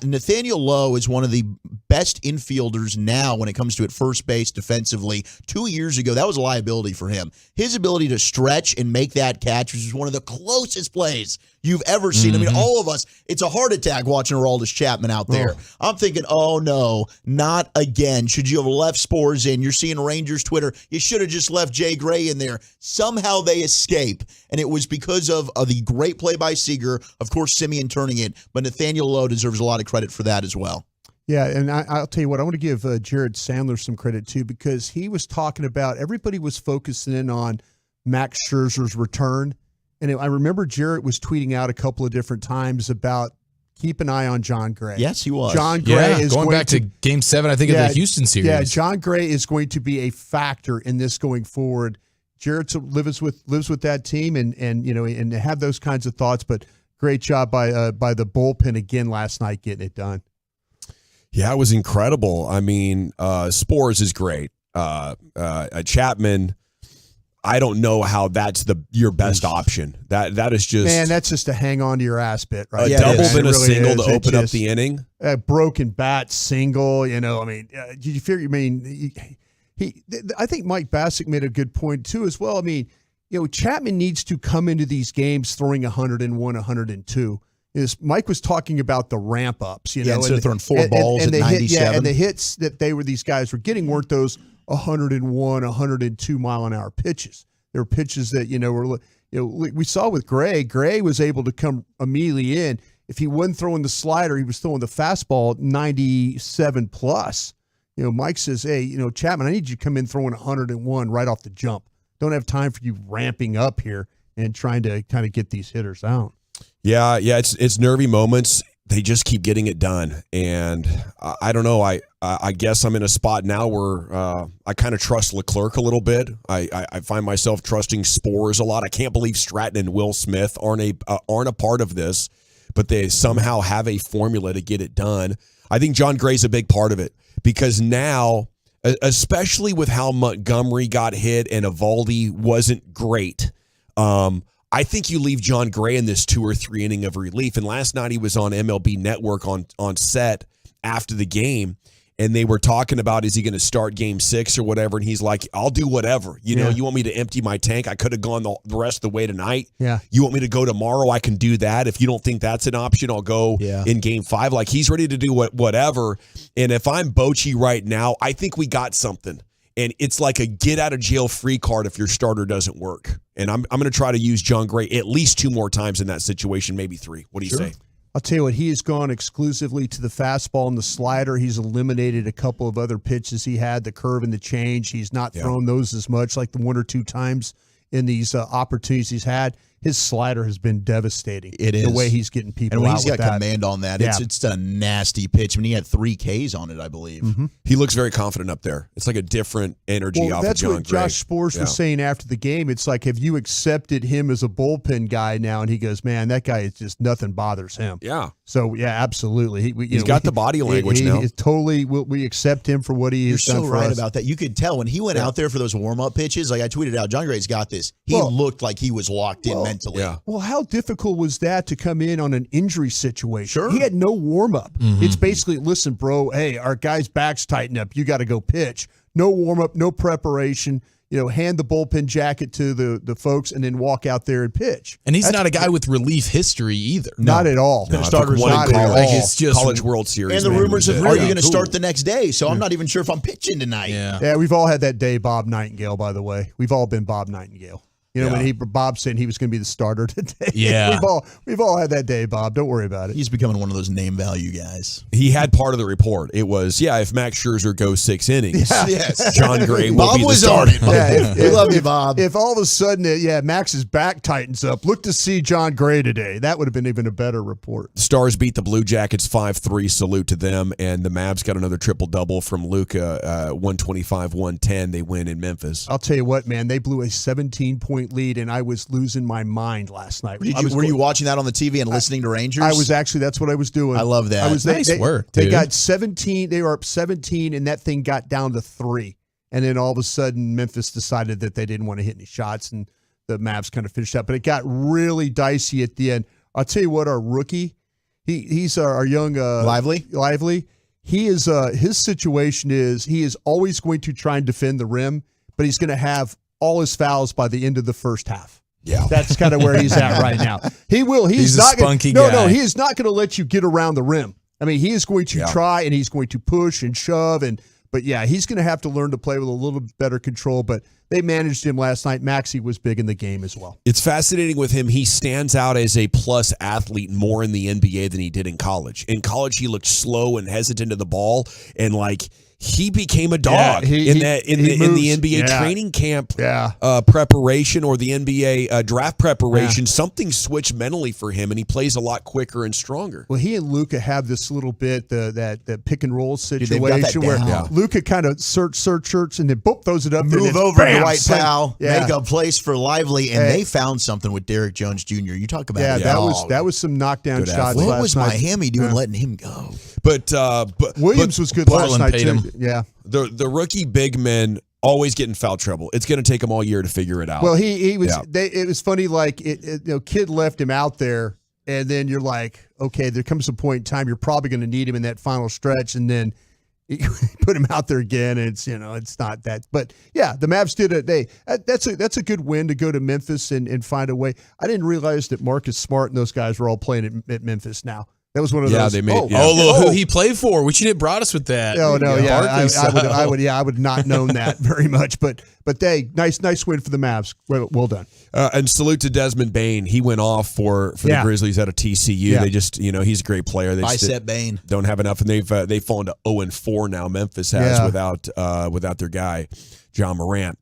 Nathaniel Lowe is one of the best infielders now when it comes to at first base defensively. 2 years ago, that was a liability for him. His ability to stretch and make that catch was one of the closest plays you've ever seen. I mean, all of us, it's a heart attack watching Aroldis Chapman out there. I'm thinking, oh, no, not again. Should you have left Spores in? You're seeing Rangers Twitter. You should have just left Jay Gray in there. Somehow they escape, and it was because of the great play by Seager, of course, Simeon turning it, but Nathaniel Lowe deserves a lot of credit for that as well. Yeah, and I'll tell you what, I want to give Jared Sandler some credit, too, because he was talking about everybody was focusing in on Max Scherzer's return. And I remember Jarrett was tweeting out a couple of different times about keep an eye on John Gray. Yes, he was. John Gray is going back to Game 7, I think, of the Houston series. Yeah, John Gray is going to be a factor in this going forward. Jarrett lives with that team and you know and have those kinds of thoughts. But great job by the bullpen again last night getting it done. Yeah, it was incredible. I mean, Spores is great. Chapman, I don't know how that's your best option. That is just, man, that's just a hang on to your ass bit, right? A double than a single to open up the inning. A broken bat single, you know. I mean, you figure? I mean, I think Mike Bassick made a good point too as well. I mean, you know, Chapman needs to come into these games throwing 101, 102. Mike was talking about the ramp ups, you know, instead of throwing 4 balls at 97. And the hits that these guys were getting weren't those 101, 102 mile an hour pitches. They were pitches that, we saw with Gray. Gray was able to come immediately in. If he wasn't throwing the slider, he was throwing the fastball 97 plus. You know, Mike says, hey, Chapman, I need you to come in throwing 101 right off the jump. Don't have time for you ramping up here and trying to kind of get these hitters out. Yeah, it's nervy moments. They just keep getting it done, and I don't know. I guess I'm in a spot now where I kind of trust Leclerc a little bit. I find myself trusting Spores a lot. I can't believe Stratton and Will Smith aren't a part of this, but they somehow have a formula to get it done. I think John Gray's a big part of it because now, especially with how Montgomery got hit and Evaldi wasn't great. I think you leave John Gray in this 2 or 3 inning of relief. And last night he was on MLB Network on set after the game, and they were talking about, is he going to start Game 6 or whatever? And he's like, I'll do whatever. You know, you want me to empty my tank? I could have gone the rest of the way tonight. Yeah. You want me to go tomorrow? I can do that. If you don't think that's an option, I'll go in Game 5. Like, he's ready to do whatever. And if I'm Bochy right now, I think we got something. And it's like a get out of jail free card if your starter doesn't work. And I'm going to try to use John Gray at least 2 more times in that situation, maybe 3. What do you say? I'll tell you what, he has gone exclusively to the fastball and the slider. He's eliminated a couple of other pitches he had, the curve and the change. He's not thrown those as much, like the 1 or 2 times in these opportunities he's had. His slider has been devastating. It is. The way he's getting people and when out he's with got that. command on that, Yeah. it's a nasty pitch. I mean, he had 3 Ks on it, I believe. He looks very confident up there. It's like a different energy Well, off that's of John what Gray. Josh Spores was saying after the game. It's like, have you accepted him as a bullpen guy now? And he goes, man, that guy is just nothing bothers him. Yeah. So, yeah, absolutely. He's got the body language now. He is totally, we accept him for what he You're has done so for right us. about that. You could tell when he went out there for those warm-up pitches, like I tweeted out, John Gray's got this. He looked like he was locked in mentally. Well, how difficult was that to come in on an injury situation? Sure. He had no warm-up. It's basically, listen, bro, hey, our guy's back's tightened up. You got to go pitch. No warm-up, no preparation. Hand the bullpen jacket to the folks and then walk out there and pitch. And he's not a guy with relief history either. Not at all. No, starters not at all. It's just College World Series. And the rumors of, are you going to Cool. start the next day? So I'm not even sure if I'm pitching tonight. Yeah, we've all had that day, Bob Nightingale, by the way. We've all been Bob Nightingale. When Bob said he was going to be the starter today. Yeah. we've all had that day, Bob. Don't worry about it. He's becoming one of those name value guys. He had part of the report. It was, if Max Scherzer goes 6 innings, Yes. John Gray will Bob be the was starter. on it. We love you, Bob. If all of a sudden, Max's back tightens up, look to see John Gray today. That would have been even a better report. Stars beat the Blue Jackets 5-3. Salute to them. And the Mavs got another triple-double from Luka, 125-110. They win in Memphis. I'll tell you what, man, they blew a 17-point lead, and I was losing my mind last night. Were you watching that on the TV and listening to Rangers? I was actually. That's what I was doing. I love that. Nice work, They dude. got 17. They were up 17, and that thing got down to 3. And then all of a sudden, Memphis decided that they didn't want to hit any shots, and the Mavs kind of finished up. But it got really dicey at the end. I'll tell you what, our rookie, he's our young Lively. He is his situation is he is always going to try and defend the rim, but he's going to have all his fouls by the end of the first half. Yeah, that's kind of where he's at right now. He will. He's a not spunky gonna, guy. No, he is not going to let you get around the rim. I mean, he is going to try and he's going to push and shove but he's going to have to learn to play with a little better control. But they managed him last night. Maxey was big in the game as well. It's fascinating with him. He stands out as a plus athlete more in the NBA than he did in college. In college, he looked slow and hesitant to the ball, and he became a dog in the NBA training camp preparation or the NBA draft preparation. Something switched mentally for him, and he plays a lot quicker and stronger. Well, he and Luka have this little bit that pick and roll they've got that situation where down. Luka kind of search, and then boop, throws it up. Move over bam, to White Pal, make a place for Lively, and Hey. they found something with Derek Jones Jr. You talk about that was some knockdown Good shots. athlete. What last was night. Miami doing letting him go? But Williams was good Portland last night paid too. him. Yeah. The rookie big men always get in foul trouble. It's going to take him all year to figure it out. Well, he was. It was funny. Kid left him out there, and then you're like, okay, there comes a point in time you're probably going to need him in that final stretch, and then you put him out there again, and it's not that. But yeah, the Mavs did it. That's a good win to go to Memphis and find a way. I didn't realize that Marcus Smart and those guys were all playing at Memphis now. That was one of those. they made. Who he played for? We should have brought us with that. No, Barkley I would have not known that very much. But nice win for the Mavs. Well done. And salute to Desmond Bain. He went off for the Grizzlies out of TCU. Yeah. They just, he's a great player. They Bicep Bain. don't have enough, and they've fallen to 0-4 now. Memphis has without their guy, John Morant.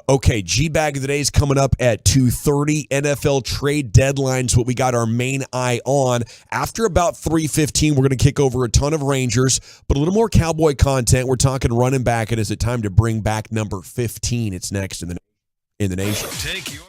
Okay, G-Bag of the Day is coming up at 2:30. NFL trade deadline's what we got our main eye on. After about 3:15, we're going to kick over a ton of Rangers, but a little more Cowboy content. We're talking running back, and is it time to bring back number 15? It's next in the nation. Take your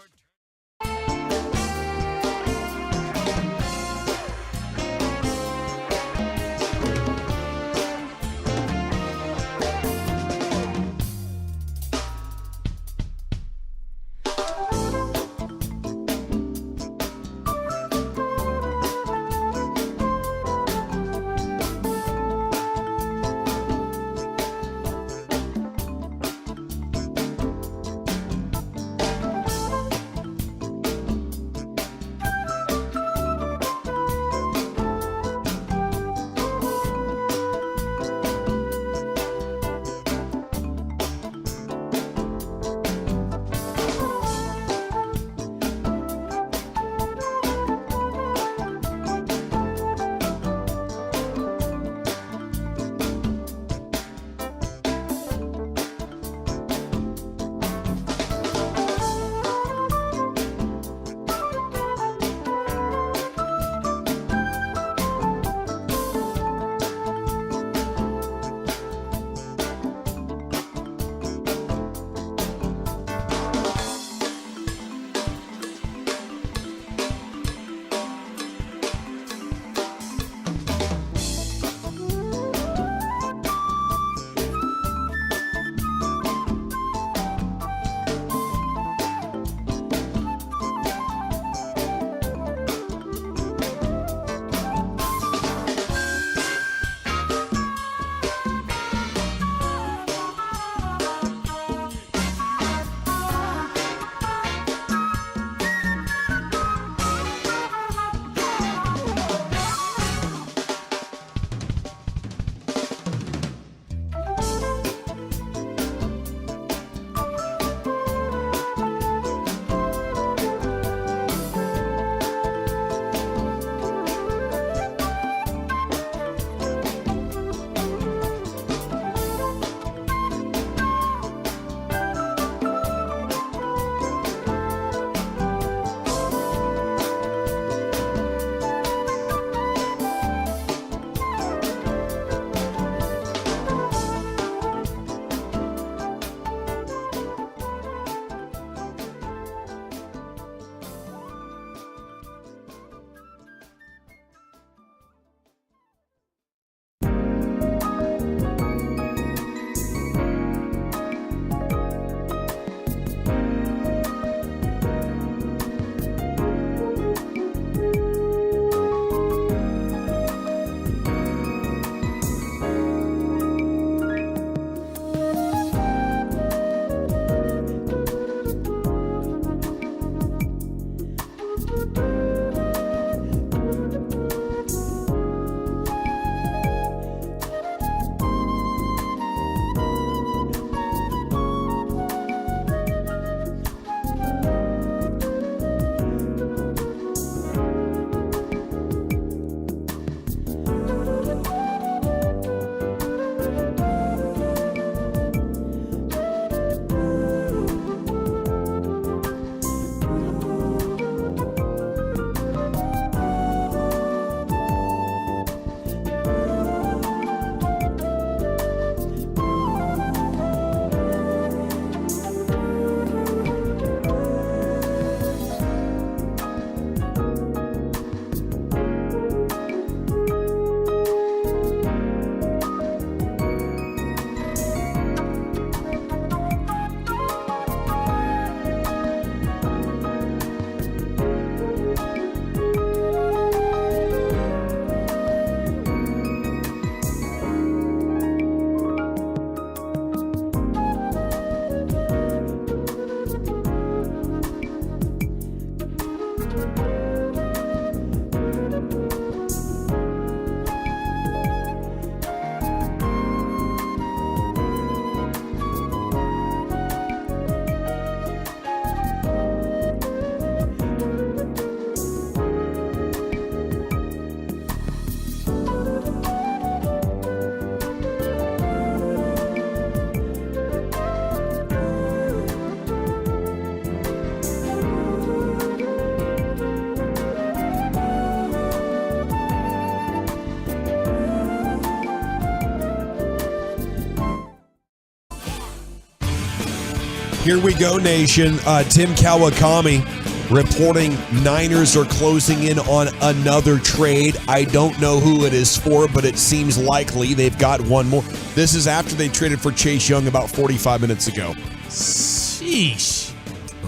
Here we go, nation. Tim Kawakami reporting Niners are closing in on another trade. I don't know who it is for, but it seems likely they've got one more. This is after they traded for Chase Young about 45 minutes ago. Sheesh.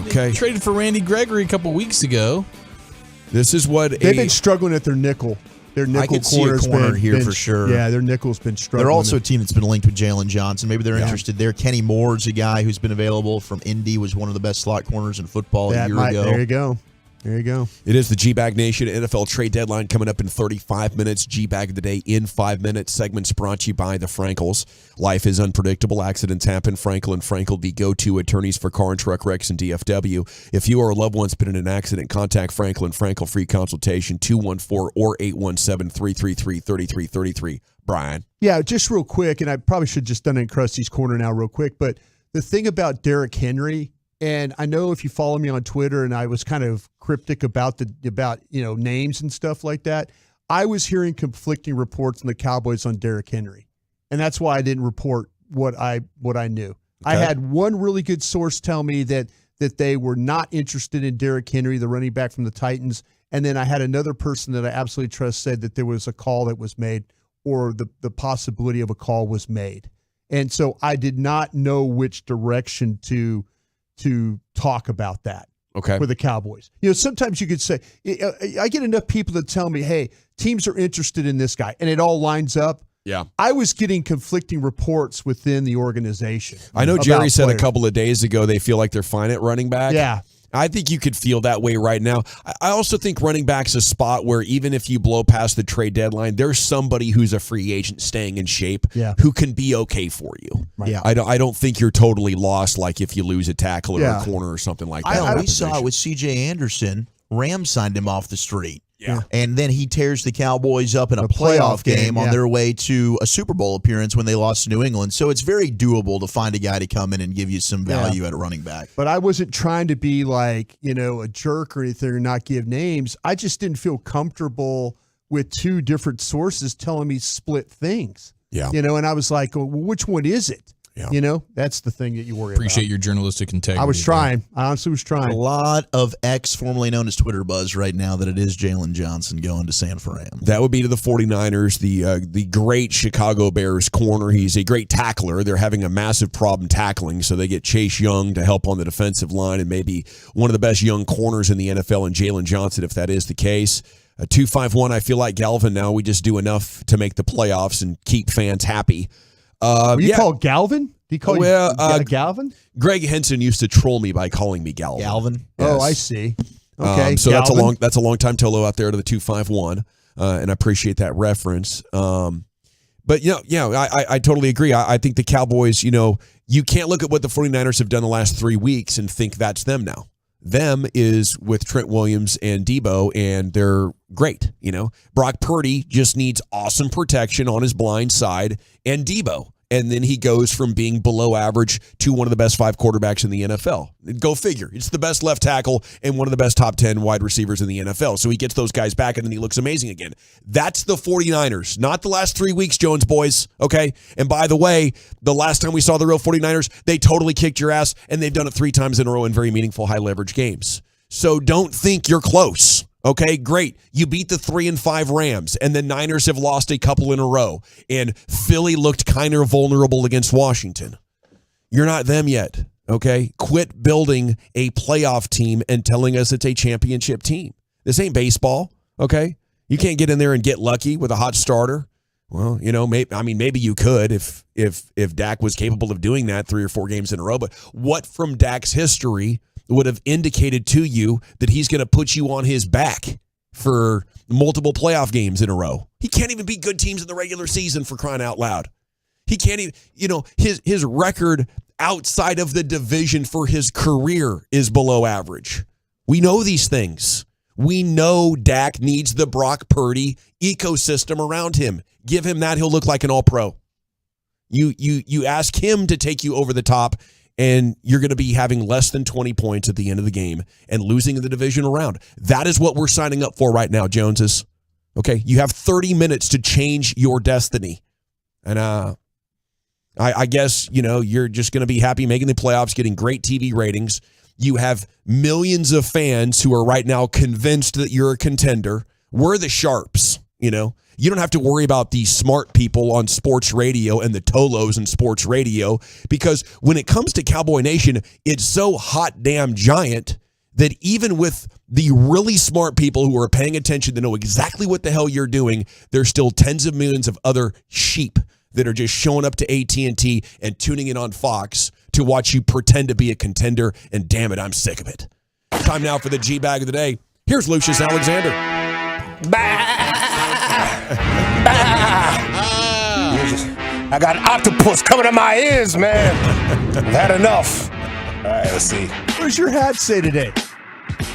Okay. They traded for Randy Gregory a couple weeks ago. This is what they've been struggling at their nickel. Their nickel I could see a corner here for sure. Yeah, their nickel's been struggling. They're also a team that's been linked with Jalen Johnson. Maybe they're interested there. Kenny Moore's a guy who's been available from Indy, was one of the best slot corners in football a year ago. There you go. There you go. It is the G-Bag Nation NFL trade deadline coming up in 35 minutes. G-Bag of the day in 5 minutes. Segments brought to you by the Frankels. Life is unpredictable. Accidents happen. Frankel and Frankel, the go-to attorneys for car and truck wrecks in DFW. If you or a loved one's been in an accident, contact Frankel and Frankel. Free consultation, 214 or 817-333-3333. Brian. Yeah, just real quick, and I probably should have just done it in Krusty's Corner now real quick, but the thing about Derrick Henry, and I know if you follow me on Twitter, and I was kind of cryptic about names and stuff like that, I was hearing conflicting reports from the Cowboys on Derrick Henry, and that's why I didn't report what I knew. Okay. I had one really good source tell me that they were not interested in Derrick Henry, the running back from the Titans, and then I had another person that I absolutely trust said that there was a call that was made, or the possibility of a call was made, and so I did not know which direction to talk about that. Okay. For the Cowboys. Sometimes you could say, I get enough people that tell me, hey, teams are interested in this guy, and it all lines up. Yeah. I was getting conflicting reports within the organization. I know Jerry said a couple of days ago they feel like they're fine at running back. Yeah. I think you could feel that way right now. I also think running back's a spot where even if you blow past the trade deadline, there's somebody who's a free agent staying in shape who can be okay for you. Right. Yeah. I don't think you're totally lost like if you lose a tackle or a corner or something like that. I always saw it with C.J. Anderson. Rams signed him off the street. Yeah. And then he tears the Cowboys up in a playoff game on their way to a Super Bowl appearance when they lost to New England. So it's very doable to find a guy to come in and give you some value at a running back. But I wasn't trying to be like, a jerk or anything or not give names. I just didn't feel comfortable with two different sources telling me split things. Yeah. And I was like, well, which one is it? Yeah. That's the thing that you worry Appreciate about. your journalistic integrity. I was trying. I honestly was trying. A lot of X, formerly known as Twitter buzz right now that it is Jalen Johnson going to San Fran. That would be to the 49ers, the great Chicago Bears corner. He's a great tackler. They're having a massive problem tackling, so they get Chase Young to help on the defensive line and maybe one of the best young corners in the NFL in Jalen Johnson, if that is the case. 251, I feel like Galvin now. We just do enough to make the playoffs and keep fans happy. You call Galvin? Do you call you Galvin? Greg Henson used to troll me by calling me Galvin. Galvin? Yes. Oh, I see. Okay. So Galvin. that's a long time Tolo out there to the 251, and I appreciate that reference. But I totally agree. I think the Cowboys, you can't look at what the 49ers have done the last 3 weeks and think that's them now. Them is with Trent Williams and Debo, and they're great. Brock Purdy just needs awesome protection on his blind side and Debo. And then he goes from being below average to one of the best 5 quarterbacks in the NFL. Go figure. It's the best left tackle and one of the best top 10 wide receivers in the NFL. So he gets those guys back, and then he looks amazing again. That's the 49ers, not the last 3 weeks, Jones boys, okay? And by the way, the last time we saw the real 49ers, they totally kicked your ass, and they've done it 3 times in a row in very meaningful, high-leverage games. So don't think you're close. Okay, great. You beat the 3-5 Rams, and the Niners have lost a couple in a row, and Philly looked kind of vulnerable against Washington. You're not them yet, okay? Quit building a playoff team and telling us it's a championship team. This ain't baseball, okay? You can't get in there and get lucky with a hot starter. Well, maybe you could if Dak was capable of doing that 3 or 4 games in a row, but what from Dak's history would have indicated to you that he's going to put you on his back for multiple playoff games in a row? He can't even beat good teams in the regular season, for crying out loud. He can't even, his record outside of the division for his career is below average. We know these things. We know Dak needs the Brock Purdy ecosystem around him. Give him that, he'll look like an all-pro. You ask him to take you over the top, and you're going to be having less than 20 points at the end of the game and losing in the divisional round. That is what we're signing up for right now, Joneses. Okay, you have 30 minutes to change your destiny. And I guess, you're just going to be happy making the playoffs, getting great TV ratings. You have millions of fans who are right now convinced that you're a contender. We're the sharps, You don't have to worry about the smart people on sports radio and the Tolos in sports radio, because when it comes to Cowboy Nation, it's so hot damn giant that even with the really smart people who are paying attention to know exactly what the hell you're doing, there's still tens of millions of other sheep that are just showing up to AT&T and tuning in on Fox to watch you pretend to be a contender, and damn it, I'm sick of it. Time now for the G-Bag of the day. Here's Lucius Alexander. I got octopus coming in my ears, man. I've had enough. All right, let's see. What does your hat say today?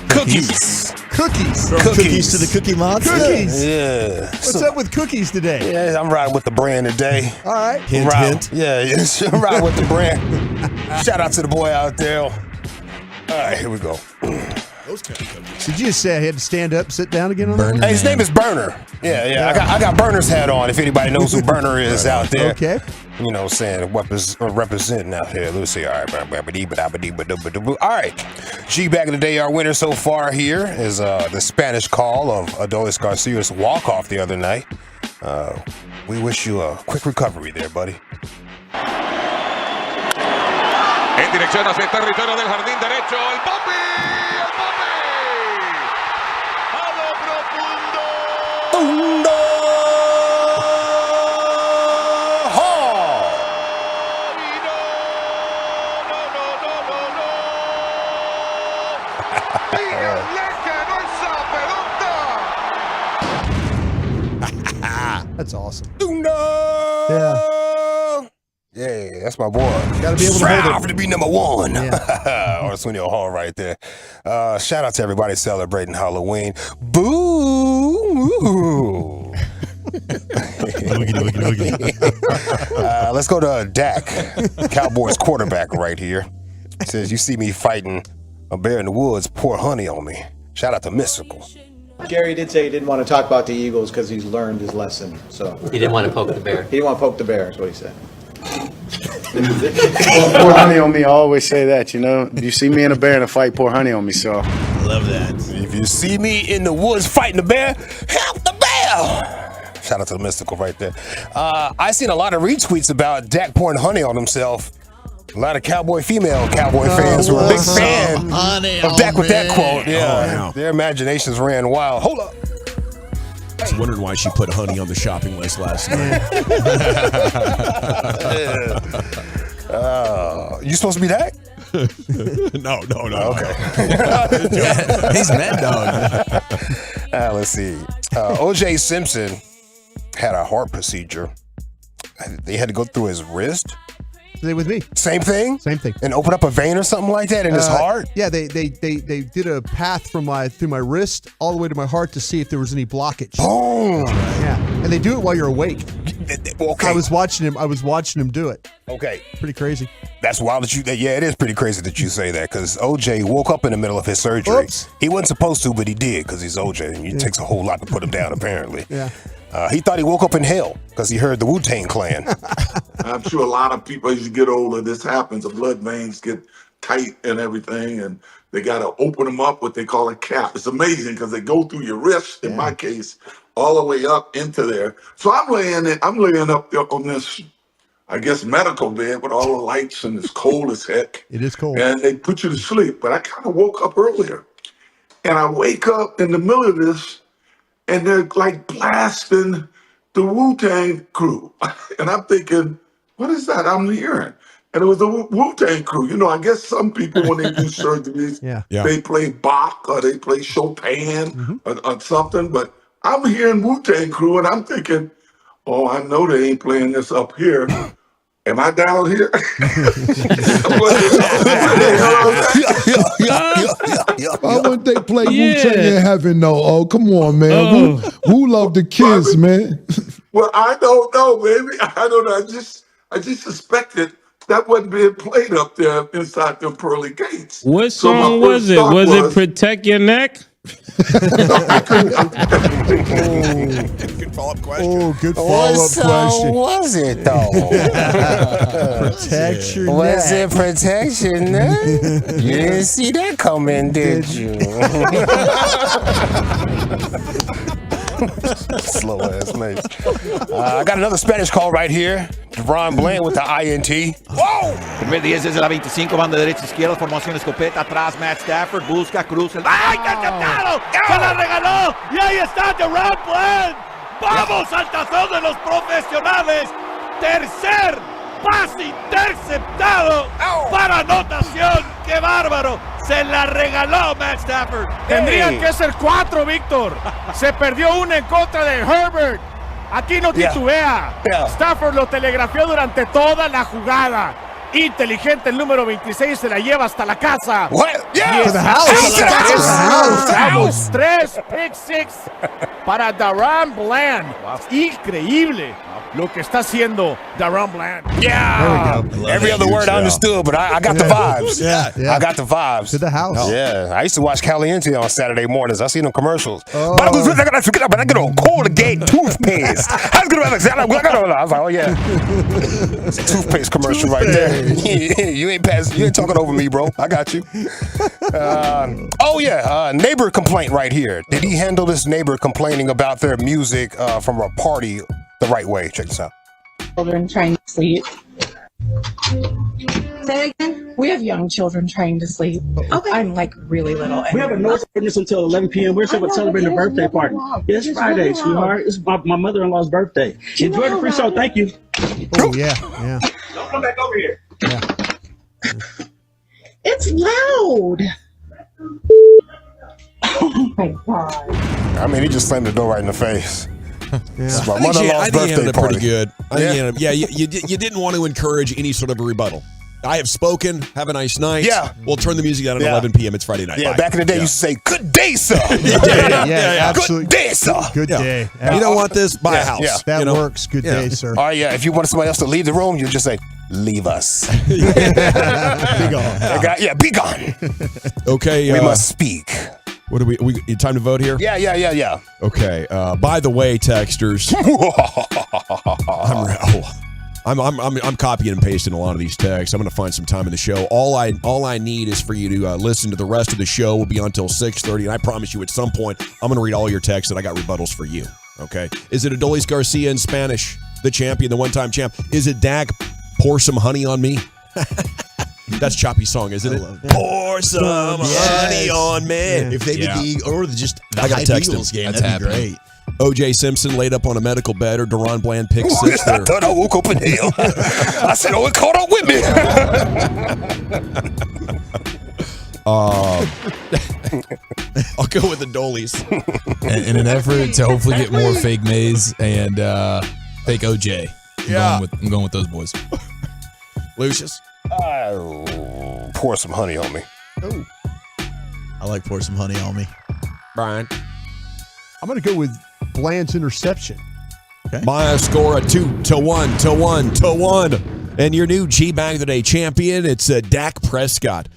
Cookies. Cookies. From cookies to the Cookie Monster. Cookies. Yeah. What's up with cookies today? Yeah, I'm riding with the brand today. All right. Hint. Yeah, I'm riding with the brand. Shout out to the boy out there. All right, here we go. Those kind of cookies. Did you just say I had to stand up, sit down again on that? Hey, his name is Burner. Yeah. I got Burner's hat on, if anybody knows who Burner is out there. Okay. You know what I'm saying? Representing out here. Let's see. All right. All right. G-Bag of the day, our winner so far here is the Spanish call of Adolis Garcia's walk-off the other night. We wish you a quick recovery there, buddy. En dirección hacia el territorio del jardín derecho, el Popi. A lo profundo. That's awesome. Yeah. Yeah, that's my boy. Got to be able to hold Strive it. to be number one. Yeah. Or Sweeney Hall right there. Shout out to everybody celebrating Halloween. Boo! Let's go to Dak, Cowboys quarterback right here. Says, you see me fighting a bear in the woods, pour honey on me. Shout out to Mystical. Gary did say he didn't want to talk about the Eagles because he's learned his lesson. So He didn't want to poke the bear. He didn't want to poke the bear, is what he said. Pour honey on me. I always say that, If you see me in a bear in a fight, pour honey on me. So Love that. If you see me in the woods fighting the bear, help the bear. Shout out to the Mystical right there. I seen a lot of retweets about Dak pouring honey on himself. A lot of female Cowboy fans were a big fan of Dak with that quote. Yeah, their imaginations ran wild. Hold up. I was wondering why she put honey on the shopping list last night. You supposed to be Dak? No. Okay. He's Mad Dog. Let's see. O.J. Simpson had a heart procedure. They had to go through his wrist. They with me. Same thing? Same thing. And open up a vein or something like that in his heart? Yeah, they did a path through my wrist all the way to my heart to see if there was any blockage. Boom. Yeah, and they do it while you're awake. Okay. I was watching him do it. Okay. Pretty crazy. That's wild that it is pretty crazy that you say that, because OJ woke up in the middle of his surgery. Oops. He wasn't supposed to, but he did, because he's OJ, and it takes a whole lot to put him down, apparently. Yeah. He thought he woke up in hell because he heard the Wu-Tang Clan. I'm sure a lot of people, as you get older, this happens. The blood veins get tight and everything, and they got to open them up, what they call a cap. It's amazing because they go through your wrist, in my case, all the way up into there. So I'm laying up there on this, I guess, medical bed with all the lights, and it's cold as heck. It is cold. And they put you to sleep. But I kind of woke up earlier. And I wake up in the middle of this, and they're like blasting the Wu-Tang crew. And I'm thinking, what is that I'm hearing? And it was the Wu-Tang crew. I guess some people, when they do surgeries, they play Bach or they play Chopin or something. But I'm hearing Wu-Tang crew, and I'm thinking, oh, I know they ain't playing this up here. Am I down here? Why wouldn't they play Wu-Tang in heaven, though? Oh, come on, man. Who love the kids, man? Well, I don't know, baby. I don't know. I just suspected that wasn't being played up there inside the pearly gates. What song was it? Was it Protect Your Neck? Good follow-up question. Oh, good follow-up question. Was it though? Protect your Was neck. it protection? You didn't see that coming, did you? Slow ass mates. I got another Spanish call right here. Deron Bland with the INT. Whoa! Primer 10 desde la 25, banda derecha, izquierda, formación escopeta, atrás Matt Stafford, busca, cruza. ¡Ay, interceptado! ¡Se la regaló! ¡Y ahí está Deron Bland! ¡Vamos al tazón de los profesionales! ¡Tercer pase interceptado para anotación! ¡Qué bárbaro! ¡Se la regaló Matt Stafford! Tendrían que ser 4, Víctor. Se perdió una en contra de Herbert. Aquí no titubea. Stafford lo telegrafió durante toda la jugada. Inteligente el número 26, se la lleva hasta la casa. What? Yeah. To the house. To the house. 3 pick six para Deron Bland. Increíble lo que está haciendo Deron Bland. Yeah. Every other word I understood, but I got the vibes. Yeah. I got the vibes. To the house. Yeah. I used to watch Caliente on Saturday mornings. I seen them commercials. But I get on Colgate toothpaste. I was like, oh yeah. It's a toothpaste commercial right there. You ain't talking over me, bro. I got you. Neighbor complaint right here. Did he handle this neighbor complaining about their music from a party the right way? Check this out. Children trying to sleep. Say that again? We have young children trying to sleep. Okay. I'm like really little. We have a noise ordinance until 11 p.m. We're celebrating a birthday party. It's Friday, sweetheart. It's my mother-in-law's birthday. Enjoy the free show. Thank you. Oh, yeah. Don't come back over here. Yeah. It's loud. Oh my God. I mean, he just slammed the door right in the face. It's my I think mother-in-law's he birthday handled it party. pretty good. I think Yeah. he handled it- you didn't want to encourage any sort of a rebuttal. I have spoken. Have a nice night. Yeah. We'll turn the music down at Yeah. 11 p.m. It's Friday night. Yeah, Bye. back in the day, Yeah. you used to say, "Good day, sir." Absolutely. Good day, sir. Good day. You don't want this? Buy a house. Yeah. That you know? works. Good day, sir. Oh yeah. If you want somebody else to leave the room, you just say, "Leave us." Be gone. Be gone. Okay. We must speak. What do we time to vote here? Yeah. Okay. By the way, texters, I'm copying and pasting a lot of these texts. I'm going to find some time in the show. All I need is for you to listen to the rest of the show. We'll be on until 6:30, and I promise you, at some point, I'm going to read all your texts, and I got rebuttals for you. Okay? Is it Adolis Garcia in Spanish, the champion, the one-time champ? Is it Dak? Pour some honey on me. That's Choppy's song, isn't it? Pour some honey on me. If they did just the I gotta high text Eagles him. game, That's that'd be happening. great. O.J. Simpson laid up on a medical bed, or Deron Bland picked six. I thought I woke up in hell. I said, "Oh, it caught up with me." I'll go with the Dolies. In an effort to hopefully get more fake Mays and fake OJ. I'm going with those boys. Lucius? Pour some honey on me. Ooh. I like pour some honey on me. Brian? I'm going to go with Bland's interception. Okay. My score a 2-1. And your new G-Bag of the Day champion, it's Dak Prescott.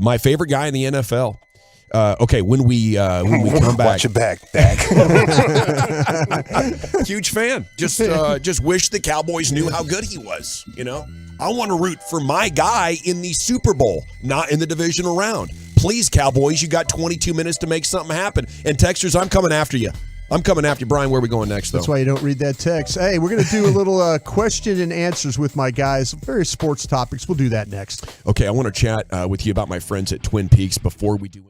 My favorite guy in the NFL. Okay, when we come back, watch your back, Dak. Huge fan. Just wish the Cowboys knew how good he was. You know, I want to root for my guy in the Super Bowl, not in the divisional round. Please, Cowboys, you got 22 minutes to make something happen. And texters, I'm coming after you. Brian. Where are we going next, though? That's why you don't read that text. Hey, we're going to do a little question and answers with my guys. Various sports topics. We'll do that next. Okay, I want to chat with you about my friends at Twin Peaks before we do anything.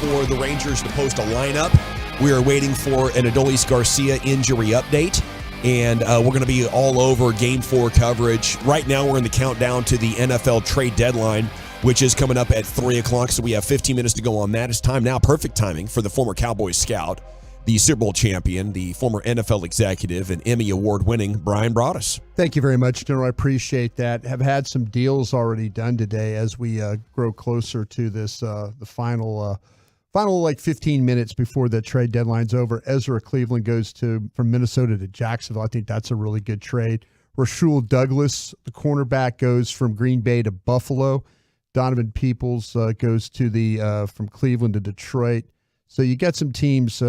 for the Rangers to post a lineup. We are waiting for an Adolis Garcia injury update, and we're going to be all over Game 4 coverage. Right now, we're in the countdown to the NFL trade deadline, which is coming up at 3 o'clock, so we have 15 minutes to go on that. It's time now, perfect timing for the former Cowboys scout, the Super Bowl champion, the former NFL executive, and Emmy Award-winning Brian Broaddus. Thank you very much, General. I appreciate that. Have had some deals already done today as we grow closer to this, the final like 15 minutes before the trade deadline's over. Ezra Cleveland goes from Minnesota to Jacksonville. I think that's a really good trade. Rasul Douglas, the cornerback, goes from Green Bay to Buffalo. Donovan Peoples goes to from Cleveland to Detroit. So you got some teams,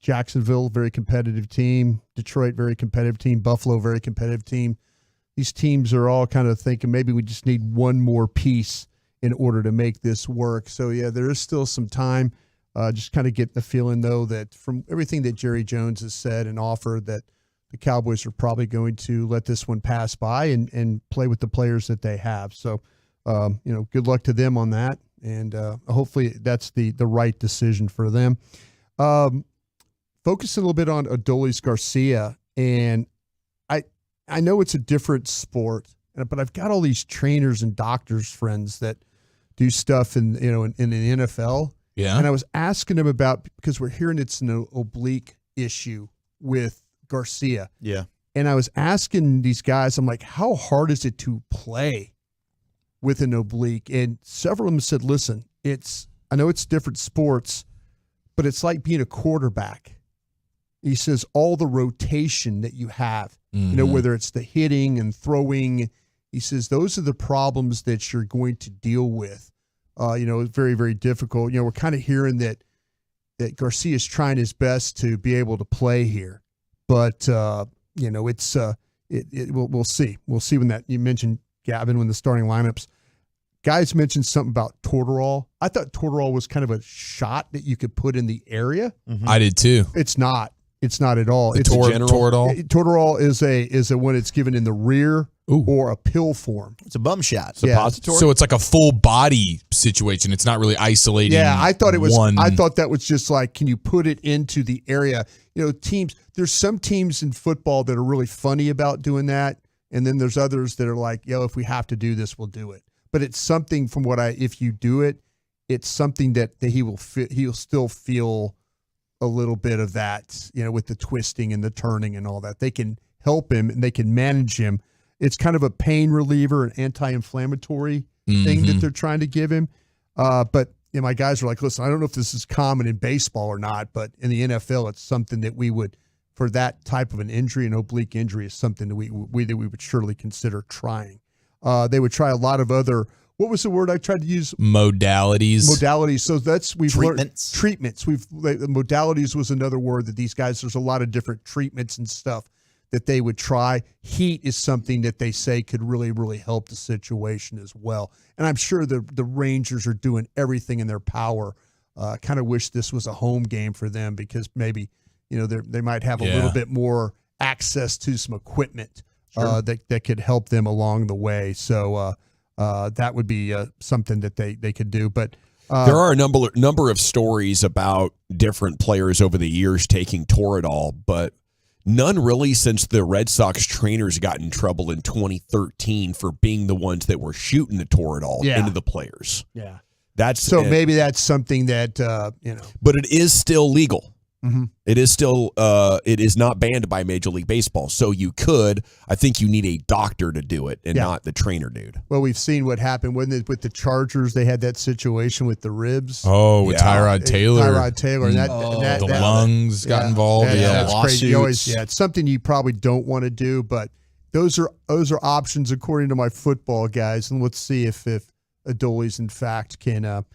Jacksonville, very competitive team. Detroit, very competitive team. Buffalo, very competitive team. These teams are all kind of thinking maybe we just need one more piece in order to make this work. So, yeah, there is still some time. Just kind of getting the feeling, though, that from everything that Jerry Jones has said and offered, that the Cowboys are probably going to let this one pass by and play with the players that they have. So, good luck to them on that. And hopefully that's the right decision for them. Focus a little bit on Adolis Garcia. And I know it's a different sport, but I've got all these trainers and doctors friends that do stuff in the NFL. Yeah. And I was asking them about, because we're hearing it's an oblique issue with Garcia. Yeah. And I was asking these guys, I'm like, how hard is it to play with an oblique? And several of them said, listen, I know it's different sports, but it's like being a quarterback. He says all the rotation that you have, whether it's the hitting and throwing, he says those are the problems that you're going to deal with. It's very, very difficult. We're kind of hearing that Garcia is trying his best to be able to play here, but we'll see. We'll see when that, you mentioned Gavin, when the starting lineups. Guys mentioned something about Tortorol. I thought Tortorol was kind of a shot that you could put in the area. Mm-hmm. I did too. It's not. It's not at all. It's Tortorol. Tortorol is a one that's given in the rear or a pill form. It's a bum shot. Suppository. So it's like a full body situation. It's not really isolating. Yeah, I thought it was. One. I thought that was just like, can you put it into the area? Teams. There's some teams in football that are really funny about doing that, and then there's others that are like, if we have to do this, we'll do it. But it's something from if you do it, it's something that he'll still feel a little bit of that, with the twisting and the turning and all that. They can help him and they can manage him. It's kind of a pain reliever, an anti-inflammatory thing that they're trying to give him. But my guys are like, listen, I don't know if this is common in baseball or not, but in the NFL, it's something that we would, for that type of an injury, an oblique injury, is something that we would surely consider trying. They would try a lot of other, what was the word I tried to use? Modalities. So we've learned treatments. Modalities was another word that these guys, there's a lot of different treatments and stuff that they would try. Heat is something that they say could really, really help the situation as well. And I'm sure the Rangers are doing everything in their power. Kind of wish this was a home game for them, because maybe, they might have a little bit more access to some equipment that could help them along the way. So that would be something that they could do. But there are a number of stories about different players over the years taking Toradol, but none really since the Red Sox trainers got in trouble in 2013 for being the ones that were shooting the Toradol into the players. Yeah. Maybe that's something that, But it is still legal. Mm-hmm. It is still, it is not banned by Major League Baseball. So I think you need a doctor to do it and not the trainer dude. Well, we've seen what happened with the Chargers. They had that situation with the ribs. Oh, with Tyrod Taylor. And the lungs got involved. That's crazy. It's something you probably don't want to do, but those are options according to my football guys. And let's see if Adolis, in fact, can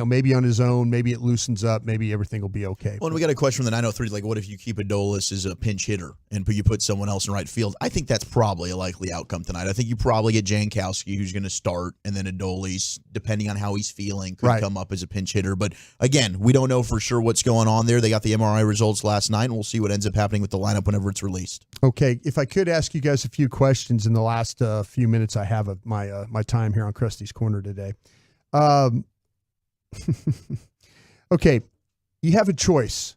maybe on his own, maybe it loosens up, maybe everything will be okay. Well, and we got a question from the 903, like, what if you keep Adolis as a pinch hitter and you put someone else in right field? I think that's probably a likely outcome tonight. I think you probably get Jankowski, who's going to start, and then Adolis, depending on how he's feeling, could come up as a pinch hitter. But again, we don't know for sure what's going on there. They got the MRI results last night, and we'll see what ends up happening with the lineup whenever it's released. Okay, if I could ask you guys a few questions in the last few minutes I have of my time here on Krusty's Corner today. Okay, you have a choice.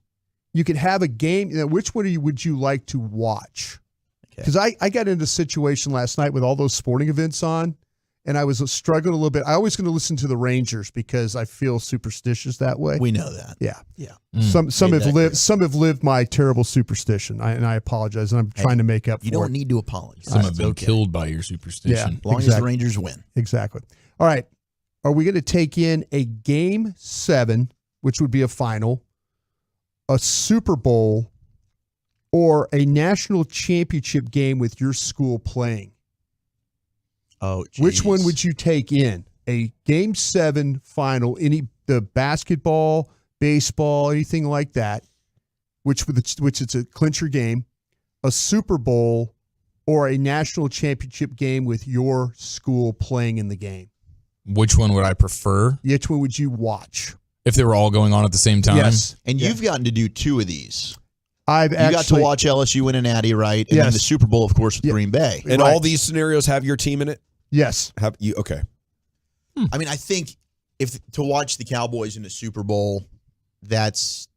You could have a game. Which one would you like to watch? Because I got into a situation last night with all those sporting events on, and I was struggling a little bit. I always going to listen to the Rangers because I feel superstitious that way. We know that. Yeah. Mm. Some have lived my terrible superstition, and I apologize, and I'm trying to make up for it. You don't need to apologize. Some have been killed by your superstition. Yeah, As long as the Rangers win. Exactly. All right. Are we going to take in a Game 7, which would be a final, a Super Bowl, or a national championship game with your school playing? Oh, geez. Which one would you take in? A Game 7 final, the basketball, baseball, anything like that, which it's a clincher game, a Super Bowl, or a national championship game with your school playing in the game? Which one would I prefer? Which one would you watch? If they were all going on at the same time? Yes. And you've gotten to do 2 of these. You got to watch LSU win a natty, right? And then the Super Bowl, of course, with Green Bay. And all these scenarios have your team in it? Yes. Have you? Okay. I mean, I think if to watch the Cowboys in the Super Bowl, that's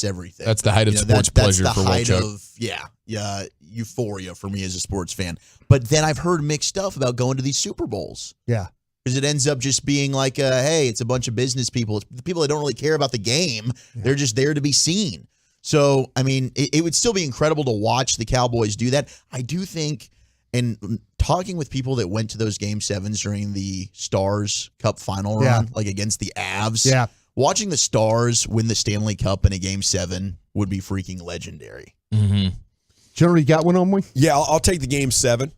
everything. That's the height of sports pleasure that's the for height Wolchuk. of euphoria for me as a sports fan. But then I've heard mixed stuff about going to these Super Bowls. Yeah. Because it ends up just being like, hey, it's a bunch of business people. It's the people that don't really care about the game. Yeah. They're just there to be seen. So, I mean, it would still be incredible to watch the Cowboys do that. I do think, and talking with people that went to those Game 7s during the Stars Cup final run, like against the Avs, watching the Stars win the Stanley Cup in a Game 7 would be freaking legendary. Mm-hmm. Generally got one on me? Yeah, I'll take the Game 7.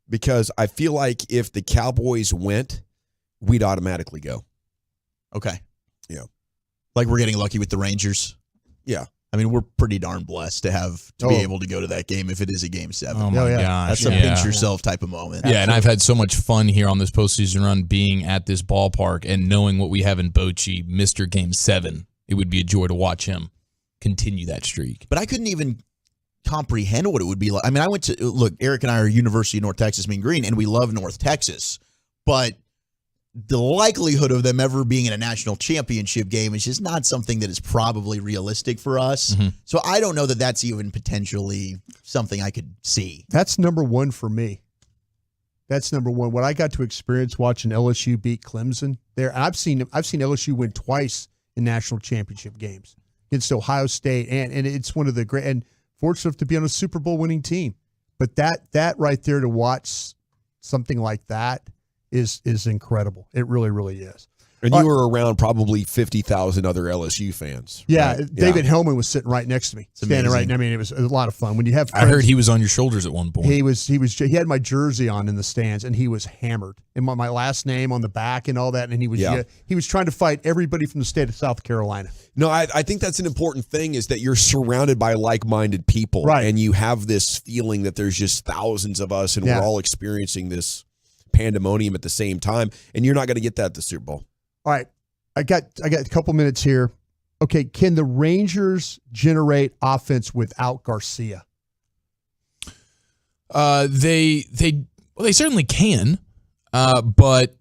Because I feel like if the Cowboys went, we'd automatically go. Okay. Yeah. Like we're getting lucky with the Rangers. Yeah. I mean, we're pretty darn blessed to be able to go to that game if it is a Game 7. Oh, my gosh. That's a pinch yourself type of moment. Yeah, and I've had so much fun here on this postseason run being at this ballpark and knowing what we have in Bochy, Mr. Game 7. It would be a joy to watch him continue that streak. But I couldn't even comprehend what it would be like. I mean, Eric and I are University of North Texas Mean Green, and we love North Texas, but the likelihood of them ever being in a national championship game is just not something that is probably realistic for us. Mm-hmm. So I don't know that that's even potentially something I could see. That's number one for me. That's number one. What I got to experience watching LSU beat Clemson there, I've seen LSU win twice in national championship games against Ohio State, and it's one of the great and fortunate to be on a Super Bowl winning team. But that right there to watch something like that is incredible. It really, really is. And you were around probably 50,000 other LSU fans. Yeah, right? David Hellman was sitting right next to me, standing right. I mean, it was a lot of fun. When you have friends, I heard he was on your shoulders at one point. He had my jersey on in the stands, and he was hammered, and my last name on the back and all that. And he was trying to fight everybody from the state of South Carolina. No, I think that's an important thing is that you're surrounded by like-minded people, right? And you have this feeling that there's just thousands of us, and we're all experiencing this pandemonium at the same time, and you're not going to get that at the Super Bowl. All right, I got a couple minutes here. Okay, can the Rangers generate offense without Garcia? They certainly can, but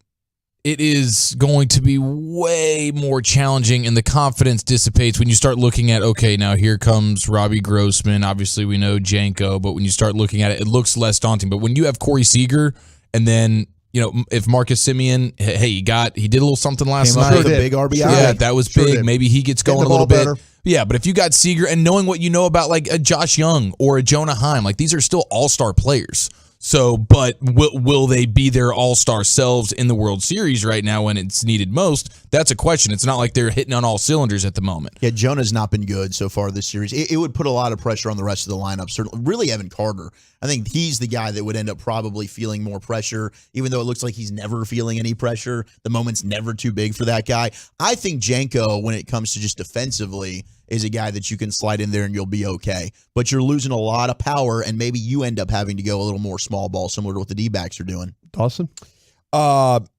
it is going to be way more challenging, and the confidence dissipates when you start looking at, okay, now here comes Robbie Grossman. Obviously, we know Janko, but when you start looking at it, it looks less daunting. But when you have Corey Seager, and then if Marcus Semien, he did a little something last night. With a big RBI. Yeah, that was big. Did. Maybe he gets going a little bit. Yeah, but if you got Seager and knowing what you know about like a Josh Young or a Jonah Heim, like these are still all-star players. So, but will they be their all-star selves in the World Series right now when it's needed most? That's a question. It's not like they're hitting on all cylinders at the moment. Yeah, Jonah's not been good so far this series. It would put a lot of pressure on the rest of the lineup. Certainly, really Evan Carter. I think he's the guy that would end up probably feeling more pressure, even though it looks like he's never feeling any pressure. The moment's never too big for that guy. I think Janko, when it comes to just defensively, is a guy that you can slide in there and you'll be okay. But you're losing a lot of power, and maybe you end up having to go a little more small ball, similar to what the D-backs are doing. Dawson?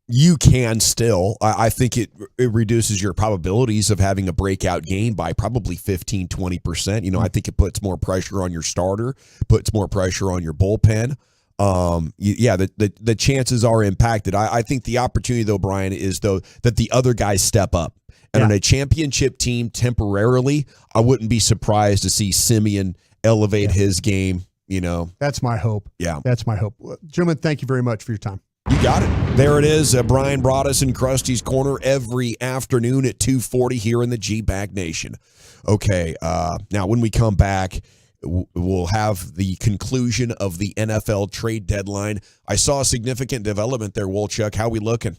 You can still. I think it reduces your probabilities of having a breakout game by probably 15, 20%. I think it puts more pressure on your starter, puts more pressure on your bullpen. The chances are impacted. I think the opportunity, though, Brian, is, though, that the other guys step up. And on a championship team temporarily, I wouldn't be surprised to see Simeon elevate his game, That's my hope. Yeah. That's my hope. Gentlemen, thank you very much for your time. You got it. There it is. Brian brought us in Krusty's Corner every afternoon at 2:40 here in the G-Bag Nation. Okay, now when we come back, we'll have the conclusion of the NFL trade deadline. I saw a significant development there, Wolchuk. How we looking?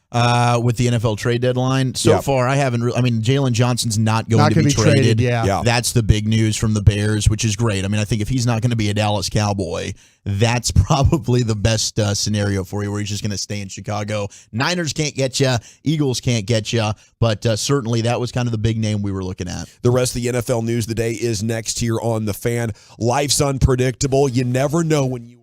With the NFL trade deadline so far, I haven't. Jalen Johnson's not going to be traded. Yeah, that's the big news from the Bears, which is great. I think if he's not going to be a Dallas Cowboy, that's probably the best scenario for you, where he's just going to stay in Chicago. Niners can't get you, Eagles can't get you, but certainly that was kind of the big name we were looking at. The rest of the NFL news of the day is next here on The Fan. Life's unpredictable. You never know when you.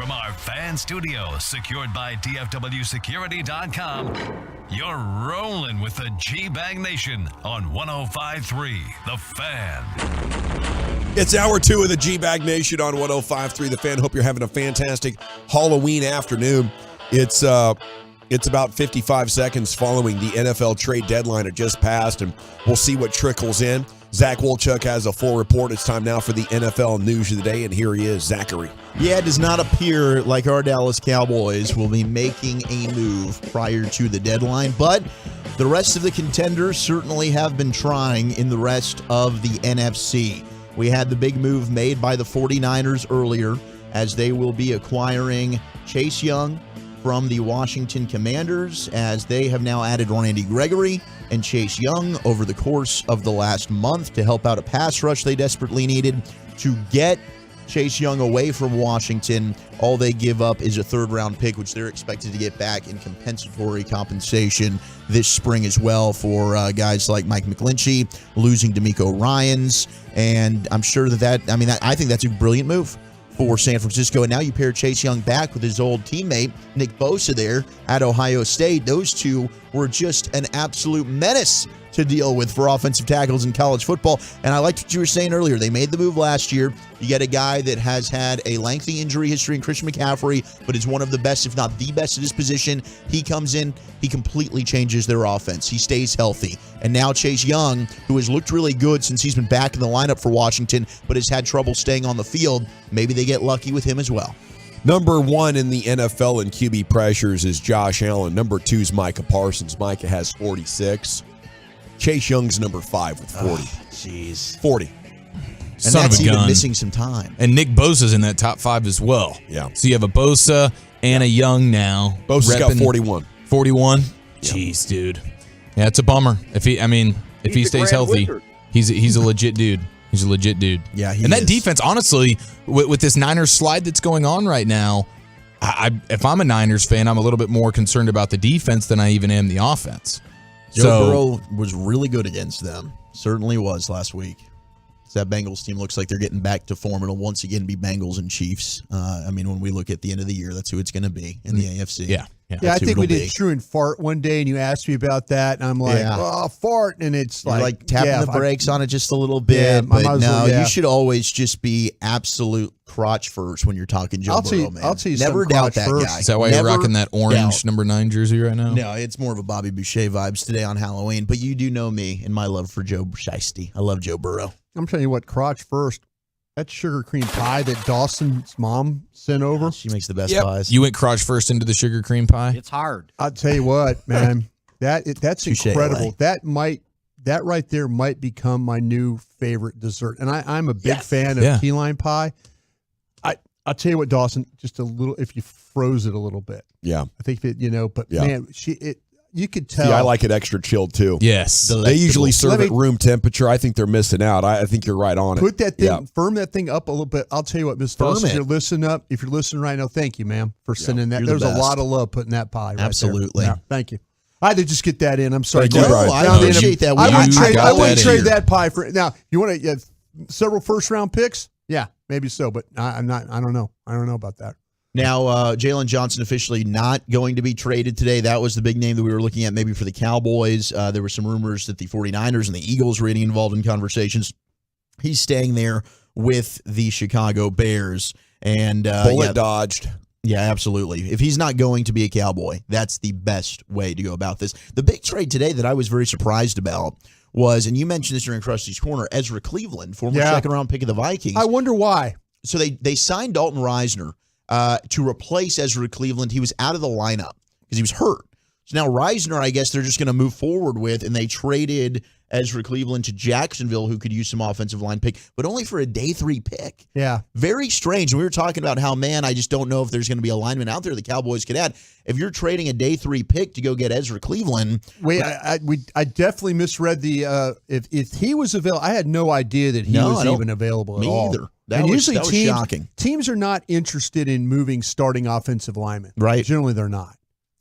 From our fan studio, secured by DFWsecurity.com, you're rolling with the G-Bang Nation on 105.3 The Fan. It's hour 2 of the G-Bag Nation on 105.3 The Fan. Hope you're having a fantastic Halloween afternoon. It's about 55 seconds following the NFL trade deadline. It just passed, and we'll see what trickles in. Zach Wolchuk has a full report. It's time now for the NFL news of the day, and here he is, Zachary. Yeah, it does not appear like our Dallas Cowboys will be making a move prior to the deadline, but the rest of the contenders certainly have been trying in the rest of the NFC. We had the big move made by the 49ers earlier, as they will be acquiring Chase Young from the Washington Commanders, as they have now added Randy Gregory and Chase Young over the course of the last month to help out a pass rush they desperately needed. To get Chase Young away from Washington, all they give up is a third-round pick, which they're expected to get back in compensatory compensation this spring as well for guys like Mike McGlinchey, losing D'Amico Ryans, and I'm sure I think that's a brilliant move for San Francisco. And now you pair Chase Young back with his old teammate, Nick Bosa, there at Ohio State. Those two were just an absolute menace to deal with for offensive tackles in college football. And I liked what you were saying earlier. They made the move last year. You get a guy that has had a lengthy injury history in Christian McCaffrey, but is one of the best, if not the best, at his position. He comes in, he completely changes their offense. He stays healthy. And now Chase Young, who has looked really good since he's been back in the lineup for Washington, but has had trouble staying on the field, maybe they get lucky with him as well. Number 1 in the NFL in QB pressures is Josh Allen. Number 2 is Micah Parsons. Micah has 46. Chase Young's number 5 with 40. Jeez. 40. And Son that's of a even gun. missing some time. And Nick Bosa's in that top 5 as well. Yeah. So you have a Bosa and a Young now. Bosa's got 41. 41? Jeez, dude. Yeah, it's a bummer. If he stays healthy, he's a legit dude. He's a legit dude. Yeah, and that defense, honestly, with this Niners slide that's going on right now, if I'm a Niners fan, I'm a little bit more concerned about the defense than I even am the offense. Joe Burrow was really good against them. Certainly was last week. That Bengals team looks like they're getting back to form. It'll once again be Bengals and Chiefs. When we look at the end of the year, that's who it's going to be in the AFC. Yeah, I think we did True and Fart one day, and you asked me about that, and I'm like, fart, and it's You're like tapping the brakes on it just a little bit. Yeah, but no, you should always just be absolute crotch first when you're talking Joe Burrow, man. I'll tell you never doubt that first. guy. Is that why you're rocking that orange number 9 jersey right now? No, it's more of a Bobby Boucher vibes today on Halloween. But you do know me and my love for Joe Shiesty. I love Joe Burrow. I'm telling you what, crotch first. That sugar cream pie that Dawson's mom sent over. She makes the best pies. You went crotch first into the sugar cream pie? It's hard. I'll tell you what, man. That's Touché, incredible. LA. That right there might become my new favorite dessert. And I'm a big fan of key lime pie. I'll tell you what, Dawson, just a little, if you froze it a little bit. Yeah. I think that, man, you could tell. See, I like it extra chilled too. Yes. They usually serve at room temperature. I think they're missing out. I think you're right on it. Put that thing, firm that thing up a little bit. I'll tell you what, Miss Dawson, if you're listening right now, thank you, ma'am, for sending that. You're the There's a best. lot of love putting that pie right there. Absolutely. Yeah, thank you. I had to just get that in. I'm sorry. Thank you, Brian. I appreciate that. I wouldn't trade that pie for now. You want to several first round picks? Yeah, maybe so, but I'm not. I don't know. I don't know about that. Now, Jalen Johnson officially not going to be traded today. That was the big name that we were looking at maybe for the Cowboys. There were some rumors that the 49ers and the Eagles were getting involved in conversations. He's staying there with the Chicago Bears. And bullet dodged. Yeah, absolutely. If he's not going to be a Cowboy, that's the best way to go about this. The big trade today that I was very surprised about was, and you mentioned this during Krusty's Corner, Ezra Cleveland, former second-round pick of the Vikings. I wonder why. So they signed Dalton Reisner to replace Ezra Cleveland. He was out of the lineup because he was hurt. So now Reisner, I guess they're just going to move forward with, and they traded Ezra Cleveland to Jacksonville, who could use some offensive line pick, but only for a day 3 pick. Yeah. Very strange. We were talking about how, man, I just don't know if there's going to be a lineman out there the Cowboys could add. If you're trading a day 3 pick to go get Ezra Cleveland. Wait, I definitely misread the if he was available. I had no idea that he was even available at all. Me either. And usually that was shocking. Teams are not interested in moving starting offensive linemen. Right. Generally, they're not.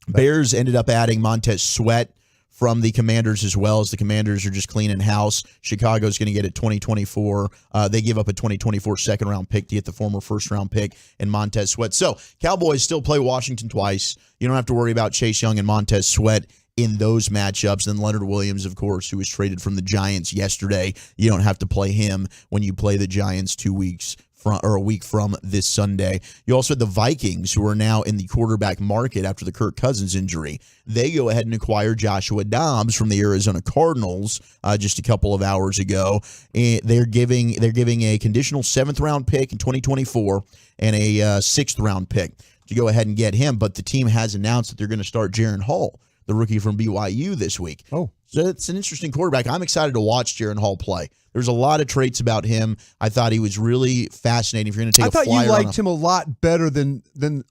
Bears ended up adding Montez Sweat from the Commanders as well, as the Commanders are just cleaning house. Chicago's going to get it 2024. They give up a 2024 second-round pick to get the former first-round pick in Montez Sweat. So Cowboys still play Washington twice. You don't have to worry about Chase Young and Montez Sweat in those matchups. Then Leonard Williams, of course, who was traded from the Giants yesterday. You don't have to play him when you play the Giants 2 weeks a week from this Sunday. You also had the Vikings, who are now in the quarterback market after the Kirk Cousins injury. They go ahead and acquire Joshua Dobbs from the Arizona Cardinals just a couple of hours ago. They're giving a conditional 7th-round pick in 2024 and a 6th-round pick to go ahead and get him. But the team has announced that they're going to start Jaron Hall, the rookie from BYU, this week. Oh. So it's an interesting quarterback. I'm excited to watch Jaron Hall play. There's a lot of traits about him. I thought he was really fascinating. If you're going to take a flyer, I thought you liked him a lot better than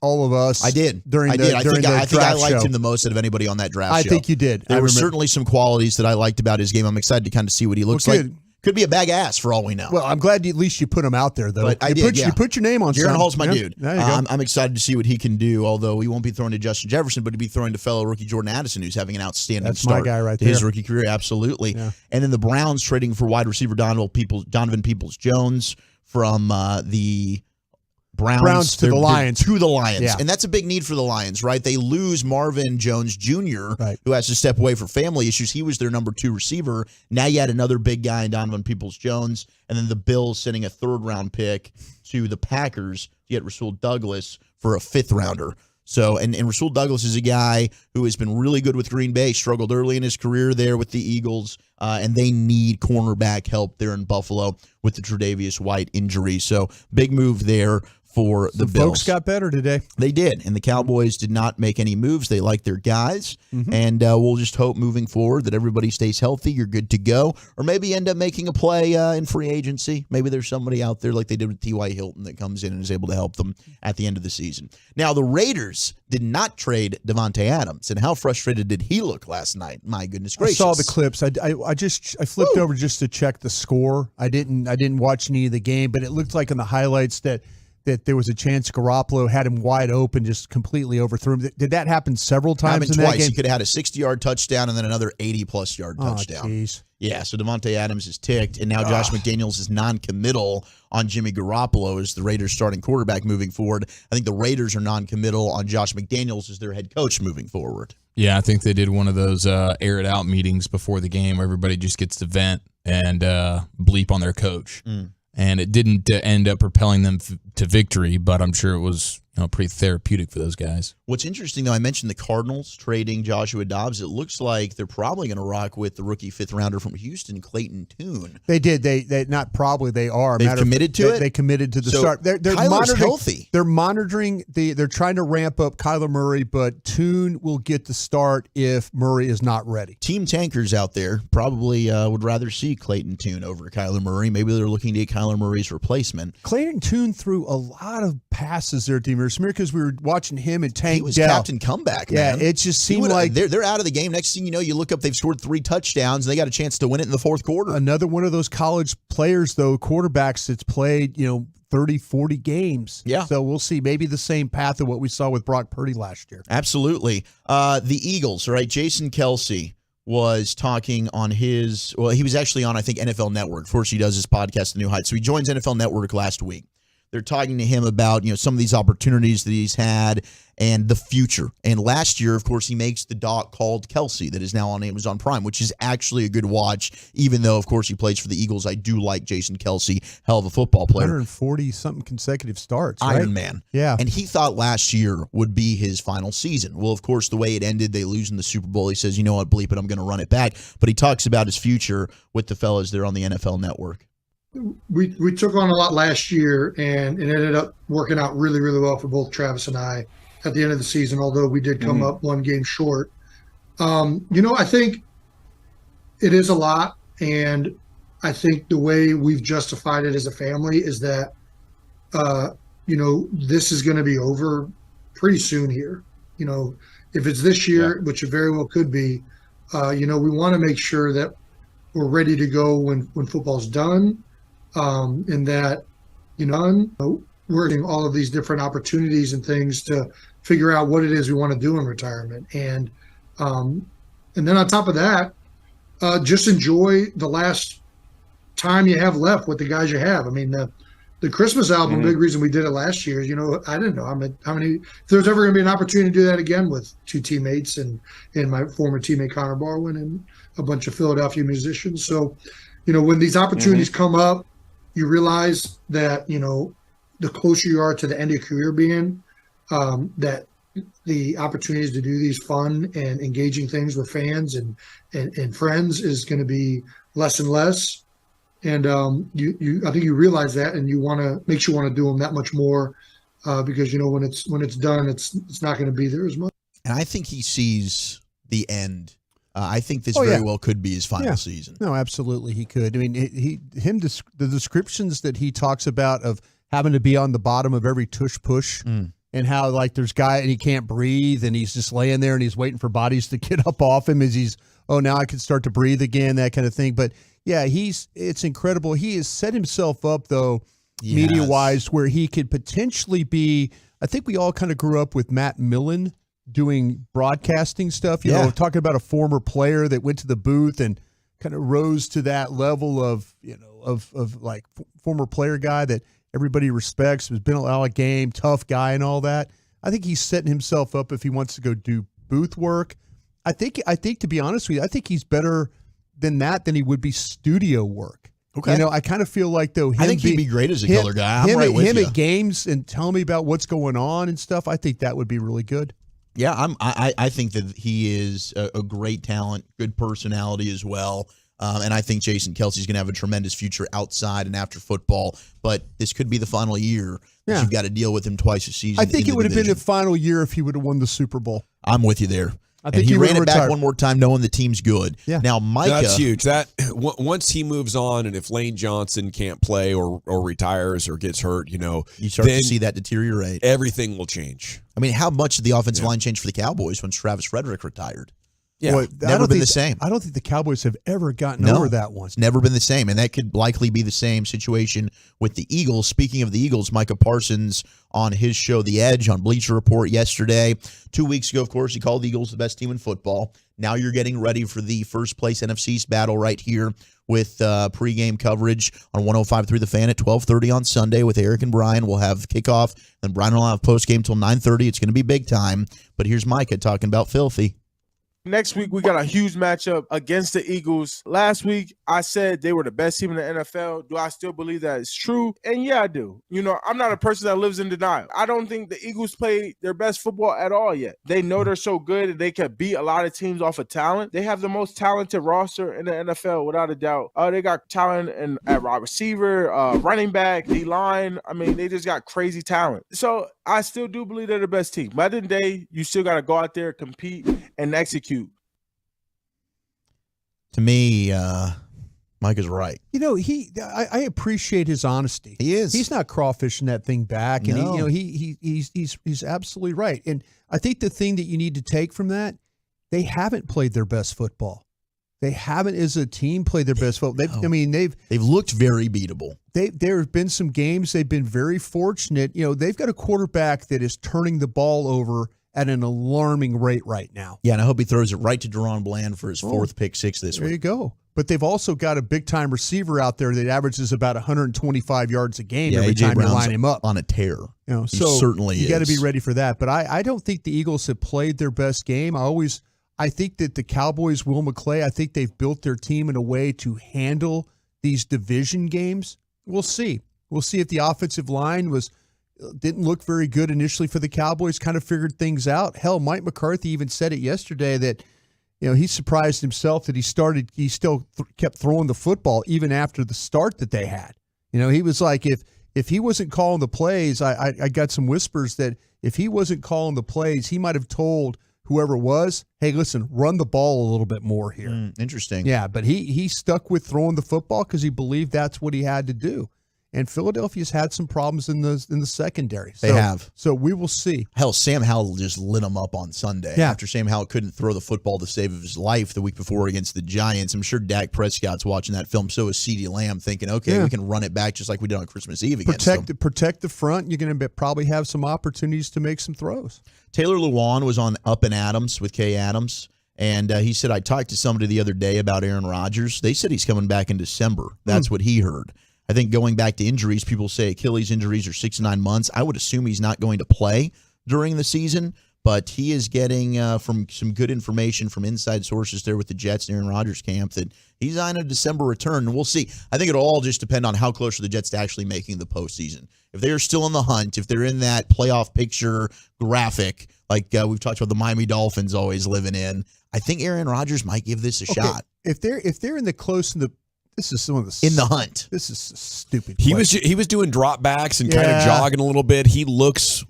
all of us. I did. I think I liked him the most out of anybody on that draft show. I think you did. There were certainly some qualities that I liked about his game. I'm excited to kind of see what he looks like. Could be a bag ass for all we know. Well, I'm glad at least you put him out there, though. But You put your name on Jaron Hall's my dude. There you go. I'm excited to see what he can do, although he won't be throwing to Justin Jefferson, but he'll be throwing to fellow rookie Jordan Addison, who's having an outstanding start. My guy right to there. his rookie career, absolutely. Yeah. And then the Browns trading for wide receiver Donovan Peoples-Jones from the Browns to the Lions. To the Lions. Yeah. And that's a big need for the Lions, right? They lose Marvin Jones Jr., who has to step away for family issues. He was their number 2 receiver. Now you had another big guy in Donovan Peoples-Jones, and then the Bills sending a 3rd-round pick to the Packers to get Rasul Douglas for a 5th-rounder. So, and Rasul Douglas is a guy who has been really good with Green Bay, struggled early in his career there with the Eagles, and they need cornerback help there in Buffalo with the Tre'Davious White injury. So, big move there for the Bills. Folks got better today. They did, and the Cowboys did not make any moves. They like their guys, and we'll just hope moving forward that everybody stays healthy, you're good to go, or maybe end up making a play in free agency. Maybe there's somebody out there like they did with T.Y. Hilton that comes in and is able to help them at the end of the season. Now, the Raiders did not trade Devontae Adams, and how frustrated did he look last night? My goodness gracious. I saw the clips. I flipped over just to check the score. I didn't watch any of the game, but it looked like in the highlights that there was a chance Garoppolo had him wide open, just completely overthrew him. Did that happen several times in that game? He could have had a 60-yard touchdown and then another 80-plus yard touchdown. Geez. Yeah, so Devontae Adams is ticked, and now Josh McDaniels is non-committal on Jimmy Garoppolo as the Raiders' starting quarterback moving forward. I think the Raiders are non-committal on Josh McDaniels as their head coach moving forward. Yeah, I think they did one of those air it out meetings before the game where everybody just gets to vent and bleep on their coach. And it didn't end up propelling them to victory, but I'm sure it was pretty therapeutic for those guys. What's interesting, though, I mentioned the Cardinals trading Joshua Dobbs. It looks like they're probably going to rock with the rookie 5th-rounder from Houston, Clayton Tune. They did. They not probably. They are. They've committed to it? They committed to the So start. They're Kyler's monitoring, healthy. They're monitoring. They're trying to ramp up Kyler Murray, but Tune will get the start if Murray is not ready. Team tankers out there probably would rather see Clayton Tune over Kyler Murray. Maybe they're looking to get Kyler Murray's replacement. Clayton Tune threw a lot of passes there, Demir Smear, because we were watching him and Tank He was Dell. captain comeback, man. Yeah, it just seemed like they're out of the game. Next thing you know, you look up, they've scored 3 touchdowns, and they got a chance to win it in the 4th quarter. Another one of those college players, though, quarterbacks that's played, 30, 40 games. Yeah. So we'll see. Maybe the same path of what we saw with Brock Purdy last year. Absolutely. The Eagles, right? Jason Kelce was talking on he was actually on, I think, NFL Network. Of course, he does his podcast, The New Heights. So he joins NFL Network last week. They're talking to him about, some of these opportunities that he's had and the future. And last year, of course, he makes the doc called Kelce that is now on Amazon Prime, which is actually a good watch, even though, of course, he plays for the Eagles. I do like Jason Kelce, hell of a football player. 140-something consecutive starts, right? Iron Man. Yeah. And he thought last year would be his final season. Well, of course, the way it ended, they lose in the Super Bowl. He says, you know what, bleep it, I'm going to run it back. But he talks about his future with the fellas there on the NFL Network. We took on a lot last year, and it ended up working out really, really well for both Travis and I at the end of the season, although we did come up one game short. I think it is a lot, And I think the way we've justified it as a family is that, this is going to be over pretty soon here. If it's this year, which it very well could be, we want to make sure that we're ready to go when football's done, and that, we're getting all of these different opportunities and things to figure out what it is we want to do in retirement. And then on top of that, just enjoy the last time you have left with the guys you have. I mean, the Christmas album, big reason we did it last year is, I didn't know how many, if there's ever going to be an opportunity to do that again with two teammates and my former teammate Connor Barwin and a bunch of Philadelphia musicians. So, when these opportunities come up, you realize that, the closer you are to the end of your career being, that the opportunities to do these fun and engaging things with fans and friends is going to be less and less. And I think you realize that, and makes you want to do them that much more, because when it's done, it's not going to be there as much. And I think he sees the end. I think this very well could be his final season. No, absolutely, he could. I mean, the descriptions that he talks about of having to be on the bottom of every tush push, and how there's guy and he can't breathe and he's just laying there and he's waiting for bodies to get up off him as he's, now I can start to breathe again, that kind of thing. But yeah, it's incredible. He has set himself up though, media wise, where he could potentially be. I think we all kind of grew up with Matt Millen doing broadcasting stuff, talking about a former player that went to the booth and kind of rose to that level of, former player guy that everybody respects, has been a lot of game, tough guy and all that. I think he's setting himself up if he wants to go do booth work. I think to be honest with you, I think he's better than he would be studio work. Okay. I kind of feel like though, I think he'd be great as a color guy. I'm right with you. Him at games and telling me about what's going on and stuff. I think that would be really good. Yeah, I think that he is a great talent, good personality as well. And I think Jason Kelsey's going to have a tremendous future outside and after football. But this could be the final year that you've got to deal with him twice a season. I think it would have been the final year if he would have won the Super Bowl. I'm with you there. I think he ran it back one more time knowing the team's good. Yeah. Now, Micah. That's huge. That once he moves on, and if Lane Johnson can't play or retires or gets hurt, you start to see that deteriorate. Everything will change. I mean, how much did the offensive line change for the Cowboys when Travis Frederick retired? Yeah, Boy, never been the same. I don't think the Cowboys have ever gotten over that one. It's never been the same, and that could likely be the same situation with the Eagles. Speaking of the Eagles, Micah Parsons on his show, The Edge, on Bleacher Report yesterday. 2 weeks ago, of course, he called the Eagles the best team in football. Now you're getting ready for the first-place NFC East battle right here with pregame coverage on 105.3 The Fan at 12:30 on Sunday with Eric and Brian. We'll have kickoff, and Brian will have postgame till 9:30. It's going to be big time. But here's Micah talking about Filthy. Next week, we got a huge matchup against the Eagles. Last week, I said they were the best team in the NFL. Do I still believe that it's true? And yeah, I do. I'm not a person that lives in denial. I don't think the Eagles play their best football at all yet. They know they're so good and they can beat a lot of teams off of talent. They have the most talented roster in the NFL, without a doubt. They got talent at wide receiver, running back, D-line. I mean, they just got crazy talent. So I still do believe they're the best team. But at the end of the day, you still got to go out there, compete, and execute. To me, Mike is right. I appreciate his honesty. He is. He's not crawfishing that thing back, and No. he's absolutely right. And I think the thing that you need to take from that, they haven't played their best football. They haven't, as a team, played their best football. They've looked very beatable. There have been some games they've been very fortunate. They've got a quarterback that is turning the ball over at an alarming rate right now. Yeah, and I hope he throws it right to Deron Bland for his fourth pick six this week. There you go. But they've also got a big-time receiver out there that averages about 125 yards a game every A.J. time Brown's you line him up. on a tear. So he certainly you got to is. be ready for that. But I don't think the Eagles have played their best game. I think that the Cowboys, Will McClay, I think they've built their team in a way to handle these division games. We'll see. We'll see if the offensive line didn't look very good initially for the Cowboys, kind of figured things out. Hell, Mike McCarthy even said it yesterday that he surprised himself that he still kept throwing the football even after the start that they had. He was like, if he wasn't calling the plays, I got some whispers that if he wasn't calling the plays, he might have told whoever it was, hey, listen, run the ball a little bit more here. Interesting. Yeah, but he stuck with throwing the football because he believed that's what he had to do. And Philadelphia's had some problems in the secondary. They have. So we will see. Hell, Sam Howell just lit him up on Sunday. Yeah. After Sam Howell couldn't throw the football the save of his life the week before against the Giants. I'm sure Dak Prescott's watching that film. So is CeeDee Lamb, thinking, okay, we can run it back just like we did on Christmas Eve against them. Protect the front. You're going to probably have some opportunities to make some throws. Taylor Lewan was on Up and Adams with Kay Adams, and he said, I talked to somebody the other day about Aaron Rodgers. They said he's coming back in December. That's what he heard. I think going back to injuries, people say Achilles injuries are 6 to 9 months. I would assume he's not going to play during the season, but he is getting from some good information from inside sources there with the Jets and Aaron Rodgers camp that he's on a December return, and we'll see. I think it'll all just depend on how close are the Jets to actually making the postseason. If they are still in the hunt, if they're in that playoff picture graphic, like we've talked about the Miami Dolphins always living in, I think Aaron Rodgers might give this a shot. If they're in the close in the This is some of the in the hunt. This is stupid. He was doing drop backs and kind of jogging a little bit. He looks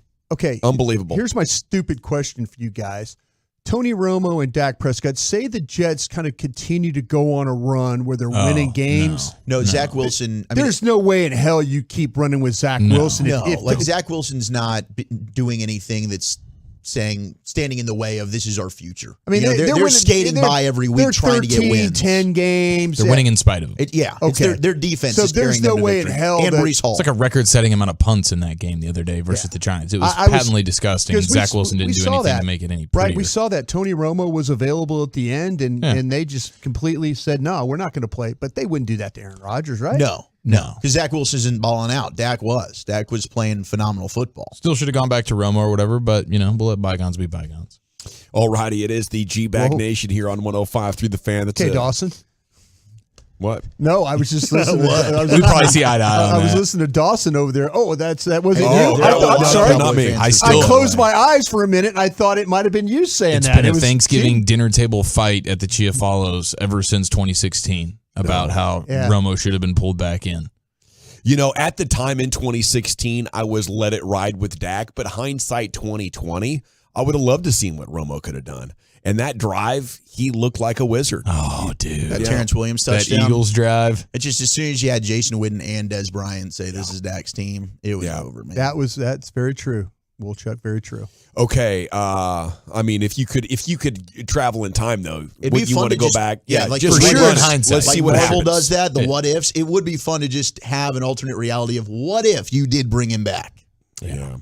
unbelievable. Here's my stupid question for you guys. Tony Romo and Dak Prescott, say the Jets kind of continue to go on a run where they're winning games. No, Zach Wilson. There's no way in hell you keep running with Zach Wilson. Like Zach Wilson's not doing anything that's standing in the way of this is our future. I mean, they're winning, skating by every week trying to get wins. 10 games. They're winning in spite of them. It's their defense. So is there's no way in hell. And Breece Hall. It's like a record-setting amount of punts in that game the other day versus the Giants. It was patently disgusting. Zach Wilson didn't do anything to make it any prettier. Right, we saw that Tony Romo was available at the end, and they just completely said, no, we're not going to play. But they wouldn't do that to Aaron Rodgers, right? No, because Zach Wilson isn't balling out. Dak was playing phenomenal football. Still should have gone back to Romo or whatever, but we'll let bygones be bygones. All righty, it is the G-Bag Nation here on 105.3 The Fan. That's Dawson. What? No, I was just listening. We probably see eye to eye on I was that. listening to Dawson over there. Oh, that wasn't you. I'm sorry. Not me. I closed my eyes for a minute, and I thought it might have been you saying It's that. been a Thanksgiving dinner table fight at the Chiafalos ever since 2016 about how Romo should have been pulled back in. You know, at the time in 2016, I was let it ride with Dak, but hindsight 2020, I would have loved to see what Romo could have done. And that drive, he looked like a wizard. Oh, dude. That Terrence Williams touchdown. That Eagles drive. It's just as soon as you had Jason Witten and Des Bryant say this is Dak's team, it was over, man. That's very true. Woolchuck, very true. Okay, I mean, if you could travel in time though, it'd be you fun want to go back? Yeah, like just for sure. Let's see what Marvel happens. does that. The what ifs. It would be fun to just have an alternate reality of what if you did bring him back. Yeah.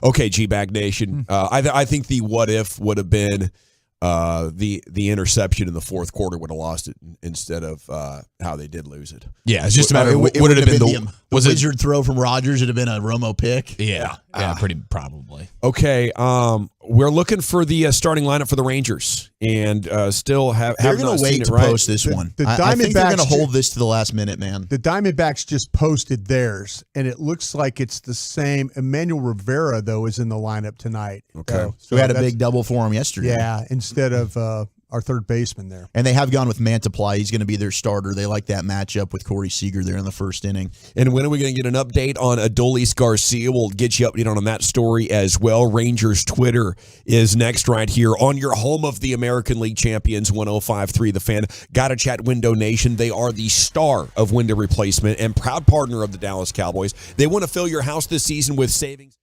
Okay, G-Bag Nation. I think the what if would have been the interception in the fourth quarter would have lost it instead of how they did lose it. Yeah, it's just a matter of would it have been the wizard throw from Rodgers? It'd have been a Romo pick. Yeah, pretty probably. Okay, we're looking for the starting lineup for the Rangers, and still have they're not going to seen wait it, to right? post this one. The I think they're going to Diamondbacks hold this to the last minute, man. The Diamondbacks just posted theirs, and it looks like it's the same. Emmanuel Rivera, though, is in the lineup tonight. Okay. So we had a big double for him yesterday. Yeah, instead of our third baseman there. And they have gone with Mantiply. He's going to be their starter. They like that matchup with Corey Seager there in the first inning. And when are we going to get an update on Adolis Garcia? We'll get you updated on that story as well. Rangers Twitter is next right here on your home of the American League Champions, 105.3 The Fan. Gotta chat Window Nation. They are the star of window replacement and proud partner of the Dallas Cowboys. They want to fill your house this season with savings.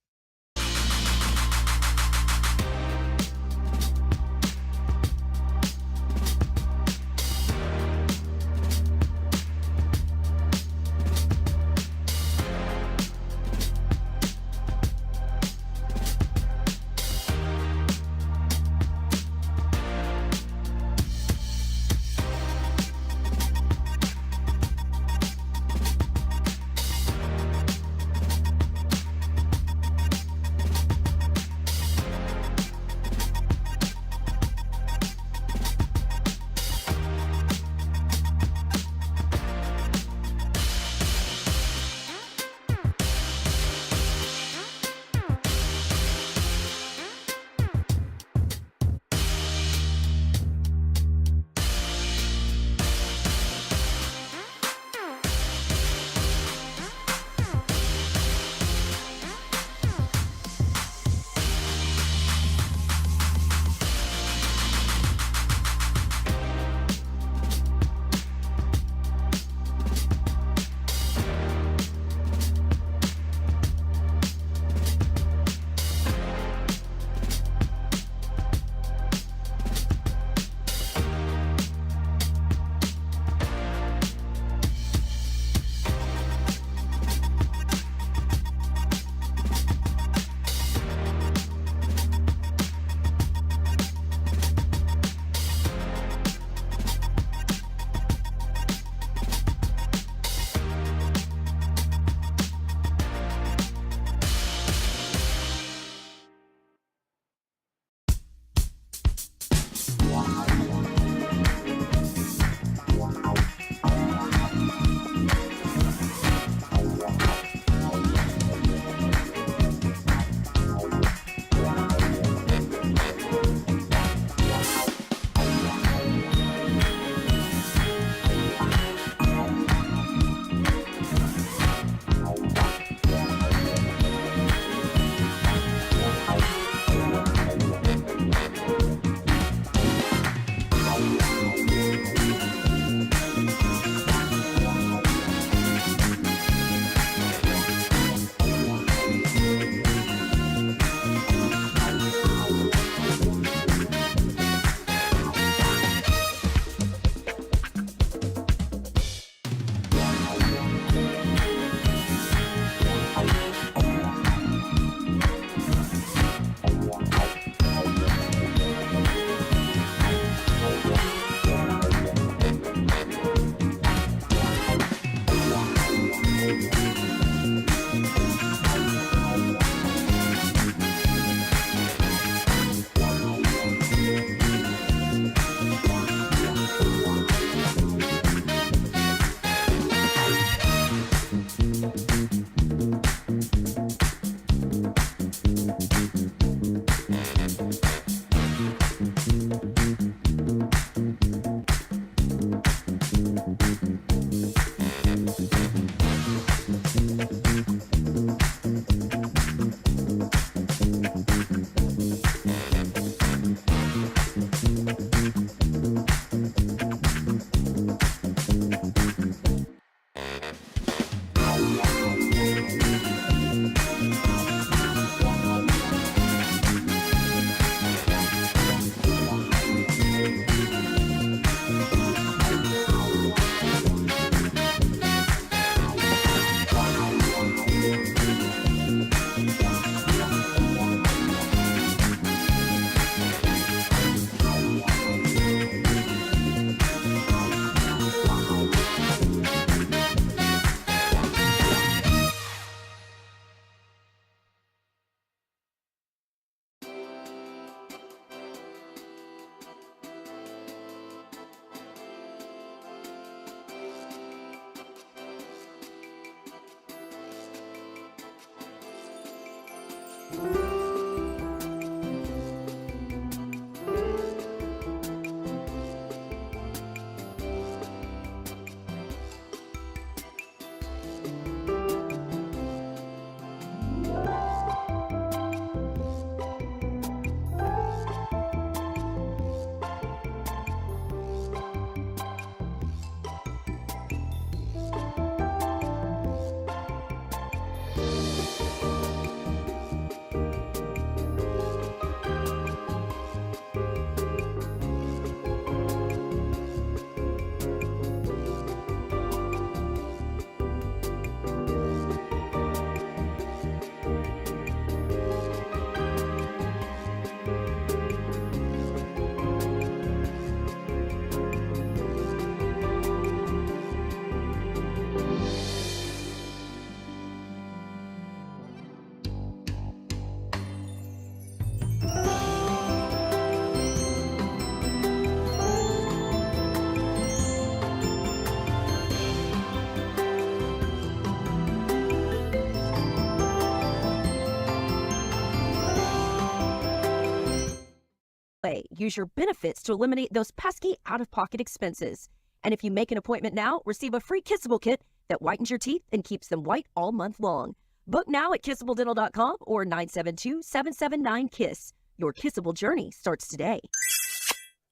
way. Use your benefits to eliminate those pesky out-of-pocket expenses. And if you make an appointment now, receive a free Kissable kit that whitens your teeth and keeps them white all month long. Book now at KissableDental.com or 972-779-KISS. Your kissable journey starts today.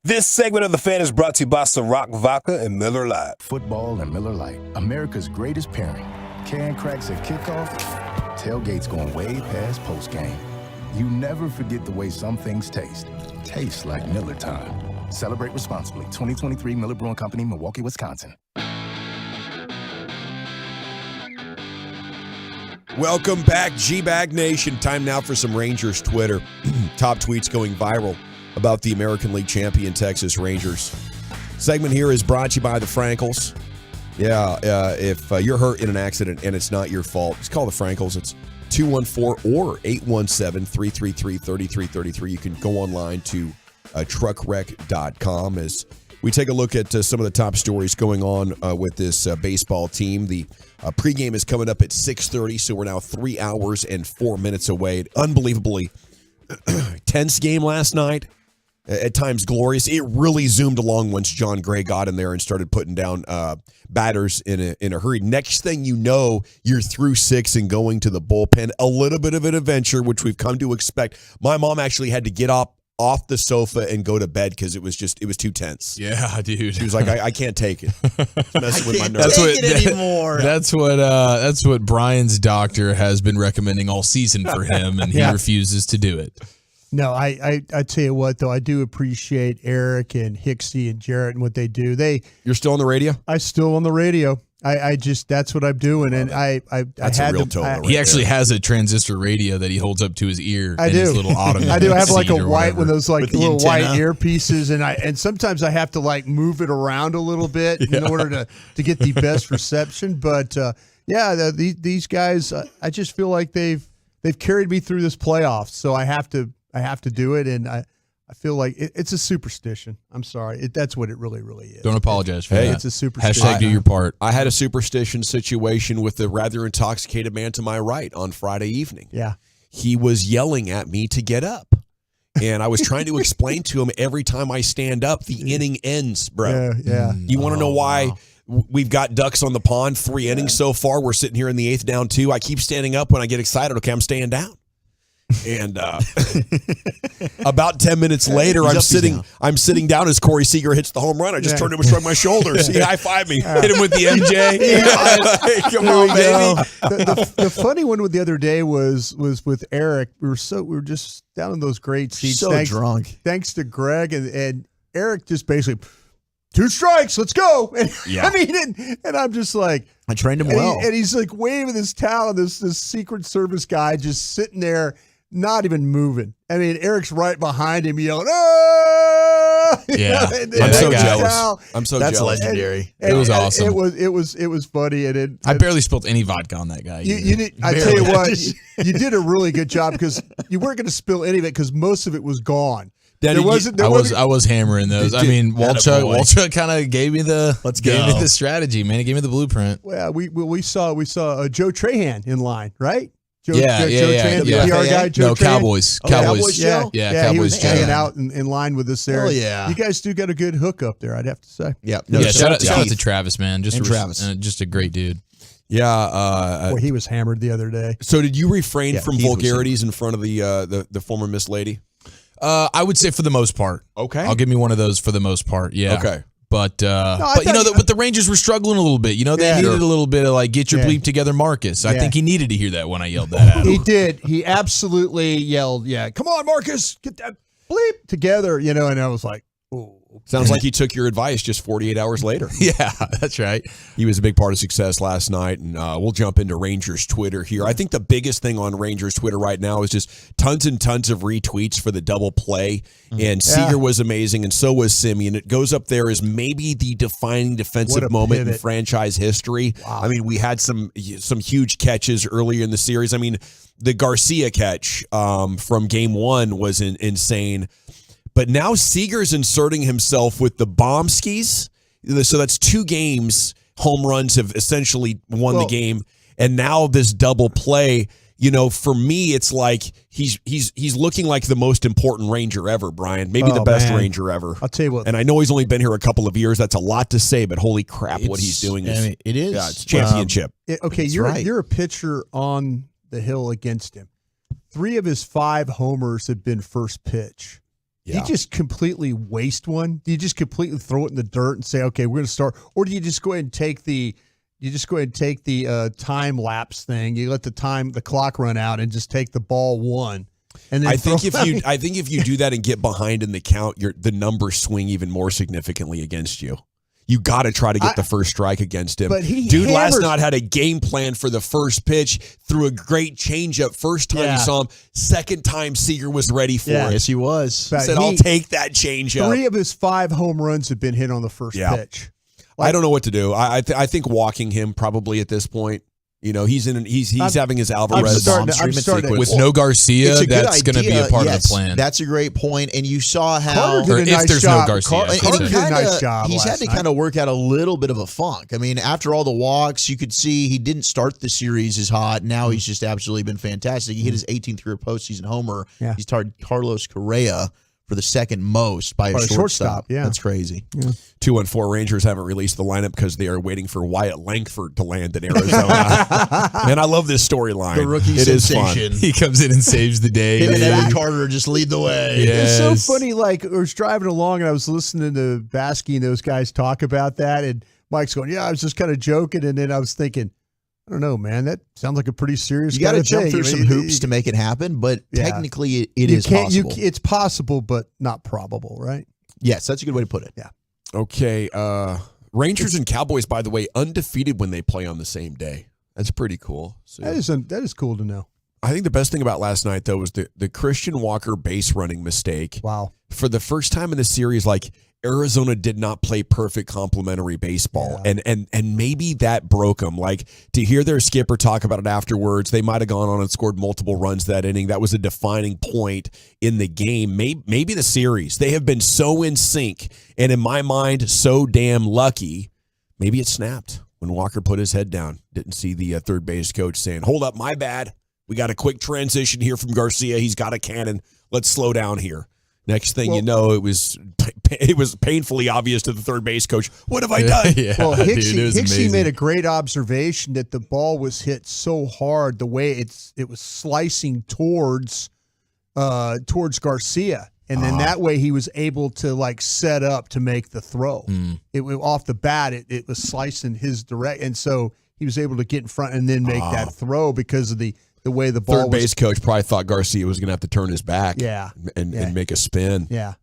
This segment of The Fan is brought to you by Ciroc Vodka and Miller Lite. Football and Miller Lite, America's greatest pairing. Can cracks at kickoff, tailgates going way past postgame. You never forget the way some things taste. Tastes like Miller time. Celebrate responsibly. 2023 Miller Brewing Company, Milwaukee, Wisconsin. Welcome back, G-Bag Nation. Time now for some Rangers Twitter. Top tweets going viral about the American League champion Texas Rangers. Segment here is brought to you by the Frankels. Yeah, if you're hurt in an accident and it's not your fault, just call the Frankels. It's 214 or 817-333-3333. You can go online to truckwreck.com as we take a look at some of the top stories going on with this baseball team. The pregame is coming up at 6:30, so we're now 3 hours and 4 minutes away. Unbelievably tense game last night. At times glorious. It really zoomed along once John Gray got in there and started putting down batters in a hurry. Next thing you know, you're through 6 and going to the bullpen. A little bit of an adventure, which we've come to expect. My mom actually had to get off the sofa and go to bed because it was too tense. Yeah, dude. She was like, I can't take it. It's messing with my nerves. That's what Brian's doctor has been recommending all season for him, and he refuses to do it. No, I tell you what, though, I do appreciate Eric and Hicksy and Jarrett and what they do. You're still on the radio? I'm still on the radio. I just, that's what I'm doing. And that's a real total. He actually has a transistor radio that he holds up to his ear. I do. His little automatic I do. I have like a white one of those like little white earpieces, and sometimes I have to like move it around a little bit in order to get the best reception. But these guys, I just feel like they've carried me through this playoffs, so I have to do it, and I feel like it's a superstition. I'm sorry. That's what it really, really is. Don't apologize for that. It's a superstition. Hashtag do your part. I had a superstition situation with the rather intoxicated man to my right on Friday evening. Yeah. He was yelling at me to get up. And I was trying to explain to him every time I stand up, the inning ends, bro. Yeah. You want to know why we've got ducks on the pond, 3 innings so far? We're sitting here in the 8th down 2. I keep standing up when I get excited. Okay, I'm staying down. And about 10 minutes later, I'm sitting down as Corey Seager hits the home run. I just turned to him and shrugged my shoulders. He high-fived me. Hit him with the MJ. Come on, baby. The funny one with the other day was with Eric. We were just down in those great seats. So drunk. Thanks to Greg and Eric just basically 2 strikes, let's go. And, Yeah. I mean, and I'm just like, I trained him well. And he's like waving his towel. This Secret Service guy just sitting there, not even moving. I mean, Eric's right behind him yelling, "Ah!" Yeah. I'm so jealous. I'm so That's jealous. legendary. It was awesome. It was funny. And I barely spilled any vodka on that guy. You did, I tell you what, you did a really good job because you weren't going to spill any of it because most of it was gone. I was hammering those. I mean, Walchuk kind of gave me the strategy, man. He gave me the blueprint. Well, we saw Joe Trahan in line, right? Joe Yeah. Trahan, the PR guy. Joe Trahan. Cowboys. Cowboys. Yeah, Cowboys. He was hanging out in line with us there. Hell yeah. You guys do got a good hookup there, I'd have to say. Yeah. Shout out to Travis, man. Travis. Just a great dude. Yeah. Boy, he was hammered the other day. So did you refrain from vulgarities in front of the former Miss Lady? I would say for the most part. Okay. I'll give me one of those for the most part. Yeah. Okay. But the Rangers were struggling a little bit. They needed a little bit of like, get your bleep together, Marcus. I think he needed to hear that when I yelled that at him. He did. He absolutely yelled, come on, Marcus, get that bleep together, and I was like, oh. Sounds like he took your advice just 48 hours later. Yeah, that's right. He was a big part of success last night, and we'll jump into Rangers Twitter here. I think the biggest thing on Rangers Twitter right now is just tons and tons of retweets for the double play, and Seager was amazing, and so was Simeon. It goes up there as maybe the defining defensive moment in franchise history. Wow. I mean, we had some huge catches earlier in the series. I mean, the Garcia catch from Game 1 was insane. But now Seager's inserting himself with the bomb skis. So that's 2 games. Home runs have essentially won the game. And now this double play. for me, it's like he's looking like the most important Ranger ever, Brian. Maybe the best Ranger ever. I'll tell you what. And I know he's only been here a couple of years. That's a lot to say, but holy crap, what he's doing is it is. Yeah, it's championship. You're a pitcher on the hill against him. 3 of his 5 homers have been first pitch. Yeah. Do you just completely waste one? Do you just completely throw it in the dirt and say, okay, we're going to start? Or do you just go ahead and take the time lapse thing? You let the clock run out and just take the ball 1. And then I think if you do that and get behind in the count, the numbers swing even more significantly against you. You got to try to get the first strike against him. But Dude last night had a game plan for the first pitch, threw a great changeup. First time you saw him, second time Seager was ready for it. Yes, he was. He said, I'll take that changeup. 3 of his 5 home runs have been hit on the first pitch. I don't know what to do. I think walking him probably at this point. He's having his Alvarez treatment with no Garcia. That's going to be a part of the plan. That's a great point. And you saw how Carter did a nice job. No Garcia, Carter did a nice job. He's had to kind of work out a little bit of a funk. I mean, after all the walks, you could see he didn't start the series as hot. Now he's just absolutely been fantastic. He hit his 18th career postseason homer. Yeah. He's tied Carlos Correa for the second most by a shortstop. Yeah. That's crazy. Yeah. 2-4 Rangers haven't released the lineup because they are waiting for Wyatt Langford to land in Arizona. Man, I love this storyline. The rookie it sensation. Is fun. He comes in and saves the day. Him and Evan Carter just lead the way. Yes. It's so funny. Like, I was driving along and I was listening to Baskey and those guys talk about that. And Mike's going, I was just kind of joking. And then I was thinking, I don't know, man. That sounds like a pretty serious. You got to kind of jump thing. through some hoops to make it happen, but technically it is possible. It's possible, but not probable, right? Yes, that's a good way to put it. Yeah. Okay. Rangers and Cowboys, by the way, undefeated when they play on the same day. That's pretty cool. So, that is cool to know. I think the best thing about last night, though, was the Christian Walker base running mistake. Wow. For the first time in the series, like, Arizona did not play perfect complementary baseball, and maybe that broke them. Like, to hear their skipper talk about it afterwards, they might have gone on and scored multiple runs that inning. That was a defining point in the game, maybe the series. They have been so in sync, and in my mind, so damn lucky. Maybe it snapped when Walker put his head down. Didn't see the third base coach saying, "Hold up, my bad. We got a quick transition here from Garcia. He's got a cannon. Let's slow down here." Next thing you know, it was painfully obvious to the third base coach. What have I done? Well, Hicksy made a great observation that the ball was hit so hard the way it was slicing towards Garcia, and then that way he was able to set up to make the throw. It off the bat, it was slicing his direct, and so he was able to get in front and then make that throw because of the way the ball third base coach probably thought Garcia was going to have to turn his back and make a spin. Yeah.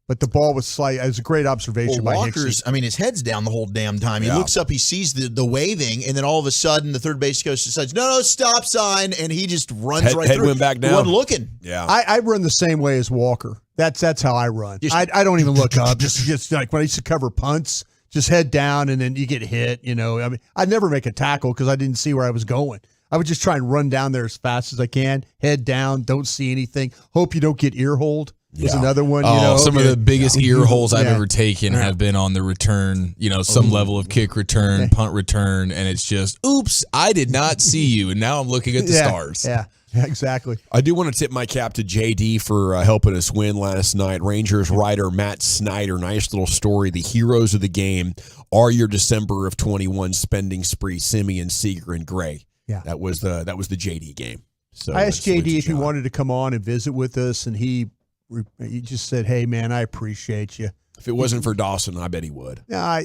But the ball was slight. It was a great observation by Walker's, Hicksy. his head's down the whole damn time. He looks up, he sees the waving, and then all of a sudden the third base coach decides, no, stop sign, and he just runs right head through. Went back down. He wasn't looking. Yeah. I run the same way as Walker. That's how I run. I don't even look up. Just like when I used to cover punts, just head down, and then you get hit. I'd never make a tackle because I didn't see where I was going. I would just try and run down there as fast as I can, head down, don't see anything. Hope you don't get ear-holed. Is another one. Some of the biggest ear holes I've ever taken have been on the return, some level of kick return, punt return, and it's just, oops, I did not see you, and now I'm looking at the stars. Yeah, exactly. I do want to tip my cap to JD for helping us win last night. Rangers writer Matt Snyder, nice little story. The heroes of the game are your December of 21 spending spree, Simeon, Seager, and Gray. Yeah, that was the JD game. So I asked JD if he wanted to come on and visit with us, and he just said, "Hey, man, I appreciate you." If it wasn't for Dawson, I bet he would. No, I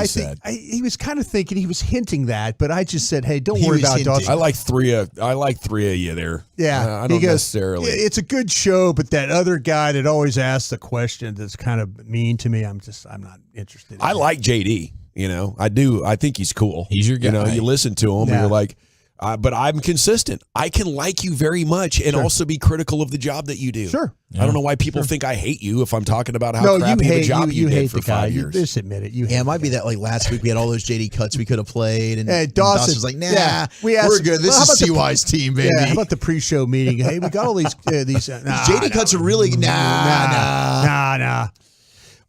think he was kind of thinking, he was hinting that, but I just said, "Hey, don't worry about Dawson." I like three of you there. Yeah, I don't necessarily. It's a good show, but that other guy that always asks the question that's kind of mean to me, I'm not interested. I like JD. I do. I think he's cool. He's your guy. You listen to him, and you're like, but I'm consistent. I can like you very much and also be critical of the job that you do. Sure. I don't know why people think I hate you if I'm talking about how crappy of a job you did for 5 years. You just admit it. It might be that last week we had all those JD cuts we could have played, and Dawson was like, "Nah, we're good. This is CY's team, baby." Yeah, how about the pre-show meeting? Hey, we got all these. JD cuts are really nah.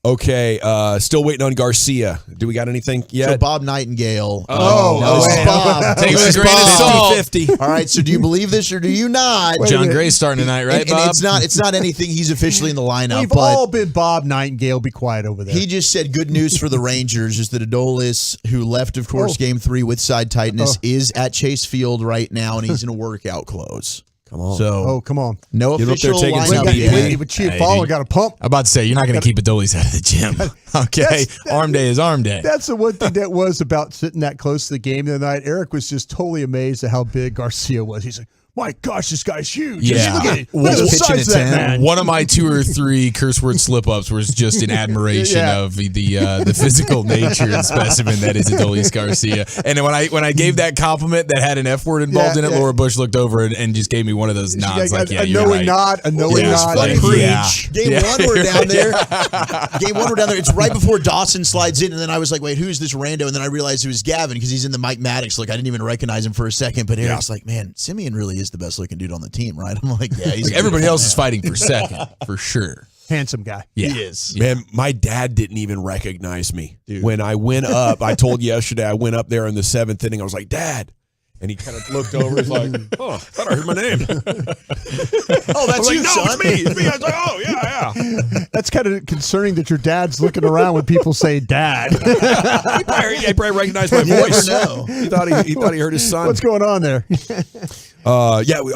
Okay, still waiting on Garcia. Do we got anything yet? So Bob Nightingale. This is Bob. Take it with a grain of salt. 50-50. All right, so do you believe this or do you not? John Gray's starting tonight, right, And Bob? it's not anything. He's officially in the lineup. We've but all been Bob Nightingale. Be quiet over there. he just said good news for the Rangers is that Adolis, who left, of course, Game 3 with side tightness, is at Chase Field right now, and he's in a workout clothes. Come on. So, come on. No Get up there official taking some lineup BP. yet. But Chief Follow got a pump. I'm about to say, you're not going to keep Adolis out of the gym. Okay? Arm day is arm day. That's the one thing that was about sitting that close to the game the other night. Eric was just totally amazed at how big Garcia was. He's like, my gosh, this guy's huge. Yeah. Look at it. Look at the size of that man. One of my 2 or 3 curse word slip-ups was just in admiration of the physical nature and specimen that is Adolis Garcia. And when I gave that compliment that had an F word involved in it, Laura Bush looked over and just gave me one of those nods. Like, a knowing nod, a knowing nod. Like, preach. Game 1, we're down there. Game 1, we're down there. It's right before Dawson slides in, and then I was like, wait, who's this rando? And then I realized it was Gavin because he's in the Mike Maddox look. I didn't even recognize him for a second, but Eric's like, man, Simeon really is the best looking dude on the team, right? I'm like, yeah, he's like everybody else is fighting for second, for sure. Handsome guy. Yeah. He is. Man, my dad didn't even recognize me. When I went up, I told you yesterday, I went up there in the 7th inning. I was like, Dad. And he kind of looked over. He's like, oh, I thought I heard my name. That's you, no, son. it's me. I was like, oh, yeah. That's kind of concerning that your dad's looking around when people say dad. He probably recognized my voice. Never know. He thought he heard his son. What's going on there?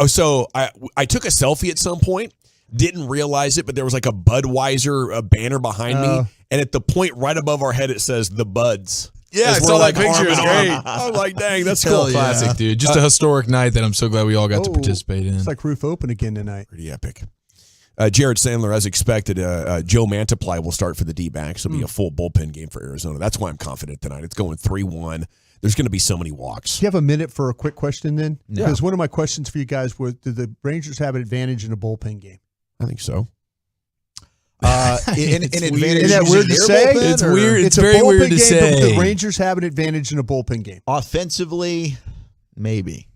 So I took a selfie at some point, didn't realize it, but there was like a Budweiser banner behind me, and at the point right above our head it says the Buds. Yeah, I saw that picture. It was great. I was like, dang, that's cool. Classic, dude. Just a historic night that I'm so glad we all got to participate in. It's like roof open again tonight. Pretty epic. Jared Sandler, as expected, Joe Mantiply will start for the D-backs. It'll be a full bullpen game for Arizona. That's why I'm confident tonight. It's going 3-1. There's going to be so many walks. Do you have a minute for a quick question then? Yeah. Because one of my questions for you guys was, do the Rangers have an advantage in a bullpen game? I think so. An advantage. Isn't that weird to say? It's weird. It's a very bullpen weird to game, say. but the Rangers have an advantage in a bullpen game. Offensively, maybe.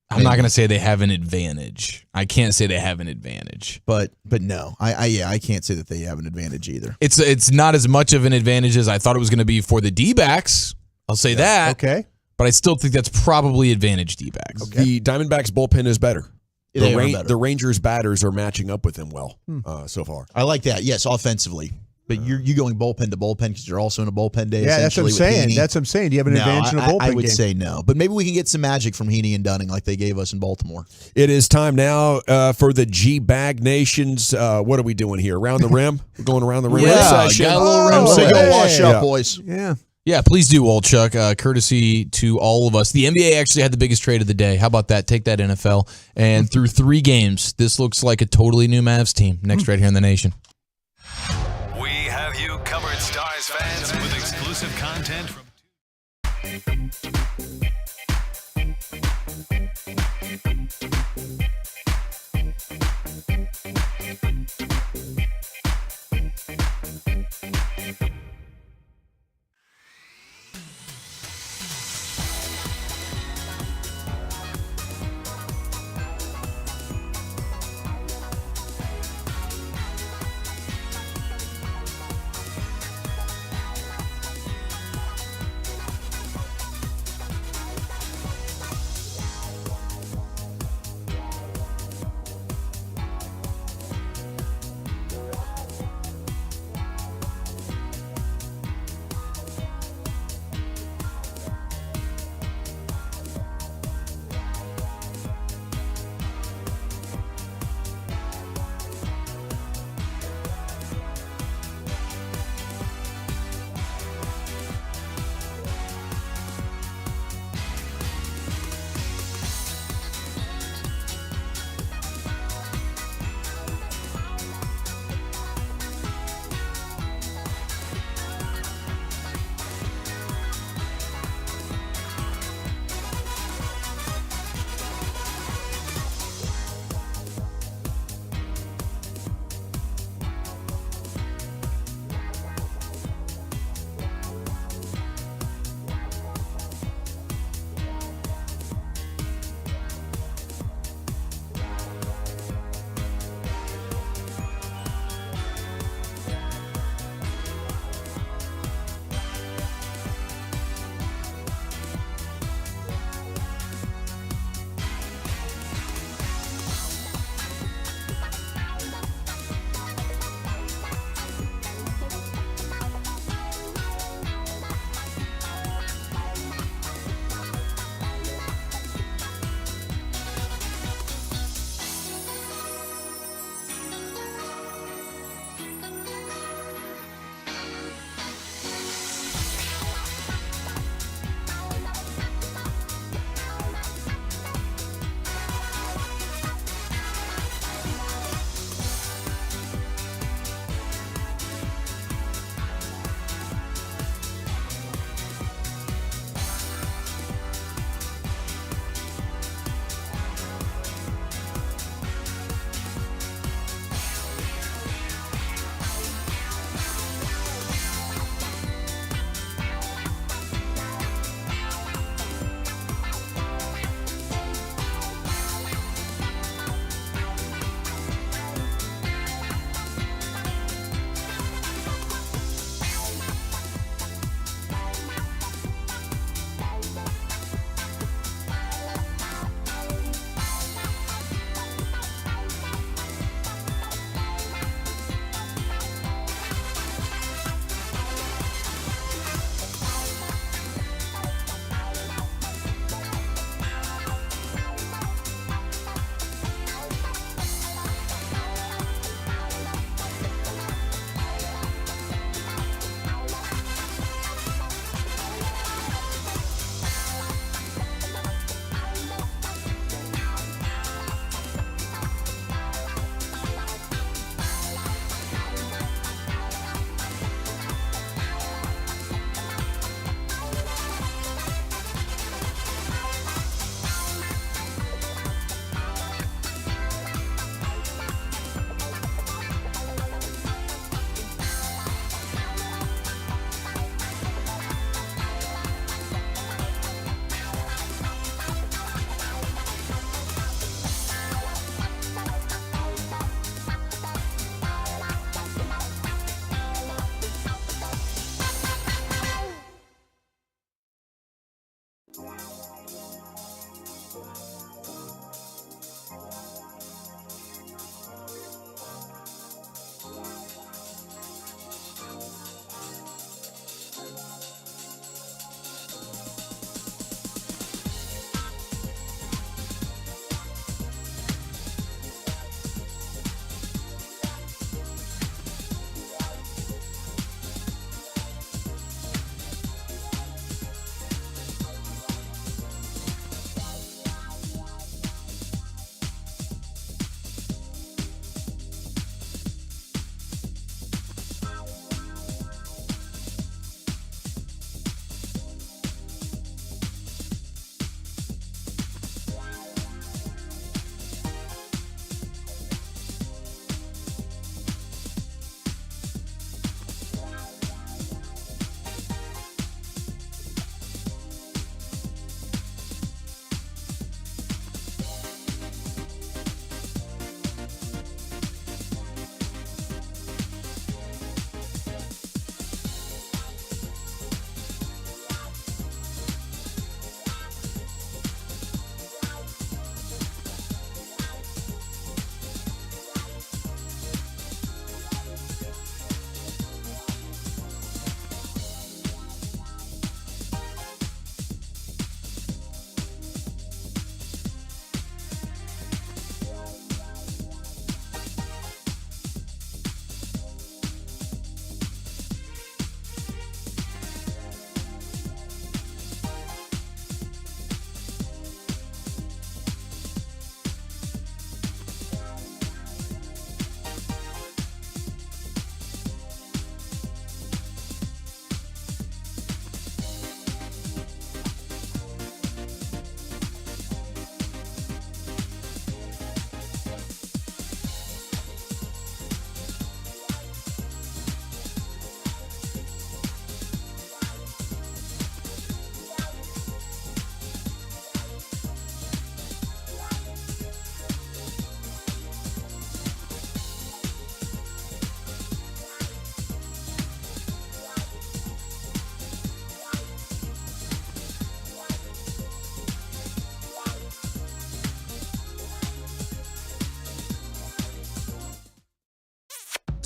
I'm not going to say they have an advantage. I can't say they have an advantage. But no, I can't say that they have an advantage either. It's not as much of an advantage as I thought it was going to be for the D-backs. I'll say that. Okay. But I still think that's probably advantage D-backs. Okay. The Diamondbacks bullpen is better. They are better. The Rangers batters are matching up with them well so far. I like that. Yes, offensively. But you're going bullpen to bullpen because you're also in a bullpen day. Yeah, that's what I'm saying. That's what I'm saying. Do you have an advantage in a bullpen game? I would say no. But maybe we can get some magic from Heaney and Dunning like they gave us in Baltimore. It is time now for the G-Bag Nations. What are we doing here? Around the rim? We're going around the rim. Yeah, got a little rim So session. go wash up, boys. Yeah. Yeah, please do, Wolchuk. Courtesy to all of us. The NBA actually had the biggest trade of the day. How about that? Take that, NFL. And through 3 games, this looks like a totally new Mavs team. Next right here in the nation. We have you covered, Stars fans, with exclusive content from...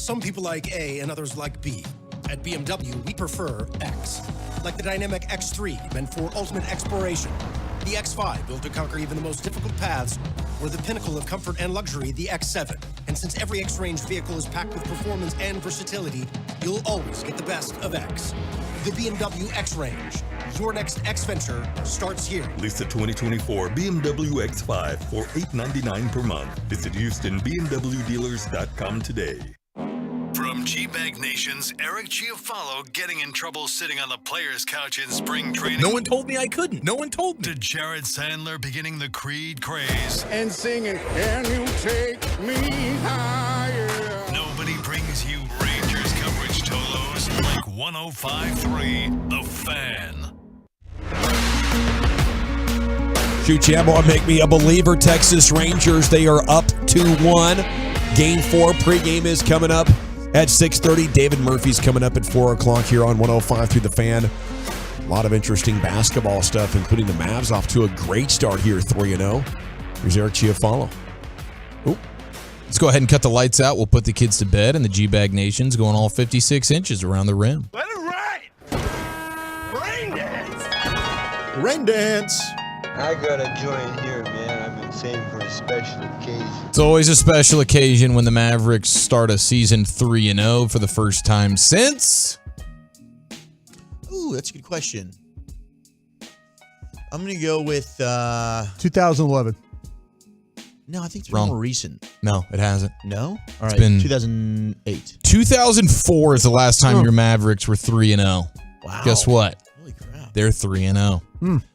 Some people like A and others like B. At BMW, we prefer X. Like the dynamic X3, meant for ultimate exploration. The X5, built to conquer even the most difficult paths. Or the pinnacle of comfort and luxury, the X7. And since every X-Range vehicle is packed with performance and versatility, you'll always get the best of X. The BMW X-Range. Your next X venture starts here. Lease the 2024 BMW X5 for $899 per month. Visit HoustonBMWDealers.com today. From G-Bag Nation's Eric Chiafalo getting in trouble sitting on the players' couch in spring training. No one told me I couldn't. No one told me. To Jared Sandler beginning the Creed craze. And singing, can you take me higher? Nobody brings you Rangers coverage, Tolos, like 105.3 The Fan. Shoot ya, boy, make me a believer. Texas Rangers, they are up 2-1. Game 4 pregame is coming up at 6:30. David Murphy's coming up at 4 o'clock here on 105 through The Fan. A lot of interesting basketball stuff, including the Mavs off to a great start here, 3-0. Here's Eric Chiafalo. Let's go ahead and cut the lights out. We'll put the kids to bed, and the G-Bag Nation's going all 56 inches around the rim. Let it ride! Rain dance! Rain dance! I gotta join here, man. I've been saving for a special occasion. It's always a special occasion when the Mavericks start a season 3-0 for the first time since... Ooh, that's a good question. I'm going to go with... 2011. No, I think it's Wrong. more recent. No, it hasn't. No? All It's right, been 2008. 2004 is the last time your Mavericks were 3-0. Wow. Guess what? Holy crap. They're 3-0.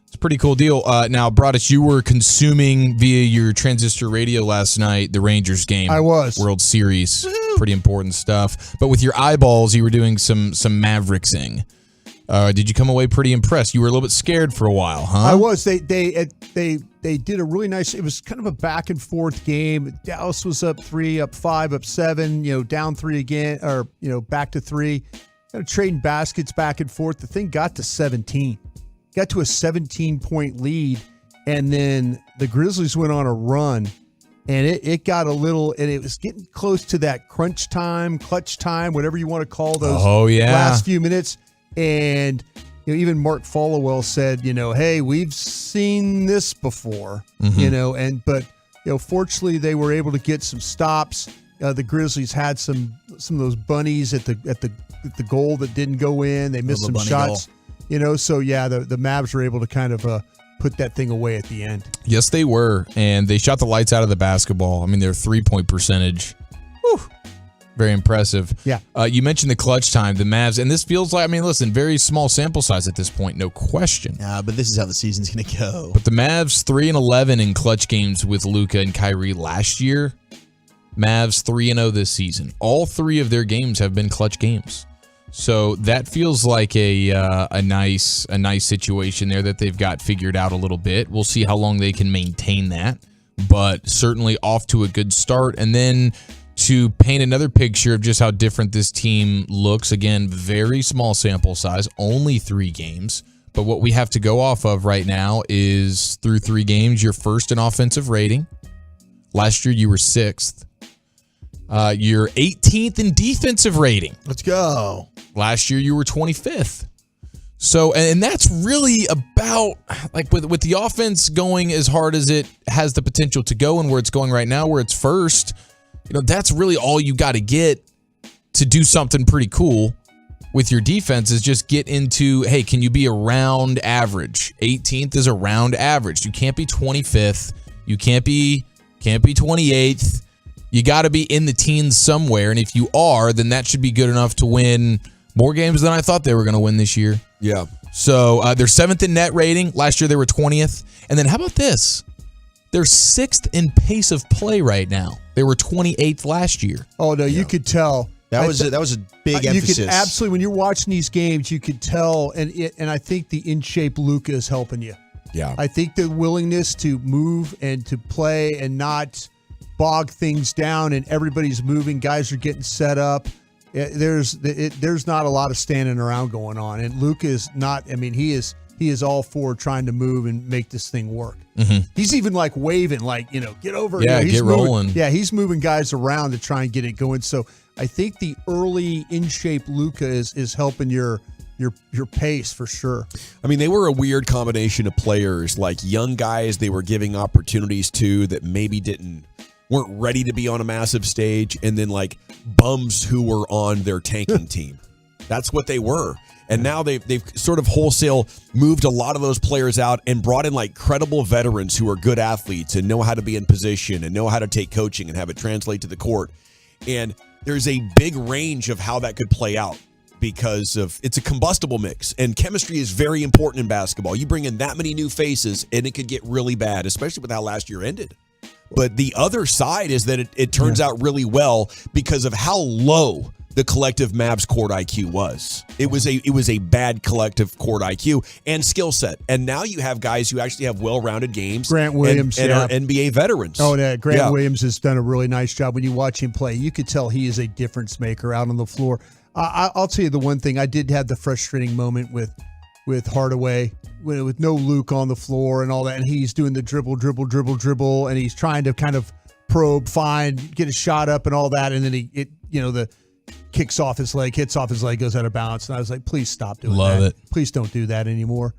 It's a pretty cool deal. Now, Broadus, you were consuming via your transistor radio last night the Rangers game. I was. World Series. Pretty important stuff. But with your eyeballs, you were doing some Mavericksing. Did you come away pretty impressed? You were a little bit scared for a while, huh? I was. They did a really nice. It was kind of a back and forth game. Dallas was up 3, up 5, up 7. Down 3 again, or back to 3. Trading baskets back and forth. The thing got to 17. Got to a 17-point lead, and then the Grizzlies went on a run, and it got a little, and it was getting close to that crunch time, clutch time, whatever you want to call those last few minutes. And even Mark Followell said, hey, we've seen this before, but fortunately they were able to get some stops. The Grizzlies had some of those bunnies at the goal that didn't go in. They missed some shots, So yeah, the Mavs were able to kind of put that thing away at the end. Yes, they were, and they shot the lights out of the basketball. I mean, their 3-point percentage. Whew. Very impressive. Yeah. You mentioned the clutch time, the Mavs, and this feels like, listen, very small sample size at this point, no question. Yeah, but this is how the season's going to go. But the Mavs 3-11 in clutch games with Luka and Kyrie last year. Mavs 3-0 this season. All 3 of their games have been clutch games. So that feels like a nice situation there that they've got figured out a little bit. We'll see how long they can maintain that, but certainly off to a good start. And then to paint another picture of just how different this team looks, again, very small sample size, only 3 games. But what we have to go off of right now is through 3 games, you're first in offensive rating. Last year, you were 6th. You're 18th in defensive rating. Let's go. Last year, you were 25th. So, and that's really about, like, with the offense going as hard as it has the potential to go and where it's going right now, where it's first, that's really all you got to get to do something pretty cool with your defense is just get into, hey, can you be around average? 18th is around average. You can't be 25th. You can't be 28th. You got to be in the teens somewhere, and if you are, then that should be good enough to win more games than I thought they were going to win this year. Yeah. So they're 7th in net rating. Last year they were 20th. And then how about this? They're 6th in pace of play right now. They were 28th last year. Oh no, you could tell. That was a big emphasis. You could absolutely, when you're watching these games, you could tell, and I think the in shape Luka is helping you. Yeah. I think the willingness to move and to play and not bog things down, and everybody's moving. Guys are getting set up. There's not a lot of standing around going on, and Luka is not. He is all for trying to move and make this thing work. Mm-hmm. He's even waving, get over. Yeah, he's get rolling. Yeah, he's moving guys around to try and get it going. So I think the early in shape Luka is helping your pace for sure. I mean, they were a weird combination of players, like young guys they were giving opportunities to that maybe weren't ready to be on a massive stage, and then like bums who were on their tanking team. That's what they were. And now they've sort of wholesale moved a lot of those players out and brought in like credible veterans who are good athletes and know how to be in position and know how to take coaching and have it translate to the court. And there's a big range of how that could play out because it's a combustible mix. And chemistry is very important in basketball. You bring in that many new faces and it could get really bad, especially with how last year ended. But the other side is that it turns out really well because of how low the collective Mavs court IQ was. It was a bad collective court IQ and skill set. And now you have guys who actually have well-rounded games. Grant Williams and are NBA veterans. Oh, yeah, Grant Williams has done a really nice job. When you watch him play, you could tell he is a difference maker out on the floor. I'll tell you the one thing. I did have the frustrating moment with Hardaway with no Luke on the floor and all that, and he's doing the dribble, and he's trying to kind of probe, get a shot up and all that, and then the kicks off his leg, hits off his leg, goes out of bounds. And I was like, please stop doing that. Love it. Please don't do that anymore.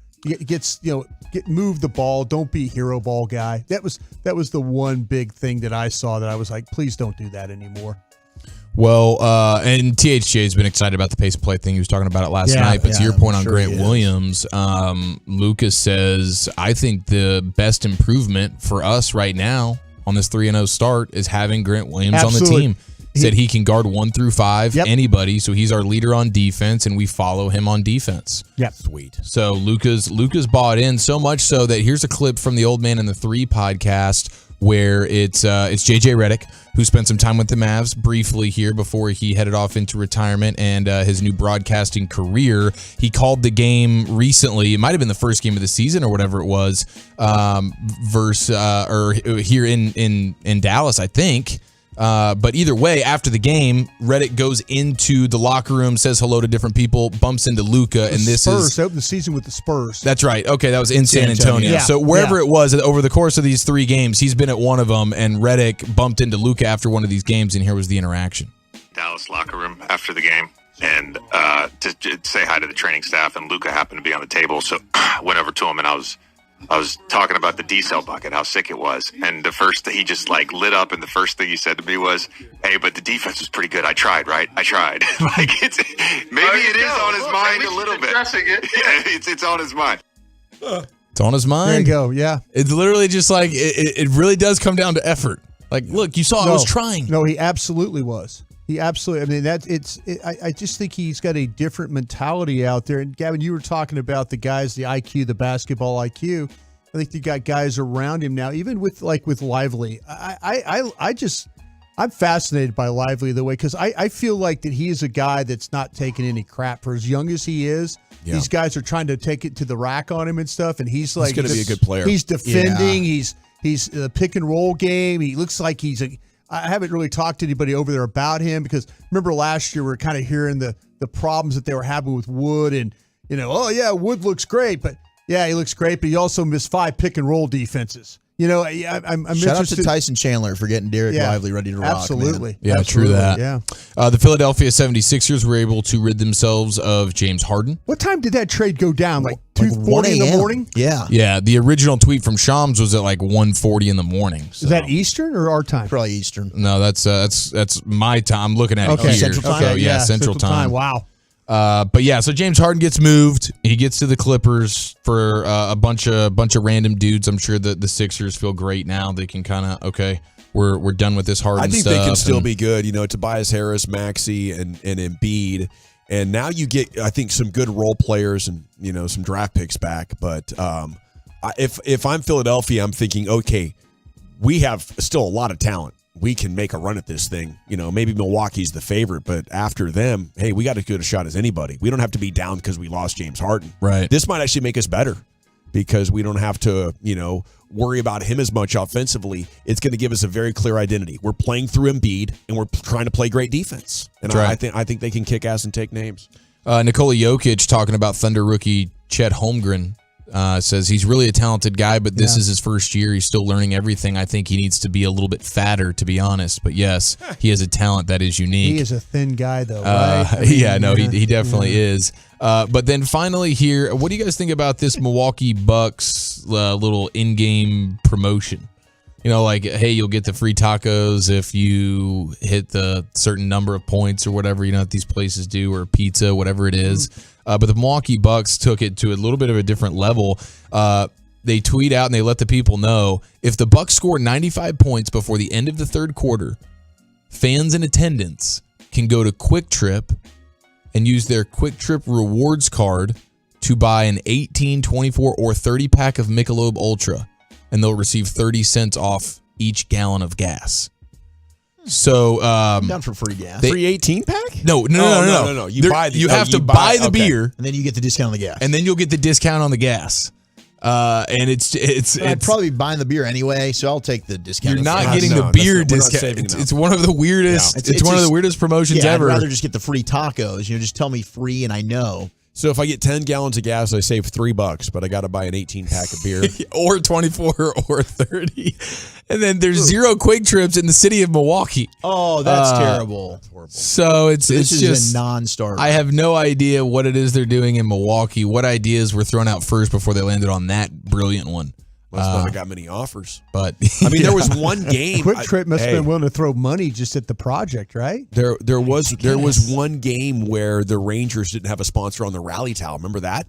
Move the ball. Don't be hero ball guy. That was the one big thing that I saw that I was like, please don't do that anymore. Well, and THJ has been excited about the pace of play thing. He was talking about it last night. But to your point on Grant Williams, Lucas says, I think the best improvement for us right now on this 3-0 start is having Grant Williams on the team. Said he can guard 1 through 5, anybody. So he's our leader on defense, and we follow him on defense. Yep. Sweet. So Luka's bought in so much so that here's a clip from the Old Man in the 3 podcast where it's JJ Redick, who spent some time with the Mavs briefly here before he headed off into retirement and his new broadcasting career. He called the game recently. It might have been the first game of the season or whatever it was, here in Dallas, I think. But either way, after the game, Redick goes into the locker room, says hello to different people, bumps into Luka, and this Spurs opened the season with the Spurs. That's right. Okay, that was in San Antonio. Yeah. So wherever it was over the course of these 3 games, he's been at one of them, and Redick bumped into Luka after one of these games, and here was the interaction. Dallas locker room after the game, and to say hi to the training staff, and Luka happened to be on the table, so I went over to him, and I was talking about the D-cell bucket, how sick it was. And the first he just like lit up, and the first thing he said to me was, hey, but the defense was pretty good. I tried, right? I tried. Like it is on his mind a little bit. Yeah, it's on his mind. It's on his mind. There you go, yeah. It's literally just like, it really does come down to effort. Like, look, you saw I was trying. No, he absolutely was. I mean, I just think he's got a different mentality out there. And Gavin, you were talking about the guys, the IQ, the basketball IQ. I think you got guys around him now, even with Lively. I'm fascinated by Lively the way, because I feel like that he is a guy that's not taking any crap for as young as he is. Yeah. These guys are trying to take it to the rack on him and stuff, and he's going to be a good player. He's defending. Yeah. He's the pick and roll game. He looks like I haven't really talked to anybody over there about him, because remember last year we were kind of hearing the problems that they were having with Wood, and Wood looks great, but he looks great, but he also missed 5 pick and roll defenses. I'm Shout out to Tyson Chandler for getting Derek Lively ready to rock. Absolutely. Yeah, absolutely. True that. Yeah. The Philadelphia 76ers were able to rid themselves of James Harden. What time did that trade go down? Like 2:40 in the morning? Yeah. Yeah. The original tweet from Shams was at like 1:40 in the morning. So. Is that Eastern or our time? Probably Eastern. No, that's my time. I'm looking at it here. Central time. So, yeah, Central time. Wow. So James Harden gets moved. He gets to the Clippers for a bunch of random dudes. I'm sure that the Sixers feel great now. They can kind of we're done with this Harden stuff. I think they can still be good. Tobias Harris, Maxey, and Embiid, and now you get I think some good role players and some draft picks back. But if I'm Philadelphia, I'm thinking, okay, we have still a lot of talent. We can make a run at this thing. Maybe Milwaukee's the favorite, but after them, hey, we got as good a shot as anybody. We don't have to be down because we lost James Harden. Right. This might actually make us better because we don't have to, worry about him as much offensively. It's going to give us a very clear identity. We're playing through Embiid, and we're trying to play great defense. And I think they can kick ass and take names. Nikola Jokic talking about Thunder rookie Chet Holmgren says he's really a talented guy, but this is his first year. He's still learning everything. I think he needs to be a little bit fatter, to be honest. But yes, he has a talent that is unique. He is a thin guy, though, right? He definitely is. But then finally here, what do you guys think about this Milwaukee Bucks little in-game promotion? You know, like, hey, you'll get the free tacos if you hit the certain number of points or whatever, you know, that these places do, or pizza, whatever it is. But the Milwaukee Bucks took it to a little bit of a different level. They tweet out and they let the people know, if the Bucks score 95 points before the end of the third quarter, fans in attendance can go to Quick Trip and use their Quick Trip rewards card to buy an 18, 24, or 30 pack of Michelob Ultra, and they'll receive 30 cents off each gallon of gas. So down for free gas. Free 18 pack? No. You have to buy the beer, and then you get the discount on the gas. and then you'll get the discount on the gas. And it's I'd probably be buying the beer anyway, so I'll take the discount. You're not getting the beer discount. It's one of the weirdest. It's one of the weirdest promotions ever. I'd rather just get the free tacos. You know, just tell me free, and I know. So if I get 10 gallons of gas, I save $3, but I got to buy an 18 pack of beer. Or 24 or 30. And then there's 0 Quick Trips in the city of Milwaukee. Oh, that's terrible. So it's is just a non-starter. I have no idea what it is they're doing in Milwaukee. What ideas were thrown out first before they landed on that brilliant one? Must not have got many offers. But I mean, there was one game. Quick Trip must have been willing to throw money just at the project, right? There was one game where the Rangers didn't have a sponsor on the rally towel. Remember that?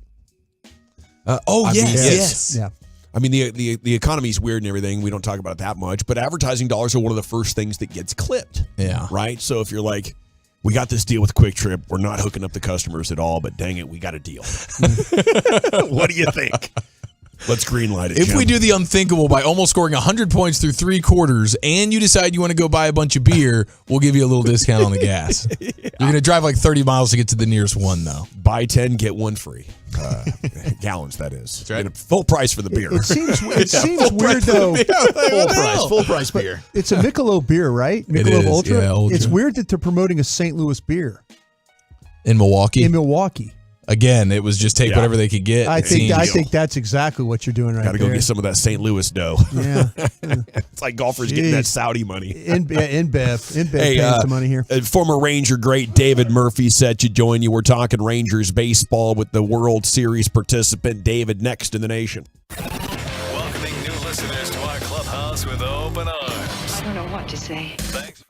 Yes. Yeah. I mean, the economy's weird and everything. We don't talk about it that much, but advertising dollars are one of the first things that gets clipped. Yeah. Right? So if you're like, we got this deal with Quick Trip, we're not hooking up the customers at all, but dang it, we got a deal. What do you think? Let's greenlight it. If Jim. we do the unthinkable by almost scoring 100 points through 3 quarters, and you decide you want to go buy a bunch of beer, we'll give you a little discount on the gas. You're going to drive like 30 miles to get to the nearest one, though. Buy 10, get 1 free. Gallons, that is. That's right. Full price for the beer. It seems weird, though. Full price beer. It's a Michelob beer, right? Michelob Ultra. Yeah, Ultra. It's weird that they're promoting a St. Louis beer In Milwaukee? in Milwaukee. Again, it was just take whatever they could get. I think that's exactly what you're doing right Got to there. go get some of that St. Louis dough. Yeah. It's like golfers getting that Saudi money. InBev paying some money here. Former Ranger great David Murphy set to join you. We're talking Rangers baseball with the World Series participant David next in the nation. Welcoming new listeners to our clubhouse with open arms. I don't know what to say. Thanks.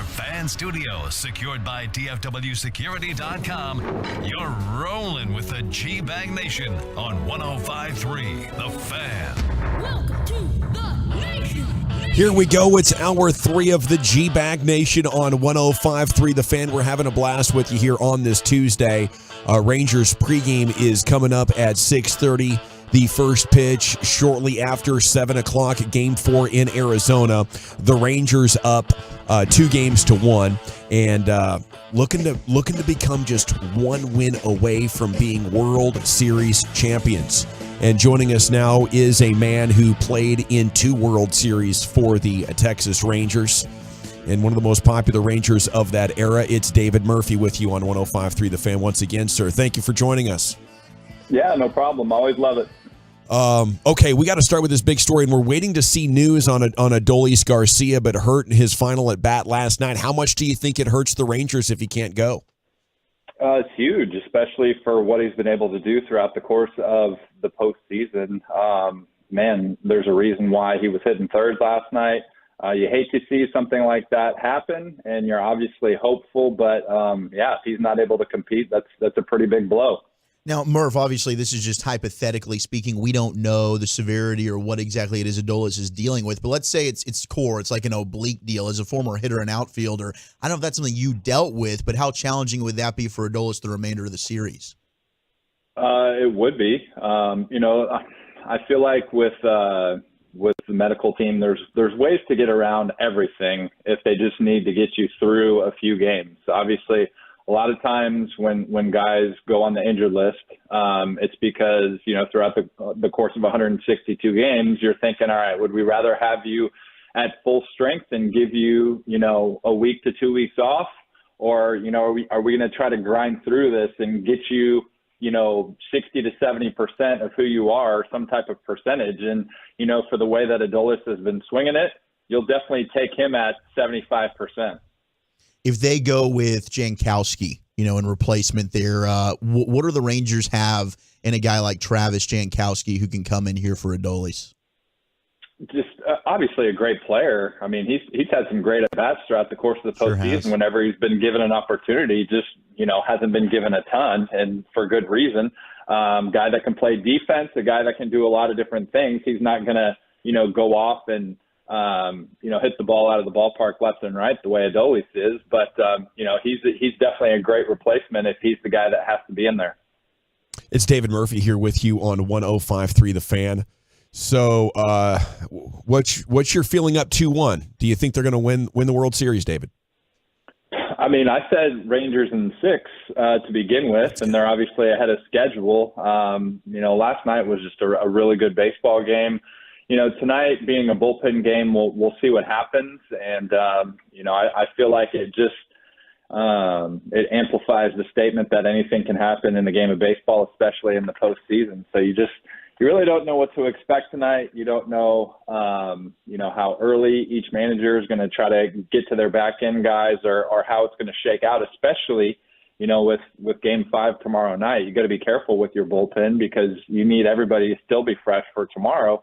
our fan studio, secured by DFWsecurity.com, you're rolling with the G-Bag Nation on 105.3 The Fan. Welcome to the Nation. Here we go. It's hour 3 of the G-Bag Nation on 105.3 The Fan. We're having a blast with you here on this Tuesday. Rangers pregame is coming up at 6:30. The first pitch shortly after 7 o'clock, Game 4 in Arizona. The Rangers up 2-1 and looking to become just one win away from being World Series champions. And joining us now is a man who played in 2 World Series for the Texas Rangers and one of the most popular Rangers of that era. It's David Murphy with you on 105.3 The Fan once again, sir. Thank you for joining us. Yeah, no problem. Always love it. Okay, we got to start with this big story, and we're waiting to see news on Adolis Garcia, but hurt in his final at bat last night. How much do you think it hurts the Rangers if he can't go? It's huge, especially for what he's been able to do throughout the course of the postseason. Man, there's a reason why he was hitting third last night. You hate to see something like that happen, and you're obviously hopeful, but yeah, if he's not able to compete, that's a pretty big blow. Now, Murph, obviously, this is just hypothetically speaking. We don't know the severity or what exactly it is Adolis is dealing with. But let's say it's core. It's like an oblique deal. As a former hitter and outfielder, I don't know if that's something you dealt with, but how challenging would that be for Adolis the remainder of the series? It would be. I feel like with the medical team, there's ways to get around everything if they just need to get you through a few games. Obviously, a lot of times when guys go on the injured list, it's because, throughout the course of 162 games, you're thinking, all right, would we rather have you at full strength and give you, a week to 2 weeks off? Or, are we going to try to grind through this and get you, 60 to 70% of who you are, some type of percentage? And, for the way that Adolis has been swinging it, you'll definitely take him at 75%. If they go with Jankowski, in replacement there, what do the Rangers have in a guy like Travis Jankowski who can come in here for Adolis? Just obviously a great player. I mean, he's had some great at-bats throughout the course of the postseason. Whenever he's been given an opportunity, just, hasn't been given a ton, and for good reason. Guy that can play defense, a guy that can do a lot of different things. He's not going to, go off and hit the ball out of the ballpark left and right the way Adolis is. But, he's definitely a great replacement if he's the guy that has to be in there. It's David Murphy here with you on 105.3 The Fan. So what's your feeling up 2-1? Do you think they're going to win the World Series, David? I mean, I said Rangers in 6 to begin with, and they're obviously ahead of schedule. Last night was just a really good baseball game. Tonight being a bullpen game, we'll see what happens. And, I feel like it just it amplifies the statement that anything can happen in the game of baseball, especially in the postseason. So you really don't know what to expect tonight. You don't know, how early each manager is going to try to get to their back end guys or how it's going to shake out, especially, with Game 5 tomorrow night. You got to be careful with your bullpen because you need everybody to still be fresh for tomorrow.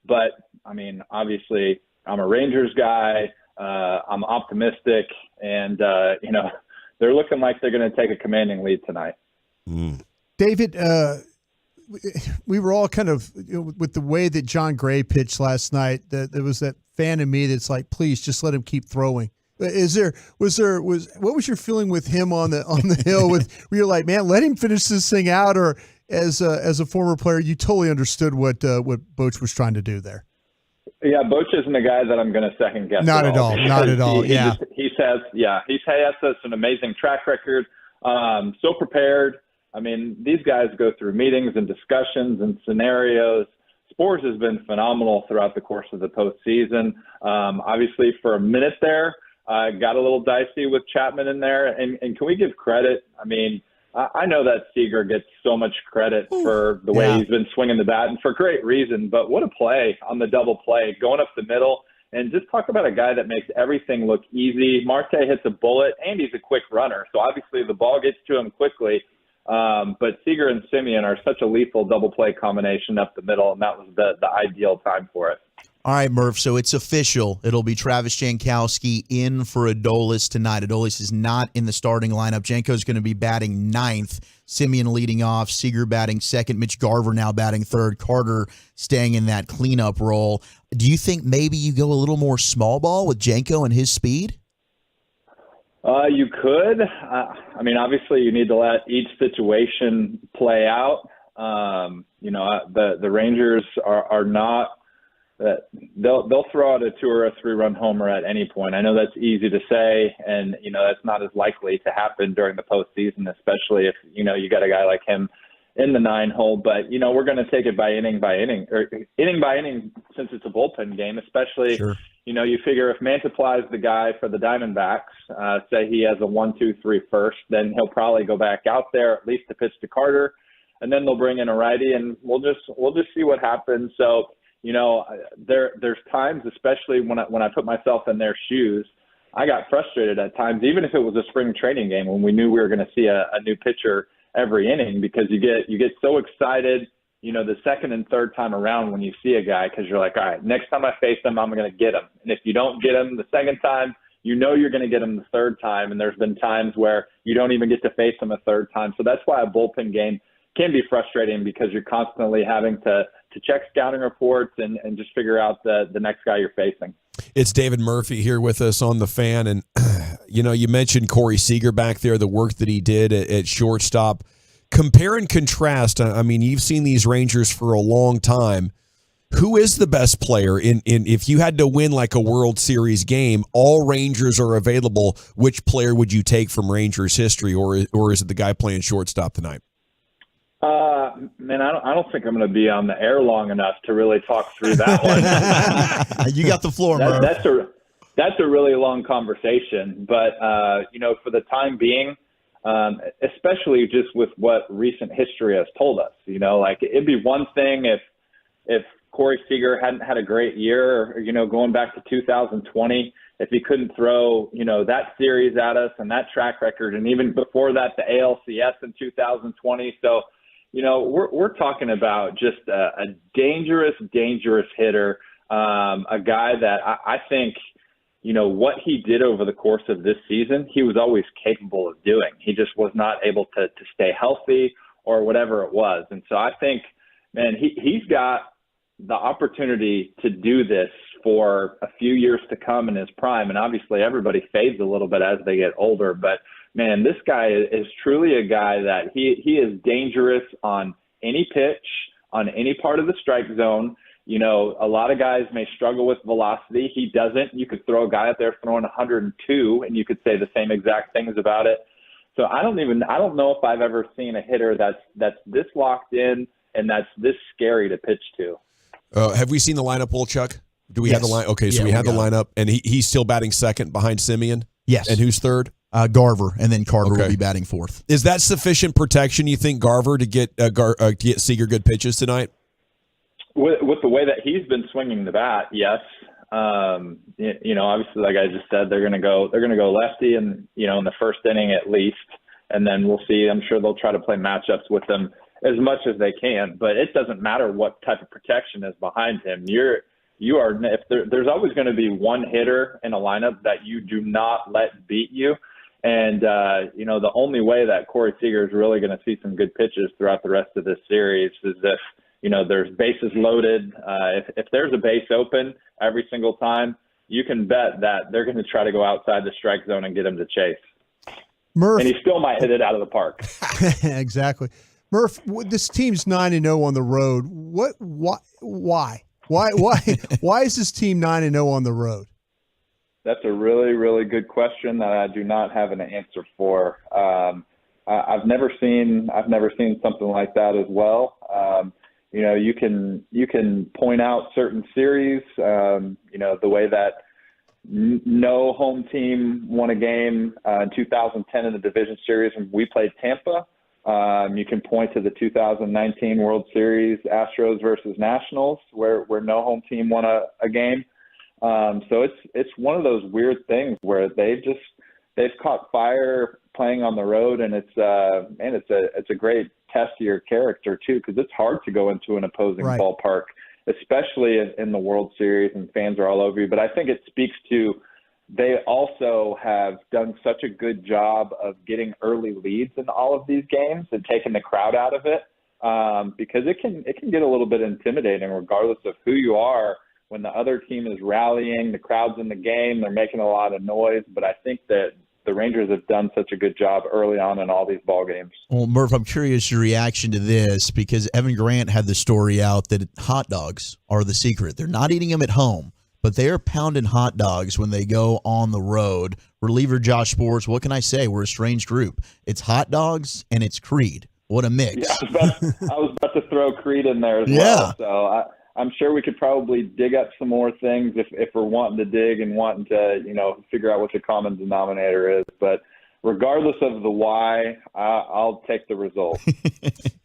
But, I mean, obviously, I'm a Rangers guy. I'm optimistic. And, they're looking like they're going to take a commanding lead tonight. David, we were all kind of, with the way that John Gray pitched last night, there was that fan in me that's like, please just let him keep throwing. What was your feeling with him on the hill? Where you're like, man, let him finish this thing out, or as a former player, you totally understood what Boch was trying to do there? Yeah, Boch isn't a guy that I'm going to second guess. Not at all. Not at all. He has an amazing track record. So prepared. I mean, these guys go through meetings and discussions and scenarios. Spores has been phenomenal throughout the course of the postseason. Obviously, for a minute there, got a little dicey with Chapman in there. And can we give credit? I mean, I know that Seager gets so much credit for the way he's been swinging the bat, and for great reason. But what a play on the double play, going up the middle. And just talk about a guy that makes everything look easy. Marte hits a bullet, and he's a quick runner. So obviously the ball gets to him quickly. But Seager and Simeon are such a lethal double play combination up the middle, and that was the ideal time for it. All right, Murph, so it's official. It'll be Travis Jankowski in for Adolis tonight. Adolis is not in the starting lineup. Janko's going to be batting ninth, Simeon leading off, Seager batting second, Mitch Garver now batting third, Carter staying in that cleanup role. Do you think maybe you go a little more small ball with Janko and his speed? You could. I mean, obviously, you need to let each situation play out. The Rangers are not that they'll throw out a 2 or a 3-run homer at any point. I know that's easy to say, and that's not as likely to happen during the postseason, especially if you got a guy like him in the 9-hole. But we're going to take it by inning by inning, or inning by inning, since it's a bullpen game. Especially, Sure. You figure if Mantiplies the guy for the Diamondbacks, say he has a 1-2-3 first, then he'll probably go back out there at least to pitch to Carter, and then they'll bring in a righty, and we'll just see what happens. So. There's times, especially when I put myself in their shoes, I got frustrated at times, even if it was a spring training game when we knew we were going to see a new pitcher every inning, because you get so excited, the second and third time around when you see a guy, because you're like, all right, next time I face him, I'm going to get him. And if you don't get him the second time, you're going to get him the third time. And there's been times where you don't even get to face him a third time. So that's why a bullpen game can be frustrating, because you're constantly having to check scouting reports and just figure out the next guy you're facing. It's David Murphy here with us on The Fan. And, you mentioned Corey Seager back there, the work that he did at shortstop. Compare and contrast. I mean, you've seen these Rangers for a long time. Who is the best player in if you had to win like a World Series game, all Rangers are available, which player would you take from Rangers history, or is it the guy playing shortstop tonight? Man, I don't think I'm going to be on the air long enough to really talk through that one. You got the floor, Murph. That's a really long conversation. But, for the time being, especially just with what recent history has told us, it'd be one thing if Corey Seager hadn't had a great year, or, going back to 2020, if he couldn't throw, that series at us and that track record, and even before that, the ALCS in 2020. So, we're talking about just a dangerous hitter, a guy that I think, what he did over the course of this season, he was always capable of doing. He just was not able to stay healthy or whatever it was. And so I think, man, he's got the opportunity to do this for a few years to come in his prime. And obviously everybody fades a little bit as they get older, but man, this guy is truly a guy that he is dangerous on any pitch, on any part of the strike zone. A lot of guys may struggle with velocity. He doesn't. You could throw a guy out there throwing 102 and you could say the same exact things about it. So I don't know if I've ever seen a hitter that's this locked in and that's this scary to pitch to. Have we seen the lineup, Wolchuk? Do we have the line? Okay, so we have the lineup, and he's still batting second behind Simeon? Yes. And who's third? Garver, and then Carter will be batting fourth. Is that sufficient protection, you think, Garver, to get Seager good pitches tonight? With the way that he's been swinging the bat, yes. Obviously, like I just said, they're going to go lefty, and in the first inning at least, and then we'll see. I'm sure they'll try to play matchups with them as much as they can, but it doesn't matter what type of protection is behind him. If there's always going to be one hitter in a lineup that you do not let beat you. And, the only way that Corey Seager is really going to see some good pitches throughout the rest of this series is if, there's bases loaded. If there's a base open every single time, you can bet that they're going to try to go outside the strike zone and get him to chase. Murph. And he still might hit it out of the park. Exactly. Murph, this team's 9-0 on the road. Why? Why is this team 9-0 on the road? That's a really, really good question that I do not have an answer for. I've never seen something like that as well. You can point out certain series. The way that no home team won a game in 2010 in the division series when we played Tampa. You can point to the 2019 World Series, Astros versus Nationals, where no home team won a game. So it's one of those weird things where they've caught fire playing on the road, and it's a great test of your character too, because it's hard to go into an opposing ballpark especially in the World Series, and fans are all over you. But I think it speaks to they also have done such a good job of getting early leads in all of these games and taking the crowd out of it, because it can get a little bit intimidating regardless of who you are. When the other team is rallying, the crowd's in the game, they're making a lot of noise. But I think that the Rangers have done such a good job early on in all these ball games. Well, Murph, I'm curious your reaction to this, because Evan Grant had the story out that hot dogs are the secret. They're not eating them at home, but they are pounding hot dogs when they go on the road. Reliever Josh Sports, what can I say? We're a strange group. It's hot dogs and it's Creed. What a mix. Yeah, I was about to throw Creed in there as well. So I'm sure we could probably dig up some more things if we're wanting to dig and wanting to, figure out what the common denominator is. But regardless of the why, I'll take the result.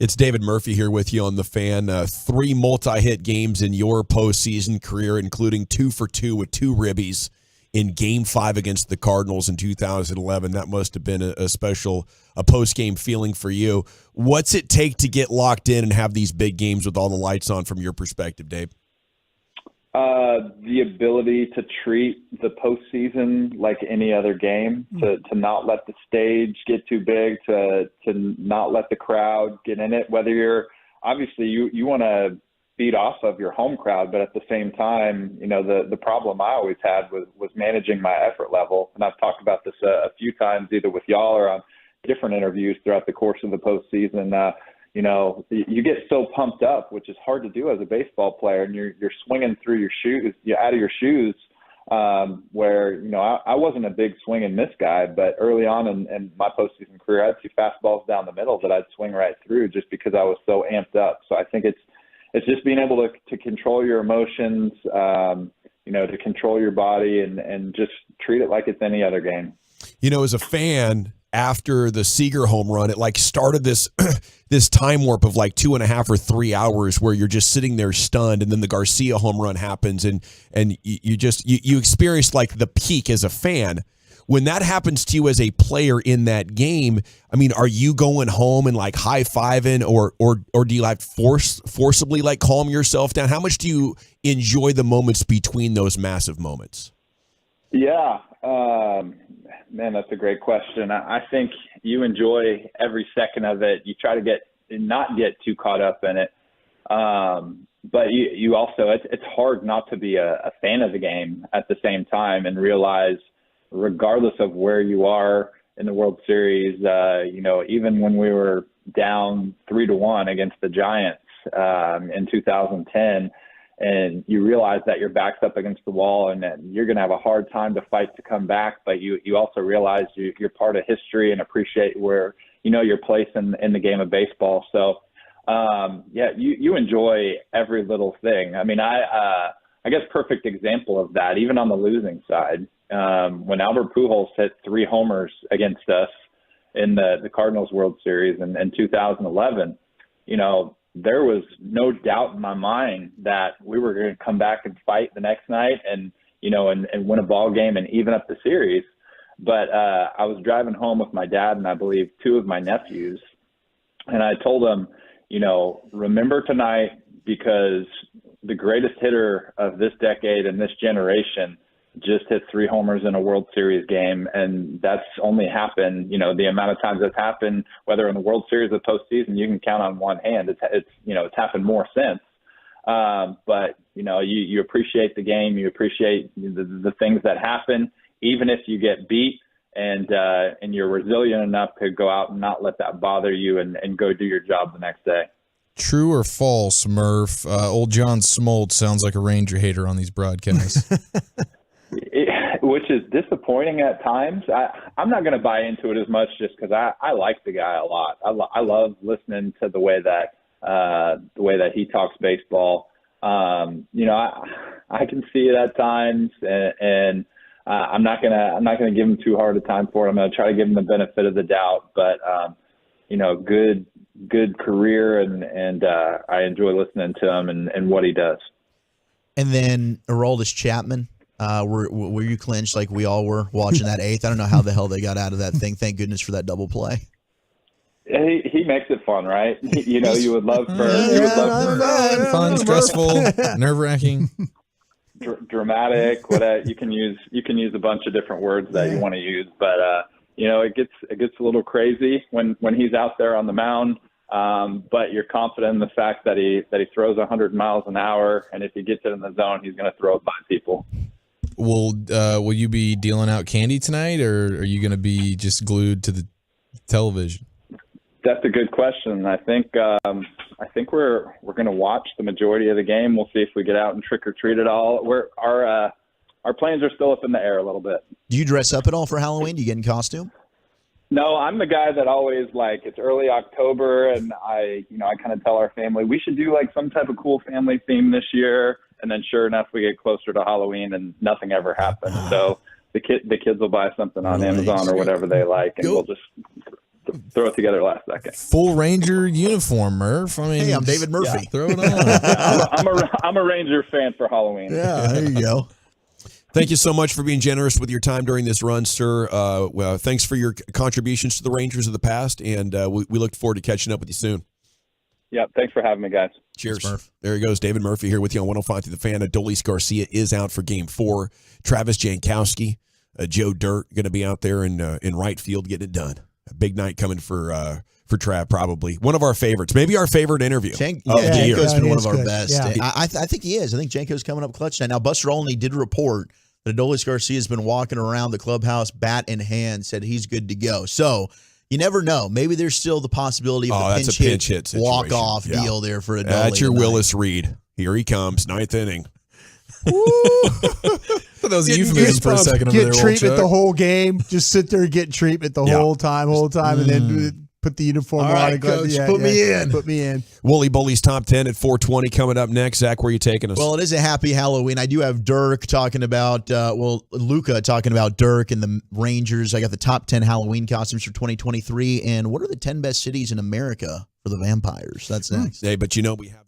It's David Murphy here with you on The Fan. 3 multi-hit games in your postseason career, including 2 for 2 with 2 ribbies in Game 5 against the Cardinals in 2011. That must have been a special post-game feeling for you. What's it take to get locked in and have these big games with all the lights on from your perspective, Dave? The ability to treat the postseason like any other game, to not let the stage get too big, to not let the crowd get in it. Whether you're obviously you want to feed off of your home crowd, but at the same time, the problem I always had was managing my effort level. And I've talked about this a few times, either with y'all or on different interviews throughout the course of the postseason. You get so pumped up, which is hard to do as a baseball player, and you're swinging through your shoes, out of your shoes, where, I wasn't a big swing and miss guy, but early on in my postseason career, I'd see fastballs down the middle that I'd swing right through just because I was so amped up. So I think it's just being able to control your emotions, to control your body and just treat it like it's any other game. As a fan, after the Seager home run, it started this this time warp of 2.5 or 3 hours where you're just sitting there stunned, and then the Garcia home run happens, and you experience the peak as a fan. When that happens to you as a player in that game, I mean, are you going home and high-fiving, or do you forcibly calm yourself down? How much do you enjoy the moments between those massive moments? Yeah, man, that's a great question. I think you enjoy every second of it. You try to not get too caught up in it. But you also, it's hard not to be a fan of the game at the same time and realize, regardless of where you are in the World Series, even when we were down 3-1 against the Giants in 2010, and you realize that your back's up against the wall and that you're going to have a hard time to fight to come back, but you also realize you're part of history and appreciate where your place in the game of baseball. So you enjoy every little thing. I mean, I guess perfect example of that, even on the losing side. When Albert Pujols hit 3 homers against us in the Cardinals World Series in 2011, there was no doubt in my mind that we were going to come back and fight the next night and win a ball game and even up the series. But I was driving home with my dad and I believe 2 of my nephews, and I told them, remember tonight, because the greatest hitter of this decade and this generation just hit 3 homers in a World Series game. And that's only happened, the amount of times that's happened, whether in the World Series or postseason, you can count on one hand. It's happened more since. But you appreciate the game. You appreciate the things that happen, even if you get beat, and you're resilient enough to go out and not let that bother you and go do your job the next day. True or false, Murph? Old John Smoltz sounds like a Ranger hater on these broadcasts. Which is disappointing at times. I'm not going to buy into it as much just because I like the guy a lot. I love listening to the way that he talks baseball. I can see it at times, and I'm not gonna give him too hard a time for it. I'm going to try to give him the benefit of the doubt. But good career, and I enjoy listening to him and what he does. And then Aroldis Chapman. Were you clinched like we all were watching that 8th? I don't know how the hell they got out of that thing. Thank goodness for that double play. He makes it fun, right? You know, you would love for fun, stressful, nerve-wracking, dramatic. You can use a bunch of different words that you want to use, but you know, it gets a little crazy when he's out there on the mound. But you're confident in the fact that he throws 100 miles an hour, and if he gets it in the zone, he's going to throw it by people. Will you be dealing out candy tonight, or are you going to be just glued to the television? That's a good question. I think we're going to watch the majority of the game. We'll see if we get out and trick or treat at all. Our plans are still up in the air a little bit. Do you dress up at all for Halloween? Do you get in costume? No, I'm the guy that always it's early October, and I kind of tell our family we should do some type of cool family theme this year. And then sure enough, we get closer to Halloween and nothing ever happens. So the kids will buy something on Amazon or whatever they like, and we'll just throw it together last second. Full Ranger uniform, Murph. I mean, hey, I'm David Murphy. Yeah, throw it on. I'm a Ranger fan for Halloween. Yeah, there you go. Thank you so much for being generous with your time during this run, sir. Thanks for your contributions to the Rangers of the past, and we look forward to catching up with you soon. Yeah, thanks for having me, guys. Cheers. Thanks, Murph. There he goes, David Murphy here with you on 105 to the Fan. Adolis Garcia is out for Game 4. Travis Jankowski, Joe Dirt going to be out there in right field getting it done. A big night coming for Trav, probably. One of our favorites. Maybe our favorite interview of the year. Janko's been one of our best. Yeah. I think he is. I think Janko's coming up clutch tonight. Now, Buster Olney did report that Adolis Garcia has been walking around the clubhouse, bat in hand, said he's good to go. So you never know. Maybe there's still the possibility of that's a pinch hit situation. walk-off deal there for Adolis. That's your tonight. Willis Reed. Here he comes, ninth inning. That was a euphemism for a second over there. Get treatment the whole game. Just sit there and get treatment the whole time, and then put the uniform on. All right, Coach, put me in. Put me in. Wooly Bully's Top 10 at 420 coming up next. Zach, where are you taking us? Well, it is a happy Halloween. I do have Dirk talking about, Luca talking about Dirk and the Rangers. I got the top 10 Halloween costumes for 2023. And what are the 10 best cities in America for the vampires? That's next. Hey, but we have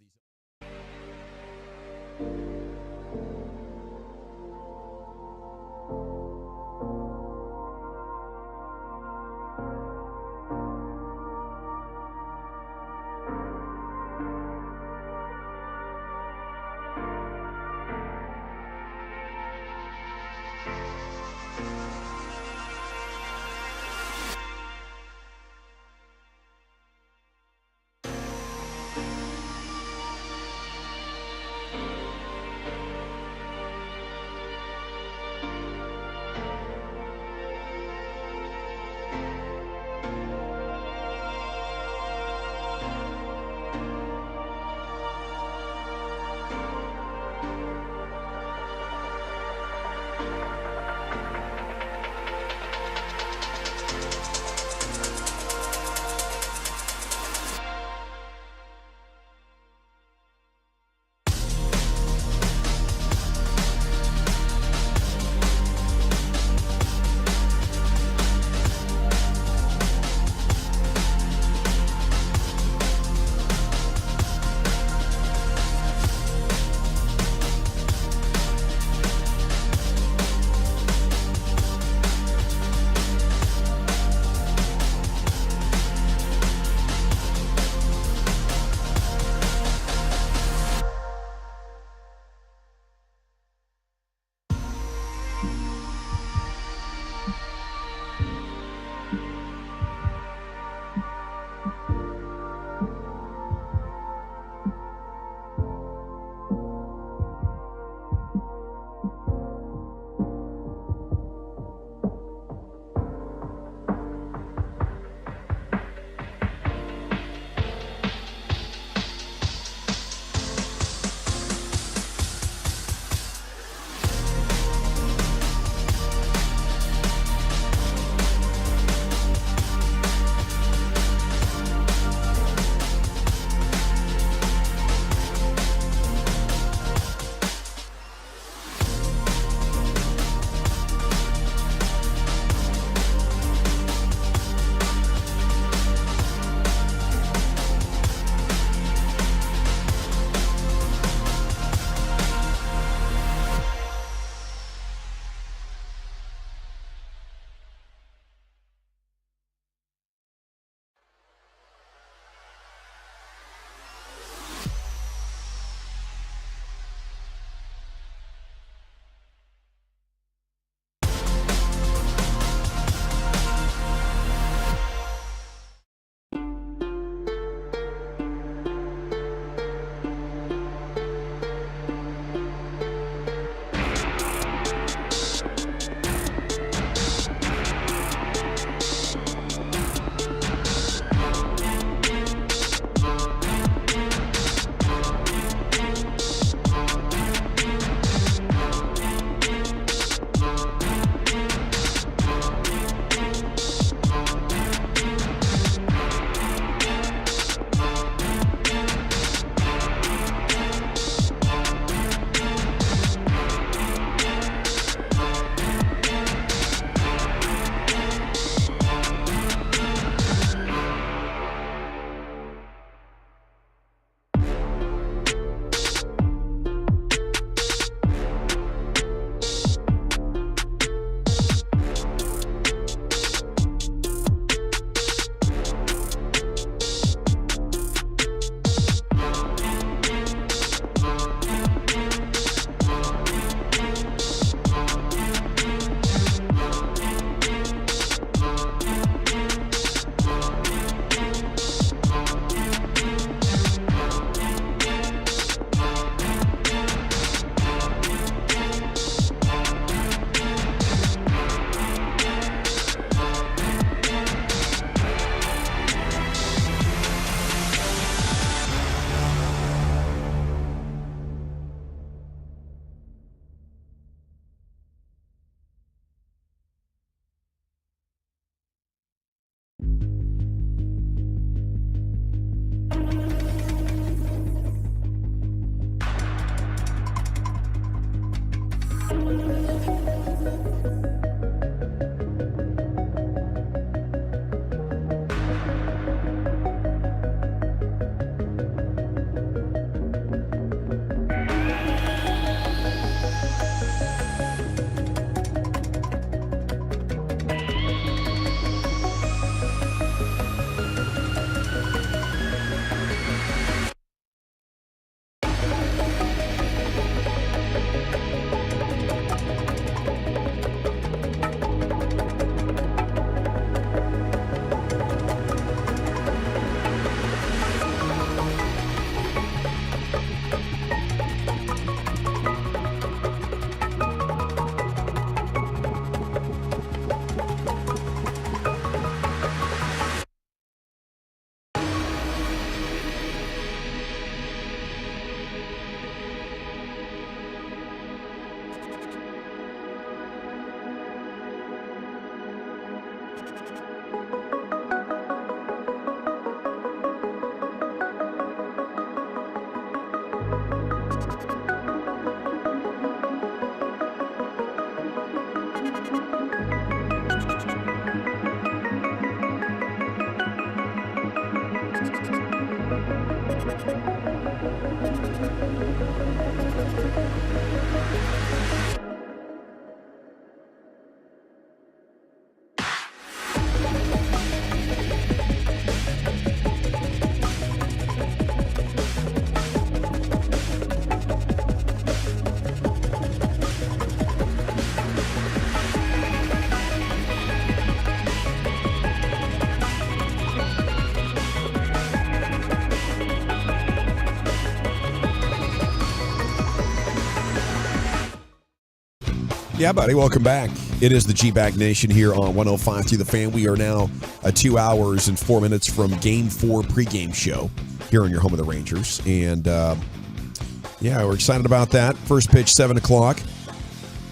Yeah, buddy, welcome back. It is the G-Bag Nation here on 105 through the Fan. We are now 2 hours and 4 minutes from Game 4 pregame show here on your home of the Rangers. And, yeah, we're excited about that. First pitch, 7 o'clock.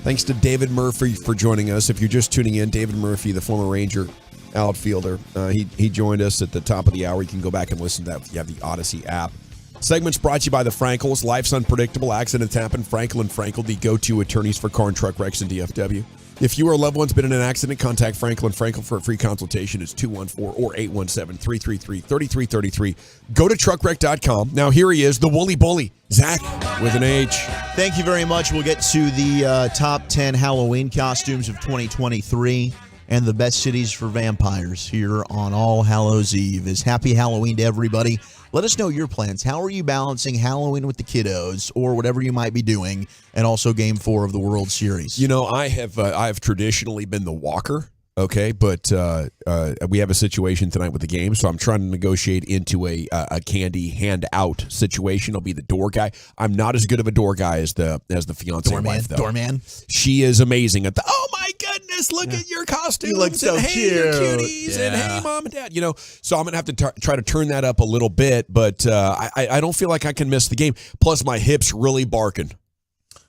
Thanks to David Murphy for joining us. If you're just tuning in, David Murphy, the former Ranger outfielder, he joined us at the top of the hour. You can go back and listen to that if you have the Odyssey app. Segments brought to you by the Frankels. Life's unpredictable. Accidents happen. Frankel and Frankel, the go-to attorneys for car and truck wrecks in DFW. If you or a loved one's been in an accident, contact Frankel and Frankel for a free consultation. It's 214 or 817-333-3333. Go to truckwreck.com. Now here he is, the Woolly Bully, Zach with an H. Thank you very much. We'll get to the top 10 Halloween costumes of 2023 and the best cities for vampires here on All Hallows Eve. Is happy Halloween to everybody. Let us know your plans. How are you balancing Halloween with the kiddos or whatever you might be doing, and also Game 4 of the World Series? You know, I have traditionally been the walker, okay, but we have a situation tonight with the game, so I'm trying to negotiate into a candy hand-out situation. I'll be the door guy. I'm not as good of a door guy as the fiancé wife, though. Doorman? She is amazing at the, oh my goodness, look at your costumes. You look so and, hey, your cuties, and hey, mom and dad. You know, so I'm going to have to try to turn that up a little bit, but I don't feel like I can miss the game. Plus, my hips really barking.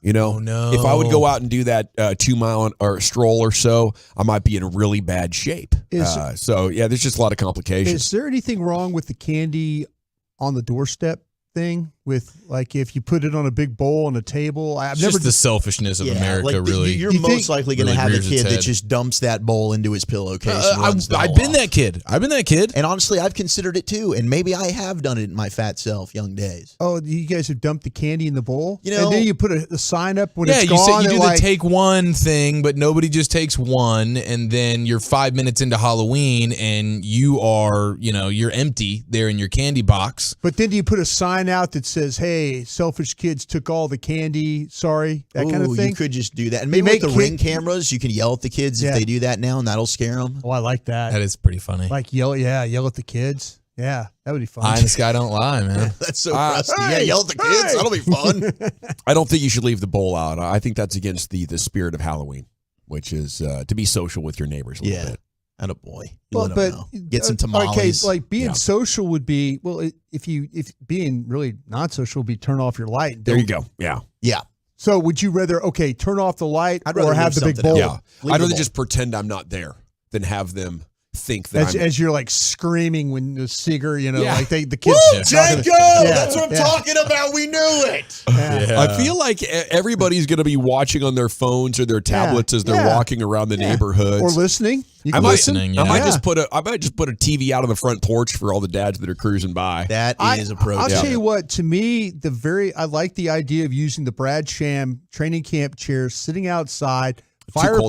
You know, if I would go out and do that 2 mile or stroll or so, I might be in really bad shape. So, yeah, there's just a lot of complications. Is there anything wrong with the candy on the doorstep thing? With, like, if you put it on a big bowl on a table? It's just the selfishness of America, really. You're most likely going to have a kid that just dumps that bowl into his pillowcase. I've been that kid. And honestly, I've considered it too. And maybe I have done it in my fat self young days. Oh, you guys have dumped the candy in the bowl? You know, and then you put a sign up when it's gone. Yeah, you do the take one thing, but nobody just takes one. And then you're 5 minutes into Halloween and you are, you're empty there in your candy box. But then do you put a sign out that says, hey, selfish kids took all the candy, sorry, that kind of thing? You could just do that. And maybe with the Ring cameras, you can yell at the kids if they do that now, and that'll scare them. Oh, I like that. That is pretty funny. Like yell at the kids. Yeah, that would be fun. Eye in the sky don't lie, man. That's so crusty. Yeah, yell at the kids. That'll be fun. I don't think you should leave the bowl out. I think that's against the spirit of Halloween, which is to be social with your neighbors a little bit. Attaboy. Well, but get some tamales. Okay, like being social would be, well, if being really not social would be turn off your light. There you go. Yeah. Yeah. So would you rather, turn off the light or have the big bowl? Yeah. I'd rather just pretend I'm not there than have them, think that as you're like screaming when the Seager, like the kids. Woo, Janko! That's what I'm talking about. We knew it. I feel like everybody's going to be watching on their phones or their tablets as they're walking around the neighborhoods or listening. You I can listen. I might just put a TV out on the front porch for all the dads that are cruising by. That is appropriate. I'll tell you what. To me, I like the idea of using the Brad Sham training camp chairs, sitting outside, fire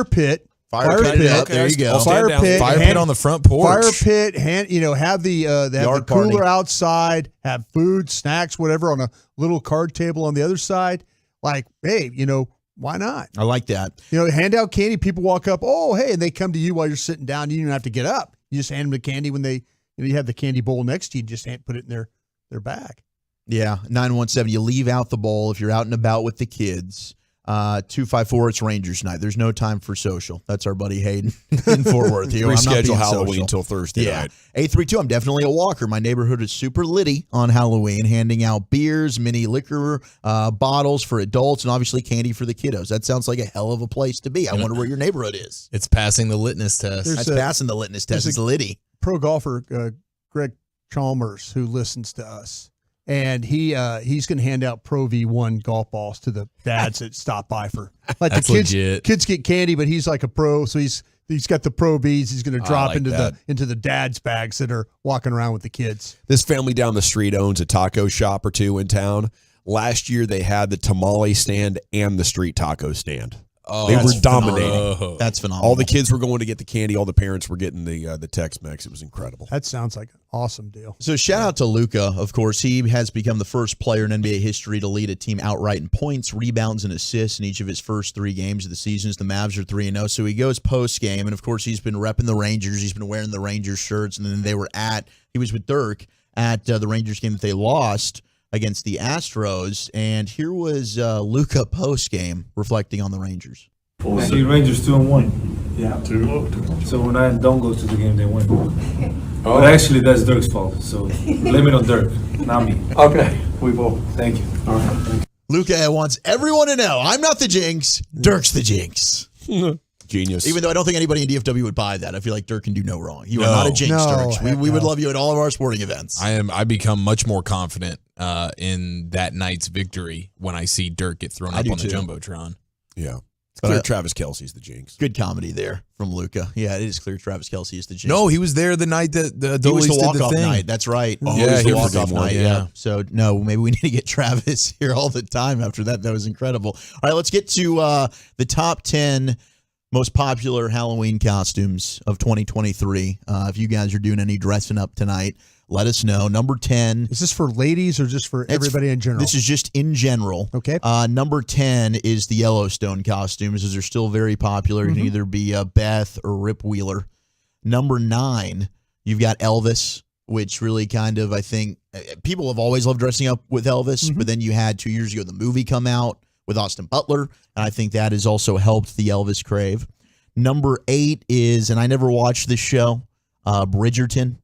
pit. There you go. Fire pit on the front porch. Fire pit. Have the cooler outside. Have food, snacks, whatever on a little card table on the other side. Like, hey, why not? I like that. Hand out candy. People walk up. Oh, hey, and they come to you while you're sitting down. You don't even have to get up. You just hand them the candy when they. You have the candy bowl next to you. Just put it in their bag. Yeah, 917. You leave out the bowl if you're out and about with the kids. 254. It's Rangers night. There's no time for social. That's our buddy Hayden in Fort Worth. Reschedule Halloween until Thursday night. 832. I'm definitely a walker. My neighborhood is super litty on Halloween, handing out beers, mini liquor bottles for adults, and obviously candy for the kiddos. That sounds like a hell of a place to be. I wonder where your neighborhood is. It's passing the litmus test. That's passing the litmus test. It's litty. Pro golfer Greg Chalmers who listens to us. And he's going to hand out Pro V1 golf balls to the dads that stop by for like the kids. Legit. Kids get candy, but he's like a pro, so he's got the Pro Bs. He's going to drop into the dads' bags that are walking around with the kids. This family down the street owns a taco shop or two in town. Last year they had the tamale stand and the street taco stand. Oh, they were dominating. Phenomenal. That's phenomenal. All the kids were going to get the candy. All the parents were getting the Tex-Mex. It was incredible. That sounds like an awesome deal. So shout out to Luka. Of course, he has become the first player in NBA history to lead a team outright in points, rebounds, and assists in each of his first 3 games of the season. The Mavs are 3-0. So he goes post-game, and of course, he's been repping the Rangers. He's been wearing the Rangers shirts, and then he was with Dirk at the Rangers game that they lost against the Astros. And here was Luka post-game reflecting on the Rangers. See, Rangers 2-1. Yeah, 2-1. So when I don't go to the game, they win. But actually, that's Dirk's fault. So blame it on Dirk, not me. Okay, we both. Thank you. All right. Thank you. Luka wants everyone to know I'm not the jinx. Dirk's the jinx. Genius. Even though I don't think anybody in DFW would buy that. I feel like Dirk can do no wrong. You are not a jinx, Dirk. We would love you at all of our sporting events. I become much more confident in that night's victory when I see Dirk get thrown up on the Jumbotron. Yeah. It's clear Travis Kelce's the jinx. Good comedy there from Luka. Yeah, it is clear Travis Kelce is the jinx. No, he was there the night that the he was the did walk-off the thing. night. That's right. Oh, He was the walk-off one, night. Yeah. So, no, maybe we need to get Travis here all the time after that. That was incredible. All right, let's get to the top 10 most popular Halloween costumes of 2023. If you guys are doing any dressing up tonight, let us know. Number 10. Is this for ladies or just for everybody in general? This is just in general. Okay. Number 10 is the Yellowstone costumes. Those are still very popular. It can either be Beth or Rip Wheeler. Number 9, you've got Elvis, which really kind of, I think, people have always loved dressing up with Elvis, but then you had 2 years ago the movie come out with Austin Butler, and I think that has also helped the Elvis crave. Number 8 is, and I never watched this show, Bridgerton.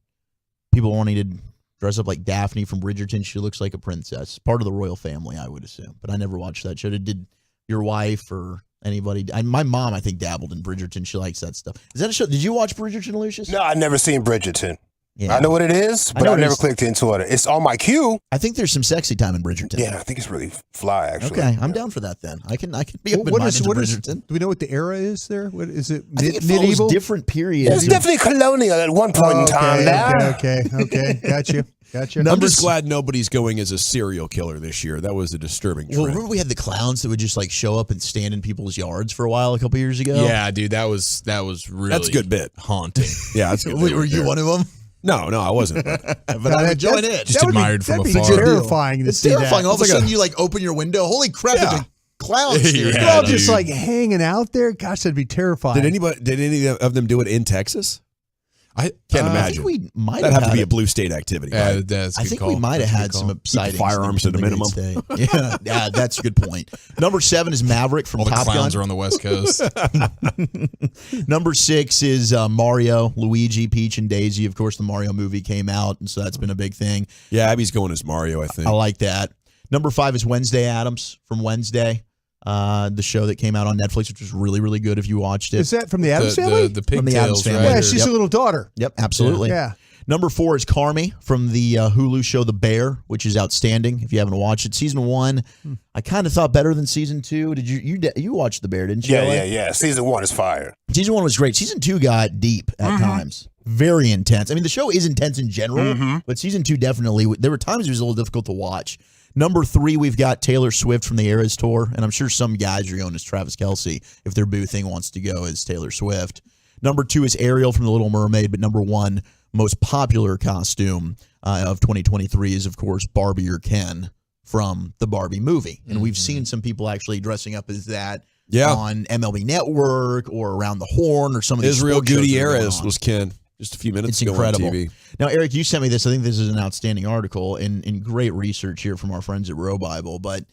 People wanting to dress up like Daphne from Bridgerton. She looks like a princess. Part of the royal family, I would assume. But I never watched that show. Did your wife or anybody? My mom, I think, dabbled in Bridgerton. She likes that stuff. Is that a show? Did you watch Bridgerton, Lucius? No, I've never seen Bridgerton. Yeah. I know what it is, but I've never clicked into it. It's on my queue. I think there's some sexy time in Bridgerton. Yeah, I think it's really fly, actually. Okay, I'm down for that then. I can be open-minded to Bridgerton. Do we know what the era is there? What is it? I think it medieval? follows different periods. It's definitely colonial at one point in time. Okay. Gotcha. I'm just glad nobody's going as a serial killer this year. That was a disturbing trend. Well, remember we had the clowns that would just like show up and stand in people's yards for a while a couple years ago? Yeah, dude, that was really That's a good bit. Haunting. Yeah, that's a good Wait, bit were you one of them? No, I wasn't. But I would join in. Just admired from afar. That'd be terrifying to It's see terrifying. that. All of a sudden, you like open your window. Holy crap! There's a clown staring. They're all just like hanging out there. Gosh, that'd be terrifying. Did any of them do it in Texas? I can't imagine. I think we might That'd have to be had a blue state activity. Yeah, Right? that's a I good think call. we might have had That's a some good call. sightings. Firearms in at a the minimum. Great State. Yeah, that's a good point. Number 7 is Maverick from All the Top clowns Gun. are on the West Coast. Number 6 is Mario, Luigi, Peach, and Daisy. Of course, the Mario movie came out, and so that's been a big thing. Yeah, Abby's going as Mario, I think. I like that. Number 5 is Wednesday Addams from Wednesday. the show that came out on Netflix, which was really, really good if you watched it. Is that from the Addams Family? The From the Addams Pigtails, Family. right? Yeah, she's a little daughter. Yep, absolutely. Yeah. Number 4 is Carmi from the Hulu show The Bear, which is outstanding if you haven't watched it. Season 1, I kind of thought better than Season 2. Did you watched The Bear, didn't you? Yeah. Season 1 is fire. Season 1 was great. Season 2 got deep at times. Very intense. I mean, the show is intense in general, but Season 2 definitely, there were times it was a little difficult to watch. Number 3, we've got Taylor Swift from the Eras Tour, and I'm sure some guys are going as Travis Kelce if their boo thing wants to go as Taylor Swift. Number 2 is Ariel from The Little Mermaid, but number 1, most popular costume of 2023 is, of course, Barbie or Ken from the Barbie movie. And we've seen some people actually dressing up as that on MLB Network or Around the Horn or some of these Israel sports shows that are going Gutierrez on. was Ken just a few minutes It's ago incredible. on TV. Now, Eric, you sent me this. I think this is an outstanding article and great research here from our friends at Row Bible. But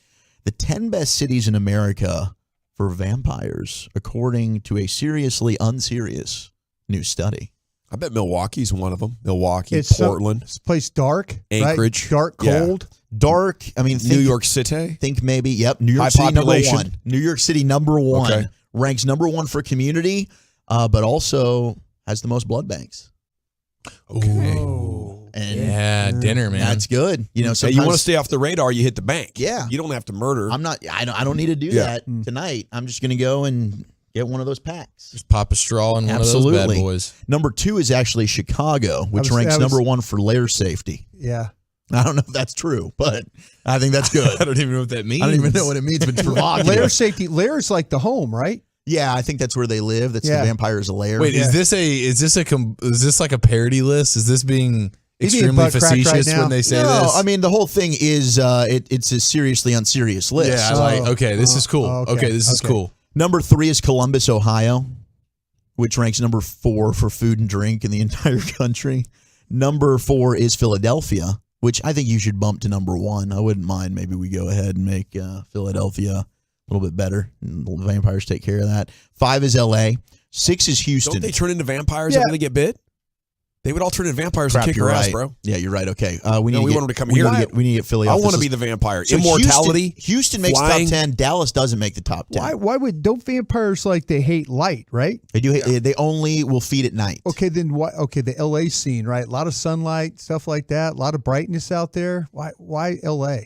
the 10 best cities in America for vampires, according to a seriously unserious new study. I bet Milwaukee's one of them. Milwaukee, It's Portland, this place dark, Anchorage, right? Dark, cold. Dark. I mean, New York City. Think maybe. Yep. New York High City population. number 1. New York City number 1 Okay. ranks number 1 for community, but also has the most blood banks. Okay. And Yeah, dinner, man. that's good. You know, Hey, sometimes you want to stay off the radar, you hit the bank. Yeah. You don't have to murder. I don't need to do Yeah. that tonight. I'm just going to go and get one of those packs. Just pop a straw in one of those bad boys. Number 2 is actually Chicago, which ranks number 1 for lair safety. Yeah. I don't know if that's true, but I think that's good. I don't even know what that means. I don't even know what it means, but it's provocative. Lair safety. Lair is like the home, right? Yeah, I think that's where they live. That's Yeah. the vampire's lair. Wait, is this like a parody list? Is this being extremely facetious when they say no, this? I mean the whole thing is it's a seriously unserious list. Yeah, I like. Okay, this is cool. Okay, this is cool. Number 3 is Columbus, Ohio, which ranks number 4 for food and drink in the entire country. Number 4 is Philadelphia, which I think you should bump to number 1. I wouldn't mind. Maybe we go ahead and make Philadelphia a little bit better. And the vampires take care of that. 5 is L.A. 6 is Houston. Don't they turn into vampires after they get bit? They would all turn into vampires and kick you're your ass, right. bro. Yeah, you're right. Okay. We No, need we to want them to come we here. Need to get, we need to get Philly I off want to this be the vampire. So Immortality. Houston makes flying. top 10. Dallas doesn't make the top 10. Why would don't vampires like they hate light, right? They do. They only will feed at night. Okay, then what? Okay, the LA scene, right? A lot of sunlight, stuff like that. A lot of brightness out there. Why LA?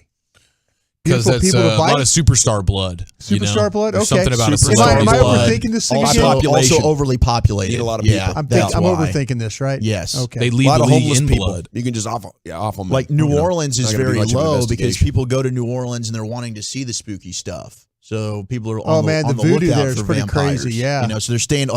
Because that's a lot of superstar blood. Superstar blood? There's Okay. something about Superstar Am I blood. overthinking this thing Also, again? also overly populated. Need a lot of yeah, people. I'm that's why. overthinking this, right? Yes. Okay. They A lead lot the of league homeless in people. blood. You can just off them. Like New Orleans is not gonna be very much of an low because investigation. people go to New Orleans and they're wanting to see the spooky stuff. So people are Oh, on man, the the voodoo lookout there is for pretty vampires. crazy, yeah. You know, so they're staying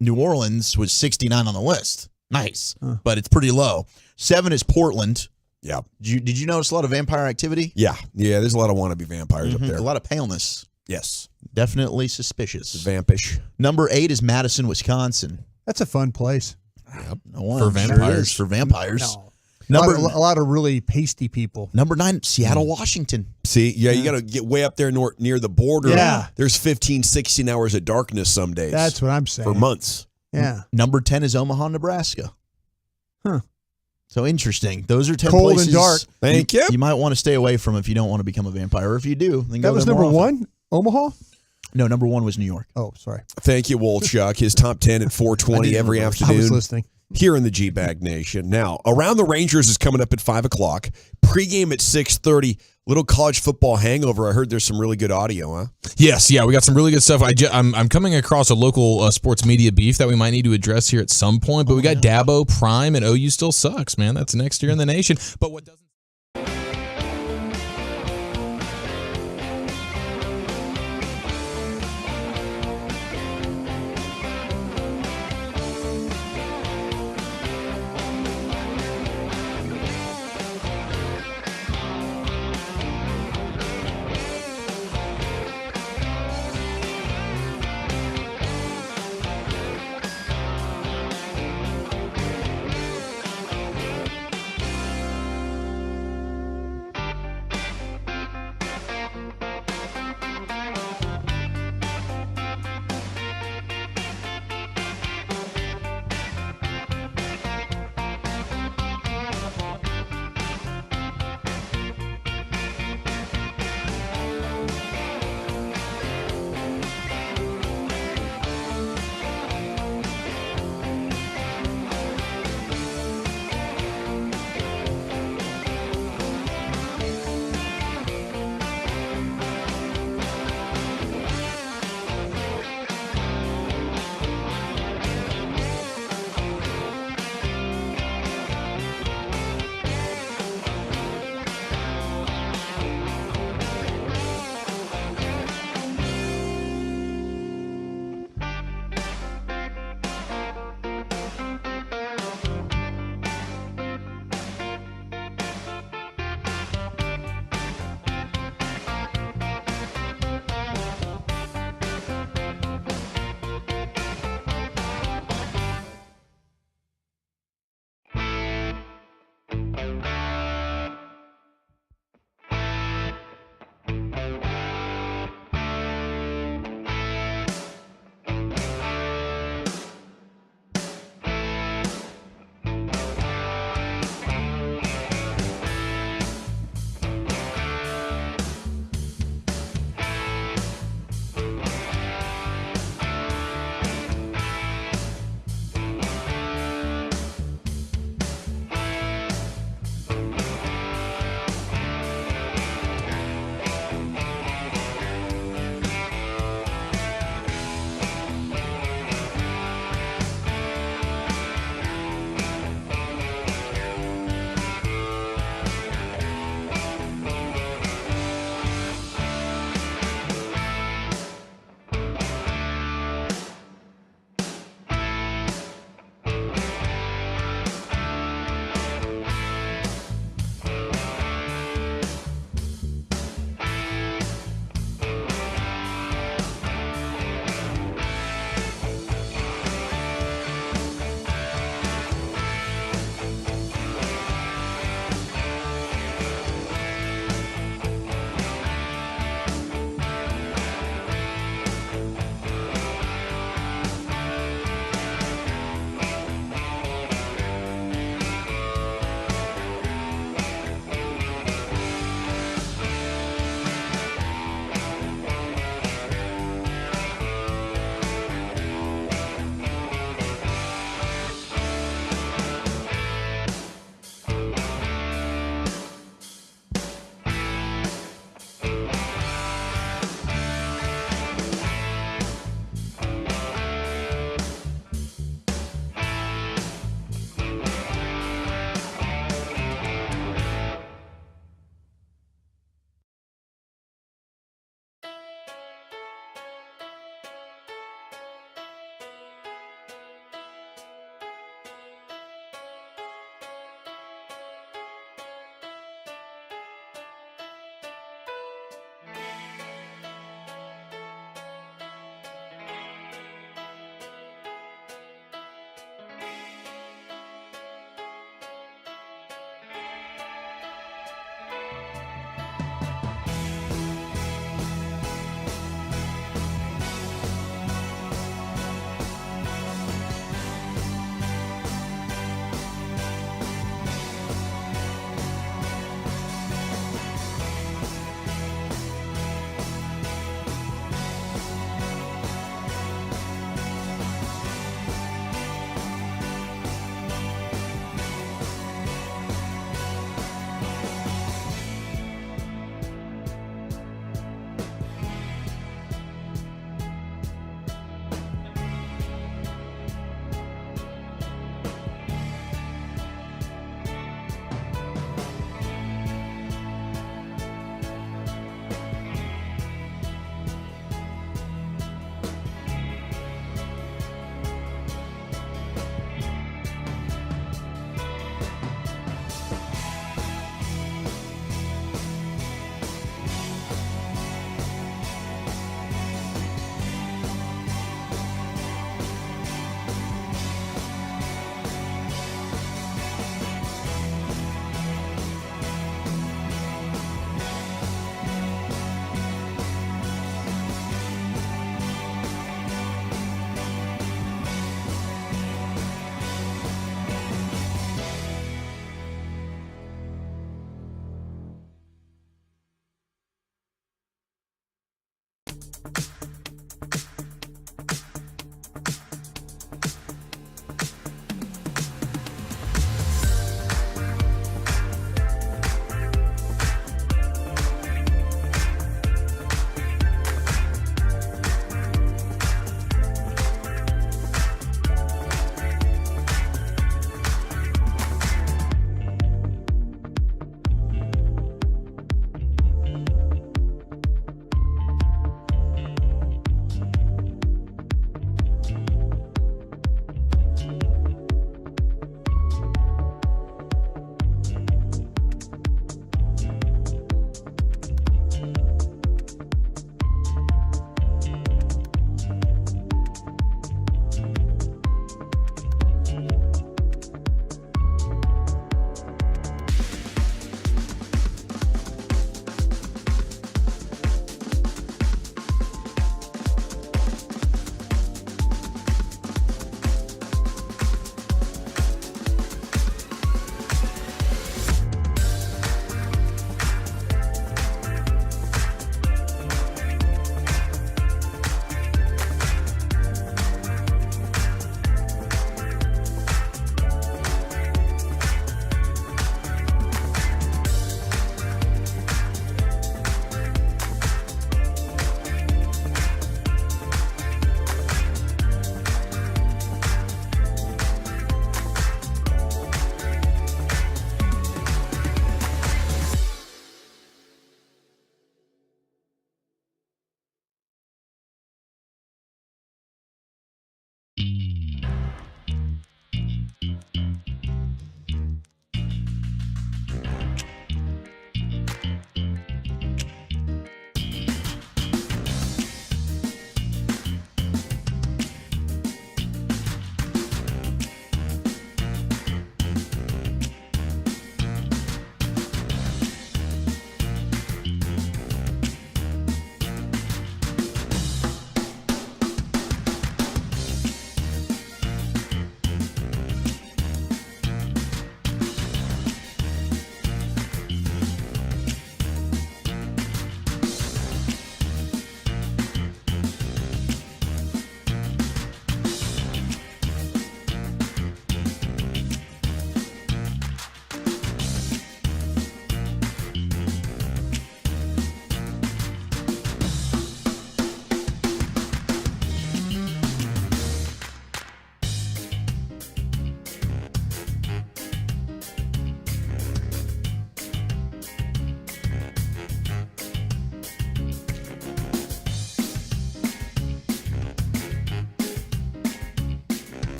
New Orleans was 69 on the list. Nice, but it's pretty low. 7 is Portland. Yeah. Did you notice a lot of vampire activity? Yeah. There's a lot of wannabe vampires up there. A lot of paleness. Yes. Definitely suspicious. Vampish. Number 8 is Madison, Wisconsin. That's a fun place. No one. For vampires. For vampires. No. Number, a lot of really pasty people. number 9, Seattle, Washington. See, you got to get way up there near the border. Yeah. There's 15, 16 hours of darkness some days. That's what I'm saying. For months. Yeah. Number 10 is Omaha, Nebraska. Huh. So interesting. Those are 10 Cold and places. dark. Thank you. You might want to stay away from if you don't want to become a vampire. Or if you do, then go That was there number more often. 1? Omaha? No, number 1 was New York. Oh, sorry. Thank you, Wolchuk. His top 10 at 4:20 every I afternoon. was listening. Here in the G-Bag Nation. Now, Around the Rangers is coming up at 5 o'clock. Pregame at 6:30. Little college football hangover. I heard there's some really good audio, huh? Yes, yeah, we got some really good stuff. I'm coming across a local sports media beef that we might need to address here at some point. But we got Dabo, Prime, and OU still sucks, man. That's next year in the nation. But what doesn't?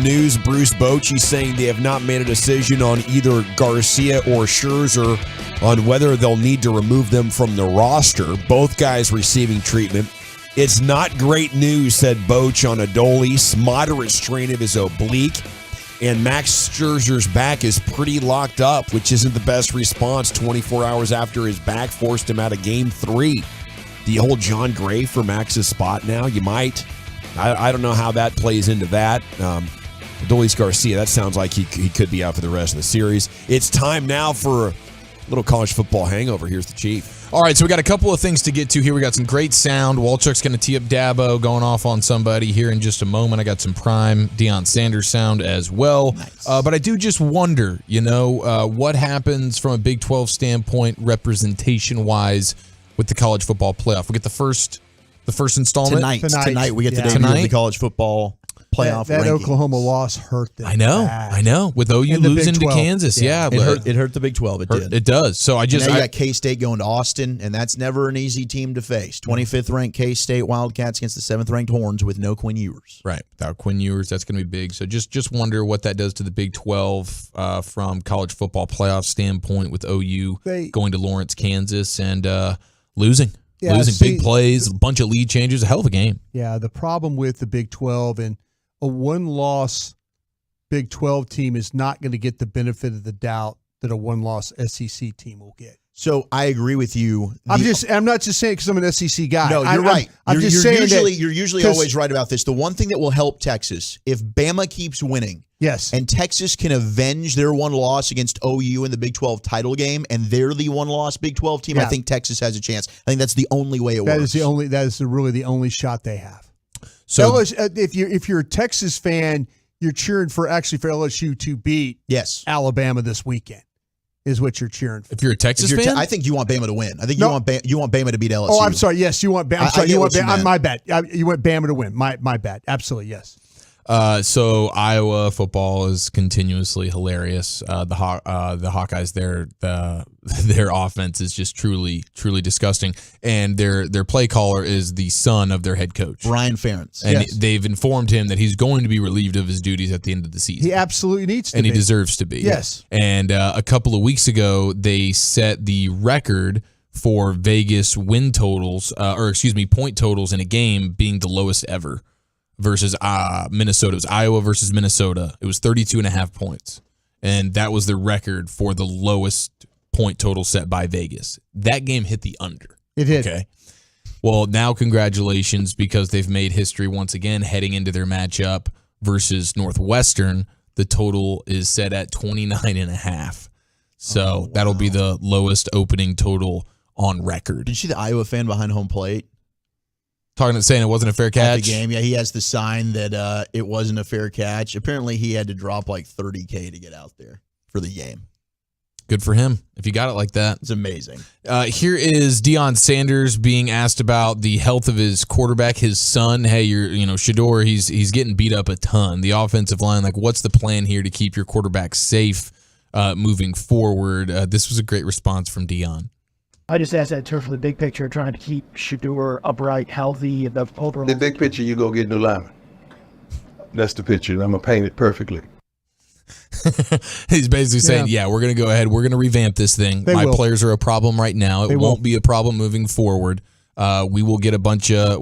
News, Bruce Bochy saying they have not made a decision on either Garcia or Scherzer on whether they'll need to remove them from the roster. Both guys receiving treatment. It's not great news, said Boch on Adolis. Moderate strain of his oblique. And Max Scherzer's back is pretty locked up, which isn't the best response 24 hours after his back forced him out of Game 3. Do you hold John Gray for Max's spot now? You might. I don't know how that plays into that. Adolis Garcia, that sounds like he could be out for the rest of the series. It's time now for a little college football hangover. Here's the Chief. All right, so we got a couple of things to get to here. We got some great sound. Walchuk's going to tee up Dabo going off on somebody here in just a moment. I got some prime Deion Sanders sound as well. Nice. But I do just wonder, what happens from a Big 12 standpoint representation-wise with the college football playoff. We get the first installment tonight. We get the debut of the college football playoff. That Oklahoma loss hurt them. I know. With OU losing to Kansas, it hurt the Big 12. It did. It does. So I got K-State going to Austin, and that's never an easy team to face. 25th ranked K-State Wildcats against the 7th ranked Horns with no Quinn Ewers. Right, without Quinn Ewers, that's going to be big. So just wonder what that does to the Big 12 from college football playoff standpoint with OU going to Lawrence, Kansas, and losing. Big plays, a bunch of lead changes, a hell of a game. Yeah, the problem with the Big 12 and a one-loss Big 12 team is not going to get the benefit of the doubt that a one-loss SEC team will get. So I agree with you. I'm not just saying because I'm an SEC guy. No, you're right. I'm you're, just saying you're usually always right about this. The one thing that will help Texas, if Bama keeps winning, yes, and Texas can avenge their one loss against OU in the Big 12 title game, and they're the one-loss Big 12 team, I think Texas has a chance. I think that's the only way it works. That is really the only shot they have. So if you're a Texas fan, you're cheering for LSU to beat Alabama this weekend. Is what you're cheering for. If you're a Texas fan, I think you want Bama to win. I think you want Bama to beat LSU. Oh, I'm sorry. Yes, you want Bama. I'm sorry. You want Bama. My bad. You want Bama to win. My bad. Absolutely, yes. So Iowa football is continuously hilarious. The Hawkeyes, their offense is just truly disgusting, and their play caller is the son of their head coach, Brian Ferentz, and they've informed him that he's going to be relieved of his duties at the end of the season. He absolutely needs to, and he deserves to be. Yes. And a couple of weeks ago, they set the record for Vegas point totals in a game being the lowest ever. Versus Minnesota. It was Iowa versus Minnesota. It was 32.5 points. And that was the record for the lowest point total set by Vegas. That game hit the under. It did. Okay. Well, now congratulations, because they've made history once again heading into their matchup versus Northwestern. The total is set at 29.5. So that'll be the lowest opening total on record. Did you see the Iowa fan behind home plate? Saying it wasn't a fair catch? At the game, yeah, he has the sign that it wasn't a fair catch. Apparently, he had to drop like $30K to get out there for the game. Good for him if you got it like that. It's amazing. Here is Deion Sanders being asked about the health of his quarterback, his son. Hey, Shedeur, he's getting beat up a ton. The offensive line, like, what's the plan here to keep your quarterback safe moving forward? This was a great response from Deion. I just asked that in terms of the big picture, trying to keep Shedeur upright, healthy. The big picture, you go get new linemen. That's the picture. I'm going to paint it perfectly. He's basically saying, we're going to go ahead. We're going to revamp this thing. My players are a problem right now. It won't be a problem moving forward. We will get a bunch of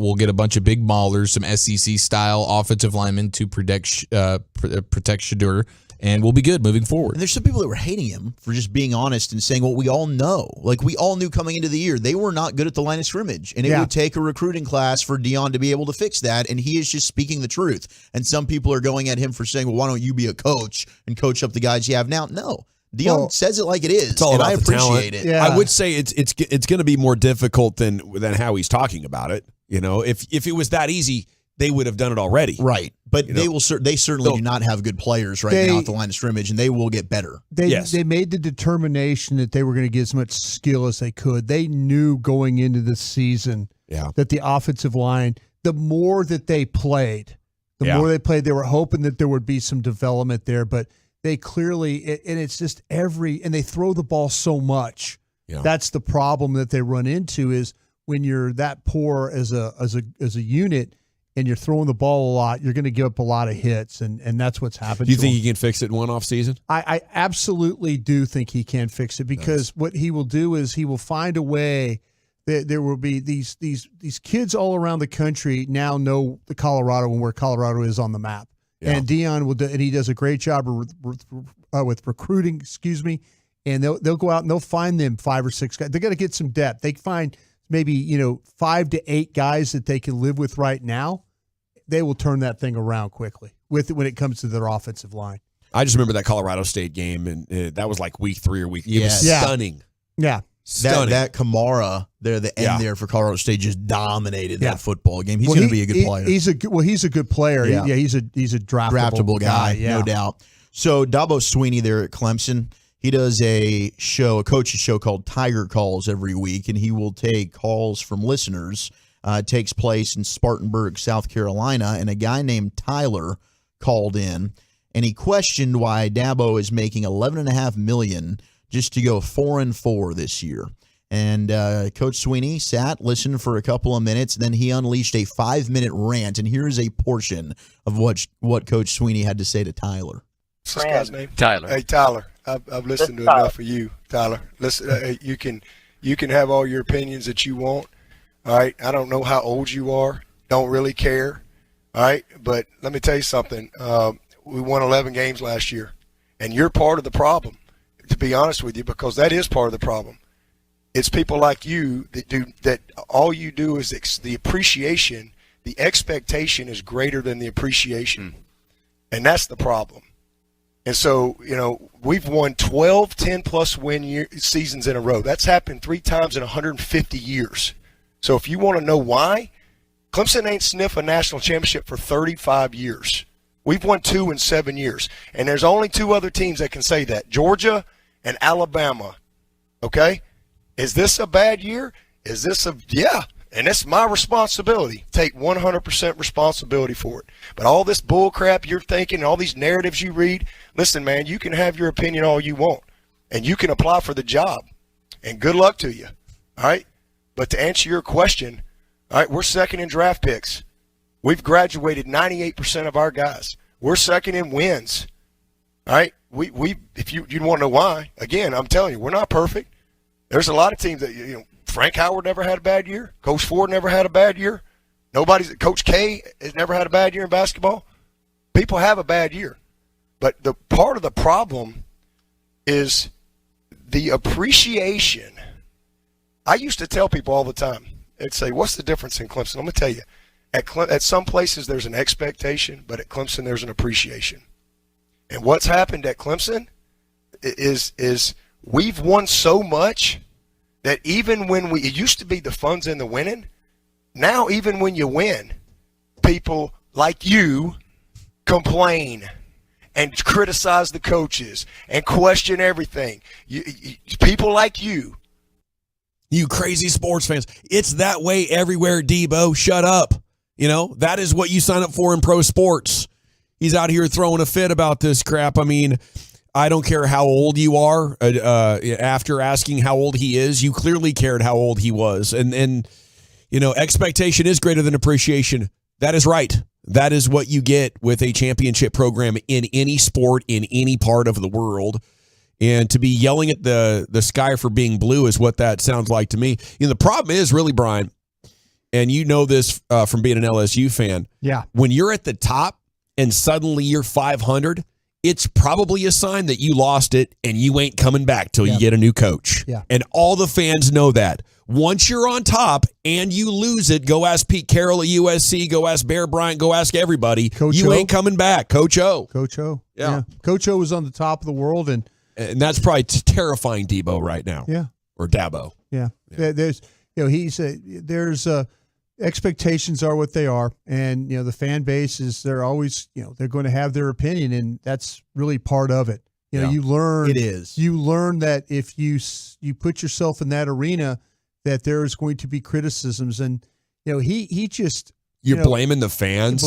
big maulers, some SEC style offensive linemen to protect Shedeur. And we'll be good moving forward. And there's some people that were hating him for just being honest and saying what we all know. Like, we all knew coming into the year, they were not good at the line of scrimmage. And it would take a recruiting class for Deion to be able to fix that. And he is just speaking the truth. And some people are going at him for saying, well, why don't you be a coach and coach up the guys you have now? No. Deion says it like it is. It's all about I the appreciate talent. it. Yeah. I would say it's going to be more difficult than how he's talking about it. If it was that easy, they would have done it already. Right. But they certainly do not have good players now at the line of scrimmage, and they will get better. They made the determination that they were going to get as much skill as they could. They knew going into the season that the offensive line, the more that they played, they were hoping that there would be some development there, but they clearly, and it's just and they throw the ball so much. Yeah. That's the problem that they run into, is when you're that poor as a unit, and you're throwing the ball a lot, you're going to give up a lot of hits, and that's what's happened. Do you think he can fix it in one off season? I absolutely do think he can fix it, because what he will do is he will find a way that there will be these kids all around the country now know the Colorado and where Colorado is on the map. Yeah. And Deion will do, and he does a great job with recruiting. And they'll go out and they'll find them 5 or 6 guys. They're going to get some depth. They find maybe 5 to 8 guys that they can live with right now. They will turn that thing around quickly when it comes to their offensive line. I just remember that Colorado State game, and that was like week 3 or week. It was stunning. Yeah. That Kamara there, the end there for Colorado State, just dominated that football game. He's going to be a good player. He's a good player. Yeah, he's a draftable guy, no doubt. So Dabo Sweeney there at Clemson, he does a coach's show called Tiger Calls every week, and he will take calls from listeners. It takes place in Spartanburg, South Carolina, and a guy named Tyler called in, and he questioned why Dabo is making $11.5 million just to go 4-4 this year. And Coach Sweeney listened for a couple of minutes, then he unleashed a 5-minute rant, and here's a portion of what Coach Sweeney had to say to Tyler. What's this guy's name? Tyler. Hey, Tyler. I've listened to enough of you, Tyler. Listen, you can have all your opinions that you want. All right. I don't know how old you are. Don't really care. All right. But let me tell you something. We won 11 games last year, and you're part of the problem. to be honest with you, because that is part of the problem. It's people like you that all you do is the appreciation, the expectation is greater than the appreciation. And that's the problem. And so, we've won 12 10-plus win seasons in a row. That's happened 3 times in 150 years. So if you want to know why, Clemson ain't sniffed a national championship for 35 years. We've won 2 in 7 years. And there's only 2 other teams that can say that, Georgia and Alabama. Okay? Is this a bad year? Yeah. And it's my responsibility. Take 100% responsibility for it. But all this bull crap you're thinking, all these narratives you read, listen, man, you can have your opinion all you want. And you can apply for the job. And good luck to you. All right? But to answer your question, all right, we're second in draft picks. We've graduated 98% of our guys. We're second in wins. All right? If you want to know why, again, I'm telling you, we're not perfect. There's a lot of teams that, Frank Howard never had a bad year. Coach Ford never had a bad year. Coach K has never had a bad year in basketball. People have a bad year. But the part of the problem is the appreciation. I used to tell people all the time, they'd say, what's the difference in Clemson? I'm going to tell you. At some places there's an expectation, but at Clemson there's an appreciation. And what's happened at Clemson is we've won so much that even when it used to be the fun's in the winning, now even when you win, people like you complain and criticize the coaches and question everything. People like you. You crazy sports fans. It's that way everywhere, Debo. Shut up. That is what you sign up for in pro sports. He's out here throwing a fit about this crap. I mean, I don't care how old you are. After asking how old he is, you clearly cared how old he was. And expectation is greater than appreciation. That is right. That is what you get with a championship program in any sport, in any part of the world. And to be yelling at the sky for being blue is what that sounds like to me. The problem is really, Brian, and you know this from being an LSU fan. Yeah. When you're at the top and suddenly you're 500, it's probably a sign that you lost it and you ain't coming back till you get a new coach. Yeah. And all the fans know that. Once you're on top and you lose it, go ask Pete Carroll at USC, go ask Bear Bryant, go ask everybody. Coach you O. ain't coming back. Coach O. Coach O. Yeah. Coach O was on the top of the world. And that's probably terrifying Debo right now. Yeah. Or Dabo. Yeah. There's, there's expectations are what they are. And, the fan base they're always, they're going to have their opinion. And that's really part of it. You learn. It is. You learn that if you put yourself in that arena, that there's going to be criticisms. And, he just. You're blaming the fans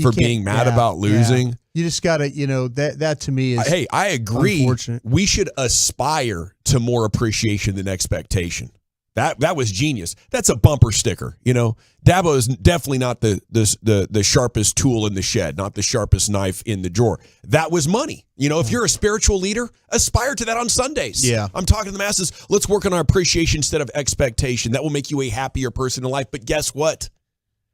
for being mad about losing. Yeah. You just got to, that to me is. Hey, I agree. Unfortunate. We should aspire to more appreciation than expectation. That was genius. That's a bumper sticker. Dabo is definitely not the sharpest tool in the shed, not the sharpest knife in the drawer. That was money. If you're a spiritual leader, aspire to that on Sundays. Yeah. I'm talking to the masses. Let's work on our appreciation instead of expectation. That will make you a happier person in life. But guess what?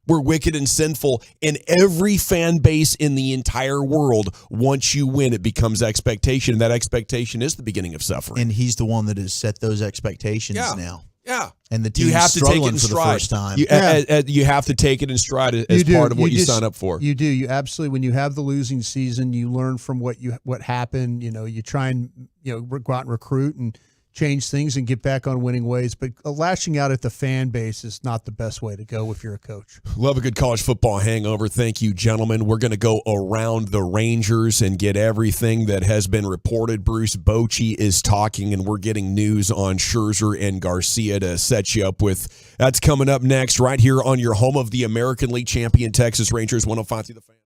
We're wicked and sinful, and every fan base in the entire world, once you win, it becomes expectation. And that expectation is the beginning of suffering. And he's the one that has set those expectations now. Yeah. And the team's struggling for the first time. You have to take it in stride as part of what you sign up for. You do. You absolutely. When you have the losing season, you learn from what happened. You try and go out and recruit and change things and get back on winning ways. But lashing out at the fan base is not the best way to go if you're a coach. Love a good college football hangover. Thank you, gentlemen. We're going to go around the Rangers and get everything that has been reported. Bruce Bochy is talking, and we're getting news on Scherzer and Garcia to set you up with. That's coming up next right here on your home of the American League champion Texas Rangers, 105 The Fan.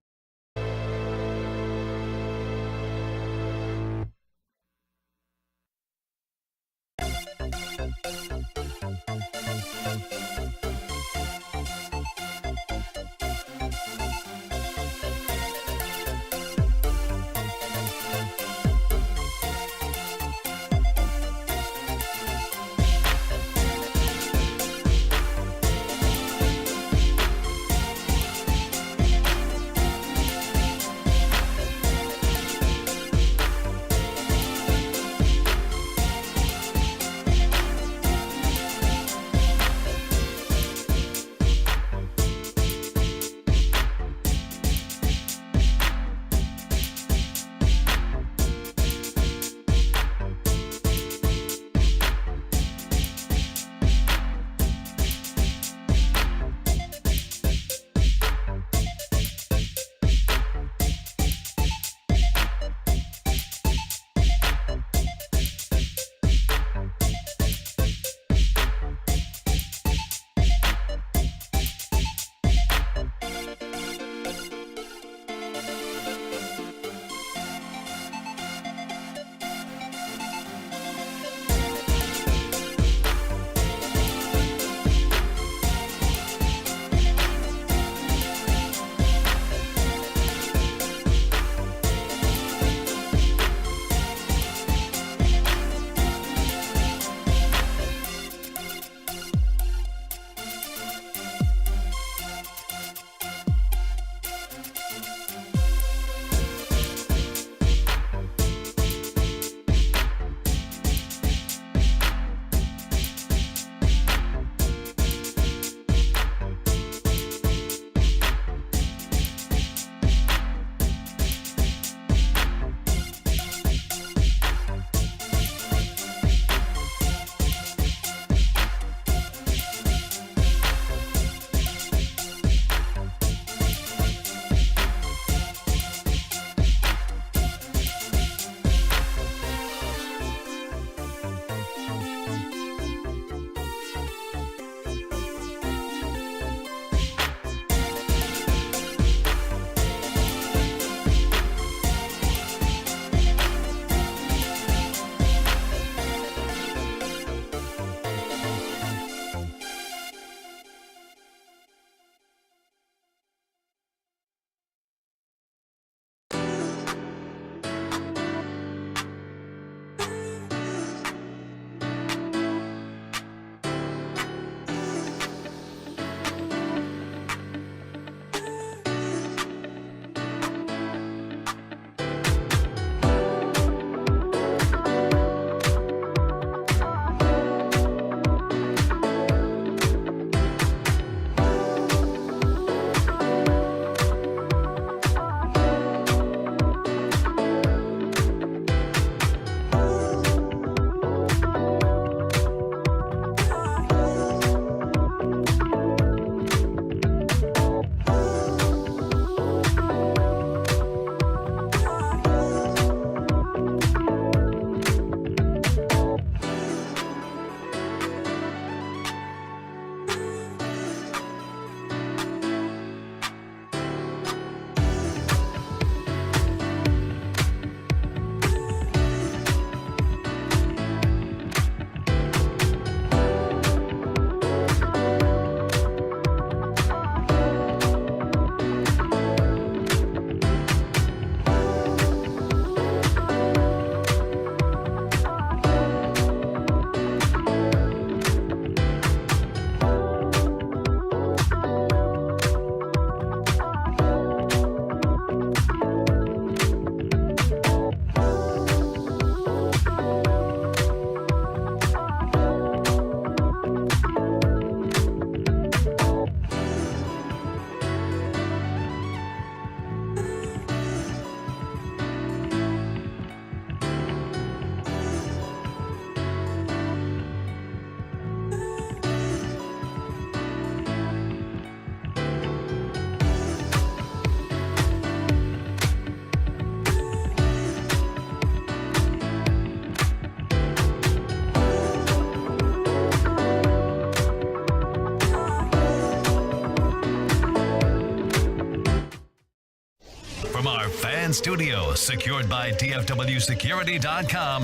in studio, secured by DFWSecurity.com.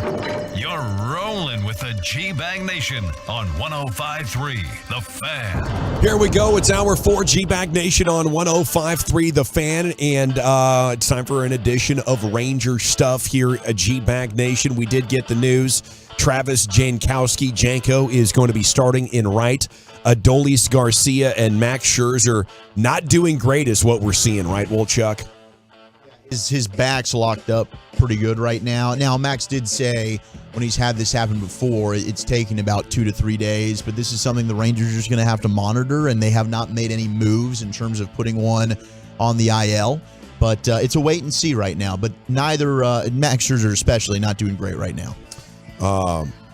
You're rolling with the G-Bang Nation on 105.3 The Fan. Here we go. It's hour 4 G-Bag Nation on 105.3 The Fan, and it's time for an edition of Ranger stuff here at G-Bag Nation. We did get the news. Travis Jankowski, Janko, is going to be starting in right. Adolis Garcia and Max Scherzer not doing great is what we're seeing, right, Wolchuk? His back's locked up pretty good right now. Now, Max did say when he's had this happen before, it's taken about 2 to 3 days, but this is something the Rangers are just going to have to monitor, and they have not made any moves in terms of putting one on the IL. But it's a wait and see right now. But neither Max Scherzer especially not doing great right now.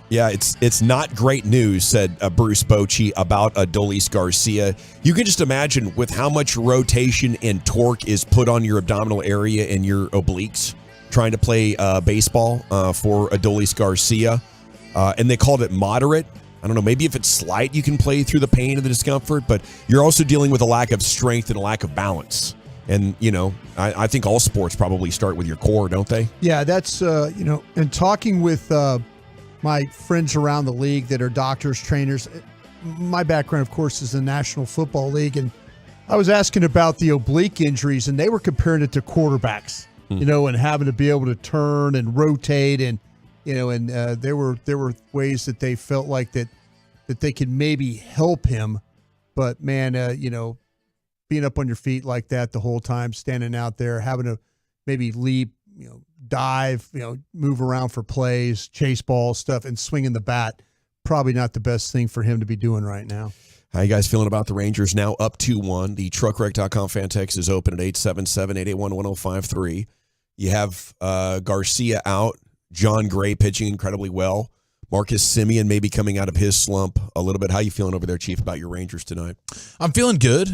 Yeah, it's not great news, said Bruce Bochy about Adolis Garcia. You can just imagine with how much rotation and torque is put on your abdominal area and your obliques trying to play baseball for Adolis Garcia. And they called it moderate. I don't know, maybe if it's slight, you can play through the pain and the discomfort, but you're also dealing with a lack of strength and a lack of balance. And, you know, I think all sports probably start with your core, don't they? Yeah, that's, and talking with my friends around the league that are doctors, trainers. My background, of course, is the National Football League, and I was asking about the oblique injuries, and they were comparing it to quarterbacks, and having to be able to turn and rotate, and there were ways that they felt like that they could maybe help him, but man, being up on your feet like that the whole time, standing out there, having to maybe leap, dive, move around for plays, chase balls, stuff, and swinging the bat, probably not the best thing for him to be doing right now. How you guys feeling about the Rangers now up 2-1? The truckwreck.com fan text is open at 877-881-1053. You have Garcia out, John Gray pitching incredibly well, Marcus Semien maybe coming out of his slump a little bit. How you feeling over there, Chief, about your Rangers tonight? I'm feeling good.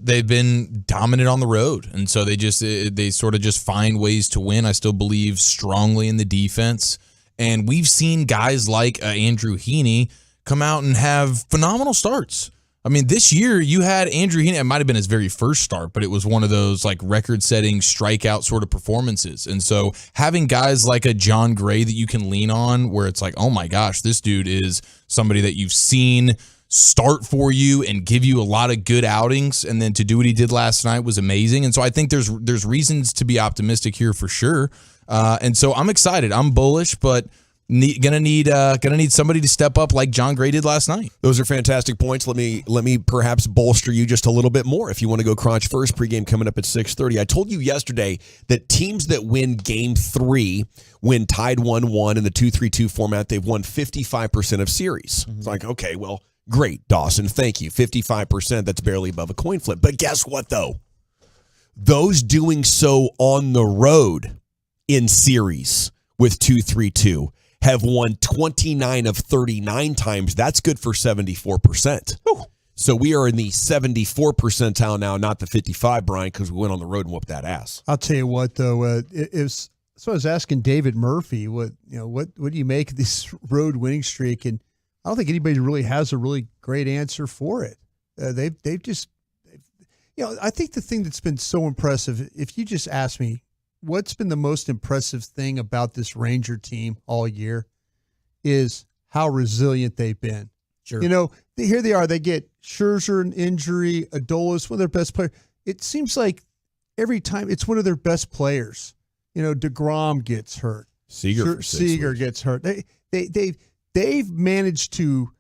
They've been dominant on the road, and so they sort of just find ways to win. I still believe strongly in the defense, and we've seen guys like Andrew Heaney come out and have phenomenal starts. I mean, this year you had Andrew Heaney. It might have been his very first start, but it was one of those like record-setting strikeout sort of performances. And so having guys like a John Gray that you can lean on, where it's like, oh my gosh, this dude is somebody that you've seen start for you and give you a lot of good outings, and then to do what he did last night was amazing. And so I think there's reasons to be optimistic here for sure. And so I'm excited. I'm bullish, but gonna need somebody to step up like John Gray did last night. Those are fantastic points. Let me perhaps bolster you just a little bit more if you want to go crunch first. Pregame coming up at 6:30. I told you yesterday that teams that win Game 3 when tied 1-1 in the 2-3-2 format, they've won 55% of series. It's like, okay, well, great, Dawson, thank you. 55%, that's barely above a coin flip. But guess what, though? Those doing so on the road in series with 2-3-2 have won 29 of 39 times. That's good for 74%. Ooh. So we are in the 74 percentile now, not the 55, Brian, because we went on the road and whooped that ass. I'll tell you what, though, so I was asking David Murphy, what do you make of this road winning streak? And I don't think anybody really has a really great answer for it. They've just, I think the thing that's been so impressive, if you just ask me, what's been the most impressive thing about this Ranger team all year is how resilient they've been. Sure. Here they are. They get Scherzer an injury, Adolis, one of their best players. It seems like every time it's one of their best players. DeGrom gets hurt. Seager gets hurt. They've managed to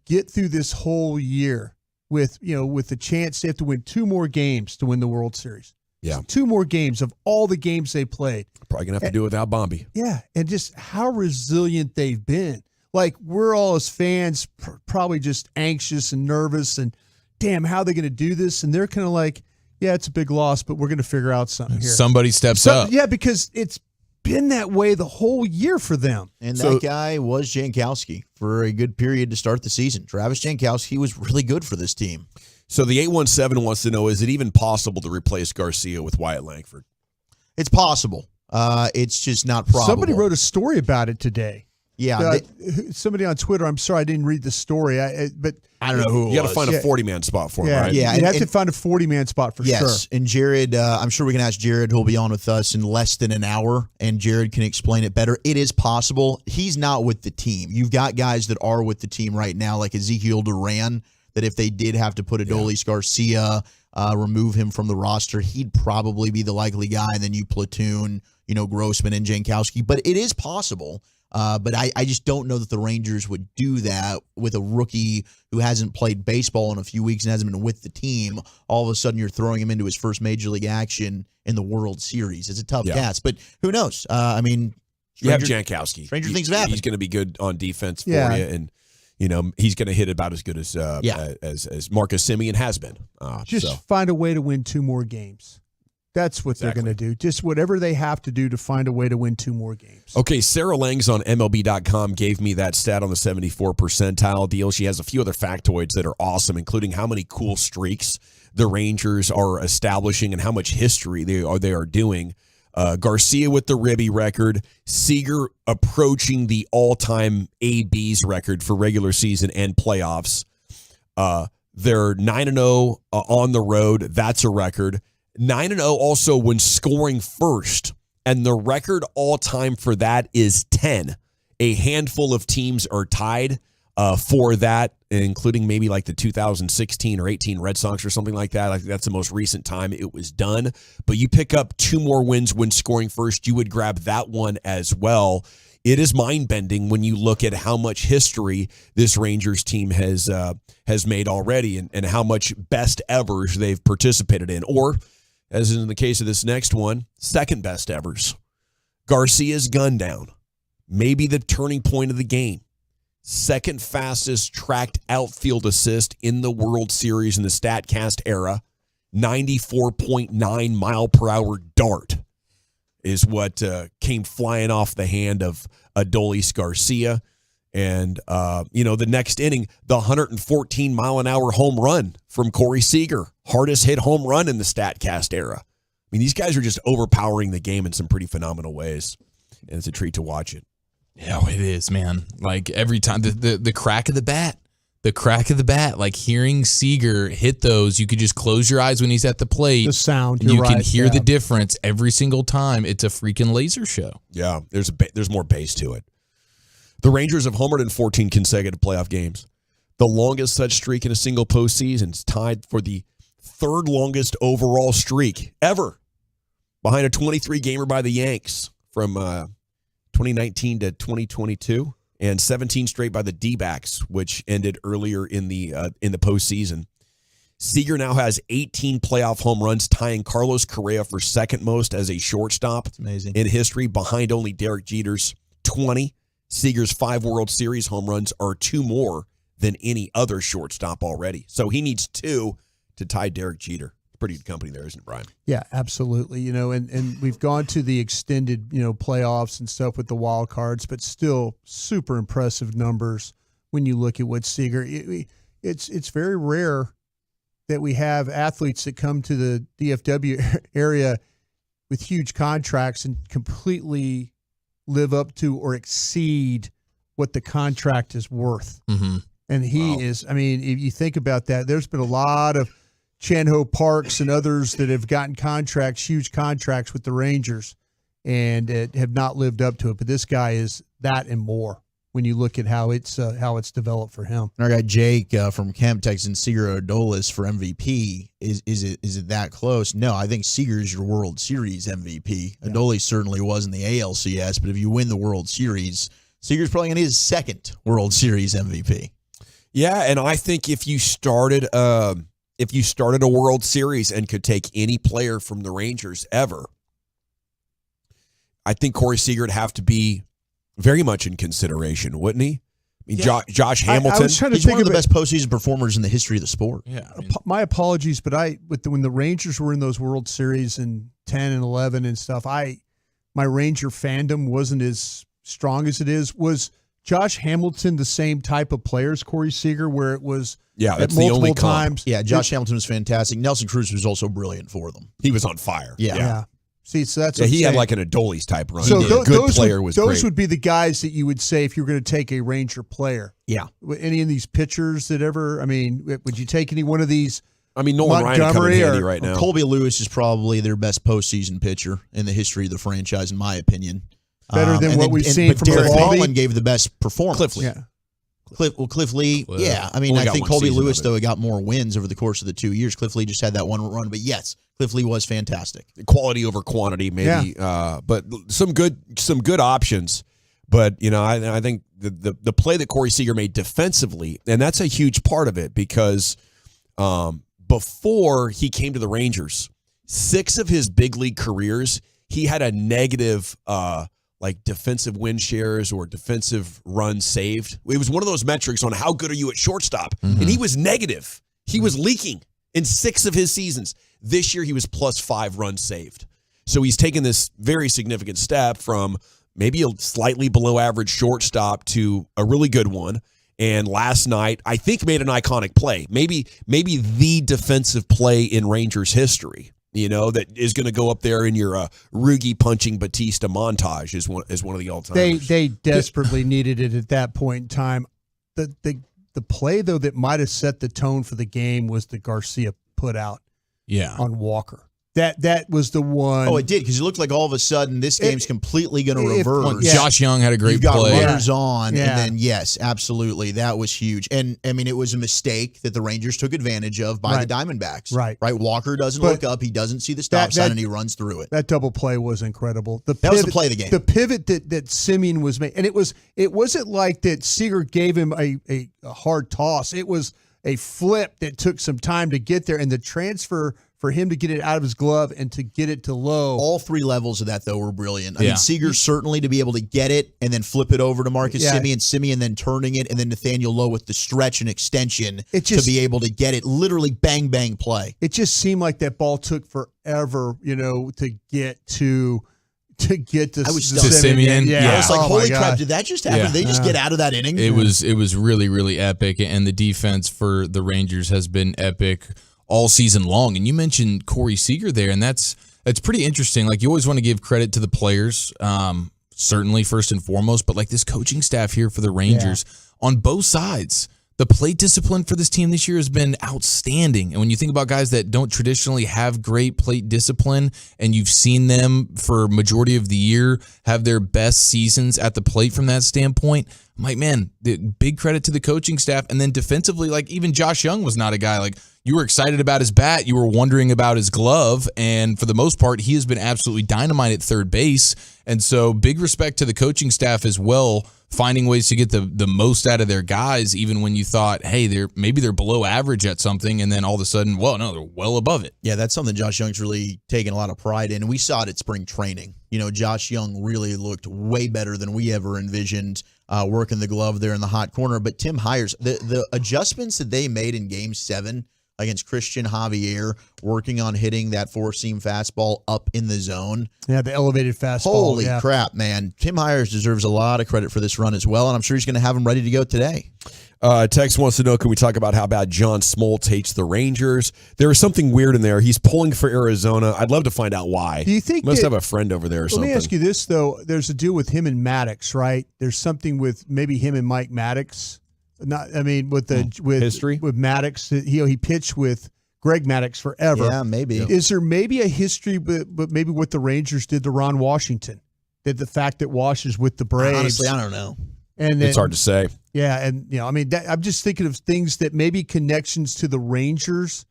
get through this whole year with the chance they have to win 2 more games to win the World Series. Yeah. 2 more games of all the games they played. Probably going to have to do it without Bombi. Yeah, and just how resilient they've been. Like, we're all as fans probably just anxious and nervous and, damn, how are they going to do this? And they're kind of like, yeah, it's a big loss, but we're going to figure out something here. Somebody steps up. Yeah, because it's been that way the whole year for them. And that guy was Jankowski for a good period to start the season. Travis Jankowski was really good for this team. So the 817 wants to know, is it even possible to replace Garcia with Wyatt Langford? It's possible. It's just not probable. Somebody wrote a story about it today. Yeah, somebody on Twitter. I'm sorry, I didn't read the story. But I don't know who. You got to find a 40-man spot for him, right? Yeah, you have to find a 40-man spot for sure. Yes, and Jared, I'm sure we can ask Jared, who'll be on with us in less than an hour, and Jared can explain it better. It is possible. He's not with the team. You've got guys that are with the team right now, like Ezekiel Duran, that if they did have to put Adolis Garcia, remove him from the roster, he'd probably be the likely guy, and then you platoon, Grossman and Jankowski. But it is possible. But I just don't know that the Rangers would do that with a rookie who hasn't played baseball in a few weeks and hasn't been with the team. All of a sudden, you're throwing him into his first major league action in the World Series. It's a tough task, but who knows? You have Jankowski. Stranger things have happened. He's going to be good on defense for you, and he's going to hit about as good as Marcus Semien has been. Just find a way to win 2 more games. That's what they're going to do. Just whatever they have to do to find a way to win 2 more games. Okay, Sarah Langs on MLB.com gave me that stat on the 74 percentile deal. She has a few other factoids that are awesome, including how many cool streaks the Rangers are establishing and how much history they are doing. Garcia with the Ribby record, Seager approaching the all-time ABs record for regular season and playoffs. They're 9-0 on the road. That's a record. 9-0 also when scoring first, and the record all-time for that is 10. A handful of teams are tied for that, including maybe like the 2016 or 18 Red Sox or something like that. I think that's the most recent time it was done. But you pick up 2 more wins when scoring first, you would grab that one as well. It is mind-bending when you look at how much history this Rangers team has made already and how much best evers they've participated in. Or, as in the case of this next one, second best evers. Garcia's gun down. Maybe the turning point of the game. Second fastest tracked outfield assist in the World Series in the StatCast era. 94.9 mile per hour dart is what came flying off the hand of Adolis Garcia. And, the next inning, the 114 mile an hour home run from Corey Seager. Hardest hit home run in the StatCast era. I mean, these guys are just overpowering the game in some pretty phenomenal ways. And it's a treat to watch it. Yeah, it is, man. Like every time, the crack of the bat, like hearing Seager hit those, you could just close your eyes when he's at the plate. The sound, and you can hear the difference every single time. It's a freaking laser show. Yeah, there's more bass to it. The Rangers have homered in 14 consecutive playoff games. The longest such streak in a single postseason is tied for the 3rd longest overall streak ever, behind a 23-gamer by the Yanks from 2019 to 2022, and 17 straight by the D-backs, which ended earlier in the postseason. Seager now has 18 playoff home runs, tying Carlos Correa for second most as a shortstop. That's amazing. In history, behind only Derek Jeter's 20. Seager's 5 World Series home runs are 2 more than any other shortstop already. So he needs 2 to tie Derek Jeter. Pretty good company there, isn't it, Brian? Yeah, absolutely. And we've gone to the extended, playoffs and stuff with the wild cards, but still super impressive numbers when you look at what Seager. It's very rare that we have athletes that come to the DFW area with huge contracts and completely live up to or exceed what the contract is worth. Mm-hmm. And he is, if you think about that, there's been a lot of Chan-Ho Parks and others that have gotten contracts, huge contracts with the Rangers, and have not lived up to it. But this guy is that and more when you look at how it's developed for him. Our guy Jake from Camp Texan, Seager Adolis for MVP. Is it that close? No, I think Seager is your World Series MVP. Yeah. Adolis certainly was in the ALCS, but if you win the World Series, Seager's probably going to be his 2nd World Series MVP. Yeah, and I think if you started a World Series and could take any player from the Rangers ever, I think Corey Seager would have to be very much in consideration, wouldn't he? I mean, yeah. Josh Hamilton. I was trying to He's think one of the about, best postseason performers in the history of the sport. Yeah. My apologies, but when the Rangers were in those World Series in 10 and 11 and stuff, my Ranger fandom wasn't as strong as it is. Was Josh Hamilton the same type of player as Corey Seager, where it was that's multiple the only times? Yeah, Josh Hamilton was fantastic. Nelson Cruz was also brilliant for them. He was on fire. Yeah. See, so that's Yeah, what he I'm had saying. like an Adolis type run. So Good player was those great. would be the guys that you would say if you were going to take a Ranger player. Yeah. Any of these pitchers that ever? I mean, would you take any one of these? I mean, Nolan Ryan would come in handy right now. Colby Lewis is probably their best postseason pitcher in the history of the franchise, in my opinion. Better than what we've seen from Derek Colby? Holland gave the best performance. Cliff Lee. Yeah. Cliff Lee, yeah. I mean, Only I got think one Colby season Lewis, of it. though, got more wins over the course of the 2 years. Cliff Lee just had that one run. But yes, Cliff Lee was fantastic. Quality over quantity, maybe. But some good options. But, I think the play that Corey Seager made defensively, and that's a huge part of it because before he came to the Rangers, 6 of his big league careers, he had a negative defensive win shares or defensive runs saved. It was one of those metrics on how good are you at shortstop. And he was negative. He was leaking in 6 of his seasons. This year he was +5 runs saved. So he's taken this very significant step from maybe a slightly below average shortstop to a really good one. And last night, I think made an iconic play. Maybe the defensive play in Rangers history. That is going to go up there in your Rugi punching Batista montage is one of the all-timers. They desperately needed it at that point in time. The play, though, that might have set the tone for the game was the Garcia put out on Walker. That was the one. Oh, it did, because it looked like all of a sudden this game's completely going to reverse. Josh Young had a great You've got play. runners on, and then, yes, absolutely, that was huge. And, I mean, it was a mistake that the Rangers took advantage of by the Diamondbacks. Right. Walker doesn't look up. He doesn't see the stop sign, and he runs through it. That double play was incredible. That was the play of the game. The pivot that Simeon was making. And it wasn't like that Seager gave him a hard toss. It was a flip that took some time to get there, and the transfer for him to get it out of his glove and to get it to low. All 3 levels of that, though, were brilliant. I mean, Seager certainly to be able to get it and then flip it over to Marcus Simeon then turning it, and then Nathaniel Lowe with the stretch and extension to be able to get it. Literally bang, bang play. It just seemed like that ball took forever, to get to I was to Simeon. Yeah. I was like, Oh, holy my crap, God. did that just happen? Yeah. Did they just get out of that inning? It was really, really epic, and the defense for the Rangers has been epic all season long. And you mentioned Corey Seager there, and that's pretty interesting. Like, you always want to give credit to the players, certainly first and foremost, but like this coaching staff here for the Rangers on both sides. The plate discipline for this team this year has been outstanding. And when you think about guys that don't traditionally have great plate discipline, and you've seen them for majority of the year have their best seasons at the plate from that standpoint, I'm like, man, the big credit to the coaching staff. And then defensively, like, even Josh Young was not a guy like you were excited about his bat, you were wondering about his glove, and for the most part, he has been absolutely dynamite at third base. And so big respect to the coaching staff as well, finding ways to get the most out of their guys, even when you thought, hey, maybe they're below average at something, and then all of a sudden, well, no, they're well above it. Yeah, that's something Josh Young's really taken a lot of pride in. And we saw it at spring training. Josh Young really looked way better than we ever envisioned working the glove there in the hot corner. But Tim Hires, the adjustments that they made in Game 7 against Christian Javier, working on hitting that 4-seam fastball up in the zone. Yeah, the elevated fastball. Holy crap, man. Tim Hires deserves a lot of credit for this run as well, and I'm sure he's going to have him ready to go today. Tex wants to know, can we talk about how bad John Smoltz hates the Rangers? There is something weird in there. He's pulling for Arizona. I'd love to find out why. Do you think Must have a friend over there or something. Let me ask you this, though. There's a deal with him and Maddox, right? There's something with maybe him and Mike Maddox. With history with Maddox. He pitched with Greg Maddox forever. Yeah, maybe. Is there maybe a history, but maybe what the Rangers did to Ron Washington? That the fact that Wash is with the Braves. Honestly, I don't know. And it's hard to say. Yeah, and I'm just thinking of things that maybe connections to the Rangers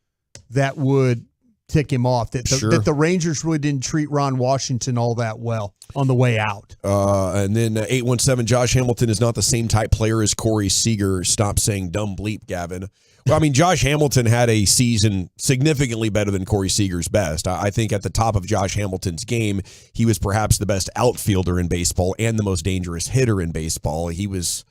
that would tick him off. That the Rangers really didn't treat Ron Washington all that well on the way out. And then 817, Josh Hamilton is not the same type player as Corey Seager. Stop saying dumb bleep, Gavin. Well, I mean, Josh Hamilton had a season significantly better than Corey Seager's best. I think at the top of Josh Hamilton's game, he was perhaps the best outfielder in baseball and the most dangerous hitter in baseball. He was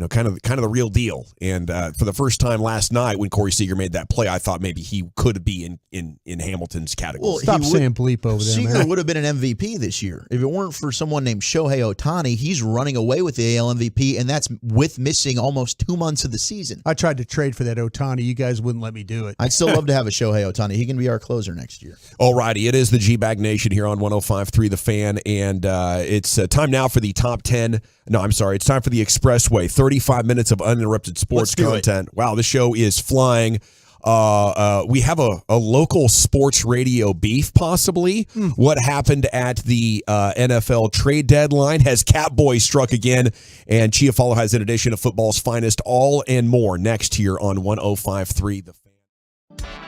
kind of the real deal. And for the first time last night when Corey Seager made that play, I thought maybe he could be in Hamilton's category. Well, stop saying bleep over there, Seager man. would have been an MVP this year. If it weren't for someone named Shohei Ohtani, he's running away with the AL MVP, and that's with missing almost 2 months of the season. I tried to trade for that Ohtani. You guys wouldn't let me do it. I'd still love to have a Shohei Ohtani. He can be our closer next year. All righty. It is the G-Bag Nation here on 105.3 The Fan, and it's time now for the top 10. No, I'm sorry. It's time for the Expressway. 35 minutes of uninterrupted sports content. Wow, this show is flying. We have a local sports radio beef, possibly. What happened at the NFL trade deadline? Has Catboy struck again? And Chiafalo has an edition of football's finest, all and more next here on 105.3 The Fan.